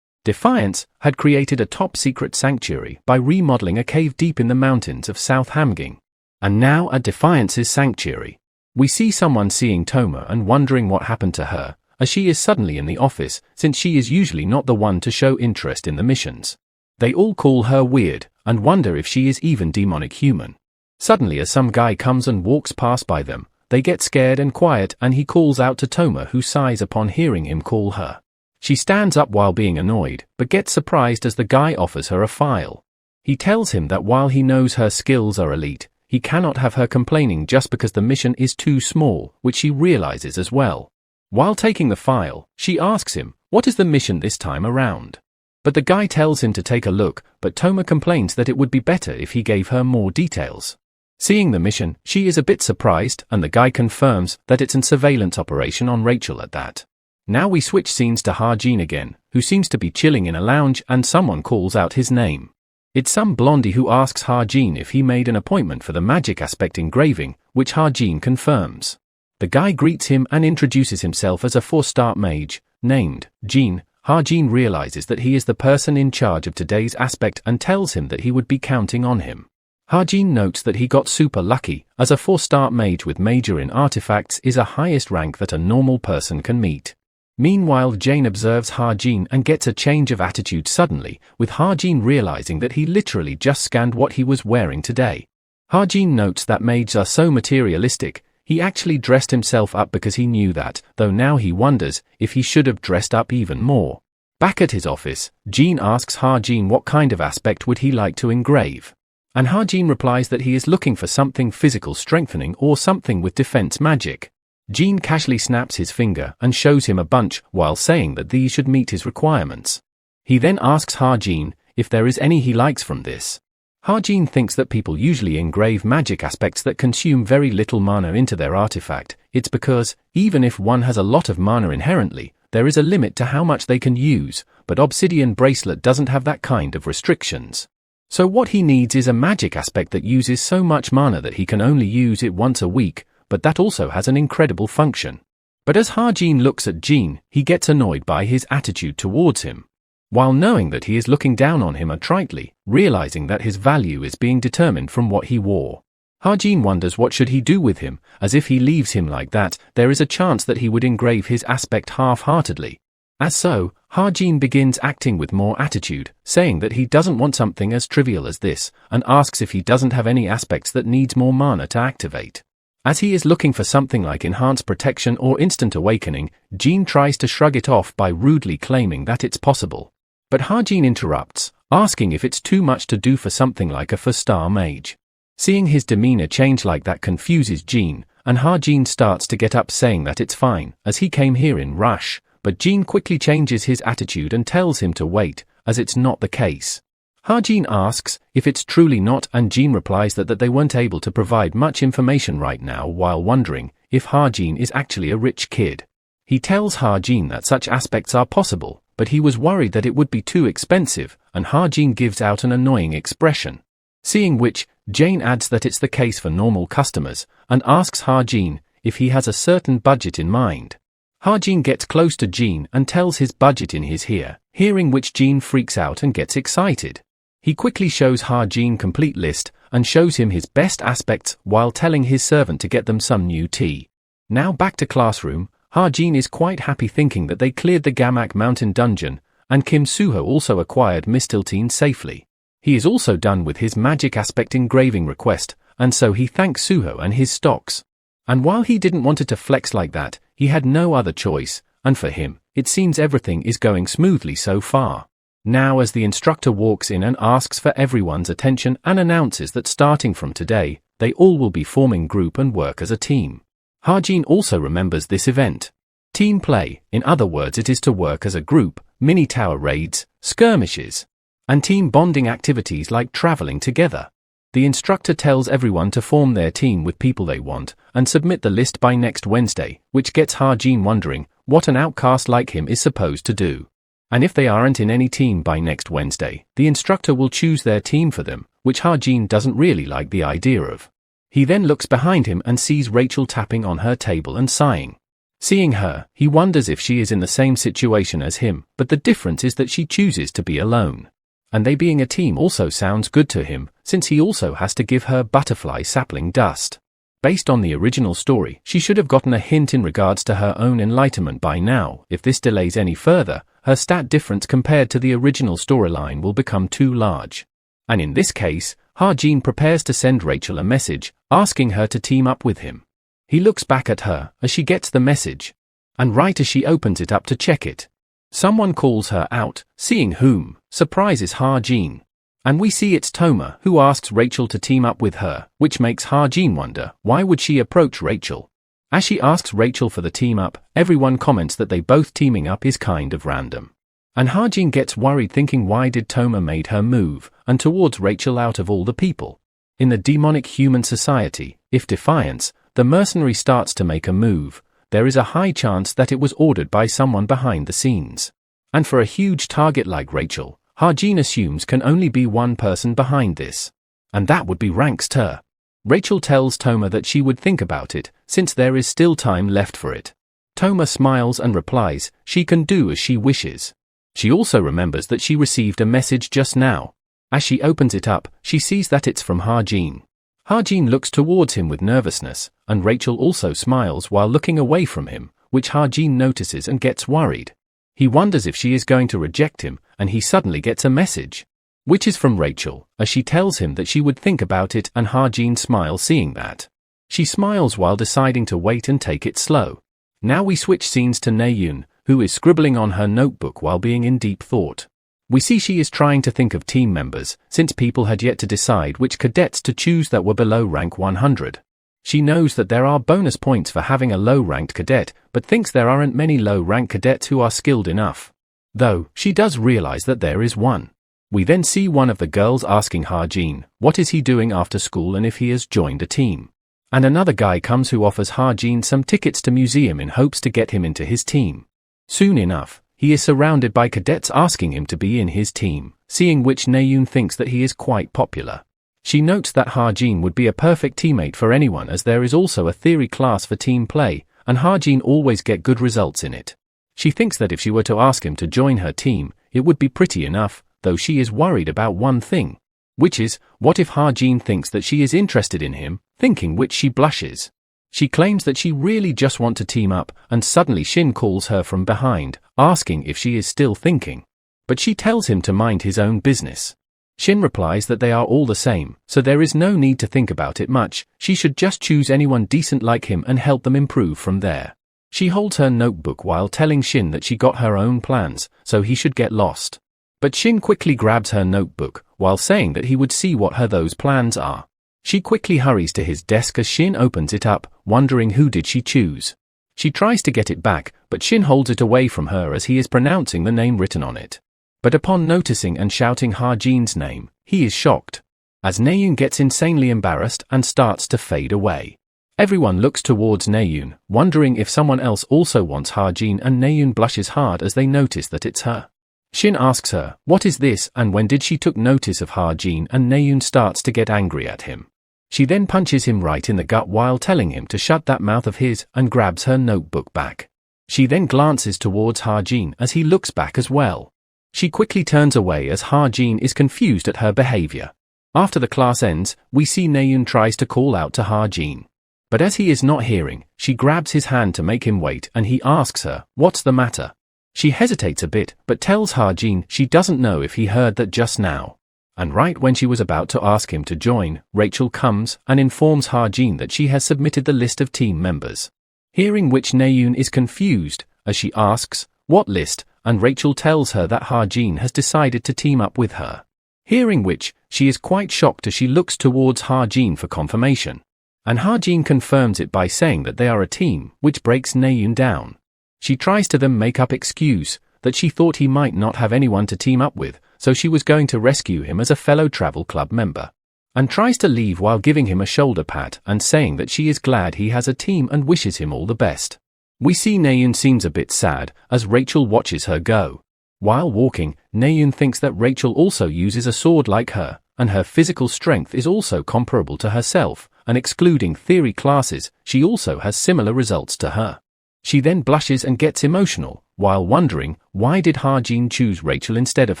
Defiance had created a top-secret sanctuary by remodeling a cave deep in the mountains of South Hamgyong. And now at Defiance's sanctuary, we see someone seeing Toma and wondering what happened to her, as she is suddenly in the office, since she is usually not the one to show interest in the missions. They all call her weird, and wonder if she is even demonic human. Suddenly as some guy comes and walks past by them, they get scared and quiet, and he calls out to Toma, who sighs upon hearing him call her. She stands up while being annoyed, but gets surprised as the guy offers her a file. He tells him that while he knows her skills are elite, he cannot have her complaining just because the mission is too small, which she realizes as well. While taking the file, she asks him, what is the mission this time around? But the guy tells him to take a look, but Toma complains that it would be better if he gave her more details. Seeing the mission, she is a bit surprised, and the guy confirms that it's a surveillance operation on Rachel at that. Now we switch scenes to Ha-jin again, who seems to be chilling in a lounge, and someone calls out his name. It's some blondie who asks Ha-jin if he made an appointment for the magic aspect engraving, which Ha-jin confirms. The guy greets him and introduces himself as a 4-star mage, named Jin. Ha-jin realizes that he is the person in charge of today's aspect and tells him that he would be counting on him. Ha-jin notes that he got super lucky, as a 4-star mage with major in artifacts is a highest rank that a normal person can meet. Meanwhile, Jane observes Ha-jin and gets a change of attitude suddenly, with Ha-jin realizing that he literally just scanned what he was wearing today. Ha-jin notes that mages are so materialistic, he actually dressed himself up because he knew that, though now he wonders if he should have dressed up even more. Back at his office, Jin asks Ha-jin what kind of aspect would he like to engrave. And Ha-jin replies that he is looking for something physical strengthening or something with defense magic. Jin casually snaps his finger and shows him a bunch while saying that these should meet his requirements. He then asks Ha-jin if there is any he likes from this. Ha-jin thinks that people usually engrave magic aspects that consume very little mana into their artifact. It's because, even if one has a lot of mana inherently, there is a limit to how much they can use, but Obsidian Bracelet doesn't have that kind of restrictions. So what he needs is a magic aspect that uses so much mana that he can only use it once a week, but that also has an incredible function. But as Ha-jin looks at Jin, he gets annoyed by his attitude towards him. While knowing that he is looking down on him tritely, realizing that his value is being determined from what he wore. Ha-jin wonders what should he do with him, as if he leaves him like that, there is a chance that he would engrave his aspect half-heartedly. As so, Ha-jin begins acting with more attitude, saying that he doesn't want something as trivial as this, and asks if he doesn't have any aspects that needs more mana to activate. As he is looking for something like enhanced protection or instant awakening, Jin tries to shrug it off by rudely claiming that it's possible. But Ha-jin interrupts, asking if it's too much to do for something like a 4-star mage. Seeing his demeanor change like that confuses Jin, and Ha-jin starts to get up saying that it's fine, as he came here in rush, but Jin quickly changes his attitude and tells him to wait, as it's not the case. Ha-jin asks if it's truly not, and Jin replies that they weren't able to provide much information right now, while wondering if Ha-jin is actually a rich kid. He tells Ha-jin that such aspects are possible, but he was worried that it would be too expensive, and Ha-jin gives out an annoying expression. Seeing which, Jane adds that it's the case for normal customers, and asks Ha-jin if he has a certain budget in mind. Ha-jin gets close to Jin and tells his budget in his ear, hearing which Jin freaks out and gets excited. He quickly shows Ha-jin complete list and shows him his best aspects while telling his servant to get them some new tea. Now back to classroom, Ha-jin is quite happy thinking that they cleared the Gamak Mountain dungeon, and Kim Suho also acquired Mistiltine safely. He is also done with his magic aspect engraving request, and so he thanks Suho and his stocks. And while he didn't want it to flex like that, he had no other choice, and for him, it seems everything is going smoothly so far. Now as the instructor walks in and asks for everyone's attention and announces that starting from today, they all will be forming group and work as a team. Ha-jin also remembers this event. Team play, in other words it is to work as a group, mini-tower raids, skirmishes, and team bonding activities like traveling together. The instructor tells everyone to form their team with people they want, and submit the list by next Wednesday, which gets Ha-jin wondering what an outcast like him is supposed to do. And if they aren't in any team by next Wednesday, the instructor will choose their team for them, which Ha-jin doesn't really like the idea of. He then looks behind him and sees Rachel tapping on her table and sighing. Seeing her, he wonders if she is in the same situation as him, but the difference is that she chooses to be alone. And they being a team also sounds good to him, since he also has to give her butterfly sapling dust. Based on the original story, she should have gotten a hint in regards to her own enlightenment by now. If this delays any further, her stat difference compared to the original storyline will become too large. And in this case, Ha-jin prepares to send Rachel a message, asking her to team up with him. He looks back at her as she gets the message. And right as she opens it up to check it, someone calls her out, seeing whom surprises Ha-jin. And we see it's Toma, who asks Rachel to team up with her, which makes Ha-jin wonder, why would she approach Rachel? As she asks Rachel for the team up, everyone comments that they both teaming up is kind of random. And Ha-jin gets worried, thinking why did Toma made her move, and towards Rachel out of all the people. In the demonic human society, if Defiance, the mercenary, starts to make a move, there is a high chance that it was ordered by someone behind the scenes. And for a huge target like Rachel, Ha-jin assumes can only be one person behind this. And that would be Rankster. Rachel tells Toma that she would think about it, since there is still time left for it. Toma smiles and replies, she can do as she wishes. She also remembers that she received a message just now. As she opens it up, she sees that it's from Ha-jin. Ha-jin looks towards him with nervousness, and Rachel also smiles while looking away from him, which Ha-jin notices and gets worried. He wonders if she is going to reject him, and he suddenly gets a message, which is from Rachel, as she tells him that she would think about it, and Ha-jin smiles seeing that. She smiles while deciding to wait and take it slow. Now we switch scenes to Naeun, who is scribbling on her notebook while being in deep thought. We see she is trying to think of team members, since people had yet to decide which cadets to choose that were below rank 100. She knows that there are bonus points for having a low-ranked cadet, but thinks there aren't many low-ranked cadets who are skilled enough. Though, she does realize that there is one. We then see one of the girls asking Ha-jin what is he doing after school and if he has joined a team. And another guy comes who offers Ha-jin some tickets to museum in hopes to get him into his team. Soon enough, he is surrounded by cadets asking him to be in his team, seeing which Naeun thinks that he is quite popular. She notes that Ha-jin would be a perfect teammate for anyone, as there is also a theory class for team play, and Ha-jin always get good results in it. She thinks that if she were to ask him to join her team, it would be pretty enough, though she is worried about one thing. Which is, what if Ha-jin thinks that she is interested in him, thinking which she blushes. She claims that she really just want to team up, and suddenly Shin calls her from behind, asking if she is still thinking. But she tells him to mind his own business. Shin replies that they are all the same, so there is no need to think about it much, she should just choose anyone decent like him and help them improve from there. She holds her notebook while telling Shin that she got her own plans, so he should get lost. But Shin quickly grabs her notebook, while saying that he would see what those plans are. She quickly hurries to his desk as Shin opens it up, wondering who did she choose. She tries to get it back, but Shin holds it away from her as he is pronouncing the name written on it. But upon noticing and shouting Ha-jin's name, he is shocked, as Naeun gets insanely embarrassed and starts to fade away. Everyone looks towards Naeun, wondering if someone else also wants Ha-jin, and Naeun blushes hard as they notice that it's her. Shin asks her, what is this and when did she took notice of Ha-jin, and Naeun starts to get angry at him. She then punches him right in the gut while telling him to shut that mouth of his and grabs her notebook back. She then glances towards Ha-jin as he looks back as well. She quickly turns away as Ha-jin is confused at her behavior. After the class ends, we see Naeun tries to call out to Ha-jin. But as he is not hearing, she grabs his hand to make him wait and he asks her, what's the matter? She hesitates a bit, but tells Ha-jin she doesn't know if he heard that just now. And right when she was about to ask him to join, Rachel comes and informs Ha-jin that she has submitted the list of team members. Hearing which Naeun is confused, as she asks, what list? And Rachel tells her that Ha-jin has decided to team up with her. Hearing which, she is quite shocked as she looks towards Ha-jin for confirmation. And Ha-jin confirms it by saying that they are a team, which breaks Naeun down. She tries to then make up excuse that she thought he might not have anyone to team up with, so she was going to rescue him as a fellow travel club member. And tries to leave while giving him a shoulder pat and saying that she is glad he has a team and wishes him all the best. We see Naeun seems a bit sad as Rachel watches her go. While walking, Naeun thinks that Rachel also uses a sword like her, and her physical strength is also comparable to herself, and excluding theory classes, she also has similar results to her. She then blushes and gets emotional, while wondering, why did Ha-jin choose Rachel instead of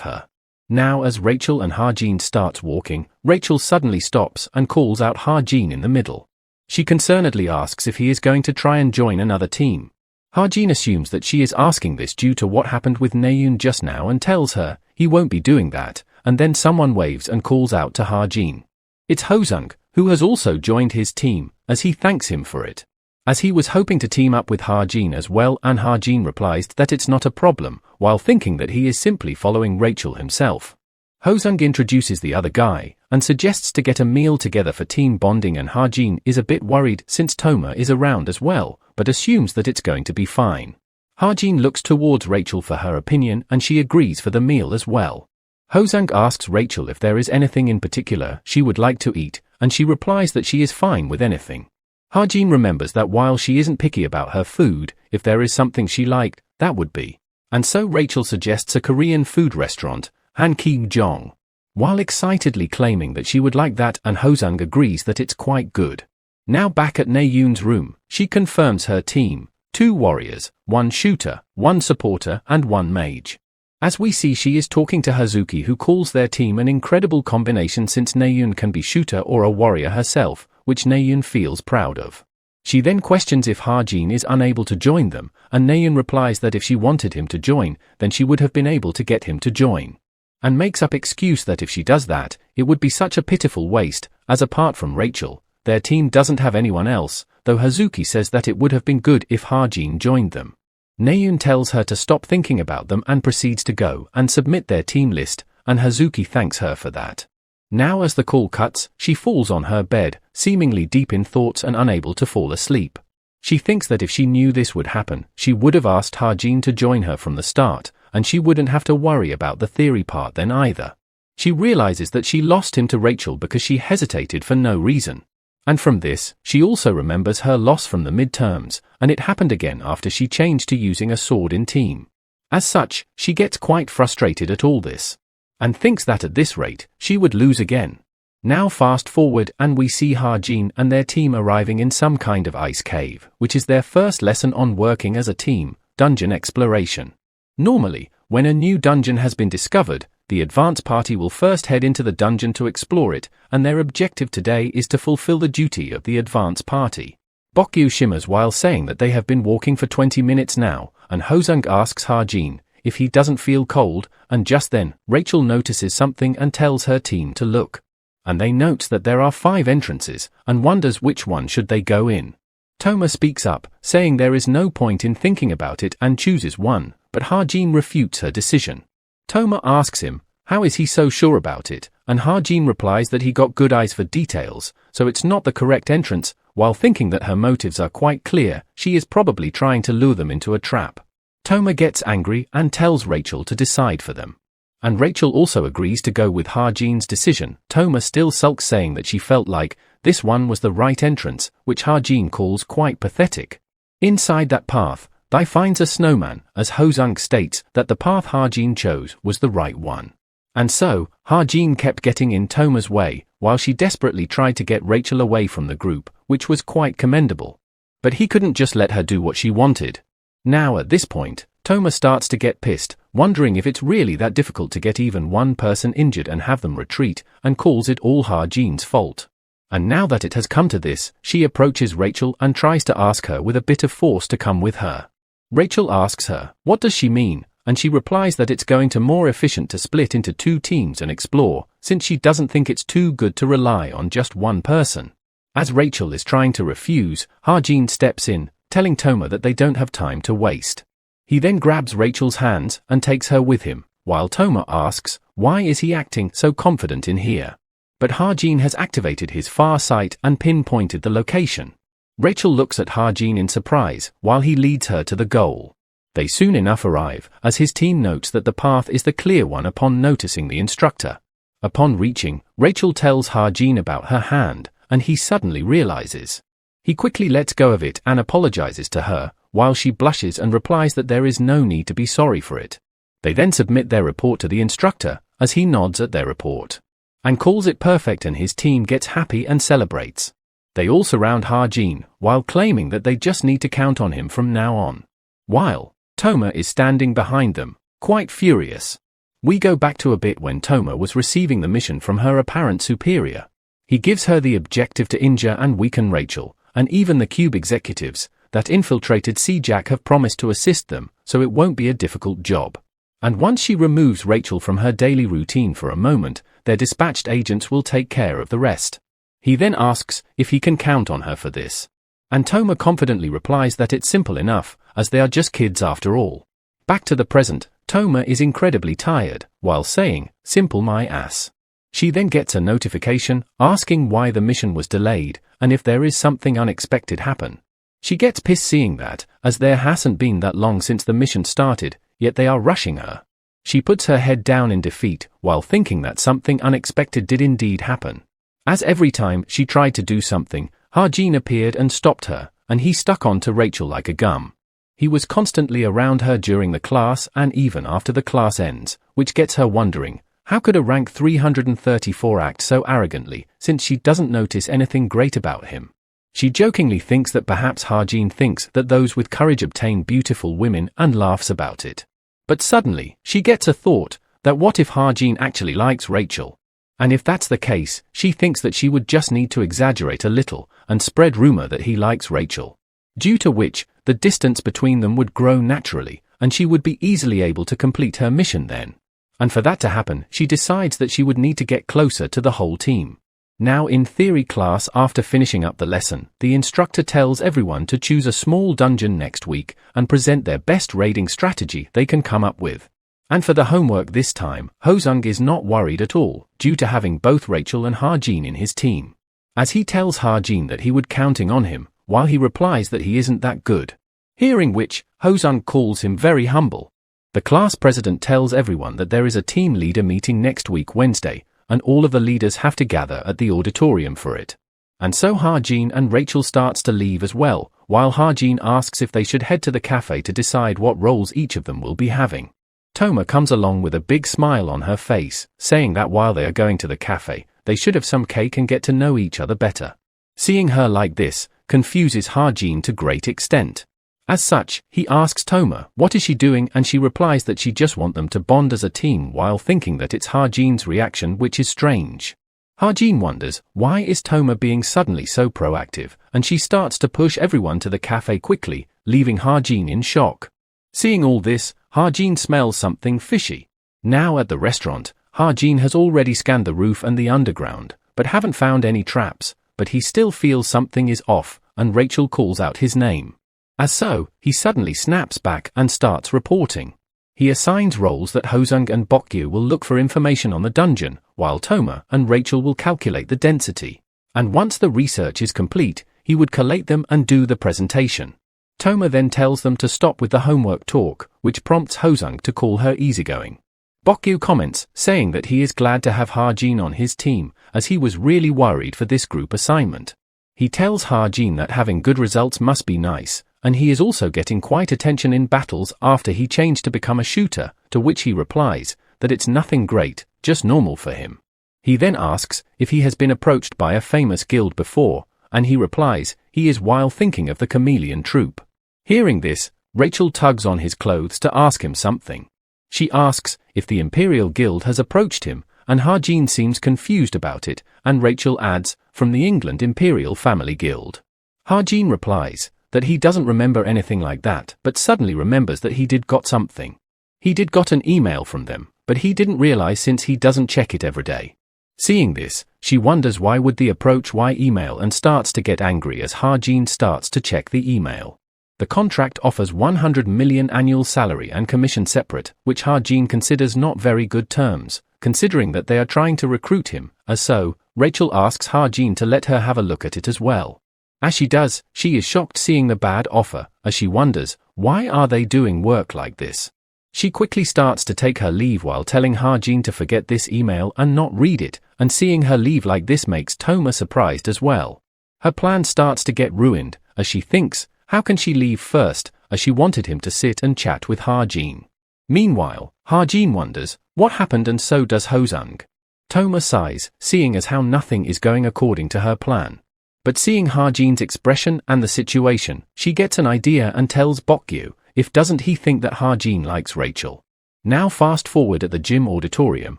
her? Now as Rachel and Ha-jin starts walking, Rachel suddenly stops and calls out Ha-jin in the middle. She concernedly asks if he is going to try and join another team. Ha-jin assumes that she is asking this due to what happened with Naeun just now and tells her he won't be doing that, and then someone waves and calls out to Ha-jin. It's Hosung, who has also joined his team, as he thanks him for it. As he was hoping to team up with Ha-jin as well, and Ha-jin replies that it's not a problem, while thinking that he is simply following Rachel himself. Hosung introduces the other guy, and suggests to get a meal together for team bonding, and Ha-jin is a bit worried since Toma is around as well, but assumes that it's going to be fine. Ha-jin looks towards Rachel for her opinion and she agrees for the meal as well. Hosung asks Rachel if there is anything in particular she would like to eat, and she replies that she is fine with anything. Ha-jin remembers that while she isn't picky about her food, if there is something she liked, that would be. And so Rachel suggests a Korean food restaurant, Han-ki-jong, while excitedly claiming that she would like that, and Hosung agrees that it's quite good. Now back at Naeun's room, she confirms her team, 2 warriors, 1 shooter, 1 supporter and 1 mage. As we see, she is talking to Hazuki, who calls their team an incredible combination since Naeun can be shooter or a warrior herself, which Naeun feels proud of. She then questions if Ha-jin is unable to join them, and Naeun replies that if she wanted him to join, then she would have been able to get him to join. And makes up excuse that if she does that, it would be such a pitiful waste, as apart from Rachel, their team doesn't have anyone else, though Hazuki says that it would have been good if Ha-jin joined them. Naeun tells her to stop thinking about them and proceeds to go and submit their team list, and Hazuki thanks her for that. Now as the call cuts, she falls on her bed, seemingly deep in thoughts and unable to fall asleep. She thinks that if she knew this would happen, she would have asked Ha-jin to join her from the start, and she wouldn't have to worry about the theory part then either. She realizes that she lost him to Rachel because she hesitated for no reason. And from this, she also remembers her loss from the midterms, and it happened again after she changed to using a sword in team. As such, she gets quite frustrated at all this, and thinks that at this rate, she would lose again. Now fast forward and we see Ha-jin and their team arriving in some kind of ice cave, which is their first lesson on working as a team, dungeon exploration. Normally, when a new dungeon has been discovered, the advance party will first head into the dungeon to explore it, and their objective today is to fulfill the duty of the advance party. Bokyu shimmers while saying that they have been walking for 20 minutes now, and Hosung asks Ha-jin if he doesn't feel cold, and just then, Rachel notices something and tells her team to look. And they note that there are 5 entrances, and wonders which one should they go in. Toma speaks up, saying there is no point in thinking about it and chooses one, but Ha-jin refutes her decision. Toma asks him, how is he so sure about it, and Ha-jin replies that he got good eyes for details, so it's not the correct entrance. While thinking that her motives are quite clear, she is probably trying to lure them into a trap. Toma gets angry and tells Rachel to decide for them. And Rachel also agrees to go with Ha-jin's decision. Toma still sulks, saying that she felt like this one was the right entrance, which Ha-jin calls quite pathetic. Inside that path, Dai finds a snowman, as Hosung states that the path Ha-jin chose was the right one. And so, Ha-jin kept getting in Toma's way, while she desperately tried to get Rachel away from the group, which was quite commendable. But he couldn't just let her do what she wanted. Now at this point, Toma starts to get pissed, wondering if it's really that difficult to get even one person injured and have them retreat, and calls it all Ha-jin's fault. And now that it has come to this, she approaches Rachel and tries to ask her with a bit of force to come with her. Rachel asks her, what does she mean? And she replies that it's going to more efficient to split into 2 teams and explore, since she doesn't think it's too good to rely on just one person. As Rachel is trying to refuse, Ha-jin steps in, telling Toma that they don't have time to waste. He then grabs Rachel's hands and takes her with him, while Toma asks, why is he acting so confident in here? But Ha-jin has activated his far sight and pinpointed the location. Rachel looks at Ha-jin in surprise, while he leads her to the goal. They soon enough arrive, as his team notes that the path is the clear one upon noticing the instructor. Upon reaching, Rachel tells Ha-jin about her hand, and he suddenly realizes. He quickly lets go of it and apologizes to her, while she blushes and replies that there is no need to be sorry for it. They then submit their report to the instructor, as he nods at their report, and calls it perfect, and his team gets happy and celebrates. They all surround Ha-jin, while claiming that they just need to count on him from now on. While Toma is standing behind them, quite furious. We go back to a bit when Toma was receiving the mission from her apparent superior. He gives her the objective to injure and weaken Rachel, and even the Cube executives that infiltrated C-Jack have promised to assist them, so it won't be a difficult job. And once she removes Rachel from her daily routine for a moment, their dispatched agents will take care of the rest. He then asks if he can count on her for this. And Toma confidently replies that it's simple enough, as they are just kids after all. Back to the present, Toma is incredibly tired, while saying, "Simple my ass." She then gets a notification asking why the mission was delayed, and if there is something unexpected happen. She gets pissed seeing that, as there hasn't been that long since the mission started, yet they are rushing her. She puts her head down in defeat, while thinking that something unexpected did indeed happen. As every time she tried to do something, Ha-jin appeared and stopped her, and he stuck on to Rachel like a gum. He was constantly around her during the class and even after the class ends, which gets her wondering, how could a rank 334 act so arrogantly, since she doesn't notice anything great about him? She jokingly thinks that perhaps Ha-jin thinks that those with courage obtain beautiful women and laughs about it. But suddenly, she gets a thought, that what if Ha-jin actually likes Rachel? And if that's the case, she thinks that she would just need to exaggerate a little and spread rumor that he likes Rachel. Due to which, the distance between them would grow naturally, and she would be easily able to complete her mission then. And for that to happen, she decides that she would need to get closer to the whole team. Now in theory class, after finishing up the lesson, the instructor tells everyone to choose a small dungeon next week and present their best raiding strategy they can come up with. And for the homework this time, Ho-sung is not worried at all, due to having both Rachel and Ha-jin in his team. As he tells Ha-jin that he would counting on him, while he replies that he isn't that good. Hearing which, Ho-sung calls him very humble. The class president tells everyone that there is a team leader meeting next week Wednesday, and all of the leaders have to gather at the auditorium for it. And so Ha-jin and Rachel starts to leave as well, while Ha-jin asks if they should head to the cafe to decide what roles each of them will be having. Toma comes along with a big smile on her face, saying that while they are going to the cafe, they should have some cake and get to know each other better. Seeing her like this, confuses Ha-jin to great extent. As such, he asks Toma what is she doing, and she replies that she just want them to bond as a team, while thinking that it's Ha-jin's reaction which is strange. Ha-jin wonders, why is Toma being suddenly so proactive, and she starts to push everyone to the cafe quickly, leaving Ha-jin in shock. Seeing all this, Ha-jin smells something fishy. Now at the restaurant, Ha-jin has already scanned the roof and the underground, but haven't found any traps, but he still feels something is off, and Rachel calls out his name. As so, he suddenly snaps back and starts reporting. He assigns roles that Ho-sung and Bokyu will look for information on the dungeon, while Toma and Rachel will calculate the density. And once the research is complete, he would collate them and do the presentation. Toma then tells them to stop with the homework talk, which prompts Ho-sung to call her easygoing. Bokyu comments, saying that he is glad to have Ha-jin on his team, as he was really worried for this group assignment. He tells Ha-jin that having good results must be nice, and he is also getting quite attention in battles after he changed to become a shooter, to which he replies that it's nothing great, just normal for him. He then asks if he has been approached by a famous guild before, and he replies he is while thinking of the Chameleon Troupe. Hearing this, Rachel tugs on his clothes to ask him something. She asks if the Imperial Guild has approached him, and Ha-jin seems confused about it, and Rachel adds, from the England Imperial Family Guild. Ha-jin replies that he doesn't remember anything like that, but suddenly remembers that he did got something. He did got an email from them, but he didn't realize since he doesn't check it every day. Seeing this, she wonders why would the approach why email and starts to get angry as Ha-jin starts to check the email. The contract offers 100 million annual salary and commission separate, which Ha-jin considers not very good terms, considering that they are trying to recruit him, as so, Rachel asks Ha-jin to let her have a look at it as well. As she does, she is shocked seeing the bad offer, as she wonders, why are they doing work like this? She quickly starts to take her leave while telling Ha-jin to forget this email and not read it, and seeing her leave like this makes Toma surprised as well. Her plan starts to get ruined, as she thinks, how can she leave first, as she wanted him to sit and chat with Ha-jin. Meanwhile, Ha-jin wonders what happened, and so does Ho-sung. Toma sighs, seeing as how nothing is going according to her plan. But seeing Ha-jin's expression and the situation, she gets an idea and tells Bokyu, if doesn't he think that Ha-jin likes Rachel. Now fast forward at the gym auditorium,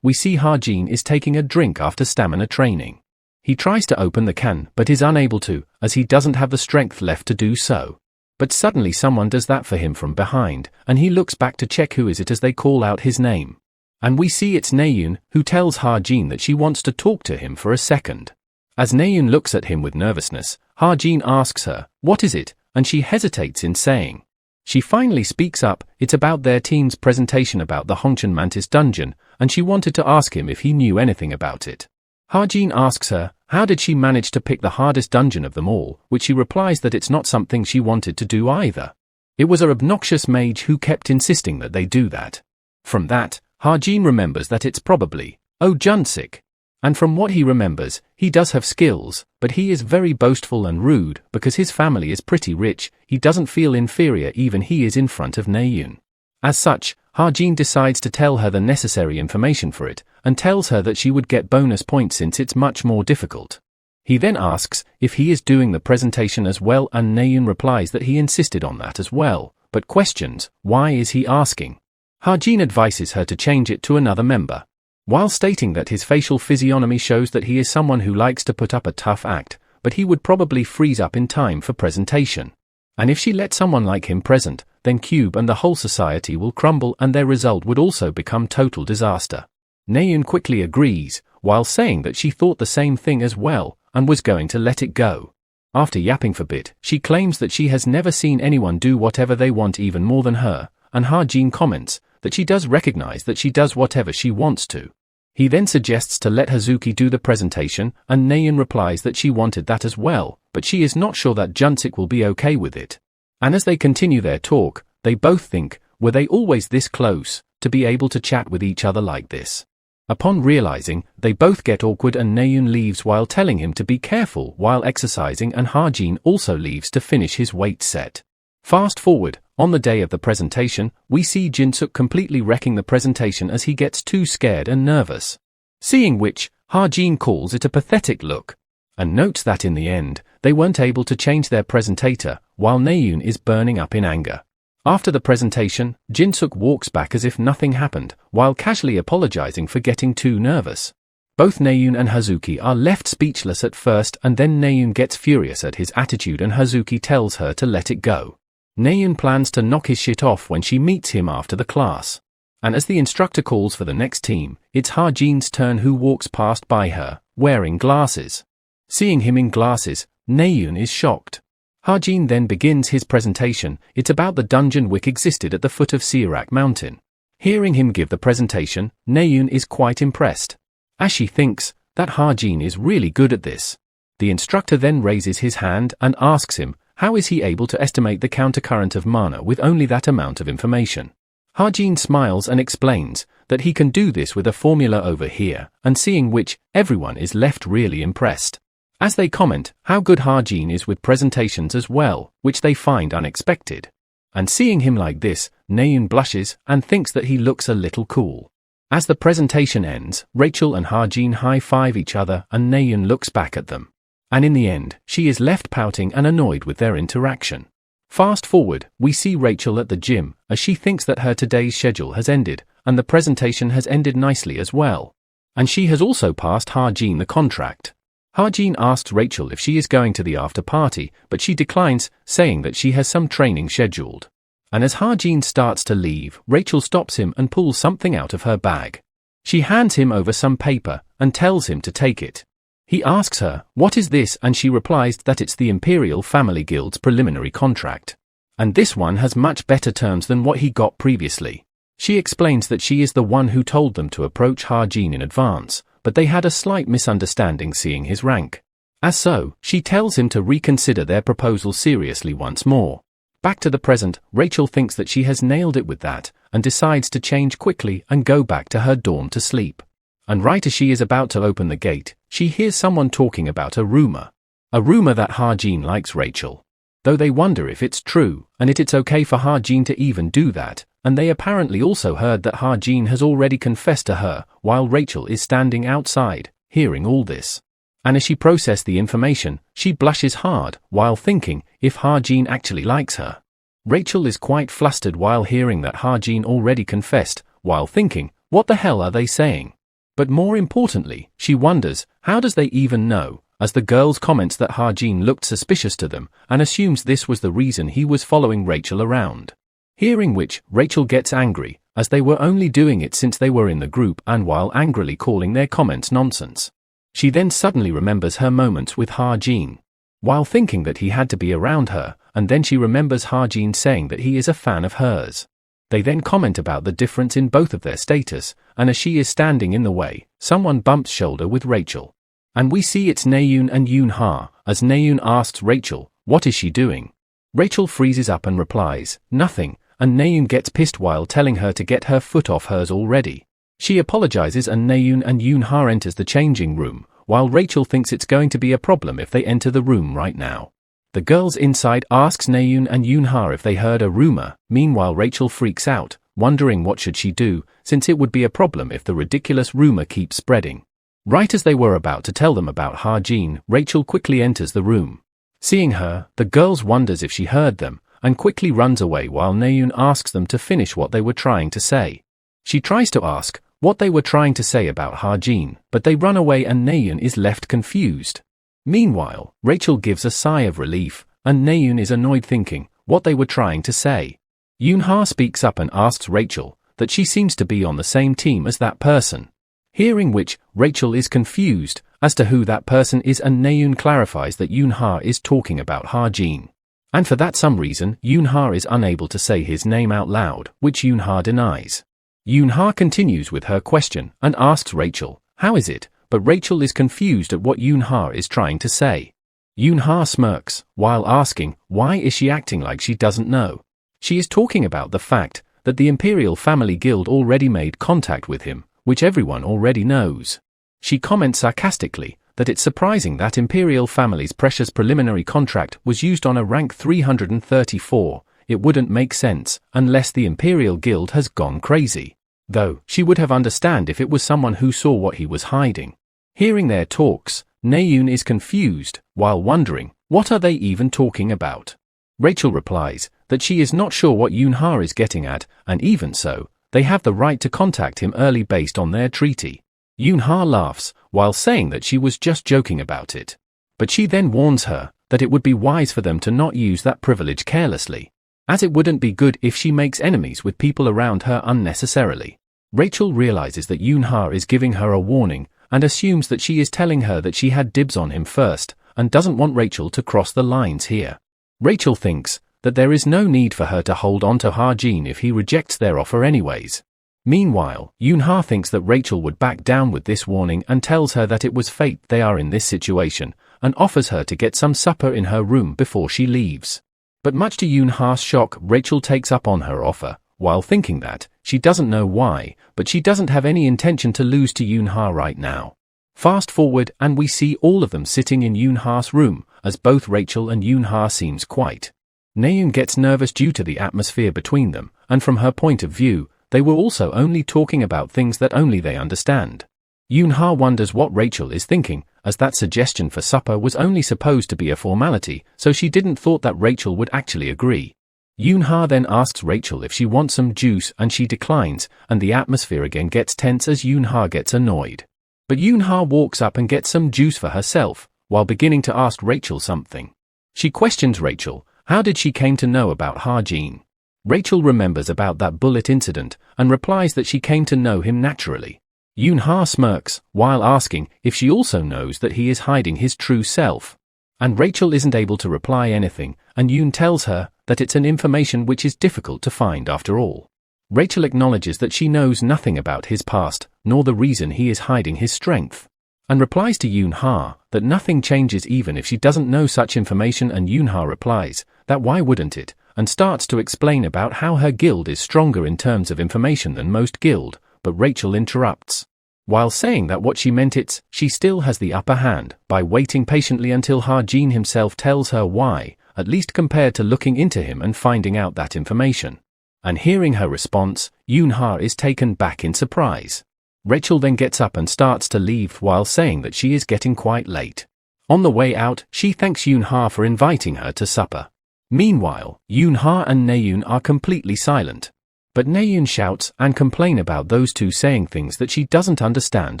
we see Ha-jin is taking a drink after stamina training. He tries to open the can but is unable to, as he doesn't have the strength left to do so. But suddenly someone does that for him from behind, and he looks back to check who is it as they call out his name. And we see it's Naeun, who tells Ha-jin that she wants to talk to him for a second. As Naeun looks at him with nervousness, Ha-jin asks her, "What is it?" and she hesitates in saying. She finally speaks up, it's about their team's presentation about the Hongchen Mantis dungeon, and she wanted to ask him if he knew anything about it. Ha-jin asks her, how did she manage to pick the hardest dungeon of them all, which she replies that it's not something she wanted to do either. It was an obnoxious mage who kept insisting that they do that. From that, Ha-jin remembers that it's probably, Junsik. And from what he remembers, he does have skills, but he is very boastful and rude, because his family is pretty rich, he doesn't feel inferior even he is in front of Naeun. As such, Ha-jin decides to tell her the necessary information for it, and tells her that she would get bonus points since it's much more difficult. He then asks if he is doing the presentation as well, and Naeun replies that he insisted on that as well, but questions, why is he asking? Ha-jin advises her to change it to another member. While stating that his facial physiognomy shows that he is someone who likes to put up a tough act, but he would probably freeze up in time for presentation. And if she let someone like him present, then Cube and the whole society will crumble and their result would also become total disaster. Naeun quickly agrees, while saying that she thought the same thing as well, and was going to let it go. After yapping for a bit, she claims that she has never seen anyone do whatever they want even more than her, and Ha-jin comments that she does recognize that she does whatever she wants to. He then suggests to let Hazuki do the presentation, and Naeun replies that she wanted that as well, but she is not sure that Junsik will be okay with it. And as they continue their talk, they both think, were they always this close, to be able to chat with each other like this? Upon realizing, they both get awkward and Naeun leaves while telling him to be careful while exercising, and Ha-jin also leaves to finish his weight set. Fast forward, on the day of the presentation, we see Jinsuk completely wrecking the presentation as he gets too scared and nervous. Seeing which, Ha-jin calls it a pathetic look, and notes that in the end, they weren't able to change their presentator, while Naeun is burning up in anger. After the presentation, Jinsuk walks back as if nothing happened, while casually apologizing for getting too nervous. Both Naeun and Hazuki are left speechless at first, and then Naeun gets furious at his attitude and Hazuki tells her to let it go. Naeun plans to knock his shit off when she meets him after the class. And as the instructor calls for the next team, it's Ha-jin's turn, who walks past by her, wearing glasses. Seeing him in glasses, Naeun is shocked. Ha-jin then begins his presentation. It's about the dungeon which existed at the foot of Sirak Mountain. Hearing him give the presentation, Naeun is quite impressed, as she thinks that Ha-jin is really good at this. The instructor then raises his hand and asks him, how is he able to estimate the countercurrent of mana with only that amount of information? Ha-jin smiles and explains that he can do this with a formula over here, and seeing which, everyone is left really impressed. As they comment how good Ha-jin is with presentations as well, which they find unexpected. And seeing him like this, Naeun blushes and thinks that he looks a little cool. As the presentation ends, Rachel and Ha-jin high-five each other and Naeun looks back at them. And in the end, she is left pouting and annoyed with their interaction. Fast forward, we see Rachel at the gym, as she thinks that her today's schedule has ended, and the presentation has ended nicely as well. And she has also passed Ha-jin the contract. Ha-jin asks Rachel if she is going to the after party, but she declines, saying that she has some training scheduled. And as Ha-jin starts to leave, Rachel stops him and pulls something out of her bag. She hands him over some paper, and tells him to take it. He asks her, what is this, and she replies that it's the Imperial Family Guild's preliminary contract. And this one has much better terms than what he got previously. She explains that she is the one who told them to approach Ha-jin in advance, but they had a slight misunderstanding seeing his rank. As so, she tells him to reconsider their proposal seriously once more. Back to the present, Rachel thinks that she has nailed it with that, and decides to change quickly and go back to her dorm to sleep. And right as she is about to open the gate, she hears someone talking about a rumor. A rumor that Ha-jin likes Rachel. Though they wonder if it's true, and it's okay for Ha-jin to even do that, and they apparently also heard that Ha-jin has already confessed to her, while Rachel is standing outside, hearing all this. And as she processes the information, she blushes hard, while thinking if Ha-jin actually likes her. Rachel is quite flustered while hearing that Ha-jin already confessed, while thinking, what the hell are they saying? But more importantly, she wonders, how does they even know, as the girls comments that Ha-jin looked suspicious to them, and assumes this was the reason he was following Rachel around. Hearing which, Rachel gets angry, as they were only doing it since they were in the group and while angrily calling their comments nonsense. She then suddenly remembers her moments with Ha-jin, while thinking that he had to be around her, and then she remembers Ha-jin saying that he is a fan of hers. They then comment about the difference in both of their status, and as she is standing in the way, someone bumps shoulder with Rachel. And we see it's Naeun and Yoon-ha, as Naeun asks Rachel, what is she doing? Rachel freezes up and replies, nothing, and Naeun gets pissed while telling her to get her foot off hers already. She apologizes and Naeun and Yoon-ha enters the changing room, while Rachel thinks it's going to be a problem if they enter the room right now. The girls inside asks Naeun and Yoon-ha if they heard a rumor. Meanwhile Rachel freaks out, wondering what should she do, since it would be a problem if the ridiculous rumor keeps spreading. Right as they were about to tell them about Ha-jin, Rachel quickly enters the room. Seeing her, the girls wonders if she heard them, and quickly runs away while Naeun asks them to finish what they were trying to say. She tries to ask what they were trying to say about Ha-jin, but they run away and Naeun is left confused. Meanwhile, Rachel gives a sigh of relief, and Naeun is annoyed thinking what they were trying to say. Yoon-ha speaks up and asks Rachel that she seems to be on the same team as that person. Hearing which, Rachel is confused as to who that person is and Naeun clarifies that Yoon-ha is talking about Ha-jin. And for that some reason, Yoon-ha is unable to say his name out loud, which Yoon-ha denies. Yoon-ha continues with her question and asks Rachel, how is it? But Rachel is confused at what Yoon-ha is trying to say. Yoon-ha smirks, while asking, why is she acting like she doesn't know? She is talking about the fact that the Imperial Family Guild already made contact with him, which everyone already knows. She comments sarcastically that it's surprising that Imperial Family's precious preliminary contract was used on a rank 334, it wouldn't make sense unless the Imperial Guild has gone crazy. Though, she would have understand if it was someone who saw what he was hiding. Hearing their talks, Naeun is confused, while wondering, what are they even talking about? Rachel replies that she is not sure what Yoon-ha is getting at, and even so, they have the right to contact him early based on their treaty. Yoon-ha laughs, while saying that she was just joking about it. But she then warns her that it would be wise for them to not use that privilege carelessly, as it wouldn't be good if she makes enemies with people around her unnecessarily. Rachel realizes that Yoon-ha is giving her a warning, and assumes that she is telling her that she had dibs on him first, and doesn't want Rachel to cross the lines here. Rachel thinks that there is no need for her to hold on to Ha-jin if he rejects their offer anyways. Meanwhile, Yoon-ha thinks that Rachel would back down with this warning and tells her that it was fate they are in this situation, and offers her to get some supper in her room before she leaves. But much to Yoon-ha's shock, Rachel takes up on her offer, while thinking that she doesn't know why, but she doesn't have any intention to lose to Yoon-ha right now. Fast forward and we see all of them sitting in Yoon-ha's room, as both Rachel and Yoon-ha seems quite. Naeun gets nervous due to the atmosphere between them, and from her point of view, they were also only talking about things that only they understand. Yoon-ha wonders what Rachel is thinking, as that suggestion for supper was only supposed to be a formality, so she didn't thought that Rachel would actually agree. Yoon-ha then asks Rachel if she wants some juice and she declines, and the atmosphere again gets tense as Yoon-ha gets annoyed. But Yoon-ha walks up and gets some juice for herself, while beginning to ask Rachel something. She questions Rachel, how did she came to know about Ha-jin? Rachel remembers about that bullet incident, and replies that she came to know him naturally. Yoon-ha smirks, while asking if she also knows that he is hiding his true self. And Rachel isn't able to reply anything, and Yoon tells her that it's an information which is difficult to find after all. Rachel acknowledges that she knows nothing about his past, nor the reason he is hiding his strength, and replies to Yoon-ha that nothing changes even if she doesn't know such information, and Yoon-ha replies that why wouldn't it, and starts to explain about how her guild is stronger in terms of information than most guild, but Rachel interrupts, while saying that what she meant it's, she still has the upper hand, by waiting patiently until Ha-jin himself tells her why, at least compared to looking into him and finding out that information. And hearing her response, Yoon-ha is taken back in surprise. Rachel then gets up and starts to leave while saying that she is getting quite late. On the way out, she thanks Yoon-ha for inviting her to supper. Meanwhile, Yoon-ha and Naeun are completely silent. But Naeun shouts and complains about those two saying things that she doesn't understand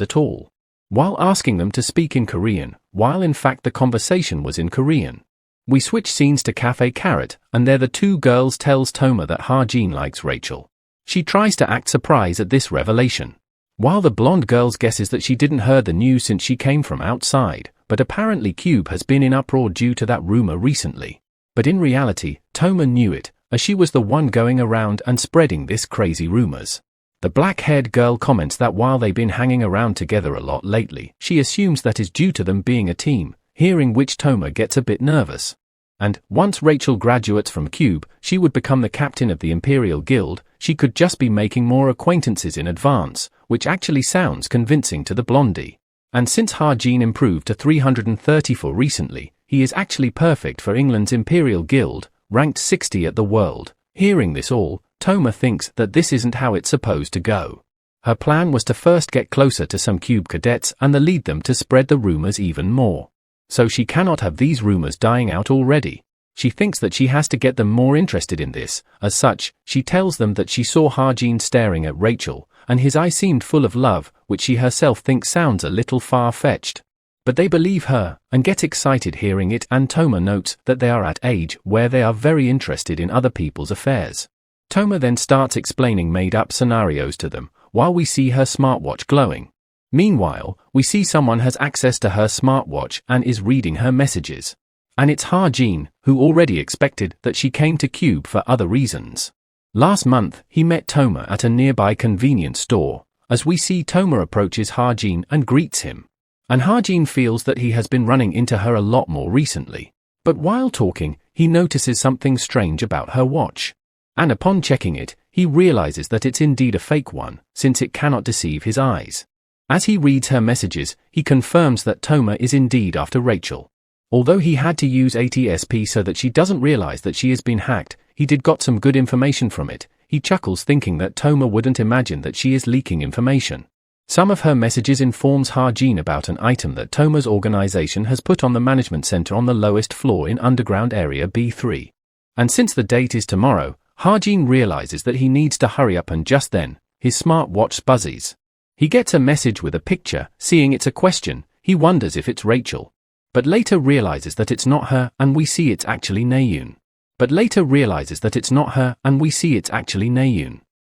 at all, while asking them to speak in Korean, while in fact the conversation was in Korean. We switch scenes to Cafe Carrot, and there the two girls tells Toma that Ha-jin likes Rachel. She tries to act surprised at this revelation, while the blonde girl guesses that she didn't heard the news since she came from outside, but apparently Cube has been in uproar due to that rumor recently. But in reality, Toma knew it, as she was the one going around and spreading this crazy rumors. The black-haired girl comments that while they've been hanging around together a lot lately, she assumes that is due to them being a team, hearing which Toma gets a bit nervous. And, once Rachel graduates from Cube, she would become the captain of the Imperial Guild. She could just be making more acquaintances in advance, which actually sounds convincing to the blondie. And since Ha-jin improved to 334 recently, he is actually perfect for England's Imperial Guild, ranked 60 at the world. Hearing this all, Toma thinks that this isn't how it's supposed to go. Her plan was to first get closer to some Cube cadets and then lead them to spread the rumors even more. So she cannot have these rumors dying out already. She thinks that she has to get them more interested in this. As such, she tells them that she saw Ha-jin staring at Rachel, and his eyes seemed full of love, which she herself thinks sounds a little far-fetched. But they believe her, and get excited hearing it, and Toma notes that they are at age where they are very interested in other people's affairs. Toma then starts explaining made-up scenarios to them, while we see her smartwatch glowing. Meanwhile, we see someone has access to her smartwatch and is reading her messages. And it's Ha-jin, who already expected that she came to Cube for other reasons. Last month, he met Toma at a nearby convenience store, as we see Toma approaches Ha-jin and greets him. And Ha-jin feels that he has been running into her a lot more recently. But while talking, he notices something strange about her watch. And upon checking it, he realizes that it's indeed a fake one, since it cannot deceive his eyes. As he reads her messages, he confirms that Toma is indeed after Rachel. Although he had to use ATSP so that she doesn't realize that she has been hacked, he did got some good information from it. He chuckles thinking that Toma wouldn't imagine that she is leaking information. Some of her messages informs Ha-jin about an item that Toma's organization has put on the management center on the lowest floor in underground area B3. And since the date is tomorrow, Ha-jin realizes that he needs to hurry up, and just then, his smartwatch buzzes. He gets a message with a picture. Seeing it's a question, he wonders if it's Rachel. But later realizes that it's not her, and we see it's actually Naeun.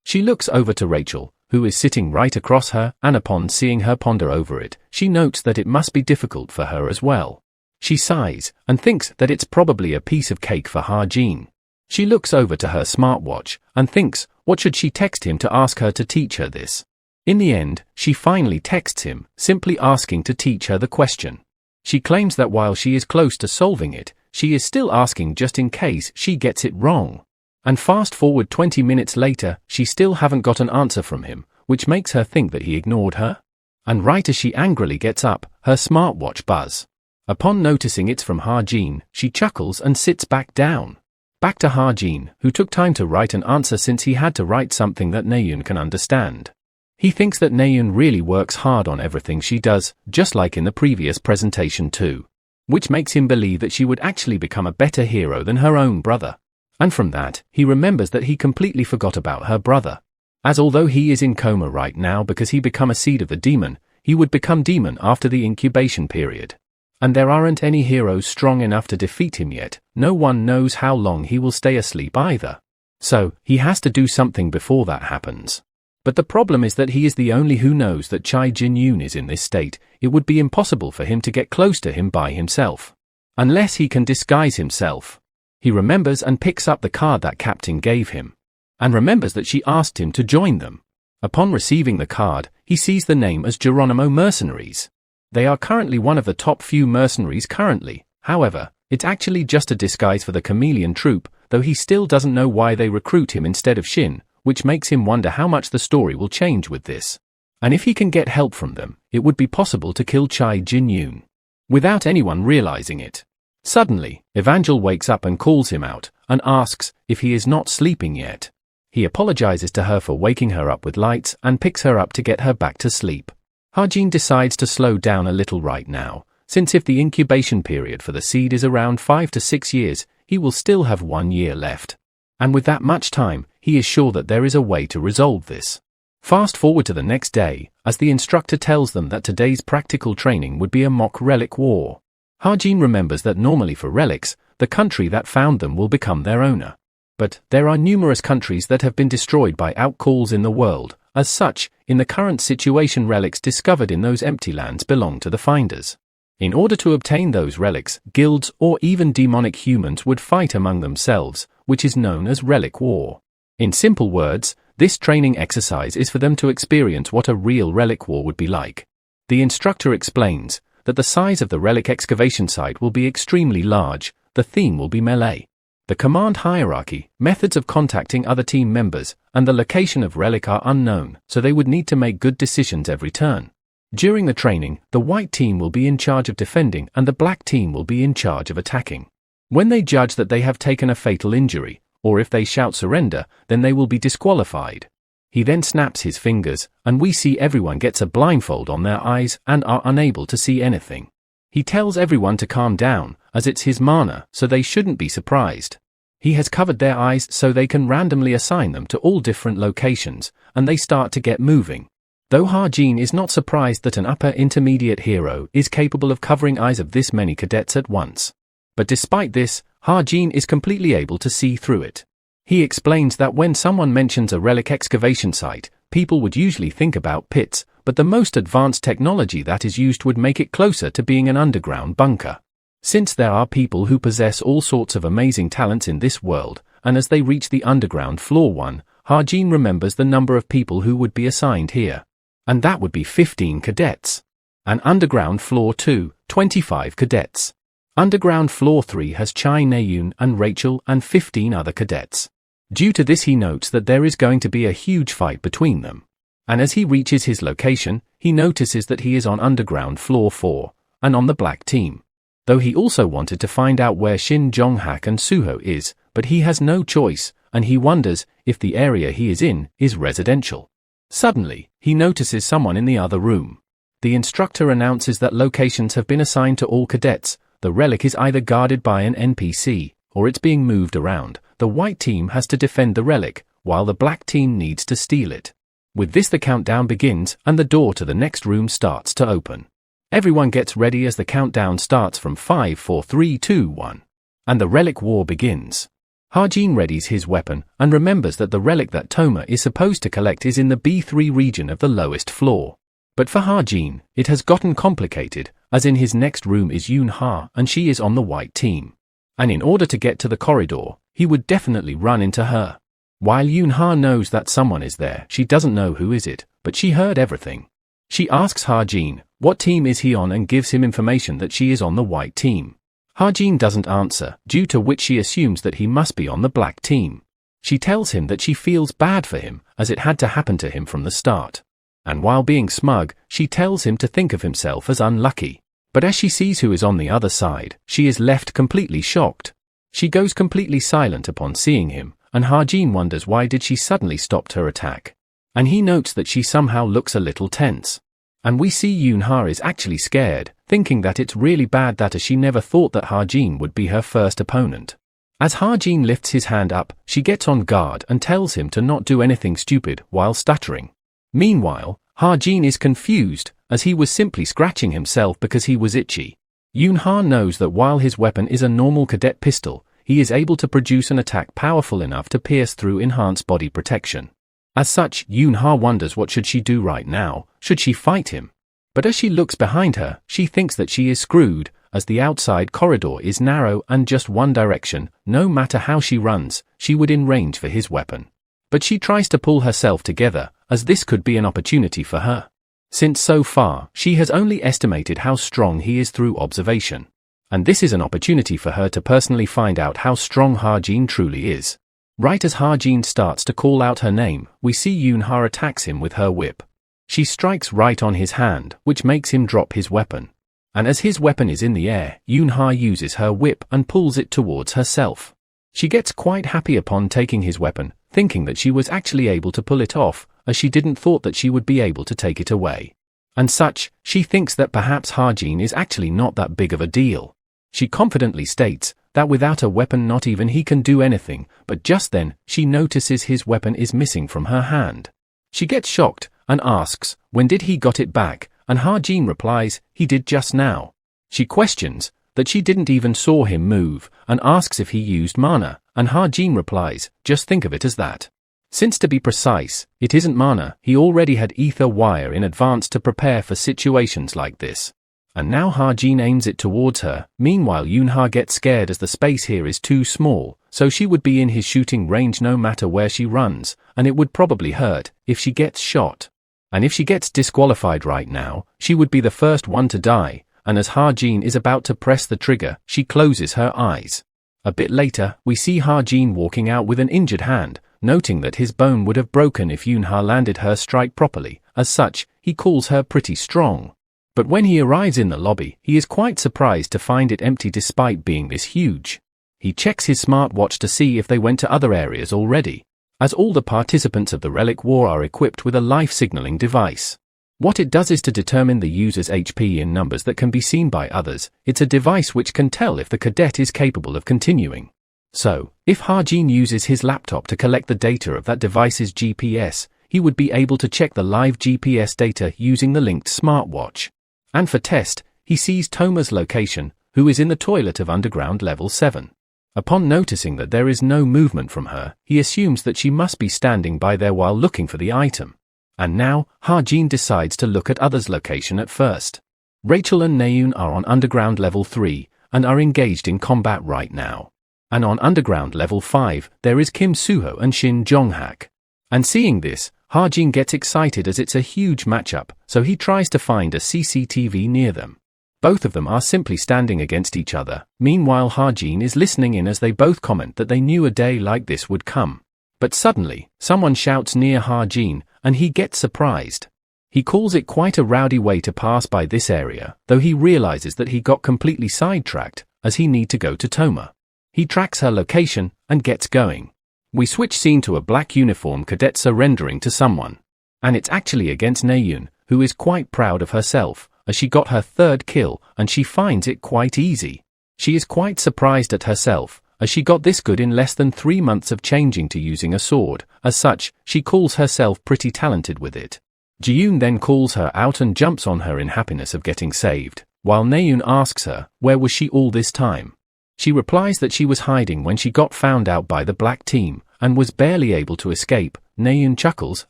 She looks over to Rachel, who is sitting right across her, and upon seeing her ponder over it, she notes that it must be difficult for her as well. She sighs, and thinks that it's probably a piece of cake for Ha-jin. She looks over to her smartwatch, and thinks, what should she text him to ask her to teach her this? In the end, she finally texts him, simply asking to teach her the question. She claims that while she is close to solving it, she is still asking just in case she gets it wrong. And fast forward 20 minutes later, she still haven't got an answer from him, which makes her think that he ignored her. And right as she angrily gets up, her smartwatch buzz. Upon noticing it's from Ha-jin, she chuckles and sits back down. Back to Ha-jin, who took time to write an answer since he had to write something that Naeun can understand. He thinks that Naeun really works hard on everything she does, just like in the previous presentation too. Which makes him believe that she would actually become a better hero than her own brother. And from that, he remembers that he completely forgot about her brother. As although he is in coma right now because he become a seed of the demon, he would become demon after the incubation period. And there aren't any heroes strong enough to defeat him yet. No one knows how long he will stay asleep either. So, he has to do something before that happens. But the problem is that he is the only who knows that Chai Jin-yoon is in this state. It would be impossible for him to get close to him by himself. Unless he can disguise himself. He remembers and picks up the card that Captain gave him. And remembers that she asked him to join them. Upon receiving the card, he sees the name as Geronimo Mercenaries. They are currently one of the top few mercenaries currently. However, it's actually just a disguise for the Chameleon Troop, though he still doesn't know why they recruit him instead of Shin, which makes him wonder how much the story will change with this. And if he can get help from them, it would be possible to kill Chai Jin-yoon without anyone realizing it. Suddenly, Evangel wakes up and calls him out, and asks if he is not sleeping yet. He apologizes to her for waking her up with lights and picks her up to get her back to sleep. Ha-jin decides to slow down a little right now, since if the incubation period for the seed is around 5 to 6 years, he will still have 1 year left. And with that much time, he is sure that there is a way to resolve this. Fast forward to the next day, as the instructor tells them that today's practical training would be a mock relic war. Ha-jin remembers that normally for relics, the country that found them will become their owner. But there are numerous countries that have been destroyed by outcalls in the world. As such, in the current situation, relics discovered in those empty lands belong to the finders. In order to obtain those relics, guilds or even demonic humans would fight among themselves, which is known as relic war. In simple words, this training exercise is for them to experience what a real relic war would be like. The instructor explains that the size of the relic excavation site will be extremely large. The theme will be melee. The command hierarchy, methods of contacting other team members, and the location of relic are unknown, so they would need to make good decisions every turn. During the training, the white team will be in charge of defending and the black team will be in charge of attacking. When they judge that they have taken a fatal injury, or if they shout surrender, then they will be disqualified. He then snaps his fingers, and we see everyone gets a blindfold on their eyes and are unable to see anything. He tells everyone to calm down, as it's his mana, so they shouldn't be surprised. He has covered their eyes so they can randomly assign them to all different locations, and they start to get moving. Though Ha-jin is not surprised that an upper intermediate hero is capable of covering eyes of this many cadets at once. But despite this, Ha-jin is completely able to see through it. He explains that when someone mentions a relic excavation site, people would usually think about pits, but the most advanced technology that is used would make it closer to being an underground bunker. Since there are people who possess all sorts of amazing talents in this world, and as they reach the underground floor 1, Ha-jin remembers the number of people who would be assigned here. And that would be 15 cadets. And underground floor 2, 25 cadets. Underground floor 3 has Chai Naeun and Rachel and 15 other cadets. Due to this, he notes that there is going to be a huge fight between them. And as he reaches his location, he notices that he is on underground floor 4, and on the black team. Though he also wanted to find out where Shin Jong-hak and Suho is, but he has no choice, and he wonders if the area he is in is residential. Suddenly, he notices someone in the other room. The instructor announces that locations have been assigned to all cadets. The relic is either guarded by an NPC, or it's being moved around. The white team has to defend the relic, while the black team needs to steal it. With this, the countdown begins, and the door to the next room starts to open. Everyone gets ready as the countdown starts from 5, 4, 3, 2, 1. And the relic war begins. Ha-jin readies his weapon, and remembers that the relic that Toma is supposed to collect is in the B3 region of the lowest floor. But for Ha-jin, it has gotten complicated, as in his next room is Yoon-ha, and she is on the white team. And in order to get to the corridor, he would definitely run into her. While Yoon-ha knows that someone is there, she doesn't know who is it, but she heard everything. She asks Ha-jin what team is he on and gives him information that she is on the white team. Ha-jin doesn't answer, due to which she assumes that he must be on the black team. She tells him that she feels bad for him, as it had to happen to him from the start. And while being smug, she tells him to think of himself as unlucky. But as she sees who is on the other side, she is left completely shocked. She goes completely silent upon seeing him, and Ha-jin wonders why did she suddenly stop her attack. And he notes that she somehow looks a little tense. And we see Yoon-ha is actually scared, thinking that it's really bad that she never thought that Ha-jin would be her first opponent. As Ha-jin lifts his hand up, she gets on guard and tells him to not do anything stupid while stuttering. Meanwhile, Ha-jin is confused, as he was simply scratching himself because he was itchy. Yoon-ha knows that while his weapon is a normal cadet pistol, he is able to produce an attack powerful enough to pierce through enhanced body protection. As such, Yoon-ha wonders what should she do right now. Should she fight him? But as she looks behind her, she thinks that she is screwed, as the outside corridor is narrow and just one direction. No matter how she runs, she would in range for his weapon. But she tries to pull herself together, as this could be an opportunity for her. Since so far, she has only estimated how strong he is through observation. And this is an opportunity for her to personally find out how strong Ha-jin truly is. Right as Ha-jin starts to call out her name, we see Yoon-ha attacks him with her whip. She strikes right on his hand, which makes him drop his weapon. And as his weapon is in the air, Yoon-ha uses her whip and pulls it towards herself. She gets quite happy upon taking his weapon, thinking that she was actually able to pull it off, as she didn't thought that she would be able to take it away. And such, she thinks that perhaps Ha-jin is actually not that big of a deal. She confidently states that without a weapon not even he can do anything, but just then, she notices his weapon is missing from her hand. She gets shocked, and asks, when did he got it back, and Ha-jin replies, he did just now. She questions, that she didn't even saw him move, and asks if he used mana, and Ha-jin replies, just think of it as that. Since to be precise, it isn't mana, he already had ether wire in advance to prepare for situations like this. And now Ha-jin aims it towards her. Meanwhile Yoon-ha gets scared as the space here is too small, so she would be in his shooting range no matter where she runs, and it would probably hurt if she gets shot. And if she gets disqualified right now, she would be the first one to die, and as Ha-jin is about to press the trigger, she closes her eyes. A bit later, we see Ha-jin walking out with an injured hand, noting that his bone would have broken if Yoon-ha landed her strike properly. As such, he calls her pretty strong. But when he arrives in the lobby, he is quite surprised to find it empty despite being this huge. He checks his smartwatch to see if they went to other areas already, as all the participants of the Relic War are equipped with a life signaling device. What it does is to determine the user's HP in numbers that can be seen by others. It's a device which can tell if the cadet is capable of continuing. So, if Ha-jin uses his laptop to collect the data of that device's GPS, he would be able to check the live GPS data using the linked smartwatch. And for test, he sees Toma's location, who is in the toilet of underground level 7. Upon noticing that there is no movement from her, he assumes that she must be standing by there while looking for the item. And now, Ha-jin decides to look at others' location at first. Rachel and Naeun are on underground level 3, and are engaged in combat right now. And on underground level 5, there is Kim Suho and Shin Jong-hak. And seeing this, Ha-jin gets excited as it's a huge matchup, so he tries to find a CCTV near them. Both of them are simply standing against each other. Meanwhile Ha-jin is listening in as they both comment that they knew a day like this would come. But suddenly, someone shouts near Ha-jin, and he gets surprised. He calls it quite a rowdy way to pass by this area, though he realizes that he got completely sidetracked, as he need to go to Toma. He tracks her location, and gets going. We switch scene to a black uniform cadet surrendering to someone. And it's actually against Naeun, who is quite proud of herself, as she got her 3rd kill, and she finds it quite easy. She is quite surprised at herself, as she got this good in less than 3 months of changing to using a sword. As such, she calls herself pretty talented with it. Ji-yoon then calls her out and jumps on her in happiness of getting saved, while Naeun asks her, where was she all this time? She replies that she was hiding when she got found out by the black team, and was barely able to escape. Naeun chuckles,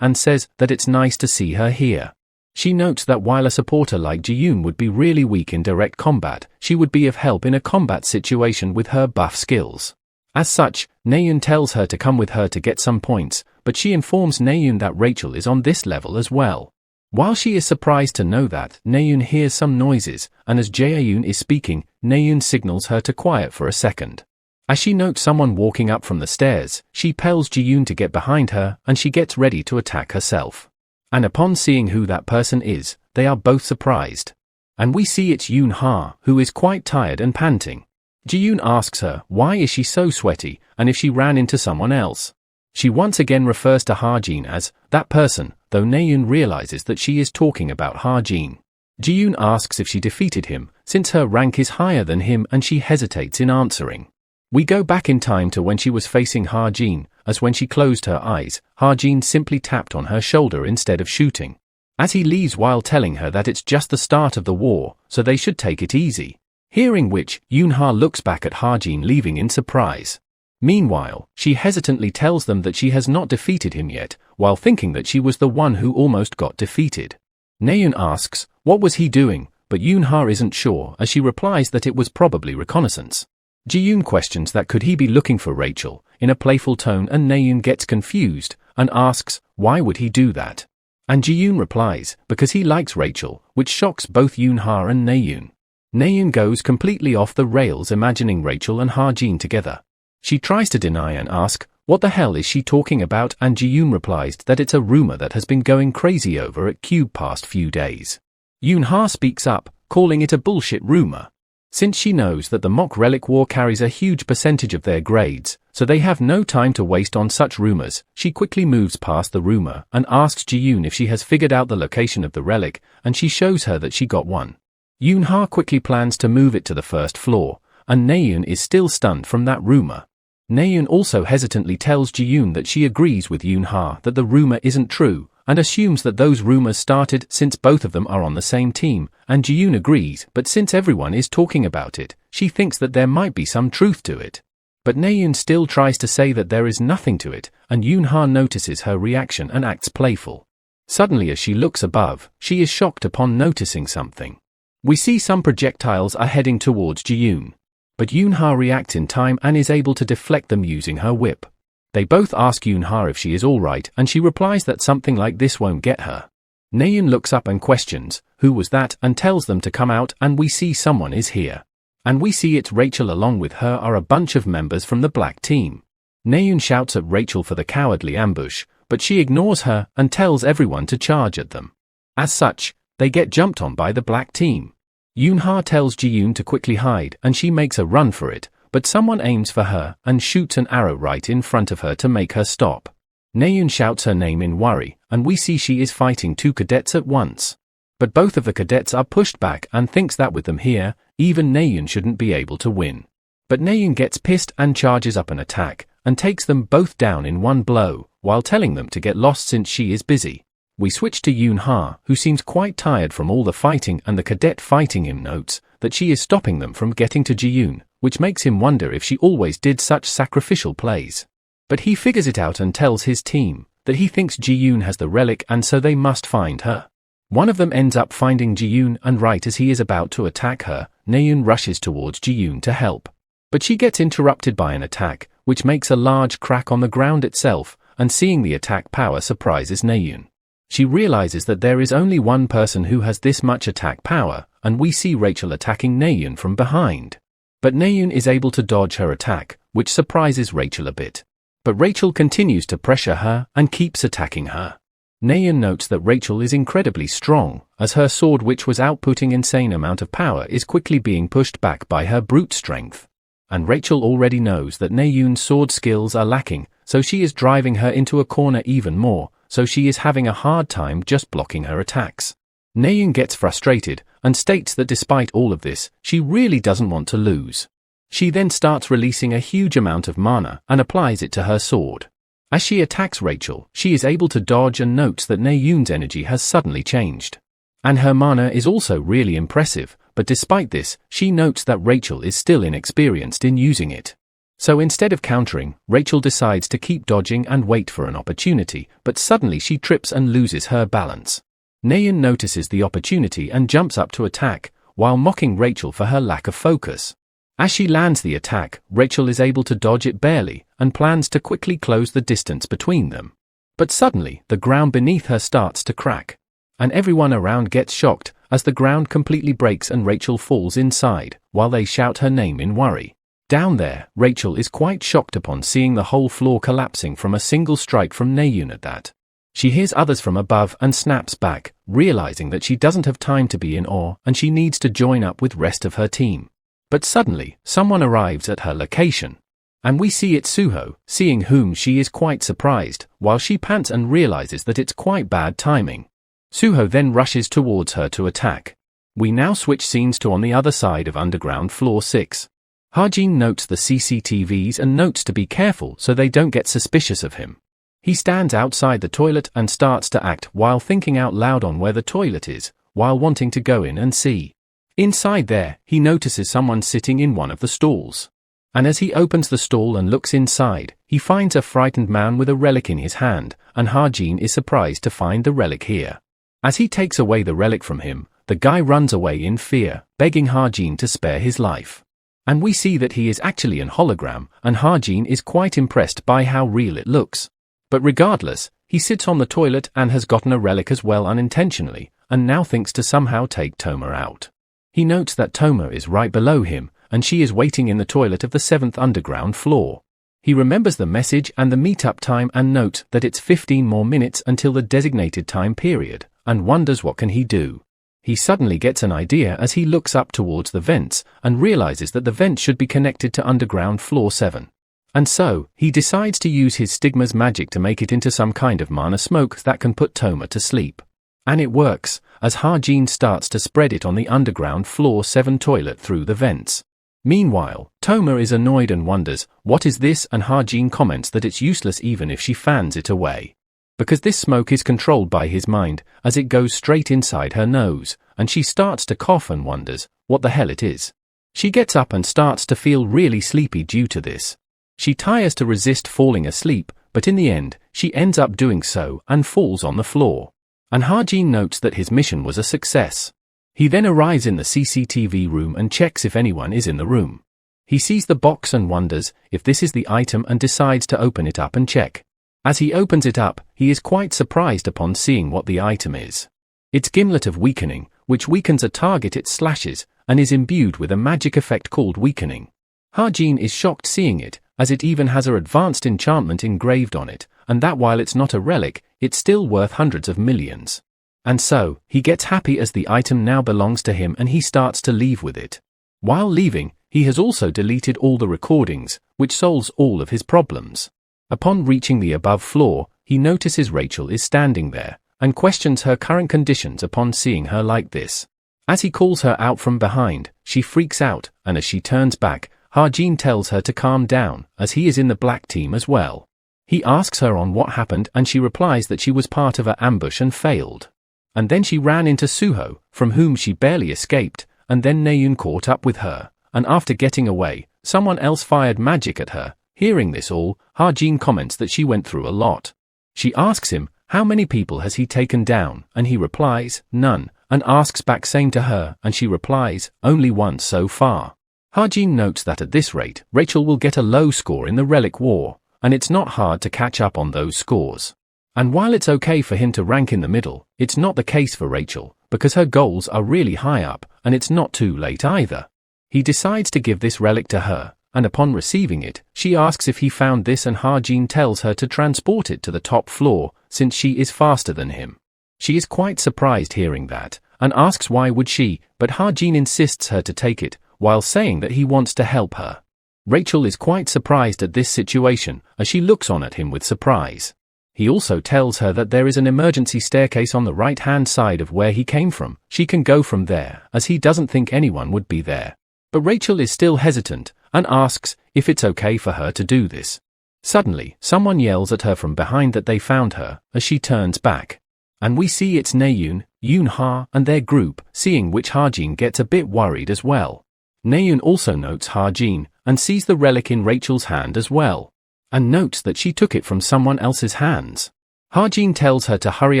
and says that it's nice to see her here. She notes that while a supporter like Ji-yoon would be really weak in direct combat, she would be of help in a combat situation with her buff skills. As such, Naeun tells her to come with her to get some points, but she informs Naeun that Rachel is on this level as well. While she is surprised to know that, Naeun hears some noises, and as Jaeyoon is speaking, Naeun signals her to quiet for a second. As she notes someone walking up from the stairs, she tells Ji-yoon to get behind her, and she gets ready to attack herself. And upon seeing who that person is, they are both surprised. And we see it's Yoon-ha, who is quite tired and panting. Ji-yoon asks her why is she so sweaty, and if she ran into someone else. She once again refers to Ha-jin as that person, though Naeun realizes that she is talking about Ha-jin. Ji-yoon asks if she defeated him, since her rank is higher than him, and she hesitates in answering. We go back in time to when she was facing Ha-jin, as when she closed her eyes, Ha-jin simply tapped on her shoulder instead of shooting. As he leaves while telling her that it's just the start of the war, so they should take it easy. Hearing which, Yoon-ha looks back at Ha-jin leaving in surprise. Meanwhile, she hesitantly tells them that she has not defeated him yet, while thinking that she was the one who almost got defeated. Naeun asks, what was he doing, but Yoon-ha isn't sure, as she replies that it was probably reconnaissance. Ji-yoon questions that could he be looking for Rachel, in a playful tone, and Naeun gets confused, and asks, why would he do that? And Ji-yoon replies, because he likes Rachel, which shocks both Yoon-ha and Naeun. Naeun goes completely off the rails imagining Rachel and Ha-jin together. She tries to deny and ask, what the hell is she talking about, and Ji-yoon replies that it's a rumor that has been going crazy over at Cube past few days. Yoon-ha speaks up, calling it a bullshit rumor. Since she knows that the mock relic war carries a huge percentage of their grades, so they have no time to waste on such rumors, she quickly moves past the rumor and asks Ji-yoon if she has figured out the location of the relic, and she shows her that she got one. Yoon-ha quickly plans to move it to the 1st floor, and Naeun is still stunned from that rumor. Naeun also hesitantly tells Ji-yoon that she agrees with Yoon-ha that the rumor isn't true, and assumes that those rumors started since both of them are on the same team, and Ji-yoon agrees, but since everyone is talking about it, she thinks that there might be some truth to it. But Naeun still tries to say that there is nothing to it, and Yoon-ha notices her reaction and acts playful. Suddenly as she looks above, she is shocked upon noticing something. We see some projectiles are heading towards Ji-yoon. But Yoon-ha reacts in time and is able to deflect them using her whip. They both ask Yoon-ha if she is alright, and she replies that something like this won't get her. Naeun looks up and questions, "Who was that?" and tells them to come out, and we see someone is here. And we see it's Rachel. Along with her are a bunch of members from the black team. Naeun shouts at Rachel for the cowardly ambush, but she ignores her and tells everyone to charge at them. As such, they get jumped on by the black team. Yoon-ha tells Ji-yoon to quickly hide, and she makes a run for it, but someone aims for her and shoots an arrow right in front of her to make her stop. Naeun shouts her name in worry, and we see she is fighting two cadets at once. But both of the cadets are pushed back and thinks that with them here, even Naeun shouldn't be able to win. But Naeun gets pissed and charges up an attack, and takes them both down in one blow, while telling them to get lost since she is busy. We switch to Yoon-ha, who seems quite tired from all the fighting, and the cadet fighting him notes that she is stopping them from getting to Ji-yoon, which makes him wonder if she always did such sacrificial plays. But he figures it out and tells his team that he thinks Ji-yoon has the relic and so they must find her. One of them ends up finding Ji-yoon, and right as he is about to attack her, Naeun rushes towards Ji-yoon to help. But she gets interrupted by an attack, which makes a large crack on the ground itself, and seeing the attack power surprises Naeun. She realizes that there is only one person who has this much attack power, and we see Rachel attacking Naeun from behind. But Naeun is able to dodge her attack, which surprises Rachel a bit. But Rachel continues to pressure her and keeps attacking her. Naeun notes that Rachel is incredibly strong, as her sword, which was outputting insane amount of power, is quickly being pushed back by her brute strength. And Rachel already knows that Naeun's sword skills are lacking, so she is driving her into a corner even more, so she is having a hard time just blocking her attacks. Naeun gets frustrated and states that despite all of this, she really doesn't want to lose. She then starts releasing a huge amount of mana and applies it to her sword. As she attacks Rachel, she is able to dodge and notes that Naeun's energy has suddenly changed. And her mana is also really impressive, but despite this, she notes that Rachel is still inexperienced in using it. So instead of countering, Rachel decides to keep dodging and wait for an opportunity, but suddenly she trips and loses her balance. Naeun notices the opportunity and jumps up to attack, while mocking Rachel for her lack of focus. As she lands the attack, Rachel is able to dodge it barely, and plans to quickly close the distance between them. But suddenly, the ground beneath her starts to crack. And everyone around gets shocked, as the ground completely breaks and Rachel falls inside, while they shout her name in worry. Down there, Rachel is quite shocked upon seeing the whole floor collapsing from a single strike from Naeun at that. She hears others from above and snaps back, realizing that she doesn't have time to be in awe and she needs to join up with rest of her team. But suddenly, someone arrives at her location. And we see it's Suho, seeing whom she is quite surprised, while she pants and realizes that it's quite bad timing. Suho then rushes towards her to attack. We now switch scenes to on the other side of underground floor 6. Ha-jin notes the CCTVs and notes to be careful so they don't get suspicious of him. He stands outside the toilet and starts to act while thinking out loud on where the toilet is, while wanting to go in and see. Inside there, he notices someone sitting in one of the stalls. And as he opens the stall and looks inside, he finds a frightened man with a relic in his hand, and Ha-jin is surprised to find the relic here. As he takes away the relic from him, the guy runs away in fear, begging Ha-jin to spare his life. And we see that he is actually an hologram, and Ha-jin is quite impressed by how real it looks. But regardless, he sits on the toilet and has gotten a relic as well unintentionally, and now thinks to somehow take Toma out. He notes that Toma is right below him, and she is waiting in the toilet of the 7th underground floor. He remembers the message and the meetup time and notes that it's 15 more minutes until the designated time period, and wonders what can he do. He suddenly gets an idea as he looks up towards the vents and realizes that the vents should be connected to underground floor 7. And so, he decides to use his Stigma's magic to make it into some kind of mana smoke that can put Toma to sleep. And it works, as Ha-jin starts to spread it on the underground floor 7 toilet through the vents. Meanwhile, Toma is annoyed and wonders, what is this, and Ha-jin comments that it's useless even if she fans it away. Because this smoke is controlled by his mind, as it goes straight inside her nose, and she starts to cough and wonders what the hell it is. She gets up and starts to feel really sleepy due to this. She tries to resist falling asleep, but in the end, she ends up doing so and falls on the floor. And Ha-jin notes that his mission was a success. He then arrives in the CCTV room and checks if anyone is in the room. He sees the box and wonders if this is the item and decides to open it up and check. As he opens it up, he is quite surprised upon seeing what the item is. It's Gimlet of Weakening, which weakens a target it slashes, and is imbued with a magic effect called Weakening. Ha-jin is shocked seeing it, as it even has a advanced enchantment engraved on it, and that while it's not a relic, it's still worth hundreds of millions. And so, he gets happy as the item now belongs to him and he starts to leave with it. While leaving, he has also deleted all the recordings, which solves all of his problems. Upon reaching the above floor, he notices Rachel is standing there, and questions her current conditions upon seeing her like this. As he calls her out from behind, she freaks out, and as she turns back, Ha-jin tells her to calm down, as he is in the black team as well. He asks her on what happened and she replies that she was part of an ambush and failed. And then she ran into Suho, from whom she barely escaped, and then Naeun caught up with her, and after getting away, someone else fired magic at her. Hearing this all, Ha-jin comments that she went through a lot. She asks him, how many people has he taken down, and he replies, none, and asks back same to her, and she replies, only one so far. Ha-jin notes that at this rate, Rachel will get a low score in the Relic War, and it's not hard to catch up on those scores. And while it's okay for him to rank in the middle, it's not the case for Rachel, because her goals are really high up, and it's not too late either. He decides to give this relic to her, and upon receiving it, she asks if he found this and Ha-jin tells her to transport it to the top floor, since she is faster than him. She is quite surprised hearing that, and asks why would she, but Ha-jin insists her to take it, while saying that he wants to help her. Rachel is quite surprised at this situation, as she looks on at him with surprise. He also tells her that there is an emergency staircase on the right-hand side of where he came from. She can go from there, as he doesn't think anyone would be there. But Rachel is still hesitant, and asks if it's okay for her to do this. Suddenly, someone yells at her from behind that they found her, as she turns back. And we see it's Naeun, Yoon-ha, and their group, seeing which Ha-jin gets a bit worried as well. Naeun also notes Ha-jin, and sees the relic in Rachel's hand as well, and notes that she took it from someone else's hands. Ha-jin tells her to hurry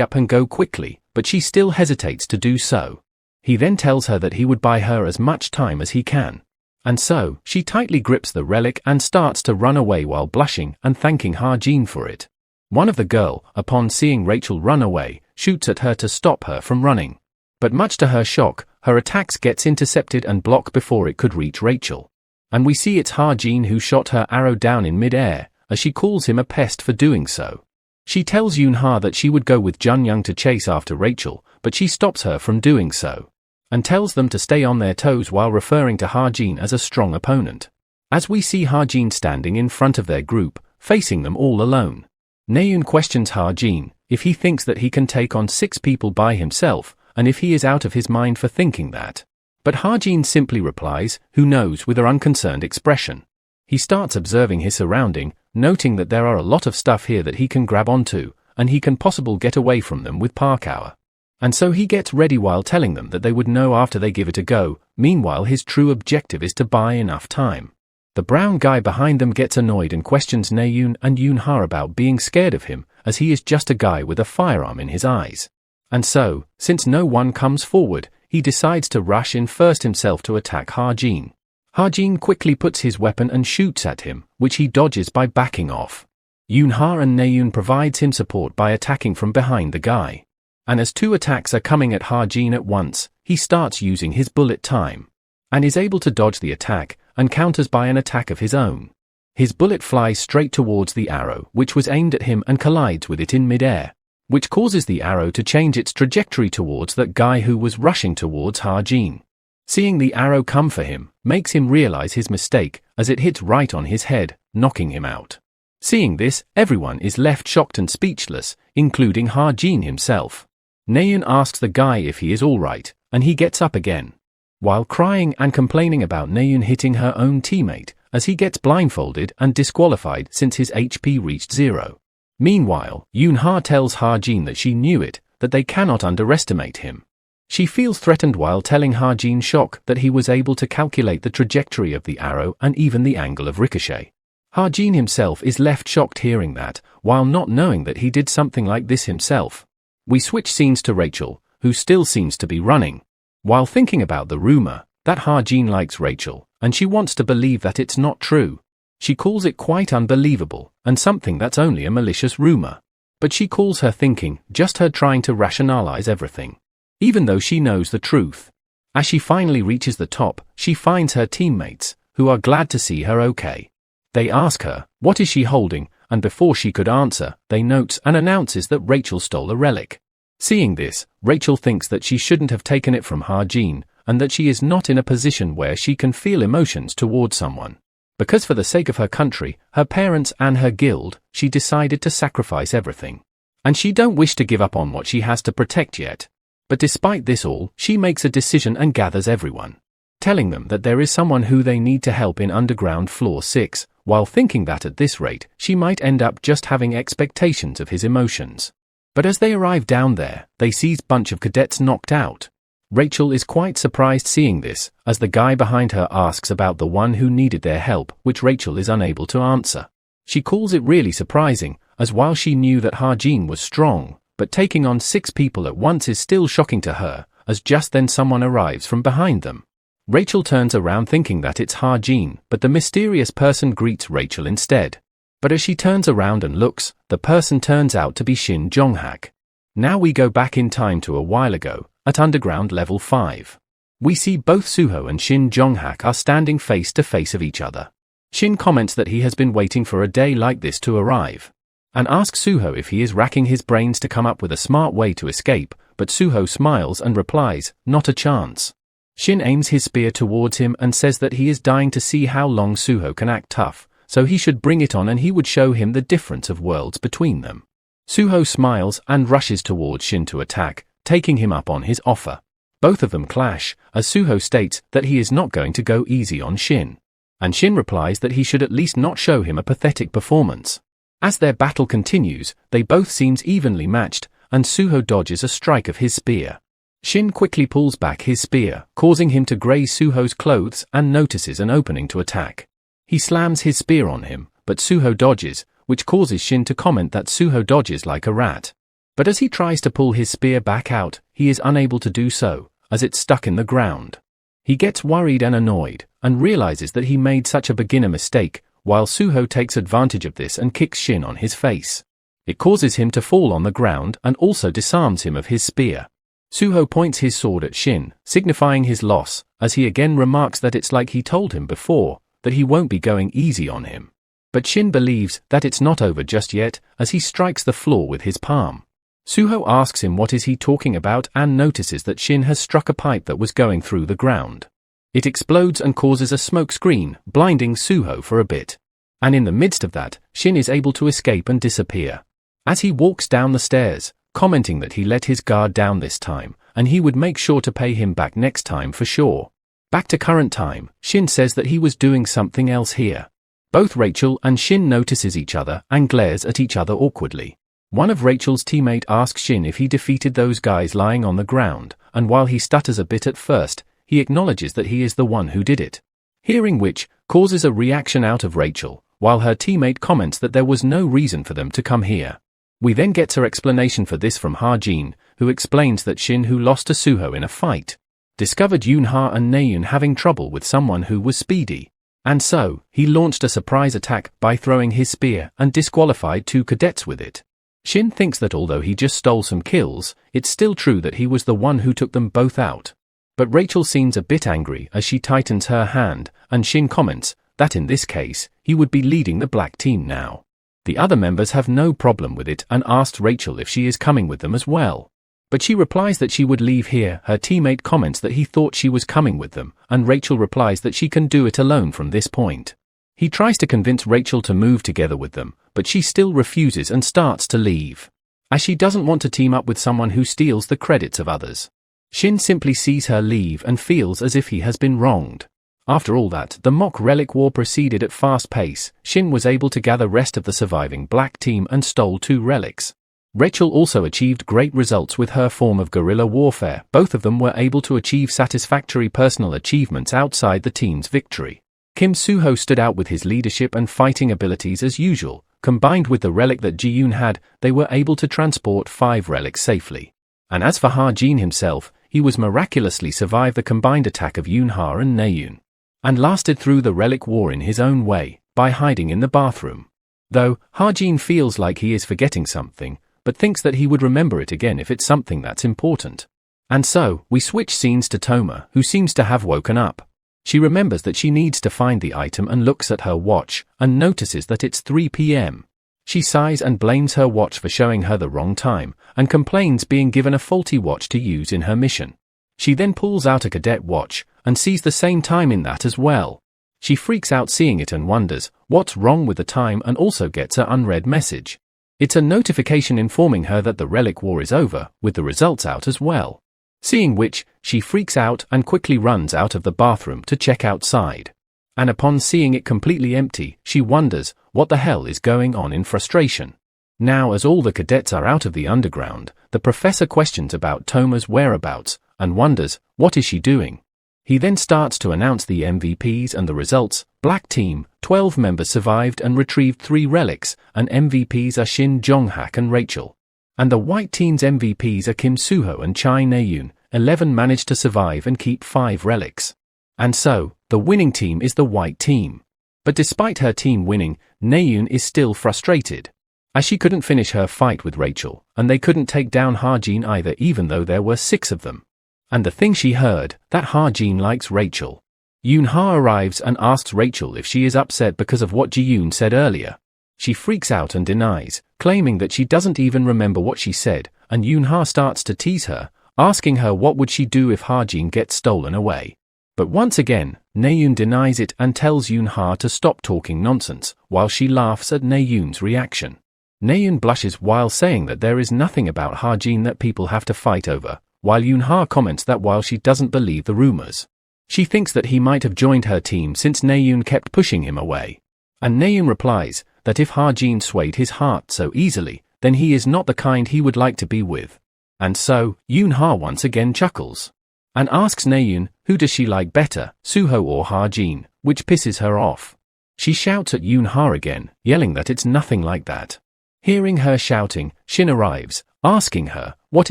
up and go quickly, but she still hesitates to do so. He then tells her that he would buy her as much time as he can. And so, she tightly grips the relic and starts to run away while blushing and thanking Ha-jin for it. One of the girl, upon seeing Rachel run away, shoots at her to stop her from running. But much to her shock, her attacks gets intercepted and blocked before it could reach Rachel. And we see it's Ha-jin who shot her arrow down in mid-air, as she calls him a pest for doing so. She tells Yoon-ha that she would go with Jun-young to chase after Rachel, but she stops her from doing so, and tells them to stay on their toes while referring to Ha-jin as a strong opponent. As we see Ha-jin standing in front of their group, facing them all alone. Naeun questions Ha-jin if he thinks that he can take on 6 people by himself, and if he is out of his mind for thinking that. But Ha-jin simply replies, who knows, with an unconcerned expression. He starts observing his surrounding, noting that there are a lot of stuff here that he can grab onto, and he can possibly get away from them with Parkour. And so he gets ready while telling them that they would know after they give it a go. Meanwhile, his true objective is to buy enough time. The brown guy behind them gets annoyed and questions Naeun and Yoon-ha about being scared of him, as he is just a guy with a firearm in his eyes. And so, since no one comes forward, he decides to rush in first himself to attack Ha-jin. Ha-jin quickly puts his weapon and shoots at him, which he dodges by backing off. Yoon-ha and Naeun provides him support by attacking from behind the guy. And as 2 attacks are coming at Ha-jin at once, he starts using his bullet time, and is able to dodge the attack, and counters by an attack of his own. His bullet flies straight towards the arrow, which was aimed at him, and collides with it in mid-air, which causes the arrow to change its trajectory towards that guy who was rushing towards Ha-jin. Seeing the arrow come for him, makes him realize his mistake, as it hits right on his head, knocking him out. Seeing this, everyone is left shocked and speechless, including Ha-jin himself. Naeun asks the guy if he is alright, and he gets up again. while crying and complaining about Naeun hitting her own teammate, as he gets blindfolded and disqualified since his HP reached 0. Meanwhile, Yoon-ha tells Ha-jin that she knew it, that they cannot underestimate him. She feels threatened while telling Ha-jin's shock that he was able to calculate the trajectory of the arrow and even the angle of ricochet. Ha-jin himself is left shocked hearing that, while not knowing that he did something like this himself. We switch scenes to Rachel, who still seems to be running. While thinking about the rumor that Ha-jin likes Rachel, and she wants to believe that it's not true, she calls it quite unbelievable, and something that's only a malicious rumor. But she calls her thinking just her trying to rationalize everything, even though she knows the truth. As she finally reaches the top, she finds her teammates, who are glad to see her okay. They ask her, what is she holding, and before she could answer, they notes and announces that Rachel stole a relic. Seeing this, Rachel thinks that she shouldn't have taken it from Ha-jin, and that she is not in a position where she can feel emotions towards someone. Because for the sake of her country, her parents and her guild, she decided to sacrifice everything. And she don't wish to give up on what she has to protect yet. But despite this all, she makes a decision and gathers everyone, telling them that there is someone who they need to help in underground floor 6, while thinking that at this rate, she might end up just having expectations of his emotions. But as they arrive down there, they see a bunch of cadets knocked out. Rachel is quite surprised seeing this, as the guy behind her asks about the one who needed their help, which Rachel is unable to answer. She calls it really surprising, as while she knew that Ha-jin was strong, but taking on 6 people at once is still shocking to her, as just then someone arrives from behind them. Rachel turns around thinking that it's Ha-jin, but the mysterious person greets Rachel instead. But as she turns around and looks, the person turns out to be Shin Jong-hak. Now we go back in time to a while ago, at underground level 5. We see both Suho and Shin Jong-hak are standing face to face of each other. Shin comments that he has been waiting for a day like this to arrive, and asks Suho if he is racking his brains to come up with a smart way to escape, but Suho smiles and replies, not a chance. Shin aims his spear towards him and says that he is dying to see how long Suho can act tough, so he should bring it on and he would show him the difference of worlds between them. Suho smiles and rushes towards Shin to attack, taking him up on his offer. Both of them clash, as Suho states that he is not going to go easy on Shin. And Shin replies that he should at least not show him a pathetic performance. As their battle continues, they both seems evenly matched, and Suho dodges a strike of his spear. Shin quickly pulls back his spear, causing him to graze Suho's clothes and notices an opening to attack. He slams his spear on him, but Suho dodges, which causes Shin to comment that Suho dodges like a rat. But as he tries to pull his spear back out, he is unable to do so, as it's stuck in the ground. He gets worried and annoyed, and realizes that he made such a beginner mistake, while Suho takes advantage of this and kicks Shin on his face. It causes him to fall on the ground and also disarms him of his spear. Suho points his sword at Shin, signifying his loss, as he again remarks that it's like he told him before, that he won't be going easy on him. But Shin believes that it's not over just yet, as he strikes the floor with his palm. Suho asks him what is he talking about and notices that Shin has struck a pipe that was going through the ground. It explodes and causes a smoke screen, blinding Suho for a bit. And in the midst of that, Shin is able to escape and disappear. As he walks down the stairs, commenting that he let his guard down this time, and he would make sure to pay him back next time for sure. Back to current time, Shin says that he was doing something else here. Both Rachel and Shin notices each other and glares at each other awkwardly. One of Rachel's teammates asks Shin if he defeated those guys lying on the ground, and while he stutters a bit at first, he acknowledges that he is the one who did it. Hearing which, causes a reaction out of Rachel, while her teammate comments that there was no reason for them to come here. We then get her explanation for this from Ha-jin, who explains that Shin, who lost to Suho in a fight, discovered Yoon-ha and Naeun having trouble with someone who was speedy. And so, he launched a surprise attack by throwing his spear and disqualified 2 cadets with it. Shin thinks that although he just stole some kills, it's still true that he was the one who took them both out. But Rachel seems a bit angry as she tightens her hand, and Shin comments that in this case, he would be leading the black team now. The other members have no problem with it and asked Rachel if she is coming with them as well. But she replies that she would leave here. Her teammate comments that he thought she was coming with them, and Rachel replies that she can do it alone from this point. He tries to convince Rachel to move together with them, but she still refuses and starts to leave, as she doesn't want to team up with someone who steals the credits of others. Shin simply sees her leave and feels as if he has been wronged. After all that, the mock relic war proceeded at fast pace. Shin was able to gather rest of the surviving black team and stole 2 relics. Rachel also achieved great results with her form of guerrilla warfare. Both of them were able to achieve satisfactory personal achievements outside the team's victory. Kim Soo-ho stood out with his leadership and fighting abilities as usual. Combined with the relic that Ji-yoon had, they were able to transport 5 relics safely. And as for Ha-jin himself, he was miraculously survived the combined attack of Yoon-ha and Naeun, and lasted through the relic war in his own way, by hiding in the bathroom. Though, Ha-jin feels like he is forgetting something, but thinks that he would remember it again if it's something that's important. And so, we switch scenes to Toma, who seems to have woken up. She remembers that she needs to find the item and looks at her watch, and notices that it's 3 p.m. She sighs and blames her watch for showing her the wrong time, and complains being given a faulty watch to use in her mission. She then pulls out a cadet watch, and sees the same time in that as well. She freaks out seeing it and wonders what's wrong with the time, and also gets an unread message. It's a notification informing her that the relic war is over, with the results out as well. Seeing which, she freaks out and quickly runs out of the bathroom to check outside. And upon seeing it completely empty, she wonders what the hell is going on in frustration. Now, as all the cadets are out of the underground, the professor questions about Toma's whereabouts, and wonders what is she doing. He then starts to announce the MVPs and the results. Black team, 12 members survived and retrieved 3 relics, and MVPs are Shin Jong-hak and Rachel. And the white team's MVPs are Kim Soo-ho and Chai Naeun. 11 managed to survive and keep 5 relics. And so, the winning team is the white team. But despite her team winning, Naeun is still frustrated, as she couldn't finish her fight with Rachel, and they couldn't take down Ha-jin either, even though there were 6 of them. And the thing she heard, that Ha-jin likes Rachel. Yoon-ha arrives and asks Rachel if she is upset because of what Ji-yoon said earlier. She freaks out and denies, claiming that she doesn't even remember what she said, and Yoon-ha starts to tease her, asking her what would she do if Ha-jin gets stolen away. But once again, Naeun denies it and tells Yoon-ha to stop talking nonsense, while she laughs at Naeun's reaction. Naeun blushes while saying that there is nothing about Ha-jin that people have to fight over, while Yoon-ha comments that while she doesn't believe the rumors, she thinks that he might have joined her team since Naeun kept pushing him away. And Naeun replies that if Ha-jin swayed his heart so easily, then he is not the kind he would like to be with. And so, Yoon-ha once again chuckles, and asks Naeun who does she like better, Soo-ho or Ha-jin, which pisses her off. She shouts at Yoon-ha again, yelling that it's nothing like that. Hearing her shouting, Shin arrives, asking her what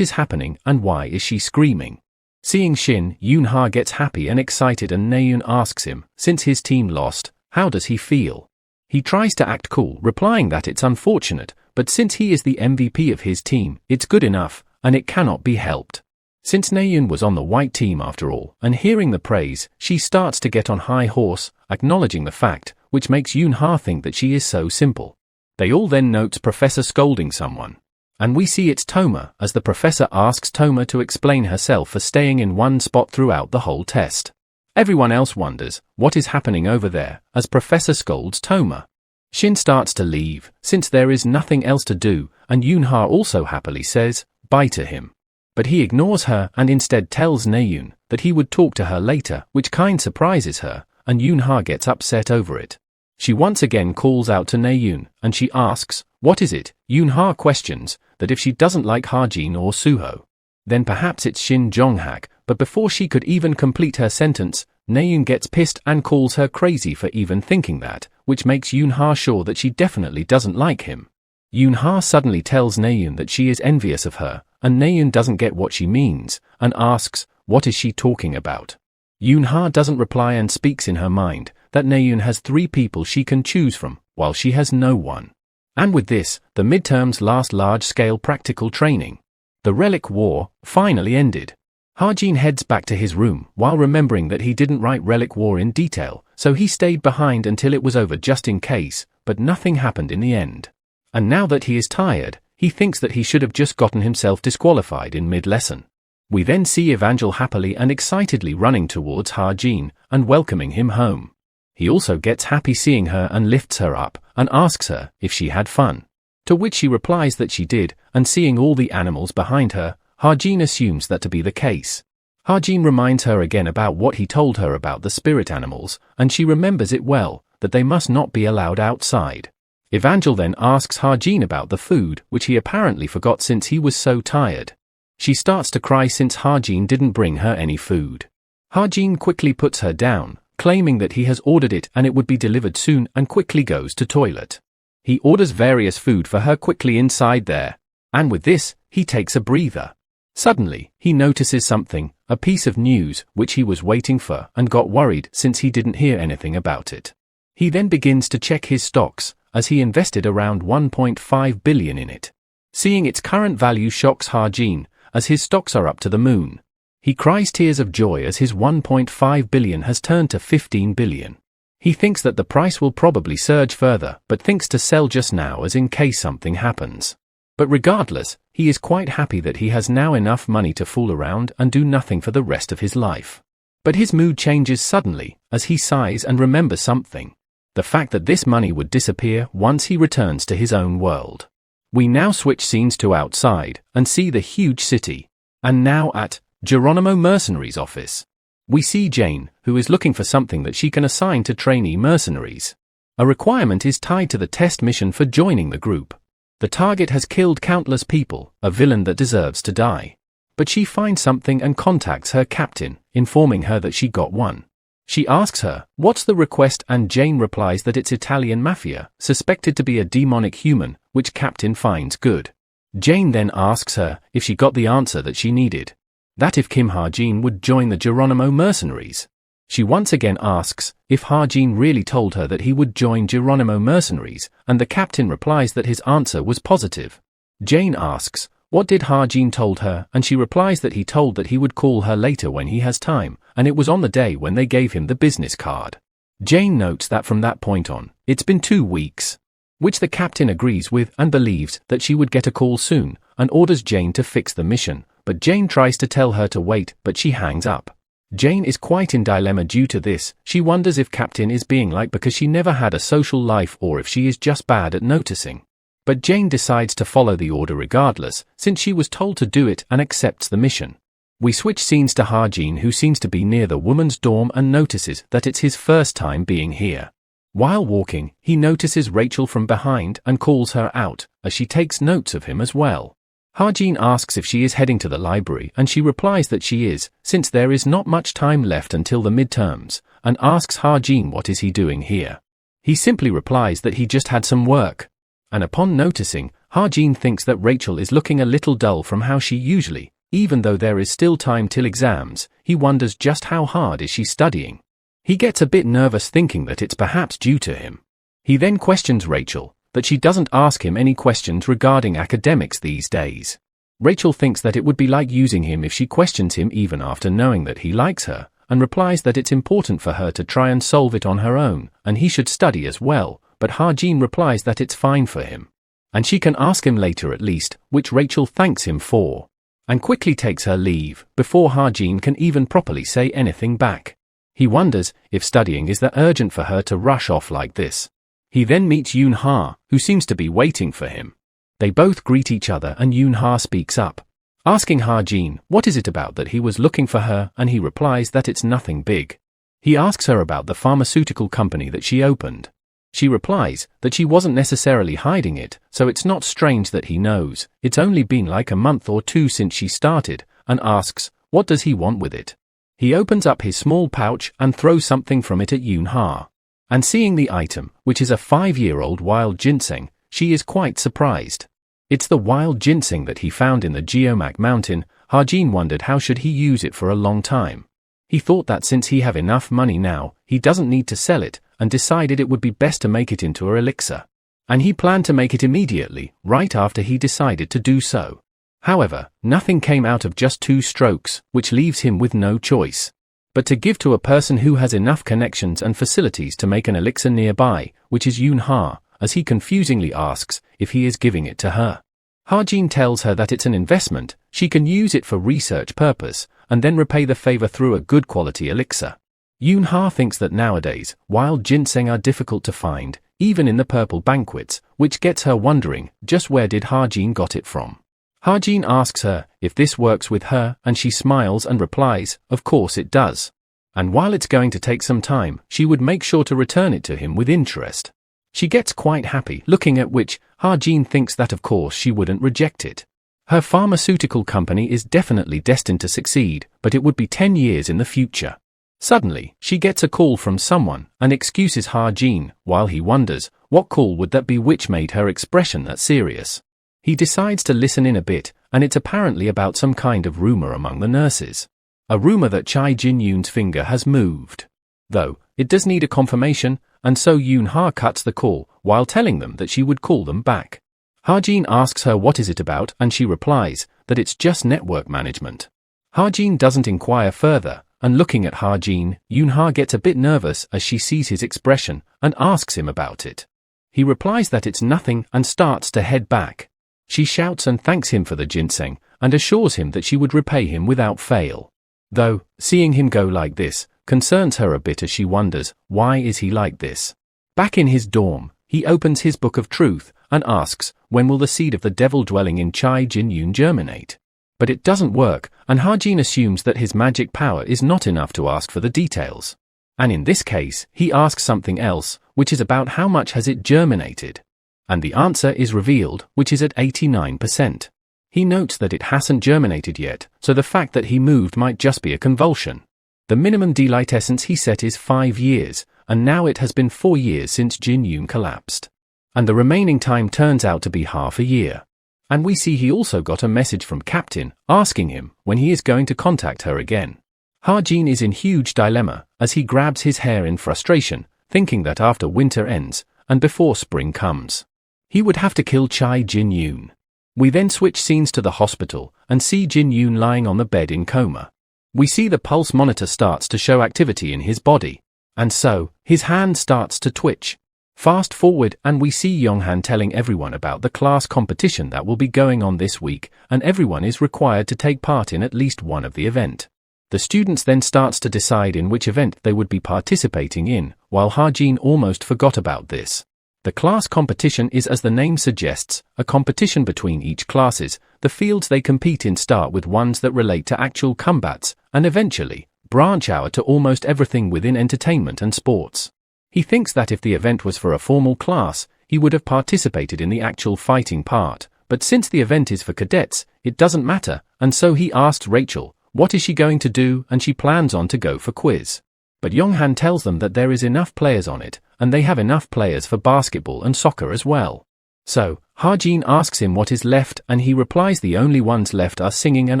is happening and why is she screaming. Seeing Shin, Yoon-ha gets happy and excited, and Naeun asks him, since his team lost, how does he feel? He tries to act cool, replying that it's unfortunate, but since he is the MVP of his team, it's good enough, and it cannot be helped. Since Naeun was on the white team after all, and hearing the praise, she starts to get on high horse, acknowledging the fact, which makes Yoon-ha think that she is so simple. They all then notes Professor scolding someone. And we see it's Toma, as the professor asks Toma to explain herself for staying in one spot throughout the whole test. Everyone else wonders what is happening over there, as Professor scolds Toma. Shin starts to leave, since there is nothing else to do, and Yoon-ha also happily says bye to him. But he ignores her and instead tells Naeun that he would talk to her later, which kind surprises her, and Yoon-ha gets upset over it. She once again calls out to Naeun, and she asks, what is it? Yoon-ha questions that if she doesn't like Ha-jin or Soo-ho, then perhaps it's Shin Jong-hak, but before she could even complete her sentence, Naeun gets pissed and calls her crazy for even thinking that, which makes Yoon-ha sure that she definitely doesn't like him. Yoon-ha suddenly tells Naeun that she is envious of her, and Naeun doesn't get what she means, and asks, what is she talking about? Yoon-ha doesn't reply and speaks in her mind that Naeun has 3 people she can choose from, while she has no one. And with this, the midterm's last large-scale practical training, the Relic War, finally ended. Ha-jin heads back to his room while remembering that he didn't write Relic War in detail, so he stayed behind until it was over just in case, but nothing happened in the end. And now that he is tired, he thinks that he should have just gotten himself disqualified in mid-lesson. We then see Evangel happily and excitedly running towards Ha-jin and welcoming him home. He also gets happy seeing her and lifts her up and asks her if she had fun. To which she replies that she did, and seeing all the animals behind her, Ha-jin assumes that to be the case. Ha-jin reminds her again about what he told her about the spirit animals, and she remembers it well, that they must not be allowed outside. Evangel then asks Ha-jin about the food, which he apparently forgot since he was so tired. She starts to cry since Ha-jin didn't bring her any food. Ha-jin quickly puts her down, claiming that he has ordered it and it would be delivered soon, and quickly goes to toilet. He orders various food for her quickly inside there, and with this, he takes a breather. Suddenly, he notices something, a piece of news, which he was waiting for, and got worried since he didn't hear anything about it. He then begins to check his stocks, as he invested around 1.5 billion in it. Seeing its current value shocks Ha-jin, as his stocks are up to the moon. He cries tears of joy as his 1.5 billion has turned to 15 billion. He thinks that the price will probably surge further, but thinks to sell just now as in case something happens. But regardless, he is quite happy that he has now enough money to fool around and do nothing for the rest of his life. But his mood changes suddenly, as he sighs and remembers something. The fact that this money would disappear once he returns to his own world. We now switch scenes to outside, and see the huge city. And now at Geronimo Mercenaries' office. We see Jane, who is looking for something that she can assign to trainee mercenaries. A requirement is tied to the test mission for joining the group. The target has killed countless people, a villain that deserves to die. But she finds something and contacts her captain, informing her that she got one. She asks her, what's the request, and Jane replies that it's Italian mafia, suspected to be a demonic human, which captain finds good. Jane then asks her if she got the answer that she needed. That if Kim Ha-jin would join the Geronimo mercenaries. She once again asks if Ha-jin really told her that he would join Geronimo mercenaries, and the captain replies that his answer was positive. Jane asks, what did Ha-jin told her, and she replies that he told that he would call her later when he has time, and it was on the day when they gave him the business card. Jane notes that from that point on, it's been 2 weeks. Which the captain agrees with and believes that she would get a call soon, and orders Jane to fix the mission, but Jane tries to tell her to wait, but she hangs up. Jane is quite in dilemma due to this. She wonders if captain is being like because she never had a social life or if she is just bad at noticing. But Jane decides to follow the order regardless, since she was told to do it, and accepts the mission. We switch scenes to Ha-jin, who seems to be near the woman's dorm and notices that it's his first time being here. While walking, he notices Rachel from behind and calls her out, as she takes notes of him as well. Ha-jin asks if she is heading to the library, and she replies that she is, since there is not much time left until the midterms, and asks Ha-jin what is he doing here. He simply replies that he just had some work. And upon noticing, Ha-jin thinks that Rachel is looking a little dull from how she usually, even though there is still time till exams, he wonders just how hard is she studying. He gets a bit nervous thinking that it's perhaps due to him. He then questions Rachel, that she doesn't ask him any questions regarding academics these days. Rachel thinks that it would be like using him if she questions him even after knowing that he likes her, and replies that it's important for her to try and solve it on her own, and he should study as well. But Ha-jin replies that it's fine for him. And she can ask him later at least, which Rachel thanks him for. And quickly takes her leave, before Ha-jin can even properly say anything back. He wonders if studying is that urgent for her to rush off like this. He then meets Yoon-ha, who seems to be waiting for him. They both greet each other and Yoon-ha speaks up, asking Ha-jin what is it about that he was looking for her, and he replies that it's nothing big. He asks her about the pharmaceutical company that she opened. She replies that she wasn't necessarily hiding it, so it's not strange that he knows. It's only been like a month or 2 since she started, and asks, what does he want with it? He opens up his small pouch and throws something from it at Yoon-ha. And seeing the item, which is a 5-year-old wild ginseng, she is quite surprised. It's the wild ginseng that he found in the Geomac mountain. Ha-jin wondered how should he use it for a long time. He thought that since he have enough money now, he doesn't need to sell it, and decided it would be best to make it into an elixir. And he planned to make it immediately, right after he decided to do so. However, nothing came out of just 2 strokes, which leaves him with no choice but to give to a person who has enough connections and facilities to make an elixir nearby, which is Yoon-ha, as he confusingly asks if he is giving it to her. Ha-jin tells her that it's an investment, she can use it for research purpose, and then repay the favor through a good quality elixir. Yoon-ha thinks that nowadays, wild ginseng are difficult to find, even in the purple banquets, which gets her wondering just where did Ha-jin got it from. Ha-jin asks her if this works with her, and she smiles and replies, of course it does. And while it's going to take some time, she would make sure to return it to him with interest. She gets quite happy, looking at which, Ha-jin thinks that of course she wouldn't reject it. Her pharmaceutical company is definitely destined to succeed, but it would be 10 years in the future. Suddenly, she gets a call from someone, and excuses Ha-jin, while he wonders, what call would that be which made her expression that serious. He decides to listen in a bit, and it's apparently about some kind of rumor among the nurses. A rumor that Chai Jin-yoon's finger has moved. Though, it does need a confirmation, and so Yoon-ha cuts the call, while telling them that she would call them back. Ha-jin asks her what is it about, and she replies that it's just network management. Ha-jin doesn't inquire further, and looking at Ha-jin, Yoon-ha gets a bit nervous as she sees his expression, and asks him about it. He replies that it's nothing, and starts to head back. She shouts and thanks him for the ginseng, and assures him that she would repay him without fail. Though, seeing him go like this, concerns her a bit as she wonders, why is he like this? Back in his dorm, he opens his book of truth, and asks, when will the seed of the devil dwelling in Chai Jin-yoon germinate? But it doesn't work, and Ha-jin assumes that his magic power is not enough to ask for the details. And in this case, he asks something else, which is about how much has it germinated. And the answer is revealed, which is at 89%. He notes that it hasn't germinated yet, so the fact that he moved might just be a convulsion. The minimum delight essence he set is 5 years, and now it has been 4 years since Jin-yoon collapsed. And the remaining time turns out to be half a year. And we see he also got a message from Captain, asking him when he is going to contact her again. Ha-jin is in huge dilemma, as he grabs his hair in frustration, thinking that after winter ends, and before spring comes, he would have to kill Chai Jin-yoon. We then switch scenes to the hospital, and see Jin-yoon lying on the bed in coma. We see the pulse monitor starts to show activity in his body, and so, his hand starts to twitch. Fast forward, and we see Yonghan telling everyone about the class competition that will be going on this week, and everyone is required to take part in at least one of the event. The students then starts to decide in which event they would be participating in, while Ha-jin almost forgot about this. The class competition is, as the name suggests, a competition between each classes. The fields they compete in start with ones that relate to actual combats, and eventually, branch out to almost everything within entertainment and sports. He thinks that if the event was for a formal class, he would have participated in the actual fighting part, but since the event is for cadets, it doesn't matter, and so he asks Rachel, what is she going to do, and she plans on to go for quiz. But Yonghan tells them that there is enough players on it, and they have enough players for basketball and soccer as well. So, Ha-jin asks him what is left, and he replies the only ones left are singing and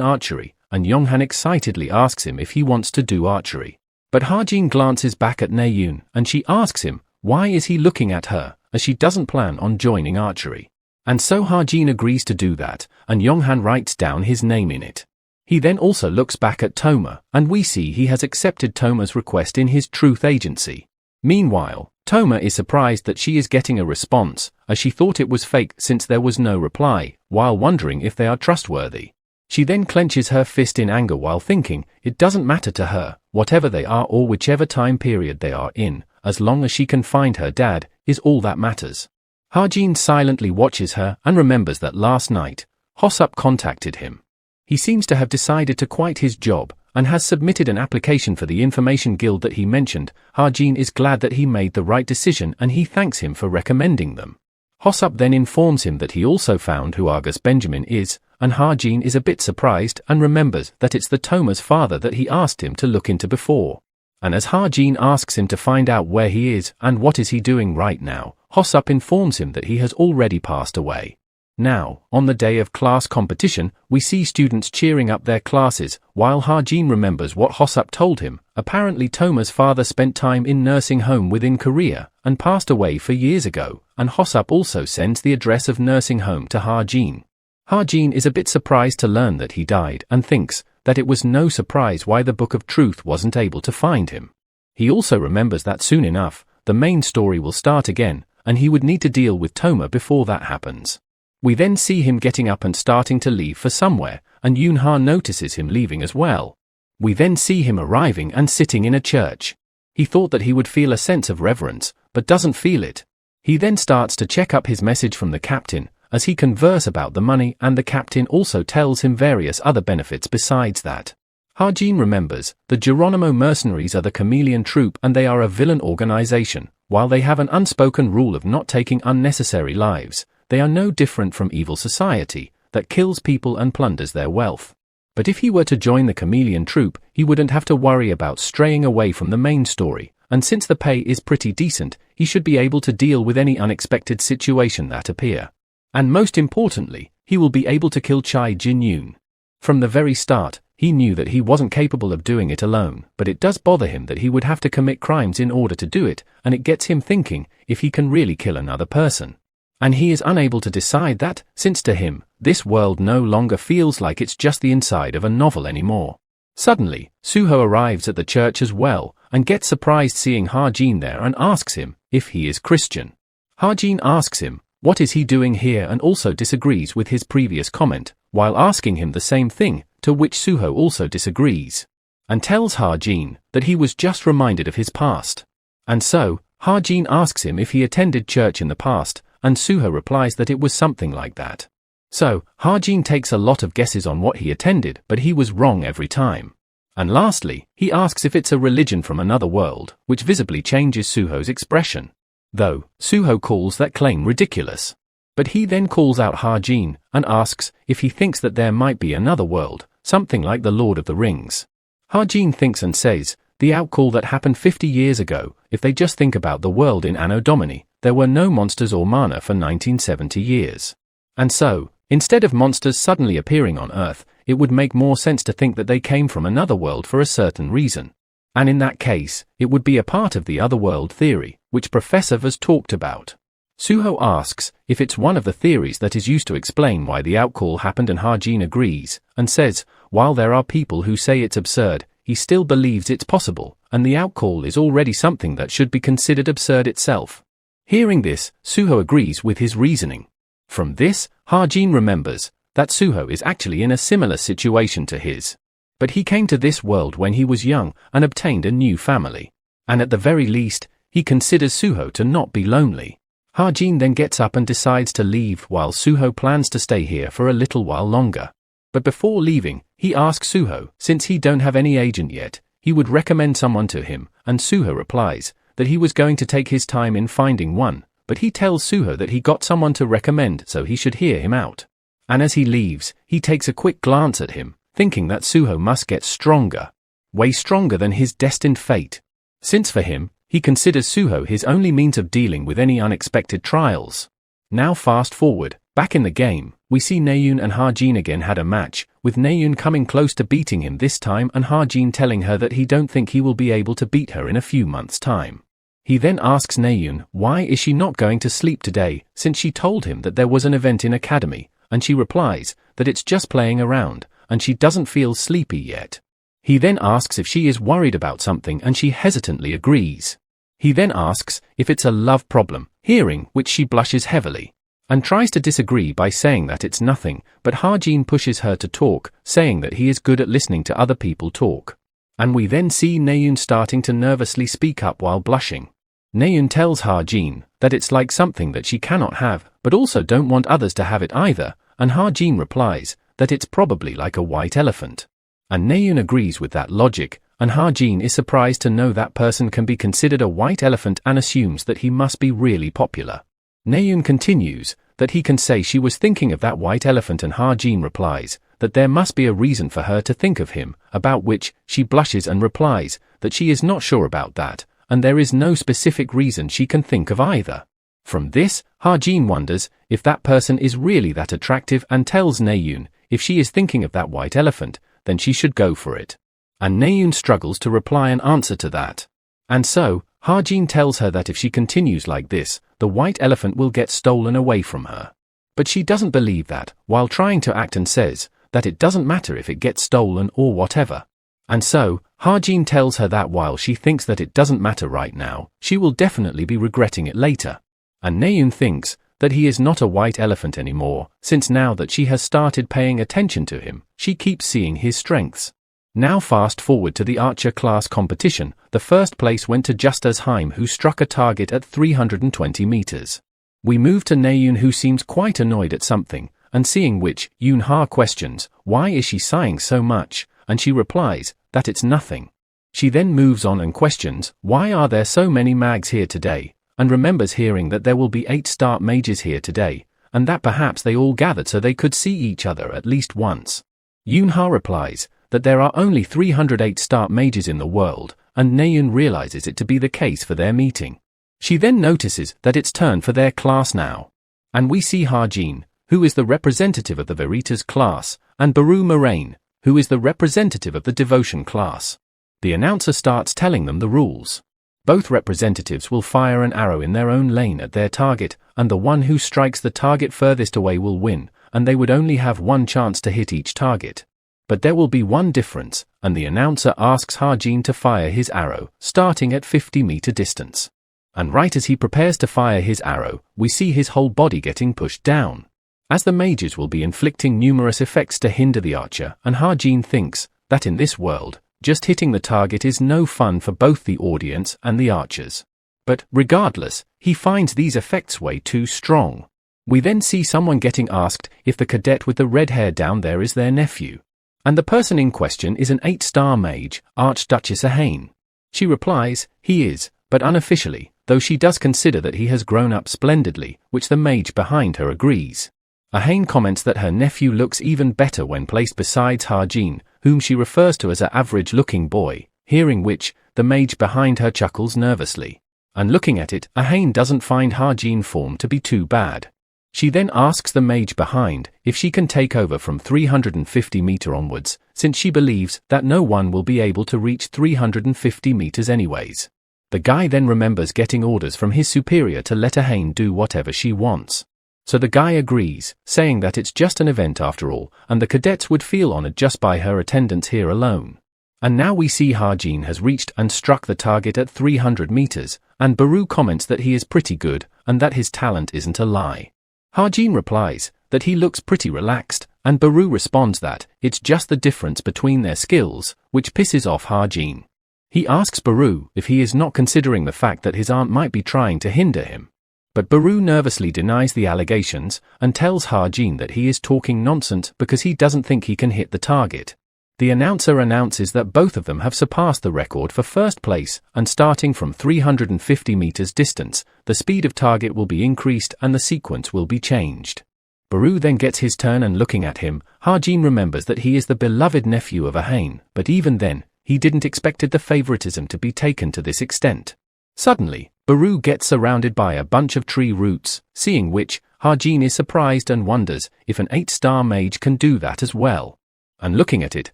archery, and Yonghan excitedly asks him if he wants to do archery. But Ha-jin glances back at Naeun, and she asks him, why is he looking at her, as she doesn't plan on joining archery. And so Ha-jin agrees to do that, and Yonghan writes down his name in it. He then also looks back at Toma, and we see he has accepted Toma's request in his truth agency. Meanwhile, Toma is surprised that she is getting a response, as she thought it was fake since there was no reply, while wondering if they are trustworthy. She then clenches her fist in anger while thinking, it doesn't matter to her, whatever they are or whichever time period they are in, as long as she can find her dad, is all that matters. Ha-jin silently watches her and remembers that last night, Hosup contacted him. He seems to have decided to quit his job, and has submitted an application for the information guild that he mentioned. Ha-jin is glad that he made the right decision and he thanks him for recommending them. Hosup then informs him that he also found who Argus Benjamin is, and Ha-jin is a bit surprised and remembers that it's the Toma's father that he asked him to look into before. And as Ha-jin asks him to find out where he is and what is he doing right now, Hosup informs him that he has already passed away. Now, on the day of class competition, we see students cheering up their classes, while Ha-jin remembers what Hosup told him. Apparently Toma's father spent time in nursing home within Korea, and passed away 4 years ago, and Hosup also sends the address of nursing home to Ha-jin. Ha-jin is a bit surprised to learn that he died, and thinks that it was no surprise why the Book of Truth wasn't able to find him. He also remembers that soon enough, the main story will start again, and he would need to deal with Toma before that happens. We then see him getting up and starting to leave for somewhere, and Yoon-ha notices him leaving as well. We then see him arriving and sitting in a church. He thought that he would feel a sense of reverence, but doesn't feel it. He then starts to check up his message from the captain, as he converse about the money, and the captain also tells him various other benefits besides that. Ha-jin remembers, the Geronimo mercenaries are the chameleon troop and they are a villain organization. While they have an unspoken rule of not taking unnecessary lives, they are no different from evil society, that kills people and plunders their wealth. But if he were to join the chameleon troop, he wouldn't have to worry about straying away from the main story, and since the pay is pretty decent, he should be able to deal with any unexpected situation that appear. And most importantly, he will be able to kill Chai Jin-yoon. From the very start, he knew that he wasn't capable of doing it alone, but it does bother him that he would have to commit crimes in order to do it, and it gets him thinking if he can really kill another person. And he is unable to decide that, since to him, this world no longer feels like it's just the inside of a novel anymore. Suddenly, Suho arrives at the church as well, and gets surprised seeing Ha-jin there and asks him if he is Christian. Ha-jin asks him, what is he doing here, and also disagrees with his previous comment, while asking him the same thing, to which Suho also disagrees, and tells Ha-jin that he was just reminded of his past. And so, Ha-jin asks him if he attended church in the past, and Suho replies that it was something like that. So, Ha-jin takes a lot of guesses on what he attended, but he was wrong every time. And lastly, he asks if it's a religion from another world, which visibly changes Suho's expression. Though, Suho calls that claim ridiculous. But he then calls out Ha-jin, and asks if he thinks that there might be another world, something like the Lord of the Rings. Ha-jin thinks and says, the outcall that happened 50 years ago, if they just think about the world in Anno Domini, there were no monsters or mana for 1970 years. And so, instead of monsters suddenly appearing on Earth, it would make more sense to think that they came from another world for a certain reason. And in that case, it would be a part of the otherworld theory, which Professor has talked about. Suho asks if it's one of the theories that is used to explain why the outcall happened, and Ha-jin agrees, and says, while there are people who say it's absurd, he still believes it's possible, and the outcall is already something that should be considered absurd itself. Hearing this, Suho agrees with his reasoning. From this, Ha-jin remembers that Suho is actually in a similar situation to his. But he came to this world when he was young and obtained a new family. And at the very least, he considers Suho to not be lonely. Ha-jin then gets up and decides to leave while Suho plans to stay here for a little while longer. But before leaving, he asks Suho, since he don't have any agent yet, he would recommend someone to him, and Suho replies that he was going to take his time in finding one, but he tells Suho that he got someone to recommend, so he should hear him out. And as he leaves, he takes a quick glance at him, thinking that Suho must get stronger. Way stronger than his destined fate. Since for him, he considers Suho his only means of dealing with any unexpected trials. Now fast forward, back in the game, we see Naeun and Ha-jin again had a match, with Naeun coming close to beating him this time and Ha-jin telling her that he don't think he will be able to beat her in a few months' time. He then asks Naeun why is she not going to sleep today, since she told him that there was an event in academy, and she replies that it's just playing around, and she doesn't feel sleepy yet. He then asks if she is worried about something, and she hesitantly agrees. He then asks if it's a love problem, hearing which she blushes heavily, and tries to disagree by saying that it's nothing, but Ha-jin pushes her to talk, saying that he is good at listening to other people talk. And we then see Naeun starting to nervously speak up while blushing. Naeun tells Ha-jin that it's like something that she cannot have, but also don't want others to have it either, and Ha-jin replies that it's probably like a white elephant. And Naeun agrees with that logic, and Ha-jin is surprised to know that person can be considered a white elephant and assumes that he must be really popular. Naeun continues that he can say she was thinking of that white elephant, and Ha-jin replies that there must be a reason for her to think of him, about which she blushes and replies that she is not sure about that, and there is no specific reason she can think of either. From this, Ha-jin wonders if that person is really that attractive and tells Naeun if she is thinking of that white elephant, then she should go for it. And Naeun struggles to reply an answer to that. And so, Ha-jin tells her that if she continues like this, the white elephant will get stolen away from her. But she doesn't believe that, while trying to act, and says that it doesn't matter if it gets stolen or whatever. And so, Ha-jin tells her that while she thinks that it doesn't matter right now, she will definitely be regretting it later. And Naeun thinks that he is not a white elephant anymore, since now that she has started paying attention to him, she keeps seeing his strengths. Now fast forward to the archer class competition. The first place went to Justus Heim, who struck a target at 320 meters. We move to Naeun, who seems quite annoyed at something, and seeing which, Yoon-ha questions, why is she sighing so much, and she replies, that it's nothing. She then moves on and questions, why are there so many mags here today, and remembers hearing that there will be 8 start mages here today, and that perhaps they all gathered so they could see each other at least once. Yoon-ha replies, that there are only 308 start mages in the world, and Naeun realizes it to be the case for their meeting. She then notices that it's turn for their class now. And we see Ha-jin, who is the representative of the Veritas class, and Baru Moraine, who is the representative of the Devotion class. The announcer starts telling them the rules. Both representatives will fire an arrow in their own lane at their target, and the one who strikes the target furthest away will win, and they would only have one chance to hit each target. But there will be one difference, and the announcer asks Ha-jin to fire his arrow, starting at 50-meter distance. And right as he prepares to fire his arrow, we see his whole body getting pushed down. As the mages will be inflicting numerous effects to hinder the archer, and Ha-jin thinks that in this world, just hitting the target is no fun for both the audience and the archers. But, regardless, he finds these effects way too strong. We then see someone getting asked if the cadet with the red hair down there is their nephew. And the person in question is an 8-star mage, Archduchess Ahane. She replies, he is, but unofficially, though she does consider that he has grown up splendidly, which the mage behind her agrees. Ahane comments that her nephew looks even better when placed beside Ha-jin, whom she refers to as an average-looking boy, hearing which, the mage behind her chuckles nervously. And looking at it, Ahane doesn't find Ha-jin form to be too bad. She then asks the mage behind if she can take over from 350 meter onwards, since she believes that no one will be able to reach 350 meters anyways. The guy then remembers getting orders from his superior to let Ahane do whatever she wants. So the guy agrees, saying that it's just an event after all, and the cadets would feel honored just by her attendance here alone. And now we see Ha-jin has reached and struck the target at 300 meters, and Baru comments that he is pretty good, and that his talent isn't a lie. Ha-jin replies that he looks pretty relaxed, and Baru responds that it's just the difference between their skills, which pisses off Ha-jin. He asks Baru if he is not considering the fact that his aunt might be trying to hinder him. But Baru nervously denies the allegations and tells Ha-jin that he is talking nonsense because he doesn't think he can hit the target. The announcer announces that both of them have surpassed the record for first place, and starting from 350 meters distance, the speed of target will be increased and the sequence will be changed. Baru then gets his turn, and looking at him, Ha-jin remembers that he is the beloved nephew of Ahane, but even then, he didn't expect the favoritism to be taken to this extent. Suddenly, Baru gets surrounded by a bunch of tree roots, seeing which, Ha-jin is surprised and wonders if an 8-star mage can do that as well. And looking at it,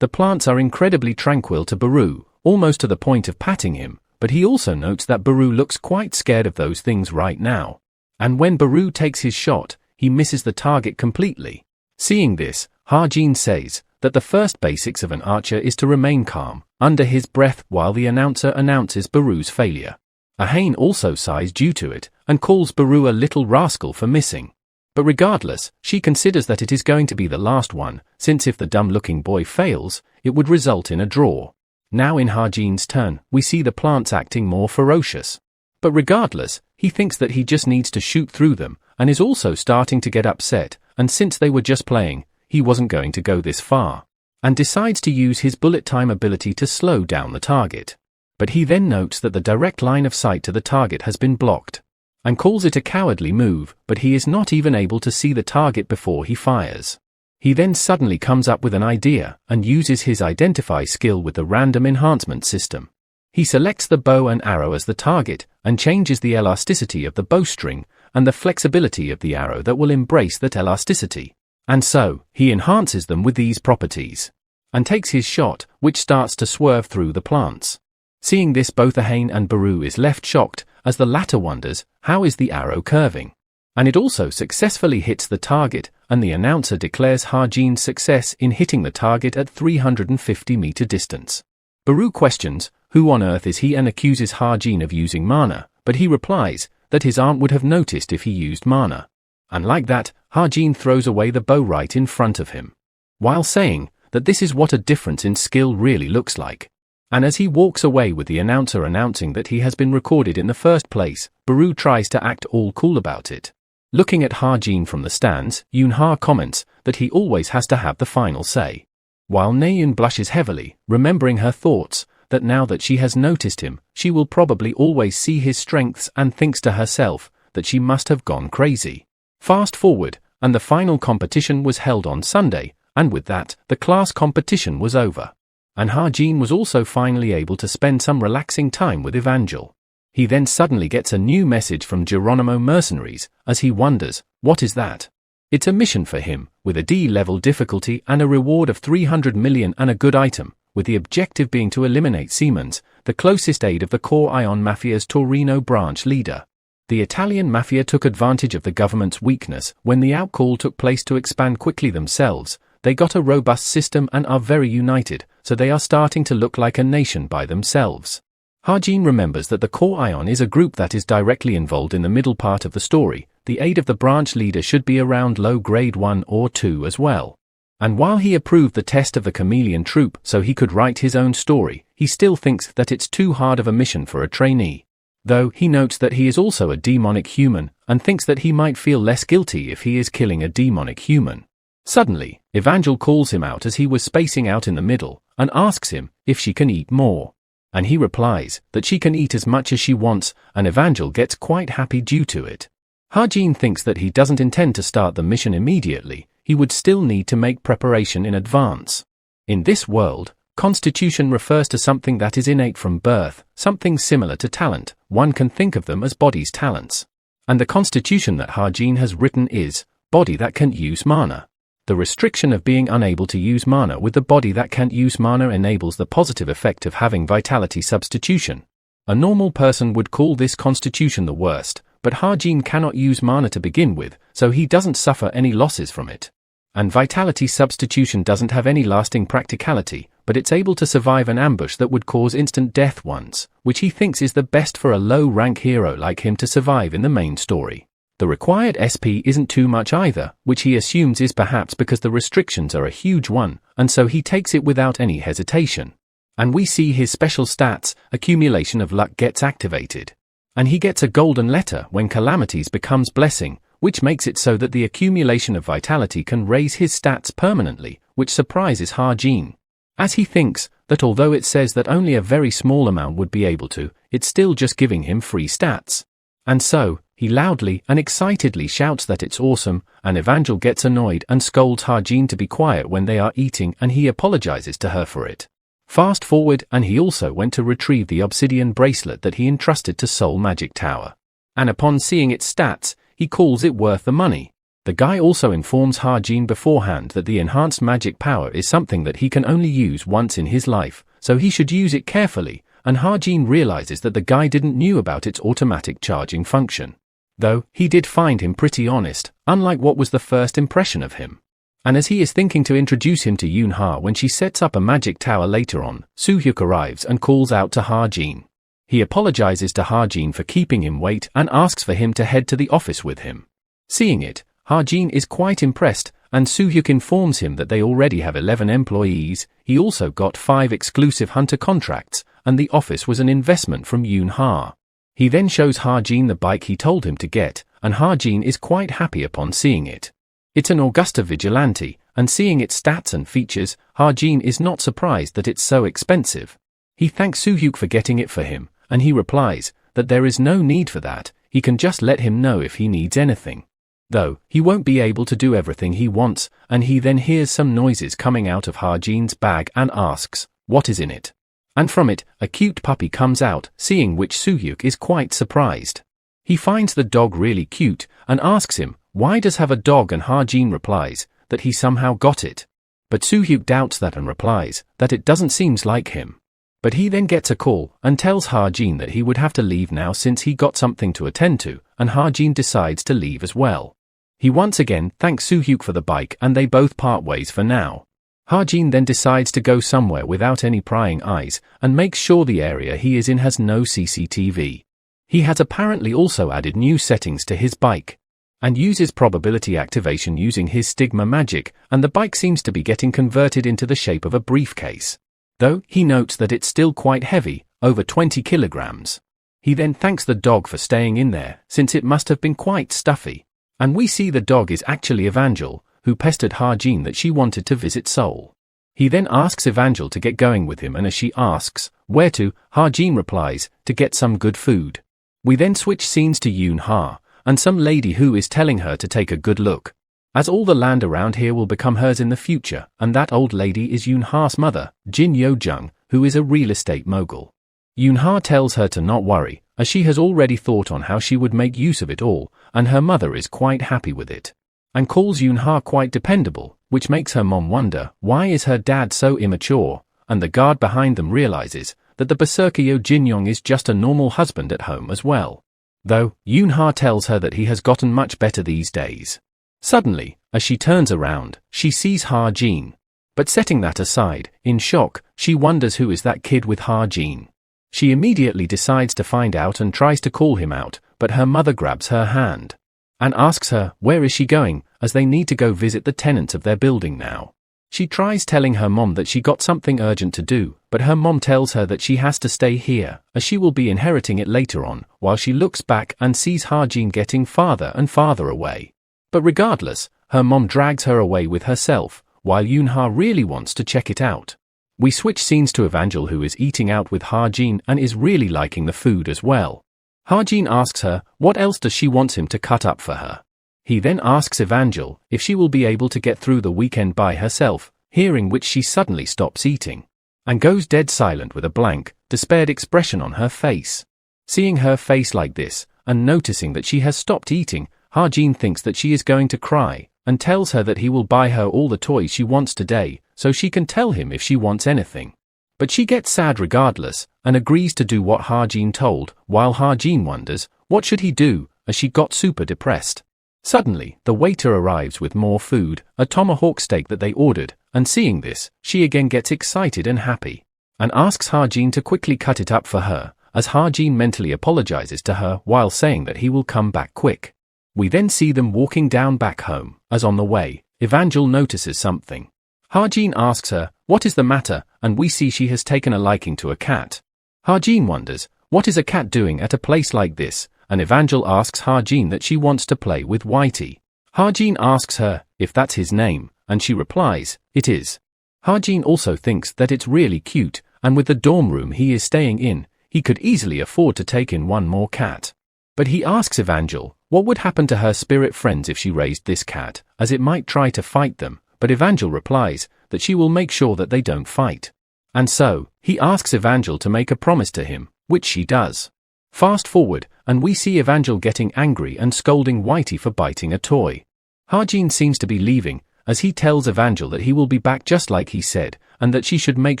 the plants are incredibly tranquil to Baru, almost to the point of patting him, but he also notes that Baru looks quite scared of those things right now. And when Baru takes his shot, he misses the target completely. Seeing this, Ha-jin says that the first basics of an archer is to remain calm, under his breath, while the announcer announces Baru's failure. Ahane also sighs due to it, and calls Baru a little rascal for missing. But regardless, she considers that it is going to be the last one, since if the dumb-looking boy fails, it would result in a draw. Now in Ha-jin's turn, we see the plants acting more ferocious. But regardless, he thinks that he just needs to shoot through them, and is also starting to get upset, and since they were just playing, he wasn't going to go this far, and decides to use his bullet time ability to slow down the target. But he then notes that the direct line of sight to the target has been blocked, and calls it a cowardly move, but he is not even able to see the target before he fires. He then suddenly comes up with an idea, and uses his identify skill with the random enhancement system. He selects the bow and arrow as the target, and changes the elasticity of the bowstring, and the flexibility of the arrow that will embrace that elasticity. And so, he enhances them with these properties, and takes his shot, which starts to swerve through the plants. Seeing this, both Ahane and Baru is left shocked, as the latter wonders, how is the arrow curving? And it also successfully hits the target, and the announcer declares Ha-jin's success in hitting the target at 350 meter distance. Baru questions, who on earth is he, and accuses Ha-jin of using mana, but he replies that his aunt would have noticed if he used mana. And like that, Ha-jin throws away the bow right in front of him, while saying that this is what a difference in skill really looks like. And as he walks away with the announcer announcing that he has been recorded in the first place, Baru tries to act all cool about it. Looking at Ha-jin from the stands, Yoon-ha comments that he always has to have the final say. While Naeun blushes heavily, remembering her thoughts, that now that she has noticed him, she will probably always see his strengths, and thinks to herself that she must have gone crazy. Fast forward, and the final competition was held on Sunday, and with that, the class competition was over. And Ha-jin was also finally able to spend some relaxing time with Evangel. He then suddenly gets a new message from Geronimo mercenaries, as he wonders, what is that? It's a mission for him, with a D-level difficulty and a reward of 300 million and a good item, with the objective being to eliminate Siemens, the closest aide of the Core Ion Mafia's Torino branch leader. The Italian mafia took advantage of the government's weakness when the outcall took place to expand quickly themselves. They got a robust system and are very united, so they are starting to look like a nation by themselves. Ha-jin remembers that the Core Ion is a group that is directly involved in the middle part of the story. The aide of the branch leader should be around low grade 1 or 2 as well. And while he approved the test of the chameleon troupe so he could write his own story, he still thinks that it's too hard of a mission for a trainee. Though he notes that he is also a demonic human, and thinks that he might feel less guilty if he is killing a demonic human. Suddenly, Evangel calls him out as he was spacing out in the middle, and asks him if she can eat more. And he replies that she can eat as much as she wants, and Evangel gets quite happy due to it. Ha-jin thinks that he doesn't intend to start the mission immediately, he would still need to make preparation in advance. In this world, constitution refers to something that is innate from birth, something similar to talent. One can think of them as body's talents. And the constitution that Ha-jin has written is body that can use mana. The restriction of being unable to use mana with the body that can't use mana enables the positive effect of having vitality substitution. A normal person would call this constitution the worst, but Ha-jin cannot use mana to begin with, so he doesn't suffer any losses from it. And vitality substitution doesn't have any lasting practicality, but it's able to survive an ambush that would cause instant death once, which he thinks is the best for a low-rank hero like him to survive in the main story. The required SP isn't too much either, which he assumes is perhaps because the restrictions are a huge one, and so he takes it without any hesitation. And we see his special stats, accumulation of luck, gets activated. And he gets a golden letter when calamities becomes blessing, which makes it so that the accumulation of vitality can raise his stats permanently, which surprises Ha-jin. As he thinks that although it says that only a very small amount would be able to, it's still just giving him free stats. And so, he loudly and excitedly shouts that it's awesome, and Evangel gets annoyed and scolds Ha-jin to be quiet when they are eating, and he apologizes to her for it. Fast forward, and he also went to retrieve the obsidian bracelet that he entrusted to Soul Magic Tower. And upon seeing its stats, he calls it worth the money. The guy also informs Ha-jin beforehand that the enhanced magic power is something that he can only use once in his life, so he should use it carefully, and Ha-jin realizes that the guy didn't know about its automatic charging function. Though, he did find him pretty honest, unlike what was the first impression of him. And as he is thinking to introduce him to Yoon-ha when she sets up a magic tower later on, Soo-hyuk arrives and calls out to Ha-jin. He apologizes to Ha-jin for keeping him wait and asks for him to head to the office with him. Seeing it, Ha-jin is quite impressed, and Soo-hyuk informs him that they already have 11 employees. He also got 5 exclusive hunter contracts, and the office was an investment from Yoon-ha. He then shows Ha-jin the bike he told him to get, and Ha-jin is quite happy upon seeing it. It's an Augusta Vigilante, and seeing its stats and features, Ha-jin is not surprised that it's so expensive. He thanks Soo-hyuk for getting it for him, and he replies that there is no need for that, he can just let him know if he needs anything. Though, he won't be able to do everything he wants, and he then hears some noises coming out of Ha-jin's bag and asks, what is in it? And from it, a cute puppy comes out, seeing which Soo-hyuk is quite surprised. He finds the dog really cute, and asks him, why does have a dog, and Ha-jin replies that he somehow got it. But Soo-hyuk doubts that and replies that it doesn't seem like him. But he then gets a call and tells Ha-jin that he would have to leave now since he got something to attend to, and Ha-jin decides to leave as well. He once again thanks Soo-hyuk for the bike and they both part ways for now. Ha-jin then decides to go somewhere without any prying eyes and makes sure the area he is in has no CCTV. He has apparently also added new settings to his bike and uses probability activation using his Stigma magic, and the bike seems to be getting converted into the shape of a briefcase. Though, he notes that it's still quite heavy, over 20 kilograms. He then thanks the dog for staying in there, since it must have been quite stuffy. And we see the dog is actually Evangel, who pestered Ha-jin that she wanted to visit Seoul. He then asks Evangel to get going with him, and as she asks where to, Ha-jin replies, to get some good food. We then switch scenes to Yoon-ha, and some lady who is telling her to take a good look, as all the land around here will become hers in the future, and that old lady is Yoon-ha's mother, Jin Yo-jung, who is a real estate mogul. Yoon-ha tells her to not worry, as she has already thought on how she would make use of it all, and her mother is quite happy with it, and calls Yoon-ha quite dependable, which makes her mom wonder why is her dad so immature, and the guard behind them realizes that the berserker Yo Jin-young is just a normal husband at home as well. Though, Yoon-ha tells her that he has gotten much better these days. Suddenly, as she turns around, she sees Ha-jin. But setting that aside, in shock, she wonders who is that kid with Ha-jin. She immediately decides to find out and tries to call him out, but her mother grabs her hand and asks her where is she going, as they need to go visit the tenants of their building now. She tries telling her mom that she got something urgent to do, but her mom tells her that she has to stay here, as she will be inheriting it later on, while she looks back and sees Ha-jin getting farther and farther away. But regardless, her mom drags her away with herself, while Yoon-ha really wants to check it out. We switch scenes to Evangel, who is eating out with Ha-jin and is really liking the food as well. Ha-jin asks her what else does she want him to cut up for her. He then asks Evangel if she will be able to get through the weekend by herself, hearing which she suddenly stops eating and goes dead silent with a blank, despaired expression on her face. Seeing her face like this, and noticing that she has stopped eating, Ha-jin thinks that she is going to cry, and tells her that he will buy her all the toys she wants today, so she can tell him if she wants anything. But she gets sad regardless, and agrees to do what Ha-jin told, while Ha-jin wonders what should he do, as she got super depressed. Suddenly, the waiter arrives with more food, a tomahawk steak that they ordered, and seeing this, she again gets excited and happy, and asks Ha-jin to quickly cut it up for her, as Ha-jin mentally apologizes to her while saying that he will come back quick. We then see them walking down back home, as on the way, Evangel notices something. Ha-jin asks her what is the matter, and we see she has taken a liking to a cat. Ha-jin wonders what is a cat doing at a place like this, and Evangel asks Ha-jin that she wants to play with Whitey. Ha-jin asks her if that's his name, and she replies, it is. Ha-jin also thinks that it's really cute, and with the dorm room he is staying in, he could easily afford to take in one more cat. But he asks Evangel what would happen to her spirit friends if she raised this cat, as it might try to fight them, but Evangel replies that she will make sure that they don't fight. And so, he asks Evangel to make a promise to him, which she does. Fast forward, and we see Evangel getting angry and scolding Whitey for biting a toy. Ha-jin seems to be leaving, as he tells Evangel that he will be back just like he said, and that she should make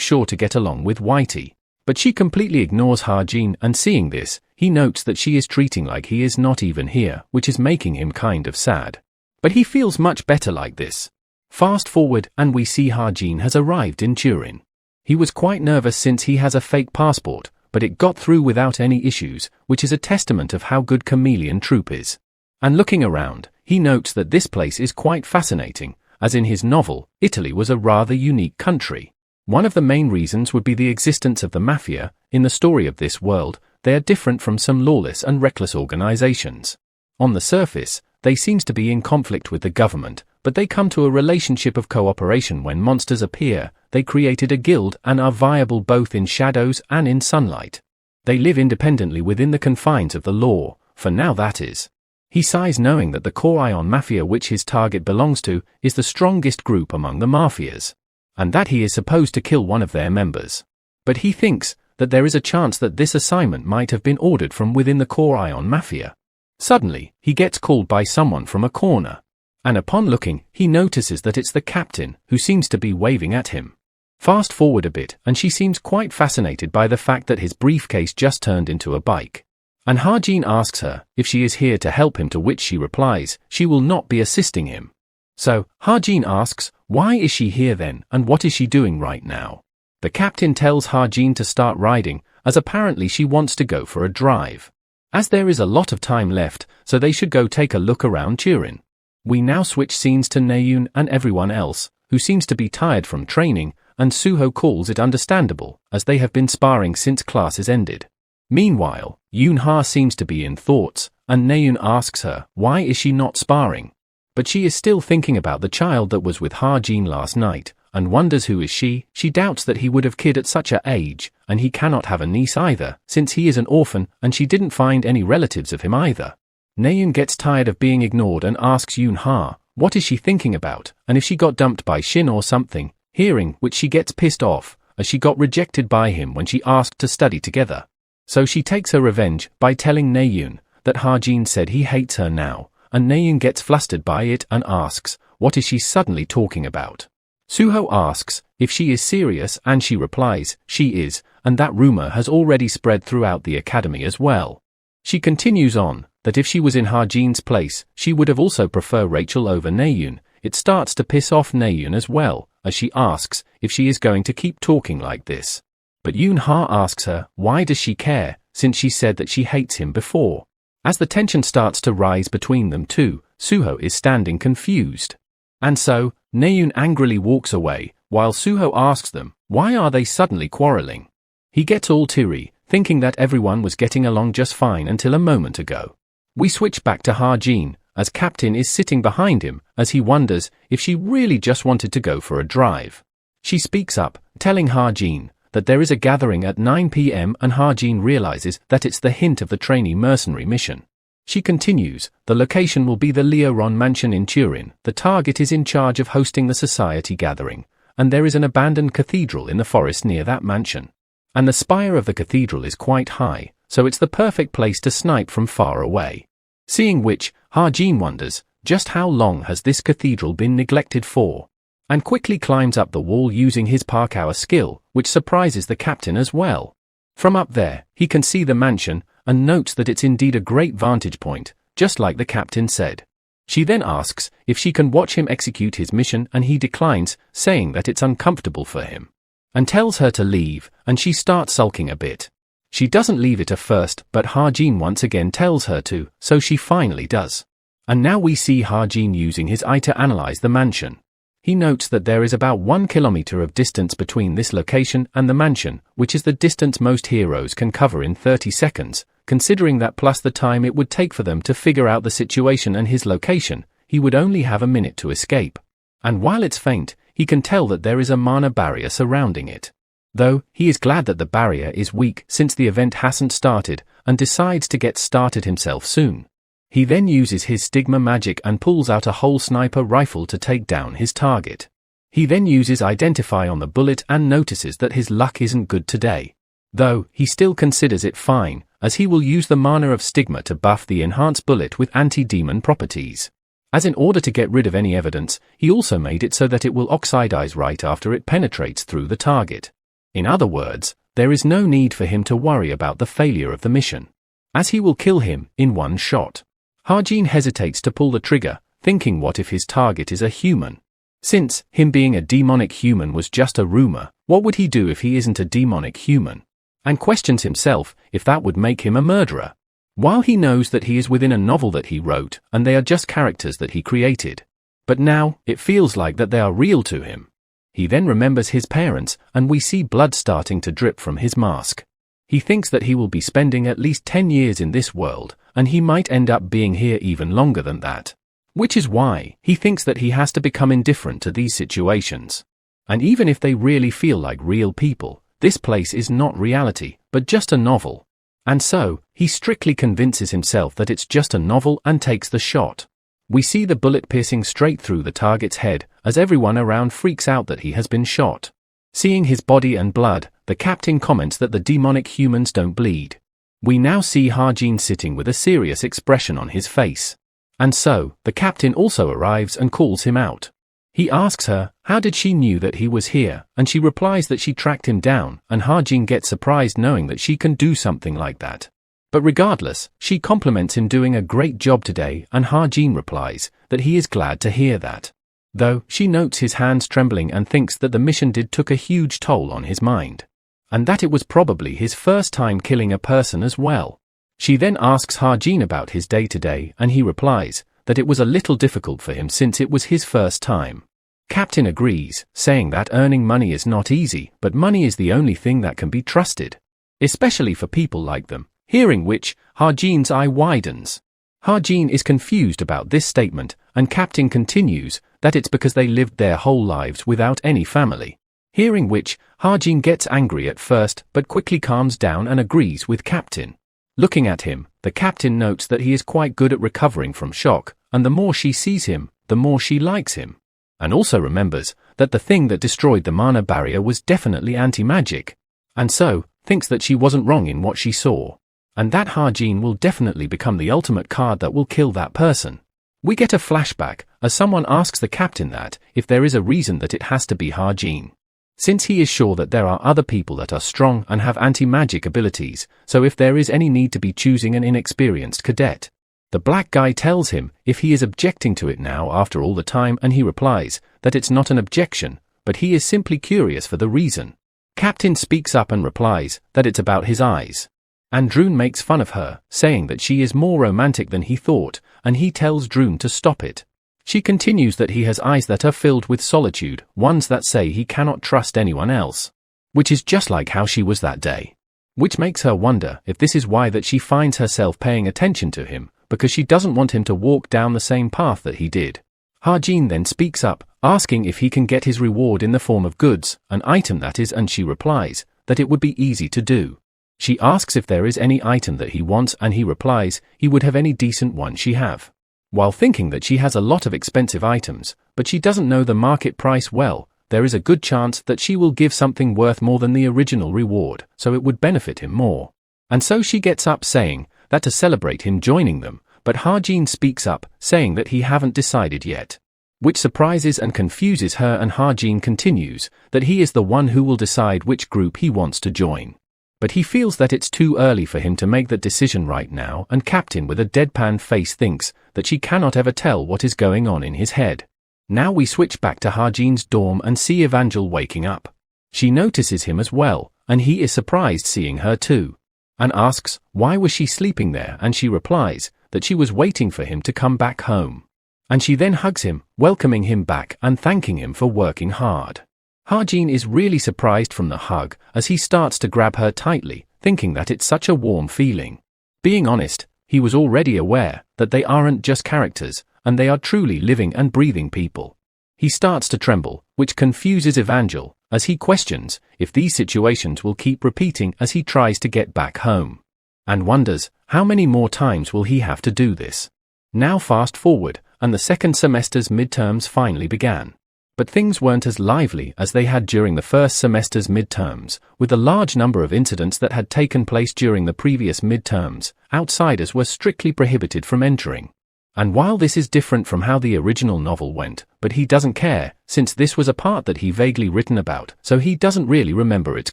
sure to get along with Whitey. But she completely ignores Ha-jin, and seeing this, he notes that she is treating like he is not even here, which is making him kind of sad. But he feels much better like this. Fast forward, and we see Ha-jin has arrived in Turin. He was quite nervous since he has a fake passport, but it got through without any issues, which is a testament of how good Chameleon Troop is. And looking around, he notes that this place is quite fascinating, as in his novel, Italy was a rather unique country. One of the main reasons would be the existence of the mafia. In the story of this world, they are different from some lawless and reckless organizations. On the surface, they seems to be in conflict with the government, but they come to a relationship of cooperation when monsters appear. They created a guild and are viable both in shadows and in sunlight. They live independently within the confines of the law, for now that is. He sighs knowing that the Korean Mafia, which his target belongs to, is the strongest group among the mafias, and that he is supposed to kill one of their members. But he thinks that there is a chance that this assignment might have been ordered from within the Korean Mafia. Suddenly, he gets called by someone from a corner, and upon looking, he notices that it's the captain, who seems to be waving at him. Fast forward a bit, and she seems quite fascinated by the fact that his briefcase just turned into a bike. And Ha-jin asks her if she is here to help him, to which she replies she will not be assisting him. So, Ha-jin asks, why is she here then, and what is she doing right now? The captain tells Ha-jin to start riding, as apparently she wants to go for a drive, as there is a lot of time left, so they should go take a look around Turin. We now switch scenes to Naeun and everyone else, who seems to be tired from training, and Suho calls it understandable, as they have been sparring since classes ended. Meanwhile, Yoon-ha seems to be in thoughts, and Naeun asks her, why is she not sparring? But she is still thinking about the child that was with Ha-jin last night, and wonders who is she. She doubts that he would have kid at such a age, and he cannot have a niece either, since he is an orphan, and she didn't find any relatives of him either. Naeun gets tired of being ignored and asks Yoon-ha, what is she thinking about, and if she got dumped by Shin or something, hearing which she gets pissed off, as she got rejected by him when she asked to study together. So she takes her revenge by telling Naeun that Ha-jin said he hates her now, and Naeun gets flustered by it and asks, what is she suddenly talking about? Suho asks if she is serious, and she replies, she is, and that rumor has already spread throughout the academy as well. She continues on, that if she was in Ha-jin's place, she would have also preferred Rachel over Naeun. It starts to piss off Naeun as well, as she asks if she is going to keep talking like this. But Yoon-ha asks her, why does she care, since she said that she hates him before? As the tension starts to rise between them two, Suho is standing confused. And so, Naeun angrily walks away, while Suho asks them, why are they suddenly quarreling? He gets all teary, thinking that everyone was getting along just fine until a moment ago. We switch back to Ha-jin, as Captain is sitting behind him, as he wonders if she really just wanted to go for a drive. She speaks up, telling Ha-jin that there is a gathering at 9 p.m. and Ha-jin realizes that it's the hint of the trainee mercenary mission. She continues, the location will be the Leoron mansion in Turin. The target is in charge of hosting the society gathering, and there is an abandoned cathedral in the forest near that mansion. And the spire of the cathedral is quite high, so it's the perfect place to snipe from far away. Seeing which, Ha-jin wonders, just how long has this cathedral been neglected for? And quickly climbs up the wall using his parkour skill, which surprises the captain as well. From up there, he can see the mansion, and notes that it's indeed a great vantage point, just like the captain said. She then asks if she can watch him execute his mission, and he declines, saying that it's uncomfortable for him, and tells her to leave, and she starts sulking a bit. She doesn't leave it at first, but Ha-jin once again tells her to, so she finally does. And now we see Ha-jin using his eye to analyze the mansion. He notes that there is about 1 kilometer of distance between this location and the mansion, which is the distance most heroes can cover in 30 seconds, considering that plus the time it would take for them to figure out the situation and his location, he would only have a minute to escape. And while it's faint, he can tell that there is a mana barrier surrounding it. Though, he is glad that the barrier is weak since the event hasn't started, and decides to get started himself soon. He then uses his Stigma magic and pulls out a whole sniper rifle to take down his target. He then uses Identify on the bullet and notices that his luck isn't good today. Though, he still considers it fine, as he will use the mana of Stigma to buff the enhanced bullet with anti-demon properties. As in order to get rid of any evidence, he also made it so that it will oxidize right after it penetrates through the target. In other words, there is no need for him to worry about the failure of the mission, as he will kill him in one shot. Ha-jin hesitates to pull the trigger, thinking what if his target is a human? Since him being a demonic human was just a rumor, what would he do if he isn't a demonic human? And questions himself if that would make him a murderer. While he knows that he is within a novel that he wrote, and they are just characters that he created. But now, it feels like that they are real to him. He then remembers his parents, and we see blood starting to drip from his mask. He thinks that he will be spending at least 10 years in this world, and he might end up being here even longer than that. Which is why he thinks that he has to become indifferent to these situations. And even if they really feel like real people, this place is not reality, but just a novel. And so, he strictly convinces himself that it's just a novel and takes the shot. We see the bullet piercing straight through the target's head, as everyone around freaks out that he has been shot. Seeing his body and blood, the captain comments that the demonic humans don't bleed. We now see Ha-jin sitting with a serious expression on his face. And so, the captain also arrives and calls him out. He asks her, how did she knew that he was here, and she replies that she tracked him down, and Ha-jin gets surprised knowing that she can do something like that. But regardless, she compliments him doing a great job today, and Ha-jin replies that he is glad to hear that. Though, she notes his hands trembling and thinks that the mission took a huge toll on his mind. And that it was probably his first time killing a person as well. She then asks Ha-jin about his day today, and he replies that it was a little difficult for him since it was his first time. Captain agrees, saying that earning money is not easy, but money is the only thing that can be trusted. Especially for people like them, hearing which, Ha-jin's eye widens. Ha-jin is confused about this statement, and Captain continues that it's because they lived their whole lives without any family. Hearing which, Ha-jin gets angry at first but quickly calms down and agrees with Captain. Looking at him, the Captain notes that he is quite good at recovering from shock, and the more she sees him, the more she likes him. And also remembers that the thing that destroyed the mana barrier was definitely anti-magic. And so, thinks that she wasn't wrong in what she saw. And that Ha-jin will definitely become the ultimate card that will kill that person. We get a flashback, as someone asks the Captain that, if there is a reason that it has to be Ha-jin. Since he is sure that there are other people that are strong and have anti-magic abilities, so if there is any need to be choosing an inexperienced cadet. The black guy tells him if he is objecting to it now after all the time, and he replies that it's not an objection, but he is simply curious for the reason. Captain speaks up and replies that it's about his eyes. And Droon makes fun of her, saying that she is more romantic than he thought, and he tells Droon to stop it. She continues that he has eyes that are filled with solitude, ones that say he cannot trust anyone else. Which is just like how she was that day. Which makes her wonder if this is why that she finds herself paying attention to him, because she doesn't want him to walk down the same path that he did. Ha-jin then speaks up, asking if he can get his reward in the form of goods, an item that is, and she replies that it would be easy to do. She asks if there is any item that he wants, and he replies he would have any decent one she have. While thinking that she has a lot of expensive items, but she doesn't know the market price well, there is a good chance that she will give something worth more than the original reward, so it would benefit him more. And so she gets up saying that to celebrate him joining them, but Ha-jin speaks up, saying that he haven't decided yet. Which surprises and confuses her, and Ha-jin continues that he is the one who will decide which group he wants to join. But he feels that it's too early for him to make that decision right now, and Captain with a deadpan face thinks that she cannot ever tell what is going on in his head. Now we switch back to Ha-jin's dorm and see Evangel waking up. She notices him as well, and he is surprised seeing her too. And asks why was she sleeping there, and she replies that she was waiting for him to come back home. And she then hugs him, welcoming him back and thanking him for working hard. Ha-jin is really surprised from the hug, as he starts to grab her tightly, thinking that it's such a warm feeling. Being honest, he was already aware that they aren't just characters, and they are truly living and breathing people. He starts to tremble, which confuses Evangel, as he questions if these situations will keep repeating as he tries to get back home. And wonders, how many more times will he have to do this? Now fast forward, and the second semester's midterms finally began. But things weren't as lively as they had during the first semester's midterms, with a large number of incidents that had taken place during the previous midterms. Outsiders were strictly prohibited from entering. And while this is different from how the original novel went, but he doesn't care, since this was a part that he vaguely written about, so he doesn't really remember its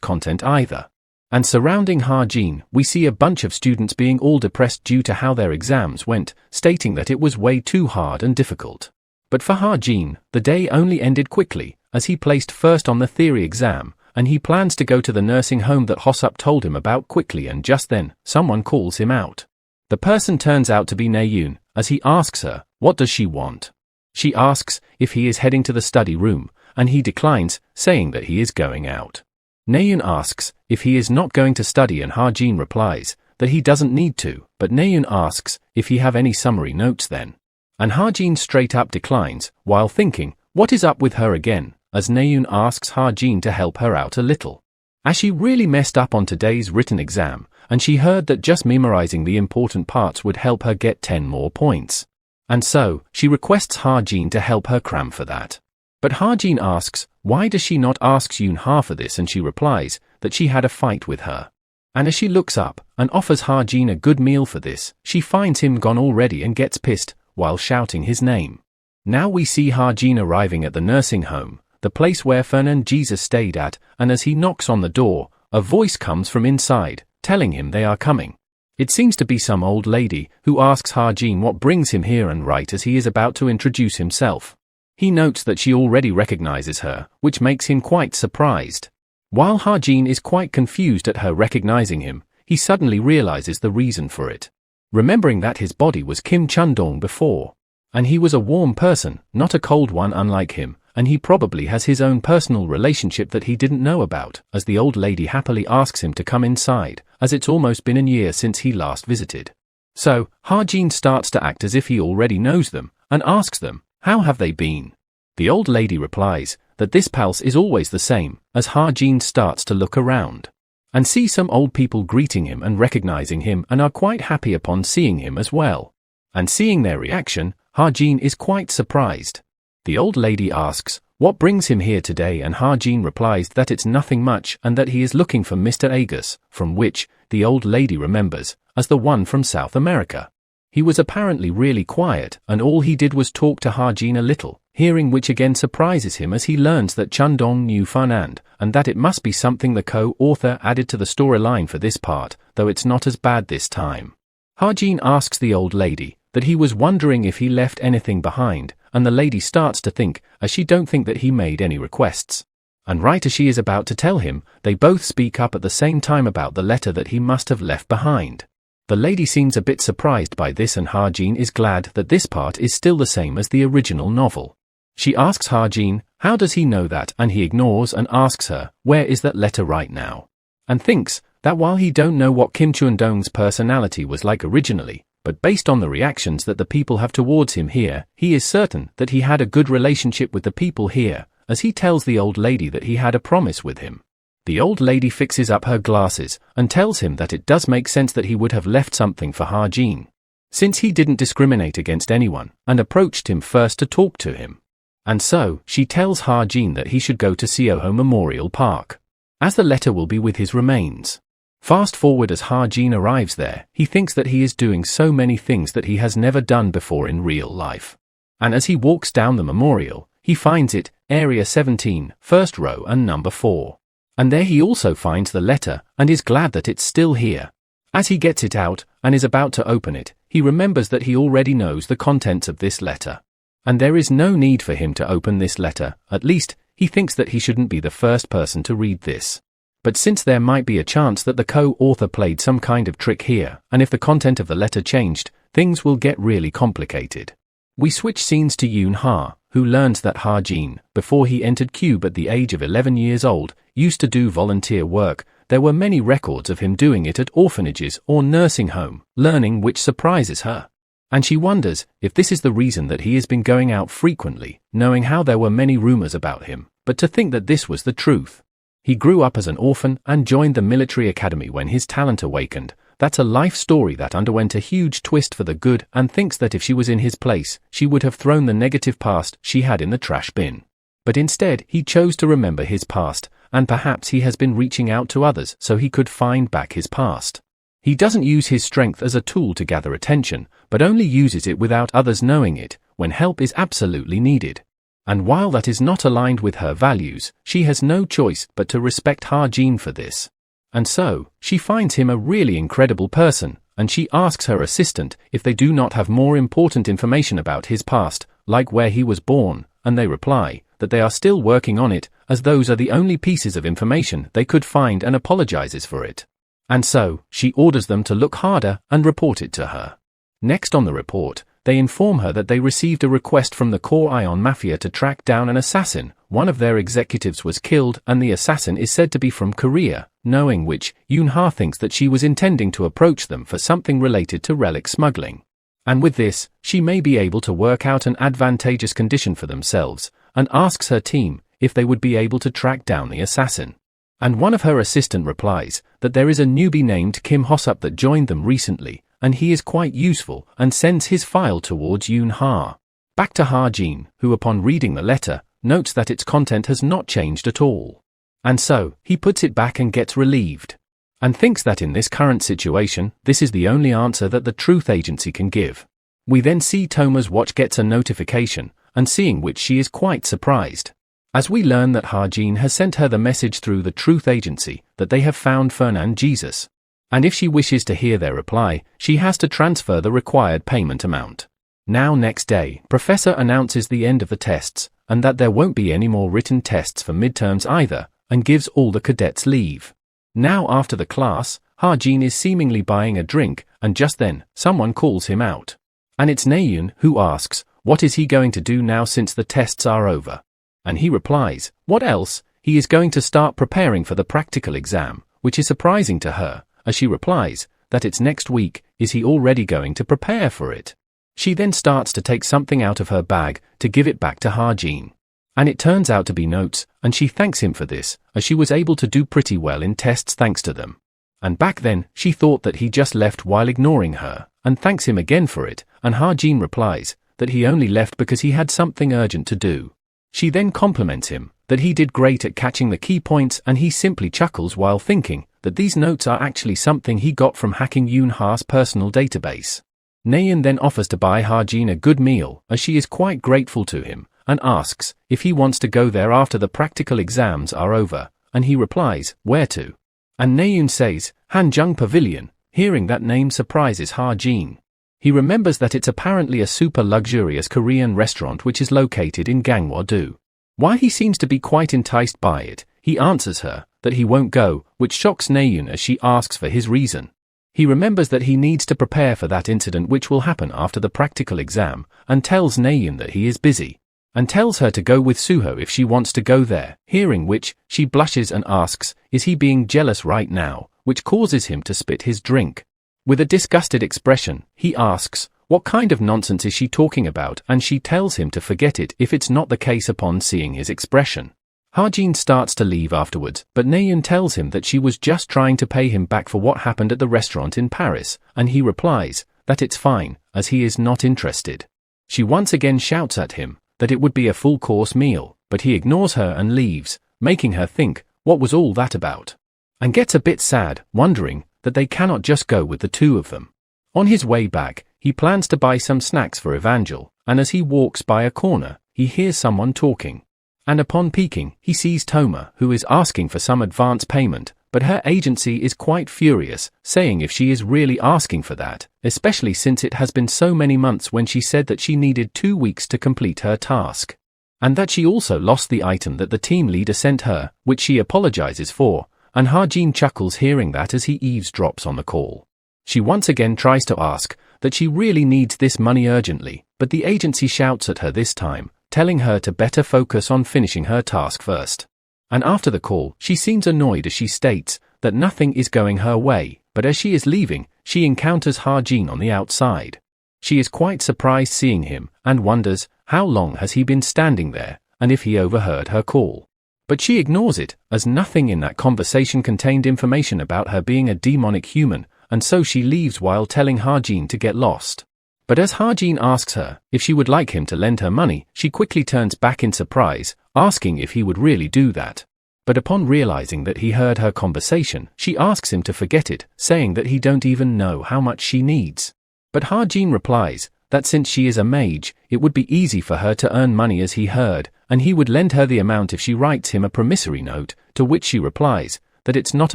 content either. And surrounding Ha-jin, we see a bunch of students being all depressed due to how their exams went, stating that it was way too hard and difficult. But for Ha-jin, the day only ended quickly, as he placed first on the theory exam, and he plans to go to the nursing home that Hosup told him about quickly, and just then, someone calls him out. The person turns out to be Naeun, as he asks her, what does she want? She asks if he is heading to the study room, and he declines, saying that he is going out. Naeun asks if he is not going to study, and Ha-jin replies that he doesn't need to, but Naeun asks if he have any summary notes then. And Ha-jin straight up declines, while thinking, what is up with her again, as Naeun asks Ha-jin to help her out a little. As she really messed up on today's written exam, and she heard that just memorizing the important parts would help her get 10 more points. And so, she requests Ha-jin to help her cram for that. But Ha-jin asks, why does she not ask Yoon-ha for this, and she replies that she had a fight with her. And as she looks up, and offers Ha-jin a good meal for this, she finds him gone already and gets pissed, while shouting his name. Now we see Ha-jin arriving at the nursing home, the place where Fern and Jesus stayed at, and as he knocks on the door, a voice comes from inside, telling him they are coming. It seems to be some old lady, who asks Ha-jin what brings him here, and right as he is about to introduce himself. He notes that she already recognizes her, which makes him quite surprised. While Ha-jin is quite confused at her recognizing him, he suddenly realizes the reason for it. Remembering that his body was Kim Chun-dong before. And he was a warm person, not a cold one unlike him, and he probably has his own personal relationship that he didn't know about, as the old lady happily asks him to come inside, as it's almost been a year since he last visited. So, Ha-jin starts to act as if he already knows them, and asks them, how have they been? The old lady replies that this pulse is always the same, as Ha-jin starts to look around and see some old people greeting him and recognizing him and are quite happy upon seeing him as well. And seeing their reaction, Ha-jin is quite surprised. The old lady asks what brings him here today, and Ha-jin replies that it's nothing much and that he is looking for Mr. Agus, from which the old lady remembers as the one from South America. He was apparently really quiet, and all he did was talk to Ha-jin a little, hearing which again surprises him as he learns that Chun-dong knew Fernand, and that it must be something the co-author added to the storyline for this part, though it's not as bad this time. Ha-jin asks the old lady that he was wondering if he left anything behind, and the lady starts to think, as she don't think that he made any requests. And right as she is about to tell him, they both speak up at the same time about the letter that he must have left behind. The lady seems a bit surprised by this, and Ha-jin is glad that this part is still the same as the original novel. She asks Ha-jin, how does he know that, and he ignores and asks her, where is that letter right now? And thinks that while he don't know what Kim Chun-dong's personality was like originally, but based on the reactions that the people have towards him here, he is certain that he had a good relationship with the people here, as he tells the old lady that he had a promise with him. The old lady fixes up her glasses and tells him that it does make sense that he would have left something for Ha-jin, since he didn't discriminate against anyone and approached him first to talk to him. And so, she tells Ha-jin that he should go to Seoho Memorial Park, as the letter will be with his remains. Fast forward as Ha-jin arrives there, he thinks that he is doing so many things that he has never done before in real life. And as he walks down the memorial, he finds it, Area 17, first row and number 4. And there he also finds the letter, and is glad that it's still here. As he gets it out, and is about to open it, he remembers that he already knows the contents of this letter. And there is no need for him to open this letter, at least, he thinks that he shouldn't be the first person to read this. But since there might be a chance that the co-author played some kind of trick here, and if the content of the letter changed, things will get really complicated. We switch scenes to Yoon-ha, who learns that Ha-jin, before he entered Cube at the age of 11 years old, used to do volunteer work. There were many records of him doing it at orphanages or nursing home, learning which surprises her. And she wonders if this is the reason that he has been going out frequently, knowing how there were many rumors about him, but to think that this was the truth. He grew up as an orphan and joined the military academy when his talent awakened. That's a life story that underwent a huge twist for the good, and thinks that if she was in his place, she would have thrown the negative past she had in the trash bin. But instead, he chose to remember his past, and perhaps he has been reaching out to others so he could find back his past. He doesn't use his strength as a tool to gather attention, but only uses it without others knowing it, when help is absolutely needed. And while that is not aligned with her values, she has no choice but to respect Ha-jin for this. And so, she finds him a really incredible person, and she asks her assistant if they do not have more important information about his past, like where he was born, and they reply that they are still working on it, as those are the only pieces of information they could find, and apologizes for it. And so, she orders them to look harder and report it to her. Next on the report, they inform her that they received a request from the Core Ion Mafia to track down an assassin. One of their executives was killed, and the assassin is said to be from Korea, knowing which, Yoon-ha thinks that she was intending to approach them for something related to relic smuggling. And with this, she may be able to work out an advantageous condition for themselves, and asks her team if they would be able to track down the assassin. And one of her assistant replies that there is a newbie named Kim Hosup that joined them recently, and he is quite useful, and sends his file towards Yoon-ha. Back to Ha-jin, who upon reading the letter, notes that its content has not changed at all. And so, he puts it back and gets relieved. And thinks that in this current situation, this is the only answer that the Truth Agency can give. We then see Toma's watch gets a notification, and seeing which she is quite surprised, as we learn that Ha-jin has sent her the message through the Truth Agency that they have found Fernand Jesus. And if she wishes to hear their reply, she has to transfer the required payment amount. Now next day, Professor announces the end of the tests, and that there won't be any more written tests for midterms either, and gives all the cadets leave. Now after the class, Ha-jin is seemingly buying a drink, and just then, someone calls him out. And it's Naeun, who asks, what is he going to do now since the tests are over? And he replies, what else? He is going to start preparing for the practical exam, which is surprising to her, as she replies that it's next week. is he already going to prepare for it? She then starts to take something out of her bag to give it back to Ha-jin. And it turns out to be notes, and she thanks him for this, as she was able to do pretty well in tests thanks to them. And back then, she thought that he just left while ignoring her, and thanks him again for it, and Ha-jin replies that he only left because he had something urgent to do. She then compliments him that he did great at catching the key points, and he simply chuckles while thinking that these notes are actually something he got from hacking Yoon-ha's personal database. Nayeon then offers to buy Ha-jin a good meal, as she is quite grateful to him, and asks if he wants to go there after the practical exams are over, and he replies, where to? And Nayeon says, Hanjung Pavilion. Hearing that name surprises Ha-jin. He remembers that it's apparently a super luxurious Korean restaurant which is located in Gangwon-do. While he seems to be quite enticed by it, he answers her that he won't go, which shocks Nayeon as she asks for his reason. He remembers that he needs to prepare for that incident which will happen after the practical exam, and tells Nayeon that he is busy, and tells her to go with Suho if she wants to go there, hearing which, she blushes and asks, is he being jealous right now, which causes him to spit his drink. With a disgusted expression, he asks, what kind of nonsense is she talking about, and she tells him to forget it if it's not the case upon seeing his expression. Ha-jin starts to leave afterwards, but Nayeon tells him that she was just trying to pay him back for what happened at the restaurant in Paris, and he replies that it's fine, as he is not interested. She once again shouts at him that it would be a full-course meal, but he ignores her and leaves, making her think, what was all that about? And gets a bit sad, wondering that they cannot just go with the two of them. On his way back, he plans to buy some snacks for Evangel, and as he walks by a corner, he hears someone talking. And upon peeking, he sees Toma, who is asking for some advance payment, but her agency is quite furious, saying if she is really asking for that, especially since it has been so many months when she said that she needed 2 weeks to complete her task. And that she also lost the item that the team leader sent her, which she apologizes for, and Ha-jin chuckles hearing that as he eavesdrops on the call. She once again tries to ask that she really needs this money urgently, but the agency shouts at her this time, telling her to better focus on finishing her task first. And after the call, she seems annoyed as she states that nothing is going her way, but as she is leaving, she encounters Ha-jin on the outside. She is quite surprised seeing him, and wonders how long has he been standing there, and if he overheard her call. But she ignores it, as nothing in that conversation contained information about her being a demonic human, and so she leaves while telling Ha-jin to get lost. But as Ha-jin asks her if she would like him to lend her money, she quickly turns back in surprise, asking if he would really do that. But upon realizing that he heard her conversation, she asks him to forget it, saying that he don't even know how much she needs. But Ha-jin replies that since she is a mage, it would be easy for her to earn money as he heard, and he would lend her the amount if she writes him a promissory note, to which she replies that it's not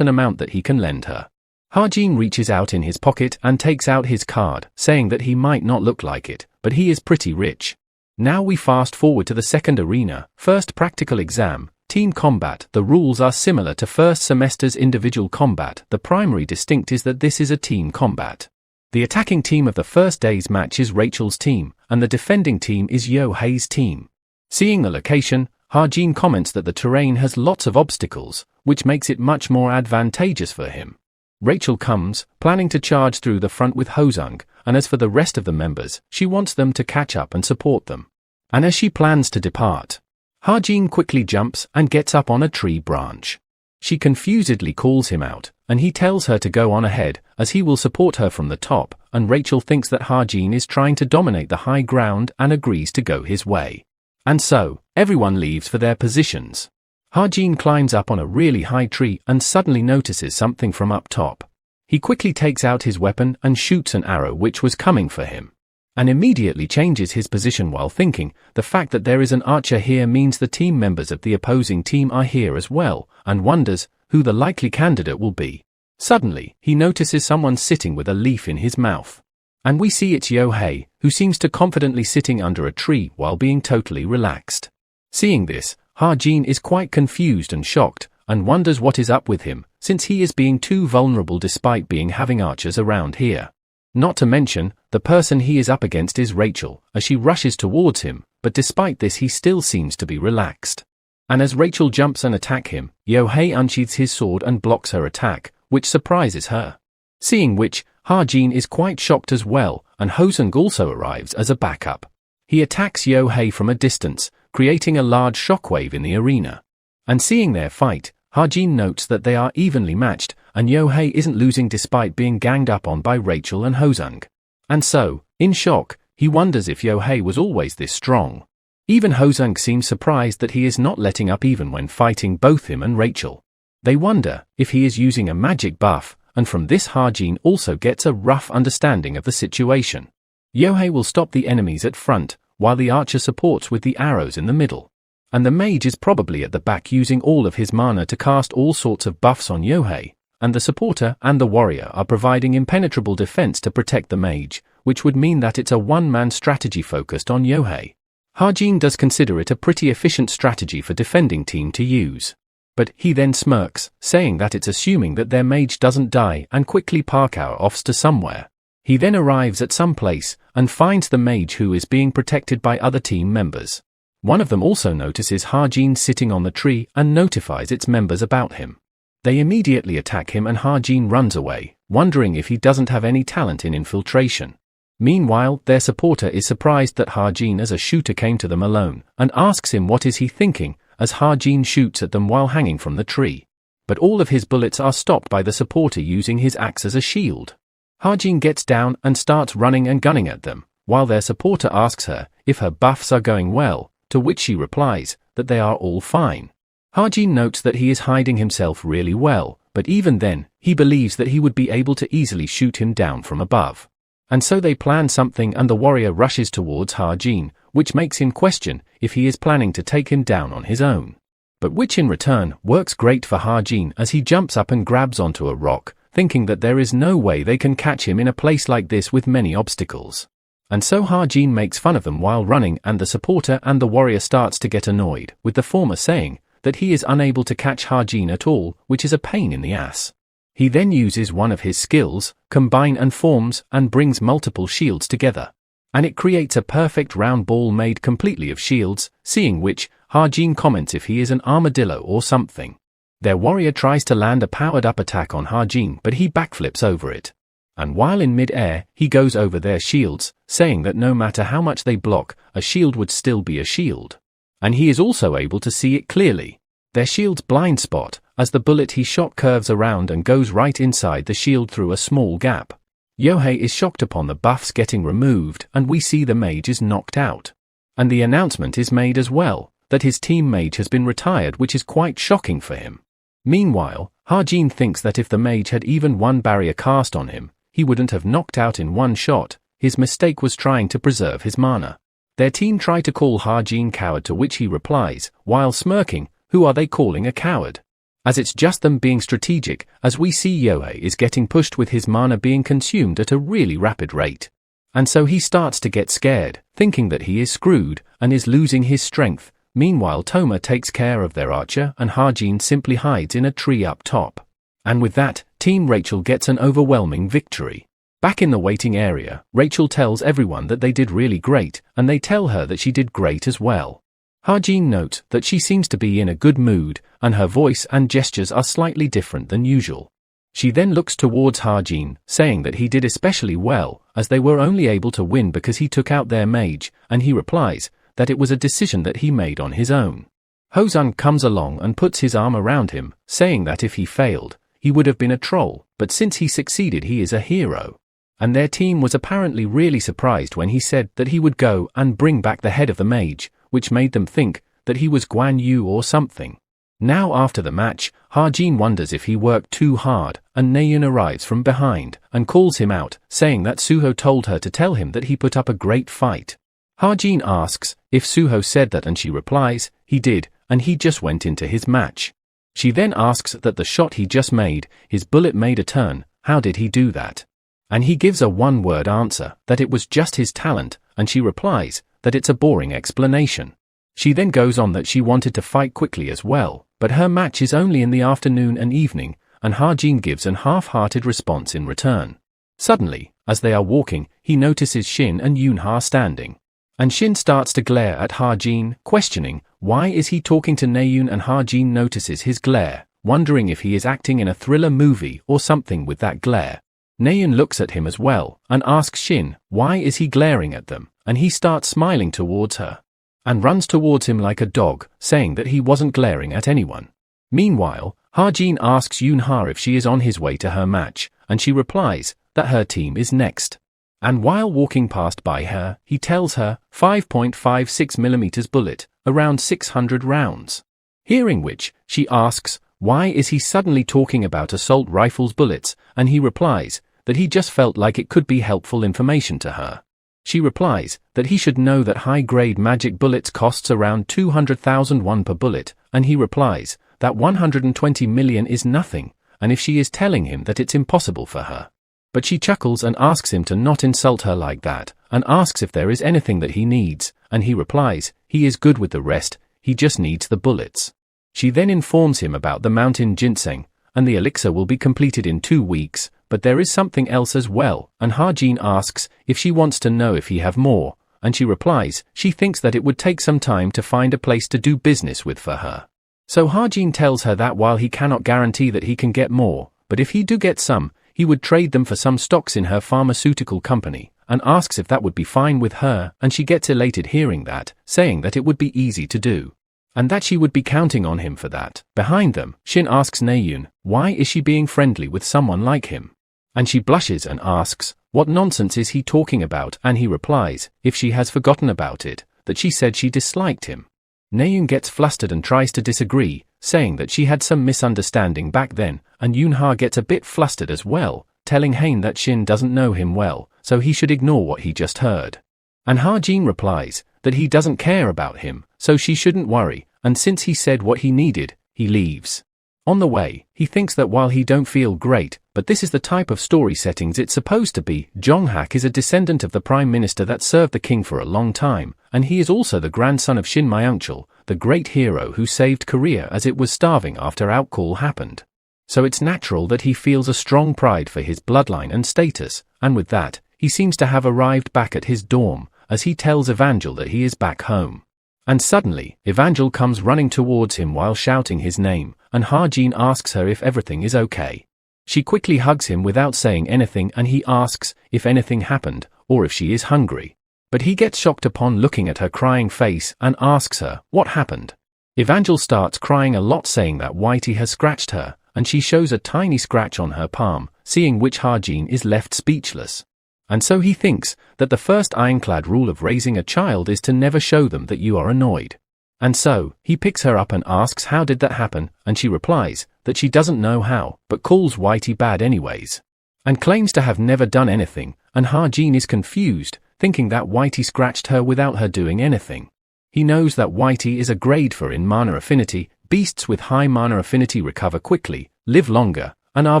an amount that he can lend her. Ha-jin reaches out in his pocket and takes out his card, saying that he might not look like it, but he is pretty rich. Now we fast forward to the second arena, first practical exam, team combat. The rules are similar to first semester's individual combat. The primary distinct is that this is a team combat. The attacking team of the first day's match is Rachel's team, and the defending team is Yo-hae's team. Seeing the location, Ha-jin comments that the terrain has lots of obstacles, which makes it much more advantageous for him. Rachel comes, planning to charge through the front with Hosung, and as for the rest of the members, she wants them to catch up and support them. And as she plans to depart, Ha-jin quickly jumps and gets up on a tree branch. She confusedly calls him out, and he tells her to go on ahead, as he will support her from the top, and Rachel thinks that Ha-jin is trying to dominate the high ground and agrees to go his way. And so, everyone leaves for their positions. Ha-jin climbs up on a really high tree and suddenly notices something from up top. He quickly takes out his weapon and shoots an arrow which was coming for him, and immediately changes his position while thinking the fact that there is an archer here means the team members of the opposing team are here as well, and wonders who the likely candidate will be. Suddenly, he notices someone sitting with a leaf in his mouth. And we see it's Yo-hae, who seems to confidently sitting under a tree while being totally relaxed. Seeing this, Ha-jin is quite confused and shocked, and wonders what is up with him, since he is being too vulnerable despite being having archers around here. Not to mention, the person he is up against is Rachel, as she rushes towards him, but despite this he still seems to be relaxed. And as Rachel jumps and attack him, Yo-hae unsheathes his sword and blocks her attack, which surprises her. Seeing which, Ha-jin is quite shocked as well, and Hosung also arrives as a backup. He attacks Yo-hei from a distance, creating a large shockwave in the arena. And seeing their fight, Ha-jin notes that they are evenly matched, and Yo-hei isn't losing despite being ganged up on by Rachel and Hosung. And so, in shock, he wonders if Yo-hei was always this strong. Even Hosung seems surprised that he is not letting up even when fighting both him and Rachel. They wonder if he is using a magic buff, and from this Ha-jin also gets a rough understanding of the situation. Yo-hei will stop the enemies at front, while the archer supports with the arrows in the middle. And the mage is probably at the back using all of his mana to cast all sorts of buffs on Yo-hei, and the supporter and the warrior are providing impenetrable defense to protect the mage, which would mean that it's a one-man strategy focused on Yo-hei. Ha-jin does consider it a pretty efficient strategy for defending team to use. But he then smirks, saying that it's assuming that their mage doesn't die and quickly park our offs to somewhere. He then arrives at some place and finds the mage who is being protected by other team members. One of them also notices Ha-jin sitting on the tree and notifies its members about him. They immediately attack him and Ha-jin runs away, wondering if he doesn't have any talent in infiltration. Meanwhile, their supporter is surprised that Ha-jin as a shooter came to them alone, and asks him what is he thinking, as Ha-jin shoots at them while hanging from the tree. But all of his bullets are stopped by the supporter using his axe as a shield. Ha-jin gets down and starts running and gunning at them, while their supporter asks her if her buffs are going well, to which she replies that they are all fine. Ha-jin notes that he is hiding himself really well, but even then, he believes that he would be able to easily shoot him down from above. And so they plan something and the warrior rushes towards Ha-jin, which makes him question if he is planning to take him down on his own. But which in return works great for Ha-jin as he jumps up and grabs onto a rock, thinking that there is no way they can catch him in a place like this with many obstacles. And so Ha-jin makes fun of them while running and the supporter and the warrior starts to get annoyed, with the former saying that he is unable to catch Ha-jin at all, which is a pain in the ass. He then uses one of his skills, Combine, and forms and brings multiple shields together. And it creates a perfect round ball made completely of shields, seeing which, Ha-jin comments if he is an armadillo or something. Their warrior tries to land a powered-up attack on Ha-jin but he backflips over it. And while in mid-air, he goes over their shields, saying that no matter how much they block, a shield would still be a shield. And he is also able to see it clearly. Their shield's blind spot, as the bullet he shot curves around and goes right inside the shield through a small gap. Yo-hei is shocked upon the buffs getting removed and we see the mage is knocked out. And the announcement is made as well, that his team mage has been retired, which is quite shocking for him. Meanwhile, Ha-jin thinks that if the mage had even one barrier cast on him, he wouldn't have knocked out in one shot. His mistake was trying to preserve his mana. Their team try to call Ha-jin coward, to which he replies, while smirking, "Who are they calling a coward?" As it's just them being strategic, as we see Yo-hei is getting pushed with his mana being consumed at a really rapid rate. And so he starts to get scared, thinking that he is screwed, and is losing his strength. Meanwhile Toma takes care of their archer and Ha-jin simply hides in a tree up top. And with that, Team Rachel gets an overwhelming victory. Back in the waiting area, Rachel tells everyone that they did really great, and they tell her that she did great as well. Ha-jin notes that she seems to be in a good mood, and her voice and gestures are slightly different than usual. She then looks towards Ha-jin, saying that he did especially well, as they were only able to win because he took out their mage, and he replies that it was a decision that he made on his own. Hosung comes along and puts his arm around him, saying that if he failed, he would have been a troll, but since he succeeded he is a hero. And their team was apparently really surprised when he said that he would go and bring back the head of the mage, which made them think that he was Guan Yu or something. Now after the match, Ha-jin wonders if he worked too hard, and Naeun arrives from behind and calls him out, saying that Suho told her to tell him that he put up a great fight. Ha-jin asks if Suho said that and she replies, he did, and he just went into his match. She then asks that the shot he just made, his bullet made a turn, how did he do that? And he gives a one-word answer, that it was just his talent, and she replies that it's a boring explanation. She then goes on that she wanted to fight quickly as well, but her match is only in the afternoon and evening, and Ha-jin gives an half-hearted response in return. Suddenly, as they are walking, he notices Shin and Yoonha standing. And Shin starts to glare at Ha-jin, questioning why is he talking to Naeun, and Ha-jin notices his glare, wondering if he is acting in a thriller movie or something with that glare. Naeun looks at him as well, and asks Shin, why is he glaring at them, and he starts smiling towards her. And runs towards him like a dog, saying that he wasn't glaring at anyone. Meanwhile, Ha-jin asks Yoon-ha if she is on his way to her match, and she replies that her team is next. And while walking past by her, he tells her, 5.56mm bullet, around 600 rounds. Hearing which, she asks, why is he suddenly talking about assault rifles bullets, and he replies that he just felt like it could be helpful information to her. She replies that he should know that high-grade magic bullets costs around 200,000 won per bullet, and he replies that 120 million is nothing, and if she is telling him that it's impossible for her. But she chuckles and asks him to not insult her like that, and asks if there is anything that he needs, and he replies he is good with the rest, he just needs the bullets. She then informs him about the mountain ginseng, and the elixir will be completed in 2 weeks, but there is something else as well, and Ha-jin asks if she wants to know if he have more, and she replies she thinks that it would take some time to find a place to do business with for her. So Ha-jin tells her that while he cannot guarantee that he can get more, but if he do get some, he would trade them for some stocks in her pharmaceutical company, and asks if that would be fine with her, and she gets elated hearing that, saying that it would be easy to do, and that she would be counting on him for that. Behind them, Shin asks Naeun, why is she being friendly with someone like him? And she blushes and asks, what nonsense is he talking about, and he replies, if she has forgotten about it, that she said she disliked him. Naeun gets flustered and tries to disagree, saying that she had some misunderstanding back then, and Yoon-ha gets a bit flustered as well, telling Hain that Shin doesn't know him well, so he should ignore what he just heard. And Ha-jin replies that he doesn't care about him, so she shouldn't worry, and since he said what he needed, he leaves. On the way, he thinks that while he don't feel great, but this is the type of story settings it's supposed to be. Jong-hak is a descendant of the prime minister that served the king for a long time, and he is also the grandson of Shin Myung-chul, the great hero who saved Korea as it was starving after outcall happened. So it's natural that he feels a strong pride for his bloodline and status, and with that, he seems to have arrived back at his dorm, as he tells Evangel that he is back home. And suddenly, Evangel comes running towards him while shouting his name, and Ha-jin asks her if everything is okay. She quickly hugs him without saying anything, and he asks if anything happened, or if she is hungry. But he gets shocked upon looking at her crying face and asks her what happened. Evangel starts crying a lot, saying that Whitey has scratched her, and she shows a tiny scratch on her palm, seeing which Ha-jin is left speechless. And so he thinks that the first ironclad rule of raising a child is to never show them that you are annoyed. And so, he picks her up and asks how did that happen, and she replies that she doesn't know how, but calls Whitey bad anyways. And claims to have never done anything, and Ha-jin is confused, thinking that Whitey scratched her without her doing anything. He knows that Whitey is a grade 4 in mana affinity. Beasts with high mana affinity recover quickly, live longer, and are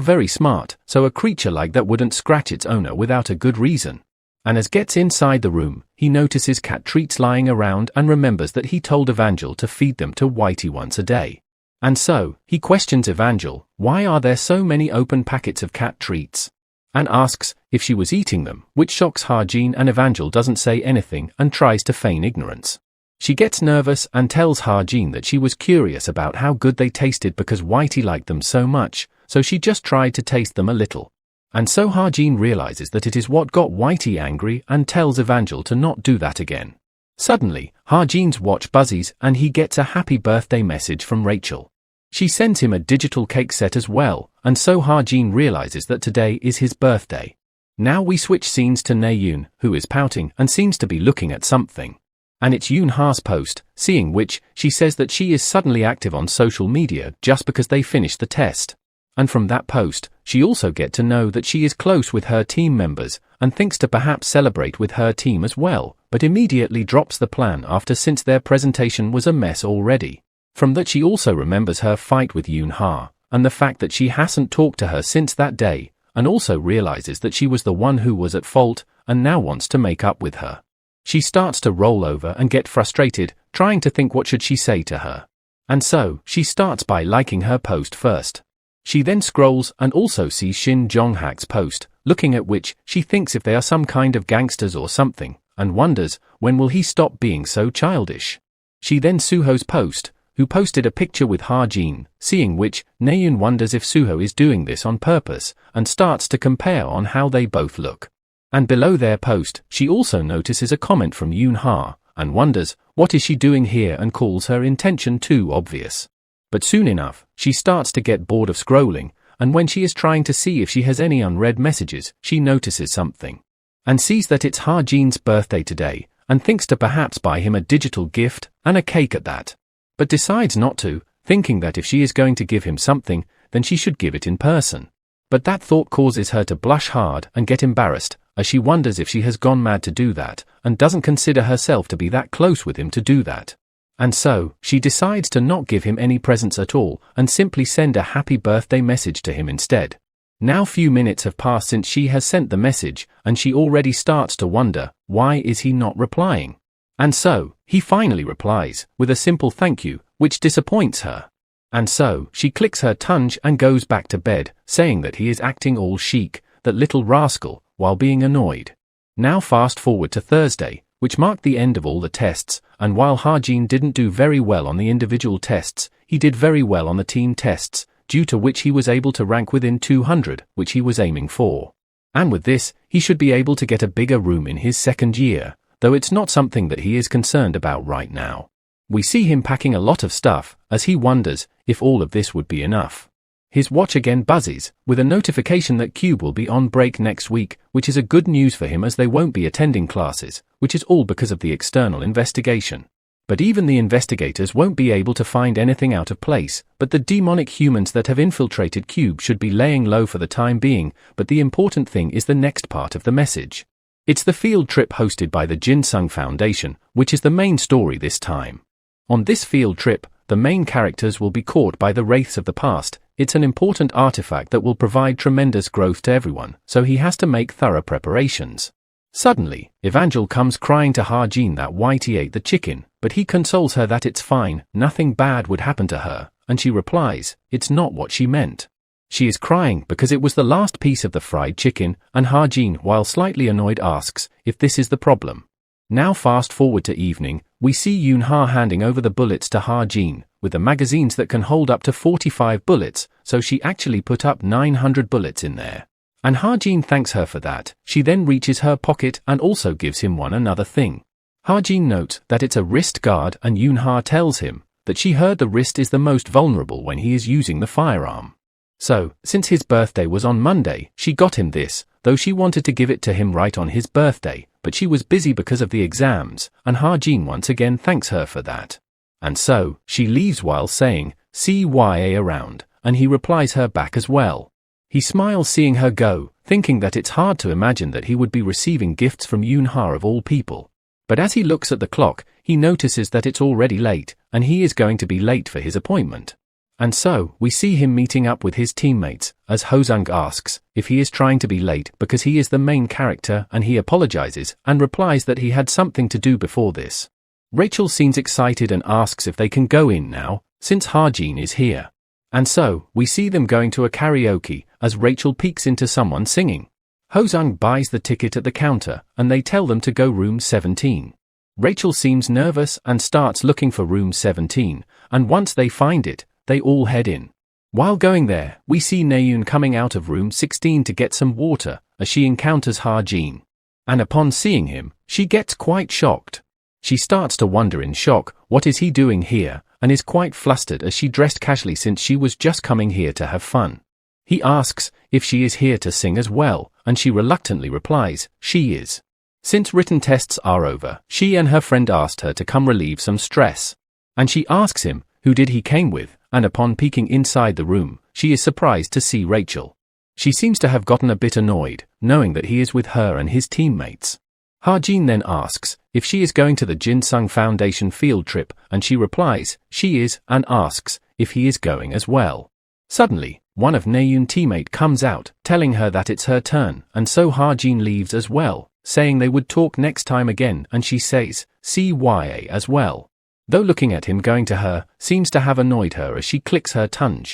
very smart, so a creature like that wouldn't scratch its owner without a good reason. And as gets inside the room, he notices cat treats lying around and remembers that he told Evangel to feed them to Whitey once a day. And so, he questions Evangel, why are there so many open packets of cat treats? And asks if she was eating them, which shocks Ha-jin, and Evangel doesn't say anything and tries to feign ignorance. She gets nervous and tells Ha-jin that she was curious about how good they tasted because Whitey liked them so much, so she just tried to taste them a little. And so Ha-jin realizes that it is what got Whitey angry and tells Evangel to not do that again. Suddenly, Ha-jin's watch buzzes and he gets a happy birthday message from Rachel. She sends him a digital cake set as well, and so Ha-jin realizes that today is his birthday. Now we switch scenes to Naeun, who is pouting and seems to be looking at something. And it's Yoon-ha's post, seeing which, she says that she is suddenly active on social media just because they finished the test. And from that post, she also get to know that she is close with her team members, and thinks to perhaps celebrate with her team as well, but immediately drops the plan after since their presentation was a mess already. From that she also remembers her fight with Yoon-ha, and the fact that she hasn't talked to her since that day, and also realizes that she was the one who was at fault, and now wants to make up with her. She starts to roll over and get frustrated, trying to think what should she say to her. And so, she starts by liking her post first. She then scrolls and also sees Shin Jong-hak's post, looking at which, she thinks if they are some kind of gangsters or something, and wonders, when will he stop being so childish? She then Suho's post, who posted a picture with Ha-jin, seeing which, Naeun wonders if Suho is doing this on purpose, and starts to compare on how they both look. And below their post, she also notices a comment from Yoon-ha, and wonders, what is she doing here, and calls her intention too obvious. But soon enough, she starts to get bored of scrolling, and when she is trying to see if she has any unread messages, she notices something. And sees that it's Ha-jin's birthday today, and thinks to perhaps buy him a digital gift, and a cake at that. But decides not to, thinking that if she is going to give him something, then she should give it in person. But that thought causes her to blush hard and get embarrassed, as she wonders if she has gone mad to do that, and doesn't consider herself to be that close with him to do that. And so, she decides to not give him any presents at all, and simply send a happy birthday message to him instead. Now few minutes have passed since she has sent the message, and she already starts to wonder, why is he not replying? And so, he finally replies, with a simple thank you, which disappoints her. And so, she clicks her tongue and goes back to bed, saying that he is acting all chic, that little rascal, while being annoyed. Now fast forward to Thursday, which marked the end of all the tests, and while Ha-jin didn't do very well on the individual tests, he did very well on the team tests, due to which he was able to rank within 200, which he was aiming for. And with this, he should be able to get a bigger room in his second year, though it's not something that he is concerned about right now. We see him packing a lot of stuff, as he wonders if all of this would be enough. His watch again buzzes, with a notification that Cube will be on break next week, which is a good news for him as they won't be attending classes, which is all because of the external investigation. But even the investigators won't be able to find anything out of place, but the demonic humans that have infiltrated Cube should be laying low for the time being, but the important thing is the next part of the message. It's the field trip hosted by the Jinsung Foundation, which is the main story this time. On this field trip, the main characters will be caught by the wraiths of the past. It's an important artifact that will provide tremendous growth to everyone, so he has to make thorough preparations. Suddenly, Evangel comes crying to Ha-jin that Whitey ate the chicken, but he consoles her that it's fine, nothing bad would happen to her, and she replies, it's not what she meant. She is crying because it was the last piece of the fried chicken, and Ha-jin, while slightly annoyed, asks if this is the problem. Now fast forward to evening, we see Yoon-ha handing over the bullets to Ha-jin, with the magazines that can hold up to 45 bullets, so she actually put up 900 bullets in there. And Ha-jin thanks her for that. She then reaches her pocket and also gives him another thing. Ha-jin notes that it's a wrist guard, and Yoon-ha tells him that she heard the wrist is the most vulnerable when he is using the firearm. So, since his birthday was on Monday, she got him this, though she wanted to give it to him right on his birthday, but she was busy because of the exams, and Ha-jin once again thanks her for that. And so, she leaves while saying, CYA around, and he replies her back as well. He smiles seeing her go, thinking that it's hard to imagine that he would be receiving gifts from Yoon-ha of all people. But as he looks at the clock, he notices that it's already late, and he is going to be late for his appointment. And so, we see him meeting up with his teammates, as Hosung asks if he is trying to be late because he is the main character, and he apologizes and replies that he had something to do before this. Rachel seems excited and asks if they can go in now, since Ha-jin is here. And so, we see them going to a karaoke, as Rachel peeks into someone singing. Hosung buys the ticket at the counter, and they tell them to go room 17. Rachel seems nervous and starts looking for room 17, and once they find it, they all head in. While going there, we see Naeun coming out of room 16 to get some water, as she encounters Ha-jin. And upon seeing him, she gets quite shocked. She starts to wonder in shock, what is he doing here, and is quite flustered as she dressed casually since she was just coming here to have fun. He asks if she is here to sing as well, and she reluctantly replies, she is. Since written tests are over, she and her friend asked her to come relieve some stress. And she asks him, who did he came with, and upon peeking inside the room, she is surprised to see Rachel. She seems to have gotten a bit annoyed, knowing that he is with her and his teammates. Ha-jin then asks if she is going to the Jinsung Foundation field trip, and she replies, she is, and asks if he is going as well. Suddenly, one of Naeun's teammate comes out, telling her that it's her turn, and so Ha-jin leaves as well, saying they would talk next time again, and she says, CYA as well. Though looking at him going to her, seems to have annoyed her as she clicks her tongue.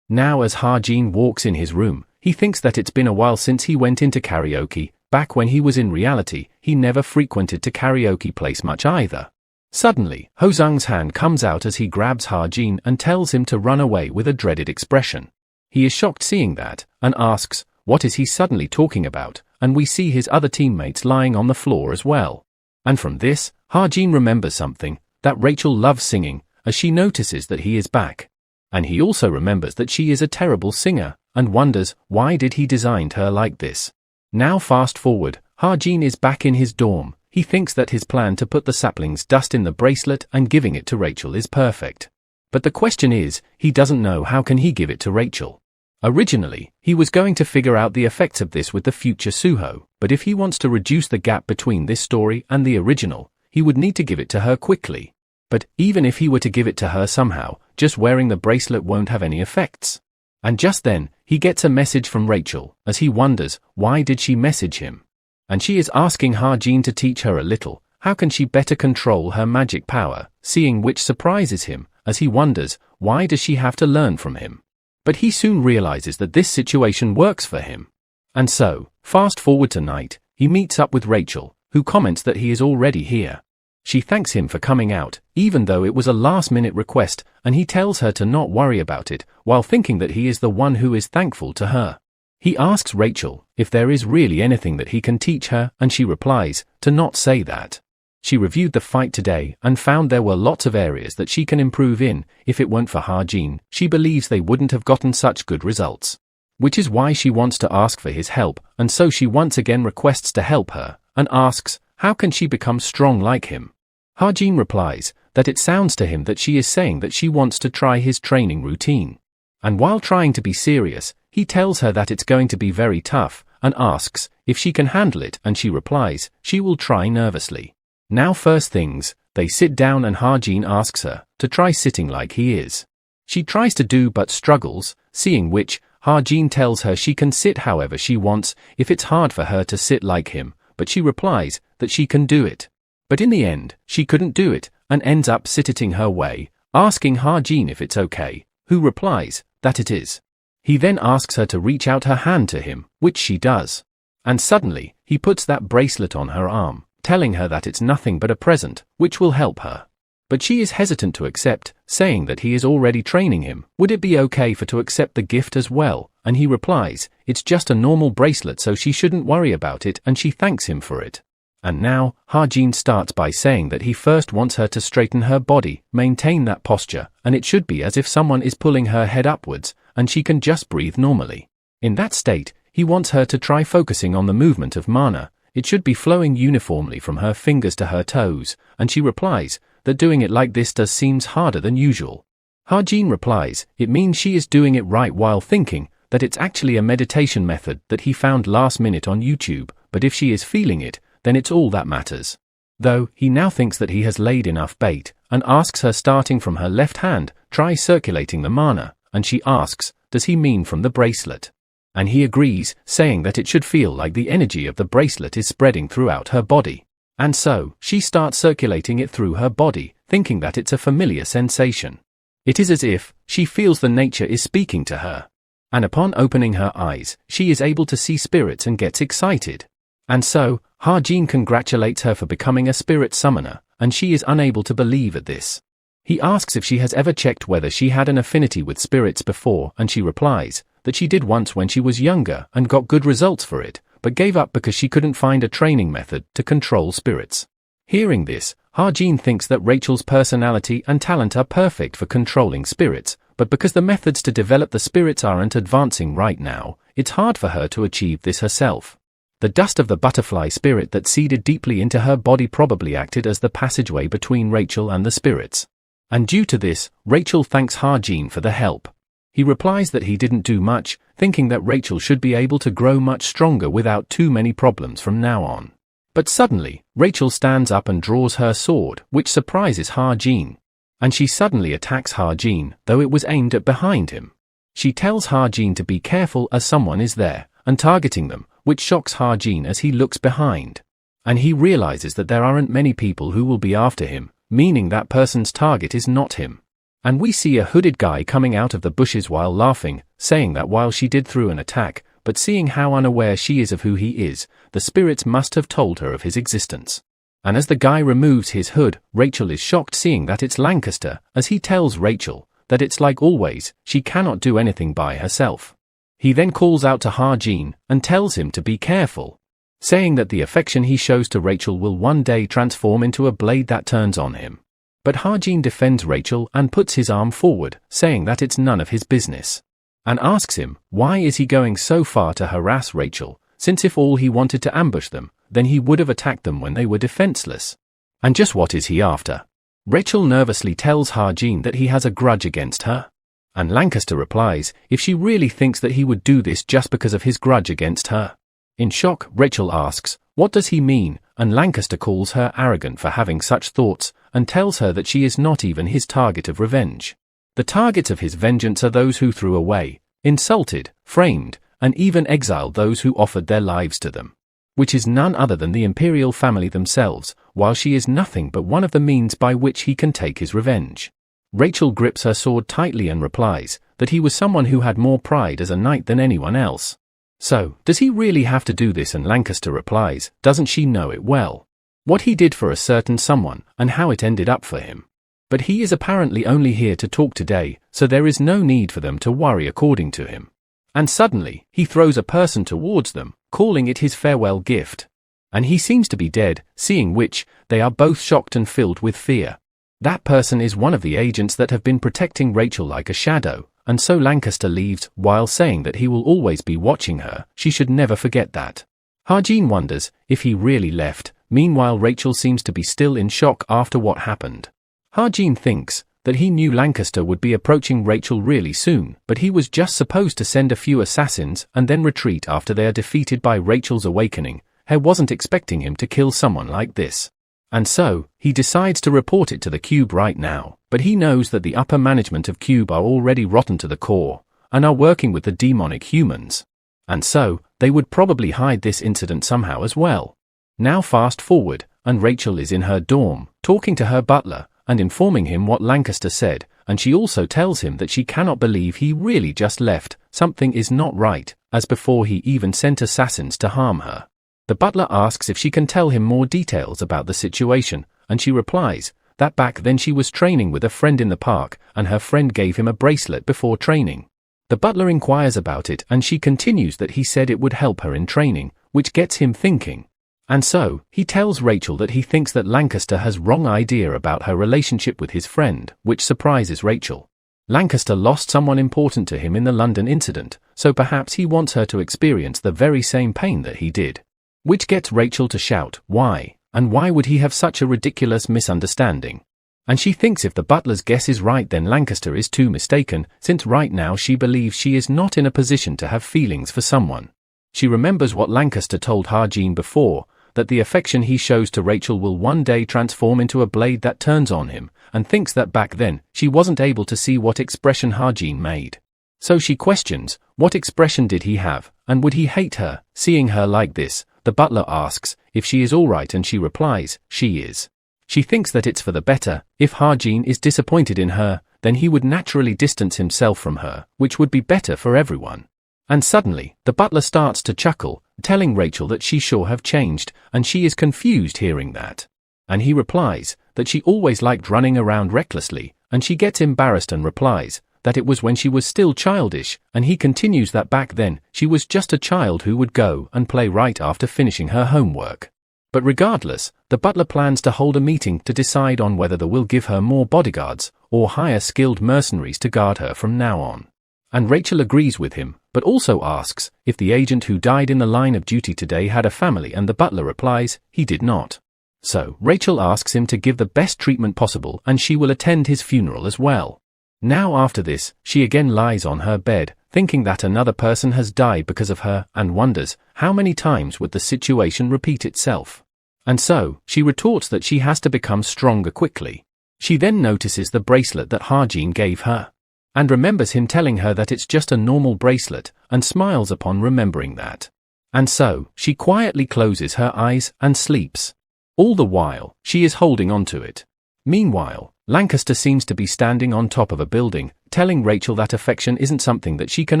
Now as Ha-jin walks in his room, he thinks that it's been a while since he went into karaoke. Back when he was in reality, he never frequented to karaoke place much either. Suddenly, Hozung's hand comes out as he grabs Ha-jin and tells him to run away with a dreaded expression. He is shocked seeing that, and asks, what is he suddenly talking about, and we see his other teammates lying on the floor as well. And from this, Ha-jin remembers something, that Rachel loves singing, as she notices that he is back. And he also remembers that she is a terrible singer, and wonders, why did he design her like this? Now fast forward, Ha-jin is back in his dorm. He thinks that his plan to put the sapling's dust in the bracelet and giving it to Rachel is perfect. But the question is, he doesn't know how can he give it to Rachel. Originally, he was going to figure out the effects of this with the future Suho, but if he wants to reduce the gap between this story and the original, he would need to give it to her quickly. But even if he were to give it to her somehow, just wearing the bracelet won't have any effects. And just then, he gets a message from Rachel, as he wonders, why did she message him? And she is asking Ha-jin to teach her a little, how can she better control her magic power, seeing which surprises him, as he wonders, why does she have to learn from him? But he soon realizes that this situation works for him. And so, fast forward to night, he meets up with Rachel, who comments that he is already here. She thanks him for coming out, even though it was a last-minute request, and he tells her to not worry about it, while thinking that he is the one who is thankful to her. He asks Rachel if there is really anything that he can teach her, and she replies, to not say that. She reviewed the fight today and found there were lots of areas that she can improve in. If it weren't for Ha-jin, she believes they wouldn't have gotten such good results. Which is why she wants to ask for his help, and so she once again requests to help her, and asks, how can she become strong like him? Ha-jin replies that it sounds to him that she is saying that she wants to try his training routine. And while trying to be serious, he tells her that it's going to be very tough, and asks if she can handle it, and she replies she will try nervously. Now first things, they sit down and Ha-jin asks her to try sitting like he is. She tries to do but struggles, seeing which, Ha-jin tells her she can sit however she wants if it's hard for her to sit like him, but she replies that she can do it. But in the end, she couldn't do it, and ends up sitting her way, asking Ha-jin if it's okay, who replies that it is. He then asks her to reach out her hand to him, which she does. And suddenly, he puts that bracelet on her arm, telling her that it's nothing but a present, which will help her. But she is hesitant to accept, saying that he is already training him. Would it be okay for to accept the gift as well? And he replies, it's just a normal bracelet so she shouldn't worry about it, and she thanks him for it. And now, Ha-jin starts by saying that he first wants her to straighten her body, maintain that posture, and it should be as if someone is pulling her head upwards, and she can just breathe normally. In that state, he wants her to try focusing on the movement of mana. It should be flowing uniformly from her fingers to her toes, and she replies that doing it like this does seems harder than usual. Ha-jin replies it means she is doing it right, while thinking that it's actually a meditation method that he found last minute on YouTube, but if she is feeling it, then it's all that matters. Though, he now thinks that he has laid enough bait, and asks her starting from her left hand, try circulating the mana, and she asks, does he mean from the bracelet? And he agrees, saying that it should feel like the energy of the bracelet is spreading throughout her body. And so, she starts circulating it through her body, thinking that it's a familiar sensation. It is as if she feels the nature is speaking to her. And upon opening her eyes, she is able to see spirits and gets excited. And so, Ha-jin congratulates her for becoming a spirit summoner, and she is unable to believe at this. He asks if she has ever checked whether she had an affinity with spirits before, and she replies that she did once when she was younger and got good results for it, but gave up because she couldn't find a training method to control spirits. Hearing this, Ha-jin thinks that Rachel's personality and talent are perfect for controlling spirits, but because the methods to develop the spirits aren't advancing right now, it's hard for her to achieve this herself. The dust of the butterfly spirit that seeded deeply into her body probably acted as the passageway between Rachel and the spirits. And due to this, Rachel thanks Ha-jin for the help. He replies that he didn't do much, thinking that Rachel should be able to grow much stronger without too many problems from now on. But suddenly, Rachel stands up and draws her sword, which surprises Ha-jin. And she suddenly attacks Ha-jin, though it was aimed at behind him. She tells Ha-jin to be careful as someone is there, and targeting them, which shocks Ha-jin as he looks behind. And he realizes that there aren't many people who will be after him, meaning that person's target is not him. And we see a hooded guy coming out of the bushes while laughing, saying that while she did through an attack, but seeing how unaware she is of who he is, the spirits must have told her of his existence. And as the guy removes his hood, Rachel is shocked seeing that it's Lancaster, as he tells Rachel that it's like always, she cannot do anything by herself. He then calls out to Ha-jin and tells him to be careful, saying that the affection he shows to Rachel will one day transform into a blade that turns on him. But Ha-jin defends Rachel and puts his arm forward, saying that it's none of his business, and asks him why is he going so far to harass Rachel, since if all he wanted to ambush them, then he would have attacked them when they were defenseless. And just what is he after? Rachel nervously tells Ha-jin that he has a grudge against her. And Lancaster replies if she really thinks that he would do this just because of his grudge against her. In shock, Rachel asks, what does he mean? And Lancaster calls her arrogant for having such thoughts, and tells her that she is not even his target of revenge. The targets of his vengeance are those who threw away, insulted, framed, and even exiled those who offered their lives to them, which is none other than the imperial family themselves, while she is nothing but one of the means by which he can take his revenge. Rachel grips her sword tightly and replies that he was someone who had more pride as a knight than anyone else. So, does he really have to do this? And Lancaster replies, doesn't she know it well? What he did for a certain someone, and how it ended up for him. But he is apparently only here to talk today, so there is no need for them to worry according to him. And suddenly, he throws a person towards them, calling it his farewell gift. And he seems to be dead, seeing which, they are both shocked and filled with fear. That person is one of the agents that have been protecting Rachel like a shadow, and so Lancaster leaves, while saying that he will always be watching her, she should never forget that. Ha-jin wonders if he really left, meanwhile Rachel seems to be still in shock after what happened. Ha-jin thinks that he knew Lancaster would be approaching Rachel really soon, but he was just supposed to send a few assassins and then retreat after they are defeated by Rachel's awakening. He wasn't expecting him to kill someone like this. And so, he decides to report it to the Cube right now, but he knows that the upper management of Cube are already rotten to the core, and are working with the demonic humans. And so, they would probably hide this incident somehow as well. Now fast forward, and Rachel is in her dorm, talking to her butler, and informing him what Lancaster said, and she also tells him that she cannot believe he really just left, something is not right, as before he even sent assassins to harm her. The butler asks if she can tell him more details about the situation, and she replies that back then she was training with a friend in the park, and her friend gave him a bracelet before training. The butler inquires about it, and she continues that he said it would help her in training, which gets him thinking. And so, he tells Rachel that he thinks that Lancaster has wrong idea about her relationship with his friend, which surprises Rachel. Lancaster lost someone important to him in the London incident, so perhaps he wants her to experience the very same pain that he did. Which gets Rachel to shout, why? And why would he have such a ridiculous misunderstanding? And she thinks if the butler's guess is right, then Lancaster is too mistaken, since right now she believes she is not in a position to have feelings for someone. She remembers what Lancaster told Ha-jin before, that the affection he shows to Rachel will one day transform into a blade that turns on him, and thinks that back then, she wasn't able to see what expression Ha-jin made. So she questions, what expression did he have, and would he hate her, seeing her like this? The butler asks if she is alright, and she replies, she is. She thinks that it's for the better. If Ha-jin is disappointed in her, then he would naturally distance himself from her, which would be better for everyone. And suddenly, the butler starts to chuckle, telling Rachel that she sure have changed, and she is confused hearing that. And he replies that she always liked running around recklessly, and she gets embarrassed and replies that it was when she was still childish, and he continues that back then, she was just a child who would go and play right after finishing her homework. But regardless, the butler plans to hold a meeting to decide on whether they will give her more bodyguards, or hire skilled mercenaries to guard her from now on. And Rachel agrees with him, but also asks if the agent who died in the line of duty today had a family, and the butler replies, he did not. So, Rachel asks him to give the best treatment possible, and she will attend his funeral as well. Now after this, she again lies on her bed, thinking that another person has died because of her, and wonders, how many times would the situation repeat itself? And so, she retorts that she has to become stronger quickly. She then notices the bracelet that Ha-jin gave her, and remembers him telling her that it's just a normal bracelet, and smiles upon remembering that. And so, she quietly closes her eyes and sleeps. All the while, she is holding on to it. Meanwhile, Lancaster seems to be standing on top of a building, telling Rachel that affection isn't something that she can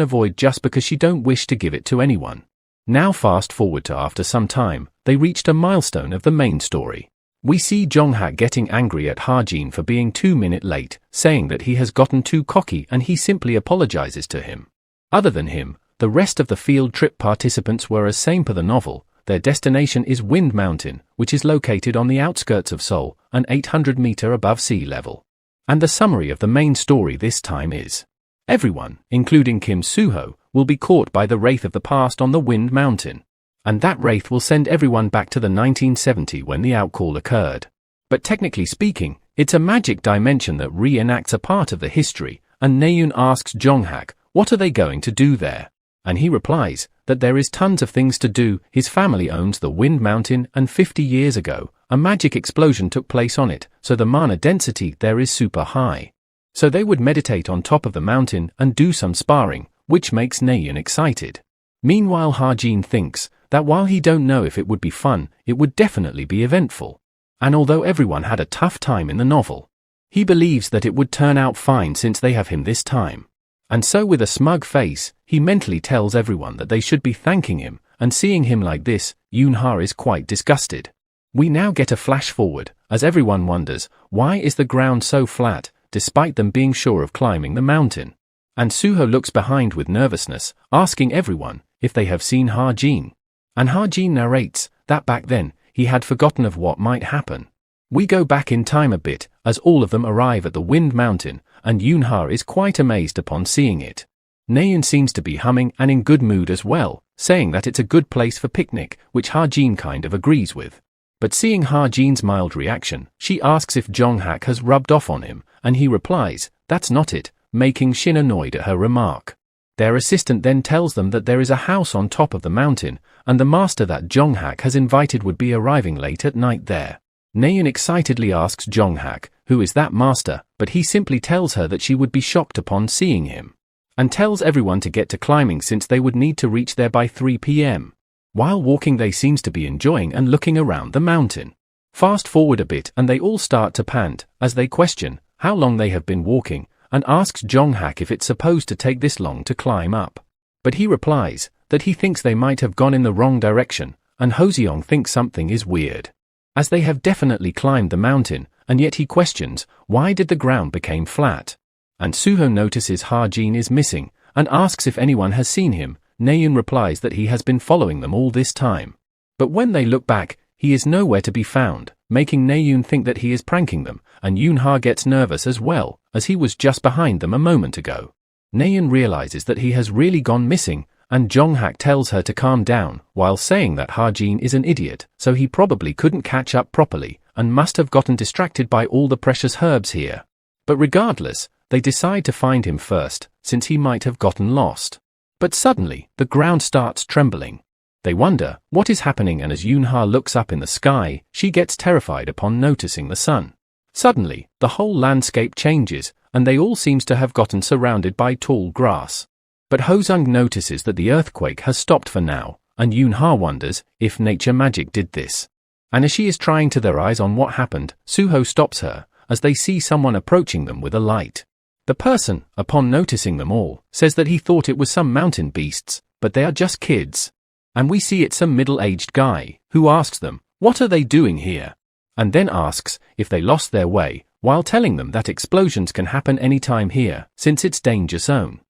avoid just because she don't wish to give it to anyone. Now fast forward to after some time, they reached a milestone of the main story. We see Jonghak getting angry at Harjin for being 2 minutes late, saying that he has gotten too cocky and he simply apologizes to him. Other than him, the rest of the field trip participants were as same per the novel. Their destination is Wind Mountain, which is located on the outskirts of Seoul, and 800 meters above sea level. And the summary of the main story this time is: everyone, including Kim Soo-ho, will be caught by the wraith of the past on the Wind Mountain. And that wraith will send everyone back to the 1970 when the outcall occurred. But technically speaking, it's a magic dimension that reenacts a part of the history, and Naeun asks Jonghak, what are they going to do there? And he replies that there is tons of things to do. His family owns the Wind Mountain, and 50 years ago, a magic explosion took place on it, so the mana density there is super high. So they would meditate on top of the mountain and do some sparring, which makes Naeun excited. Meanwhile, Harjin thinks that while he don't know if it would be fun, it would definitely be eventful. And although everyone had a tough time in the novel, he believes that it would turn out fine since they have him this time. And so with a smug face, he mentally tells everyone that they should be thanking him, and seeing him like this, Yoon-ha is quite disgusted. We now get a flash forward, as everyone wonders, why is the ground so flat, despite them being sure of climbing the mountain? And Soo-ho looks behind with nervousness, asking everyone if they have seen Harjin. And Harjin narrates that back then, he had forgotten of what might happen. We go back in time a bit, as all of them arrive at the Wind Mountain, and Yoon-ha is quite amazed upon seeing it. Naeun seems to be humming and in good mood as well, saying that it's a good place for picnic, which Harjin kind of agrees with. But seeing Harjin's mild reaction, she asks if Jonghak has rubbed off on him, and he replies, that's not it, making Shin annoyed at her remark. Their assistant then tells them that there is a house on top of the mountain, and the master that Jonghak has invited would be arriving late at night there. Naeun excitedly asks Jonghak, who is that master, but he simply tells her that she would be shocked upon seeing him, and tells everyone to get to climbing since they would need to reach there by 3 p.m. While walking they seems to be enjoying and looking around the mountain. Fast forward a bit and they all start to pant, as they question how long they have been walking, and asks Jonghak if it's supposed to take this long to climb up. But he replies that he thinks they might have gone in the wrong direction, and Hoseong thinks something is weird, as they have definitely climbed the mountain, and yet he questions why did the ground become flat. And Soo-ho notices Harjin is missing, and asks if anyone has seen him. Naeun replies that he has been following them all this time. But when they look back, he is nowhere to be found, making Naeun think that he is pranking them, and Yoon-ha gets nervous as well, as he was just behind them a moment ago. Naeun realizes that he has really gone missing, and Jonghak tells her to calm down, while saying that Harjin is an idiot, so he probably couldn't catch up properly, and must have gotten distracted by all the precious herbs here. But regardless, they decide to find him first, since he might have gotten lost. But suddenly, the ground starts trembling. They wonder what is happening, and as Yoon-ha looks up in the sky, she gets terrified upon noticing the sun. Suddenly, the whole landscape changes, and they all seems to have gotten surrounded by tall grass. But Hoseong notices that the earthquake has stopped for now, and Yoon-ha wonders if nature magic did this. And as she is trying to their eyes on what happened, Soo-ho stops her, as they see someone approaching them with a light. The person, upon noticing them all, says that he thought it was some mountain beasts, but they are just kids. And we see it's some middle-aged guy, who asks them, what are they doing here? And then asks if they lost their way, while telling them that explosions can happen anytime here, since it's danger zone.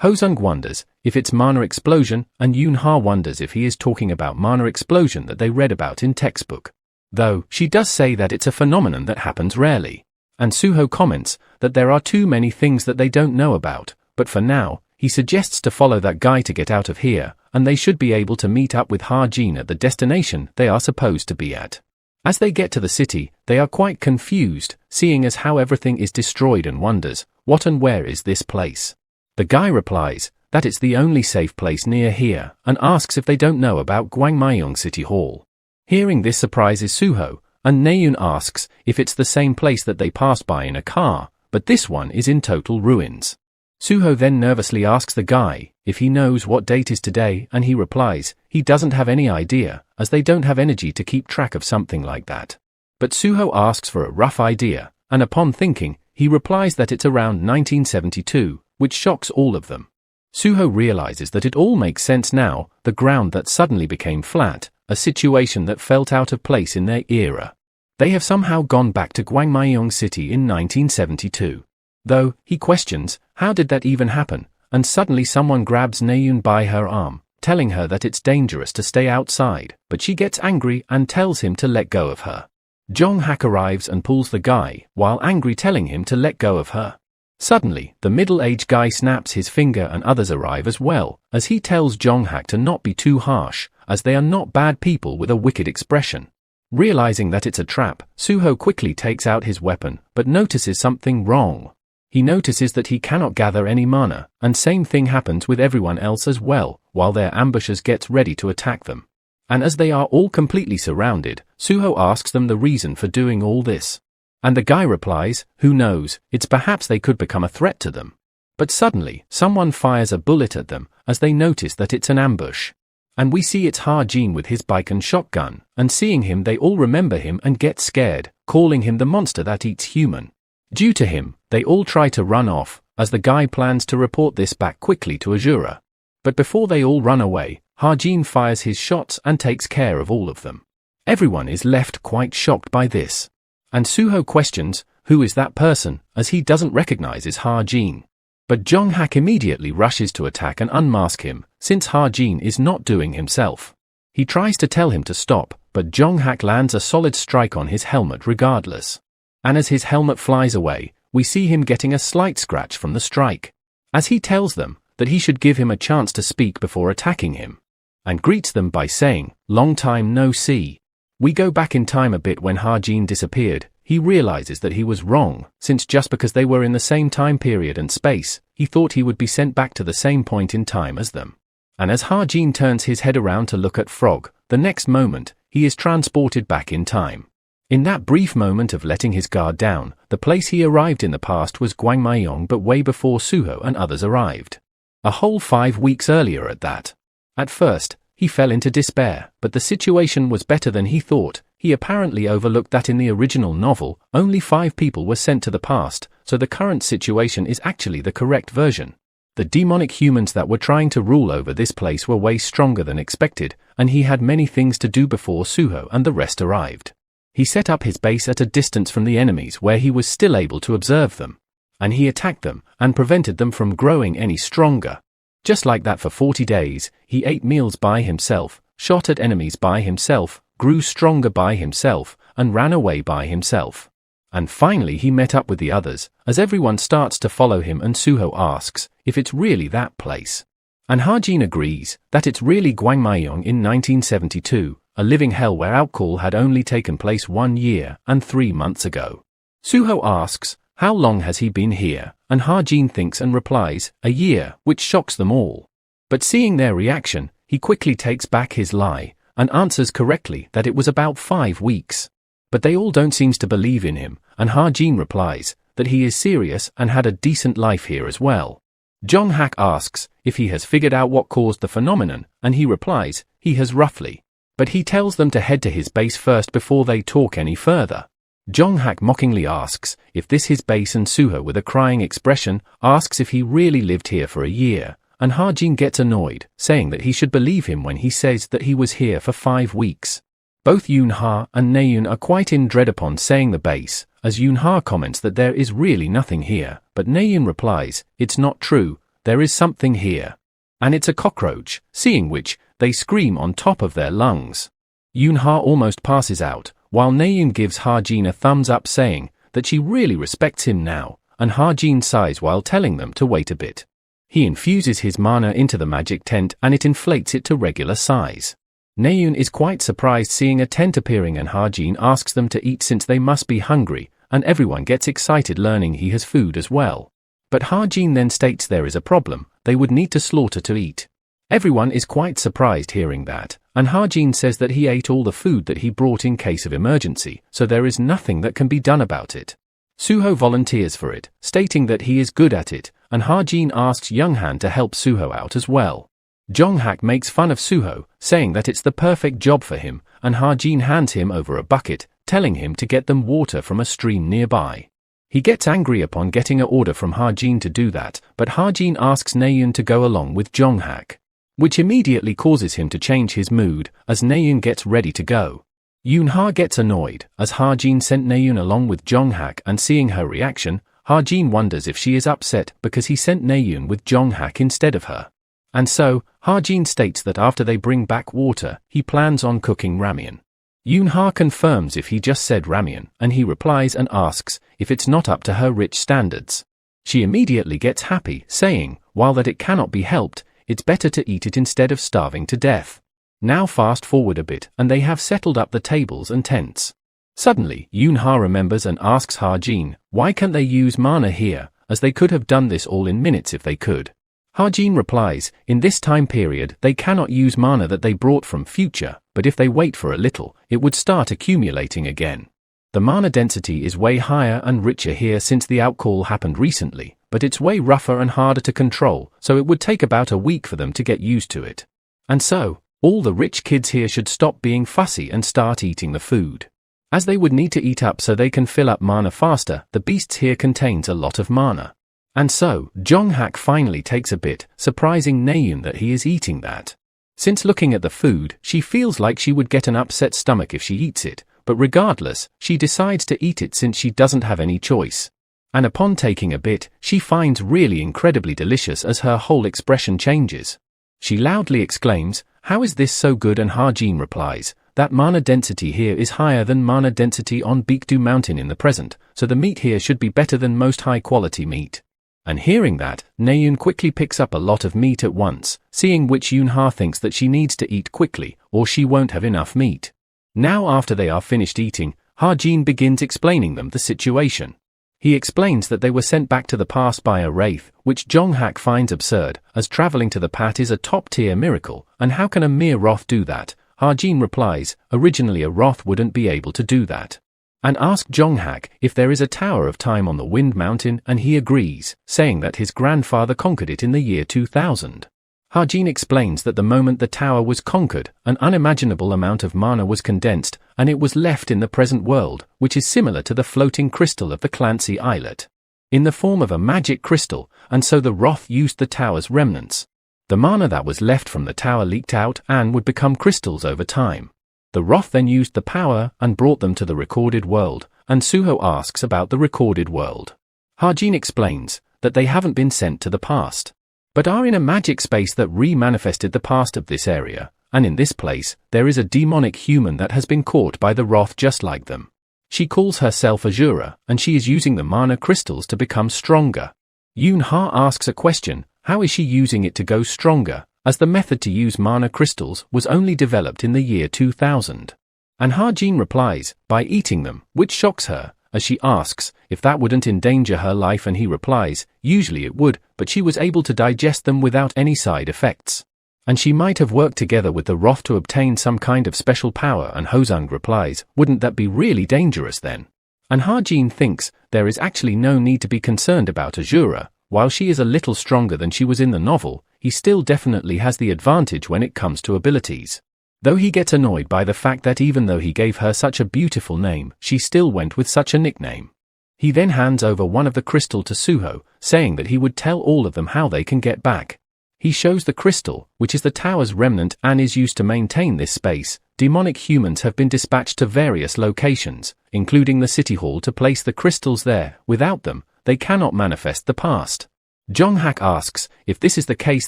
Hoseong wonders if it's mana explosion, and Yoon-ha wonders if he is talking about mana explosion that they read about in textbook. Though, she does say that it's a phenomenon that happens rarely. And Soo-ho comments that there are too many things that they don't know about, but for now, he suggests to follow that guy to get out of here, and they should be able to meet up with Harjin at the destination they are supposed to be at. As they get to the city, they are quite confused, seeing as how everything is destroyed, and wonders, what and where is this place? The guy replies that it's the only safe place near here, and asks if they don't know about Gwangmyeong City Hall. Hearing this surprises Soo-ho, and Naeun asks if it's the same place that they passed by in a car, but this one is in total ruins. Soo-ho then nervously asks the guy if he knows what date is today, and he replies he doesn't have any idea, as they don't have energy to keep track of something like that. But Soo-ho asks for a rough idea, and upon thinking, he replies that it's around 1972, which shocks all of them. Soo-ho realizes that it all makes sense now, the ground that suddenly became flat, a situation that felt out of place in their era. They have somehow gone back to Gwangmyeong City in 1972. Though, he questions, how did that even happen? And suddenly someone grabs Naeun by her arm, telling her that it's dangerous to stay outside, but she gets angry and tells him to let go of her. Jong-hak arrives and pulls the guy, while angry telling him to let go of her. Suddenly, the middle-aged guy snaps his finger and others arrive as well, as he tells Jong-hak to not be too harsh, as they are not bad people with a wicked expression. Realizing that it's a trap, Suho quickly takes out his weapon, but notices something wrong. He notices that he cannot gather any mana, and same thing happens with everyone else as well, while their ambushers gets ready to attack them. And as they are all completely surrounded, Suho asks them the reason for doing all this. And the guy replies, who knows, it's perhaps they could become a threat to them. But suddenly, someone fires a bullet at them, as they notice that it's an ambush. And we see it's Ha-jin with his bike and shotgun, and seeing him they all remember him and get scared, calling him the monster that eats human. Due to him, they all try to run off, as the guy plans to report this back quickly to Azura. But before they all run away, Ha-jin fires his shots and takes care of all of them. Everyone is left quite shocked by this. And Suho questions, who is that person, as he doesn't recognize his Ha-jin. But Jong-hak immediately rushes to attack and unmask him, since Ha-jin is not doing himself. He tries to tell him to stop, but Jong-hak lands a solid strike on his helmet regardless. And as his helmet flies away, we see him getting a slight scratch from the strike. As he tells them that he should give him a chance to speak before attacking him. And greets them by saying, long time no see. We go back in time a bit when Ha-jin disappeared. He realizes that he was wrong, since just because they were in the same time period and space, he thought he would be sent back to the same point in time as them. And as Ha-jin turns his head around to look at Frog, the next moment, he is transported back in time. In that brief moment of letting his guard down, the place he arrived in the past was Gwangmyeong, but way before Suho and others arrived. A whole 5 weeks earlier at that. At first, he fell into despair, but the situation was better than he thought. He apparently overlooked that in the original novel, only 5 people were sent to the past, so the current situation is actually the correct version. The demonic humans that were trying to rule over this place were way stronger than expected, and he had many things to do before Suho and the rest arrived. He set up his base at a distance from the enemies where he was still able to observe them. And he attacked them, and prevented them from growing any stronger. Just like that for 40 days, he ate meals by himself, shot at enemies by himself, grew stronger by himself, and ran away by himself. And finally he met up with the others, as everyone starts to follow him and Suho asks if it's really that place. And Ha-jin agrees that it's really Gwangmyeong in 1972, a living hell where outcall had only taken place 1 year and 3 months ago. Suho asks, how long has he been here? And Ha-jin thinks and replies, a year, which shocks them all. But seeing their reaction, he quickly takes back his lie, and answers correctly that it was about 5 weeks. But they all don't seem to believe in him, and Ha-jin replies that he is serious and had a decent life here as well. Jong-hak asks if he has figured out what caused the phenomenon, and he replies, he has roughly. But he tells them to head to his base first before they talk any further. Jong-hak mockingly asks if this his base, and Suho with a crying expression asks if he really lived here for a year, and Ha-jin gets annoyed, saying that he should believe him when he says that he was here for 5 weeks. Both Yoon-ha and Naeun are quite in dread upon saying the base, as Yoon-ha comments that there is really nothing here, but Naeun replies, it's not true, there is something here. And it's a cockroach, seeing which, they scream on top of their lungs. Yoon-ha almost passes out, while Naeun gives Ha-jin a thumbs up saying that she really respects him now, and Ha-jin sighs while telling them to wait a bit. He infuses his mana into the magic tent and it inflates it to regular size. Naeun is quite surprised seeing a tent appearing, and Ha-jin asks them to eat since they must be hungry, and everyone gets excited learning he has food as well. But Ha-jin then states there is a problem, they would need to slaughter to eat. Everyone is quite surprised hearing that, and Ha-jin says that he ate all the food that he brought in case of emergency, so there is nothing that can be done about it. Suho volunteers for it, stating that he is good at it, and Ha-jin asks Young-han to help Suho out as well. Jong-hak makes fun of Suho, saying that it's the perfect job for him, and Ha-jin hands him over a bucket, telling him to get them water from a stream nearby. He gets angry upon getting an order from Ha-jin to do that, but Ha-jin asks Naeun to go along with Jong-hak, which immediately causes him to change his mood, as Naeun gets ready to go. Yoon-ha gets annoyed, as Ha-jin sent Naeun along with Jong-hak, and seeing her reaction, Ha-jin wonders if she is upset because he sent Naeun with Jong-hak instead of her. And so, Ha-jin states that after they bring back water, he plans on cooking ramyeon. Yoon-ha confirms if he just said ramyeon, and he replies and asks if it's not up to her rich standards. She immediately gets happy, saying, while that it cannot be helped, it's better to eat it instead of starving to death. Now fast forward a bit, and they have settled up the tables and tents. Suddenly, Yoon-ha remembers and asks Ha-jin, why can't they use mana here, as they could have done this all in minutes if they could. Ha-jin replies, in this time period they cannot use mana that they brought from future, but if they wait for a little, it would start accumulating again. The mana density is way higher and richer here since the outcall happened recently, but it's way rougher and harder to control, so it would take about a week for them to get used to it. And so, all the rich kids here should stop being fussy and start eating the food. As they would need to eat up so they can fill up mana faster, the beasts here contains a lot of mana. And so, Jong-hak finally takes a bit, surprising Naeun that he is eating that. Since looking at the food, she feels like she would get an upset stomach if she eats it, but regardless, she decides to eat it since she doesn't have any choice. And upon taking a bit, she finds really incredibly delicious as her whole expression changes. She loudly exclaims, how is this so good? And Ha-jin replies, that mana density here is higher than mana density on Baekdu Mountain in the present, so the meat here should be better than most high-quality meat. And hearing that, Naeun quickly picks up a lot of meat at once, seeing which Yoon-ha thinks that she needs to eat quickly, or she won't have enough meat. Now after they are finished eating, Ha-jin begins explaining them the situation. He explains that they were sent back to the past by a wraith, which Jong-hak finds absurd, as traveling to the past is a top-tier miracle, and how can a mere Roth do that? Ha-jin replies, originally a Roth wouldn't be able to do that. And ask Jong-hak if there is a Tower of Time on the Wind Mountain, and he agrees, saying that his grandfather conquered it in the year 2000. Ha-jin explains that the moment the tower was conquered, an unimaginable amount of mana was condensed, and it was left in the present world, which is similar to the floating crystal of the Clancy Islet, in the form of a magic crystal, and so the Roth used the tower's remnants. The mana that was left from the tower leaked out and would become crystals over time. The Roth then used the power and brought them to the recorded world, and Suho asks about the recorded world. Ha-jin explains that they haven't been sent to the past, but are in a magic space that re-manifested the past of this area, and in this place, there is a demonic human that has been caught by the Roth just like them. She calls herself Azura, and she is using the mana crystals to become stronger. Yoon-ha asks a question, how is she using it to go stronger, as the method to use mana crystals was only developed in the year 2000. And Ha-jin replies, by eating them, which shocks her, as she asks if that wouldn't endanger her life, and he replies, usually it would, but she was able to digest them without any side effects. And she might have worked together with the Roth to obtain some kind of special power, and Hosung replies, wouldn't that be really dangerous then? And Ha-jin thinks there is actually no need to be concerned about Azura. While she is a little stronger than she was in the novel, he still definitely has the advantage when it comes to abilities. Though he gets annoyed by the fact that even though he gave her such a beautiful name, she still went with such a nickname. He then hands over one of the crystal to Suho, saying that he would tell all of them how they can get back. He shows the crystal, which is the tower's remnant and is used to maintain this space. Demonic humans have been dispatched to various locations, including the city hall, to place the crystals there. Without them, they cannot manifest the past. Jong-hak asks if this is the case,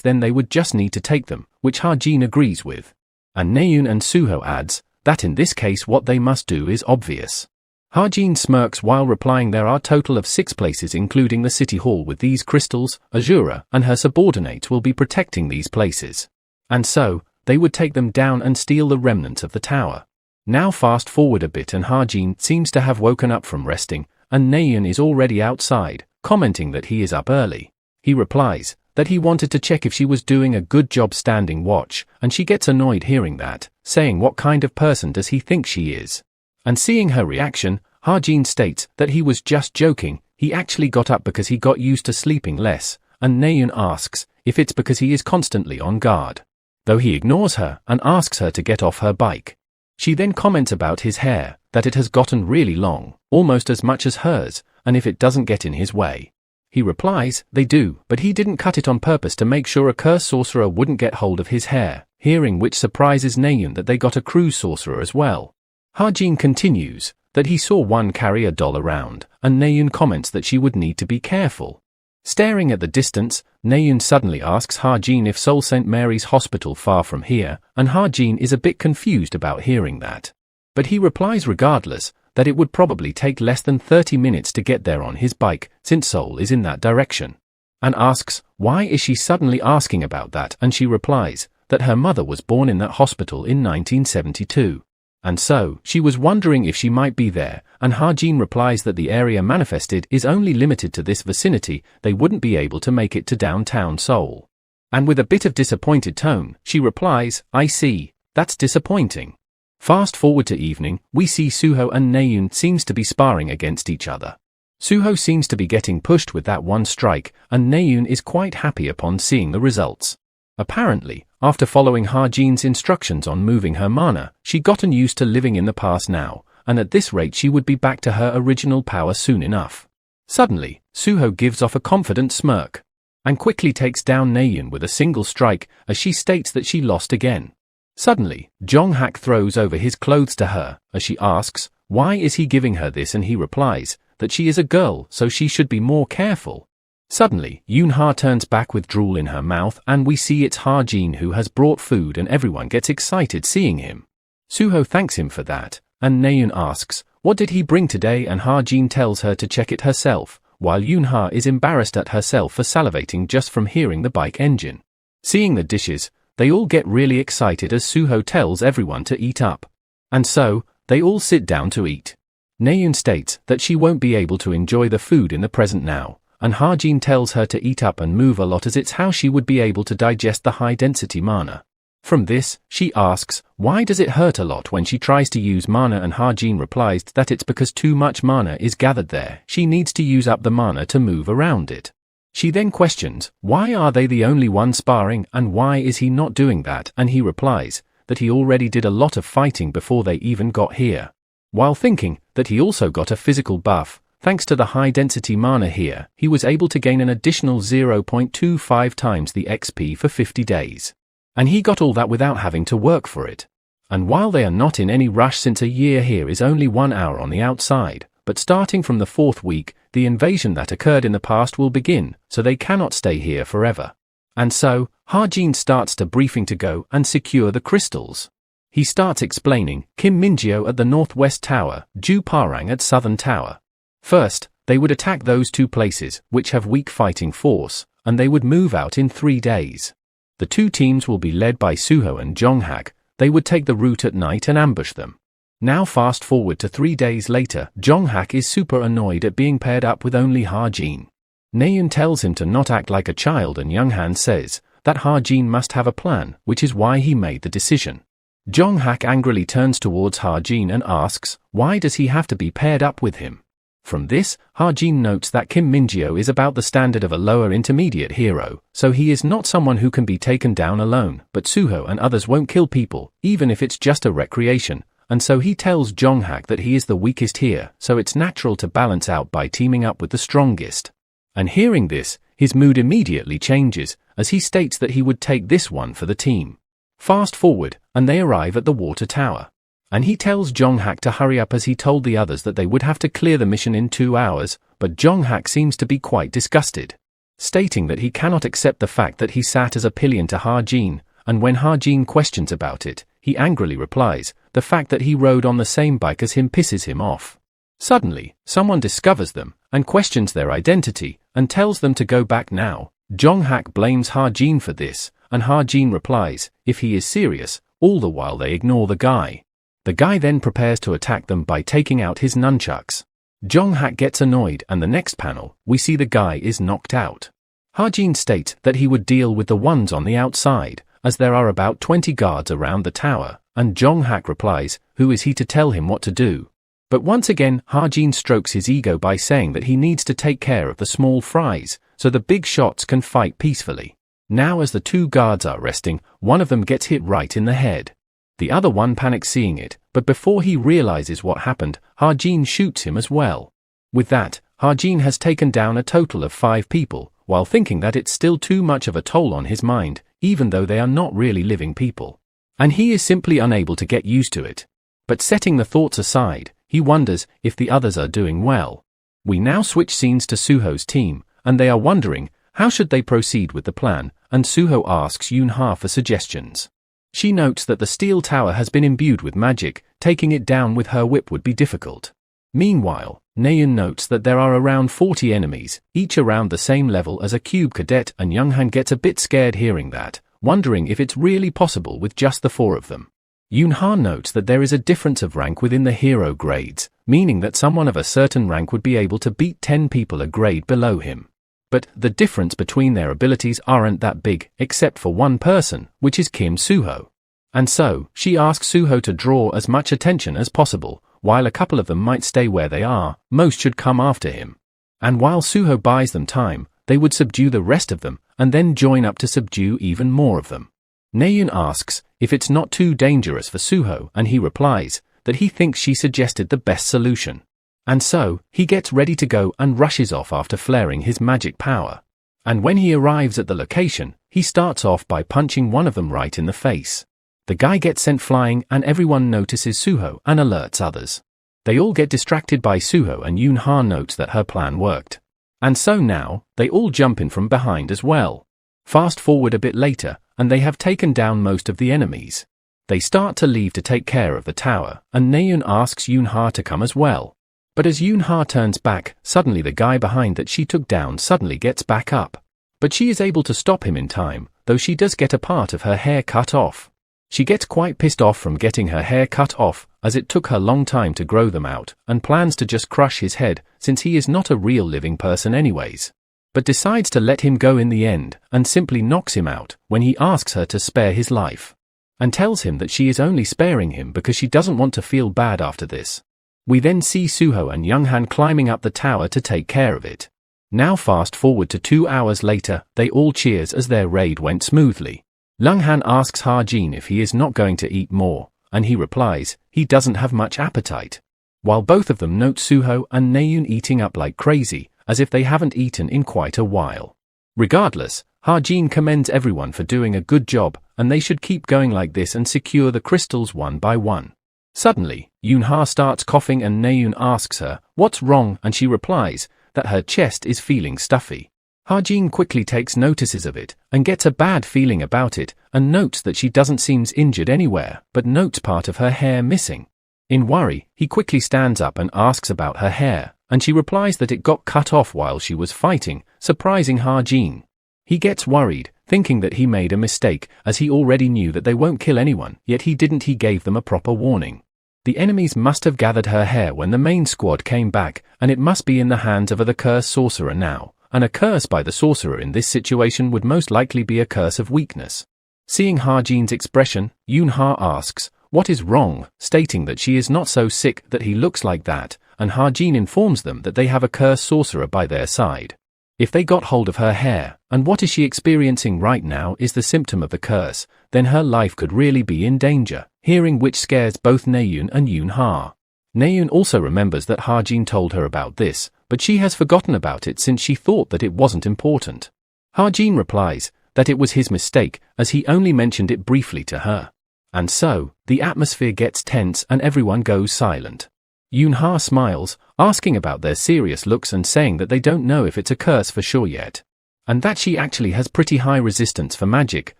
then they would just need to take them, which Ha-jin agrees with. And Naeun and Suho adds that in this case what they must do is obvious. Ha-jin smirks while replying there are a total of 6 places including the city hall with these crystals. Azura and her subordinates will be protecting these places. And so, they would take them down and steal the remnants of the tower. Now fast forward a bit and Ha-jin seems to have woken up from resting, and Naeun is already outside, commenting that he is up early. He replies that he wanted to check if she was doing a good job standing watch, and she gets annoyed hearing that, saying what kind of person does he think she is? And seeing her reaction, Ha-jin states that he was just joking, he actually got up because he got used to sleeping less, and Naeun asks if it's because he is constantly on guard. Though he ignores her and asks her to get off her bike. She then comments about his hair, that it has gotten really long, almost as much as hers, and if it doesn't get in his way. He replies, they do, but he didn't cut it on purpose to make sure a cursed sorcerer wouldn't get hold of his hair, hearing which surprises Naeun that they got a cruise sorcerer as well. Ha-jin continues that he saw one carry a doll around, and Naeun comments that she would need to be careful. Staring at the distance, Naeun suddenly asks Ha-jin if Seoul St. Mary's Hospital far from here, and Ha-jin is a bit confused about hearing that. But he replies regardless, that it would probably take less than 30 minutes to get there on his bike, since Seoul is in that direction. And asks, why is she suddenly asking about that, and she replies, that her mother was born in that hospital in 1972. And so, she was wondering if she might be there, and Ha-jin replies that the area manifested is only limited to this vicinity, they wouldn't be able to make it to downtown Seoul. And with a bit of disappointed tone, she replies, I see, that's disappointing. Fast forward to evening, we see Suho and Naeun seems to be sparring against each other. Suho seems to be getting pushed with that one strike, and Naeun is quite happy upon seeing the results. Apparently, after following Ha-jin's instructions on moving her mana, she'd gotten used to living in the past now, and at this rate she would be back to her original power soon enough. Suddenly, Suho gives off a confident smirk, and quickly takes down Naeun with a single strike, as she states that she lost again. Suddenly, Jong-hak throws over his clothes to her, as she asks, why is he giving her this, and he replies, that she is a girl, so she should be more careful. Suddenly, Yoon-ha turns back with drool in her mouth, and we see it's Ha-jin who has brought food, and everyone gets excited seeing him. Suho thanks him for that, and Naeun asks, what did he bring today, and Ha-jin tells her to check it herself, while Yoon-ha is embarrassed at herself for salivating just from hearing the bike engine. Seeing the dishes, they all get really excited as Suho tells everyone to eat up. And so, they all sit down to eat. Naeun states that she won't be able to enjoy the food in the present now, and Ha-jin tells her to eat up and move a lot as it's how she would be able to digest the high-density mana. From this, she asks, why does it hurt a lot when she tries to use mana, and Ha-jin replies that it's because too much mana is gathered there, she needs to use up the mana to move around it. She then questions, why are they the only ones sparring, and why is he not doing that, and he replies, that he already did a lot of fighting before they even got here. While thinking that he also got a physical buff, thanks to the high-density mana here, he was able to gain an additional 0.25 times the XP for 50 days. And he got all that without having to work for it. And while they are not in any rush since a year here is only 1 hour on the outside, but starting from the 4th week, the invasion that occurred in the past will begin, so they cannot stay here forever. And so, Ha-jin starts to briefing to go and secure the crystals. He starts explaining, Kim Min-jio at the northwest tower, Ju Parang at southern tower. First, they would attack those two places, which have weak fighting force, and they would move out in 3 days. The two teams will be led by Suho and Jong-hak. They would take the route at night and ambush them. Now fast forward to 3 days later, Jong-hak is super annoyed at being paired up with only Ha-jin. Naeun tells him to not act like a child, and Young-han says that Ha-jin must have a plan, which is why he made the decision. Jong-hak angrily turns towards Ha-jin and asks, why does he have to be paired up with him? From this, Ha-jin notes that Kim Min-jio is about the standard of a lower intermediate hero, so he is not someone who can be taken down alone, but Suho and others won't kill people, even if it's just a recreation, and so he tells Jong-hak that he is the weakest here, so it's natural to balance out by teaming up with the strongest. And hearing this, his mood immediately changes, as he states that he would take this one for the team. Fast forward, and they arrive at the water tower. And he tells Jong-hak to hurry up as he told the others that they would have to clear the mission in 2 hours, but Jong-hak seems to be quite disgusted, stating that he cannot accept the fact that he sat as a pillion to Ha-jin, and when Ha-jin questions about it, he angrily replies, the fact that he rode on the same bike as him pisses him off. Suddenly, someone discovers them, and questions their identity, and tells them to go back now. Jong-hak blames Ha-jin for this, and Ha-jin replies, if he is serious, all the while they ignore the guy. The guy then prepares to attack them by taking out his nunchucks. Jong-hak gets annoyed, and the next panel, we see the guy is knocked out. Ha-jin states that he would deal with the ones on the outside, as there are about 20 guards around the tower, and Jong-hak replies, who is he to tell him what to do? But once again, Ha-jin strokes his ego by saying that he needs to take care of the small fries, so the big shots can fight peacefully. Now as the 2 guards are resting, one of them gets hit right in the head. The other one panics seeing it, but before he realizes what happened, Ha-jin shoots him as well. With that, Ha-jin has taken down a total of 5 people, while thinking that it's still too much of a toll on his mind, even though they are not really living people. And he is simply unable to get used to it. But setting the thoughts aside, he wonders if the others are doing well. We now switch scenes to Suho's team, and they are wondering how should they proceed with the plan, and Suho asks Yoonha for suggestions. She notes that the steel tower has been imbued with magic, taking it down with her whip would be difficult. Meanwhile, Naeun notes that there are around 40 enemies, each around the same level as a cube cadet, and Younghan gets a bit scared hearing that, wondering if it's really possible with just the 4 of them. Yoonha notes that there is a difference of rank within the hero grades, meaning that someone of a certain rank would be able to beat 10 people a grade below him. But the difference between their abilities aren't that big, except for one person, which is Kim Suho. And so, she asks Suho to draw as much attention as possible. While a couple of them might stay where they are, most should come after him. And while Suho buys them time, they would subdue the rest of them, and then join up to subdue even more of them. Naeun asks if it's not too dangerous for Suho, and he replies that he thinks she suggested the best solution. And so, he gets ready to go and rushes off after flaring his magic power. And when he arrives at the location, he starts off by punching one of them right in the face. The guy gets sent flying and everyone notices Suho and alerts others. They all get distracted by Suho and Yoonha notes that her plan worked. And so now, they all jump in from behind as well. Fast forward a bit later, and they have taken down most of the enemies. They start to leave to take care of the tower, and Naeun asks Yoonha to come as well. But as Yoonha turns back, suddenly the guy behind that she took down suddenly gets back up. But she is able to stop him in time, though she does get a part of her hair cut off. She gets quite pissed off from getting her hair cut off, as it took her long time to grow them out, and plans to just crush his head, since he is not a real living person anyways. But decides to let him go in the end, and simply knocks him out when he asks her to spare his life. And tells him that she is only sparing him because she doesn't want to feel bad after this. We then see Suho and Younghan climbing up the tower to take care of it. Now fast forward to 2 hours later, they all cheers as their raid went smoothly. Younghan asks Ha-jin if he is not going to eat more, and he replies he doesn't have much appetite. While both of them note Suho and Naeun eating up like crazy, as if they haven't eaten in quite a while. Regardless, Ha-jin commends everyone for doing a good job, and they should keep going like this and secure the crystals one by one. Suddenly, Yoonha starts coughing and Naeun asks her what's wrong, and she replies that her chest is feeling stuffy. Ha-jin quickly takes notices of it and gets a bad feeling about it and notes that she doesn't seem injured anywhere, but notes part of her hair missing. In worry, he quickly stands up and asks about her hair, and she replies that it got cut off while she was fighting, surprising Ha-jin. He gets worried, thinking that he made a mistake, as he already knew that they won't kill anyone, yet he gave them a proper warning. The enemies must have gathered her hair when the main squad came back, and it must be in the hands of the cursed sorcerer now, and a curse by the sorcerer in this situation would most likely be a curse of weakness. Seeing Ha-jin's expression, Yoonha asks what is wrong, stating that she is not so sick that he looks like that, and Ha-jin informs them that they have a cursed sorcerer by their side. If they got hold of her hair, and what is she experiencing right now is the symptom of the curse, then her life could really be in danger, hearing which scares both Naeun and Yoonha. Naeun also remembers that Ha-jin told her about this, but she has forgotten about it since she thought that it wasn't important. Ha-jin replies that it was his mistake, as he only mentioned it briefly to her. And so, the atmosphere gets tense and everyone goes silent. Yoonha smiles, asking about their serious looks and saying that they don't know if it's a curse for sure yet. And that she actually has pretty high resistance for magic,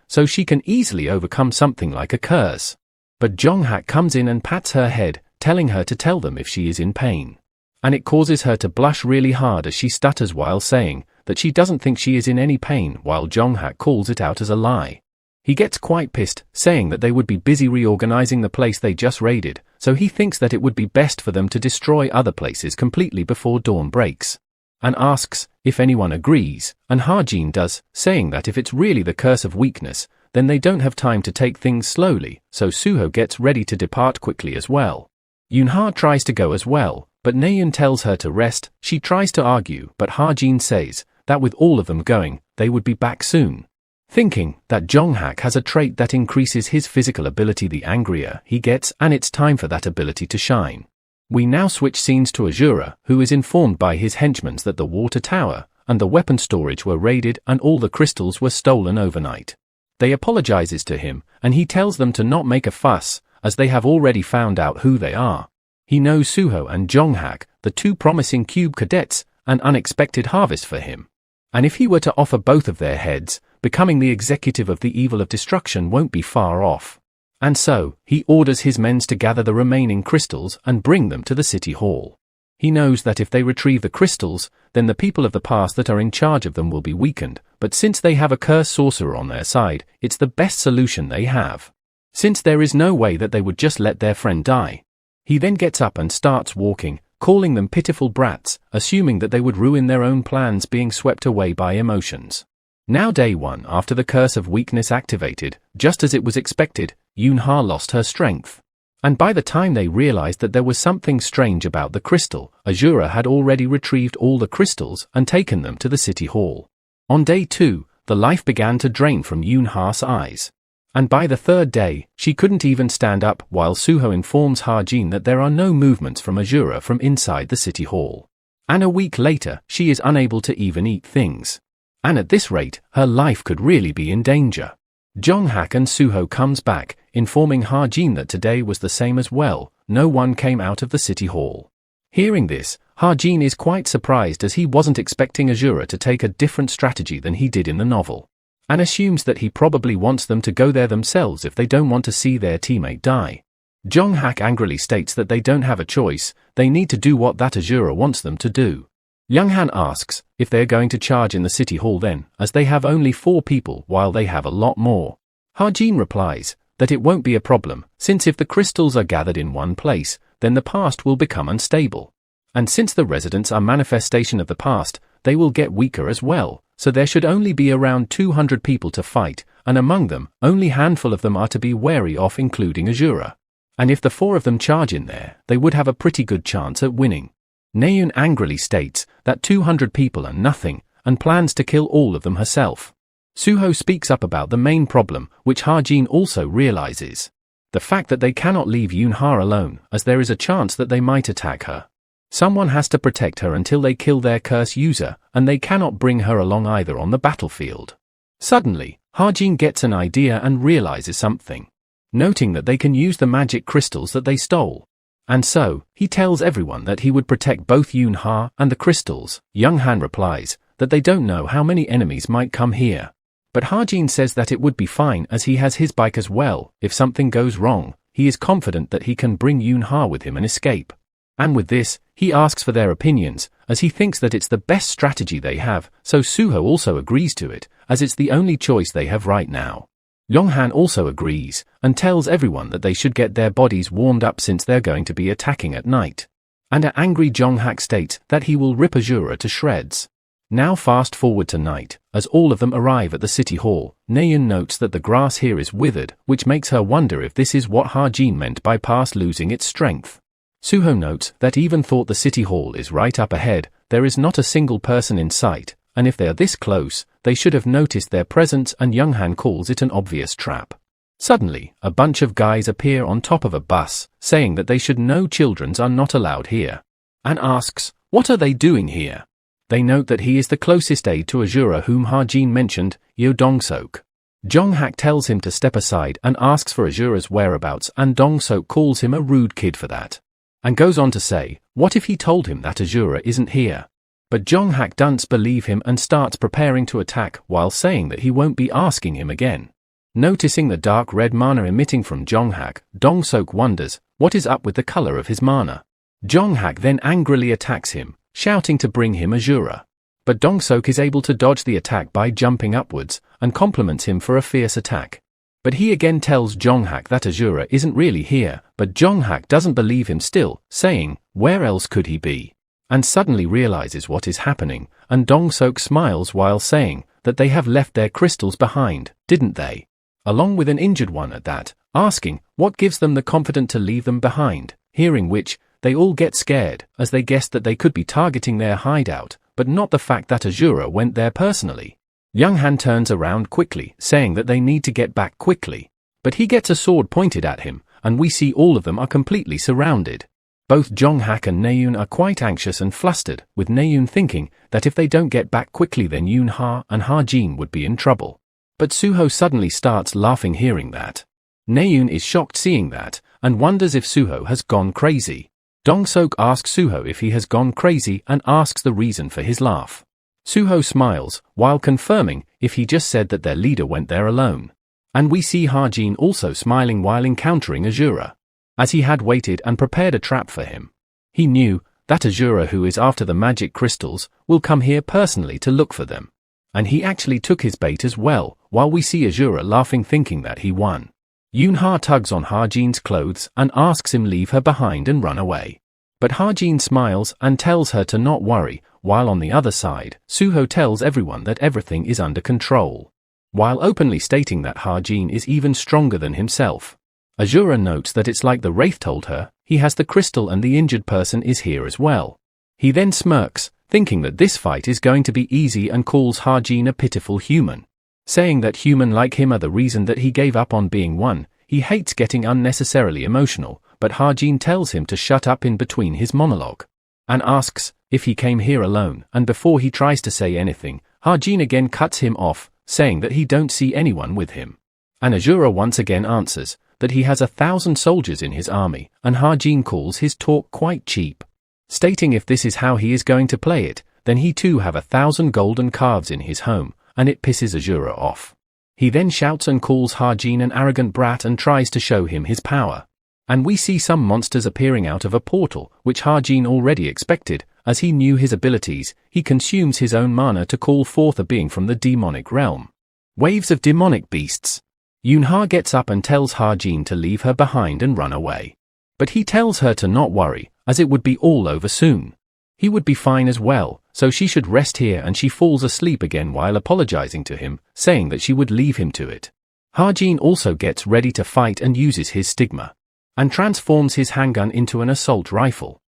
so she can easily overcome something like a curse. But Jong-hak comes in and pats her head, telling her to tell them if she is in pain. And it causes her to blush really hard as she stutters while saying that she doesn't think she is in any pain, while Jong-hak calls it out as a lie. He gets quite pissed, saying that they would be busy reorganizing the place they just raided, so he thinks that it would be best for them to destroy other places completely before dawn breaks. And asks if anyone agrees, and Ha-jin does, saying that if it's really the curse of weakness, then they don't have time to take things slowly, so Suho gets ready to depart quickly as well. Yoonha tries to go as well, but Naeun tells her to rest. She tries to argue, but Ha-jin says that with all of them going, they would be back soon. Thinking that Jong-hak has a trait that increases his physical ability the angrier he gets, and it's time for that ability to shine. We now switch scenes to Azura, who is informed by his henchmen that the water tower and the weapon storage were raided and all the crystals were stolen overnight. They apologizes to him, and he tells them to not make a fuss, as they have already found out who they are. He knows Suho and Jonghak, the two promising cube cadets, an unexpected harvest for him. And if he were to offer both of their heads, becoming the executive of the evil of destruction won't be far off. And so, he orders his men to gather the remaining crystals and bring them to the city hall. He knows that if they retrieve the crystals, then the people of the past that are in charge of them will be weakened, but since they have a cursed sorcerer on their side, it's the best solution they have. Since there is no way that they would just let their friend die. He then gets up and starts walking, calling them pitiful brats, assuming that they would ruin their own plans being swept away by emotions. Now day one after the curse of weakness activated, just as it was expected, Yoonha lost her strength. And by the time they realized that there was something strange about the crystal, Azura had already retrieved all the crystals and taken them to the city hall. On day 2, the life began to drain from Yoonha's eyes. And by the third day, she couldn't even stand up while Suho informs Hajin that there are no movements from Azura from inside the city hall. And a week later, she is unable to even eat things. And at this rate, her life could really be in danger. Jonghak and Suho comes back, informing Hajin that today was the same as well, no one came out of the city hall. Hearing this, Hajin is quite surprised as he wasn't expecting Azura to take a different strategy than he did in the novel, and assumes that he probably wants them to go there themselves if they don't want to see their teammate die. Jonghak angrily states that they don't have a choice, they need to do what that Azura wants them to do. Younghan asks if they're going to charge in the city hall then, as they have only 4 people while they have a lot more. Hajin replies that it won't be a problem, since if the crystals are gathered in one place, then the past will become unstable. And since the residents are manifestation of the past, they will get weaker as well, so there should only be around 200 people to fight, and among them, only a handful of them are to be wary of, including Azura. And if the 4 of them charge in there, they would have a pretty good chance at winning. Naeun angrily states that 200 people are nothing, and plans to kill all of them herself. Suho speaks up about the main problem, which Hajin also realizes. The fact that they cannot leave Yoonha alone, as there is a chance that they might attack her. Someone has to protect her until they kill their curse user, and they cannot bring her along either on the battlefield. Suddenly, Hajin gets an idea and realizes something, noting that they can use the magic crystals that they stole. And so, he tells everyone that he would protect both Yoonha and the crystals. Younghan replies that they don't know how many enemies might come here. But Hajin says that it would be fine as he has his bike as well. If something goes wrong, he is confident that he can bring Yoonha with him and escape. And with this, he asks for their opinions, as he thinks that it's the best strategy they have, so Suho also agrees to it, as it's the only choice they have right now. Younghan also agrees, and tells everyone that they should get their bodies warmed up since they're going to be attacking at night. And an angry Jonghak states that he will rip Azura to shreds. Now fast forward to night, as all of them arrive at the city hall. Naeun notes that the grass here is withered, which makes her wonder if this is what Hajin meant by past losing its strength. Suho notes that even thought the city hall is right up ahead, there is not a single person in sight, and if they are this close, they should have noticed their presence, and Younghan calls it an obvious trap. Suddenly, a bunch of guys appear on top of a bus, saying that they should know children are not allowed here, and asks, what are they doing here? They note that he is the closest aide to Azura whom Hajin mentioned, Yo Dong-sok. Jonghak tells him to step aside and asks for Azura's whereabouts, and Dong-sok calls him a rude kid for that, and goes on to say, what if he told him that Azura isn't here? But Jonghak doesn't believe him and starts preparing to attack while saying that he won't be asking him again. Noticing the dark red mana emitting from Jonghak, Dong-sok wonders what is up with the color of his mana. Jonghak then angrily attacks him, shouting to bring him Azura. But Dong-sok is able to dodge the attack by jumping upwards, and compliments him for a fierce attack. But he again tells Jonghak that Azura isn't really here, but Jonghak doesn't believe him still, saying, where else could he be? And suddenly realizes what is happening, and Dong-sok smiles while saying that they have left their crystals behind, didn't they? Along with an injured one at that, asking what gives them the confidence to leave them behind, hearing which, they all get scared, as they guessed that they could be targeting their hideout, but not the fact that Azura went there personally. Younghan turns around quickly, saying that they need to get back quickly. But he gets a sword pointed at him, and we see all of them are completely surrounded. Both Jonghak and Naeun are quite anxious and flustered, with Naeun thinking that if they don't get back quickly then Yoonha and Hajin would be in trouble. But Suho suddenly starts laughing hearing that. Naeun is shocked seeing that, and wonders if Suho has gone crazy. Dong-seok asks Suho if he has gone crazy and asks the reason for his laugh. Suho smiles, while confirming if he just said that their leader went there alone. And we see Ha-jin also smiling while encountering Azura, as he had waited and prepared a trap for him. He knew that Azura, who is after the magic crystals, will come here personally to look for them. And he actually took his bait as well, while we see Azura laughing thinking that he won. Yoon-ha tugs on Ha-jin's clothes and asks him leave her behind and run away. But Ha-jin smiles and tells her to not worry, while on the other side, Suho tells everyone that everything is under control, while openly stating that Ha-jin is even stronger than himself. Azura notes that it's like the Wraith told her, he has the crystal and the injured person is here as well. He then smirks, thinking that this fight is going to be easy, and calls Ha-jin a pitiful human, saying that human like him are the reason that he gave up on being one. He hates getting unnecessarily emotional, but Ha-jin tells him to shut up in between his monologue, and asks if he came here alone, and before he tries to say anything, Ha-jin again cuts him off, saying that he don't see anyone with him. And Azura once again answers that he has 1,000 soldiers in his army, and Ha-jin calls his talk quite cheap, stating if this is how he is going to play it, then he too have 1,000 golden calves in his home, and it pisses Azura off. He then shouts and calls Ha-jin an arrogant brat and tries to show him his power. And we see some monsters appearing out of a portal, which Ha-jin already expected, as he knew his abilities. He consumes his own mana to call forth a being from the demonic realm. Waves of demonic beasts. Yoon-ha gets up and tells Ha-jin to leave her behind and run away. But he tells her to not worry, as it would be all over soon. He would be fine as well, so she should rest here, and she falls asleep again while apologizing to him, saying that she would leave him to it. Ha-jin also gets ready to fight and uses his Stigma, and transforms his handgun into an assault rifle.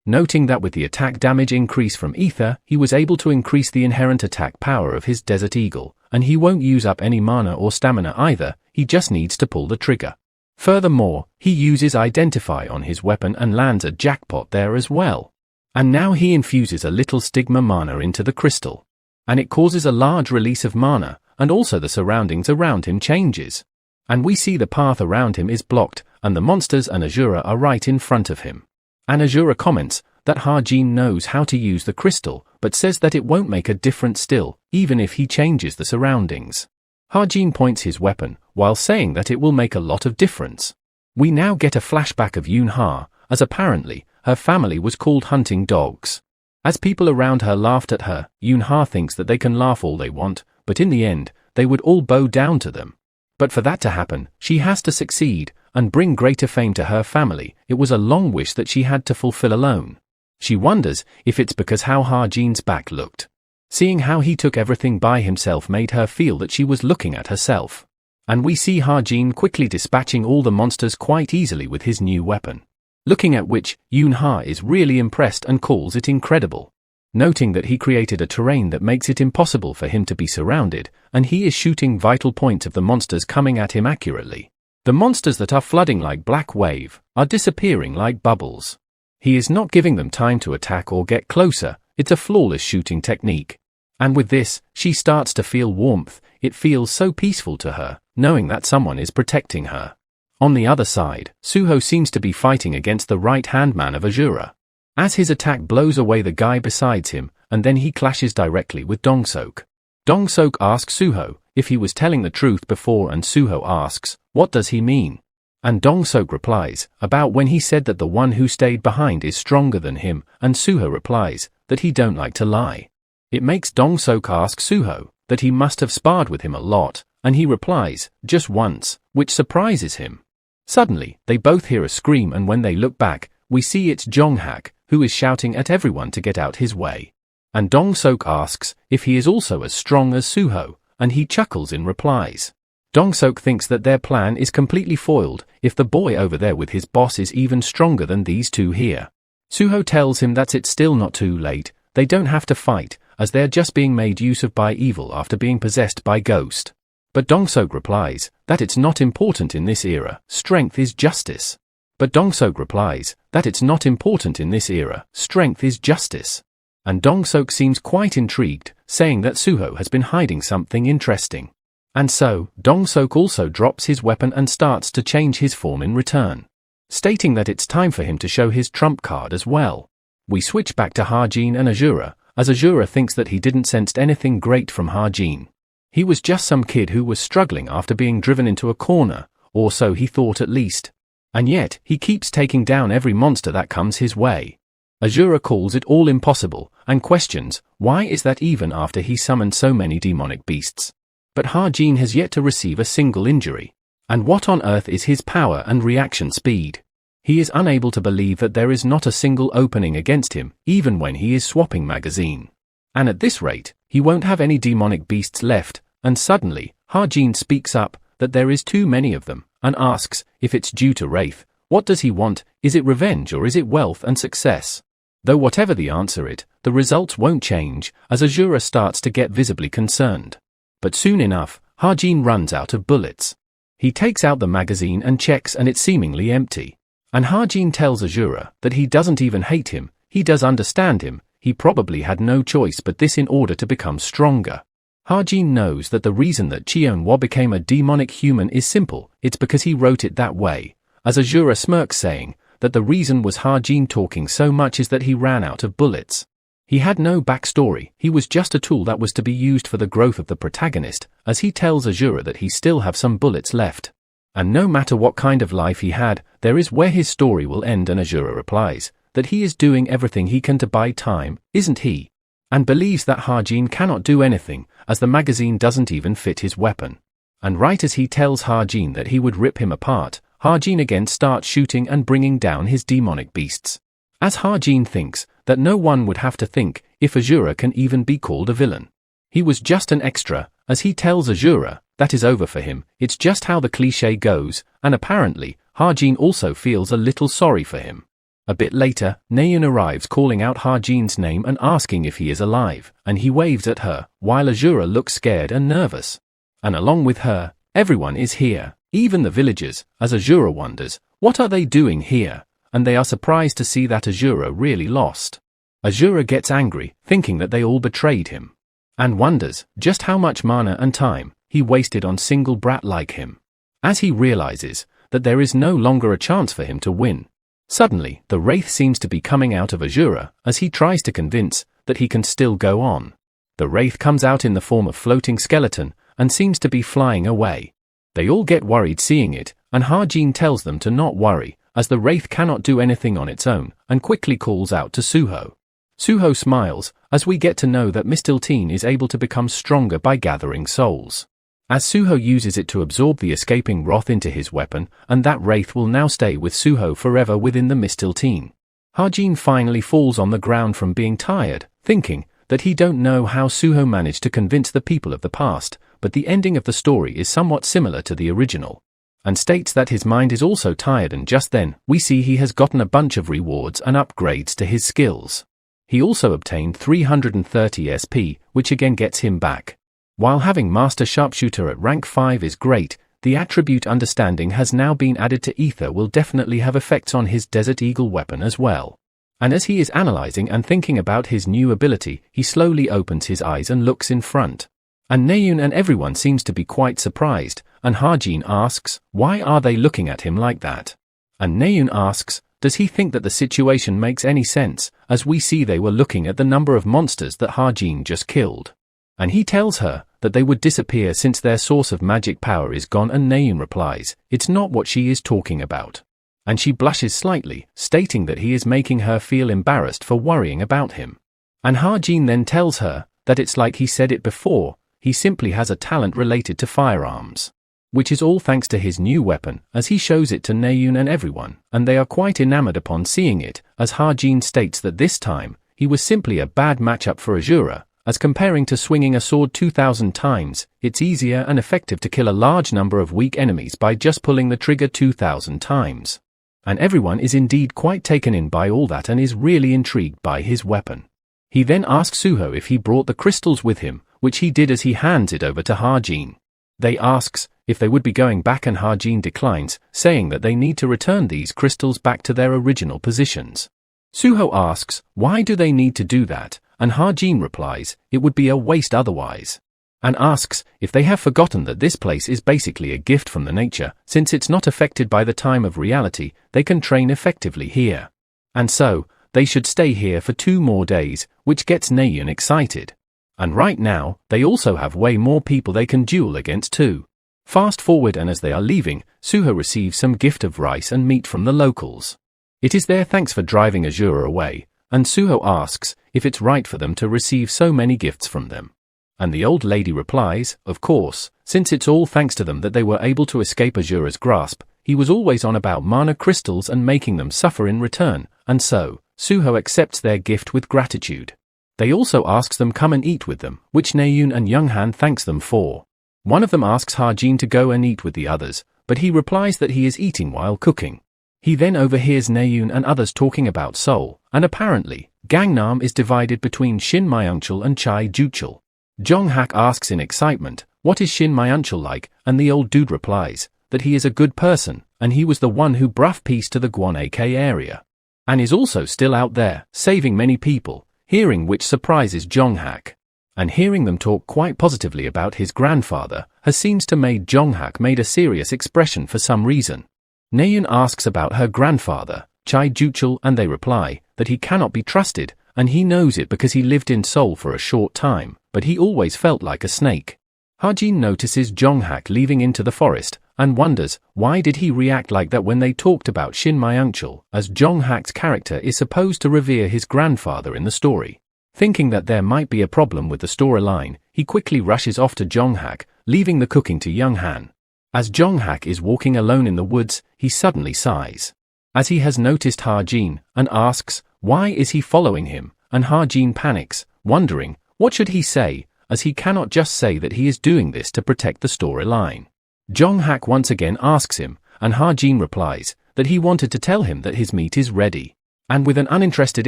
Noting that with the attack damage increase from Ether, he was able to increase the inherent attack power of his Desert Eagle, and he won't use up any mana or stamina either, he just needs to pull the trigger. Furthermore, he uses Identify on his weapon and lands a jackpot there as well. And now he infuses a little Stigma mana into the crystal, and it causes a large release of mana, and also the surroundings around him changes. And we see the path around him is blocked, and the monsters and Azura are right in front of him. And Azura comments that Ha-jin knows how to use the crystal, but says that it won't make a difference still, even if he changes the surroundings. Ha-jin points his weapon, while saying that it will make a lot of difference. We now get a flashback of Yoon-ha, as apparently, her family was called hunting dogs. As people around her laughed at her, Yoon-ha thinks that they can laugh all they want, but in the end, they would all bow down to them. But for that to happen, she has to succeed, and bring greater fame to her family. It was a long wish that she had to fulfill alone. She wonders if it's because how Ha-jin's back looked. Seeing how he took everything by himself made her feel that she was looking at herself. And we see Ha-jin quickly dispatching all the monsters quite easily with his new weapon. Looking at which, Yoon-ha is really impressed and calls it incredible. Noting that he created a terrain that makes it impossible for him to be surrounded, and he is shooting vital points of the monsters coming at him accurately. The monsters that are flooding like black wave are disappearing like bubbles. He is not giving them time to attack or get closer. It's a flawless shooting technique. And with this, she starts to feel warmth. It feels so peaceful to her, knowing that someone is protecting her. On the other side, Suho seems to be fighting against the right-hand man of Azura, as his attack blows away the guy beside him, and then he clashes directly with Dong-seok. Dong-seok asks Suho if he was telling the truth before, and Suho asks, what does he mean? And Dong-seok replies, about when he said that the one who stayed behind is stronger than him, and Suho replies, that he don't like to lie. It makes Dong-seok ask Suho that he must have sparred with him a lot, and he replies, just once, which surprises him. Suddenly, they both hear a scream, and when they look back, we see it's Jong-hak, who is shouting at everyone to get out his way. And Dong-seok asks if he is also as strong as Suho, and he chuckles in replies. Dong-seok thinks that their plan is completely foiled if the boy over there with his boss is even stronger than these two here. Suho tells him that it's still not too late, they don't have to fight, as they're just being made use of by evil after being possessed by Ghost. But Dong-seok replies that it's not important in this era, strength is justice. But Dong-seok replies that it's not important in this era, strength is justice. And Dong-seok seems quite intrigued, saying that Suho has been hiding something interesting. And so, Dong-sok also drops his weapon and starts to change his form in return, stating that it's time for him to show his trump card as well. We switch back to Ha-jin and Azura, as Azura thinks that he didn't sense anything great from Ha-jin. He was just some kid who was struggling after being driven into a corner, or so he thought at least. And yet, he keeps taking down every monster that comes his way. Azura calls it all impossible, and questions, why is that even after he summoned so many demonic beasts? But Ha-jin has yet to receive a single injury. And what on earth is his power and reaction speed? He is unable to believe that there is not a single opening against him, even when he is swapping magazine. And at this rate, he won't have any demonic beasts left, and suddenly, Ha-jin speaks up, that there is too many of them, and asks, if it's due to Wraith, what does he want, is it revenge or is it wealth and success? Though whatever the answer is, the results won't change, as Azura starts to get visibly concerned. But soon enough, Ha-jin runs out of bullets. He takes out the magazine and checks and it's seemingly empty. And Ha-jin tells Azura that he doesn't even hate him, he does understand him, he probably had no choice but this in order to become stronger. Ha-jin knows that the reason that Cheon-hwa became a demonic human is simple, it's because he wrote it that way, as Azura smirks saying that the reason was Ha-jin talking so much is that he ran out of bullets. He had no backstory, he was just a tool that was to be used for the growth of the protagonist, as he tells Azura that he still have some bullets left. And no matter what kind of life he had, there is where his story will end, and Azura replies that he is doing everything he can to buy time, isn't he? And believes that Ha-jin cannot do anything, as the magazine doesn't even fit his weapon. And right as he tells Ha-jin that he would rip him apart, Ha-jin again starts shooting and bringing down his demonic beasts. As Ha-jin thinks that no one would have to think if Azura can even be called a villain. He was just an extra, as he tells Azura that is over for him, it's just how the cliché goes, and apparently, Ha-jin also feels a little sorry for him. A bit later, Naeun arrives calling out Ha-jin's name and asking if he is alive, and he waves at her, while Azura looks scared and nervous. And along with her, everyone is here, even the villagers, as Azura wonders, what are they doing here? And they are surprised to see that Azura really lost. Azura gets angry, thinking that they all betrayed him. And wonders just how much mana and time he wasted on single brat like him. As he realizes that there is no longer a chance for him to win. Suddenly, the Wraith seems to be coming out of Azura, as he tries to convince that he can still go on. The Wraith comes out in the form of floating skeleton, and seems to be flying away. They all get worried seeing it, and Ha-jin tells them to not worry, as the Wraith cannot do anything on its own, and quickly calls out to Suho. Suho smiles, as we get to know that Mistilteen is able to become stronger by gathering souls. As Suho uses it to absorb the escaping wrath into his weapon, and that Wraith will now stay with Suho forever within the Mistilteen. Ha-jin finally falls on the ground from being tired, thinking that he don't know how Suho managed to convince the people of the past, but the ending of the story is somewhat similar to the original. And states that his mind is also tired, and just then, we see he has gotten a bunch of rewards and upgrades to his skills. He also obtained 330 SP, which again gets him back. While having Master Sharpshooter at rank 5 is great, the attribute Understanding has now been added to Ether will definitely have effects on his Desert Eagle weapon as well. And as he is analyzing and thinking about his new ability, he slowly opens his eyes and looks in front. And Naeun and everyone seems to be quite surprised, and Ha-jin asks, why are they looking at him like that? And Naeun asks, does he think that the situation makes any sense, as we see they were looking at the number of monsters that Ha-jin just killed. And he tells her that they would disappear since their source of magic power is gone, and Naeun replies, it's not what she is talking about. And she blushes slightly, stating that he is making her feel embarrassed for worrying about him. And Ha-jin then tells her that it's like he said it before, he simply has a talent related to firearms. Which is all thanks to his new weapon, as he shows it to Naeun and everyone, and they are quite enamored upon seeing it, as Ha-jin states that this time, he was simply a bad matchup for Azura, as comparing to swinging a sword 2,000 times, it's easier and effective to kill a large number of weak enemies by just pulling the trigger 2,000 times. And everyone is indeed quite taken in by all that and is really intrigued by his weapon. He then asks Suho if he brought the crystals with him, which he did as he hands it over to Ha-jin. They asks if they would be going back, and Ha-jin declines, saying that they need to return these crystals back to their original positions. Suho asks, why do they need to do that, and Ha-jin replies, it would be a waste otherwise. and asks if they have forgotten that this place is basically a gift from the nature. Since it's not affected by the time of reality, they can train effectively here. And so, they should stay here for 2 more days, which gets Naeun excited. And right now, they also have way more people they can duel against too. Fast forward, and as they are leaving, Suho receives some gift of rice and meat from the locals. It is their thanks for driving Azura away, and Suho asks if it's right for them to receive so many gifts from them. And the old lady replies, of course, since it's all thanks to them that they were able to escape Azura's grasp. He was always on about mana crystals and making them suffer in return, and so, Suho accepts their gift with gratitude. They also asks them come and eat with them, which Naeun and Younghan thanks them for. One of them asks Harjin to go and eat with the others, but he replies that he is eating while cooking. He then overhears Naeun and others talking about Seoul, and apparently, Gangnam is divided between Shin Myungchul and Chai Juchul. Jonghak asks in excitement, what is Shin Myungchul like, and the old dude replies that he is a good person, and he was the one who brought peace to the Gwanak area. And is also still out there, saving many people, hearing which surprises Jonghak. And hearing them talk quite positively about his grandfather, has seems to made Jonghak made a serious expression for some reason. Naeun asks about her grandfather, Chai Juchul, and they reply that he cannot be trusted, and he knows it because he lived in Seoul for a short time, but he always felt like a snake. Harjin notices Jonghak leaving into the forest, and wonders why did he react like that when they talked about Shin Myungchul, as Jonghak's character is supposed to revere his grandfather in the story. Thinking that there might be a problem with the storyline, he quickly rushes off to Jonghak, leaving the cooking to Younghan. As Jonghak is walking alone in the woods, he suddenly sighs, as he has noticed Harjin, and asks why is he following him, and Harjin panics, wondering what should he say, as he cannot just say that he is doing this to protect the storyline. Jonghak once again asks him, and Harjin replies that he wanted to tell him that his meat is ready. And with an uninterested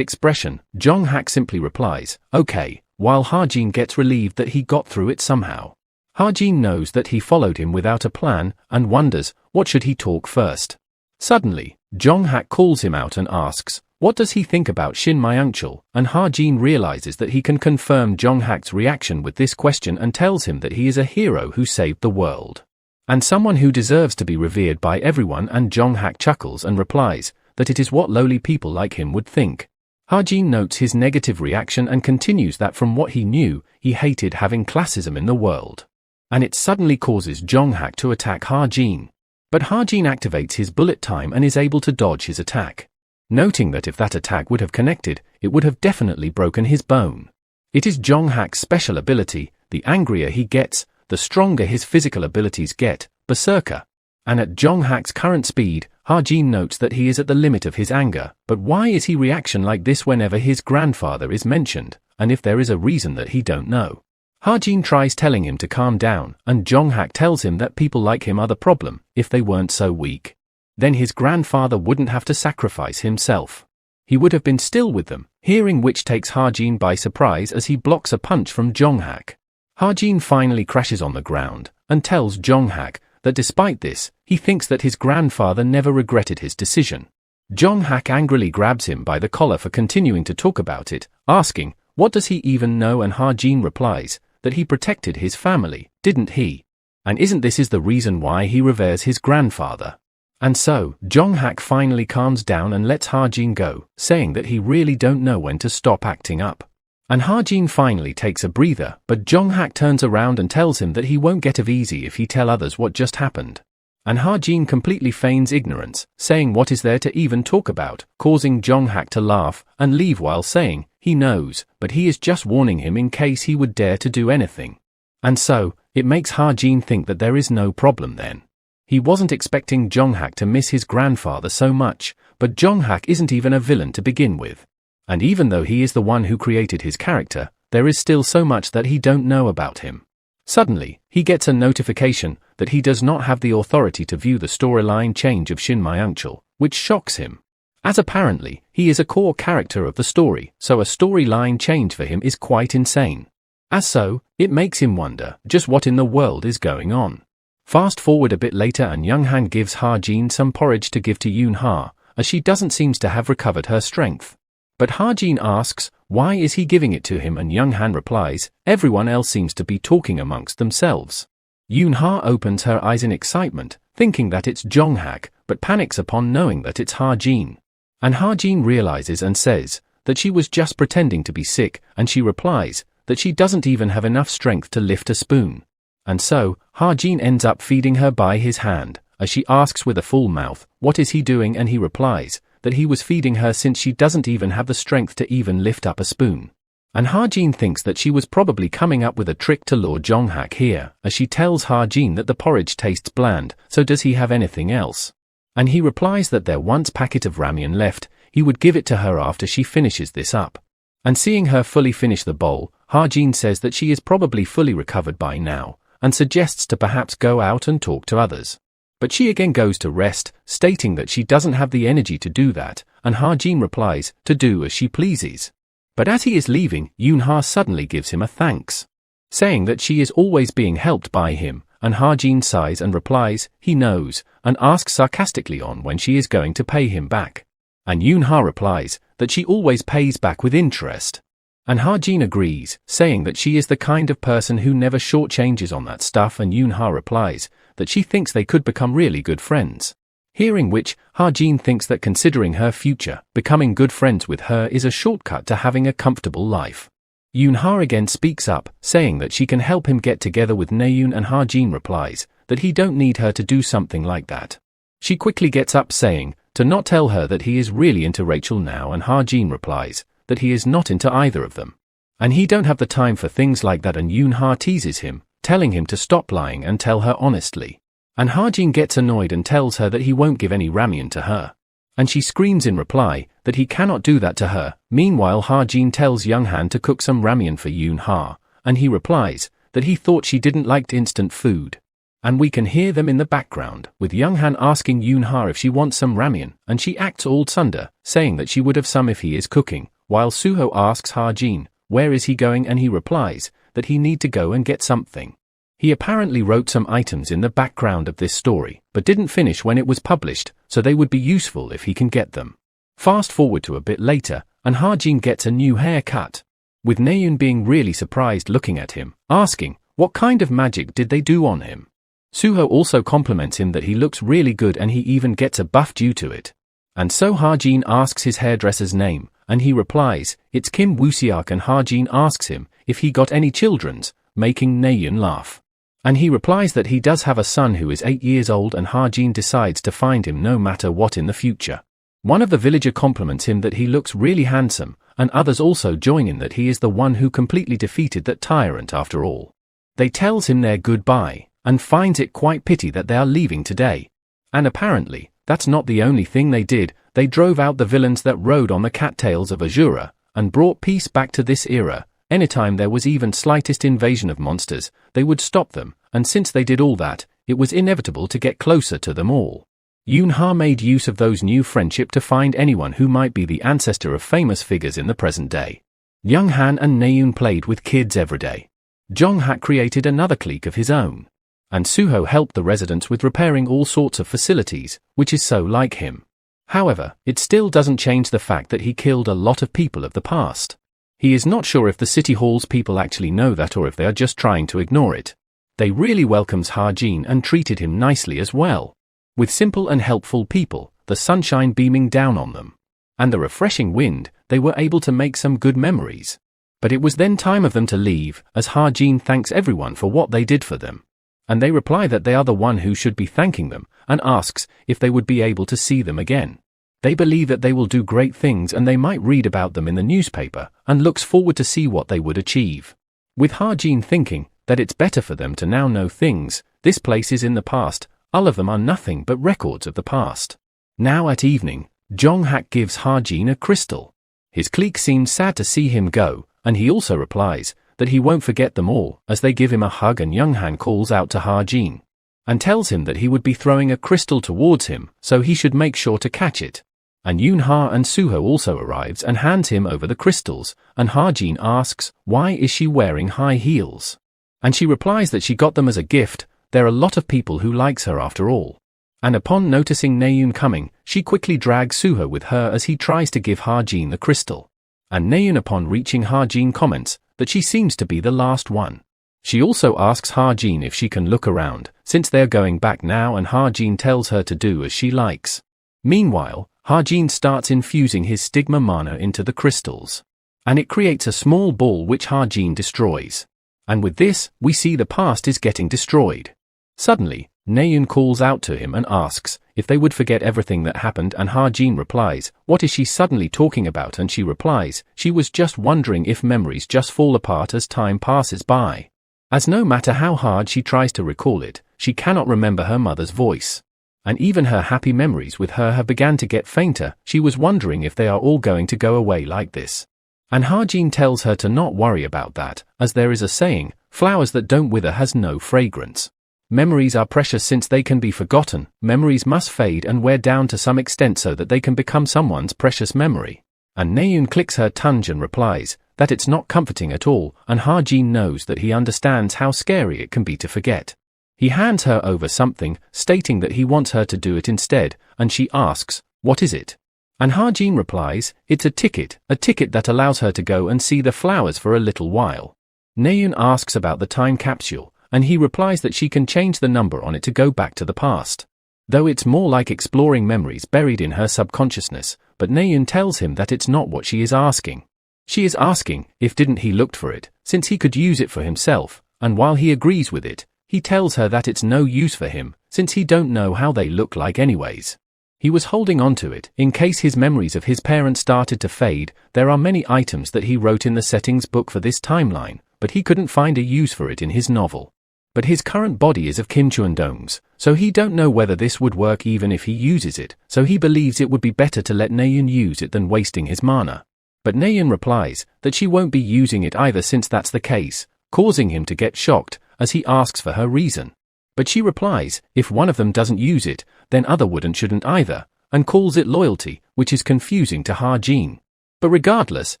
expression, Jonghak simply replies, okay, while Harjin gets relieved that he got through it somehow. Harjin knows that he followed him without a plan, and wonders, what should he talk first? Suddenly, Jonghak calls him out and asks, what does he think about Shin Myungchul, and Harjin realizes that he can confirm Jonghak's reaction with this question and tells him that he is a hero who saved the world. And someone who deserves to be revered by everyone, and Jonghak chuckles and replies that it is what lowly people like him would think. Harjin notes his negative reaction and continues that from what he knew, he hated having classism in the world. And it suddenly causes Jonghak to attack Harjin. But Harjin activates his bullet time and is able to dodge his attack. Noting that if that attack would have connected, it would have definitely broken his bone. It is Jonghak's special ability, the angrier he gets, the stronger his physical abilities get, Berserker. And at Jonghak's current speed, Harjin notes that he is at the limit of his anger, but why is he reaction like this whenever his grandfather is mentioned, and if there is a reason that he don't know? Harjin tries telling him to calm down, and Jonghak tells him that people like him are the problem, if they weren't so weak. Then his grandfather wouldn't have to sacrifice himself. He would have been still with them, hearing which takes Harjin by surprise as he blocks a punch from Jonghak. Harjin finally crashes on the ground, and tells Jonghak that despite this, he thinks that his grandfather never regretted his decision. Jonghak angrily grabs him by the collar for continuing to talk about it, asking, what does he even know, and Harjin replies that he protected his family, didn't he? And isn't this is the reason why he reveres his grandfather? And so, Jonghak finally calms down and lets Harjin go, saying that he really don't know when to stop acting up. And Harjin finally takes a breather, but Jonghak turns around and tells him that he won't get off easy if he tell others what just happened. And Harjin completely feigns ignorance, saying what is there to even talk about, causing Jonghak to laugh and leave while saying he knows, but he is just warning him in case he would dare to do anything. And so, it makes Harjin think that there is no problem then. He wasn't expecting Jonghak to miss his grandfather so much, but Jonghak isn't even a villain to begin with. And even though he is the one who created his character, there is still so much that he don't know about him. Suddenly, he gets a notification that he does not have the authority to view the storyline change of Shin Myungchul, which shocks him. As apparently, he is a core character of the story, so a storyline change for him is quite insane. As so, it makes him wonder just what in the world is going on. Fast forward a bit later and Younghan gives Harjin some porridge to give to Yoonha, as she doesn't seem to have recovered her strength. But Harjin asks why is he giving it to him, and Young-han replies, everyone else seems to be talking amongst themselves. Yoon-ha opens her eyes in excitement, thinking that it's Jong-hak, but panics upon knowing that it's Ha-jin. And Ha-jin realizes and says that she was just pretending to be sick, and she replies that she doesn't even have enough strength to lift a spoon. And so, Ha-jin ends up feeding her by his hand, as she asks with a full mouth, what is he doing, and he replies that he was feeding her since she doesn't even have the strength to even lift up a spoon. And Ha-jin thinks that she was probably coming up with a trick to lure Jong-hak here, as she tells Ha-jin that the porridge tastes bland, so does he have anything else? And he replies that there once packet of ramyun left, he would give it to her after she finishes this up. And seeing her fully finish the bowl, Ha-jin says that she is probably fully recovered by now, and suggests to perhaps go out and talk to others. But she again goes to rest, stating that she doesn't have the energy to do that, and Ha-jin replies to do as she pleases. But as he is leaving, Yoon-ha suddenly gives him a thanks, saying that she is always being helped by him, and Ha-jin sighs and replies, he knows, and asks sarcastically on when she is going to pay him back. And Yoon-ha replies that she always pays back with interest. And Ha-jin agrees, saying that she is the kind of person who never shortchanges on that stuff, and Yoon-ha replies that she thinks they could become really good friends. Hearing which, Ha-jin thinks that considering her future, becoming good friends with her is a shortcut to having a comfortable life. Yoon-ha again speaks up, saying that she can help him get together with Naeun, and Ha-jin replies that he don't need her to do something like that. She quickly gets up, saying to not tell her that he is really into Rachel now, and Ha-jin replies that he is not into either of them. And he don't have the time for things like that, and Yoon-ha teases him, telling him to stop lying and tell her honestly. And Ha-jin gets annoyed and tells her that he won't give any ramyun to her. And she screams in reply that he cannot do that to her. Meanwhile, Ha-jin tells Young-han to cook some ramyun for Yoon-ha, and he replies that he thought she didn't like instant food. And we can hear them in the background, with Young-han asking Yoon-ha if she wants some ramyun, and she acts all tsundere, saying that she would have some if he is cooking, while Suho asks Ha-jin, where is he going, and he replies that he need to go and get something. He apparently wrote some items in the background of this story, but didn't finish when it was published, so they would be useful if he can get them. Fast forward to a bit later, and Ha-jin gets a new haircut, with Naeun being really surprised looking at him, asking, what kind of magic did they do on him? Suho also compliments him that he looks really good, and he even gets a buff due to it. And so Ha-jin asks his hairdresser's name, and he replies, it's Kim Woo-seok, and Ha-jin asks him if he got any children's, making Naeun laugh. And he replies that he does have a son who is 8 years old, and Ha-jin decides to find him no matter what in the future. One of the villager compliments him that he looks really handsome, and others also join in that he is the one who completely defeated that tyrant after all. They tells him their goodbye, and finds it quite pity that they are leaving today. And apparently, that's not the only thing they did. They drove out the villains that rode on the cattails of Azura, and brought peace back to this era. Anytime there was even slightest invasion of monsters, they would stop them, and since they did all that, it was inevitable to get closer to them all. Yoon-ha made use of those new friendship to find anyone who might be the ancestor of famous figures in the present day. Young-han and Naeun played with kids every day. Jong-hak created another clique of his own. And Suho helped the residents with repairing all sorts of facilities, which is so like him. However, it still doesn't change the fact that he killed a lot of people of the past. He is not sure if the City Hall's people actually know that or if they are just trying to ignore it. They really welcomes Ha-jin and treated him nicely as well. With simple and helpful people, the sunshine beaming down on them, and the refreshing wind, they were able to make some good memories. But it was then time of them to leave, as Ha-jin thanks everyone for what they did for them. And they reply that they are the one who should be thanking them, and asks if they would be able to see them again. They believe that they will do great things, and they might read about them in the newspaper, and looks forward to see what they would achieve. With Ha-jin thinking that it's better for them to now know things, this place is in the past, all of them are nothing but records of the past. Now at evening, Jong-hak gives Ha-jin a crystal. His clique seems sad to see him go, and he also replies that he won't forget them all, as they give him a hug, and Young-han calls out to Ha-jin and tells him that he would be throwing a crystal towards him, so he should make sure to catch it. And Yoon-ha and Suho also arrives and hands him over the crystals, and Ha-jin asks, why is she wearing high heels? And she replies that she got them as a gift. There are a lot of people who likes her after all. And upon noticing Naeun coming, she quickly drags Suho with her as he tries to give Ha-jin the crystal. And Naeun upon reaching Harjin comments that she seems to be the last one. She also asks Harjin if she can look around, since they're going back now, and Harjin tells her to do as she likes. Meanwhile, Harjin starts infusing his Stigma mana into the crystals. And it creates a small ball which Harjin destroys. And with this, we see the past is getting destroyed. Suddenly, Naeun calls out to him and asks if they would forget everything that happened, and Harjin replies, what is she suddenly talking about? And she replies, she was just wondering if memories just fall apart as time passes by. As no matter how hard she tries to recall it, she cannot remember her mother's voice. And even her happy memories with her have begun to get fainter. She was wondering if they are all going to go away like this. And Harjin tells her to not worry about that, as there is a saying, flowers that don't wither has no fragrance. Memories are precious since they can be forgotten. Memories must fade and wear down to some extent so that they can become someone's precious memory. And Naeun clicks her tongue and replies that it's not comforting at all, and Harjin knows that he understands how scary it can be to forget. He hands her over something, stating that he wants her to do it instead, and she asks, what is it? And Harjin replies, it's a ticket that allows her to go and see the flowers for a little while. Naeun asks about the time capsule, and he replies that she can change the number on it to go back to the past. Though it's more like exploring memories buried in her subconsciousness, but Naeun tells him that it's not what she is asking. She is asking if didn't he looked for it, since he could use it for himself, and while he agrees with it, he tells her that it's no use for him, since he don't know how they look like anyways. He was holding on to it in case his memories of his parents started to fade. There are many items that he wrote in the settings book for this timeline, but he couldn't find a use for it in his novel. But his current body is of Kim Chuan-dong's, so he don't know whether this would work even if he uses it, so he believes it would be better to let Naeun use it than wasting his mana. But Naeun replies that she won't be using it either since that's the case, causing him to get shocked as he asks for her reason. But she replies, if one of them doesn't use it, then other wouldn't shouldn't either, and calls it loyalty, which is confusing to Harjin. But regardless,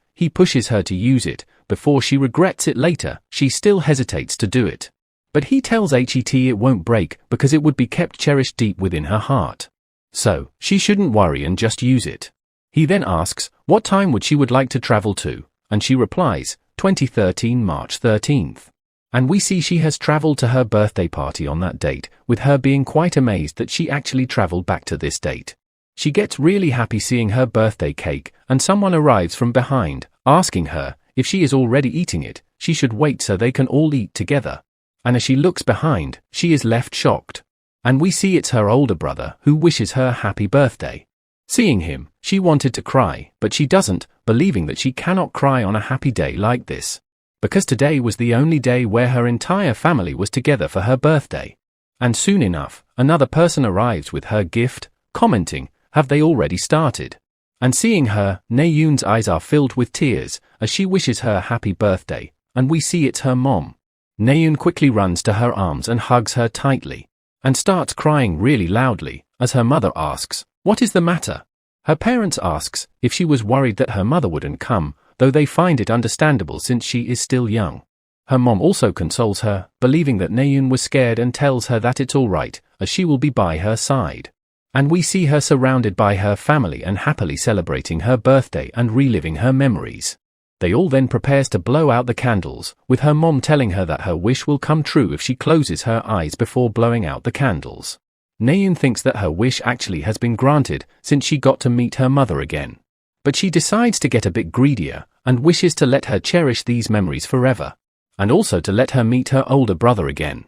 he pushes her to use it. Before she regrets it later, she still hesitates to do it. But he tells Het it won't break because it would be kept cherished deep within her heart. So, she shouldn't worry and just use it. He then asks what time would she would like to travel to, and she replies, 2013 March 13th. And we see she has traveled to her birthday party on that date, with her being quite amazed that she actually traveled back to this date. She gets really happy seeing her birthday cake, and someone arrives from behind, asking her if she is already eating it. She should wait so they can all eat together. And as she looks behind, she is left shocked. And we see it's her older brother who wishes her happy birthday. Seeing him, she wanted to cry, but she doesn't, believing that she cannot cry on a happy day like this. Because today was the only day where her entire family was together for her birthday. And soon enough, another person arrives with her gift, commenting, have they already started? And seeing her, Naeun's eyes are filled with tears as she wishes her happy birthday, and we see it's her mom. Naeun quickly runs to her arms and hugs her tightly, and starts crying really loudly, as her mother asks, what is the matter? Her parents asks if she was worried that her mother wouldn't come, though they find it understandable since she is still young. Her mom also consoles her, believing that Naeun was scared, and tells her that it's alright, as she will be by her side. And we see her surrounded by her family and happily celebrating her birthday and reliving her memories. They all then prepares to blow out the candles, with her mom telling her that her wish will come true if she closes her eyes before blowing out the candles. Naeun thinks that her wish actually has been granted since she got to meet her mother again. But she decides to get a bit greedier and wishes to let her cherish these memories forever, and also to let her meet her older brother again.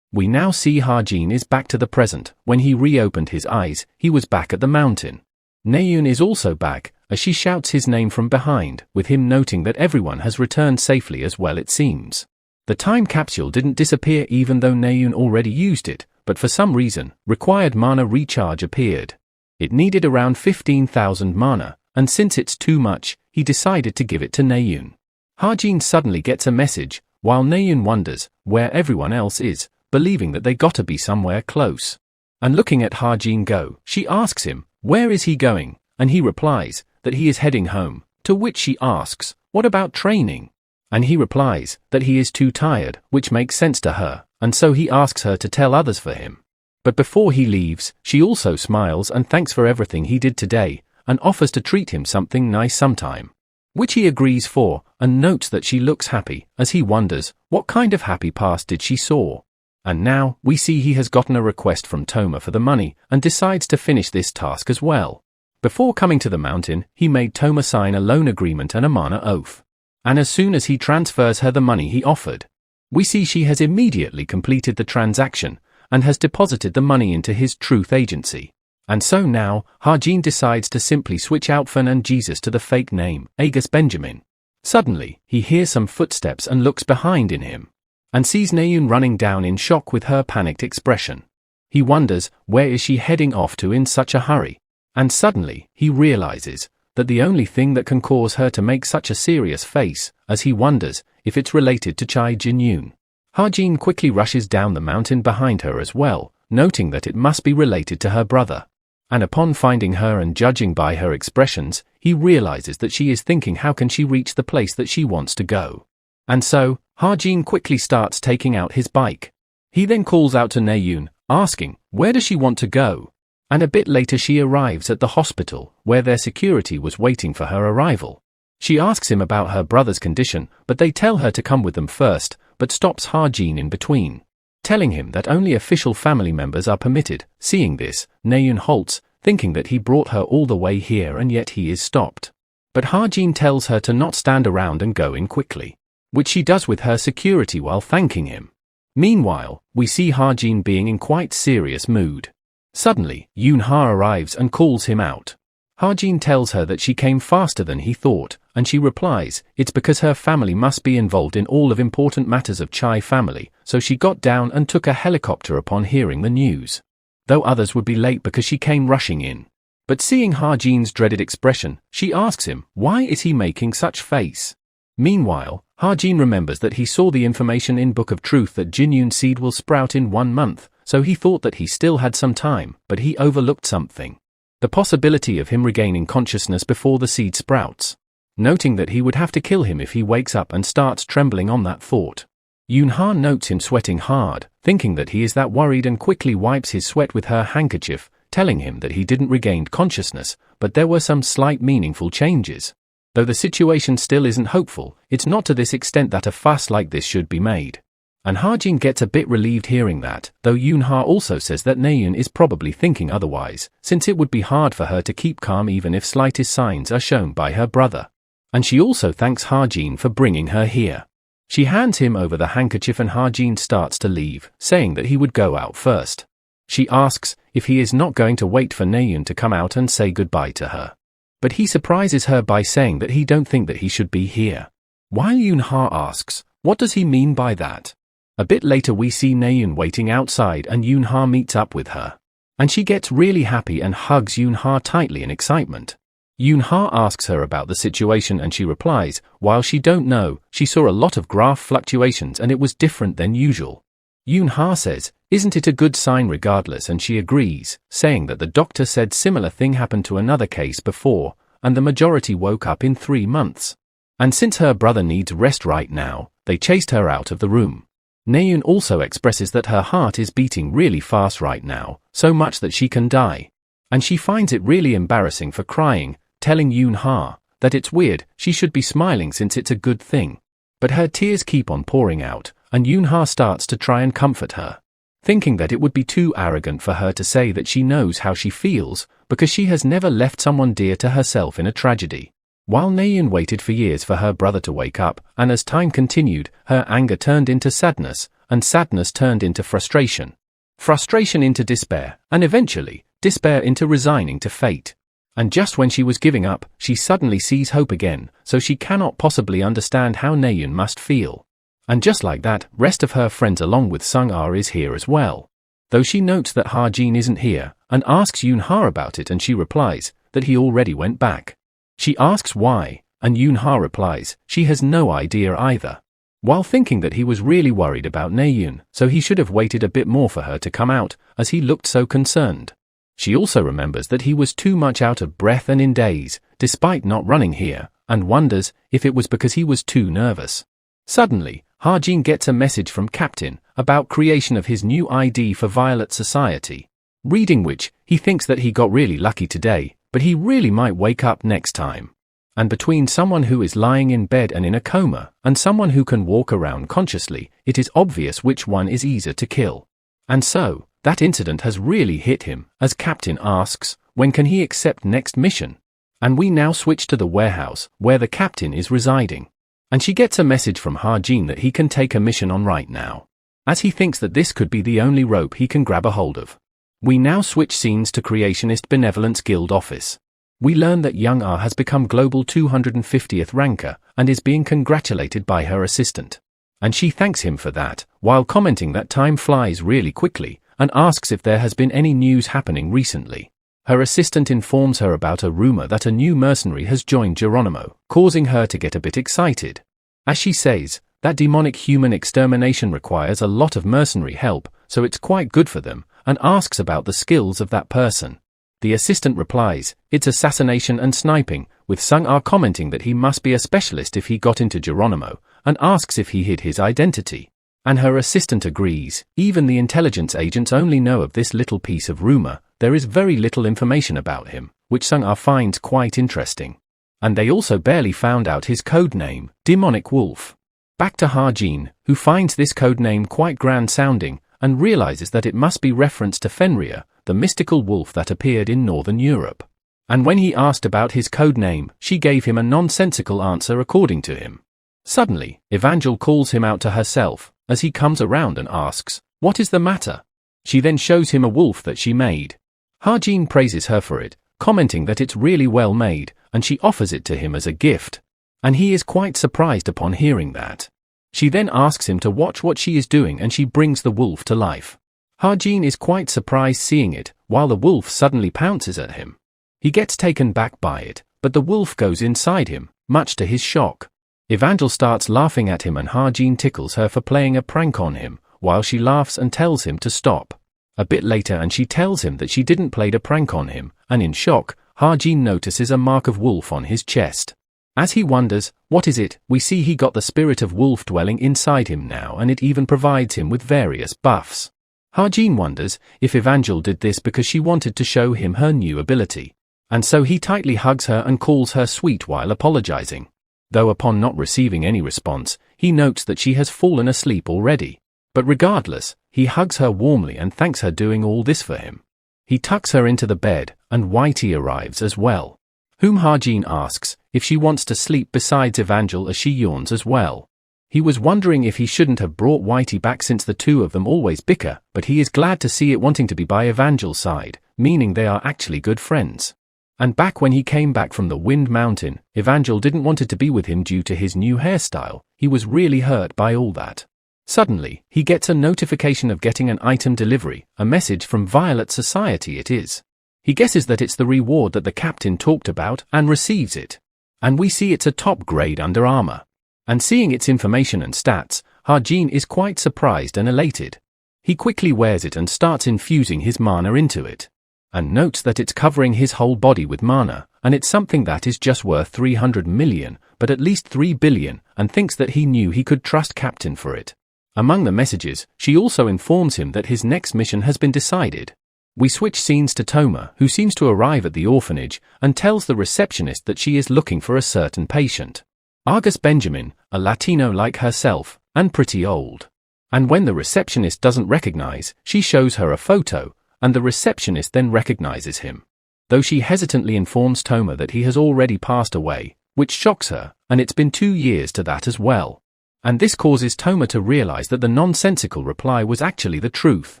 We now see Harjin is back to the present. When he reopened his eyes, he was back at the mountain. Naeun is also back, as she shouts his name from behind, with him noting that everyone has returned safely as well it seems. The time capsule didn't disappear even though Naeun already used it, but for some reason, required mana recharge appeared. It needed around 15,000 mana, and since it's too much, he decided to give it to Naeun. Harjin suddenly gets a message, while Naeun wonders where everyone else is, believing that they gotta be somewhere close. And looking at Harjin go, she asks him, where is he going? And he replies that he is heading home, to which she asks, what about training? And he replies that he is too tired, which makes sense to her, and so he asks her to tell others for him. But before he leaves, she also smiles and thanks for everything he did today, and offers to treat him something nice sometime. which he agrees for, and notes that she looks happy, as he wonders, what kind of happy past did she saw? And now, we see he has gotten a request from Toma for the money, and decides to finish this task as well. Before coming to the mountain, he made Toma sign a loan agreement and a mana oath. And as soon as he transfers her the money he offered, we see she has immediately completed the transaction, and has deposited the money into his truth agency. And so now, Harjin decides to simply switch out Fan and Jesus to the fake name, Agus Benjamin. Suddenly, he hears some footsteps and looks behind in him, and sees Naeun running down in shock with her panicked expression. He wonders, where is she heading off to in such a hurry? And suddenly, he realizes that the only thing that can cause her to make such a serious face, as he wonders if it's related to Chai Jin-yoon. Harjin quickly rushes down the mountain behind her as well, noting that it must be related to her brother. And upon finding her and judging by her expressions, he realizes that she is thinking how can she reach the place that she wants to go. And so, Harjin quickly starts taking out his bike. He then calls out to Naeun, asking, where does she want to go? And a bit later she arrives at the hospital, where their security was waiting for her arrival. She asks him about her brother's condition, but they tell her to come with them first, but stops Harjin in between, telling him that only official family members are permitted. Seeing this, Naeun halts, thinking that he brought her all the way here and yet he is stopped. But Harjin tells her to not stand around and go in quickly, which she does with her security while thanking him. Meanwhile, we see Harjin being in quite serious mood. Suddenly, Yoon-ha arrives and calls him out. Harjin tells her that she came faster than he thought, and she replies, it's because her family must be involved in all of important matters of Chai family, so she got down and took a helicopter upon hearing the news. Though others would be late because she came rushing in. But seeing Harjin's dreaded expression, she asks him, why is he making such face? Meanwhile, Harjin remembers that he saw the information in Book of Truth that Jin-yoon seed will sprout in 1 month, so he thought that he still had some time, but he overlooked something. The possibility of him regaining consciousness before the seed sprouts. Noting that he would have to kill him if he wakes up and starts trembling on that thought. Yoon-ha notes him sweating hard, thinking that he is that worried and quickly wipes his sweat with her handkerchief, telling him that he didn't regain consciousness, but there were some slight meaningful changes. Though the situation still isn't hopeful, it's not to this extent that a fuss like this should be made. And Harjin gets a bit relieved hearing that, though Yoon-ha also says that Naeun is probably thinking otherwise, since it would be hard for her to keep calm even if slightest signs are shown by her brother. And she also thanks Harjin for bringing her here. She hands him over the handkerchief and Harjin starts to leave, saying that he would go out first. She asks if he is not going to wait for Naeun to come out and say goodbye to her. But he surprises her by saying that he don't think that he should be here. While Yoon-ha asks, what does he mean by that? A bit later we see Naeun waiting outside and Yoon-ha meets up with her. And she gets really happy and hugs Yoon-ha tightly in excitement. Yoon-ha asks her about the situation and she replies, while she don't know, she saw a lot of graph fluctuations and it was different than usual. Yoon-ha says, isn't it a good sign regardless, and she agrees, saying that the doctor said similar thing happened to another case before, and the majority woke up in 3 months. And since her brother needs rest right now, they chased her out of the room. Naeun also expresses that her heart is beating really fast right now, so much that she can die. And she finds it really embarrassing for crying, telling Yoon-ha that it's weird, she should be smiling since it's a good thing. But her tears keep on pouring out, and Yoon-ha starts to try and comfort her, thinking that it would be too arrogant for her to say that she knows how she feels, because she has never left someone dear to herself in a tragedy. While Naeun waited for years for her brother to wake up, and as time continued, her anger turned into sadness, and sadness turned into frustration. Frustration into despair, and eventually, despair into resigning to fate. And just when she was giving up, she suddenly sees hope again, so she cannot possibly understand how Naeun must feel. And just like that, rest of her friends along with Sung-ah is here as well. Though she notes that Harjin isn't here, and asks Yoon-ha about it and she replies that he already went back. She asks why, and Yoon-ha replies she has no idea either. While thinking that he was really worried about Naeun, so he should have waited a bit more for her to come out, as he looked so concerned. She also remembers that he was too much out of breath and in daze, despite not running here, and wonders if it was because he was too nervous. Suddenly, Harjin gets a message from Captain about creation of his new ID for Violet Society, reading which, he thinks that he got really lucky today, but he really might wake up next time. And between someone who is lying in bed and in a coma, and someone who can walk around consciously, it is obvious which one is easier to kill. And so, that incident has really hit him, as Captain asks, when can he accept next mission? And we now switch to the warehouse, where the captain is residing. And she gets a message from Ha-jin that he can take a mission on right now, as he thinks that this could be the only rope he can grab a hold of. We now switch scenes to Creationist Benevolence Guild office. We learn that Young Ah has become global 250th ranker, and is being congratulated by her assistant. And she thanks him for that, while commenting that time flies really quickly, and asks if there has been any news happening recently. Her assistant informs her about a rumor that a new mercenary has joined Geronimo, causing her to get a bit excited. As she says, that demonic human extermination requires a lot of mercenary help, so it's quite good for them, and asks about the skills of that person. The assistant replies, it's assassination and sniping, with Sung Ah commenting that he must be a specialist if he got into Geronimo, and asks if he hid his identity. And her assistant agrees. Even the intelligence agents only know of this little piece of rumor. There is very little information about him, which Sung Ah finds quite interesting. And they also barely found out his code name, Demonic Wolf. Back to Ha-jin, who finds this code name quite grand sounding, and realizes that it must be reference to Fenrir, the mystical wolf that appeared in Northern Europe. And when he asked about his code name, she gave him a nonsensical answer according to him. Suddenly, Evangel calls him out to herself, as he comes around and asks, what is the matter? She then shows him a wolf that she made. Ha-jin praises her for it, commenting that it's really well made, and she offers it to him as a gift. And he is quite surprised upon hearing that. She then asks him to watch what she is doing, and she brings the wolf to life. Ha-jin is quite surprised seeing it, while the wolf suddenly pounces at him. He gets taken back by it, but the wolf goes inside him, much to his shock. Evangel starts laughing at him, and Ha-jin tickles her for playing a prank on him, while she laughs and tells him to stop. A bit later, and she tells him that she didn't play a prank on him, and in shock, Ha-jin notices a mark of wolf on his chest. As he wonders, what is it, we see he got the spirit of wolf dwelling inside him now, and it even provides him with various buffs. Ha-jin wonders if Evangel did this because she wanted to show him her new ability. And so he tightly hugs her and calls her sweet while apologizing. Though upon not receiving any response, he notes that she has fallen asleep already. But regardless, he hugs her warmly and thanks her doing all this for him. He tucks her into the bed, and Whitey arrives as well, whom Ha-jin asks if she wants to sleep besides Evangel, as she yawns as well. He was wondering if he shouldn't have brought Whitey back, since the two of them always bicker, but he is glad to see it wanting to be by Evangel's side, meaning they are actually good friends. And back when he came back from the Wind Mountain, Evangel didn't want it to be with him due to his new hairstyle. He was really hurt by all that. Suddenly, he gets a notification of getting an item delivery, a message from Violet Society it is. He guesses that it's the reward that the captain talked about, and receives it. And we see it's a top grade Under Armour. And seeing its information and stats, Ha-jin is quite surprised and elated. He quickly wears it and starts infusing his mana into it. And notes that it's covering his whole body with mana, and it's something that is just worth 300 million, but at least 3 billion, and thinks that he knew he could trust Captain for it. Among the messages, she also informs him that his next mission has been decided. We switch scenes to Toma, who seems to arrive at the orphanage, and tells the receptionist that she is looking for a certain patient. Argus Benjamin, a Latino like herself, and pretty old. And when the receptionist doesn't recognize, she shows her a photo, and the receptionist then recognizes him. Though she hesitantly informs Toma that he has already passed away, which shocks her, and it's been 2 years to that as well. And this causes Toma to realize that the nonsensical reply was actually the truth.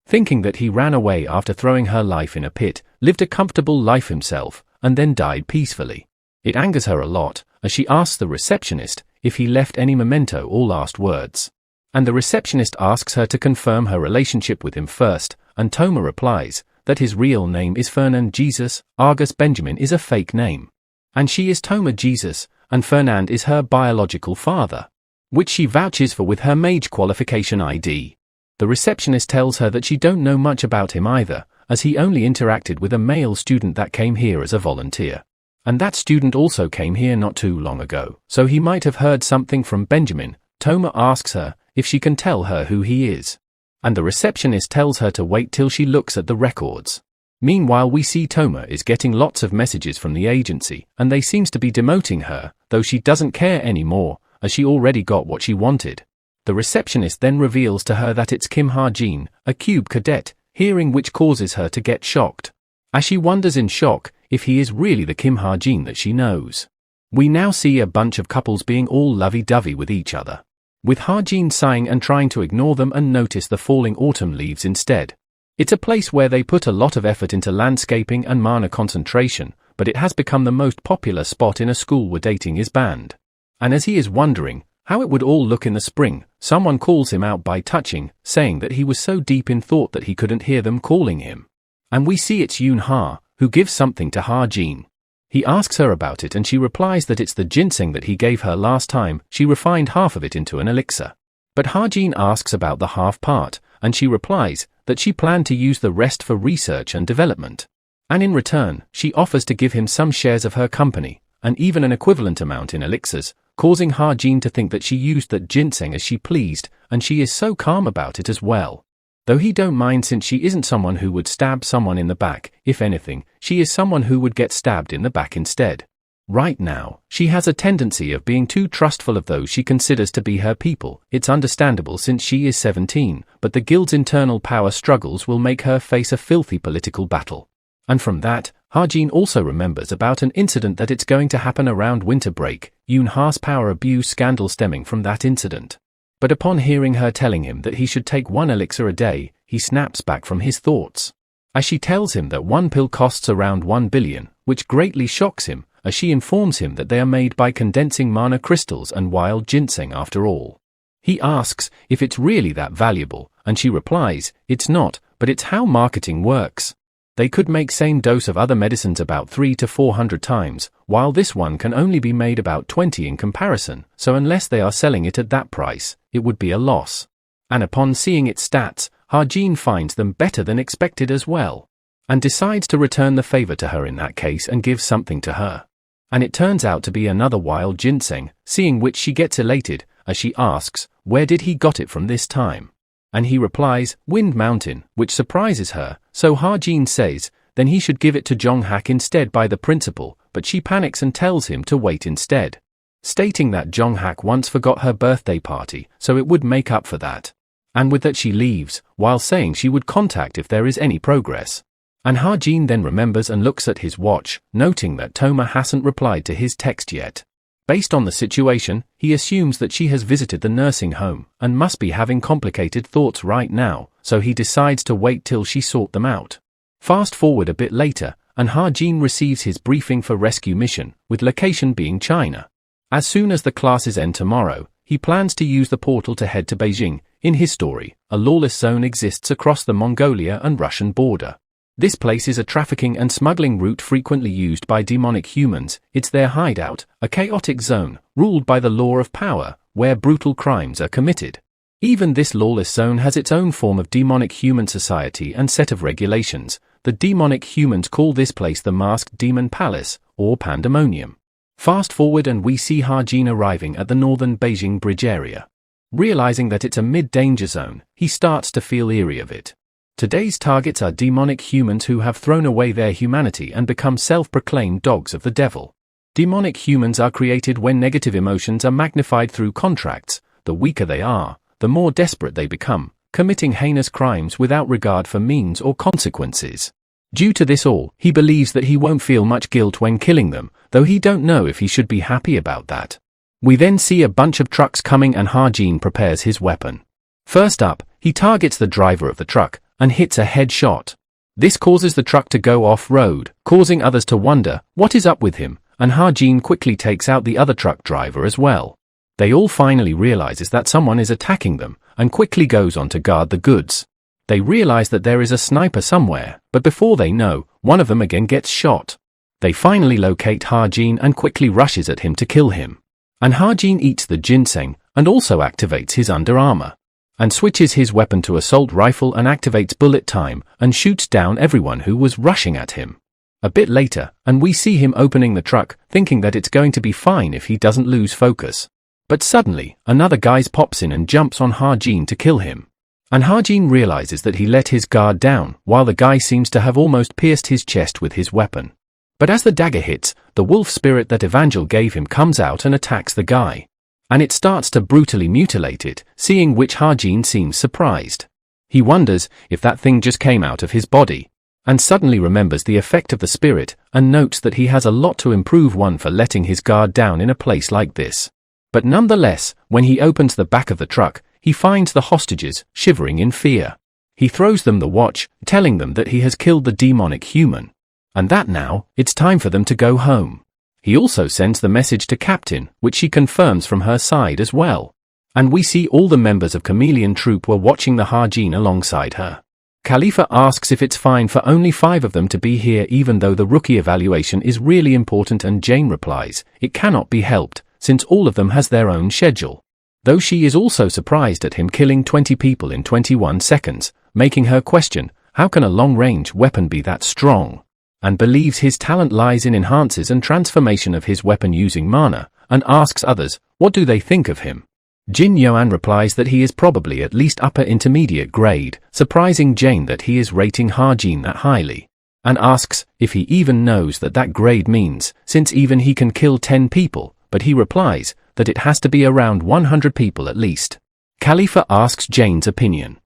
Thinking that he ran away after throwing her life in a pit, lived a comfortable life himself, and then died peacefully. It angers her a lot, as she asks the receptionist if he left any memento or last words. And the receptionist asks her to confirm her relationship with him first, and Toma replies that his real name is Fernand Jesus, Argus Benjamin is a fake name. And she is Toma Jesus, and Fernand is her biological father, which she vouches for with her mage qualification ID. The receptionist tells her that she don't know much about him either, as he only interacted with a male student that came here as a volunteer. And that student also came here not too long ago, so he might have heard something from Benjamin. Toma asks her if she can tell her who he is. And the receptionist tells her to wait till she looks at the records. Meanwhile, we see Toma is getting lots of messages from the agency, and they seems to be demoting her, though she doesn't care anymore, as she already got what she wanted. The receptionist then reveals to her that it's Kim Ha-jin, a cube cadet, hearing which causes her to get shocked, as she wonders in shock if he is really the Kim Ha-jin that she knows. We now see a bunch of couples being all lovey-dovey with each other, with Ha-jin sighing and trying to ignore them and notice the falling autumn leaves instead. It's a place where they put a lot of effort into landscaping and mana concentration, but it has become the most popular spot in a school where dating is banned. And as he is wondering how it would all look in the spring, someone calls him out by touching, saying that he was so deep in thought that he couldn't hear them calling him. And we see it's Yoon-ha, who gives something to Ha-jin. He asks her about it and she replies that it's the ginseng that he gave her last time. She refined half of it into an elixir. But Ha-jin asks about the half part, and she replies that she planned to use the rest for research and development. And in return, she offers to give him some shares of her company, and even an equivalent amount in elixirs, causing Ha-jin to think that she used that ginseng as she pleased, and she is so calm about it as well. Though he don't mind, since she isn't someone who would stab someone in the back. If anything, she is someone who would get stabbed in the back instead. Right now, she has a tendency of being too trustful of those she considers to be her people. It's understandable since she is 17, but the guild's internal power struggles will make her face a filthy political battle. And from that, Ha-jin also remembers about an incident that it's going to happen around winter break, Yoon-ha's power abuse scandal stemming from that incident. But upon hearing her telling him that he should take 1 elixir a day, he snaps back from his thoughts, as she tells him that 1 pill costs around 1 billion, which greatly shocks him, as she informs him that they are made by condensing mana crystals and wild ginseng after all. He asks if it's really that valuable, and she replies, it's not, but it's how marketing works. They could make same dose of other medicines about 300 to 400 times, while this one can only be made about 20 in comparison, so unless they are selling it at that price, it would be a loss. And upon seeing its stats, Ha-jin finds them better than expected as well, and decides to return the favor to her in that case and give something to her. And it turns out to be another wild ginseng, seeing which she gets elated, as she asks, where did he got it from this time? And he replies, Wind Mountain, which surprises her, so Ha-jin says, then he should give it to Jong-hak instead by the principal, but she panics and tells him to wait instead, stating that Jong-hak once forgot her birthday party, so it would make up for that. And with that she leaves, while saying she would contact if there is any progress. And Ha-jin then remembers and looks at his watch, noting that Toma hasn't replied to his text yet. Based on the situation, he assumes that she has visited the nursing home, and must be having complicated thoughts right now, so he decides to wait till she sort them out. Fast forward a bit later, and Ha-jin receives his briefing for rescue mission, with location being China. As soon as the classes end tomorrow, he plans to use the portal to head to Beijing. In his story, a lawless zone exists across the Mongolia and Russian border. This place is a trafficking and smuggling route frequently used by demonic humans. It's their hideout, a chaotic zone, ruled by the law of power, where brutal crimes are committed. Even this lawless zone has its own form of demonic human society and set of regulations. The demonic humans call this place the Masked Demon Palace, or Pandemonium. Fast forward and we see Ha-jin arriving at the northern Beijing bridge area. Realizing that it's a mid-danger zone, he starts to feel eerie of it. Today's targets are demonic humans who have thrown away their humanity and become self-proclaimed dogs of the devil. Demonic humans are created when negative emotions are magnified through contracts. The weaker they are, the more desperate they become, committing heinous crimes without regard for means or consequences. Due to this all, he believes that he won't feel much guilt when killing them, though he don't know if he should be happy about that. We then see a bunch of trucks coming and Ha-jin prepares his weapon. First up, he targets the driver of the truck, and hits a headshot. This causes the truck to go off-road, causing others to wonder what is up with him, and Ha-jin quickly takes out the other truck driver as well. They all finally realizes that someone is attacking them, and quickly goes on to guard the goods. They realize that there is a sniper somewhere, but before they know, one of them again gets shot. They finally locate Ha-jin and quickly rushes at him to kill him. And Ha-jin eats the ginseng, and also activates his under armor, and switches his weapon to assault rifle and activates bullet time, and shoots down everyone who was rushing at him. A bit later, and we see him opening the truck, thinking that it's going to be fine if he doesn't lose focus. But suddenly, another guy pops in and jumps on Ha-jin to kill him. And Harjin realizes that he let his guard down, while the guy seems to have almost pierced his chest with his weapon. But as the dagger hits, the wolf spirit that Evangel gave him comes out and attacks the guy. And it starts to brutally mutilate it, seeing which Harjin seems surprised. He wonders if that thing just came out of his body, and suddenly remembers the effect of the spirit, and notes that he has a lot to improve on for letting his guard down in a place like this. But nonetheless, when he opens the back of the truck, he finds the hostages, shivering in fear. He throws them the watch, telling them that he has killed the demonic human, and that now, it's time for them to go home. He also sends the message to Captain, which she confirms from her side as well. And we see all the members of Chameleon Troop were watching the Harjin alongside her. Khalifa asks if it's fine for only 5 of them to be here even though the rookie evaluation is really important, and Jane replies, it cannot be helped, since all of them has their own schedule. Though she is also surprised at him killing 20 people in 21 seconds, making her question, how can a long-range weapon be that strong? And believes his talent lies in enhances and transformation of his weapon using mana, and asks others, what do they think of him? Jin Yoan replies that he is probably at least upper intermediate grade, surprising Jane that he is rating Harjin that highly, and asks if he even knows that that grade means, since even he can kill 10 people, but he replies that it has to be around 100 people at least. Khalifa asks Jane's opinion,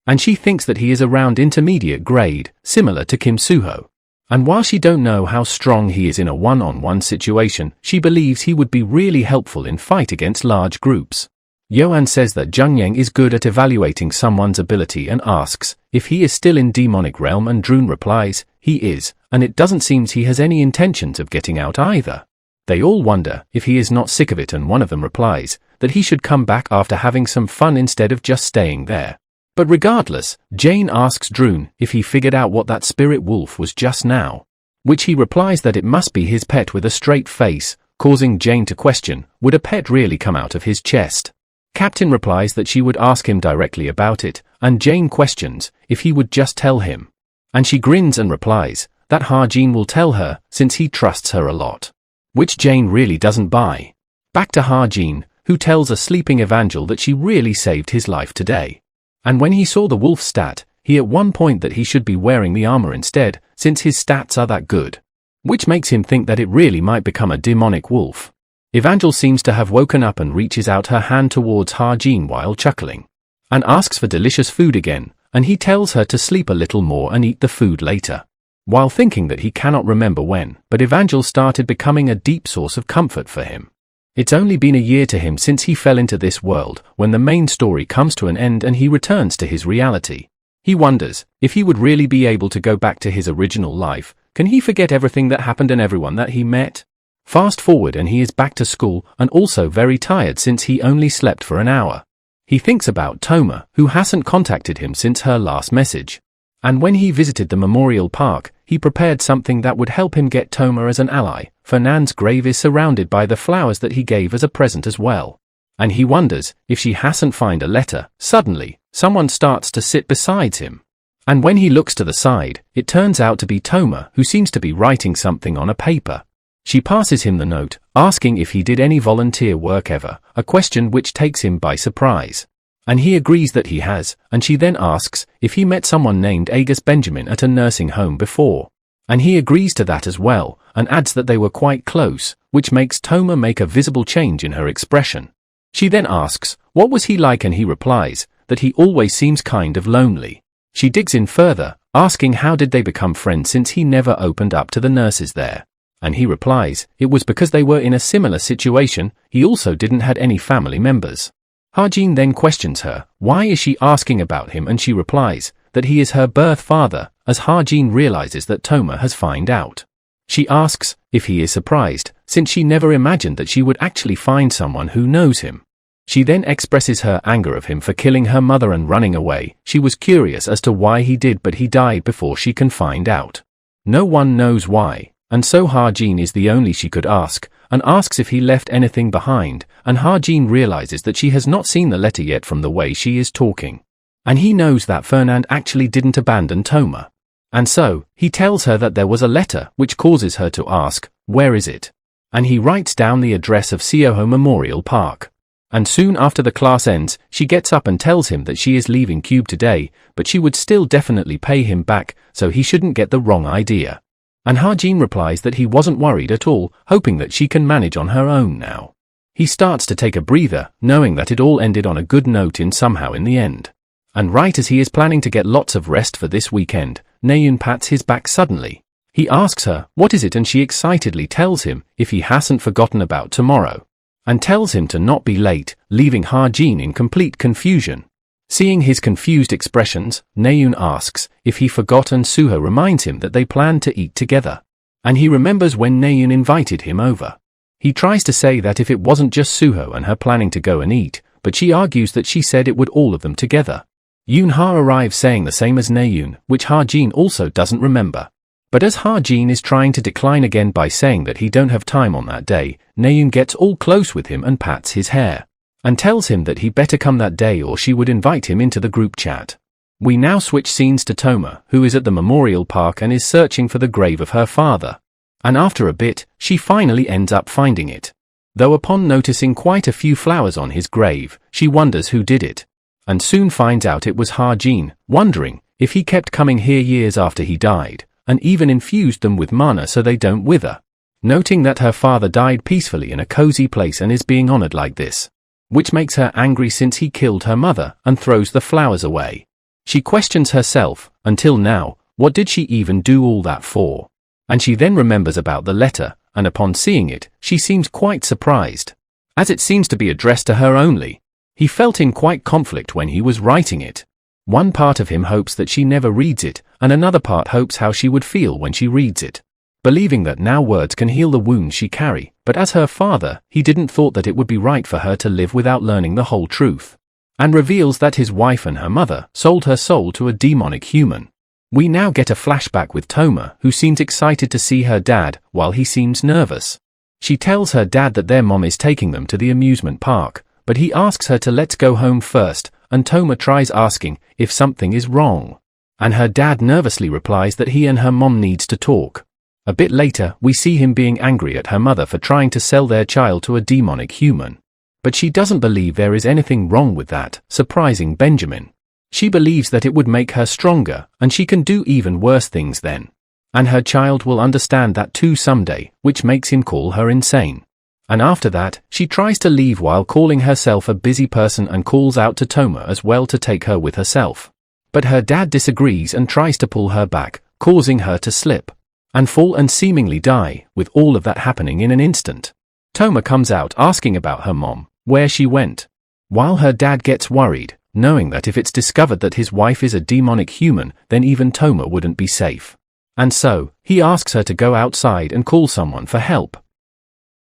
and she thinks that he is around intermediate grade, similar to Kim Suho. And while she don't know how strong he is in a one-on-one situation, she believes he would be really helpful in fight against large groups. Yoan says that Jungyang is good at evaluating someone's ability and asks if he is still in demonic realm, and Drun replies, he is, and it doesn't seem he has any intentions of getting out either. They all wonder if he is not sick of it, and one of them replies that he should come back after having some fun instead of just staying there. But regardless, Jane asks Drun if he figured out what that spirit wolf was just now, which he replies that it must be his pet with a straight face, causing Jane to question, would a pet really come out of his chest? Captain replies that she would ask him directly about it, and Jane questions if he would just tell him. And she grins and replies that Harjin will tell her since he trusts her a lot, which Jane really doesn't buy. Back to Harjin, who tells a sleeping Evangel that she really saved his life today. And when he saw the wolf stat, he at one point that he should be wearing the armor instead, since his stats are that good, which makes him think that it really might become a demonic wolf. Evangel seems to have woken up and reaches out her hand towards Harjin while chuckling, and asks for delicious food again, and he tells her to sleep a little more and eat the food later, while thinking that he cannot remember when, but Evangel started becoming a deep source of comfort for him. It's only been a year to him since he fell into this world, when the main story comes to an end and he returns to his reality. He wonders if he would really be able to go back to his original life. Can he forget everything that happened and everyone that he met? Fast forward and he is back to school and also very tired since he only slept for an hour. He thinks about Toma, who hasn't contacted him since her last message. And when he visited the memorial park, he prepared something that would help him get Toma as an ally. Fernand's grave is surrounded by the flowers that he gave as a present as well. And he wonders if she hasn't found a letter. Suddenly, someone starts to sit beside him. And when he looks to the side, it turns out to be Toma, who seems to be writing something on a paper. She passes him the note, asking if he did any volunteer work ever, a question which takes him by surprise. And he agrees that he has, and she then asks if he met someone named Agus Benjamin at a nursing home before. And he agrees to that as well, and adds that they were quite close, which makes Toma make a visible change in her expression. She then asks, what was he like, and he replies that he always seems kind of lonely. She digs in further, asking how did they become friends since he never opened up to the nurses there. And he replies it was because they were in a similar situation, he also didn't had any family members. Harjin then questions her, why is she asking about him, and she replies that he is her birth father, as Harjin realizes that Toma has found out. She asks if he is surprised, since she never imagined that she would actually find someone who knows him. She then expresses her anger of him for killing her mother and running away. She was curious as to why he did, but he died before she can find out. No one knows why, and so Harjin is the only she could ask, and asks if he left anything behind, and Harjin realizes that she has not seen the letter yet from the way she is talking. And he knows that Fernand actually didn't abandon Toma. And so, he tells her that there was a letter, which causes her to ask, where is it? And he writes down the address of Seoho Memorial Park. And soon after the class ends, she gets up and tells him that she is leaving Cube today, but she would still definitely pay him back, so he shouldn't get the wrong idea. And Ha-jin replies that he wasn't worried at all, hoping that she can manage on her own now. He starts to take a breather, knowing that it all ended on a good note somehow in the end. And right as he is planning to get lots of rest for this weekend, Naeun pats his back suddenly. He asks her, what is it, and she excitedly tells him if he hasn't forgotten about tomorrow. And tells him to not be late, leaving Ha-jin in complete confusion. Seeing his confused expressions, Naeun asks if he forgot, and Suho reminds him that they planned to eat together. And he remembers when Naeun invited him over. He tries to say that if it wasn't just Suho and her planning to go and eat, but she argues that she said it would all of them together. Yoon-ha arrives saying the same as Naeun, which Ha-jin also doesn't remember. But as Ha-jin is trying to decline again by saying that he don't have time on that day, Naeun gets all close with him and pats his hair. And tells him that he better come that day or she would invite him into the group chat. We now switch scenes to Toma, who is at the memorial park and is searching for the grave of her father. And after a bit, she finally ends up finding it. Though upon noticing quite a few flowers on his grave, she wonders who did it. And soon finds out it was Ha-jin, wondering if he kept coming here years after he died, and even infused them with mana so they don't wither. Noting that her father died peacefully in a cozy place and is being honored like this. Which makes her angry since he killed her mother, and throws the flowers away. She questions herself, until now, what did she even do all that for? And she then remembers about the letter, and upon seeing it, she seems quite surprised. As it seems to be addressed to her only. He felt in quite conflict when he was writing it. One part of him hopes that she never reads it, and another part hopes how she would feel when she reads it. Believing that now words can heal the wounds she carry, but as her father, he didn't thought that it would be right for her to live without learning the whole truth. And reveals that his wife and her mother sold her soul to a demonic human. We now get a flashback with Toma, who seems excited to see her dad, while he seems nervous. She tells her dad that their mom is taking them to the amusement park, but he asks her to let's go home first, and Toma tries asking if something is wrong. And her dad nervously replies that he and her mom needs to talk. A bit later, we see him being angry at her mother for trying to sell their child to a demonic human. But she doesn't believe there is anything wrong with that, surprising Benjamin. She believes that it would make her stronger, and she can do even worse things then. And her child will understand that too someday, which makes him call her insane. And after that, she tries to leave while calling herself a busy person and calls out to Toma as well to take her with herself. But her dad disagrees and tries to pull her back, causing her to slip and fall and seemingly die, with all of that happening in an instant. Toma comes out asking about her mom, where she went. While her dad gets worried, knowing that if it's discovered that his wife is a demonic human, then even Toma wouldn't be safe. And so, he asks her to go outside and call someone for help.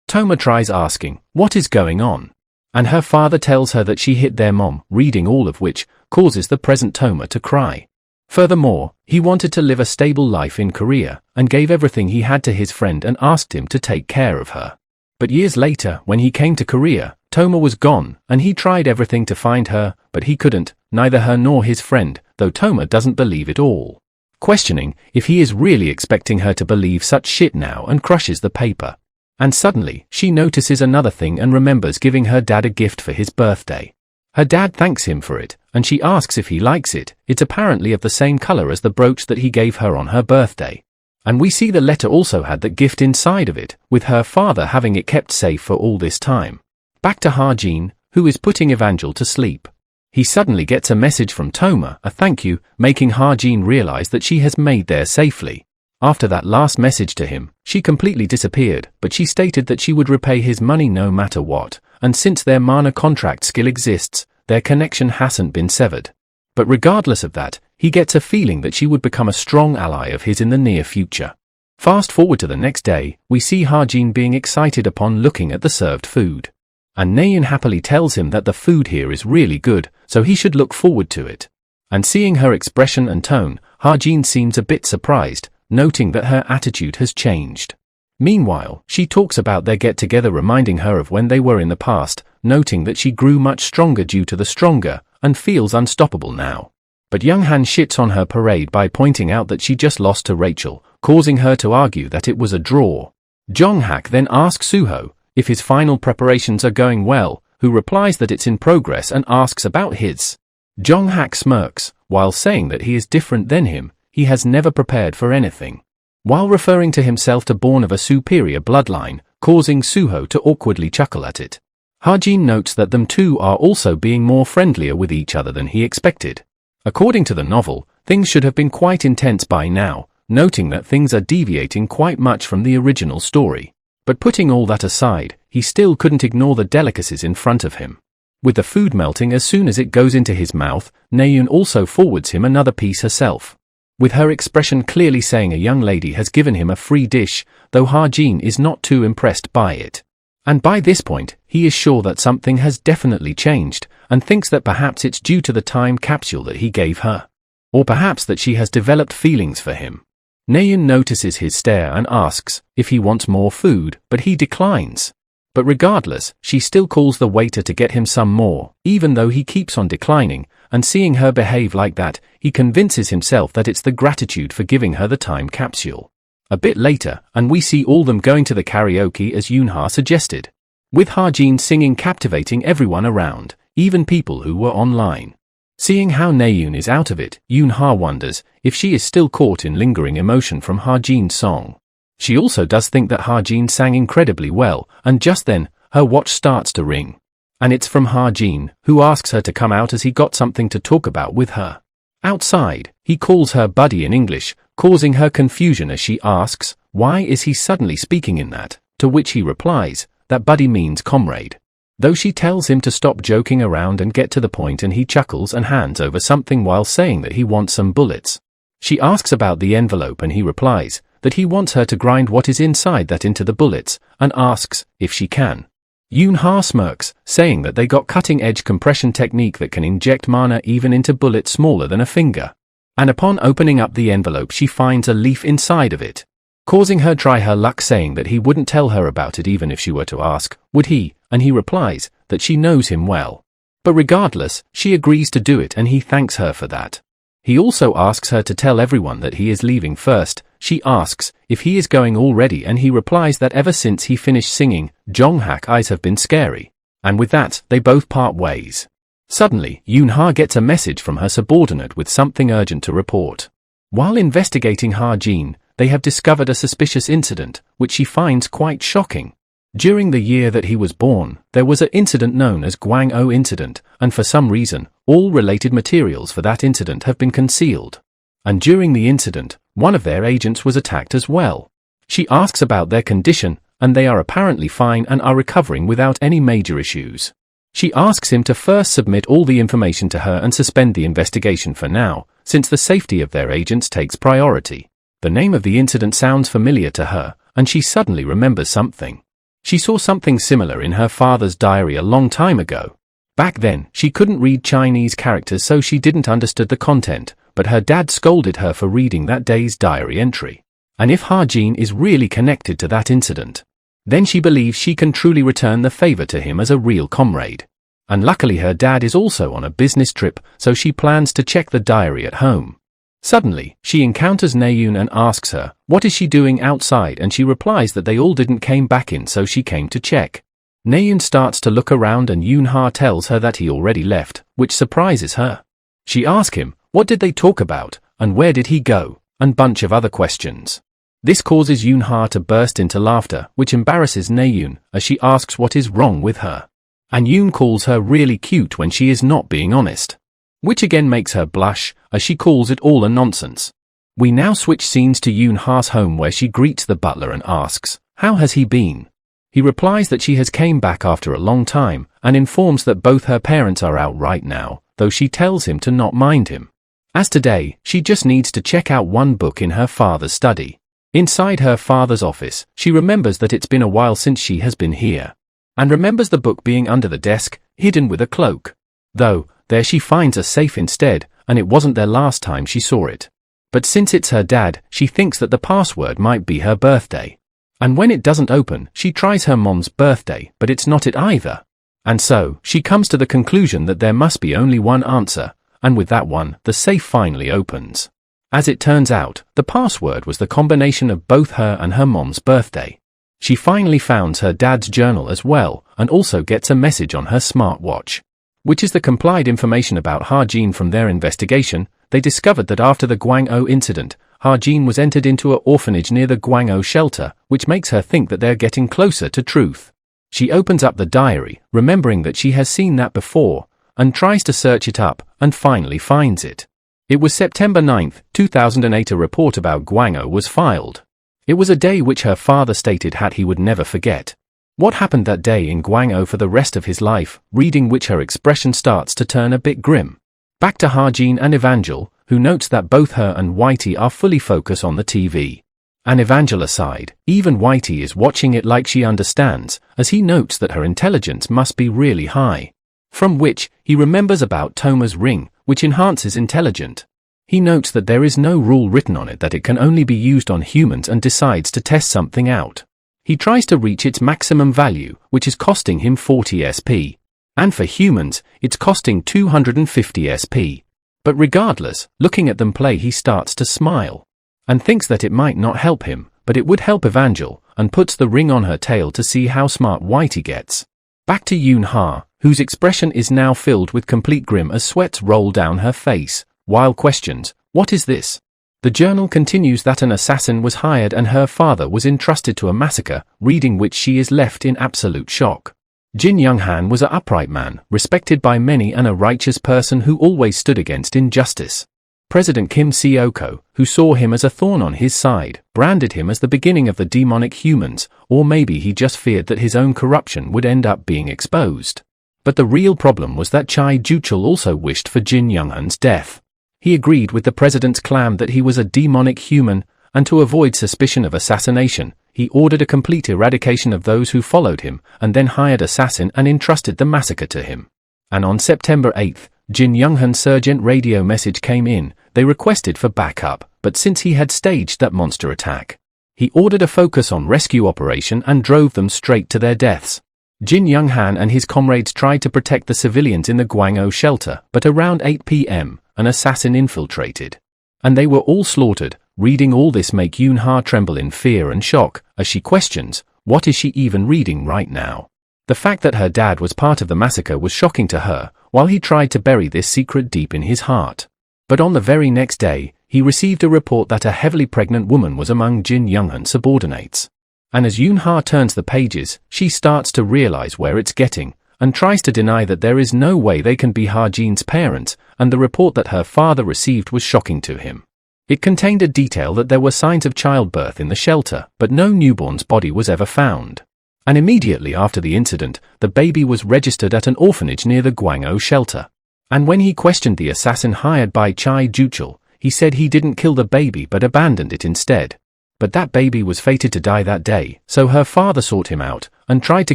Toma tries asking, what is going on? And her father tells her that she hit their mom, reading all of which causes the present Toma to cry. Furthermore, he wanted to live a stable life in Korea, and gave everything he had to his friend and asked him to take care of her. But years later, when he came to Korea, Toma was gone, and he tried everything to find her, but he couldn't, neither her nor his friend, though Toma doesn't believe it all. Questioning if he is really expecting her to believe such shit now, and crushes the paper. And suddenly, she notices another thing and remembers giving her dad a gift for his birthday. Her dad thanks him for it, and she asks if he likes it. It's apparently of the same color as the brooch that he gave her on her birthday. And we see the letter also had that gift inside of it, with her father having it kept safe for all this time. Back to Ha-jin, who is putting Evangel to sleep. He suddenly gets a message from Toma, a thank you, making Ha-jin realize that she has made there safely. After that last message to him, she completely disappeared, but she stated that she would repay his money no matter what, and since their mana contract still exists, their connection hasn't been severed. But regardless of that, he gets a feeling that she would become a strong ally of his in the near future. Fast forward to the next day, we see Ha-jin being excited upon looking at the served food. And Naeun happily tells him that the food here is really good, so he should look forward to it. And seeing her expression and tone, Ha-jin seems a bit surprised, noting that her attitude has changed. Meanwhile, she talks about their get-together reminding her of when they were in the past, noting that she grew much stronger due to the stronger, and feels unstoppable now. But Younghan shits on her parade by pointing out that she just lost to Rachel, causing her to argue that it was a draw. Jonghak then asks Suho if his final preparations are going well, who replies that it's in progress and asks about his. Jong-hak smirks, while saying that he is different than him, he has never prepared for anything. While referring to himself to born of a superior bloodline, causing Suho to awkwardly chuckle at it. Ha-jin notes that them two are also being more friendlier with each other than he expected. According to the novel, things should have been quite intense by now, noting that things are deviating quite much from the original story. But putting all that aside, he still couldn't ignore the delicacies in front of him. With the food melting as soon as it goes into his mouth, Naeun also forwards him another piece herself. With her expression clearly saying a young lady has given him a free dish, though Ha-jin is not too impressed by it. And by this point, he is sure that something has definitely changed, and thinks that perhaps it's due to the time capsule that he gave her. Or perhaps that she has developed feelings for him. Naeun notices his stare and asks if he wants more food, but he declines. But regardless, she still calls the waiter to get him some more, even though he keeps on declining, and seeing her behave like that, he convinces himself that it's the gratitude for giving her the time capsule. A bit later, and we see all them going to the karaoke as Yoonha suggested. With Ha-jin singing captivating everyone around, even people who were online. Seeing how Naeun is out of it, Yoonha wonders if she is still caught in lingering emotion from Ha-jin's song. She also does think that Ha-jin sang incredibly well, and just then, her watch starts to ring. And it's from Ha-jin, who asks her to come out as he got something to talk about with her. Outside, he calls her buddy in English, causing her confusion as she asks, why is he suddenly speaking in that, to which he replies, that buddy means comrade. Though she tells him to stop joking around and get to the point, and he chuckles and hands over something while saying that he wants some bullets. She asks about the envelope and he replies that he wants her to grind what is inside that into the bullets, and asks if she can. Yoonha smirks, saying that they got cutting-edge compression technique that can inject mana even into bullets smaller than a finger. And upon opening up the envelope she finds a leaf inside of it, causing her try her luck, saying that he wouldn't tell her about it even if she were to ask, would he, and he replies that she knows him well. But regardless, she agrees to do it and he thanks her for that. He also asks her to tell everyone that he is leaving first. She asks if he is going already and he replies that ever since he finished singing, Jong-hak eyes have been scary. And with that, they both part ways. Suddenly, Yoonha gets a message from her subordinate with something urgent to report. While investigating Ha-jin, they have discovered a suspicious incident, which she finds quite shocking. During the year that he was born, there was an incident known as Gwang-o incident, and for some reason, all related materials for that incident have been concealed. And during the incident, one of their agents was attacked as well. She asks about their condition, and they are apparently fine and are recovering without any major issues. She asks him to first submit all the information to her and suspend the investigation for now, since the safety of their agents takes priority. The name of the incident sounds familiar to her, and she suddenly remembers something. She saw something similar in her father's diary a long time ago. Back then, she couldn't read Chinese characters, so she didn't understand the content, but her dad scolded her for reading that day's diary entry. And if Ha-jin is really connected to that incident, then she believes she can truly return the favor to him as a real comrade. And luckily her dad is also on a business trip, so she plans to check the diary at home. Suddenly, she encounters Naeun and asks her, what is she doing outside, and she replies that they all didn't came back in, so she came to check. Naeun starts to look around and Yoonha tells her that he already left, which surprises her. She asks him, what did they talk about, and where did he go, and bunch of other questions. This causes Yoonha to burst into laughter, which embarrasses Naeun, as she asks what is wrong with her. And Yoon calls her really cute when she is not being honest, which again makes her blush, as she calls it all a nonsense. We now switch scenes to Yoonha's home, where she greets the butler and asks, how has he been? He replies that she has came back after a long time, and informs that both her parents are out right now, though she tells him to not mind him. As today, she just needs to check out one book in her father's study. Inside her father's office, she remembers that it's been a while since she has been here, and remembers the book being under the desk, hidden with a cloak. Though, there she finds a safe instead, and it wasn't there last time she saw it. But since it's her dad, she thinks that the password might be her birthday. And when it doesn't open, she tries her mom's birthday, but it's not it either. And so, she comes to the conclusion that there must be only one answer, and with that one, the safe finally opens. As it turns out, the password was the combination of both her and her mom's birthday. She finally founds her dad's journal as well, and also gets a message on her smartwatch, which is the complied information about Ha-jin. From their investigation, they discovered that after the Gwang-o incident, Ha-jin was entered into an orphanage near the Gwang-o shelter, which makes her think that they're getting closer to truth. She opens up the diary, remembering that she has seen that before, and tries to search it up, and finally finds it. It was September 9, 2008. A report about Gwang-o was filed. It was a day which her father stated he would never forget. What happened that day in Gwang-o for the rest of his life, reading which her expression starts to turn a bit grim. Back to Ha-jin and Evangel, who notes that both her and Whitey are fully focused on the TV. And Evangel aside, even Whitey is watching it like she understands, as he notes that her intelligence must be really high. From which, he remembers about Toma's ring, which enhances intelligence. He notes that there is no rule written on it that it can only be used on humans and decides to test something out. He tries to reach its maximum value, which is costing him 40 SP. And for humans, it's costing 250 SP. But regardless, looking at them play, he starts to smile. And thinks that it might not help him, but it would help Evangel, and puts the ring on her tail to see how smart Whitey gets. Back to Yoon-ha, whose expression is now filled with complete grim as sweats roll down her face, while questions, "What is this?" The journal continues that an assassin was hired and her father was entrusted to a massacre, reading which she is left in absolute shock. Jin Young-han was an upright man, respected by many and a righteous person who always stood against injustice. President Kim Seok-ho, who saw him as a thorn on his side, branded him as the beginning of the demonic humans, or maybe he just feared that his own corruption would end up being exposed. But the real problem was that Chai Ju-chul also wished for Jin Young-han's death. He agreed with the president's claim that he was a demonic human, and to avoid suspicion of assassination, he ordered a complete eradication of those who followed him, and then hired an assassin and entrusted the massacre to him. And on September 8, Jin Young-han's urgent radio message came in. They requested for backup, but since he had staged that monster attack, he ordered a focus on rescue operation and drove them straight to their deaths. Jin Young-han and his comrades tried to protect the civilians in the Gwang-o shelter, but around 8 p.m., an assassin infiltrated. And they were all slaughtered. Reading all this make Yoon-ha tremble in fear and shock, as she questions, what is she even reading right now? The fact that her dad was part of the massacre was shocking to her, while he tried to bury this secret deep in his heart. But on the very next day, he received a report that a heavily pregnant woman was among Jin Young-han's subordinates. And as Yoon-ha turns the pages, she starts to realize where it's getting, and tries to deny that there is no way they can be Ha-jin's parents, and the report that her father received was shocking to him. It contained a detail that there were signs of childbirth in the shelter, but no newborn's body was ever found. And immediately after the incident, the baby was registered at an orphanage near the Gwang-o shelter. And when he questioned the assassin hired by Chai Ju-chul, he said he didn't kill the baby but abandoned it instead. But that baby was fated to die that day, so her father sought him out, and tried to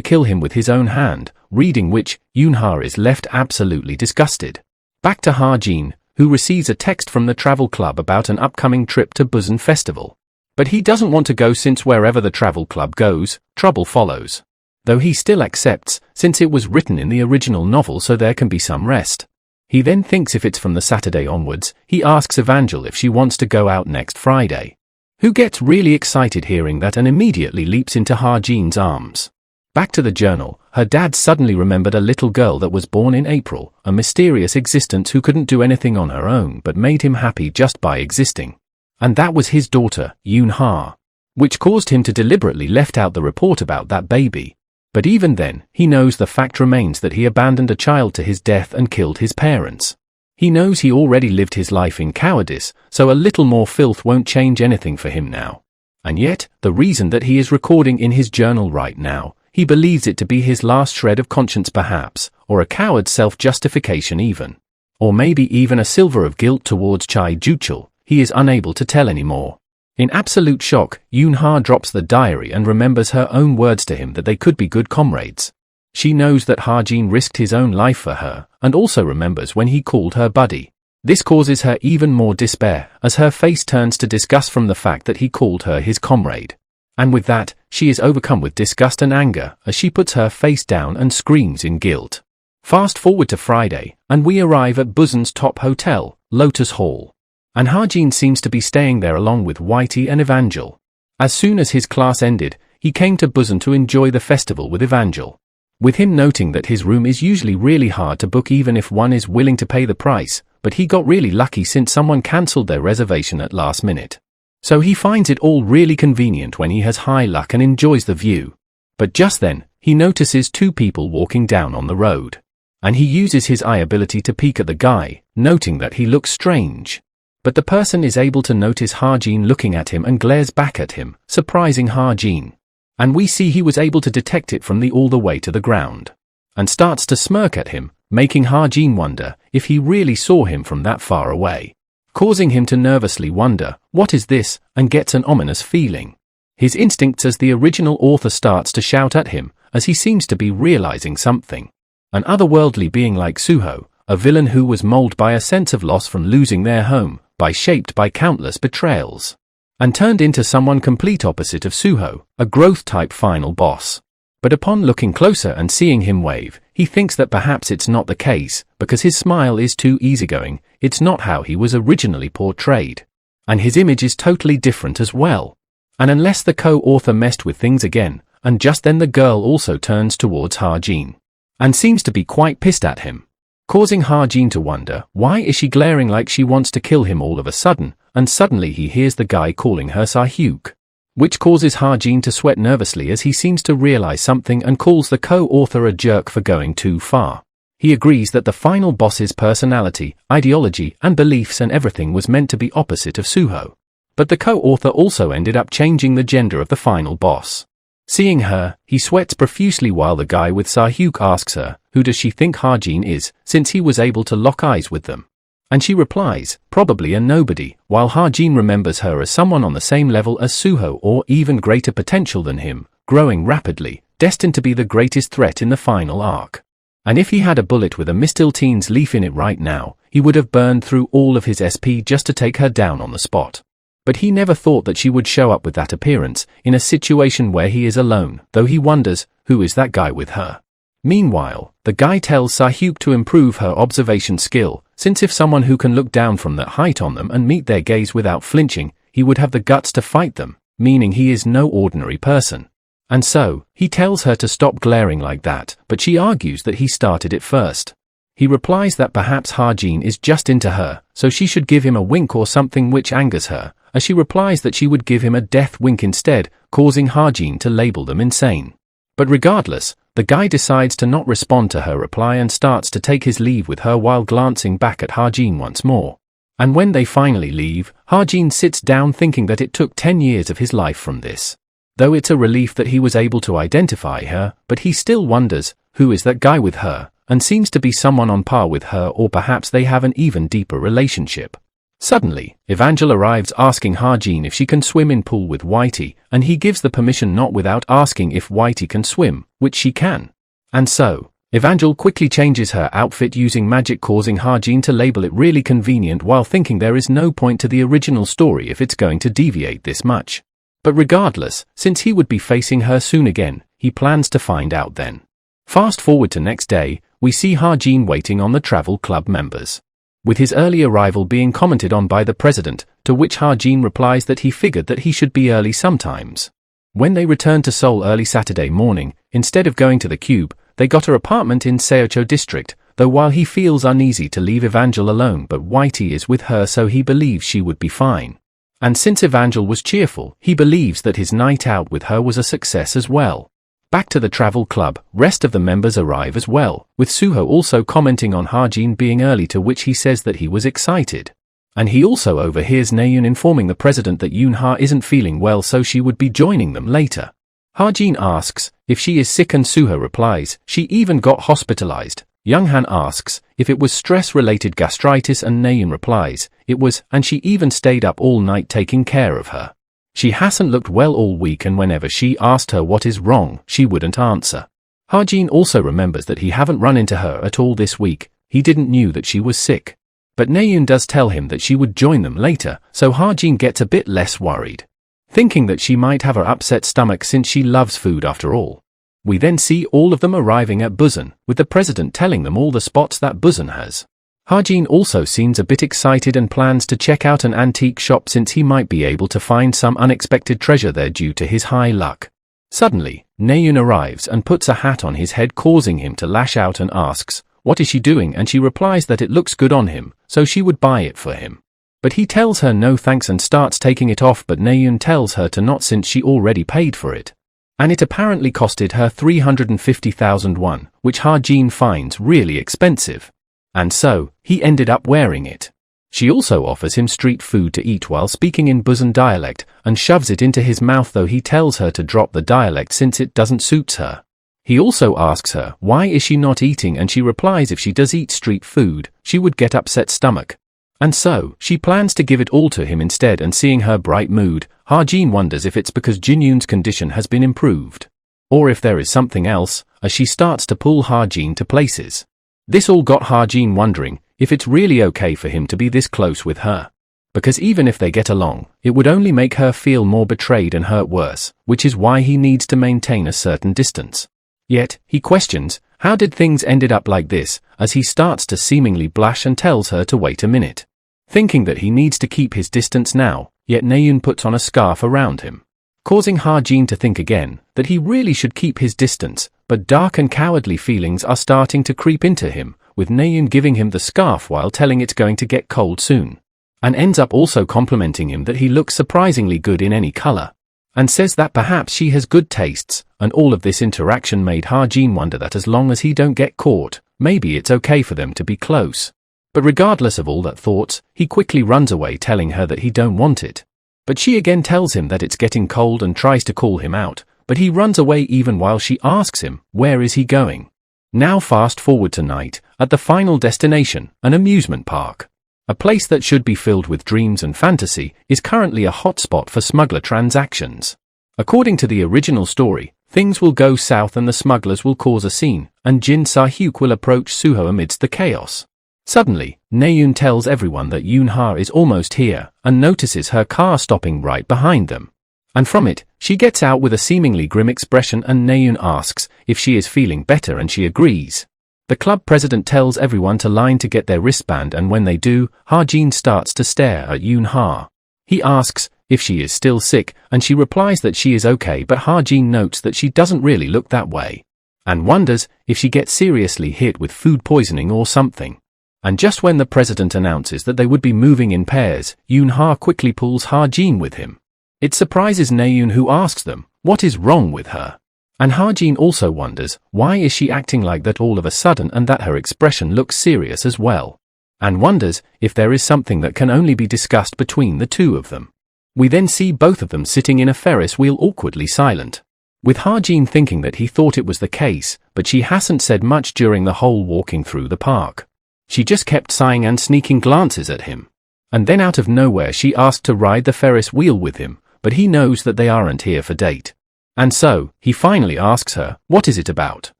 kill him with his own hand, reading which, Yoon-ha is left absolutely disgusted. Back to Ha-jin, who receives a text from the travel club about an upcoming trip to Busan Festival. But he doesn't want to go since wherever the travel club goes, trouble follows. Though he still accepts, since it was written in the original novel so there can be some rest. He then thinks if it's from the Saturday onwards, he asks Evangel if she wants to go out next Friday. Who gets really excited hearing that and immediately leaps into Ha-jin's arms. Back to the journal, her dad suddenly remembered a little girl that was born in April, a mysterious existence who couldn't do anything on her own but made him happy just by existing. And that was his daughter, Yoon-ha. Which caused him to deliberately left out the report about that baby. But even then, he knows the fact remains that he abandoned a child to his death and killed his parents. He knows he already lived his life in cowardice, so a little more filth won't change anything for him now. And yet, the reason that he is recording in his journal right now, he believes it to be his last shred of conscience perhaps, or a coward's self-justification even. Or maybe even a silver of guilt towards Chai Ju-chul, he is unable to tell anymore. In absolute shock, Yoon-ha drops the diary and remembers her own words to him that they could be good comrades. She knows that Ha-jin risked his own life for her, and also remembers when he called her buddy. This causes her even more despair, as her face turns to disgust from the fact that he called her his comrade. And with that, she is overcome with disgust and anger, as she puts her face down and screams in guilt. Fast forward to Friday, and we arrive at Busan's top hotel, Lotus Hall. And Ha-jin seems to be staying there along with Whitey and Evangel. As soon as his class ended, he came to Busan to enjoy the festival with Evangel. With him noting that his room is usually really hard to book even if one is willing to pay the price, but he got really lucky since someone cancelled their reservation at last minute. So he finds it all really convenient when he has high luck and enjoys the view. But just then, he notices two people walking down on the road. And he uses his eye ability to peek at the guy, noting that he looks strange. But the person is able to notice Ha-jin looking at him and glares back at him, surprising Ha-jin. And we see he was able to detect it from all the way to the ground. And starts to smirk at him, making Ha-jin wonder if he really saw him from that far away. Causing him to nervously wonder, what is this, and gets an ominous feeling. His instincts as the original author starts to shout at him, as he seems to be realizing something. An otherworldly being like Suho, a villain who was molded by a sense of loss from losing their home, shaped by countless betrayals. And turned into someone complete opposite of Suho, a growth-type final boss. But upon looking closer and seeing him wave, he thinks that perhaps it's not the case, because his smile is too easygoing, it's not how he was originally portrayed. And his image is totally different as well. And unless the co-author messed with things again, and just then the girl also turns towards Ha-jin. And seems to be quite pissed at him. Causing Ha-jin to wonder, why is she glaring like she wants to kill him all of a sudden, and suddenly he hears the guy calling her Sahyuk. Which causes Ha-jin to sweat nervously as he seems to realize something and calls the co-author a jerk for going too far. He agrees that the final boss's personality, ideology, and beliefs and everything was meant to be opposite of Suho. But the co-author also ended up changing the gender of the final boss. Seeing her, he sweats profusely while the guy with Sahyuk asks her, who does she think Ha-jin is, since he was able to lock eyes with them. And she replies, probably a nobody, while Ha-jin remembers her as someone on the same level as Suho or even greater potential than him, growing rapidly, destined to be the greatest threat in the final arc. And if he had a bullet with a Mistilteen's leaf in it right now, he would have burned through all of his SP just to take her down on the spot. But he never thought that she would show up with that appearance, in a situation where he is alone, though he wonders, who is that guy with her? Meanwhile, the guy tells Sahyuk to improve her observation skill, since if someone who can look down from that height on them and meet their gaze without flinching, he would have the guts to fight them, meaning he is no ordinary person. And so, he tells her to stop glaring like that, but she argues that he started it first. He replies that perhaps Ha-jin is just into her, so she should give him a wink or something, which angers her, as she replies that she would give him a death wink instead, causing Ha-jin to label them insane. But regardless, the guy decides to not respond to her reply and starts to take his leave with her while glancing back at Ha-jin once more. And when they finally leave, Ha-jin sits down thinking that it took 10 years of his life from this. Though it's a relief that he was able to identify her, but he still wonders, who is that guy with her, and seems to be someone on par with her, or perhaps they have an even deeper relationship. Suddenly, Evangel arrives asking Ha-jin if she can swim in pool with Whitey, and he gives the permission not without asking if Whitey can swim, which she can. And so, Evangel quickly changes her outfit using magic, causing Ha-jin to label it really convenient while thinking there is no point to the original story if it's going to deviate this much. But regardless, since he would be facing her soon again, he plans to find out then. Fast forward to next day, we see Ha-jin waiting on the travel club members. With his early arrival being commented on by the president, to which Ha-jin replies that he figured that he should be early sometimes. When they returned to Seoul early Saturday morning, instead of going to the Cube, they got her apartment in Seocho district, though while he feels uneasy to leave Evangel alone, but Whitey is with her, so he believes she would be fine. And since Evangel was cheerful, he believes that his night out with her was a success as well. Back to the travel club, rest of the members arrive as well, with Suho also commenting on Ha-jin being early, to which he says that he was excited. And he also overhears Naeun informing the president that Yoon-ha isn't feeling well, so she would be joining them later. Ha-jin asks if she is sick and Suho replies she even got hospitalized. Young-han asks if it was stress-related gastritis and Naeun replies it was, and she even stayed up all night taking care of her. She hasn't looked well all week, and whenever she asked her what is wrong, she wouldn't answer. Ha-jin also remembers that he haven't run into her at all this week, he didn't knew that she was sick. But Naeun does tell him that she would join them later, so Ha-jin gets a bit less worried. Thinking that she might have her upset stomach since she loves food after all. We then see all of them arriving at Busan, with the president telling them all the spots that Busan has. Ha-jin also seems a bit excited and plans to check out an antique shop since he might be able to find some unexpected treasure there due to his high luck. Suddenly, Naeun arrives and puts a hat on his head, causing him to lash out and asks, "What is she doing?" and she replies that it looks good on him, so she would buy it for him. But he tells her no thanks and starts taking it off, but Naeun tells her to not since she already paid for it. And it apparently costed her 350,000 won, which Ha-jin finds really expensive. And so, he ended up wearing it. She also offers him street food to eat while speaking in Busan dialect, and shoves it into his mouth, though he tells her to drop the dialect since it doesn't suit her. He also asks her why is she not eating, and she replies if she does eat street food, she would get upset stomach. And so, she plans to give it all to him instead, and seeing her bright mood, Ha-jin wonders if it's because Jin-yoon's condition has been improved. Or if there is something else, as she starts to pull Ha-jin to places. This all got Ha-jin wondering if it's really okay for him to be this close with her. Because even if they get along, it would only make her feel more betrayed and hurt worse, which is why he needs to maintain a certain distance. Yet, he questions, how did things ended up like this, as he starts to seemingly blush and tells her to wait a minute. Thinking that he needs to keep his distance now, yet Naeun puts on a scarf around him, causing Ha-jin to think again that he really should keep his distance, but dark and cowardly feelings are starting to creep into him, with Naeun giving him the scarf while telling it's going to get cold soon, and ends up also complimenting him that he looks surprisingly good in any color, and says that perhaps she has good tastes, and all of this interaction made Ha-jin wonder that as long as he don't get caught, maybe it's okay for them to be close. But regardless of all that thoughts, he quickly runs away telling her that he don't want it. But she again tells him that it's getting cold and tries to call him out, but he runs away even while she asks him, where is he going? Now fast forward to night, at the final destination, an amusement park. A place that should be filled with dreams and fantasy is currently a hotspot for smuggler transactions. According to the original story, things will go south and the smugglers will cause a scene, and Jin Sa-hyuk will approach Suho amidst the chaos. Suddenly, Naeun tells everyone that Yoon-ha is almost here, and notices her car stopping right behind them. And from it, she gets out with a seemingly grim expression, and Naeun asks if she is feeling better, and she agrees. The club president tells everyone to line to get their wristband, and when they do, Ha-jin starts to stare at Yoon-ha. He asks if she is still sick, and she replies that she is okay, but Ha-jin notes that she doesn't really look that way, and wonders if she gets seriously hit with food poisoning or something. And just when the president announces that they would be moving in pairs, Yoon-ha quickly pulls Ha-jin with him. It surprises Naeun, who asks them what is wrong with her. And Ha-jin also wonders why is she acting like that all of a sudden, and that her expression looks serious as well. And wonders if there is something that can only be discussed between the two of them. We then see both of them sitting in a Ferris wheel, awkwardly silent, with Ha-jin thinking that he thought it was the case, but she hasn't said much during the whole walking through the park. She just kept sighing and sneaking glances at him. And then out of nowhere she asked to ride the Ferris wheel with him, but he knows that they aren't here for date. And so, he finally asks her, what is it about?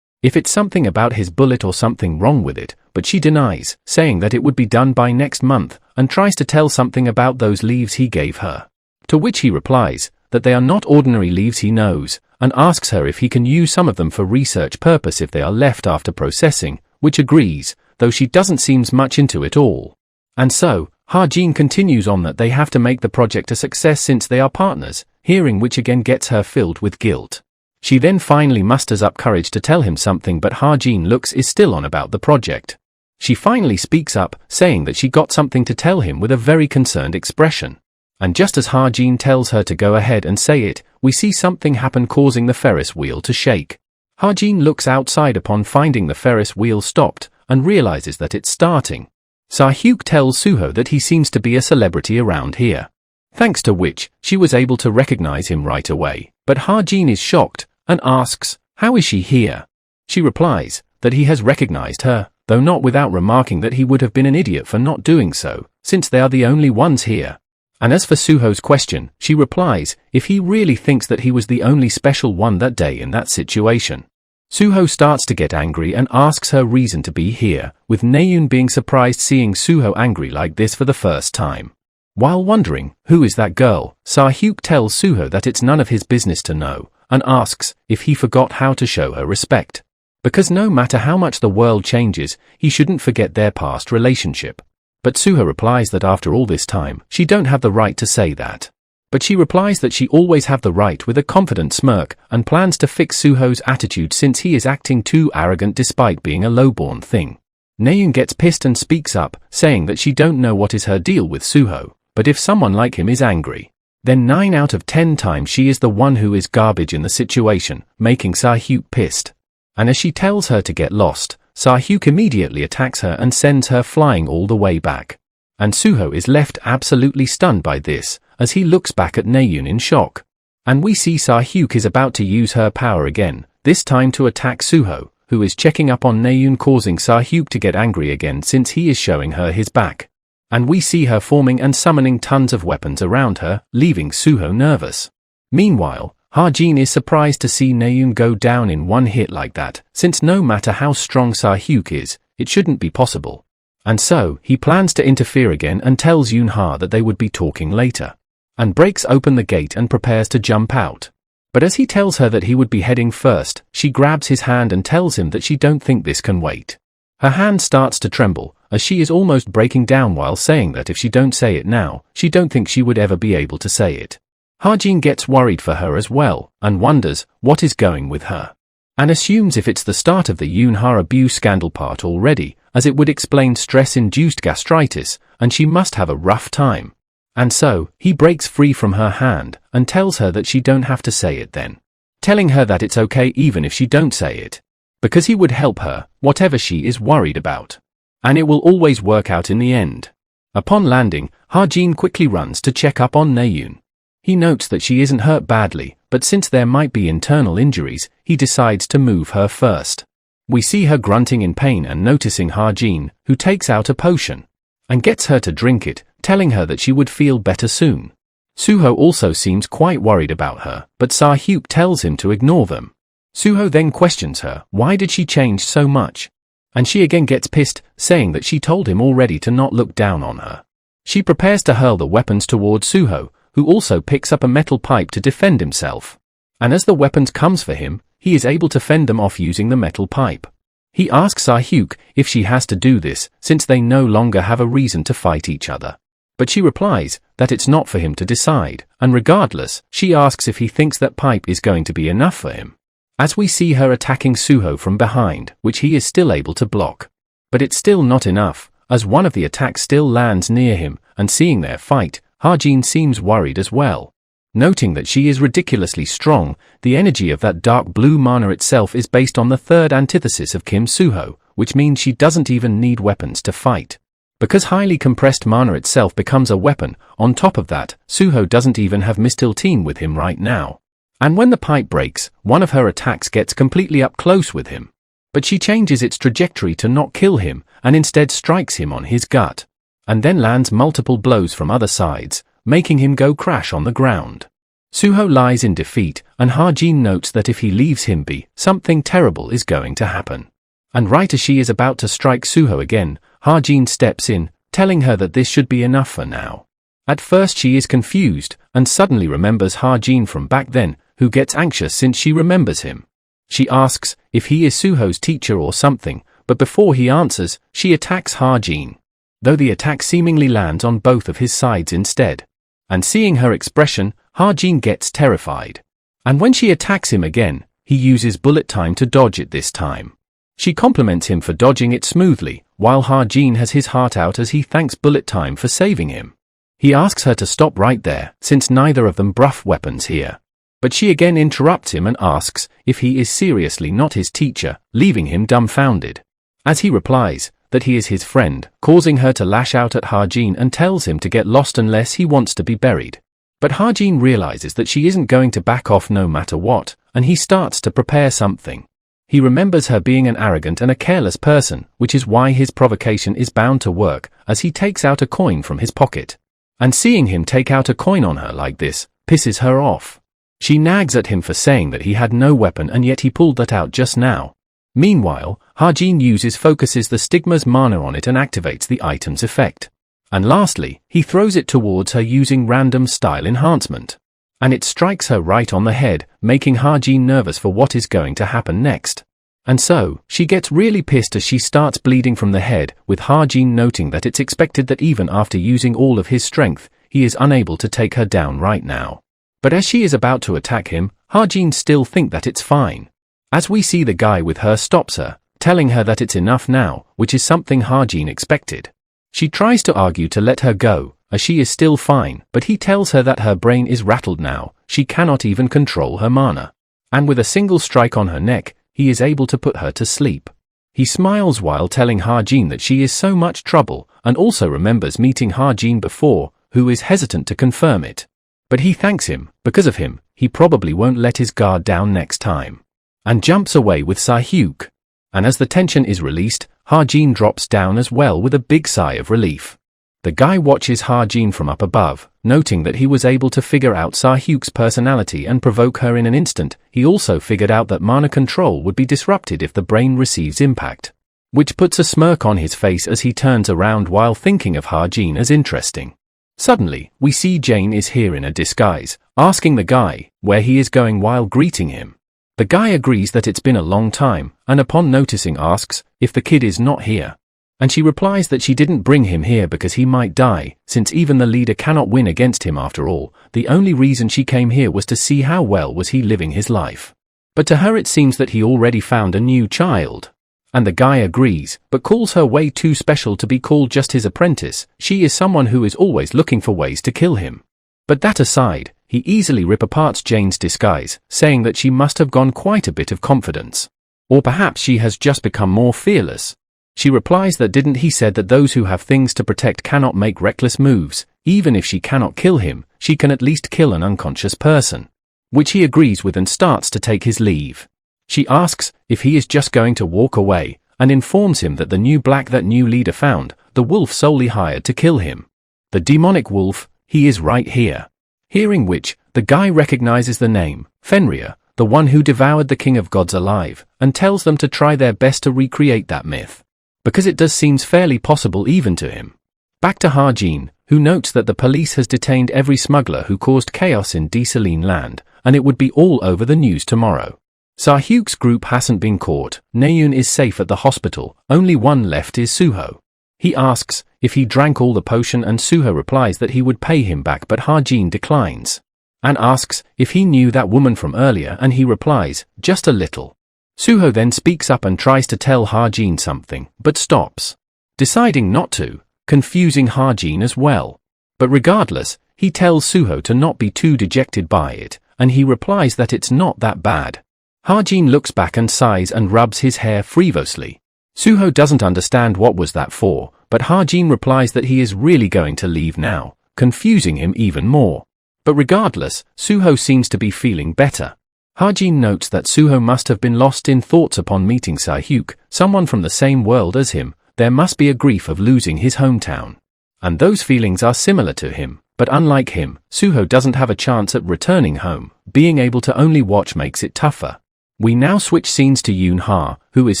If it's something about his bullet or something wrong with it, but she denies, saying that it would be done by next month, and tries to tell something about those leaves he gave her. To which he replies that they are not ordinary leaves he knows, and asks her if he can use some of them for research purpose if they are left after processing, which agrees, though she doesn't seem much into it all. And so, Ha-jin continues on that they have to make the project a success since they are partners, hearing which again gets her filled with guilt. She then finally musters up courage to tell him something, but Ha-jin looks is still on about the project. She finally speaks up, saying that she got something to tell him with a very concerned expression. And just as Ha-jin tells her to go ahead and say it, we see something happen, causing the Ferris wheel to shake. Ha-jin looks outside upon finding the Ferris wheel stopped, and realizes that it's starting. Sa-hyuk tells Suho that he seems to be a celebrity around here, thanks to which she was able to recognize him right away, but Ha-jin is shocked, and asks, how is she here? She replies that he has recognized her, though not without remarking that he would have been an idiot for not doing so, since they are the only ones here. And as for Suho's question, she replies if he really thinks that he was the only special one that day in that situation. Suho starts to get angry and asks her reason to be here, with Naeun being surprised seeing Suho angry like this for the first time. While wondering who is that girl, Sa-hyuk tells Suho that it's none of his business to know, and asks if he forgot how to show her respect. Because no matter how much the world changes, he shouldn't forget their past relationship. But Suho replies that after all this time, she don't have the right to say that. But she replies that she always have the right with a confident smirk and plans to fix Suho's attitude since he is acting too arrogant despite being a lowborn thing. Naeun gets pissed and speaks up, saying that she don't know what is her deal with Suho, but if someone like him is angry, then 9 out of 10 times she is the one who is garbage in the situation, making Sahyuk pissed. And as she tells her to get lost, Sahyuk immediately attacks her and sends her flying all the way back. And Suho is left absolutely stunned by this, as he looks back at Naeun in shock. And we see Sahyuk is about to use her power again, this time to attack Suho, who is checking up on Naeun, causing Sahyuk to get angry again since he is showing her his back. And we see her forming and summoning tons of weapons around her, leaving Suho nervous. Meanwhile, Hajin is surprised to see Naeun go down in one hit like that, since no matter how strong Sahyuk is, it shouldn't be possible. And so, he plans to interfere again and tells Yoonha that they would be talking later. And breaks open the gate and prepares to jump out. But as he tells her that he would be heading first, she grabs his hand and tells him that she don't think this can wait. Her hand starts to tremble, as she is almost breaking down while saying that if she don't say it now, she don't think she would ever be able to say it. Hajin gets worried for her as well, and wonders what is going with her. And assumes if it's the start of the Yoonha abuse scandal part already, as it would explain stress-induced gastritis, and she must have a rough time. And so, he breaks free from her hand, and tells her that she don't have to say it then. Telling her that it's okay even if she don't say it. Because he would help her, whatever she is worried about. And it will always work out in the end. Upon landing, Hajin quickly runs to check up on Naeun. He notes that she isn't hurt badly, but since there might be internal injuries, he decides to move her first. We see her grunting in pain and noticing Hajin, who takes out a potion. And gets her to drink it, telling her that she would feel better soon. Suho also seems quite worried about her, but Sahyuk tells him to ignore them. Suho then questions her, why did she change so much? And she again gets pissed, saying that she told him already to not look down on her. She prepares to hurl the weapons towards Suho, who also picks up a metal pipe to defend himself. And as the weapons comes for him, he is able to fend them off using the metal pipe. He asks Sahyuk if she has to do this, since they no longer have a reason to fight each other. But she replies that it's not for him to decide, and regardless, she asks if he thinks that pipe is going to be enough for him. As we see her attacking Suho from behind, which he is still able to block. But it's still not enough, as one of the attacks still lands near him, and seeing their fight, Hajin seems worried as well. Noting that she is ridiculously strong, the energy of that dark blue mana itself is based on the third antithesis of Kim Suho, which means she doesn't even need weapons to fight. Because highly compressed mana itself becomes a weapon, on top of that, Suho doesn't even have Mistiltein with him right now. And when the pipe breaks, one of her attacks gets completely up close with him. But she changes its trajectory to not kill him, and instead strikes him on his gut. And then lands multiple blows from other sides, making him go crash on the ground. Suho lies in defeat, and Hajin notes that if he leaves him be, something terrible is going to happen. And right as she is about to strike Suho again, Hajin steps in, telling her that this should be enough for now. At first she is confused, and suddenly remembers Hajin from back then, who gets anxious since she remembers him. She asks if he is Suho's teacher or something, but before he answers, she attacks Hajin. Though the attack seemingly lands on both of his sides instead. And seeing her expression, Hajin gets terrified. And when she attacks him again, he uses bullet time to dodge it this time. She compliments him for dodging it smoothly, while Hajin has his heart out as he thanks bullet time for saving him. He asks her to stop right there, since neither of them bruff weapons here. But she again interrupts him and asks if he is seriously not his teacher, leaving him dumbfounded. As he replies that he is his friend, causing her to lash out at Hajin and tells him to get lost unless he wants to be buried. But Hajin realizes that she isn't going to back off no matter what, and he starts to prepare something. He remembers her being an arrogant and a careless person, which is why his provocation is bound to work, as he takes out a coin from his pocket. And seeing him take out a coin on her like this, pisses her off. She nags at him for saying that he had no weapon and yet he pulled that out just now. Meanwhile, Hajin focuses the Stigma's mana on it and activates the item's effect. And lastly, he throws it towards her using random style enhancement. And it strikes her right on the head, making Hajin nervous for what is going to happen next. And so, she gets really pissed as she starts bleeding from the head, with Hajin noting that it's expected that even after using all of his strength, he is unable to take her down right now. But as she is about to attack him, Ha-jin still thinks that it's fine. As we see the guy with her stops her, telling her that it's enough now, which is something Ha-jin expected. She tries to argue to let her go, as she is still fine, but he tells her that her brain is rattled now, she cannot even control her mana. And with a single strike on her neck, he is able to put her to sleep. He smiles while telling Ha-jin that she is so much trouble, and also remembers meeting Ha-jin before, who is hesitant to confirm it. But he thanks him, because of him, he probably won't let his guard down next time. And jumps away with Seo-hyuk. And as the tension is released, Ha-jin drops down as well with a big sigh of relief. The guy watches Ha-jin from up above, noting that he was able to figure out Seo-hyuk's personality and provoke her in an instant. He also figured out that mana control would be disrupted if the brain receives impact. Which puts a smirk on his face as he turns around while thinking of Ha-jin as interesting. Suddenly, we see Jane is here in a disguise, asking the guy where he is going while greeting him. The guy agrees that it's been a long time, and upon noticing asks if the kid is not here. And she replies that she didn't bring him here because he might die, since even the leader cannot win against him after all. The only reason she came here was to see how well was he living his life. But to her it seems that he already found a new child. And the guy agrees, but calls her way too special to be called just his apprentice. She is someone who is always looking for ways to kill him. But that aside, he easily rip apart Jane's disguise, saying that she must have gone quite a bit of confidence. Or perhaps she has just become more fearless. She replies that didn't he said that those who have things to protect cannot make reckless moves. Even if she cannot kill him, she can at least kill an unconscious person. Which he agrees with and starts to take his leave. She asks if he is just going to walk away, and informs him that the new black that new leader found, the wolf solely hired to kill him. The demonic wolf, he is right here. Hearing which, the guy recognizes the name, Fenrir, the one who devoured the king of gods alive, and tells them to try their best to recreate that myth. Because it does seems fairly possible even to him. Back to Ha-jin, who notes that the police has detained every smuggler who caused chaos in Desaline land, and it would be all over the news tomorrow. Seo-hyuk's group hasn't been caught, Naeun is safe at the hospital, only one left is Suho. He asks if he drank all the potion and Suho replies that he would pay him back, but Ha-jin declines. And asks if he knew that woman from earlier, and he replies, just a little. Suho then speaks up and tries to tell Ha-jin something, but stops. Deciding not to, confusing Ha-jin as well. But regardless, he tells Suho to not be too dejected by it, and he replies that it's not that bad. Ha-jin looks back and sighs and rubs his hair frivolously. Suho doesn't understand what was that for, but Ha-jin replies that he is really going to leave now, confusing him even more. But regardless, Suho seems to be feeling better. Ha-jin notes that Suho must have been lost in thoughts upon meeting Seo-hyuk, someone from the same world as him. There must be a grief of losing his hometown. And those feelings are similar to him, but unlike him, Suho doesn't have a chance at returning home. Being able to only watch makes it tougher. We now switch scenes to Yoon-ha, who is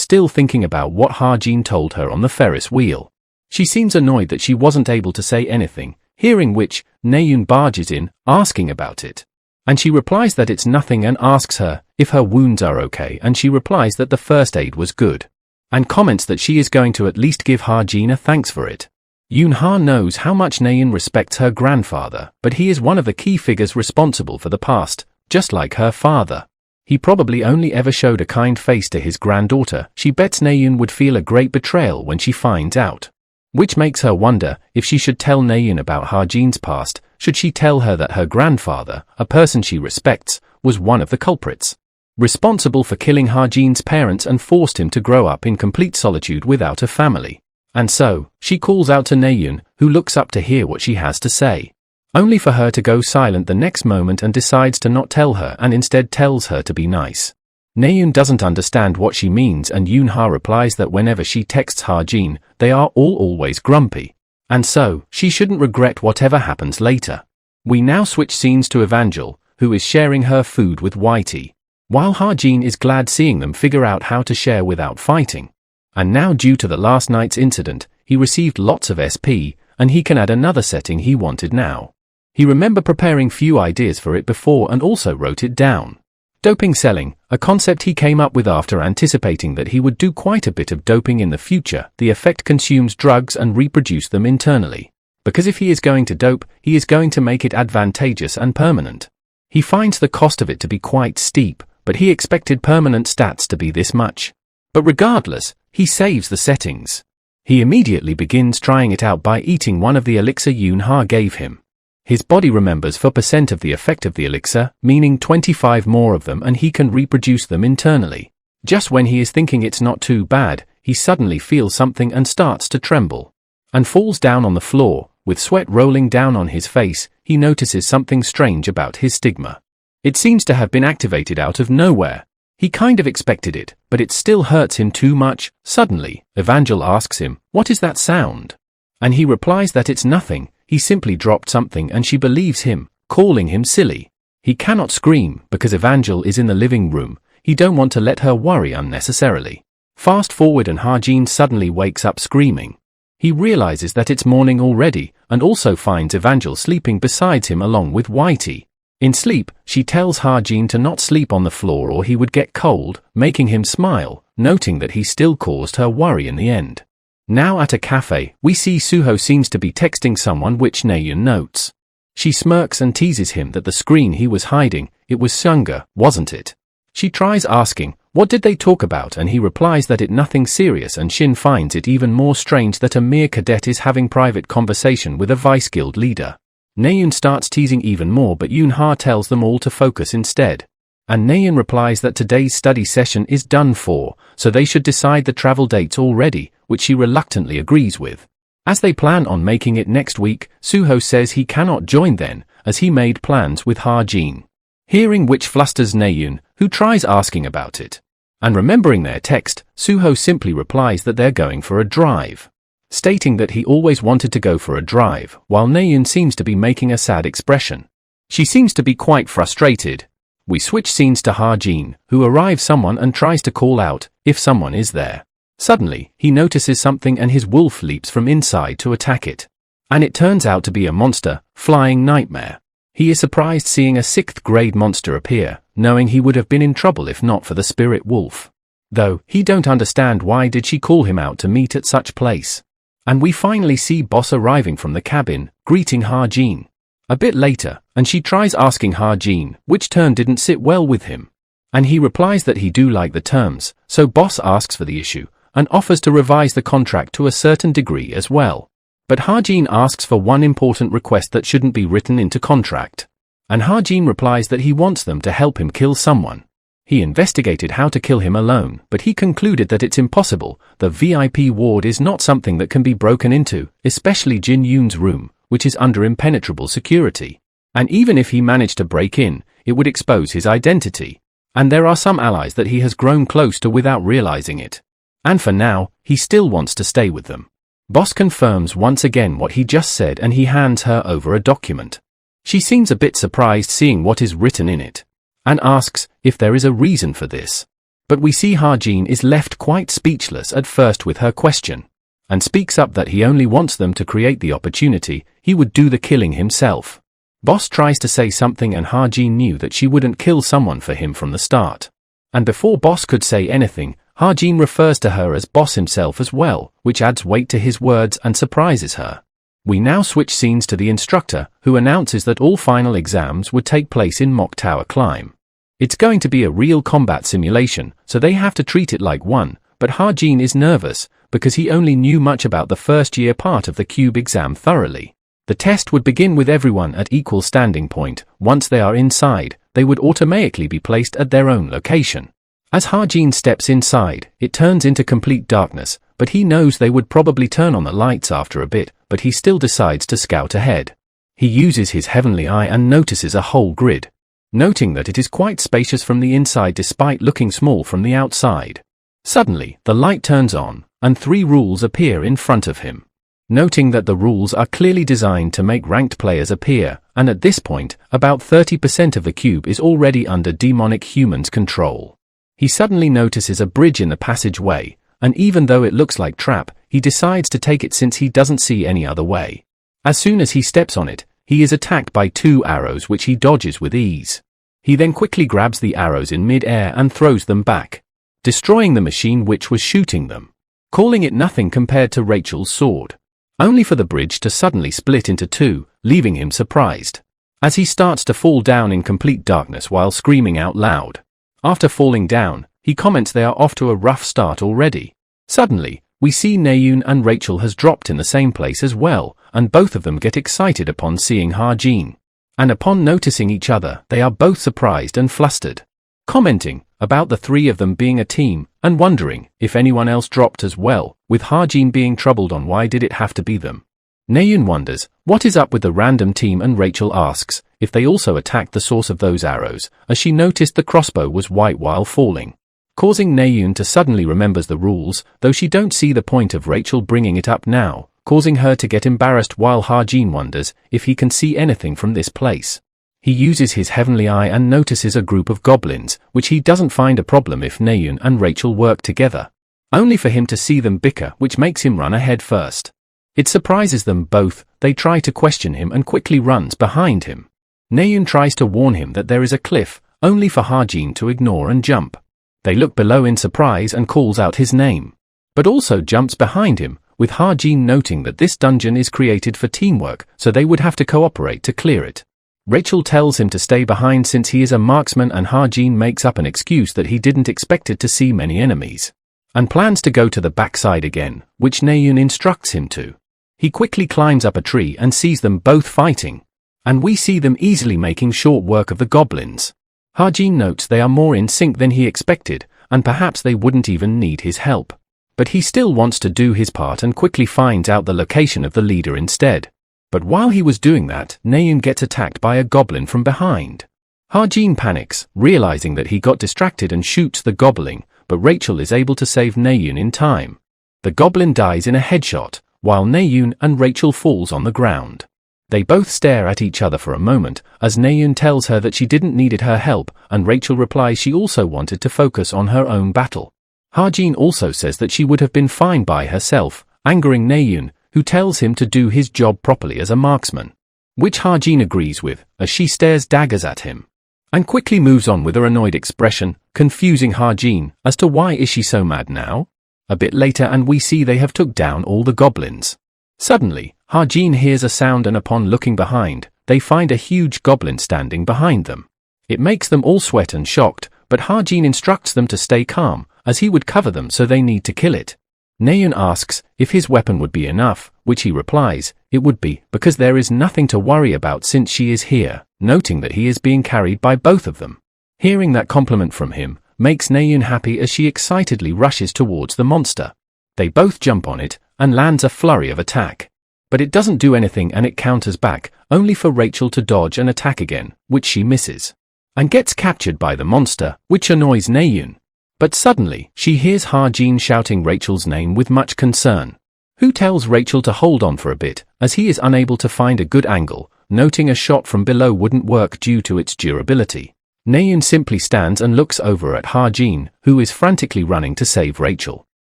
still thinking about what Ha-jin told her on the Ferris wheel. She seems annoyed that she wasn't able to say anything, hearing which, Naeun barges in, asking about it. And she replies that it's nothing and asks her if her wounds are okay, and she replies that the first aid was good. And comments that she is going to at least give Ha-jin a thanks for it. Yoon-ha knows how much Naeun respects her grandfather, but he is one of the key figures responsible for the past, just like her father. He probably only ever showed a kind face to his granddaughter. She bets Naeun would feel a great betrayal when she finds out. Which makes her wonder if she should tell Naeun about Ha-jin's past. Should she tell her that her grandfather, a person she respects, was one of the culprits, responsible for killing Ha-jin's parents and forced him to grow up in complete solitude without a family? And so, she calls out to Naeun, who looks up to hear what she has to say. Only for her to go silent the next moment and decides to not tell her and instead tells her to be nice. Naeun doesn't understand what she means, and Yoon-ha replies that whenever she texts Ha-jin, they are all always grumpy. And so, she shouldn't regret whatever happens later. We now switch scenes to Evangel, who is sharing her food with Whitey. While Ha-jin is glad seeing them figure out how to share without fighting. And now due to the last night's incident, he received lots of SP, and he can add another setting he wanted now. He remembered preparing few ideas for it before and also wrote it down. Doping selling, a concept he came up with after anticipating that he would do quite a bit of doping in the future. The effect consumes drugs and reproduce them internally. because if he is going to dope, he is going to make it advantageous and permanent. He finds the cost of it to be quite steep, but he expected permanent stats to be this much. But regardless, he saves the settings. He immediately begins trying it out by eating one of the elixir Yoon-ha gave him. His body remembers 4% of the effect of the elixir, meaning 25 more of them, and he can reproduce them internally. Just when he is thinking it's not too bad, he suddenly feels something and starts to tremble. And falls down on the floor, with sweat rolling down on his face. He notices something strange about his stigma. It seems to have been activated out of nowhere. He kind of expected it, but it still hurts him too much. Suddenly, Evangel asks him, "What is that sound?" And he replies that it's nothing, he simply dropped something, and she believes him, calling him silly. He cannot scream, because Evangel is in the living room. He don't want to let her worry unnecessarily. Fast forward and Ha-jin suddenly wakes up screaming. He realizes that it's morning already, and also finds Evangel sleeping beside him along with Whitey. In sleep, she tells Ha-jin to not sleep on the floor or he would get cold, making him smile, noting that he still caused her worry in the end. Now at a cafe, we see Suho seems to be texting someone, which Naeun notes. She smirks and teases him that the screen he was hiding, it was Sunga, wasn't it? She tries asking, what did they talk about, and he replies that it nothing serious, and Shin finds it even more strange that a mere cadet is having private conversation with a vice guild leader. Naeun starts teasing even more, but Yoon-ha tells them all to focus instead. And Naeun replies that today's study session is done for, so they should decide the travel dates already, which she reluctantly agrees with. As they plan on making it next week, Suho says he cannot join then, as he made plans with Ha-jin. Hearing which flusters Naeun, who tries asking about it. And remembering their text, Suho simply replies that they're going for a drive, stating that he always wanted to go for a drive, while Naeun seems to be making a sad expression. She seems to be quite frustrated. We switch scenes to Ha-jin, who arrives someone and tries to call out, if someone is there. Suddenly, he notices something and his wolf leaps from inside to attack it. And it turns out to be a monster, Flying Nightmare. He is surprised seeing a 6th grade monster appear, knowing he would have been in trouble if not for the spirit wolf. Though, he don't understand why did she call him out to meet at such place. And we finally see Boss arriving from the cabin, greeting Ha-jin. A bit later, and she tries asking Ha-jin, which turn didn't sit well with him. And he replies that he do like the terms, so Boss asks for the issue, and offers to revise the contract to a certain degree as well. But Ha-jin asks for one important request that shouldn't be written into contract. And Ha-jin replies that he wants them to help him kill someone. He investigated how to kill him alone, but he concluded that it's impossible. The VIP ward is not something that can be broken into, especially Jin Yoon's room, which is under impenetrable security. And even if he managed to break in, it would expose his identity. And there are some allies that he has grown close to without realizing it. And for now, he still wants to stay with them. Boss confirms once again what he just said, and he hands her over a document. She seems a bit surprised seeing what is written in it, and asks if there is a reason for this. But we see Ha-jin is left quite speechless at first with her question, and speaks up that he only wants them to create the opportunity, he would do the killing himself. Boss tries to say something and Ha-jin knew that she wouldn't kill someone for him from the start. And before Boss could say anything, Ha-jin refers to her as Boss himself as well, which adds weight to his words and surprises her. We now switch scenes to the instructor, who announces that all final exams would take place in Mock Tower Climb. It's going to be a real combat simulation, so they have to treat it like one, but Ha-jin is nervous, because he only knew much about the first year part of the cube exam thoroughly. The test would begin with everyone at equal standing point. Once they are inside, they would automatically be placed at their own location. As Ha-jin steps inside, it turns into complete darkness, but he knows they would probably turn on the lights after a bit, but he still decides to scout ahead. He uses his heavenly eye and notices a whole grid, noting that it is quite spacious from the inside despite looking small from the outside. Suddenly, the light turns on, and 3 rules appear in front of him. Noting that the rules are clearly designed to make ranked players appear, and at this point, about 30% of the cube is already under demonic humans' control. He suddenly notices a bridge in the passageway, and even though it looks like trap, he decides to take it since he doesn't see any other way. As soon as he steps on it, he is attacked by 2 arrows which he dodges with ease. He then quickly grabs the arrows in mid-air and throws them back, destroying the machine which was shooting them, calling it nothing compared to Rachel's sword. only for the bridge to suddenly split into two, leaving him surprised. As he starts to fall down in complete darkness while screaming out loud. After falling down, he comments they are off to a rough start already. Suddenly, we see Naeun and Rachel has dropped in the same place as well, and both of them get excited upon seeing Ha-jin. And upon noticing each other, they are both surprised and flustered. Commenting about the three of them being a team, and wondering if anyone else dropped as well, with Ha-jin being troubled on why did it have to be them. Naeun wonders what is up with the random team, and Rachel asks if they also attacked the source of those arrows, as she noticed the crossbow was white while falling. Causing Naeun to suddenly remembers the rules, though she don't see the point of Rachel bringing it up now, causing her to get embarrassed while Ha-jin wonders if he can see anything from this place. He uses his heavenly eye and notices a group of goblins, which he doesn't find a problem if Naeun and Rachel work together. Only for him to see them bicker, which makes him run ahead first. It surprises them both, they try to question him and quickly runs behind him. Naeun tries to warn him that there is a cliff, only for Ha-jin to ignore and jump. They look below in surprise and calls out his name, but also jumps behind him, with Ha-jin noting that this dungeon is created for teamwork, so they would have to cooperate to clear it. Rachel tells him to stay behind since he is a marksman, and Ha-jin makes up an excuse that he didn't expect it to see many enemies, and plans to go to the backside again, which Naeun instructs him to. He quickly climbs up a tree and sees them both fighting, and we see them easily making short work of the goblins. Ha-jin notes they are more in sync than he expected, and perhaps they wouldn't even need his help. But he still wants to do his part and quickly finds out the location of the leader instead. But while he was doing that, Naeun gets attacked by a goblin from behind. Ha-jin panics, realizing that he got distracted and shoots the goblin, but Rachel is able to save Naeun in time. The goblin dies in a headshot, while Naeun and Rachel falls on the ground. They both stare at each other for a moment, as Naeun tells her that she didn't needed her help, and Rachel replies she also wanted to focus on her own battle. Ha-jin also says that she would have been fine by herself, angering Naeun, who tells him to do his job properly as a marksman. Which Ha-jin agrees with, as she stares daggers at him, and quickly moves on with her annoyed expression, confusing Ha-jin as to why is she so mad now? A bit later and we see they have took down all the goblins. Suddenly, Ha-jin hears a sound and upon looking behind, they find a huge goblin standing behind them. It makes them all sweat and shocked, but Ha-jin instructs them to stay calm, as he would cover them so they need to kill it. Naeun asks if his weapon would be enough, which he replies, it would be, because there is nothing to worry about since she is here, noting that he is being carried by both of them. Hearing that compliment from him, makes Naeun happy as she excitedly rushes towards the monster. They both jump on it, and lands a flurry of attack. But it doesn't do anything and it counters back, only for Rachel to dodge and attack again, which she misses, and gets captured by the monster, which annoys Naeun. But suddenly, she hears Ha-jin shouting Rachel's name with much concern, who tells Rachel to hold on for a bit, as he is unable to find a good angle, noting a shot from below wouldn't work due to its durability. Naeun simply stands and looks over at Ha-jin, who is frantically running to save Rachel.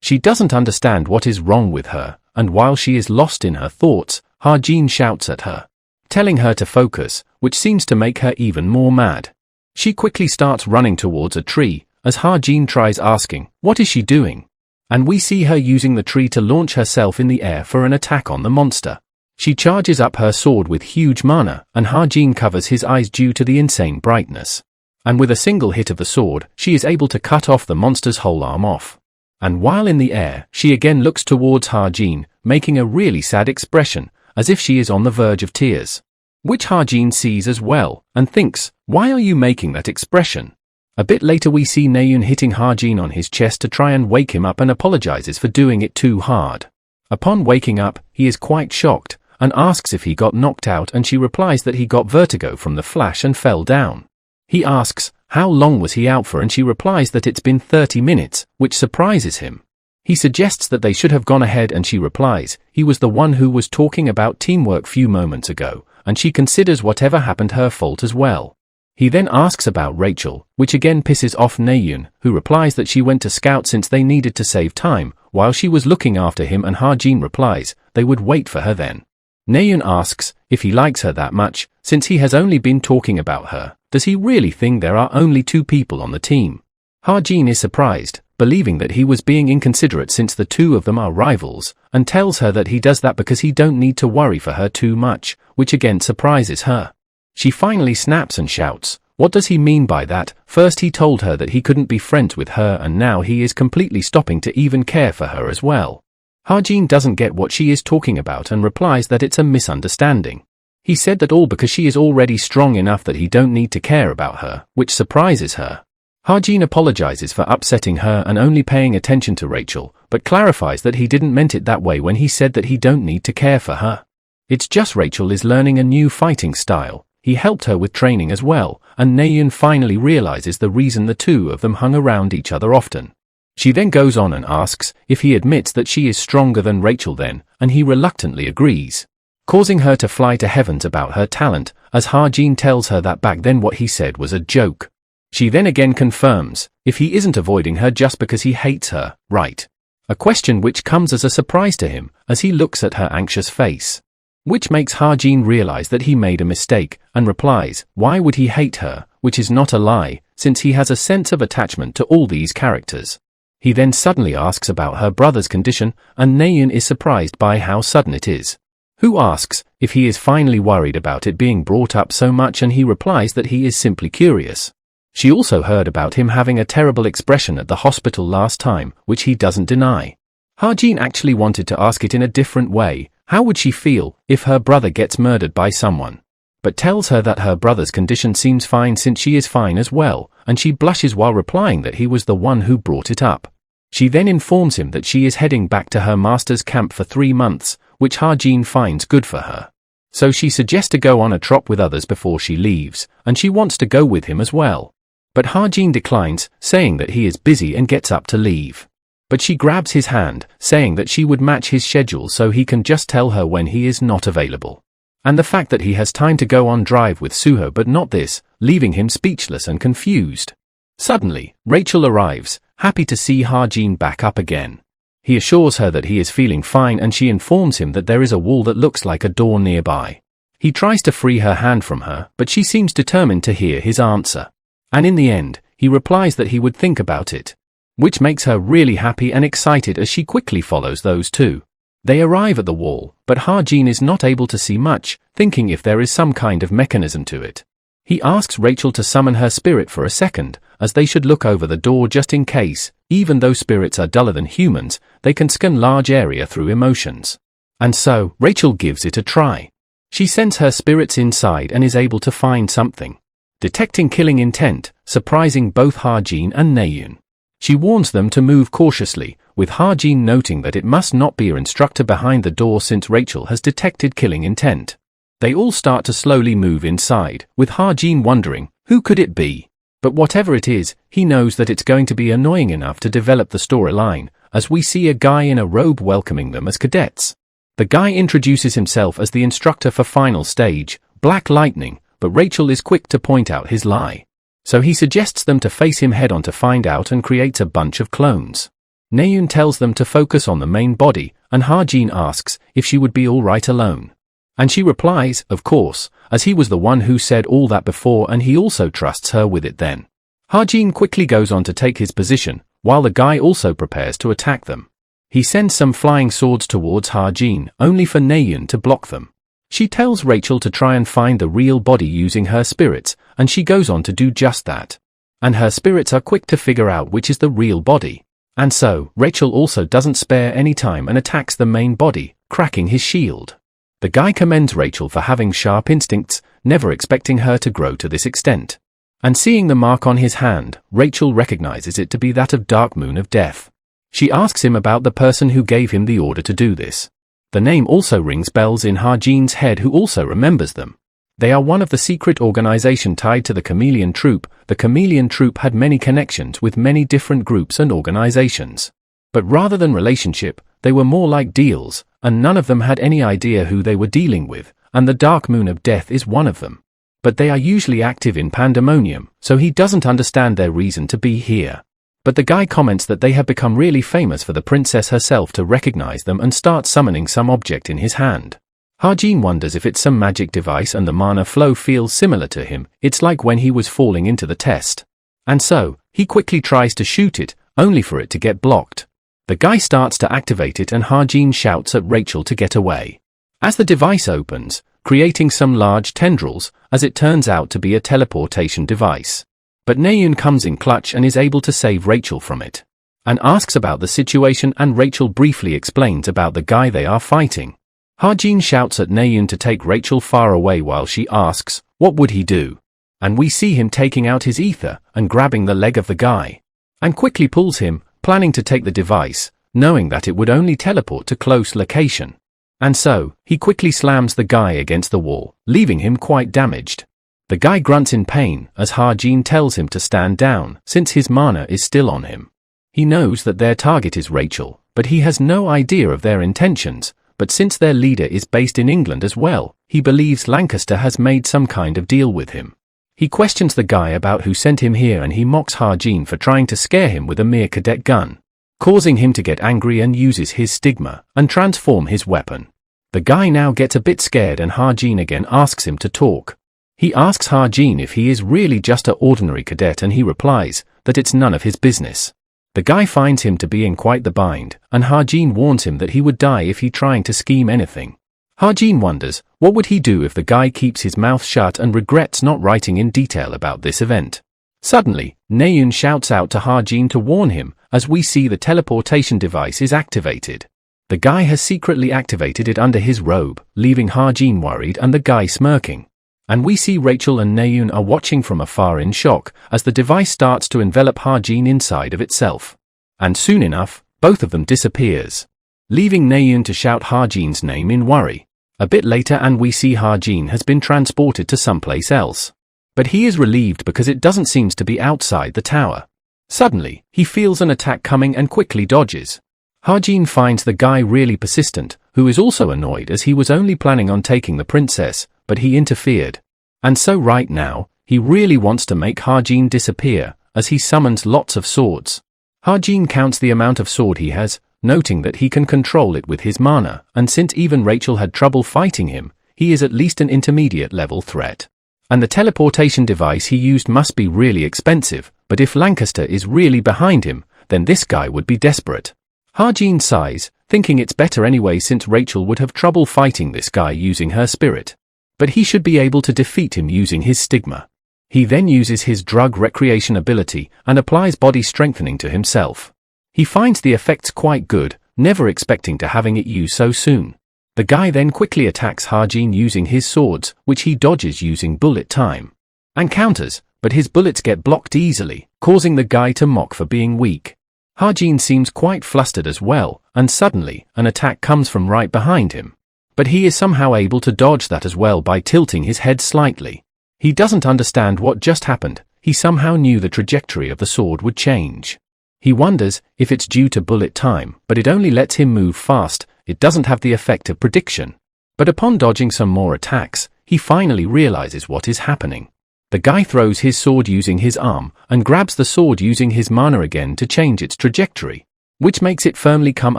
She doesn't understand what is wrong with her, and while she is lost in her thoughts, Ha-jin shouts at her, telling her to focus, which seems to make her even more mad. She quickly starts running towards a tree, as Ha-jin tries asking, what is she doing? And we see her using the tree to launch herself in the air for an attack on the monster. She charges up her sword with huge mana, and Ha-jin covers his eyes due to the insane brightness. And with a single hit of the sword, she is able to cut off the monster's whole arm off. And while in the air, she again looks towards Ha-jin, making a really sad expression, as if she is on the verge of tears. Which Ha-jin sees as well, and thinks, why are you making that expression? A bit later we see Naeun hitting Ha-jin on his chest to try and wake him up and apologizes for doing it too hard. Upon waking up, he is quite shocked, and asks if he got knocked out, and she replies that he got vertigo from the flash and fell down. He asks, how long was he out for, and she replies that it's been 30 minutes, which surprises him. He suggests that they should have gone ahead, and she replies, he was the one who was talking about teamwork few moments ago, and she considers whatever happened her fault as well. He then asks about Rachel, which again pisses off Naeun, who replies that she went to scout since they needed to save time, while she was looking after him, and Ha-jin replies, they would wait for her then. Naeun asks if he likes her that much, since he has only been talking about her. Does he really think there are only 2 people on the team? Ha-jin is surprised, believing that he was being inconsiderate since the two of them are rivals, and tells her that he does that because he don't need to worry for her too much, which again surprises her. She finally snaps and shouts, "What does he mean by that? First he told her that he couldn't be friends with her and now he is completely stopping to even care for her as well." Ha-jin doesn't get what she is talking about and replies that it's a misunderstanding. He said that all because she is already strong enough that he don't need to care about her, which surprises her. Ha-jin apologizes for upsetting her and only paying attention to Rachel, but clarifies that he didn't meant it that way when he said that he don't need to care for her. It's just Rachel is learning a new fighting style. He helped her with training as well, and Naeun finally realizes the reason the two of them hung around each other often. She then goes on and asks if he admits that she is stronger than Rachel then, and he reluctantly agrees, causing her to fly to heavens about her talent, as Ha-jin tells her that back then what he said was a joke. She then again confirms if he isn't avoiding her just because he hates her, right? A question which comes as a surprise to him as he looks at her anxious face, which makes Ha-jin realize that he made a mistake and replies, why would he hate her, which is not a lie, since he has a sense of attachment to all these characters. He then suddenly asks about her brother's condition, and Naeun is surprised by how sudden it is. Who asks if he is finally worried about it being brought up so much, and he replies that he is simply curious. She also heard about him having a terrible expression at the hospital last time, which he doesn't deny. Ha-jin actually wanted to ask it in a different way. How would she feel if her brother gets murdered by someone? But tells her that her brother's condition seems fine since she is fine as well, and she blushes while replying that he was the one who brought it up. She then informs him that she is heading back to her master's camp for 3 months, which Ha-jin finds good for her. So she suggests to go on a trip with others before she leaves, and she wants to go with him as well. But Ha-jin declines, saying that he is busy and gets up to leave. But she grabs his hand, saying that she would match his schedule so he can just tell her when he is not available. And the fact that he has time to go on drive with Suho but not this, leaving him speechless and confused. Suddenly, Rachel arrives, happy to see Ha-jin back up again. He assures her that he is feeling fine and she informs him that there is a wall that looks like a door nearby. He tries to free her hand from her, but she seems determined to hear his answer. And in the end, he replies that he would think about it, which makes her really happy and excited as she quickly follows those two. They arrive at the wall, but Ha-jin is not able to see much, thinking if there is some kind of mechanism to it. He asks Rachel to summon her spirit for a second, as they should look over the door just in case. Even though spirits are duller than humans, they can scan large area through emotions. And so, Rachel gives it a try. She sends her spirits inside and is able to find something, detecting killing intent, surprising both Ha-jin and Naeun. She warns them to move cautiously, with Ha-jin noting that it must not be her instructor behind the door since Rachel has detected killing intent. They all start to slowly move inside, with Ha-jin wondering, who could it be? But whatever it is, he knows that it's going to be annoying enough to develop the storyline, as we see a guy in a robe welcoming them as cadets. The guy introduces himself as the instructor for final stage, Black Lightning, but Rachel is quick to point out his lie. So he suggests them to face him head on to find out and creates a bunch of clones. Naeun tells them to focus on the main body, and Ha-jin asks if she would be alright alone. And she replies, of course, as he was the one who said all that before and he also trusts her with it then. Ha-jin quickly goes on to take his position, while the guy also prepares to attack them. He sends some flying swords towards Ha-jin, only for Naeun to block them. She tells Rachel to try and find the real body using her spirits, and she goes on to do just that. And her spirits are quick to figure out which is the real body. And so, Rachel also doesn't spare any time and attacks the main body, cracking his shield. The guy commends Rachel for having sharp instincts, never expecting her to grow to this extent. And seeing the mark on his hand, Rachel recognizes it to be that of Dark Moon of Death. She asks him about the person who gave him the order to do this. The name also rings bells in Ha-jin's head, who also remembers them. They are one of the secret organization tied to the Chameleon Troop. The Chameleon Troop had many connections with many different groups and organizations. But rather than relationship, they were more like deals, and none of them had any idea who they were dealing with, and the Dark Moon of Death is one of them. But they are usually active in Pandemonium, so he doesn't understand their reason to be here. But the guy comments that they have become really famous for the princess herself to recognize them and start summoning some object in his hand. Ha-jin wonders if it's some magic device and the mana flow feels similar to him. It's like when he was falling into the test. And so, he quickly tries to shoot it, only for it to get blocked. The guy starts to activate it and Ha-jin shouts at Rachel to get away. As the device opens, creating some large tendrils, as it turns out to be a teleportation device. But Naeun comes in clutch and is able to save Rachel from it. And asks about the situation, and Rachel briefly explains about the guy they are fighting. Ha-jin shouts at Naeun to take Rachel far away while she asks, what would he do? And we see him taking out his ether and grabbing the leg of the guy. And quickly pulls him, planning to take the device, knowing that it would only teleport to close location. And so, he quickly slams the guy against the wall, leaving him quite damaged. The guy grunts in pain as Ha-jin tells him to stand down, since his mana is still on him. He knows that their target is Rachel, but he has no idea of their intentions, but since their leader is based in England as well, he believes Lancaster has made some kind of deal with him. He questions the guy about who sent him here, and he mocks Ha-jin for trying to scare him with a mere cadet gun, causing him to get angry and uses his Stigma and transform his weapon. The guy now gets a bit scared and Ha-jin again asks him to talk. He asks Ha-jin if he is really just an ordinary cadet, and he replies that it's none of his business. The guy finds him to be in quite the bind, and Ha-jin warns him that he would die if he trying to scheme anything. Ha-jin wonders, what would he do if the guy keeps his mouth shut, and regrets not writing in detail about this event. Suddenly, Naeun shouts out to Ha-jin to warn him, as we see the teleportation device is activated. The guy has secretly activated it under his robe, leaving Ha-jin worried and the guy smirking. And we see Rachel and Naeun are watching from afar in shock, as the device starts to envelop Ha-jin inside of itself. And soon enough, both of them disappears, leaving Naeun to shout Ha-jin's name in worry. A bit later and we see Ha-jin has been transported to someplace else. But he is relieved because it doesn't seem to be outside the tower. Suddenly, he feels an attack coming and quickly dodges. Ha-jin finds the guy really persistent, who is also annoyed as he was only planning on taking the princess, but he interfered. And so right now, he really wants to make Ha-jin disappear, as he summons lots of swords. Ha-jin counts the amount of sword he has, noting that he can control it with his mana, and since even Rachel had trouble fighting him, he is at least an intermediate level threat. And the teleportation device he used must be really expensive, but if Lancaster is really behind him, then this guy would be desperate. Ha-jin sighs, thinking it's better anyway since Rachel would have trouble fighting this guy using her spirit. But he should be able to defeat him using his Stigma. He then uses his drug recreation ability and applies body strengthening to himself. He finds the effects quite good, never expecting to having it used so soon. The guy then quickly attacks Ha-jin using his swords, which he dodges using bullet time. And counters, but his bullets get blocked easily, causing the guy to mock for being weak. Ha-jin seems quite flustered as well, and suddenly, an attack comes from right behind him. But he is somehow able to dodge that as well by tilting his head slightly. He doesn't understand what just happened, he somehow knew the trajectory of the sword would change. He wonders if it's due to bullet time, but it only lets him move fast, it doesn't have the effect of prediction. But upon dodging some more attacks, he finally realizes what is happening. The guy throws his sword using his arm, and grabs the sword using his mana again to change its trajectory, which makes it firmly come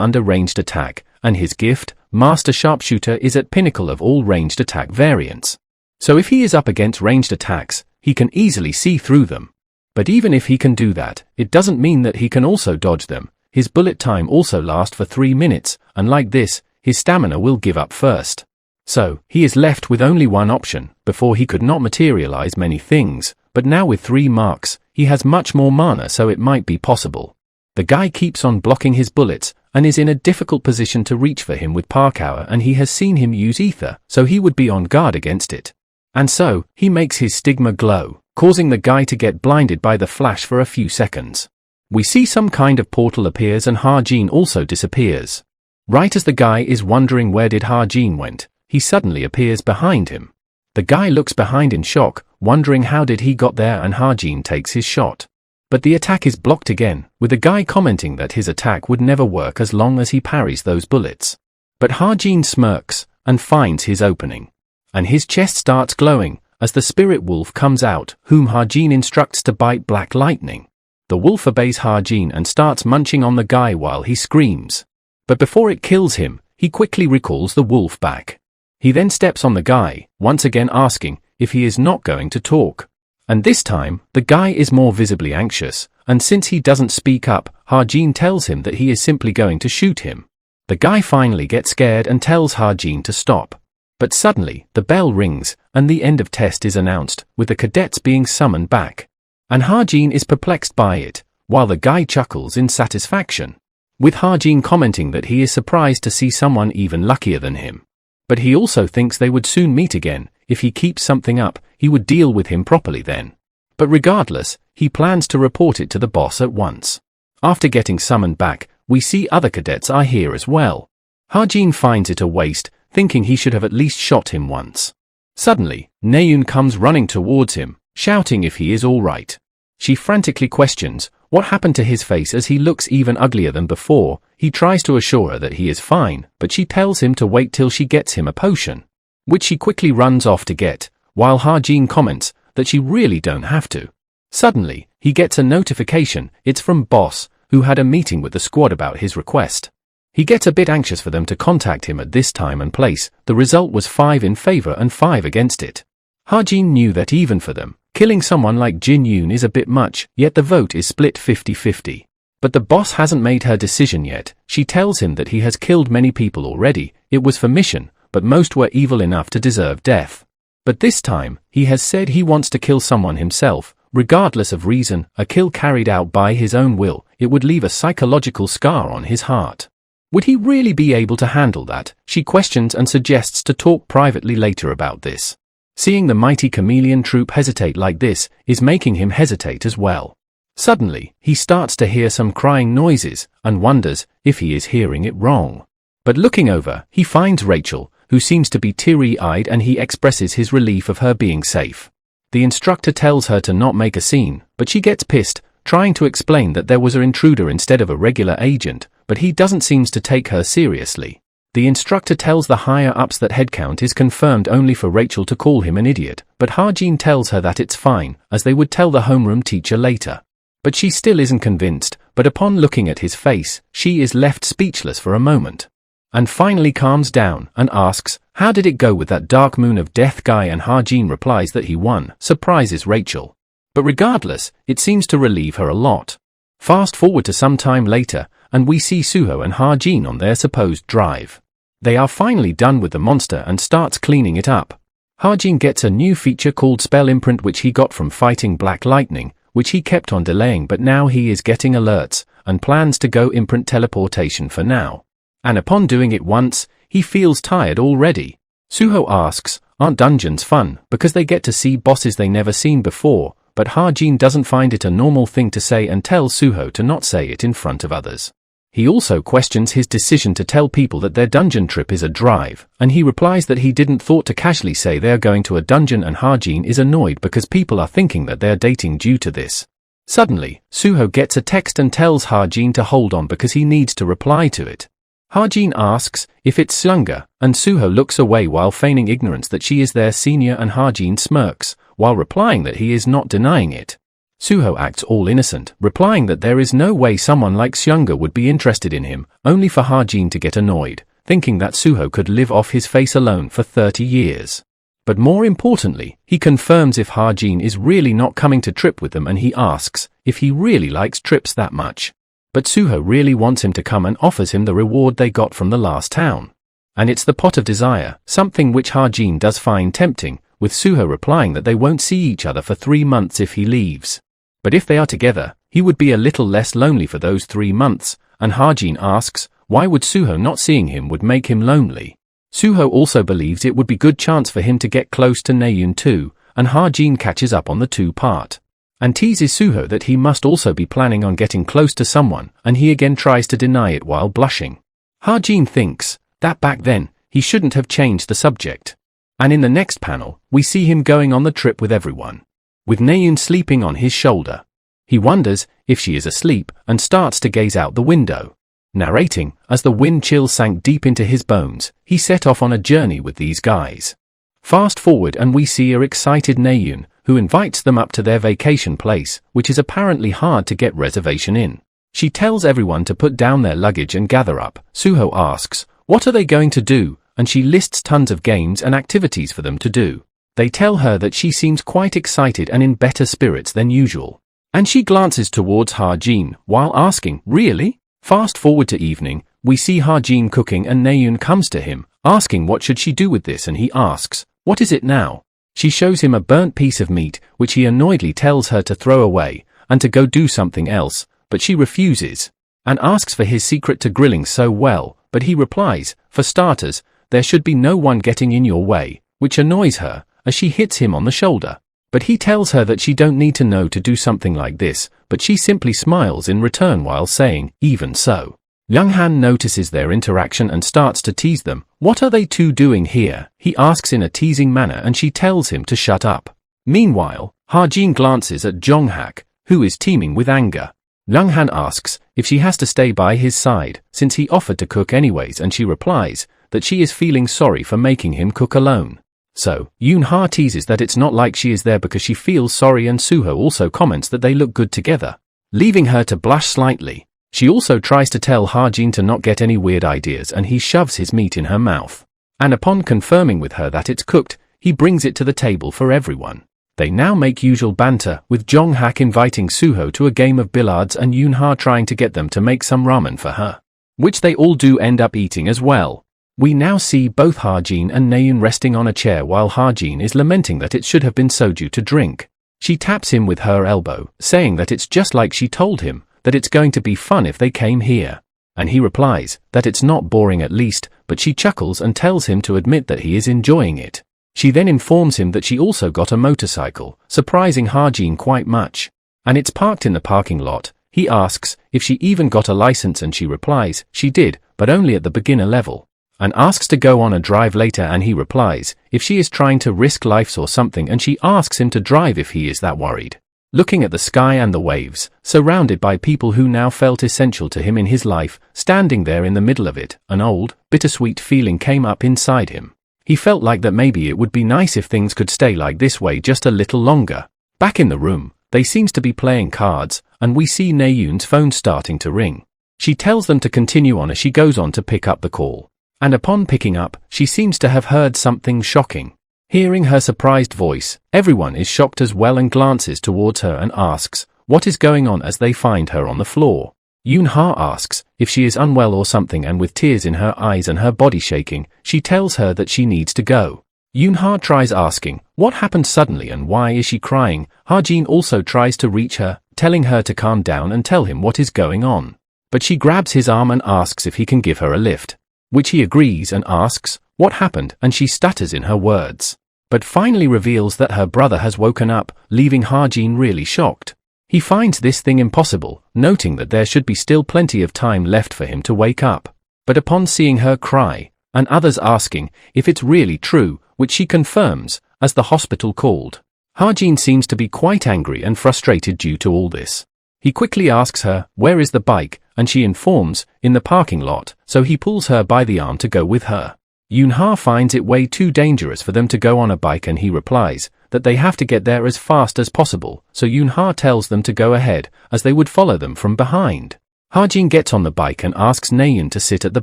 under ranged attack, and his gift, Master Sharpshooter, is at pinnacle of all ranged attack variants. So if he is up against ranged attacks, he can easily see through them. But even if he can do that, it doesn't mean that he can also dodge them. His bullet time also lasts for 3 minutes, and like this, his stamina will give up first. So, he is left with only one option. Before he could not materialize many things, but now with 3 marks, he has much more mana, so it might be possible. The guy keeps on blocking his bullets, and is in a difficult position to reach for him with Parkour, and he has seen him use ether, so he would be on guard against it. And so, he makes his Stigma glow, causing the guy to get blinded by the flash for a few seconds. We see some kind of portal appears and Ha-jin also disappears. Right as the guy is wondering where did Ha-jin went, he suddenly appears behind him. The guy looks behind in shock, wondering how did he got there, and Ha-jin takes his shot. But the attack is blocked again, with the guy commenting that his attack would never work as long as he parries those bullets. But Ha-jin smirks, and finds his opening. And his chest starts glowing, as the spirit wolf comes out, whom Ha-jin instructs to bite black lightning. The wolf obeys Ha-jin and starts munching on the guy while he screams. But before it kills him, he quickly recalls the wolf back. He then steps on the guy, once again asking if he is not going to talk. And this time, the guy is more visibly anxious, and since he doesn't speak up, Ha-jin tells him that he is simply going to shoot him. The guy finally gets scared and tells Ha-jin to stop. But suddenly, the bell rings, and the end of test is announced, with the cadets being summoned back. And Ha-jin is perplexed by it, while the guy chuckles in satisfaction, with Ha-jin commenting that he is surprised to see someone even luckier than him. But he also thinks they would soon meet again. If he keeps something up, he would deal with him properly then. But regardless, he plans to report it to the boss at once. After getting summoned back, we see other cadets are here as well. Ha-jin finds it a waste, thinking he should have at least shot him once. Suddenly, Naeun comes running towards him, shouting if he is all right. She frantically questions what happened to his face as he looks even uglier than before. He tries to assure her that he is fine, but she tells him to wait till she gets him a potion, which she quickly runs off to get, while Ha-jin comments that she really don't have to. Suddenly, he gets a notification. It's from Boss, who had a meeting with the squad about his request. He gets a bit anxious for them to contact him at this time and place. The result was 5 in favor and 5 against it. Ha-jin knew that even for them, killing someone like Jin-yoon is a bit much, yet the vote is split 50-50. But the boss hasn't made her decision yet. She tells him that he has killed many people already. It was for mission, but most were evil enough to deserve death. But this time, he has said he wants to kill someone himself, regardless of reason. A kill carried out by his own will, it would leave a psychological scar on his heart. Would he really be able to handle that? She questions and suggests to talk privately later about this. Seeing the mighty chameleon troop hesitate like this is making him hesitate as well. Suddenly, he starts to hear some crying noises and wonders if he is hearing it wrong. But looking over, he finds Rachel, who seems to be teary-eyed, and he expresses his relief of her being safe. The instructor tells her to not make a scene, but she gets pissed, trying to explain that there was an intruder instead of a regular agent, but he doesn't seem to take her seriously. The instructor tells the higher-ups that headcount is confirmed only for Rachel to call him an idiot, but Ha-jin tells her that it's fine, as they would tell the homeroom teacher later. But she still isn't convinced, but upon looking at his face, she is left speechless for a moment. And finally calms down and asks, how did it go with that Dark Moon of Death guy? And Ha-jin replies that he won, surprises Rachel. But regardless, it seems to relieve her a lot. Fast forward to some time later, and we see Suho and Ha-jin on their supposed drive. They are finally done with the monster and starts cleaning it up. Ha-jin gets a new feature called Spell Imprint, which he got from fighting Black Lightning, which he kept on delaying, but now he is getting alerts and plans to go imprint teleportation for now. And upon doing it once, he feels tired already. Suho asks, aren't dungeons fun, because they get to see bosses they never seen before, but Ha-jin doesn't find it a normal thing to say and tells Suho to not say it in front of others. He also questions his decision to tell people that their dungeon trip is a drive, and he replies that he didn't thought to casually say they are going to a dungeon, and Ha-jin is annoyed because people are thinking that they are dating due to this. Suddenly, Suho gets a text and tells Ha-jin to hold on because he needs to reply to it. Ha-jin asks if it's Sunga, and Suho looks away while feigning ignorance that she is their senior, and Ha-jin smirks, while replying that he is not denying it. Suho acts all innocent, replying that there is no way someone like Sunga would be interested in him, only for Ha-jin to get annoyed, thinking that Suho could live off his face alone for 30 years. But more importantly, he confirms if Ha-jin is really not coming to trip with them, and he asks if he really likes trips that much. But Suho really wants him to come and offers him the reward they got from the last town. And it's the Pot of Desire, something which Ha-jin does find tempting, with Suho replying that they won't see each other for 3 months if he leaves. But if they are together, he would be a little less lonely for those 3 months, and Ha-jin asks why would Suho not seeing him would make him lonely. Suho also believes it would be good chance for him to get close to Naeun too, and Ha-jin catches up on the two part, and teases Suho that he must also be planning on getting close to someone, and he again tries to deny it while blushing. Ha-jin thinks that back then, he shouldn't have changed the subject. And in the next panel, we see him going on the trip with everyone, with Naeun sleeping on his shoulder. He wonders if she is asleep and starts to gaze out the window. Narrating, as the wind chill sank deep into his bones, he set off on a journey with these guys. Fast forward and we see a excited Naeun, who invites them up to their vacation place, which is apparently hard to get reservation in. She tells everyone to put down their luggage and gather up. Suho asks, what are they going to do? And she lists tons of games and activities for them to do. They tell her that she seems quite excited and in better spirits than usual. And she glances towards Ha-jin while asking, "Really?" Fast forward to evening, we see Ha-jin cooking and Naeun comes to him, asking what should she do with this, and he asks, "What is it now?" She shows him a burnt piece of meat, which he annoyedly tells her to throw away, and to go do something else, but she refuses, and asks for his secret to grilling so well, but he replies, "For starters, there should be no one getting in your way," which annoys her, as she hits him on the shoulder. But he tells her that she don't need to know to do something like this, but she simply smiles in return while saying, "Even so." Young-han notices their interaction and starts to tease them. "What are they two doing here?" he asks in a teasing manner, and she tells him to shut up. Meanwhile, Ha-jin glances at Jong-hak, who is teeming with anger. Young-han asks if she has to stay by his side, since he offered to cook anyways, and she replies that she is feeling sorry for making him cook alone. So, Yoon-ha teases that it's not like she is there because she feels sorry, and Suho also comments that they look good together, leaving her to blush slightly. She also tries to tell Ha-jin to not get any weird ideas, and he shoves his meat in her mouth. And upon confirming with her that it's cooked, he brings it to the table for everyone. They now make usual banter, with Jong-hak inviting Suho to a game of billiards and Yoon-ha trying to get them to make some ramen for her, which they all do end up eating as well. We now see both Ha-jin and Naeun resting on a chair while Ha-jin is lamenting that it should have been soju to drink. She taps him with her elbow, saying that it's just like she told him, that it's going to be fun if they came here. And he replies that it's not boring at least, but she chuckles and tells him to admit that he is enjoying it. She then informs him that she also got a motorcycle, surprising Ha-jin quite much. And it's parked in the parking lot. He asks if she even got a license, and she replies she did, but only at the beginner level. And asks to go on a drive later, and he replies if she is trying to risk lives or something, and she asks him to drive if he is that worried. Looking at the sky and the waves, surrounded by people who now felt essential to him in his life, standing there in the middle of it, an old, bittersweet feeling came up inside him. He felt like that maybe it would be nice if things could stay like this way just a little longer. Back in the room, they seems to be playing cards, and we see Naeun's phone starting to ring. She tells them to continue on as she goes on to pick up the call. And upon picking up, she seems to have heard something shocking. Hearing her surprised voice, everyone is shocked as well and glances towards her and asks what is going on as they find her on the floor. Yoon-ha asks if she is unwell or something, and with tears in her eyes and her body shaking, she tells her that she needs to go. Yoon-ha tries asking what happened suddenly and why is she crying. Ha-jin also tries to reach her, telling her to calm down and tell him what is going on. But she grabs his arm and asks if he can give her a lift, which he agrees and asks what happened, and she stutters in her words, but finally reveals that her brother has woken up, leaving Ha-jin really shocked. He finds this thing impossible, noting that there should be still plenty of time left for him to wake up. But upon seeing her cry, and others asking if it's really true, which she confirms, as the hospital called, Ha-jin seems to be quite angry and frustrated due to all this. He quickly asks her where is the bike, and she informs in the parking lot, so he pulls her by the arm to go with her. Yoon-ha finds it way too dangerous for them to go on a bike, and he replies that they have to get there as fast as possible, so Yoon-ha tells them to go ahead, as they would follow them from behind. Ha-jin gets on the bike and asks Naeun to sit at the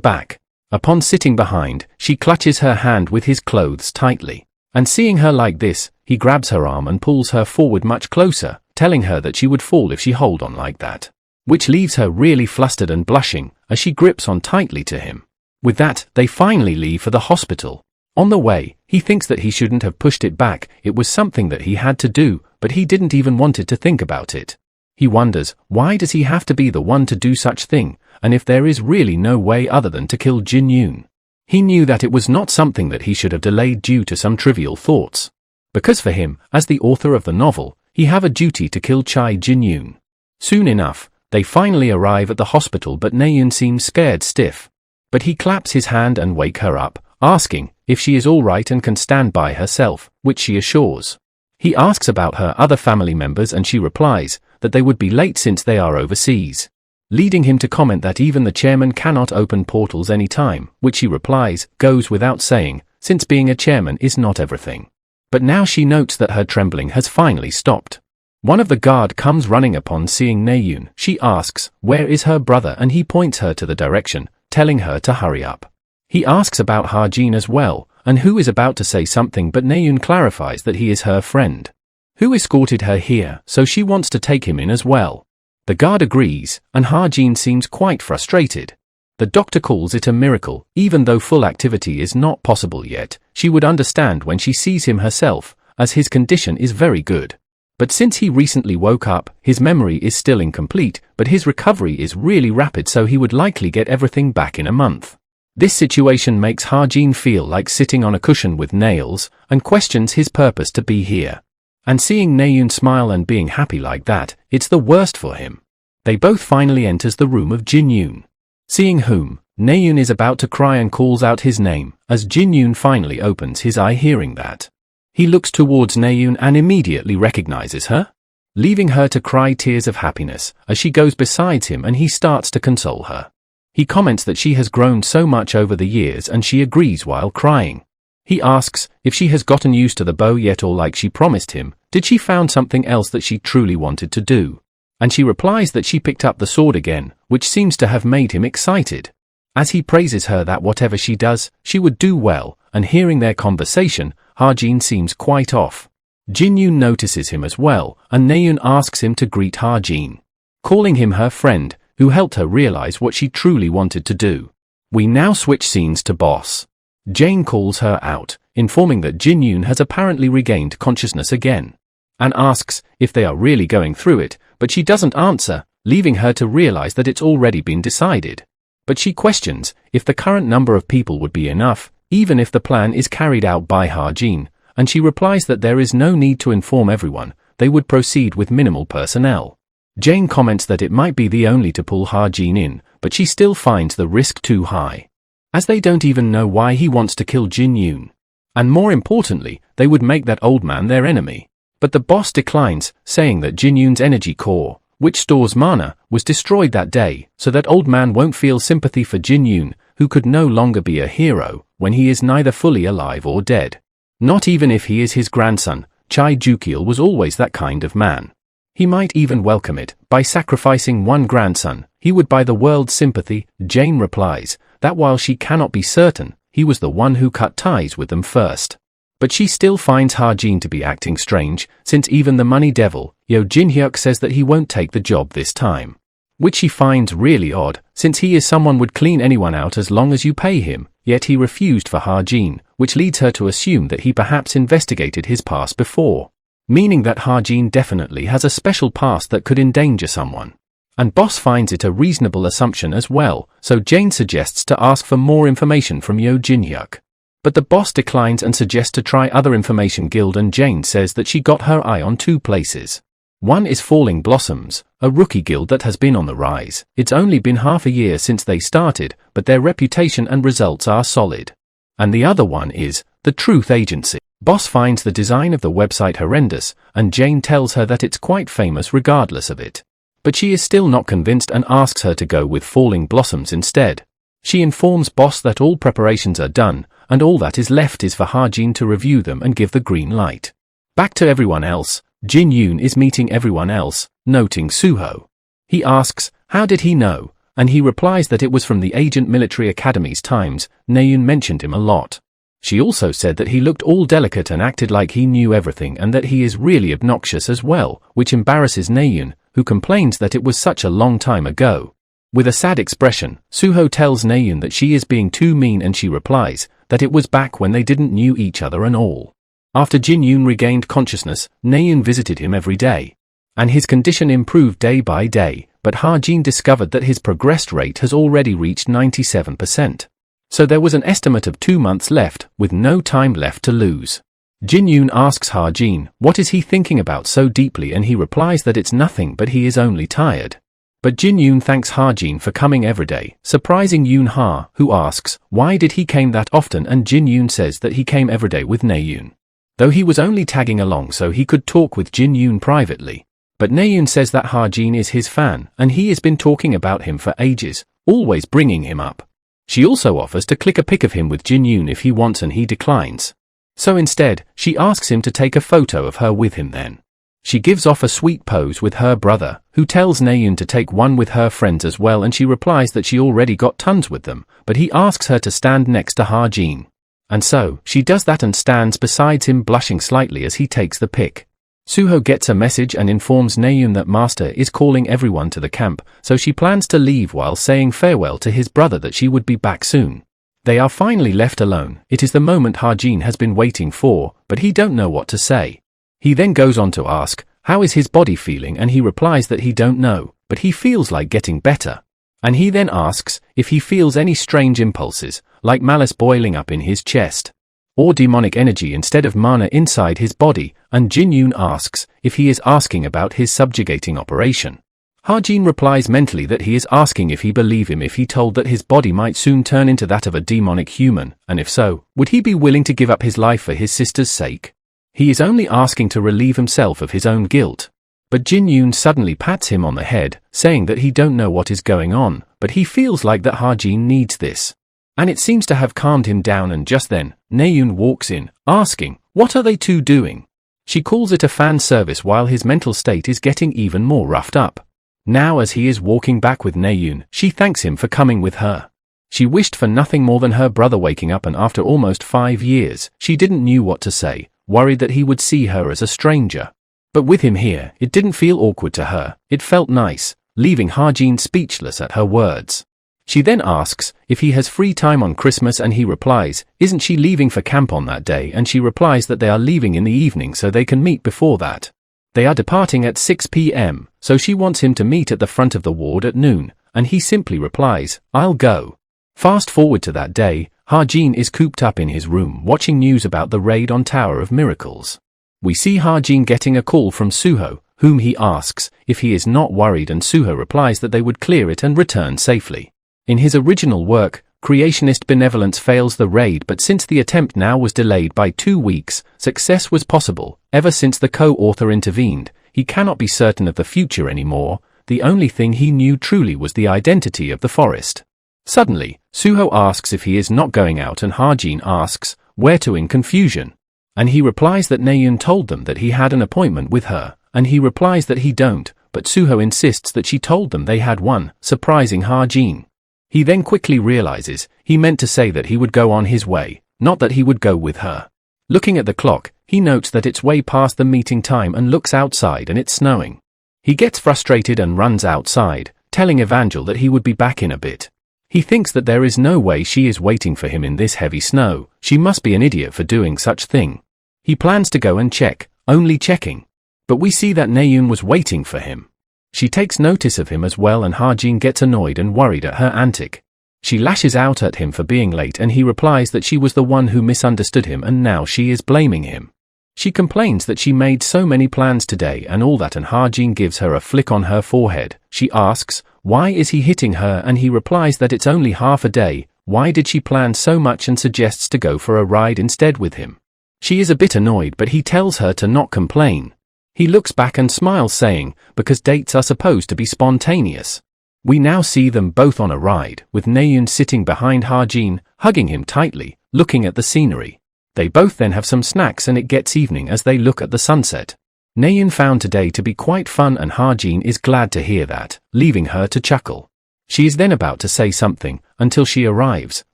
back. Upon sitting behind, she clutches her hand with his clothes tightly, and seeing her like this, he grabs her arm and pulls her forward much closer, telling her that she would fall if she hold on like that, which leaves her really flustered and blushing as she grips on tightly to him. With that, they finally leave for the hospital. On the way, he thinks that he shouldn't have pushed it back, it was something that he had to do, but he didn't even wanted to think about it. He wonders, why does he have to be the one to do such thing, and if there is really no way other than to kill Jin-yoon. He knew that it was not something that he should have delayed due to some trivial thoughts. Because for him, as the author of the novel, he have a duty to kill Chai Jin-yoon. Soon enough, they finally arrive at the hospital, but Naeun seems scared stiff. But he claps his hand and wake her up, asking if she is all right and can stand by herself, which she assures. He asks about her other family members, and she replies that they would be late since they are overseas, leading him to comment that even the chairman cannot open portals any time, which he replies goes without saying, since being a chairman is not everything. But now she notes that her trembling has finally stopped. One of the guard comes running upon seeing Naeun. She asks where is her brother, and he points her to the direction, telling her to hurry up. He asks about Ha-jin as well, and Who is about to say something, but Naeun clarifies that he is her friend. Who escorted her here, so she wants to take him in as well. The guard agrees, and Ha-jin seems quite frustrated. The doctor calls it a miracle, even though full activity is not possible yet. She would understand when she sees him herself, as his condition is very good. But since he recently woke up, his memory is still incomplete, but his recovery is really rapid, so he would likely get everything back in a month. This situation makes Ha-jin feel like sitting on a cushion with nails, and questions his purpose to be here. And seeing Naeun smile and being happy like that, it's the worst for him. They both finally enters the room of Jin-yoon. Seeing whom, Naeun is about to cry and calls out his name, as Jin-yoon finally opens his eye hearing that. He looks towards Naeun and immediately recognizes her, leaving her to cry tears of happiness as she goes beside him, and he starts to console her. He comments that she has grown so much over the years, and she agrees while crying. He asks if she has gotten used to the bow yet, or like she promised him, did she found something else that she truly wanted to do? And she replies that she picked up the sword again, which seems to have made him excited. As he praises her that whatever she does, she would do well, and hearing their conversation, Ha-jin seems quite off. Jin-yoon notices him as well, and Naeun asks him to greet Ha-jin, calling him her friend, who helped her realize what she truly wanted to do. We now switch scenes to Boss. Jane calls her out, informing that Jin-yoon has apparently regained consciousness again, and asks if they are really going through it, but she doesn't answer, leaving her to realize that it's already been decided. But she questions if the current number of people would be enough, even if the plan is carried out by Ha-jin, and she replies that there is no need to inform everyone, they would proceed with minimal personnel. Jane comments that it might be the only to pull Ha-jin in, but she still finds the risk too high, as they don't even know why he wants to kill Jin-yoon. And more importantly, they would make that old man their enemy. But the boss declines, saying that Jin-yoon's energy core, which stores mana, was destroyed that day, so that old man won't feel sympathy for Jin-yoon, who could no longer be a hero, when he is neither fully alive or dead. Not even if he is his grandson. Chai Jukiel was always that kind of man. He might even welcome it. By sacrificing one grandson, he would buy the world's sympathy. Jane replies that while she cannot be certain, he was the one who cut ties with them first. But she still finds Ha-jin to be acting strange, since even the money devil, Yo Jin-hyuk, says that he won't take the job this time. Which she finds really odd, since he is someone would clean anyone out as long as you pay him, yet he refused for Ha-jin, which leads her to assume that he perhaps investigated his past before. Meaning that Ha-jin definitely has a special past that could endanger someone. And Boss finds it a reasonable assumption as well, so Jane suggests to ask for more information from Yo Jin-hyuk. But the boss declines and suggests to try other information guild, and Jane says that she got her eye on two places. One is Falling Blossoms, a rookie guild that has been on the rise. It's only been half a year since they started, but their reputation and results are solid. And the other one is the Truth Agency. Boss finds the design of the website horrendous, and Jane tells her that it's quite famous regardless of it. But she is still not convinced and asks her to go with Falling Blossoms instead. She informs Boss that all preparations are done, and all that is left is for Ha-jin to review them and give the green light. Back to everyone else, Jin-yoon is meeting everyone else, noting Suho. He asks, how did he know? And he replies that it was from the Agent Military Academy's times. Naeun mentioned him a lot. She also said that he looked all delicate and acted like he knew everything, and that he is really obnoxious as well, which embarrasses Naeun, who complains that it was such a long time ago. With a sad expression, Suho tells Naeun that she is being too mean, and she replies that it was back when they didn't knew each other and all. After Jin-yoon regained consciousness, Naeun visited him every day, and his condition improved day by day, but Ha-jin discovered that his progress rate has already reached 97%. So there was an estimate of 2 months left, with no time left to lose. Jin-yoon asks Ha-jin what is he thinking about so deeply, and he replies that it's nothing, but he is only tired. But Jin-yoon thanks Ha-jin for coming every day, surprising Yoon-ha, who asks why did he came that often, and Jin-yoon says that he came every day with Naeun, though he was only tagging along so he could talk with Jin-yoon privately. But Naeun says that Ha-jin is his fan, and he has been talking about him for ages, always bringing him up. She also offers to click a pic of him with Jin-yoon if he wants, and he declines. So instead, she asks him to take a photo of her with him then. She gives off a sweet pose with her brother, who tells Naeun to take one with her friends as well, and she replies that she already got tons with them, but he asks her to stand next to Ha-jin. And so, she does that and stands beside him blushing slightly as he takes the pic. Suho gets a message and informs Naeun that Master is calling everyone to the camp, so she plans to leave while saying farewell to his brother that she would be back soon. They are finally left alone. It is the moment Ha-jin has been waiting for, but he don't know what to say. He then goes on to ask, how is his body feeling, and he replies that he don't know, but he feels like getting better. And he then asks if he feels any strange impulses, like malice boiling up in his chest, or demonic energy instead of mana inside his body, and Jin-yoon asks if he is asking about his subjugating operation. Ha-jin replies mentally that he is asking if he believe him if he told that his body might soon turn into that of a demonic human, and if so, would he be willing to give up his life for his sister's sake? He is only asking to relieve himself of his own guilt. But Jin-yoon suddenly pats him on the head, saying that he don't know what is going on, but he feels like that Ha-jin needs this. And it seems to have calmed him down, and just then, Naeun walks in, asking, what are they two doing? She calls it a fan service while his mental state is getting even more roughed up. Now as he is walking back with Naeun, she thanks him for coming with her. She wished for nothing more than her brother waking up, and after almost 5 years, she didn't know what to say, worried that he would see her as a stranger. But with him here, it didn't feel awkward to her, it felt nice, leaving Ha-jin speechless at her words. She then asks if he has free time on Christmas, and he replies, isn't she leaving for camp on that day, and she replies that they are leaving in the evening so they can meet before that. They are departing at 6 p.m, so she wants him to meet at the front of the ward at noon, and he simply replies, I'll go. Fast forward to that day, Ha-jin is cooped up in his room watching news about the raid on Tower of Miracles. We see Ha-jin getting a call from Suho, whom he asks if he is not worried, and Suho replies that they would clear it and return safely. In his original work, Creationist Benevolence fails the raid, but since the attempt now was delayed by 2 weeks, success was possible. Ever since the co-author intervened, he cannot be certain of the future anymore. The only thing he knew truly was the identity of the forest. Suddenly, Suho asks if he is not going out, and Ha-jin asks where to in confusion. And he replies that Naeun told them that he had an appointment with her, and he replies that he don't, but Suho insists that she told them they had one, surprising Ha-jin. He then quickly realizes he meant to say that he would go on his way, not that he would go with her. Looking at the clock, he notes that it's way past the meeting time and looks outside and it's snowing. He gets frustrated and runs outside, telling Evangel that he would be back in a bit. He thinks that there is no way she is waiting for him in this heavy snow, she must be an idiot for doing such thing. He plans to go and check, only checking. But we see that Naeun was waiting for him. She takes notice of him as well, and Ha-jin gets annoyed and worried at her antic. She lashes out at him for being late, and he replies that she was the one who misunderstood him and now she is blaming him. She complains that she made so many plans today and all that, and Ha-jin gives her a flick on her forehead. She asks, why is he hitting her, and he replies that it's only half a day, why did she plan so much, and suggests to go for a ride instead with him. She is a bit annoyed, but he tells her to not complain. He looks back and smiles, saying, because dates are supposed to be spontaneous. We now see them both on a ride, with Naeun sitting behind Ha-jin, hugging him tightly, looking at the scenery. They both then have some snacks and it gets evening as they look at the sunset. Naeun found today to be quite fun, and Ha-jin is glad to hear that, leaving her to chuckle. She is then about to say something, until she arrives,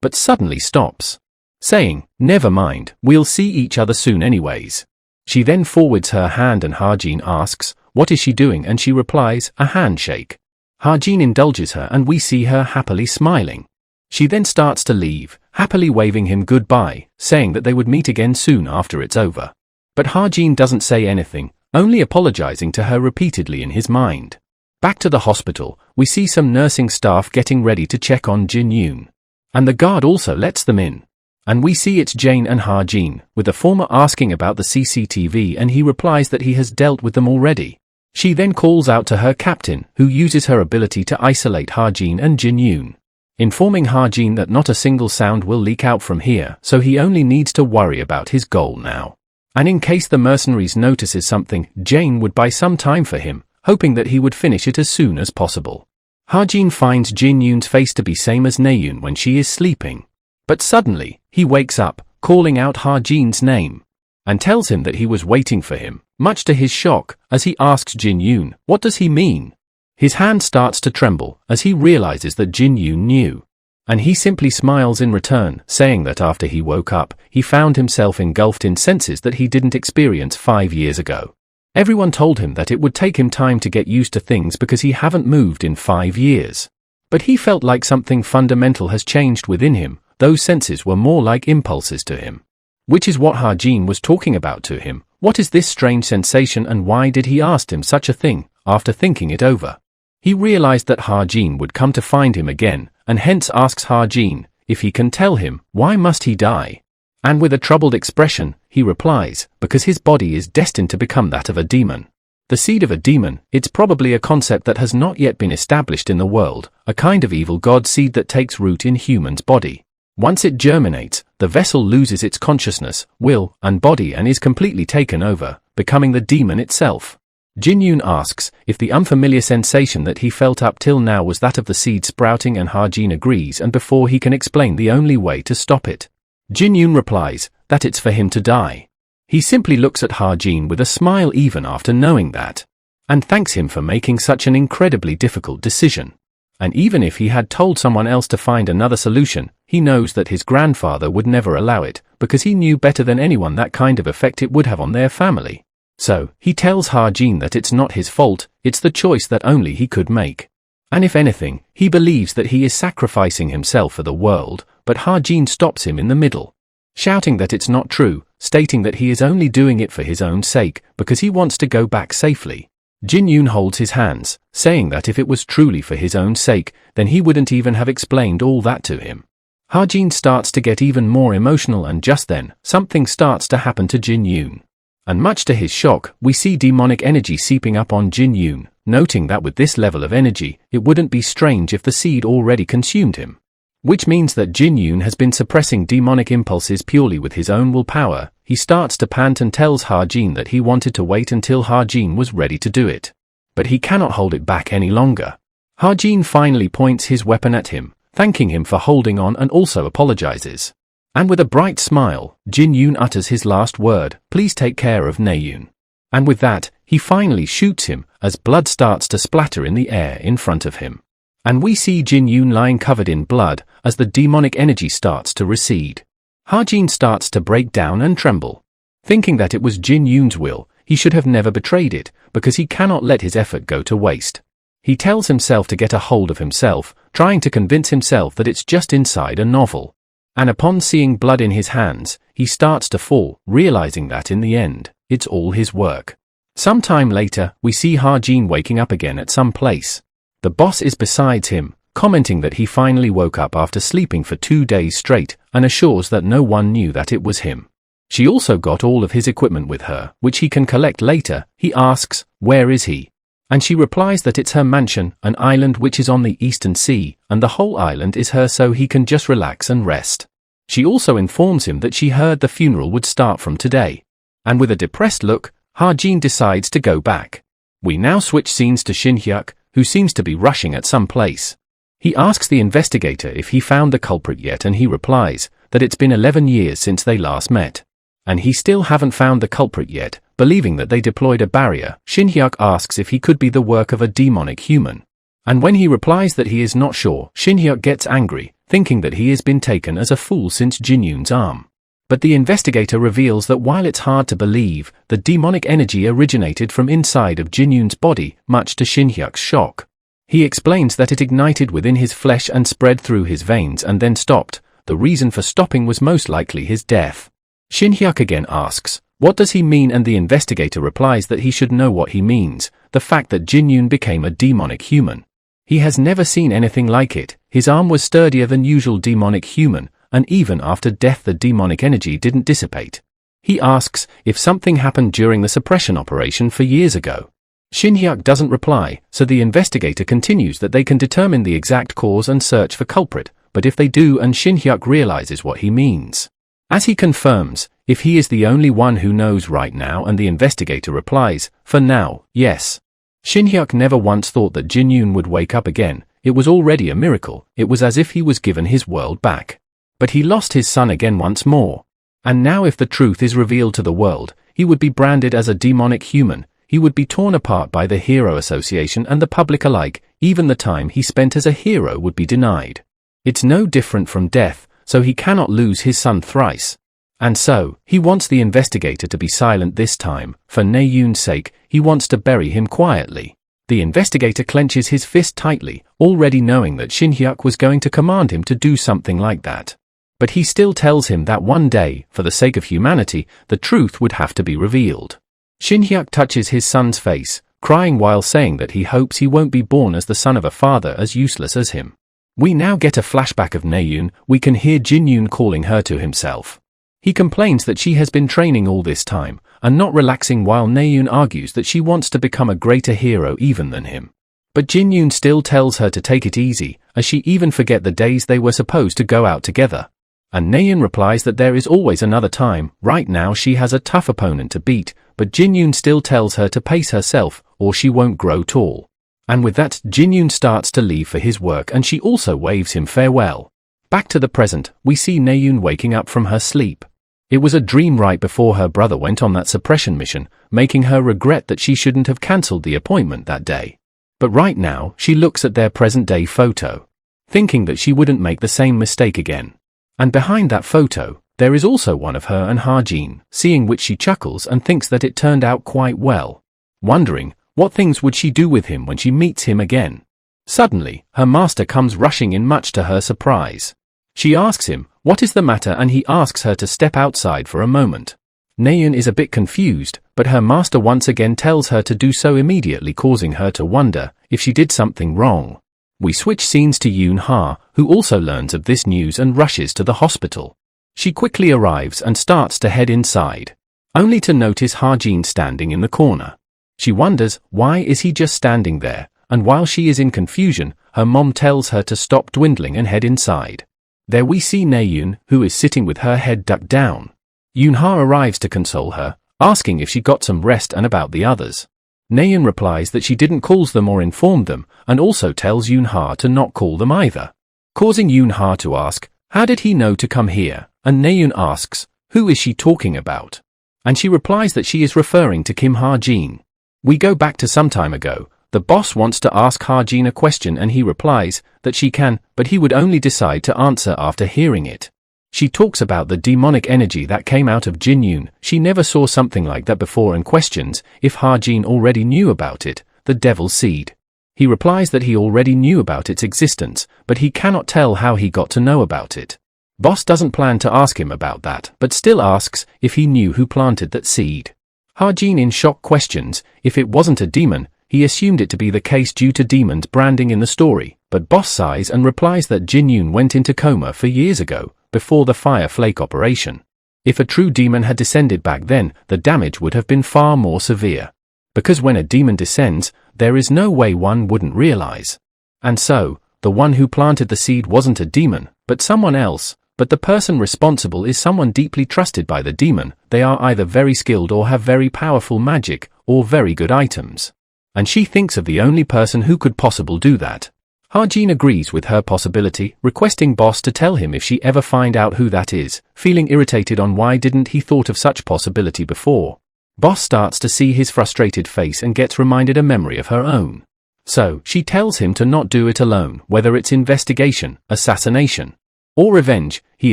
but suddenly stops, saying, never mind, we'll see each other soon anyways. She then forwards her hand and Ha-jin asks, what is she doing, and she replies, a handshake. Ha-jin indulges her and we see her happily smiling. She then starts to leave, happily waving him goodbye, saying that they would meet again soon after it's over. But Ha-jin doesn't say anything, only apologizing to her repeatedly in his mind. Back to the hospital, we see some nursing staff getting ready to check on Jin-yoon. And the guard also lets them in. And we see it's Jane and Ha-jin, with the former asking about the CCTV, and he replies that he has dealt with them already. She then calls out to her captain, who uses her ability to isolate Ha-jin and Jin-yoon, informing Ha-jin that not a single sound will leak out from here, so he only needs to worry about his goal now. And in case the mercenaries notices something, Jane would buy some time for him, hoping that he would finish it as soon as possible. Ha-jin finds Jin-yoon's face to be same as Naeun when she is sleeping. But suddenly, he wakes up, calling out Ha-jin's name, and tells him that he was waiting for him, much to his shock, as he asks Jin-yoon, what does he mean? His hand starts to tremble, as he realizes that Jin-yoon knew. And he simply smiles in return, saying that after he woke up, he found himself engulfed in senses that he didn't experience 5 years ago. Everyone told him that it would take him time to get used to things because he haven't moved in 5 years. But he felt like something fundamental has changed within him. Those senses were more like impulses to him. Which is what Ha-jin was talking about to him. What is this strange sensation and why did he ask him such a thing? After thinking it over, he realized that Ha-jin would come to find him again, and hence asks Ha-jin if he can tell him why must he die. And with a troubled expression, he replies, because his body is destined to become that of a demon. The seed of a demon, it's probably a concept that has not yet been established in the world, a kind of evil god seed that takes root in human's body. Once it germinates, the vessel loses its consciousness, will, and body and is completely taken over, becoming the demon itself. Jin-yoon asks if the unfamiliar sensation that he felt up till now was that of the seed sprouting, and Ha-jin agrees, and before he can explain the only way to stop it, Jin-yoon replies that it's for him to die. He simply looks at Ha-jin with a smile even after knowing that, and thanks him for making such an incredibly difficult decision. And even if he had told someone else to find another solution, he knows that his grandfather would never allow it, because he knew better than anyone that kind of effect it would have on their family. So, he tells Ha-jin that it's not his fault, it's the choice that only he could make. And if anything, he believes that he is sacrificing himself for the world, but Ha-jin stops him in the middle, shouting that it's not true, stating that he is only doing it for his own sake, because he wants to go back safely. Jin-yoon holds his hands, saying that if it was truly for his own sake, then he wouldn't even have explained all that to him. Ha-jin starts to get even more emotional, and just then, something starts to happen to Jin-yoon. And much to his shock, we see demonic energy seeping up on Jin-yoon, noting that with this level of energy, it wouldn't be strange if the seed already consumed him. Which means that Jin-yoon has been suppressing demonic impulses purely with his own willpower. He starts to pant and tells Ha-jin that he wanted to wait until Ha-jin was ready to do it. But he cannot hold it back any longer. Ha-jin finally points his weapon at him, thanking him for holding on, and also apologizes. And with a bright smile, Jin-yoon utters his last word, "Please take care of Naeun." And with that, he finally shoots him, as blood starts to splatter in the air in front of him. And we see Jin-yoon lying covered in blood, as the demonic energy starts to recede. Ha-jin starts to break down and tremble. Thinking that it was Jin-yoon's will, he should have never betrayed it, because he cannot let his effort go to waste. He tells himself to get a hold of himself, trying to convince himself that it's just inside a novel. And upon seeing blood in his hands, he starts to fall, realizing that in the end, it's all his work. Sometime later, we see Ha-jin waking up again at some place. The boss is besides him, commenting that he finally woke up after sleeping for 2 days straight, and assures that no one knew that it was him. She also got all of his equipment with her, which he can collect later. He asks, where is he? And she replies that it's her mansion, an island which is on the eastern sea, and the whole island is hers, so he can just relax and rest. She also informs him that she heard the funeral would start from today. And with a depressed look, Ha-jin decides to go back. We now switch scenes to Shin-hyuk, who seems to be rushing at some place. He asks the investigator if he found the culprit yet, and he replies that it's been 11 years since they last met. And he still haven't found the culprit yet, believing that they deployed a barrier. Shin-hyuk asks if he could be the work of a demonic human. And when he replies that he is not sure, Shin-hyuk gets angry, thinking that he has been taken as a fool since Jin-yoon's arm. But the investigator reveals that while it's hard to believe, the demonic energy originated from inside of Jin-yoon's body, much to Shin-hyuk's shock. He explains that it ignited within his flesh and spread through his veins and then stopped. The reason for stopping was most likely his death. Shin-hyuk again asks, what does he mean? And the investigator replies that he should know what he means, the fact that Jin-yoon became a demonic human. He has never seen anything like it. His arm was sturdier than usual demonic human, and even after death the demonic energy didn't dissipate. He asks if something happened during the suppression operation for years ago. Shin-hyuk doesn't reply, so the investigator continues that they can determine the exact cause and search for culprit, but if they do, and Shin-hyuk realizes what he means. As he confirms, if he is the only one who knows right now, and the investigator replies, for now, yes. Shin-hyuk never once thought that Jin-yoon would wake up again. It was already a miracle. It was as if he was given his world back. But he lost his son again once more. And now if the truth is revealed to the world, he would be branded as a demonic human. He would be torn apart by the Hero Association and the public alike. Even the time he spent as a hero would be denied. It's no different from death, so he cannot lose his son thrice. And so, he wants the investigator to be silent this time. For Naeun's sake, he wants to bury him quietly. The investigator clenches his fist tightly, already knowing that Shin-hyuk was going to command him to do something like that. But he still tells him that one day, for the sake of humanity, the truth would have to be revealed. Shin-hyuk touches his son's face, crying while saying that he hopes he won't be born as the son of a father as useless as him. We now get a flashback of Naeun. We can hear Jin-yoon calling her to himself. He complains that she has been training all this time, and not relaxing, while Naeun argues that she wants to become a greater hero even than him. But Jin-yoon still tells her to take it easy, as she even forget the days they were supposed to go out together. And Naeun replies that there is always another time. Right now she has a tough opponent to beat, but Jin-yoon still tells her to pace herself, or she won't grow tall. And with that, Jin-yoon starts to leave for his work, and she also waves him farewell. Back to the present, we see Naeun waking up from her sleep. It was a dream right before her brother went on that suppression mission, making her regret that she shouldn't have cancelled the appointment that day. But right now, she looks at their present-day photo, thinking that she wouldn't make the same mistake again. And behind that photo, there is also one of her and Ha-jin, seeing which she chuckles and thinks that it turned out quite well. Wondering, what things would she do with him when she meets him again? Suddenly, her master comes rushing in, much to her surprise. She asks him, what is the matter, and he asks her to step outside for a moment. Naeun is a bit confused, but her master once again tells her to do so immediately, causing her to wonder if she did something wrong. We switch scenes to Yoon-ha, who also learns of this news and rushes to the hospital. She quickly arrives and starts to head inside, only to notice Ha-jin standing in the corner. She wonders, why is he just standing there? And while she is in confusion, her mom tells her to stop dwindling and head inside. There we see Naeun, who is sitting with her head ducked down. Yoon-ha arrives to console her, asking if she got some rest and about the others. Naeun replies that she didn't call them or inform them, and also tells Yoon-ha to not call them either, causing Yoon-ha to ask, how did he know to come here? And Naeun asks, who is she talking about? And she replies that she is referring to Kim Ha-jin. We go back to some time ago. The boss wants to ask Ha-jin a question, and he replies that she can, but he would only decide to answer after hearing it. She talks about the demonic energy that came out of Jin-yoon. She never saw something like that before, and questions if Ha-jin already knew about it, the devil's seed. He replies that he already knew about its existence, but he cannot tell how he got to know about it. Boss doesn't plan to ask him about that, but still asks if he knew who planted that seed. Ha-jin in shock questions if it wasn't a demon. He assumed it to be the case due to demons branding in the story, but boss sighs and replies that Jin-yoon went into coma for years ago, before the fire flake operation. If a true demon had descended back then, the damage would have been far more severe. Because when a demon descends, there is no way one wouldn't realize. And so, the one who planted the seed wasn't a demon, but someone else, but the person responsible is someone deeply trusted by the demon. They are either very skilled or have very powerful magic, or very good items. And she thinks of the only person who could possibly do that. Ha-jin agrees with her possibility, requesting boss to tell him if she ever find out who that is, feeling irritated on why didn't he thought of such possibility before. Boss starts to see his frustrated face and gets reminded a memory of her own. So, she tells him to not do it alone, whether it's investigation, assassination, or revenge. He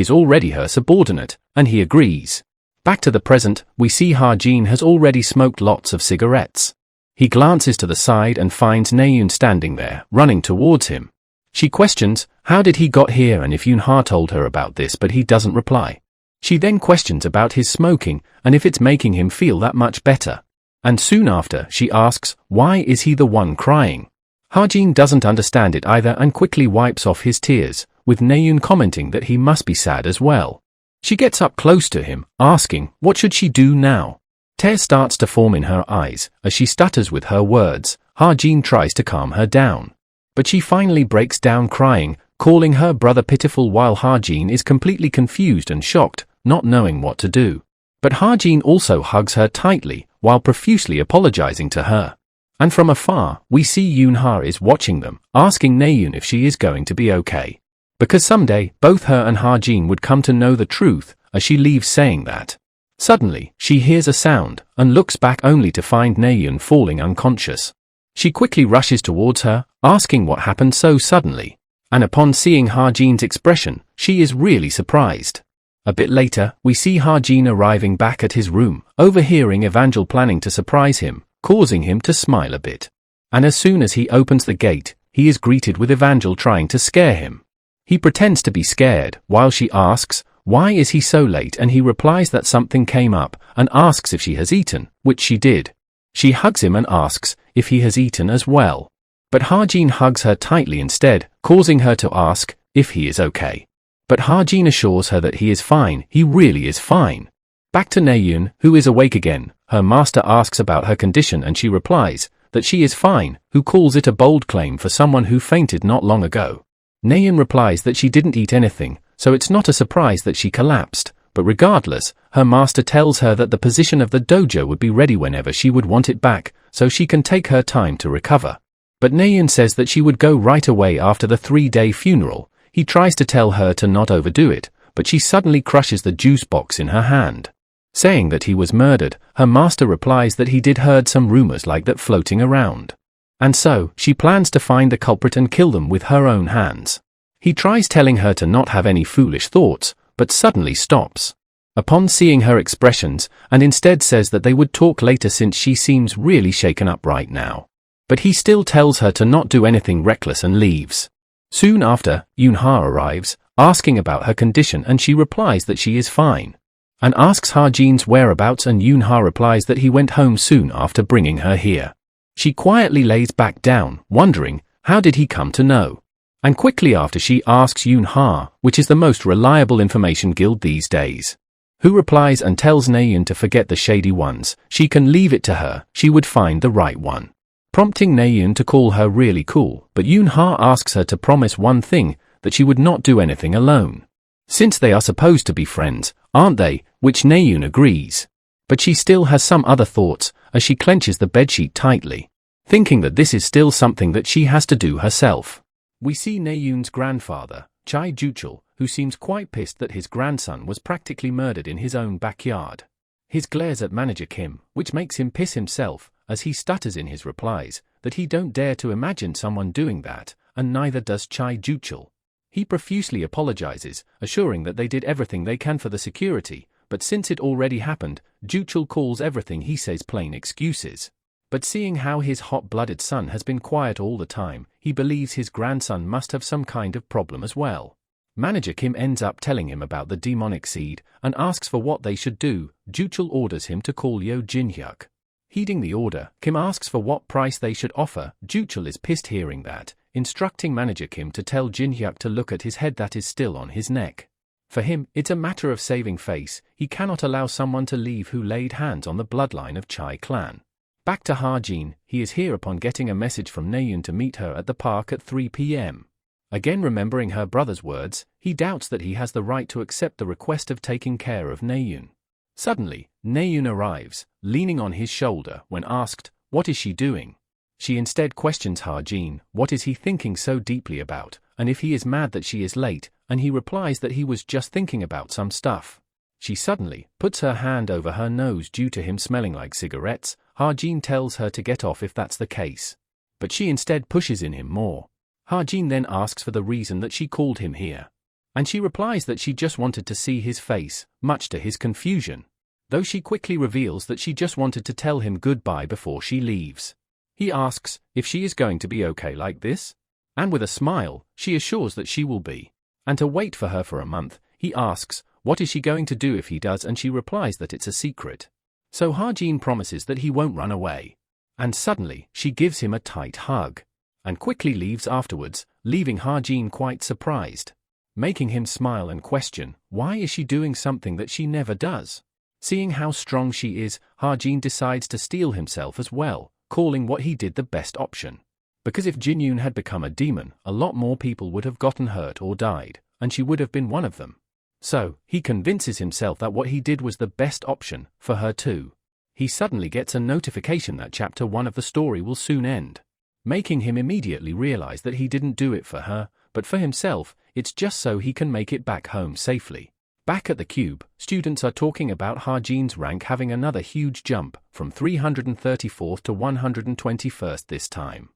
is already her subordinate, and he agrees. Back to the present, we see Ha-jin has already smoked lots of cigarettes. He glances to the side and finds Naeun standing there, running towards him. She questions, how did he got here, and if Yoon-ha told her about this, but he doesn't reply. She then questions about his smoking, and if it's making him feel that much better. And soon after, she asks, why is he the one crying? Ha-jin doesn't understand it either and quickly wipes off his tears, with Naeun commenting that he must be sad as well. She gets up close to him, asking, what should she do now? Tears starts to form in her eyes, as she stutters with her words. Ha-jin tries to calm her down, but she finally breaks down crying, calling her brother pitiful, while Ha-jin is completely confused and shocked, not knowing what to do. But Ha-jin also hugs her tightly, while profusely apologizing to her. And from afar, we see Yoon-ha is watching them, asking Naeun if she is going to be okay. Because someday, both her and Ha-jin would come to know the truth, as she leaves saying that. Suddenly, she hears a sound, and looks back only to find Naeun falling unconscious. She quickly rushes towards her, asking what happened so suddenly. And upon seeing Ha-jin's expression, she is really surprised. A bit later, we see Ha-jin arriving back at his room, overhearing Evangel planning to surprise him, causing him to smile a bit. And as soon as he opens the gate, he is greeted with Evangel trying to scare him. He pretends to be scared, while she asks, why is he so late, and he replies that something came up, and asks if she has eaten, which she did. She hugs him and asks if he has eaten as well. But Ha-jin hugs her tightly instead, causing her to ask if he is okay. But Ha-jin assures her that he is fine, he really is fine. Back to Naeun, who is awake again. Her master asks about her condition and she replies that she is fine, who calls it a bold claim for someone who fainted not long ago. Naeun replies that she didn't eat anything, so it's not a surprise that she collapsed, but regardless, her master tells her that the position of the dojo would be ready whenever she would want it back, so she can take her time to recover. But Naeun says that she would go right away after the 3-day funeral. He tries to tell her to not overdo it, but she suddenly crushes the juice box in her hand. Saying that he was murdered, her master replies that he did heard some rumors like that floating around. And so, she plans to find the culprit and kill them with her own hands. He tries telling her to not have any foolish thoughts, but suddenly stops. Upon seeing her expressions, and instead says that they would talk later since she seems really shaken up right now. But he still tells her to not do anything reckless and leaves. Soon after, Yoon-ha arrives, asking about her condition, and she replies that she is fine. And asks Ha-jin's whereabouts, and Yoon-ha replies that he went home soon after bringing her here. She quietly lays back down, wondering, how did he come to know? And quickly after she asks Yoon-ha, which is the most reliable information guild these days. Who replies and tells Naeun to forget the shady ones, she can leave it to her, she would find the right one. Prompting Naeun to call her really cool, but Yoon-ha asks her to promise one thing, that she would not do anything alone. Since they are supposed to be friends, aren't they, which Naeun agrees. But she still has some other thoughts, as she clenches the bedsheet tightly, thinking that this is still something that she has to do herself. We see Naeun's grandfather, Chai Juchul, who seems quite pissed that his grandson was practically murdered in his own backyard. He glares at manager Kim, which makes him piss himself, as he stutters in his replies, that he don't dare to imagine someone doing that, and neither does Chai Juchul. He profusely apologizes, assuring that they did everything they can for the security, but since it already happened, Juchul calls everything he says plain excuses. But seeing how his hot-blooded son has been quiet all the time, he believes his grandson must have some kind of problem as well. Manager Kim ends up telling him about the demonic seed, and asks for what they should do. Juchul orders him to call Yo Jin-hyuk. Heeding the order, Kim asks for what price they should offer. Juchul is pissed hearing that, instructing manager Kim to tell Jin-hyuk to look at his head that is still on his neck. For him, it's a matter of saving face. He cannot allow someone to leave who laid hands on the bloodline of Chai clan. Back to Ha-jin, he is here upon getting a message from Naeun to meet her at the park at 3 p.m. Again remembering her brother's words, he doubts that he has the right to accept the request of taking care of Naeun. Suddenly, Naeun arrives, leaning on his shoulder. When asked, what is she doing? She instead questions Ha-jin, what is he thinking so deeply about, and if he is mad that she is late, and he replies that he was just thinking about some stuff. She suddenly puts her hand over her nose due to him smelling like cigarettes. Ha-jin tells her to get off if that's the case. But she instead pushes in him more. Ha-jin then asks for the reason that she called him here. And she replies that she just wanted to see his face, much to his confusion. Though she quickly reveals that she just wanted to tell him goodbye before she leaves. He asks if she is going to be okay like this. And with a smile, she assures that she will be. And to wait for her for a month, he asks, what is she going to do if he does, and she replies that it's a secret. So Ha-jin promises that he won't run away. And suddenly, she gives him a tight hug. And quickly leaves afterwards, leaving Ha-jin quite surprised. Making him smile and question, why is she doing something that she never does? Seeing how strong she is, Ha-jin decides to steel himself as well, calling what he did the best option. Because if Jin-yoon had become a demon, a lot more people would have gotten hurt or died, and she would have been one of them. So, he convinces himself that what he did was the best option, for her too. He suddenly gets a notification that chapter 1 of the story will soon end. Making him immediately realize that he didn't do it for her, but for himself. It's just so he can make it back home safely. Back at the cube, students are talking about Ha-jin's rank having another huge jump, from 334th to 121st this time.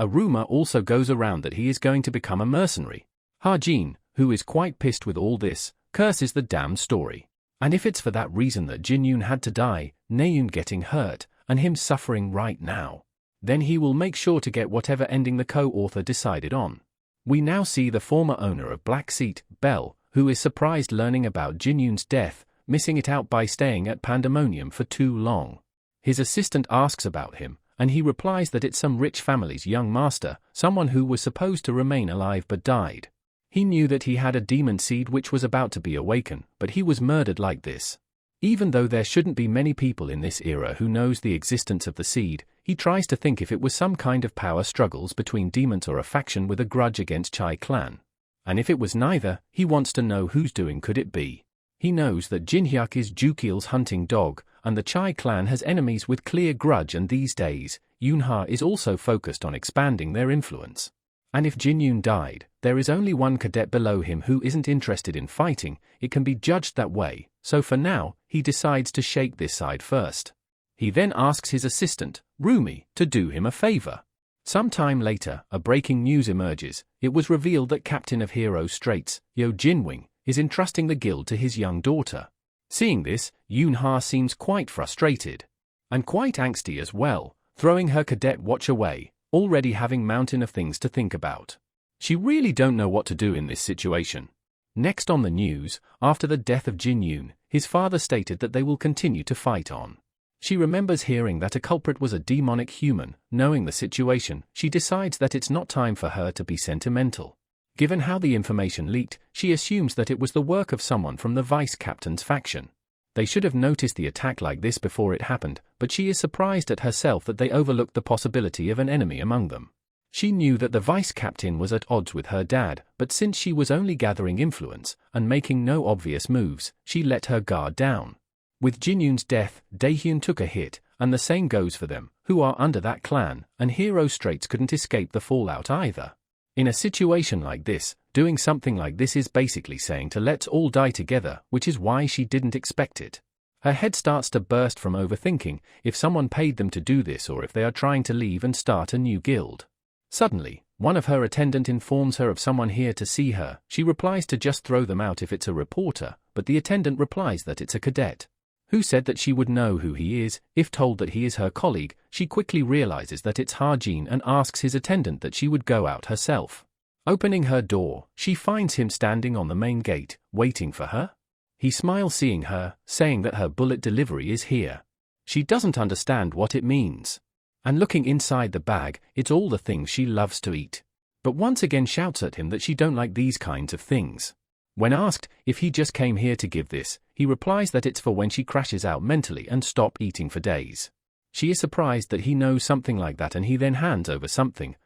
A rumor also goes around that he is going to become a mercenary. Ha-jin, who is quite pissed with all this, curses the damn story. And if it's for that reason that Jin-yoon had to die, Naeun getting hurt, and him suffering right now, then he will make sure to get whatever ending the co-author decided on. We now see the former owner of Black Seat, Bell, who is surprised learning about Jin-yoon's death, missing it out by staying at Pandemonium for too long. His assistant asks about him, and he replies that it's some rich family's young master, someone who was supposed to remain alive but died. He knew that he had a demon seed which was about to be awakened, but he was murdered like this. Even though there shouldn't be many people in this era who knows the existence of the seed, he tries to think if it was some kind of power struggles between demons or a faction with a grudge against Chai clan. And if it was neither, he wants to know whose doing could it be. He knows that Jinhyuk is Jukiel's hunting dog, and the Chai clan has enemies with clear grudge, and these days, Yoonha is also focused on expanding their influence. And if Jin-yoon died, there is only one cadet below him who isn't interested in fighting. It can be judged that way, so for now, he decides to shake this side first. He then asks his assistant, Rumi, to do him a favor. Sometime later, a breaking news emerges. It was revealed that Captain of Hero Straits, Yo Jinwing, is entrusting the guild to his young daughter. Seeing this, Yoonha seems quite frustrated. And quite angsty as well, throwing her cadet watch away, already having mountain of things to think about. She really don't know what to do in this situation. Next on the news, after the death of Jin-yoon, his father stated that they will continue to fight on. She remembers hearing that a culprit was a demonic human. Knowing the situation, she decides that it's not time for her to be sentimental. Given how the information leaked, she assumes that it was the work of someone from the vice captain's faction. They should have noticed the attack like this before it happened, but she is surprised at herself that they overlooked the possibility of an enemy among them. She knew that the vice captain was at odds with her dad, but since she was only gathering influence and making no obvious moves, she let her guard down. With Jin-yoon's death, Daehyun took a hit, and the same goes for them, who are under that clan, and Hero Straits couldn't escape the fallout either. In a situation like this, doing something like this is basically saying to let's all die together, which is why she didn't expect it. Her head starts to burst from overthinking if someone paid them to do this or if they are trying to leave and start a new guild. Suddenly, one of her attendant informs her of someone here to see her. She replies to just throw them out if it's a reporter, but the attendant replies that it's a cadet, who said that she would know who he is. If told that he is her colleague, she quickly realizes that it's Ha-jin and asks his attendant that she would go out herself. Opening her door, she finds him standing on the main gate, waiting for her. He smiles seeing her, saying that her bullet delivery is here. She doesn't understand what it means. And looking inside the bag, it's all the things she loves to eat. But once again shouts at him that she don't like these kinds of things. When asked if he just came here to give this, he replies that it's for when she crashes out mentally and stop eating for days. She is surprised that he knows something like that, and he then hands over something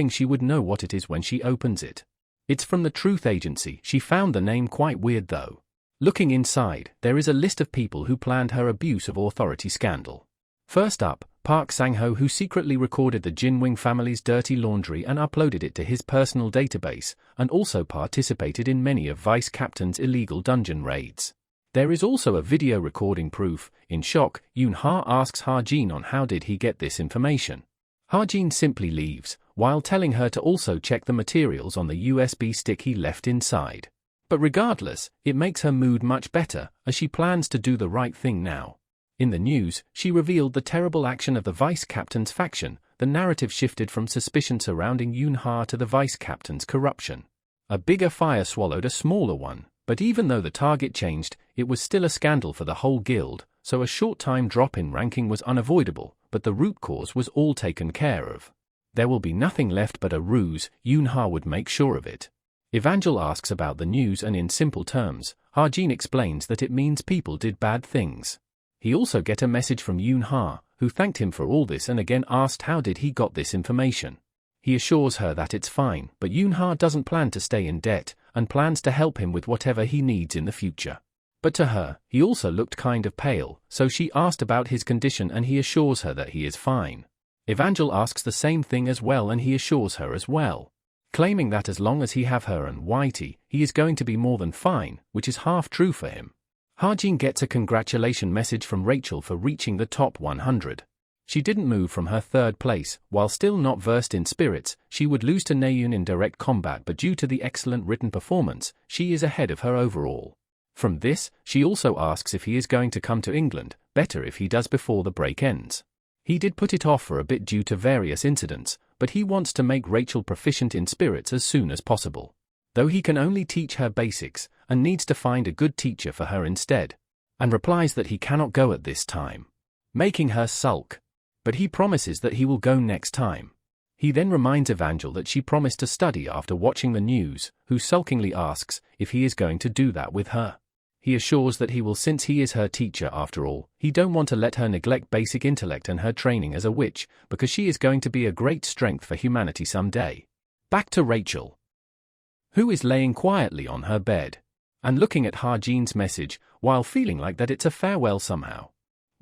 she would know what it is when she opens it. It's from the Truth Agency. She found the name quite weird though. Looking inside, there is a list of people who planned her abuse of authority scandal. First up, Park Sang-ho, who secretly recorded the Jinwing family's dirty laundry and uploaded it to his personal database, and also participated in many of Vice Captain's illegal dungeon raids. There is also a video recording proof. In shock, Yoonha asks Ha-jin on how did he get this information. Ha-jin simply leaves, while telling her to also check the materials on the USB stick he left inside. But regardless, it makes her mood much better, as she plans to do the right thing now. In the news, she revealed the terrible action of the vice captain's faction. The narrative shifted from suspicion surrounding Yoonha to the vice captain's corruption. A bigger fire swallowed a smaller one, but even though the target changed, it was still a scandal for the whole guild, so a short-time drop in ranking was unavoidable, but the root cause was all taken care of. There will be nothing left but a ruse. Yoonha would make sure of it. Evangel asks about the news, and in simple terms, Ha-jin explains that it means people did bad things. He also get a message from Yoonha, who thanked him for all this and again asked how did he got this information. He assures her that it's fine, but Yoonha doesn't plan to stay in debt, and plans to help him with whatever he needs in the future. But to her, he also looked kind of pale, so she asked about his condition and he assures her that he is fine. Evangel asks the same thing as well and he assures her as well, claiming that as long as he have her and Whitey, he is going to be more than fine, which is half true for him. Ha-jin gets a congratulation message from Rachel for reaching the top 100. She didn't move from her third place. While still not versed in spirits, she would lose to Naeun in direct combat, but due to the excellent written performance, she is ahead of her overall. From this, she also asks if he is going to come to England, better if he does before the break ends. He did put it off for a bit due to various incidents, but he wants to make Rachel proficient in spirits as soon as possible. Though he can only teach her basics, and needs to find a good teacher for her instead. And replies that he cannot go at this time, making her sulk. But he promises that he will go next time. He then reminds Evangel that she promised to study after watching the news, who sulkingly asks if he is going to do that with her. He assures that he will since he is her teacher after all. He don't want to let her neglect basic intellect and her training as a witch, because she is going to be a great strength for humanity someday. Back to Rachel, who is laying quietly on her bed and looking at Ha-jin's message, while feeling like that it's a farewell somehow.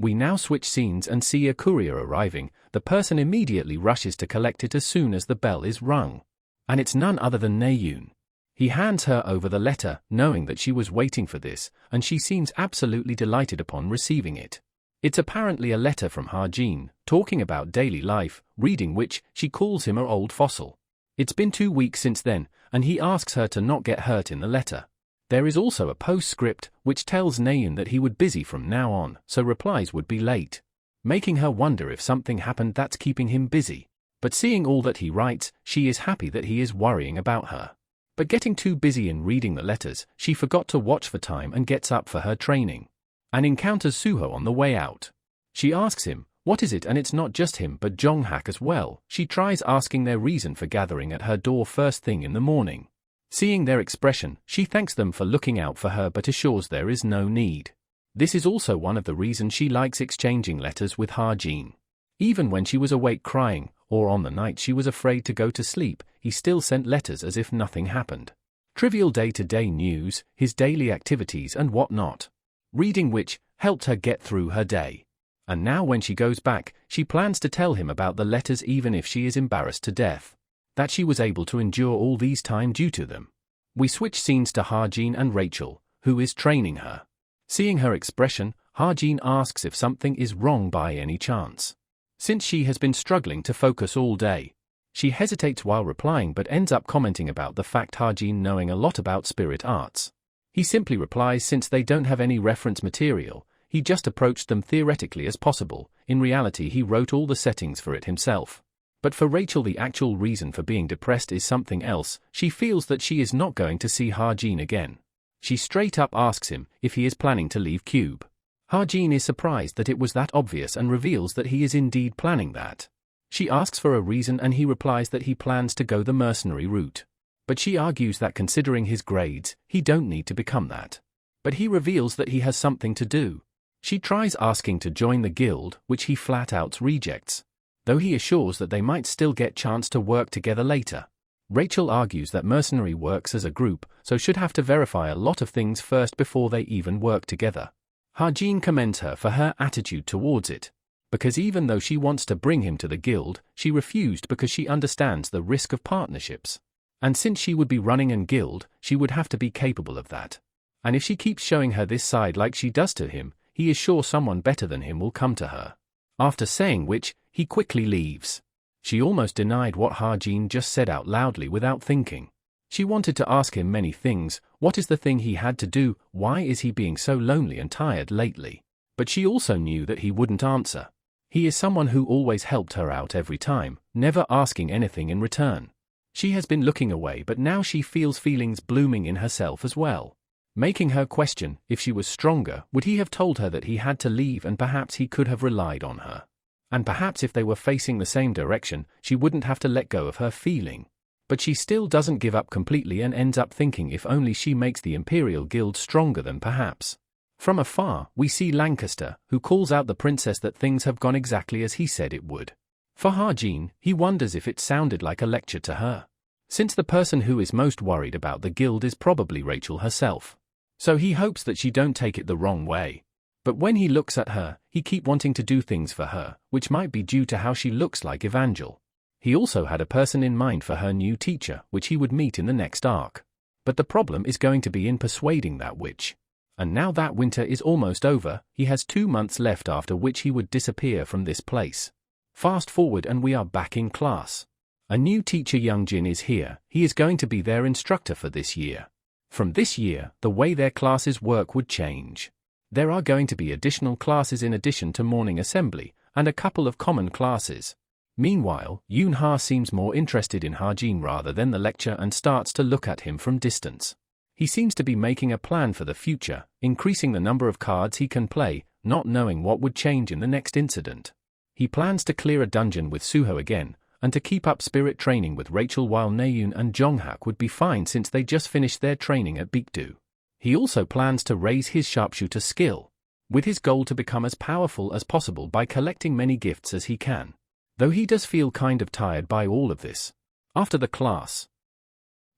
We now switch scenes and see a courier arriving. The person immediately rushes to collect it as soon as the bell is rung. And it's none other than Naeun. He hands her over the letter, knowing that she was waiting for this, and she seems absolutely delighted upon receiving it. It's apparently a letter from Ha-jin, talking about daily life, reading which, she calls him her old fossil. It's been 2 weeks since then, and he asks her to not get hurt in the letter. There is also a postscript, which tells Naeun that he would busy from now on, so replies would be late. Making her wonder if something happened that's keeping him busy. But seeing all that he writes, she is happy that he is worrying about her. But getting too busy in reading the letters, she forgot to watch for time and gets up for her training. And encounters Suho on the way out. She asks him, what is it, and it's not just him but Jong-hak as well. She tries asking their reason for gathering at her door first thing in the morning. Seeing their expression, she thanks them for looking out for her but assures there is no need. This is also one of the reasons she likes exchanging letters with Ha-jin. Even when she was awake crying, or on the night she was afraid to go to sleep, he still sent letters as if nothing happened. Trivial day-to-day news, his daily activities and whatnot. Reading which helped her get through her day. And now when she goes back, she plans to tell him about the letters even if she is embarrassed to death. That she was able to endure all these time due to them. We switch scenes to Ha-jin and Rachel, who is training her. Seeing her expression, Ha-jin asks if something is wrong by any chance. Since she has been struggling to focus all day, she hesitates while replying but ends up commenting about the fact Ha-jin knowing a lot about spirit arts. He simply replies since they don't have any reference material, he just approached them theoretically as possible. In reality he wrote all the settings for it himself. But for Rachel the actual reason for being depressed is something else. She feels that she is not going to see Ha-jin again. She straight up asks him if he is planning to leave Cube. Ha-jin is surprised that it was that obvious and reveals that he is indeed planning that. She asks for a reason and he replies that he plans to go the mercenary route. But she argues that considering his grades, he don't need to become that. But he reveals that he has something to do. She tries asking to join the guild, which he flat out rejects. Though he assures that they might still get chance to work together later. Rachel argues that mercenary works as a group, so should have to verify a lot of things first before they even work together. Ha-jin commends her for her attitude towards it. Because even though she wants to bring him to the guild, she refused because she understands the risk of partnerships. And since she would be running a guild, she would have to be capable of that. And if she keeps showing her this side like she does to him, he is sure someone better than him will come to her. After saying which, he quickly leaves. She almost denied what Ha-jin just said out loudly without thinking. She wanted to ask him many things. What is the thing he had to do? Why is he being so lonely and tired lately? But she also knew that he wouldn't answer. He is someone who always helped her out every time, never asking anything in return. She has been looking away but now she feels feelings blooming in herself as well. Making her question, if she was stronger, would he have told her that he had to leave and perhaps he could have relied on her. And perhaps if they were facing the same direction, she wouldn't have to let go of her feeling. But she still doesn't give up completely and ends up thinking if only she makes the Imperial Guild stronger then perhaps. From afar, we see Lancaster, who calls out the princess that things have gone exactly as he said it would. For Ha-jin, he wonders if it sounded like a lecture to her. Since the person who is most worried about the guild is probably Rachel herself. So he hopes that she don't take it the wrong way. But when he looks at her, he keep wanting to do things for her, which might be due to how she looks like Evangel. He also had a person in mind for her new teacher, which he would meet in the next arc. But the problem is going to be in persuading that witch. And now that winter is almost over, he has 2 months left after which he would disappear from this place. Fast forward and we are back in class. A new teacher Youngjin is here. He is going to be their instructor for this year. From this year, the way their classes work would change. There are going to be additional classes in addition to morning assembly, and a couple of common classes. Meanwhile, Yoon-ha seems more interested in Ha-jin rather than the lecture and starts to look at him from distance. He seems to be making a plan for the future, increasing the number of cards he can play, not knowing what would change in the next incident. He plans to clear a dungeon with Suho again, and to keep up spirit training with Rachel while Naeun and Jonghak would be fine since they just finished their training at Baekdu. He also plans to raise his sharpshooter skill, with his goal to become as powerful as possible by collecting many gifts as he can. Though he does feel kind of tired by all of this. After the class,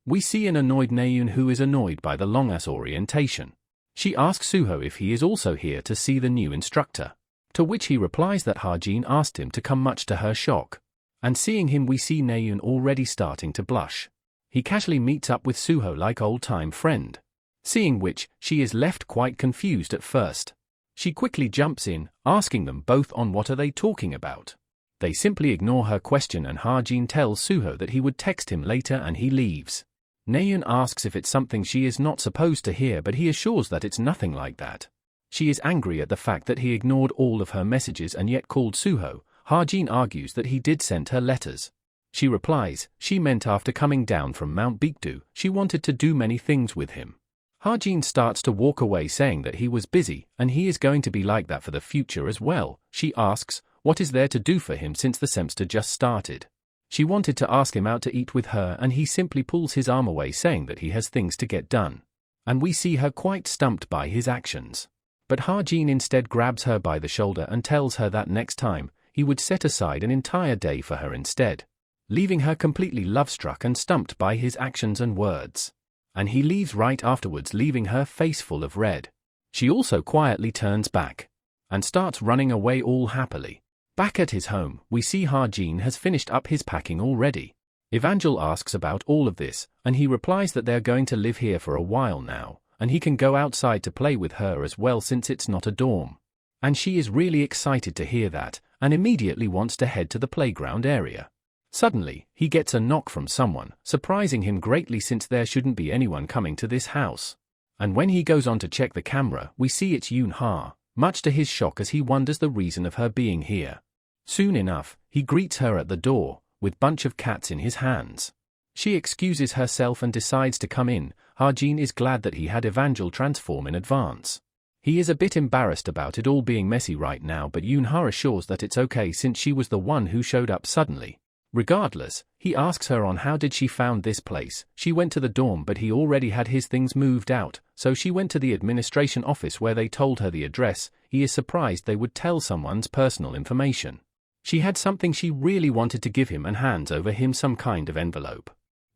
we see an annoyed Naeun who is annoyed by the long-ass orientation. She asks Suho if he is also here to see the new instructor, to which he replies that Ha-jin asked him to come, much to her shock. And seeing him, we see Naeun already starting to blush. He casually meets up with Suho like old-time friend. Seeing which, she is left quite confused at first. She quickly jumps in, asking them both on what are they talking about. They simply ignore her question and Ha-jin tells Suho that he would text him later and he leaves. Naeun asks if it's something she is not supposed to hear, but he assures that it's nothing like that. She is angry at the fact that he ignored all of her messages and yet called Suho. Ha-jin argues that he did send her letters. She replies, she meant after coming down from Mount Baekdu, she wanted to do many things with him. Ha-jin starts to walk away saying that he was busy, and he is going to be like that for the future as well. She asks, what is there to do for him since the semester just started? She wanted to ask him out to eat with her and he simply pulls his arm away saying that he has things to get done. And we see her quite stumped by his actions. But Ha-jin instead grabs her by the shoulder and tells her that next time, he would set aside an entire day for her instead, leaving her completely love-struck and stumped by his actions and words. And he leaves right afterwards, leaving her face full of red. She also quietly turns back and starts running away all happily. Back at his home, we see Ha-jin has finished up his packing already. Evangel asks about all of this, and he replies that they're going to live here for a while now, and he can go outside to play with her as well since it's not a dorm. And she is really excited to hear that, and immediately wants to head to the playground area. Suddenly, he gets a knock from someone, surprising him greatly since there shouldn't be anyone coming to this house. And when he goes on to check the camera, we see it's Yoon-ha, much to his shock as he wonders the reason of her being here. Soon enough, he greets her at the door, with bunch of cats in his hands. She excuses herself and decides to come in. Ha-jin is glad that he had Evangel transform in advance. He is a bit embarrassed about it all being messy right now, but Yoon-ha assures that it's okay since she was the one who showed up suddenly. Regardless, he asks her on how did she found this place. She went to the dorm but he already had his things moved out, so she went to the administration office where they told her the address. He is surprised they would tell someone's personal information. She had something she really wanted to give him and hands over him some kind of envelope.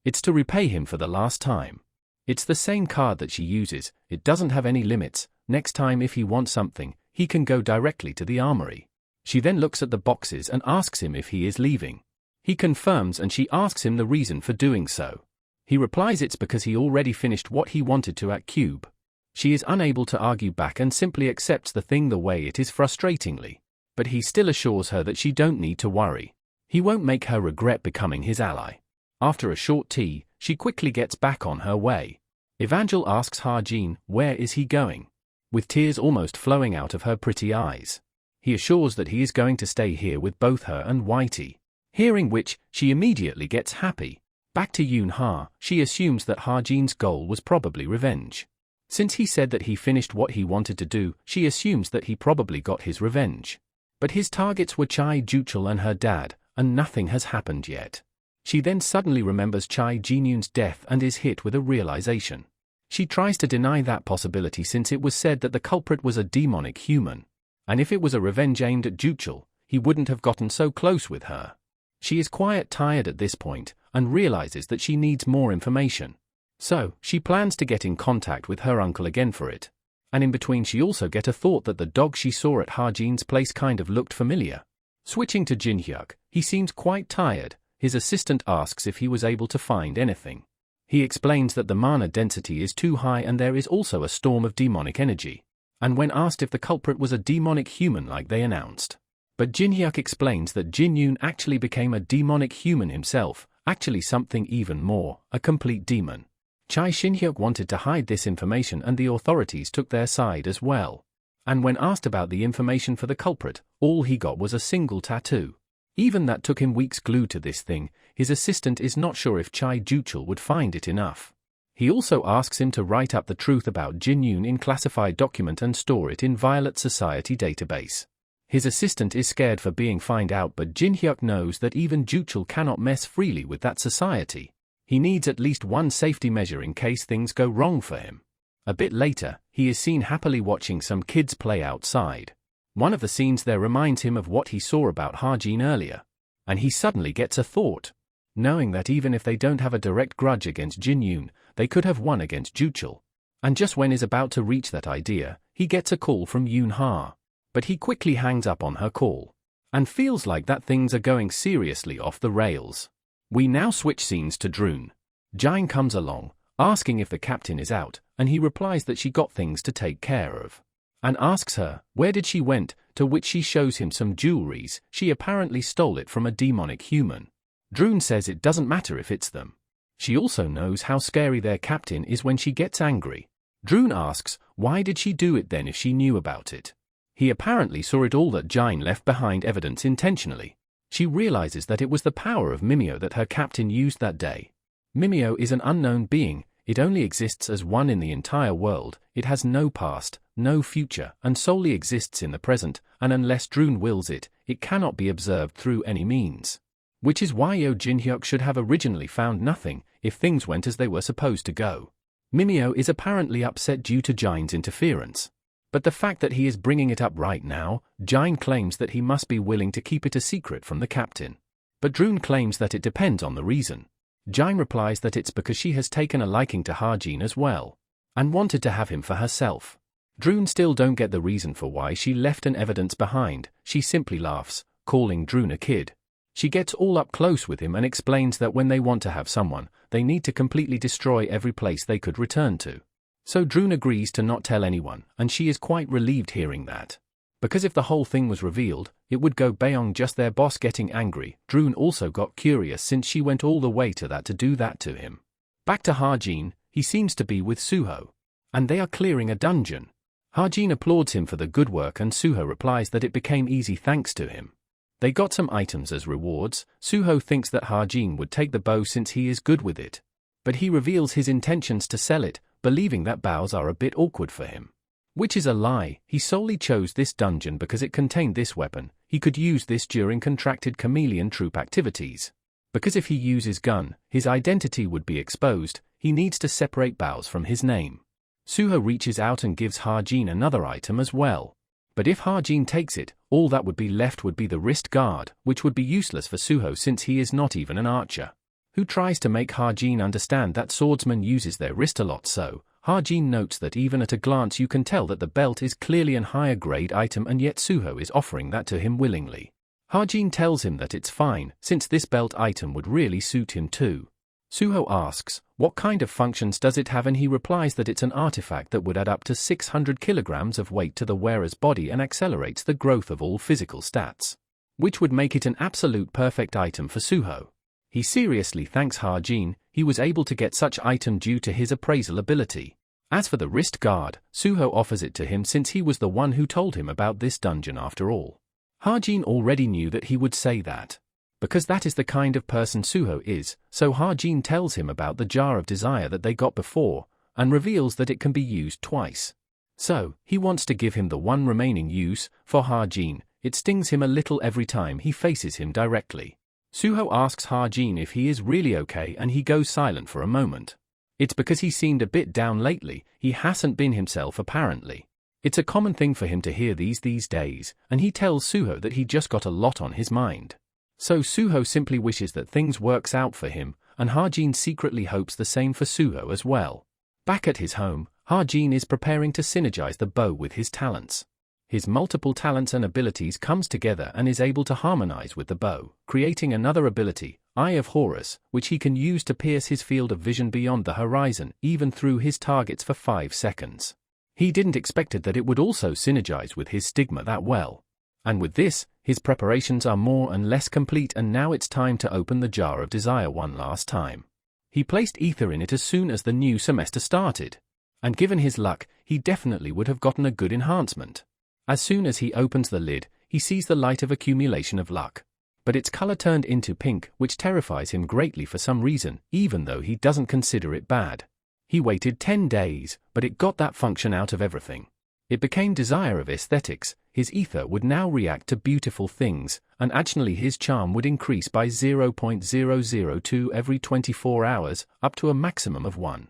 It's to repay him for the last time. It's the same card that she uses, it doesn't have any limits. Next time if he wants something, he can go directly to the armory. She then looks at the boxes and asks him if he is leaving. He confirms and she asks him the reason for doing so. He replies it's because he already finished what he wanted to at Cube. She is unable to argue back and simply accepts the thing the way it is frustratingly. But he still assures her that she don't need to worry. He won't make her regret becoming his ally. After a short tea, she quickly gets back on her way. Evangel asks Ha-jin, where is he going? With tears almost flowing out of her pretty eyes. He assures that he is going to stay here with both her and Whitey. Hearing which, she immediately gets happy. Back to Yoon-ha, she assumes that Ha-jin's goal was probably revenge. Since he said that he finished what he wanted to do, she assumes that he probably got his revenge. But his targets were Chai Juchul and her dad, and nothing has happened yet. She then suddenly remembers Chai Jinyun's death and is hit with a realization. She tries to deny that possibility since it was said that the culprit was a demonic human. And if it was a revenge aimed at Juchul, he wouldn't have gotten so close with her. She is quite tired at this point, and realizes that she needs more information. So, she plans to get in contact with her uncle again for it. And in between she also get a thought that the dog she saw at Ha-jin's place kind of looked familiar. Switching to Jin-hyuk, he seems quite tired. His assistant asks if he was able to find anything. He explains that the mana density is too high and there is also a storm of demonic energy. And when asked if the culprit was a demonic human like they announced, But Jin Hyuk explains that Jin Yoon actually became a demonic human himself, actually something even more, a complete demon. Chai Shin-hyuk wanted to hide this information and the authorities took their side as well. And when asked about the information for the culprit, all he got was a single tattoo. Even that took him weeks glued to this thing. His assistant is not sure if Chai Juchul would find it enough. He also asks him to write up the truth about Jin Yoon in classified document and store it in Violet Society database. His assistant is scared for being found out, but Jin Hyuk knows that even Juchul cannot mess freely with that society. He needs at least one safety measure in case things go wrong for him. A bit later, he is seen happily watching some kids play outside. One of the scenes there reminds him of what he saw about Ha-jin earlier. And he suddenly gets a thought. Knowing that even if they don't have a direct grudge against Jin Yoon, they could have won against Juchul. And just when he's about to reach that idea, he gets a call from Yoon Ha. But he quickly hangs up on her call. And feels like that things are going seriously off the rails. We now switch scenes to Droon. Jin comes along, asking if the captain is out, and he replies that she got things to take care of. And asks her, where did she went, to which she shows him some jewelries. She apparently stole it from a demonic human. Droon says it doesn't matter if it's them. She also knows how scary their captain is when she gets angry. Droon asks, why did she do it then if she knew about it? He apparently saw it all, that Jin left behind evidence intentionally. She realizes that it was the power of Mimeo that her captain used that day. Mimeo is an unknown being, it only exists as one in the entire world, it has no past, no future, and solely exists in the present, and unless Droon wills it, it cannot be observed through any means. Which is why Jin Hyuk should have originally found nothing, if things went as they were supposed to go. Mimeo is apparently upset due to Jin's interference. But the fact that he is bringing it up right now, Jin claims that he must be willing to keep it a secret from the captain. But Droon claims that it depends on the reason. Jin replies that it's because she has taken a liking to Ha-jin as well, and wanted to have him for herself. Droon still don't get the reason for why she left an evidence behind. She simply laughs, calling Droon a kid. She gets all up close with him and explains that when they want to have someone, they need to completely destroy every place they could return to. So Droon agrees to not tell anyone, and she is quite relieved hearing that. Because if the whole thing was revealed, it would go beyond just their boss getting angry. Droon also got curious since she went all the way to that to do that to him. Back to Ha-jin, he seems to be with Suho. And they are clearing a dungeon. Ha-jin applauds him for the good work and Suho replies that it became easy thanks to him. They got some items as rewards. Suho thinks that Ha-jin would take the bow since he is good with it. But he reveals his intentions to sell it, believing that bows are a bit awkward for him. Which is a lie. He solely chose this dungeon because it contained this weapon. He could use this during contracted chameleon troop activities. Because if he uses gun, his identity would be exposed. He needs to separate bows from his name. Suho reaches out and gives Ha-jin another item as well. But if Ha-jin takes it, all that would be left would be the wrist guard, which would be useless for Suho since he is not even an archer. Who tries to make Ha-jin understand that swordsmen uses their wrist a lot, so Ha-jin notes that even at a glance you can tell that the belt is clearly an higher grade item, and yet Suho is offering that to him willingly. Ha-jin tells him that it's fine, since this belt item would really suit him too. Suho asks, what kind of functions does it have, and he replies that it's an artifact that would add up to 600 kilograms of weight to the wearer's body and accelerates the growth of all physical stats. Which would make it an absolute perfect item for Suho. He seriously thanks Ha-jin. He was able to get such item due to his appraisal ability. As for the wrist guard, Suho offers it to him since he was the one who told him about this dungeon after all. Ha-jin already knew that he would say that. Because that is the kind of person Suho is, so Ha-jin tells him about the jar of desire that they got before, and reveals that it can be used twice. So, he wants to give him the one remaining use. For Ha-jin, it stings him a little every time he faces him directly. Suho asks Ha-jin if he is really okay and he goes silent for a moment. It's because he seemed a bit down lately. He hasn't been himself apparently. It's a common thing for him to hear these days, and he tells Suho that he just got a lot on his mind. So Suho simply wishes that things works out for him, and Ha-jin secretly hopes the same for Suho as well. Back at his home, Ha-jin is preparing to synergize the bow with his talents. His multiple talents and abilities comes together and is able to harmonize with the bow, creating another ability, Eye of Horus, which he can use to pierce his field of vision beyond the horizon, even through his targets for 5 seconds. He didn't expect that it would also synergize with his Stigma that well. And with this, his preparations are more and less complete, and now it's time to open the jar of desire one last time. He placed ether in it as soon as the new semester started. And given his luck, he definitely would have gotten a good enhancement. As soon as he opens the lid, he sees the light of accumulation of luck. But its color turned into pink, which terrifies him greatly for some reason, even though he doesn't consider it bad. He waited 10 days, but it got that function out of everything. It became desire of aesthetics. His ether would now react to beautiful things, and actually his charm would increase by 0.002 every 24 hours, up to a maximum of 1.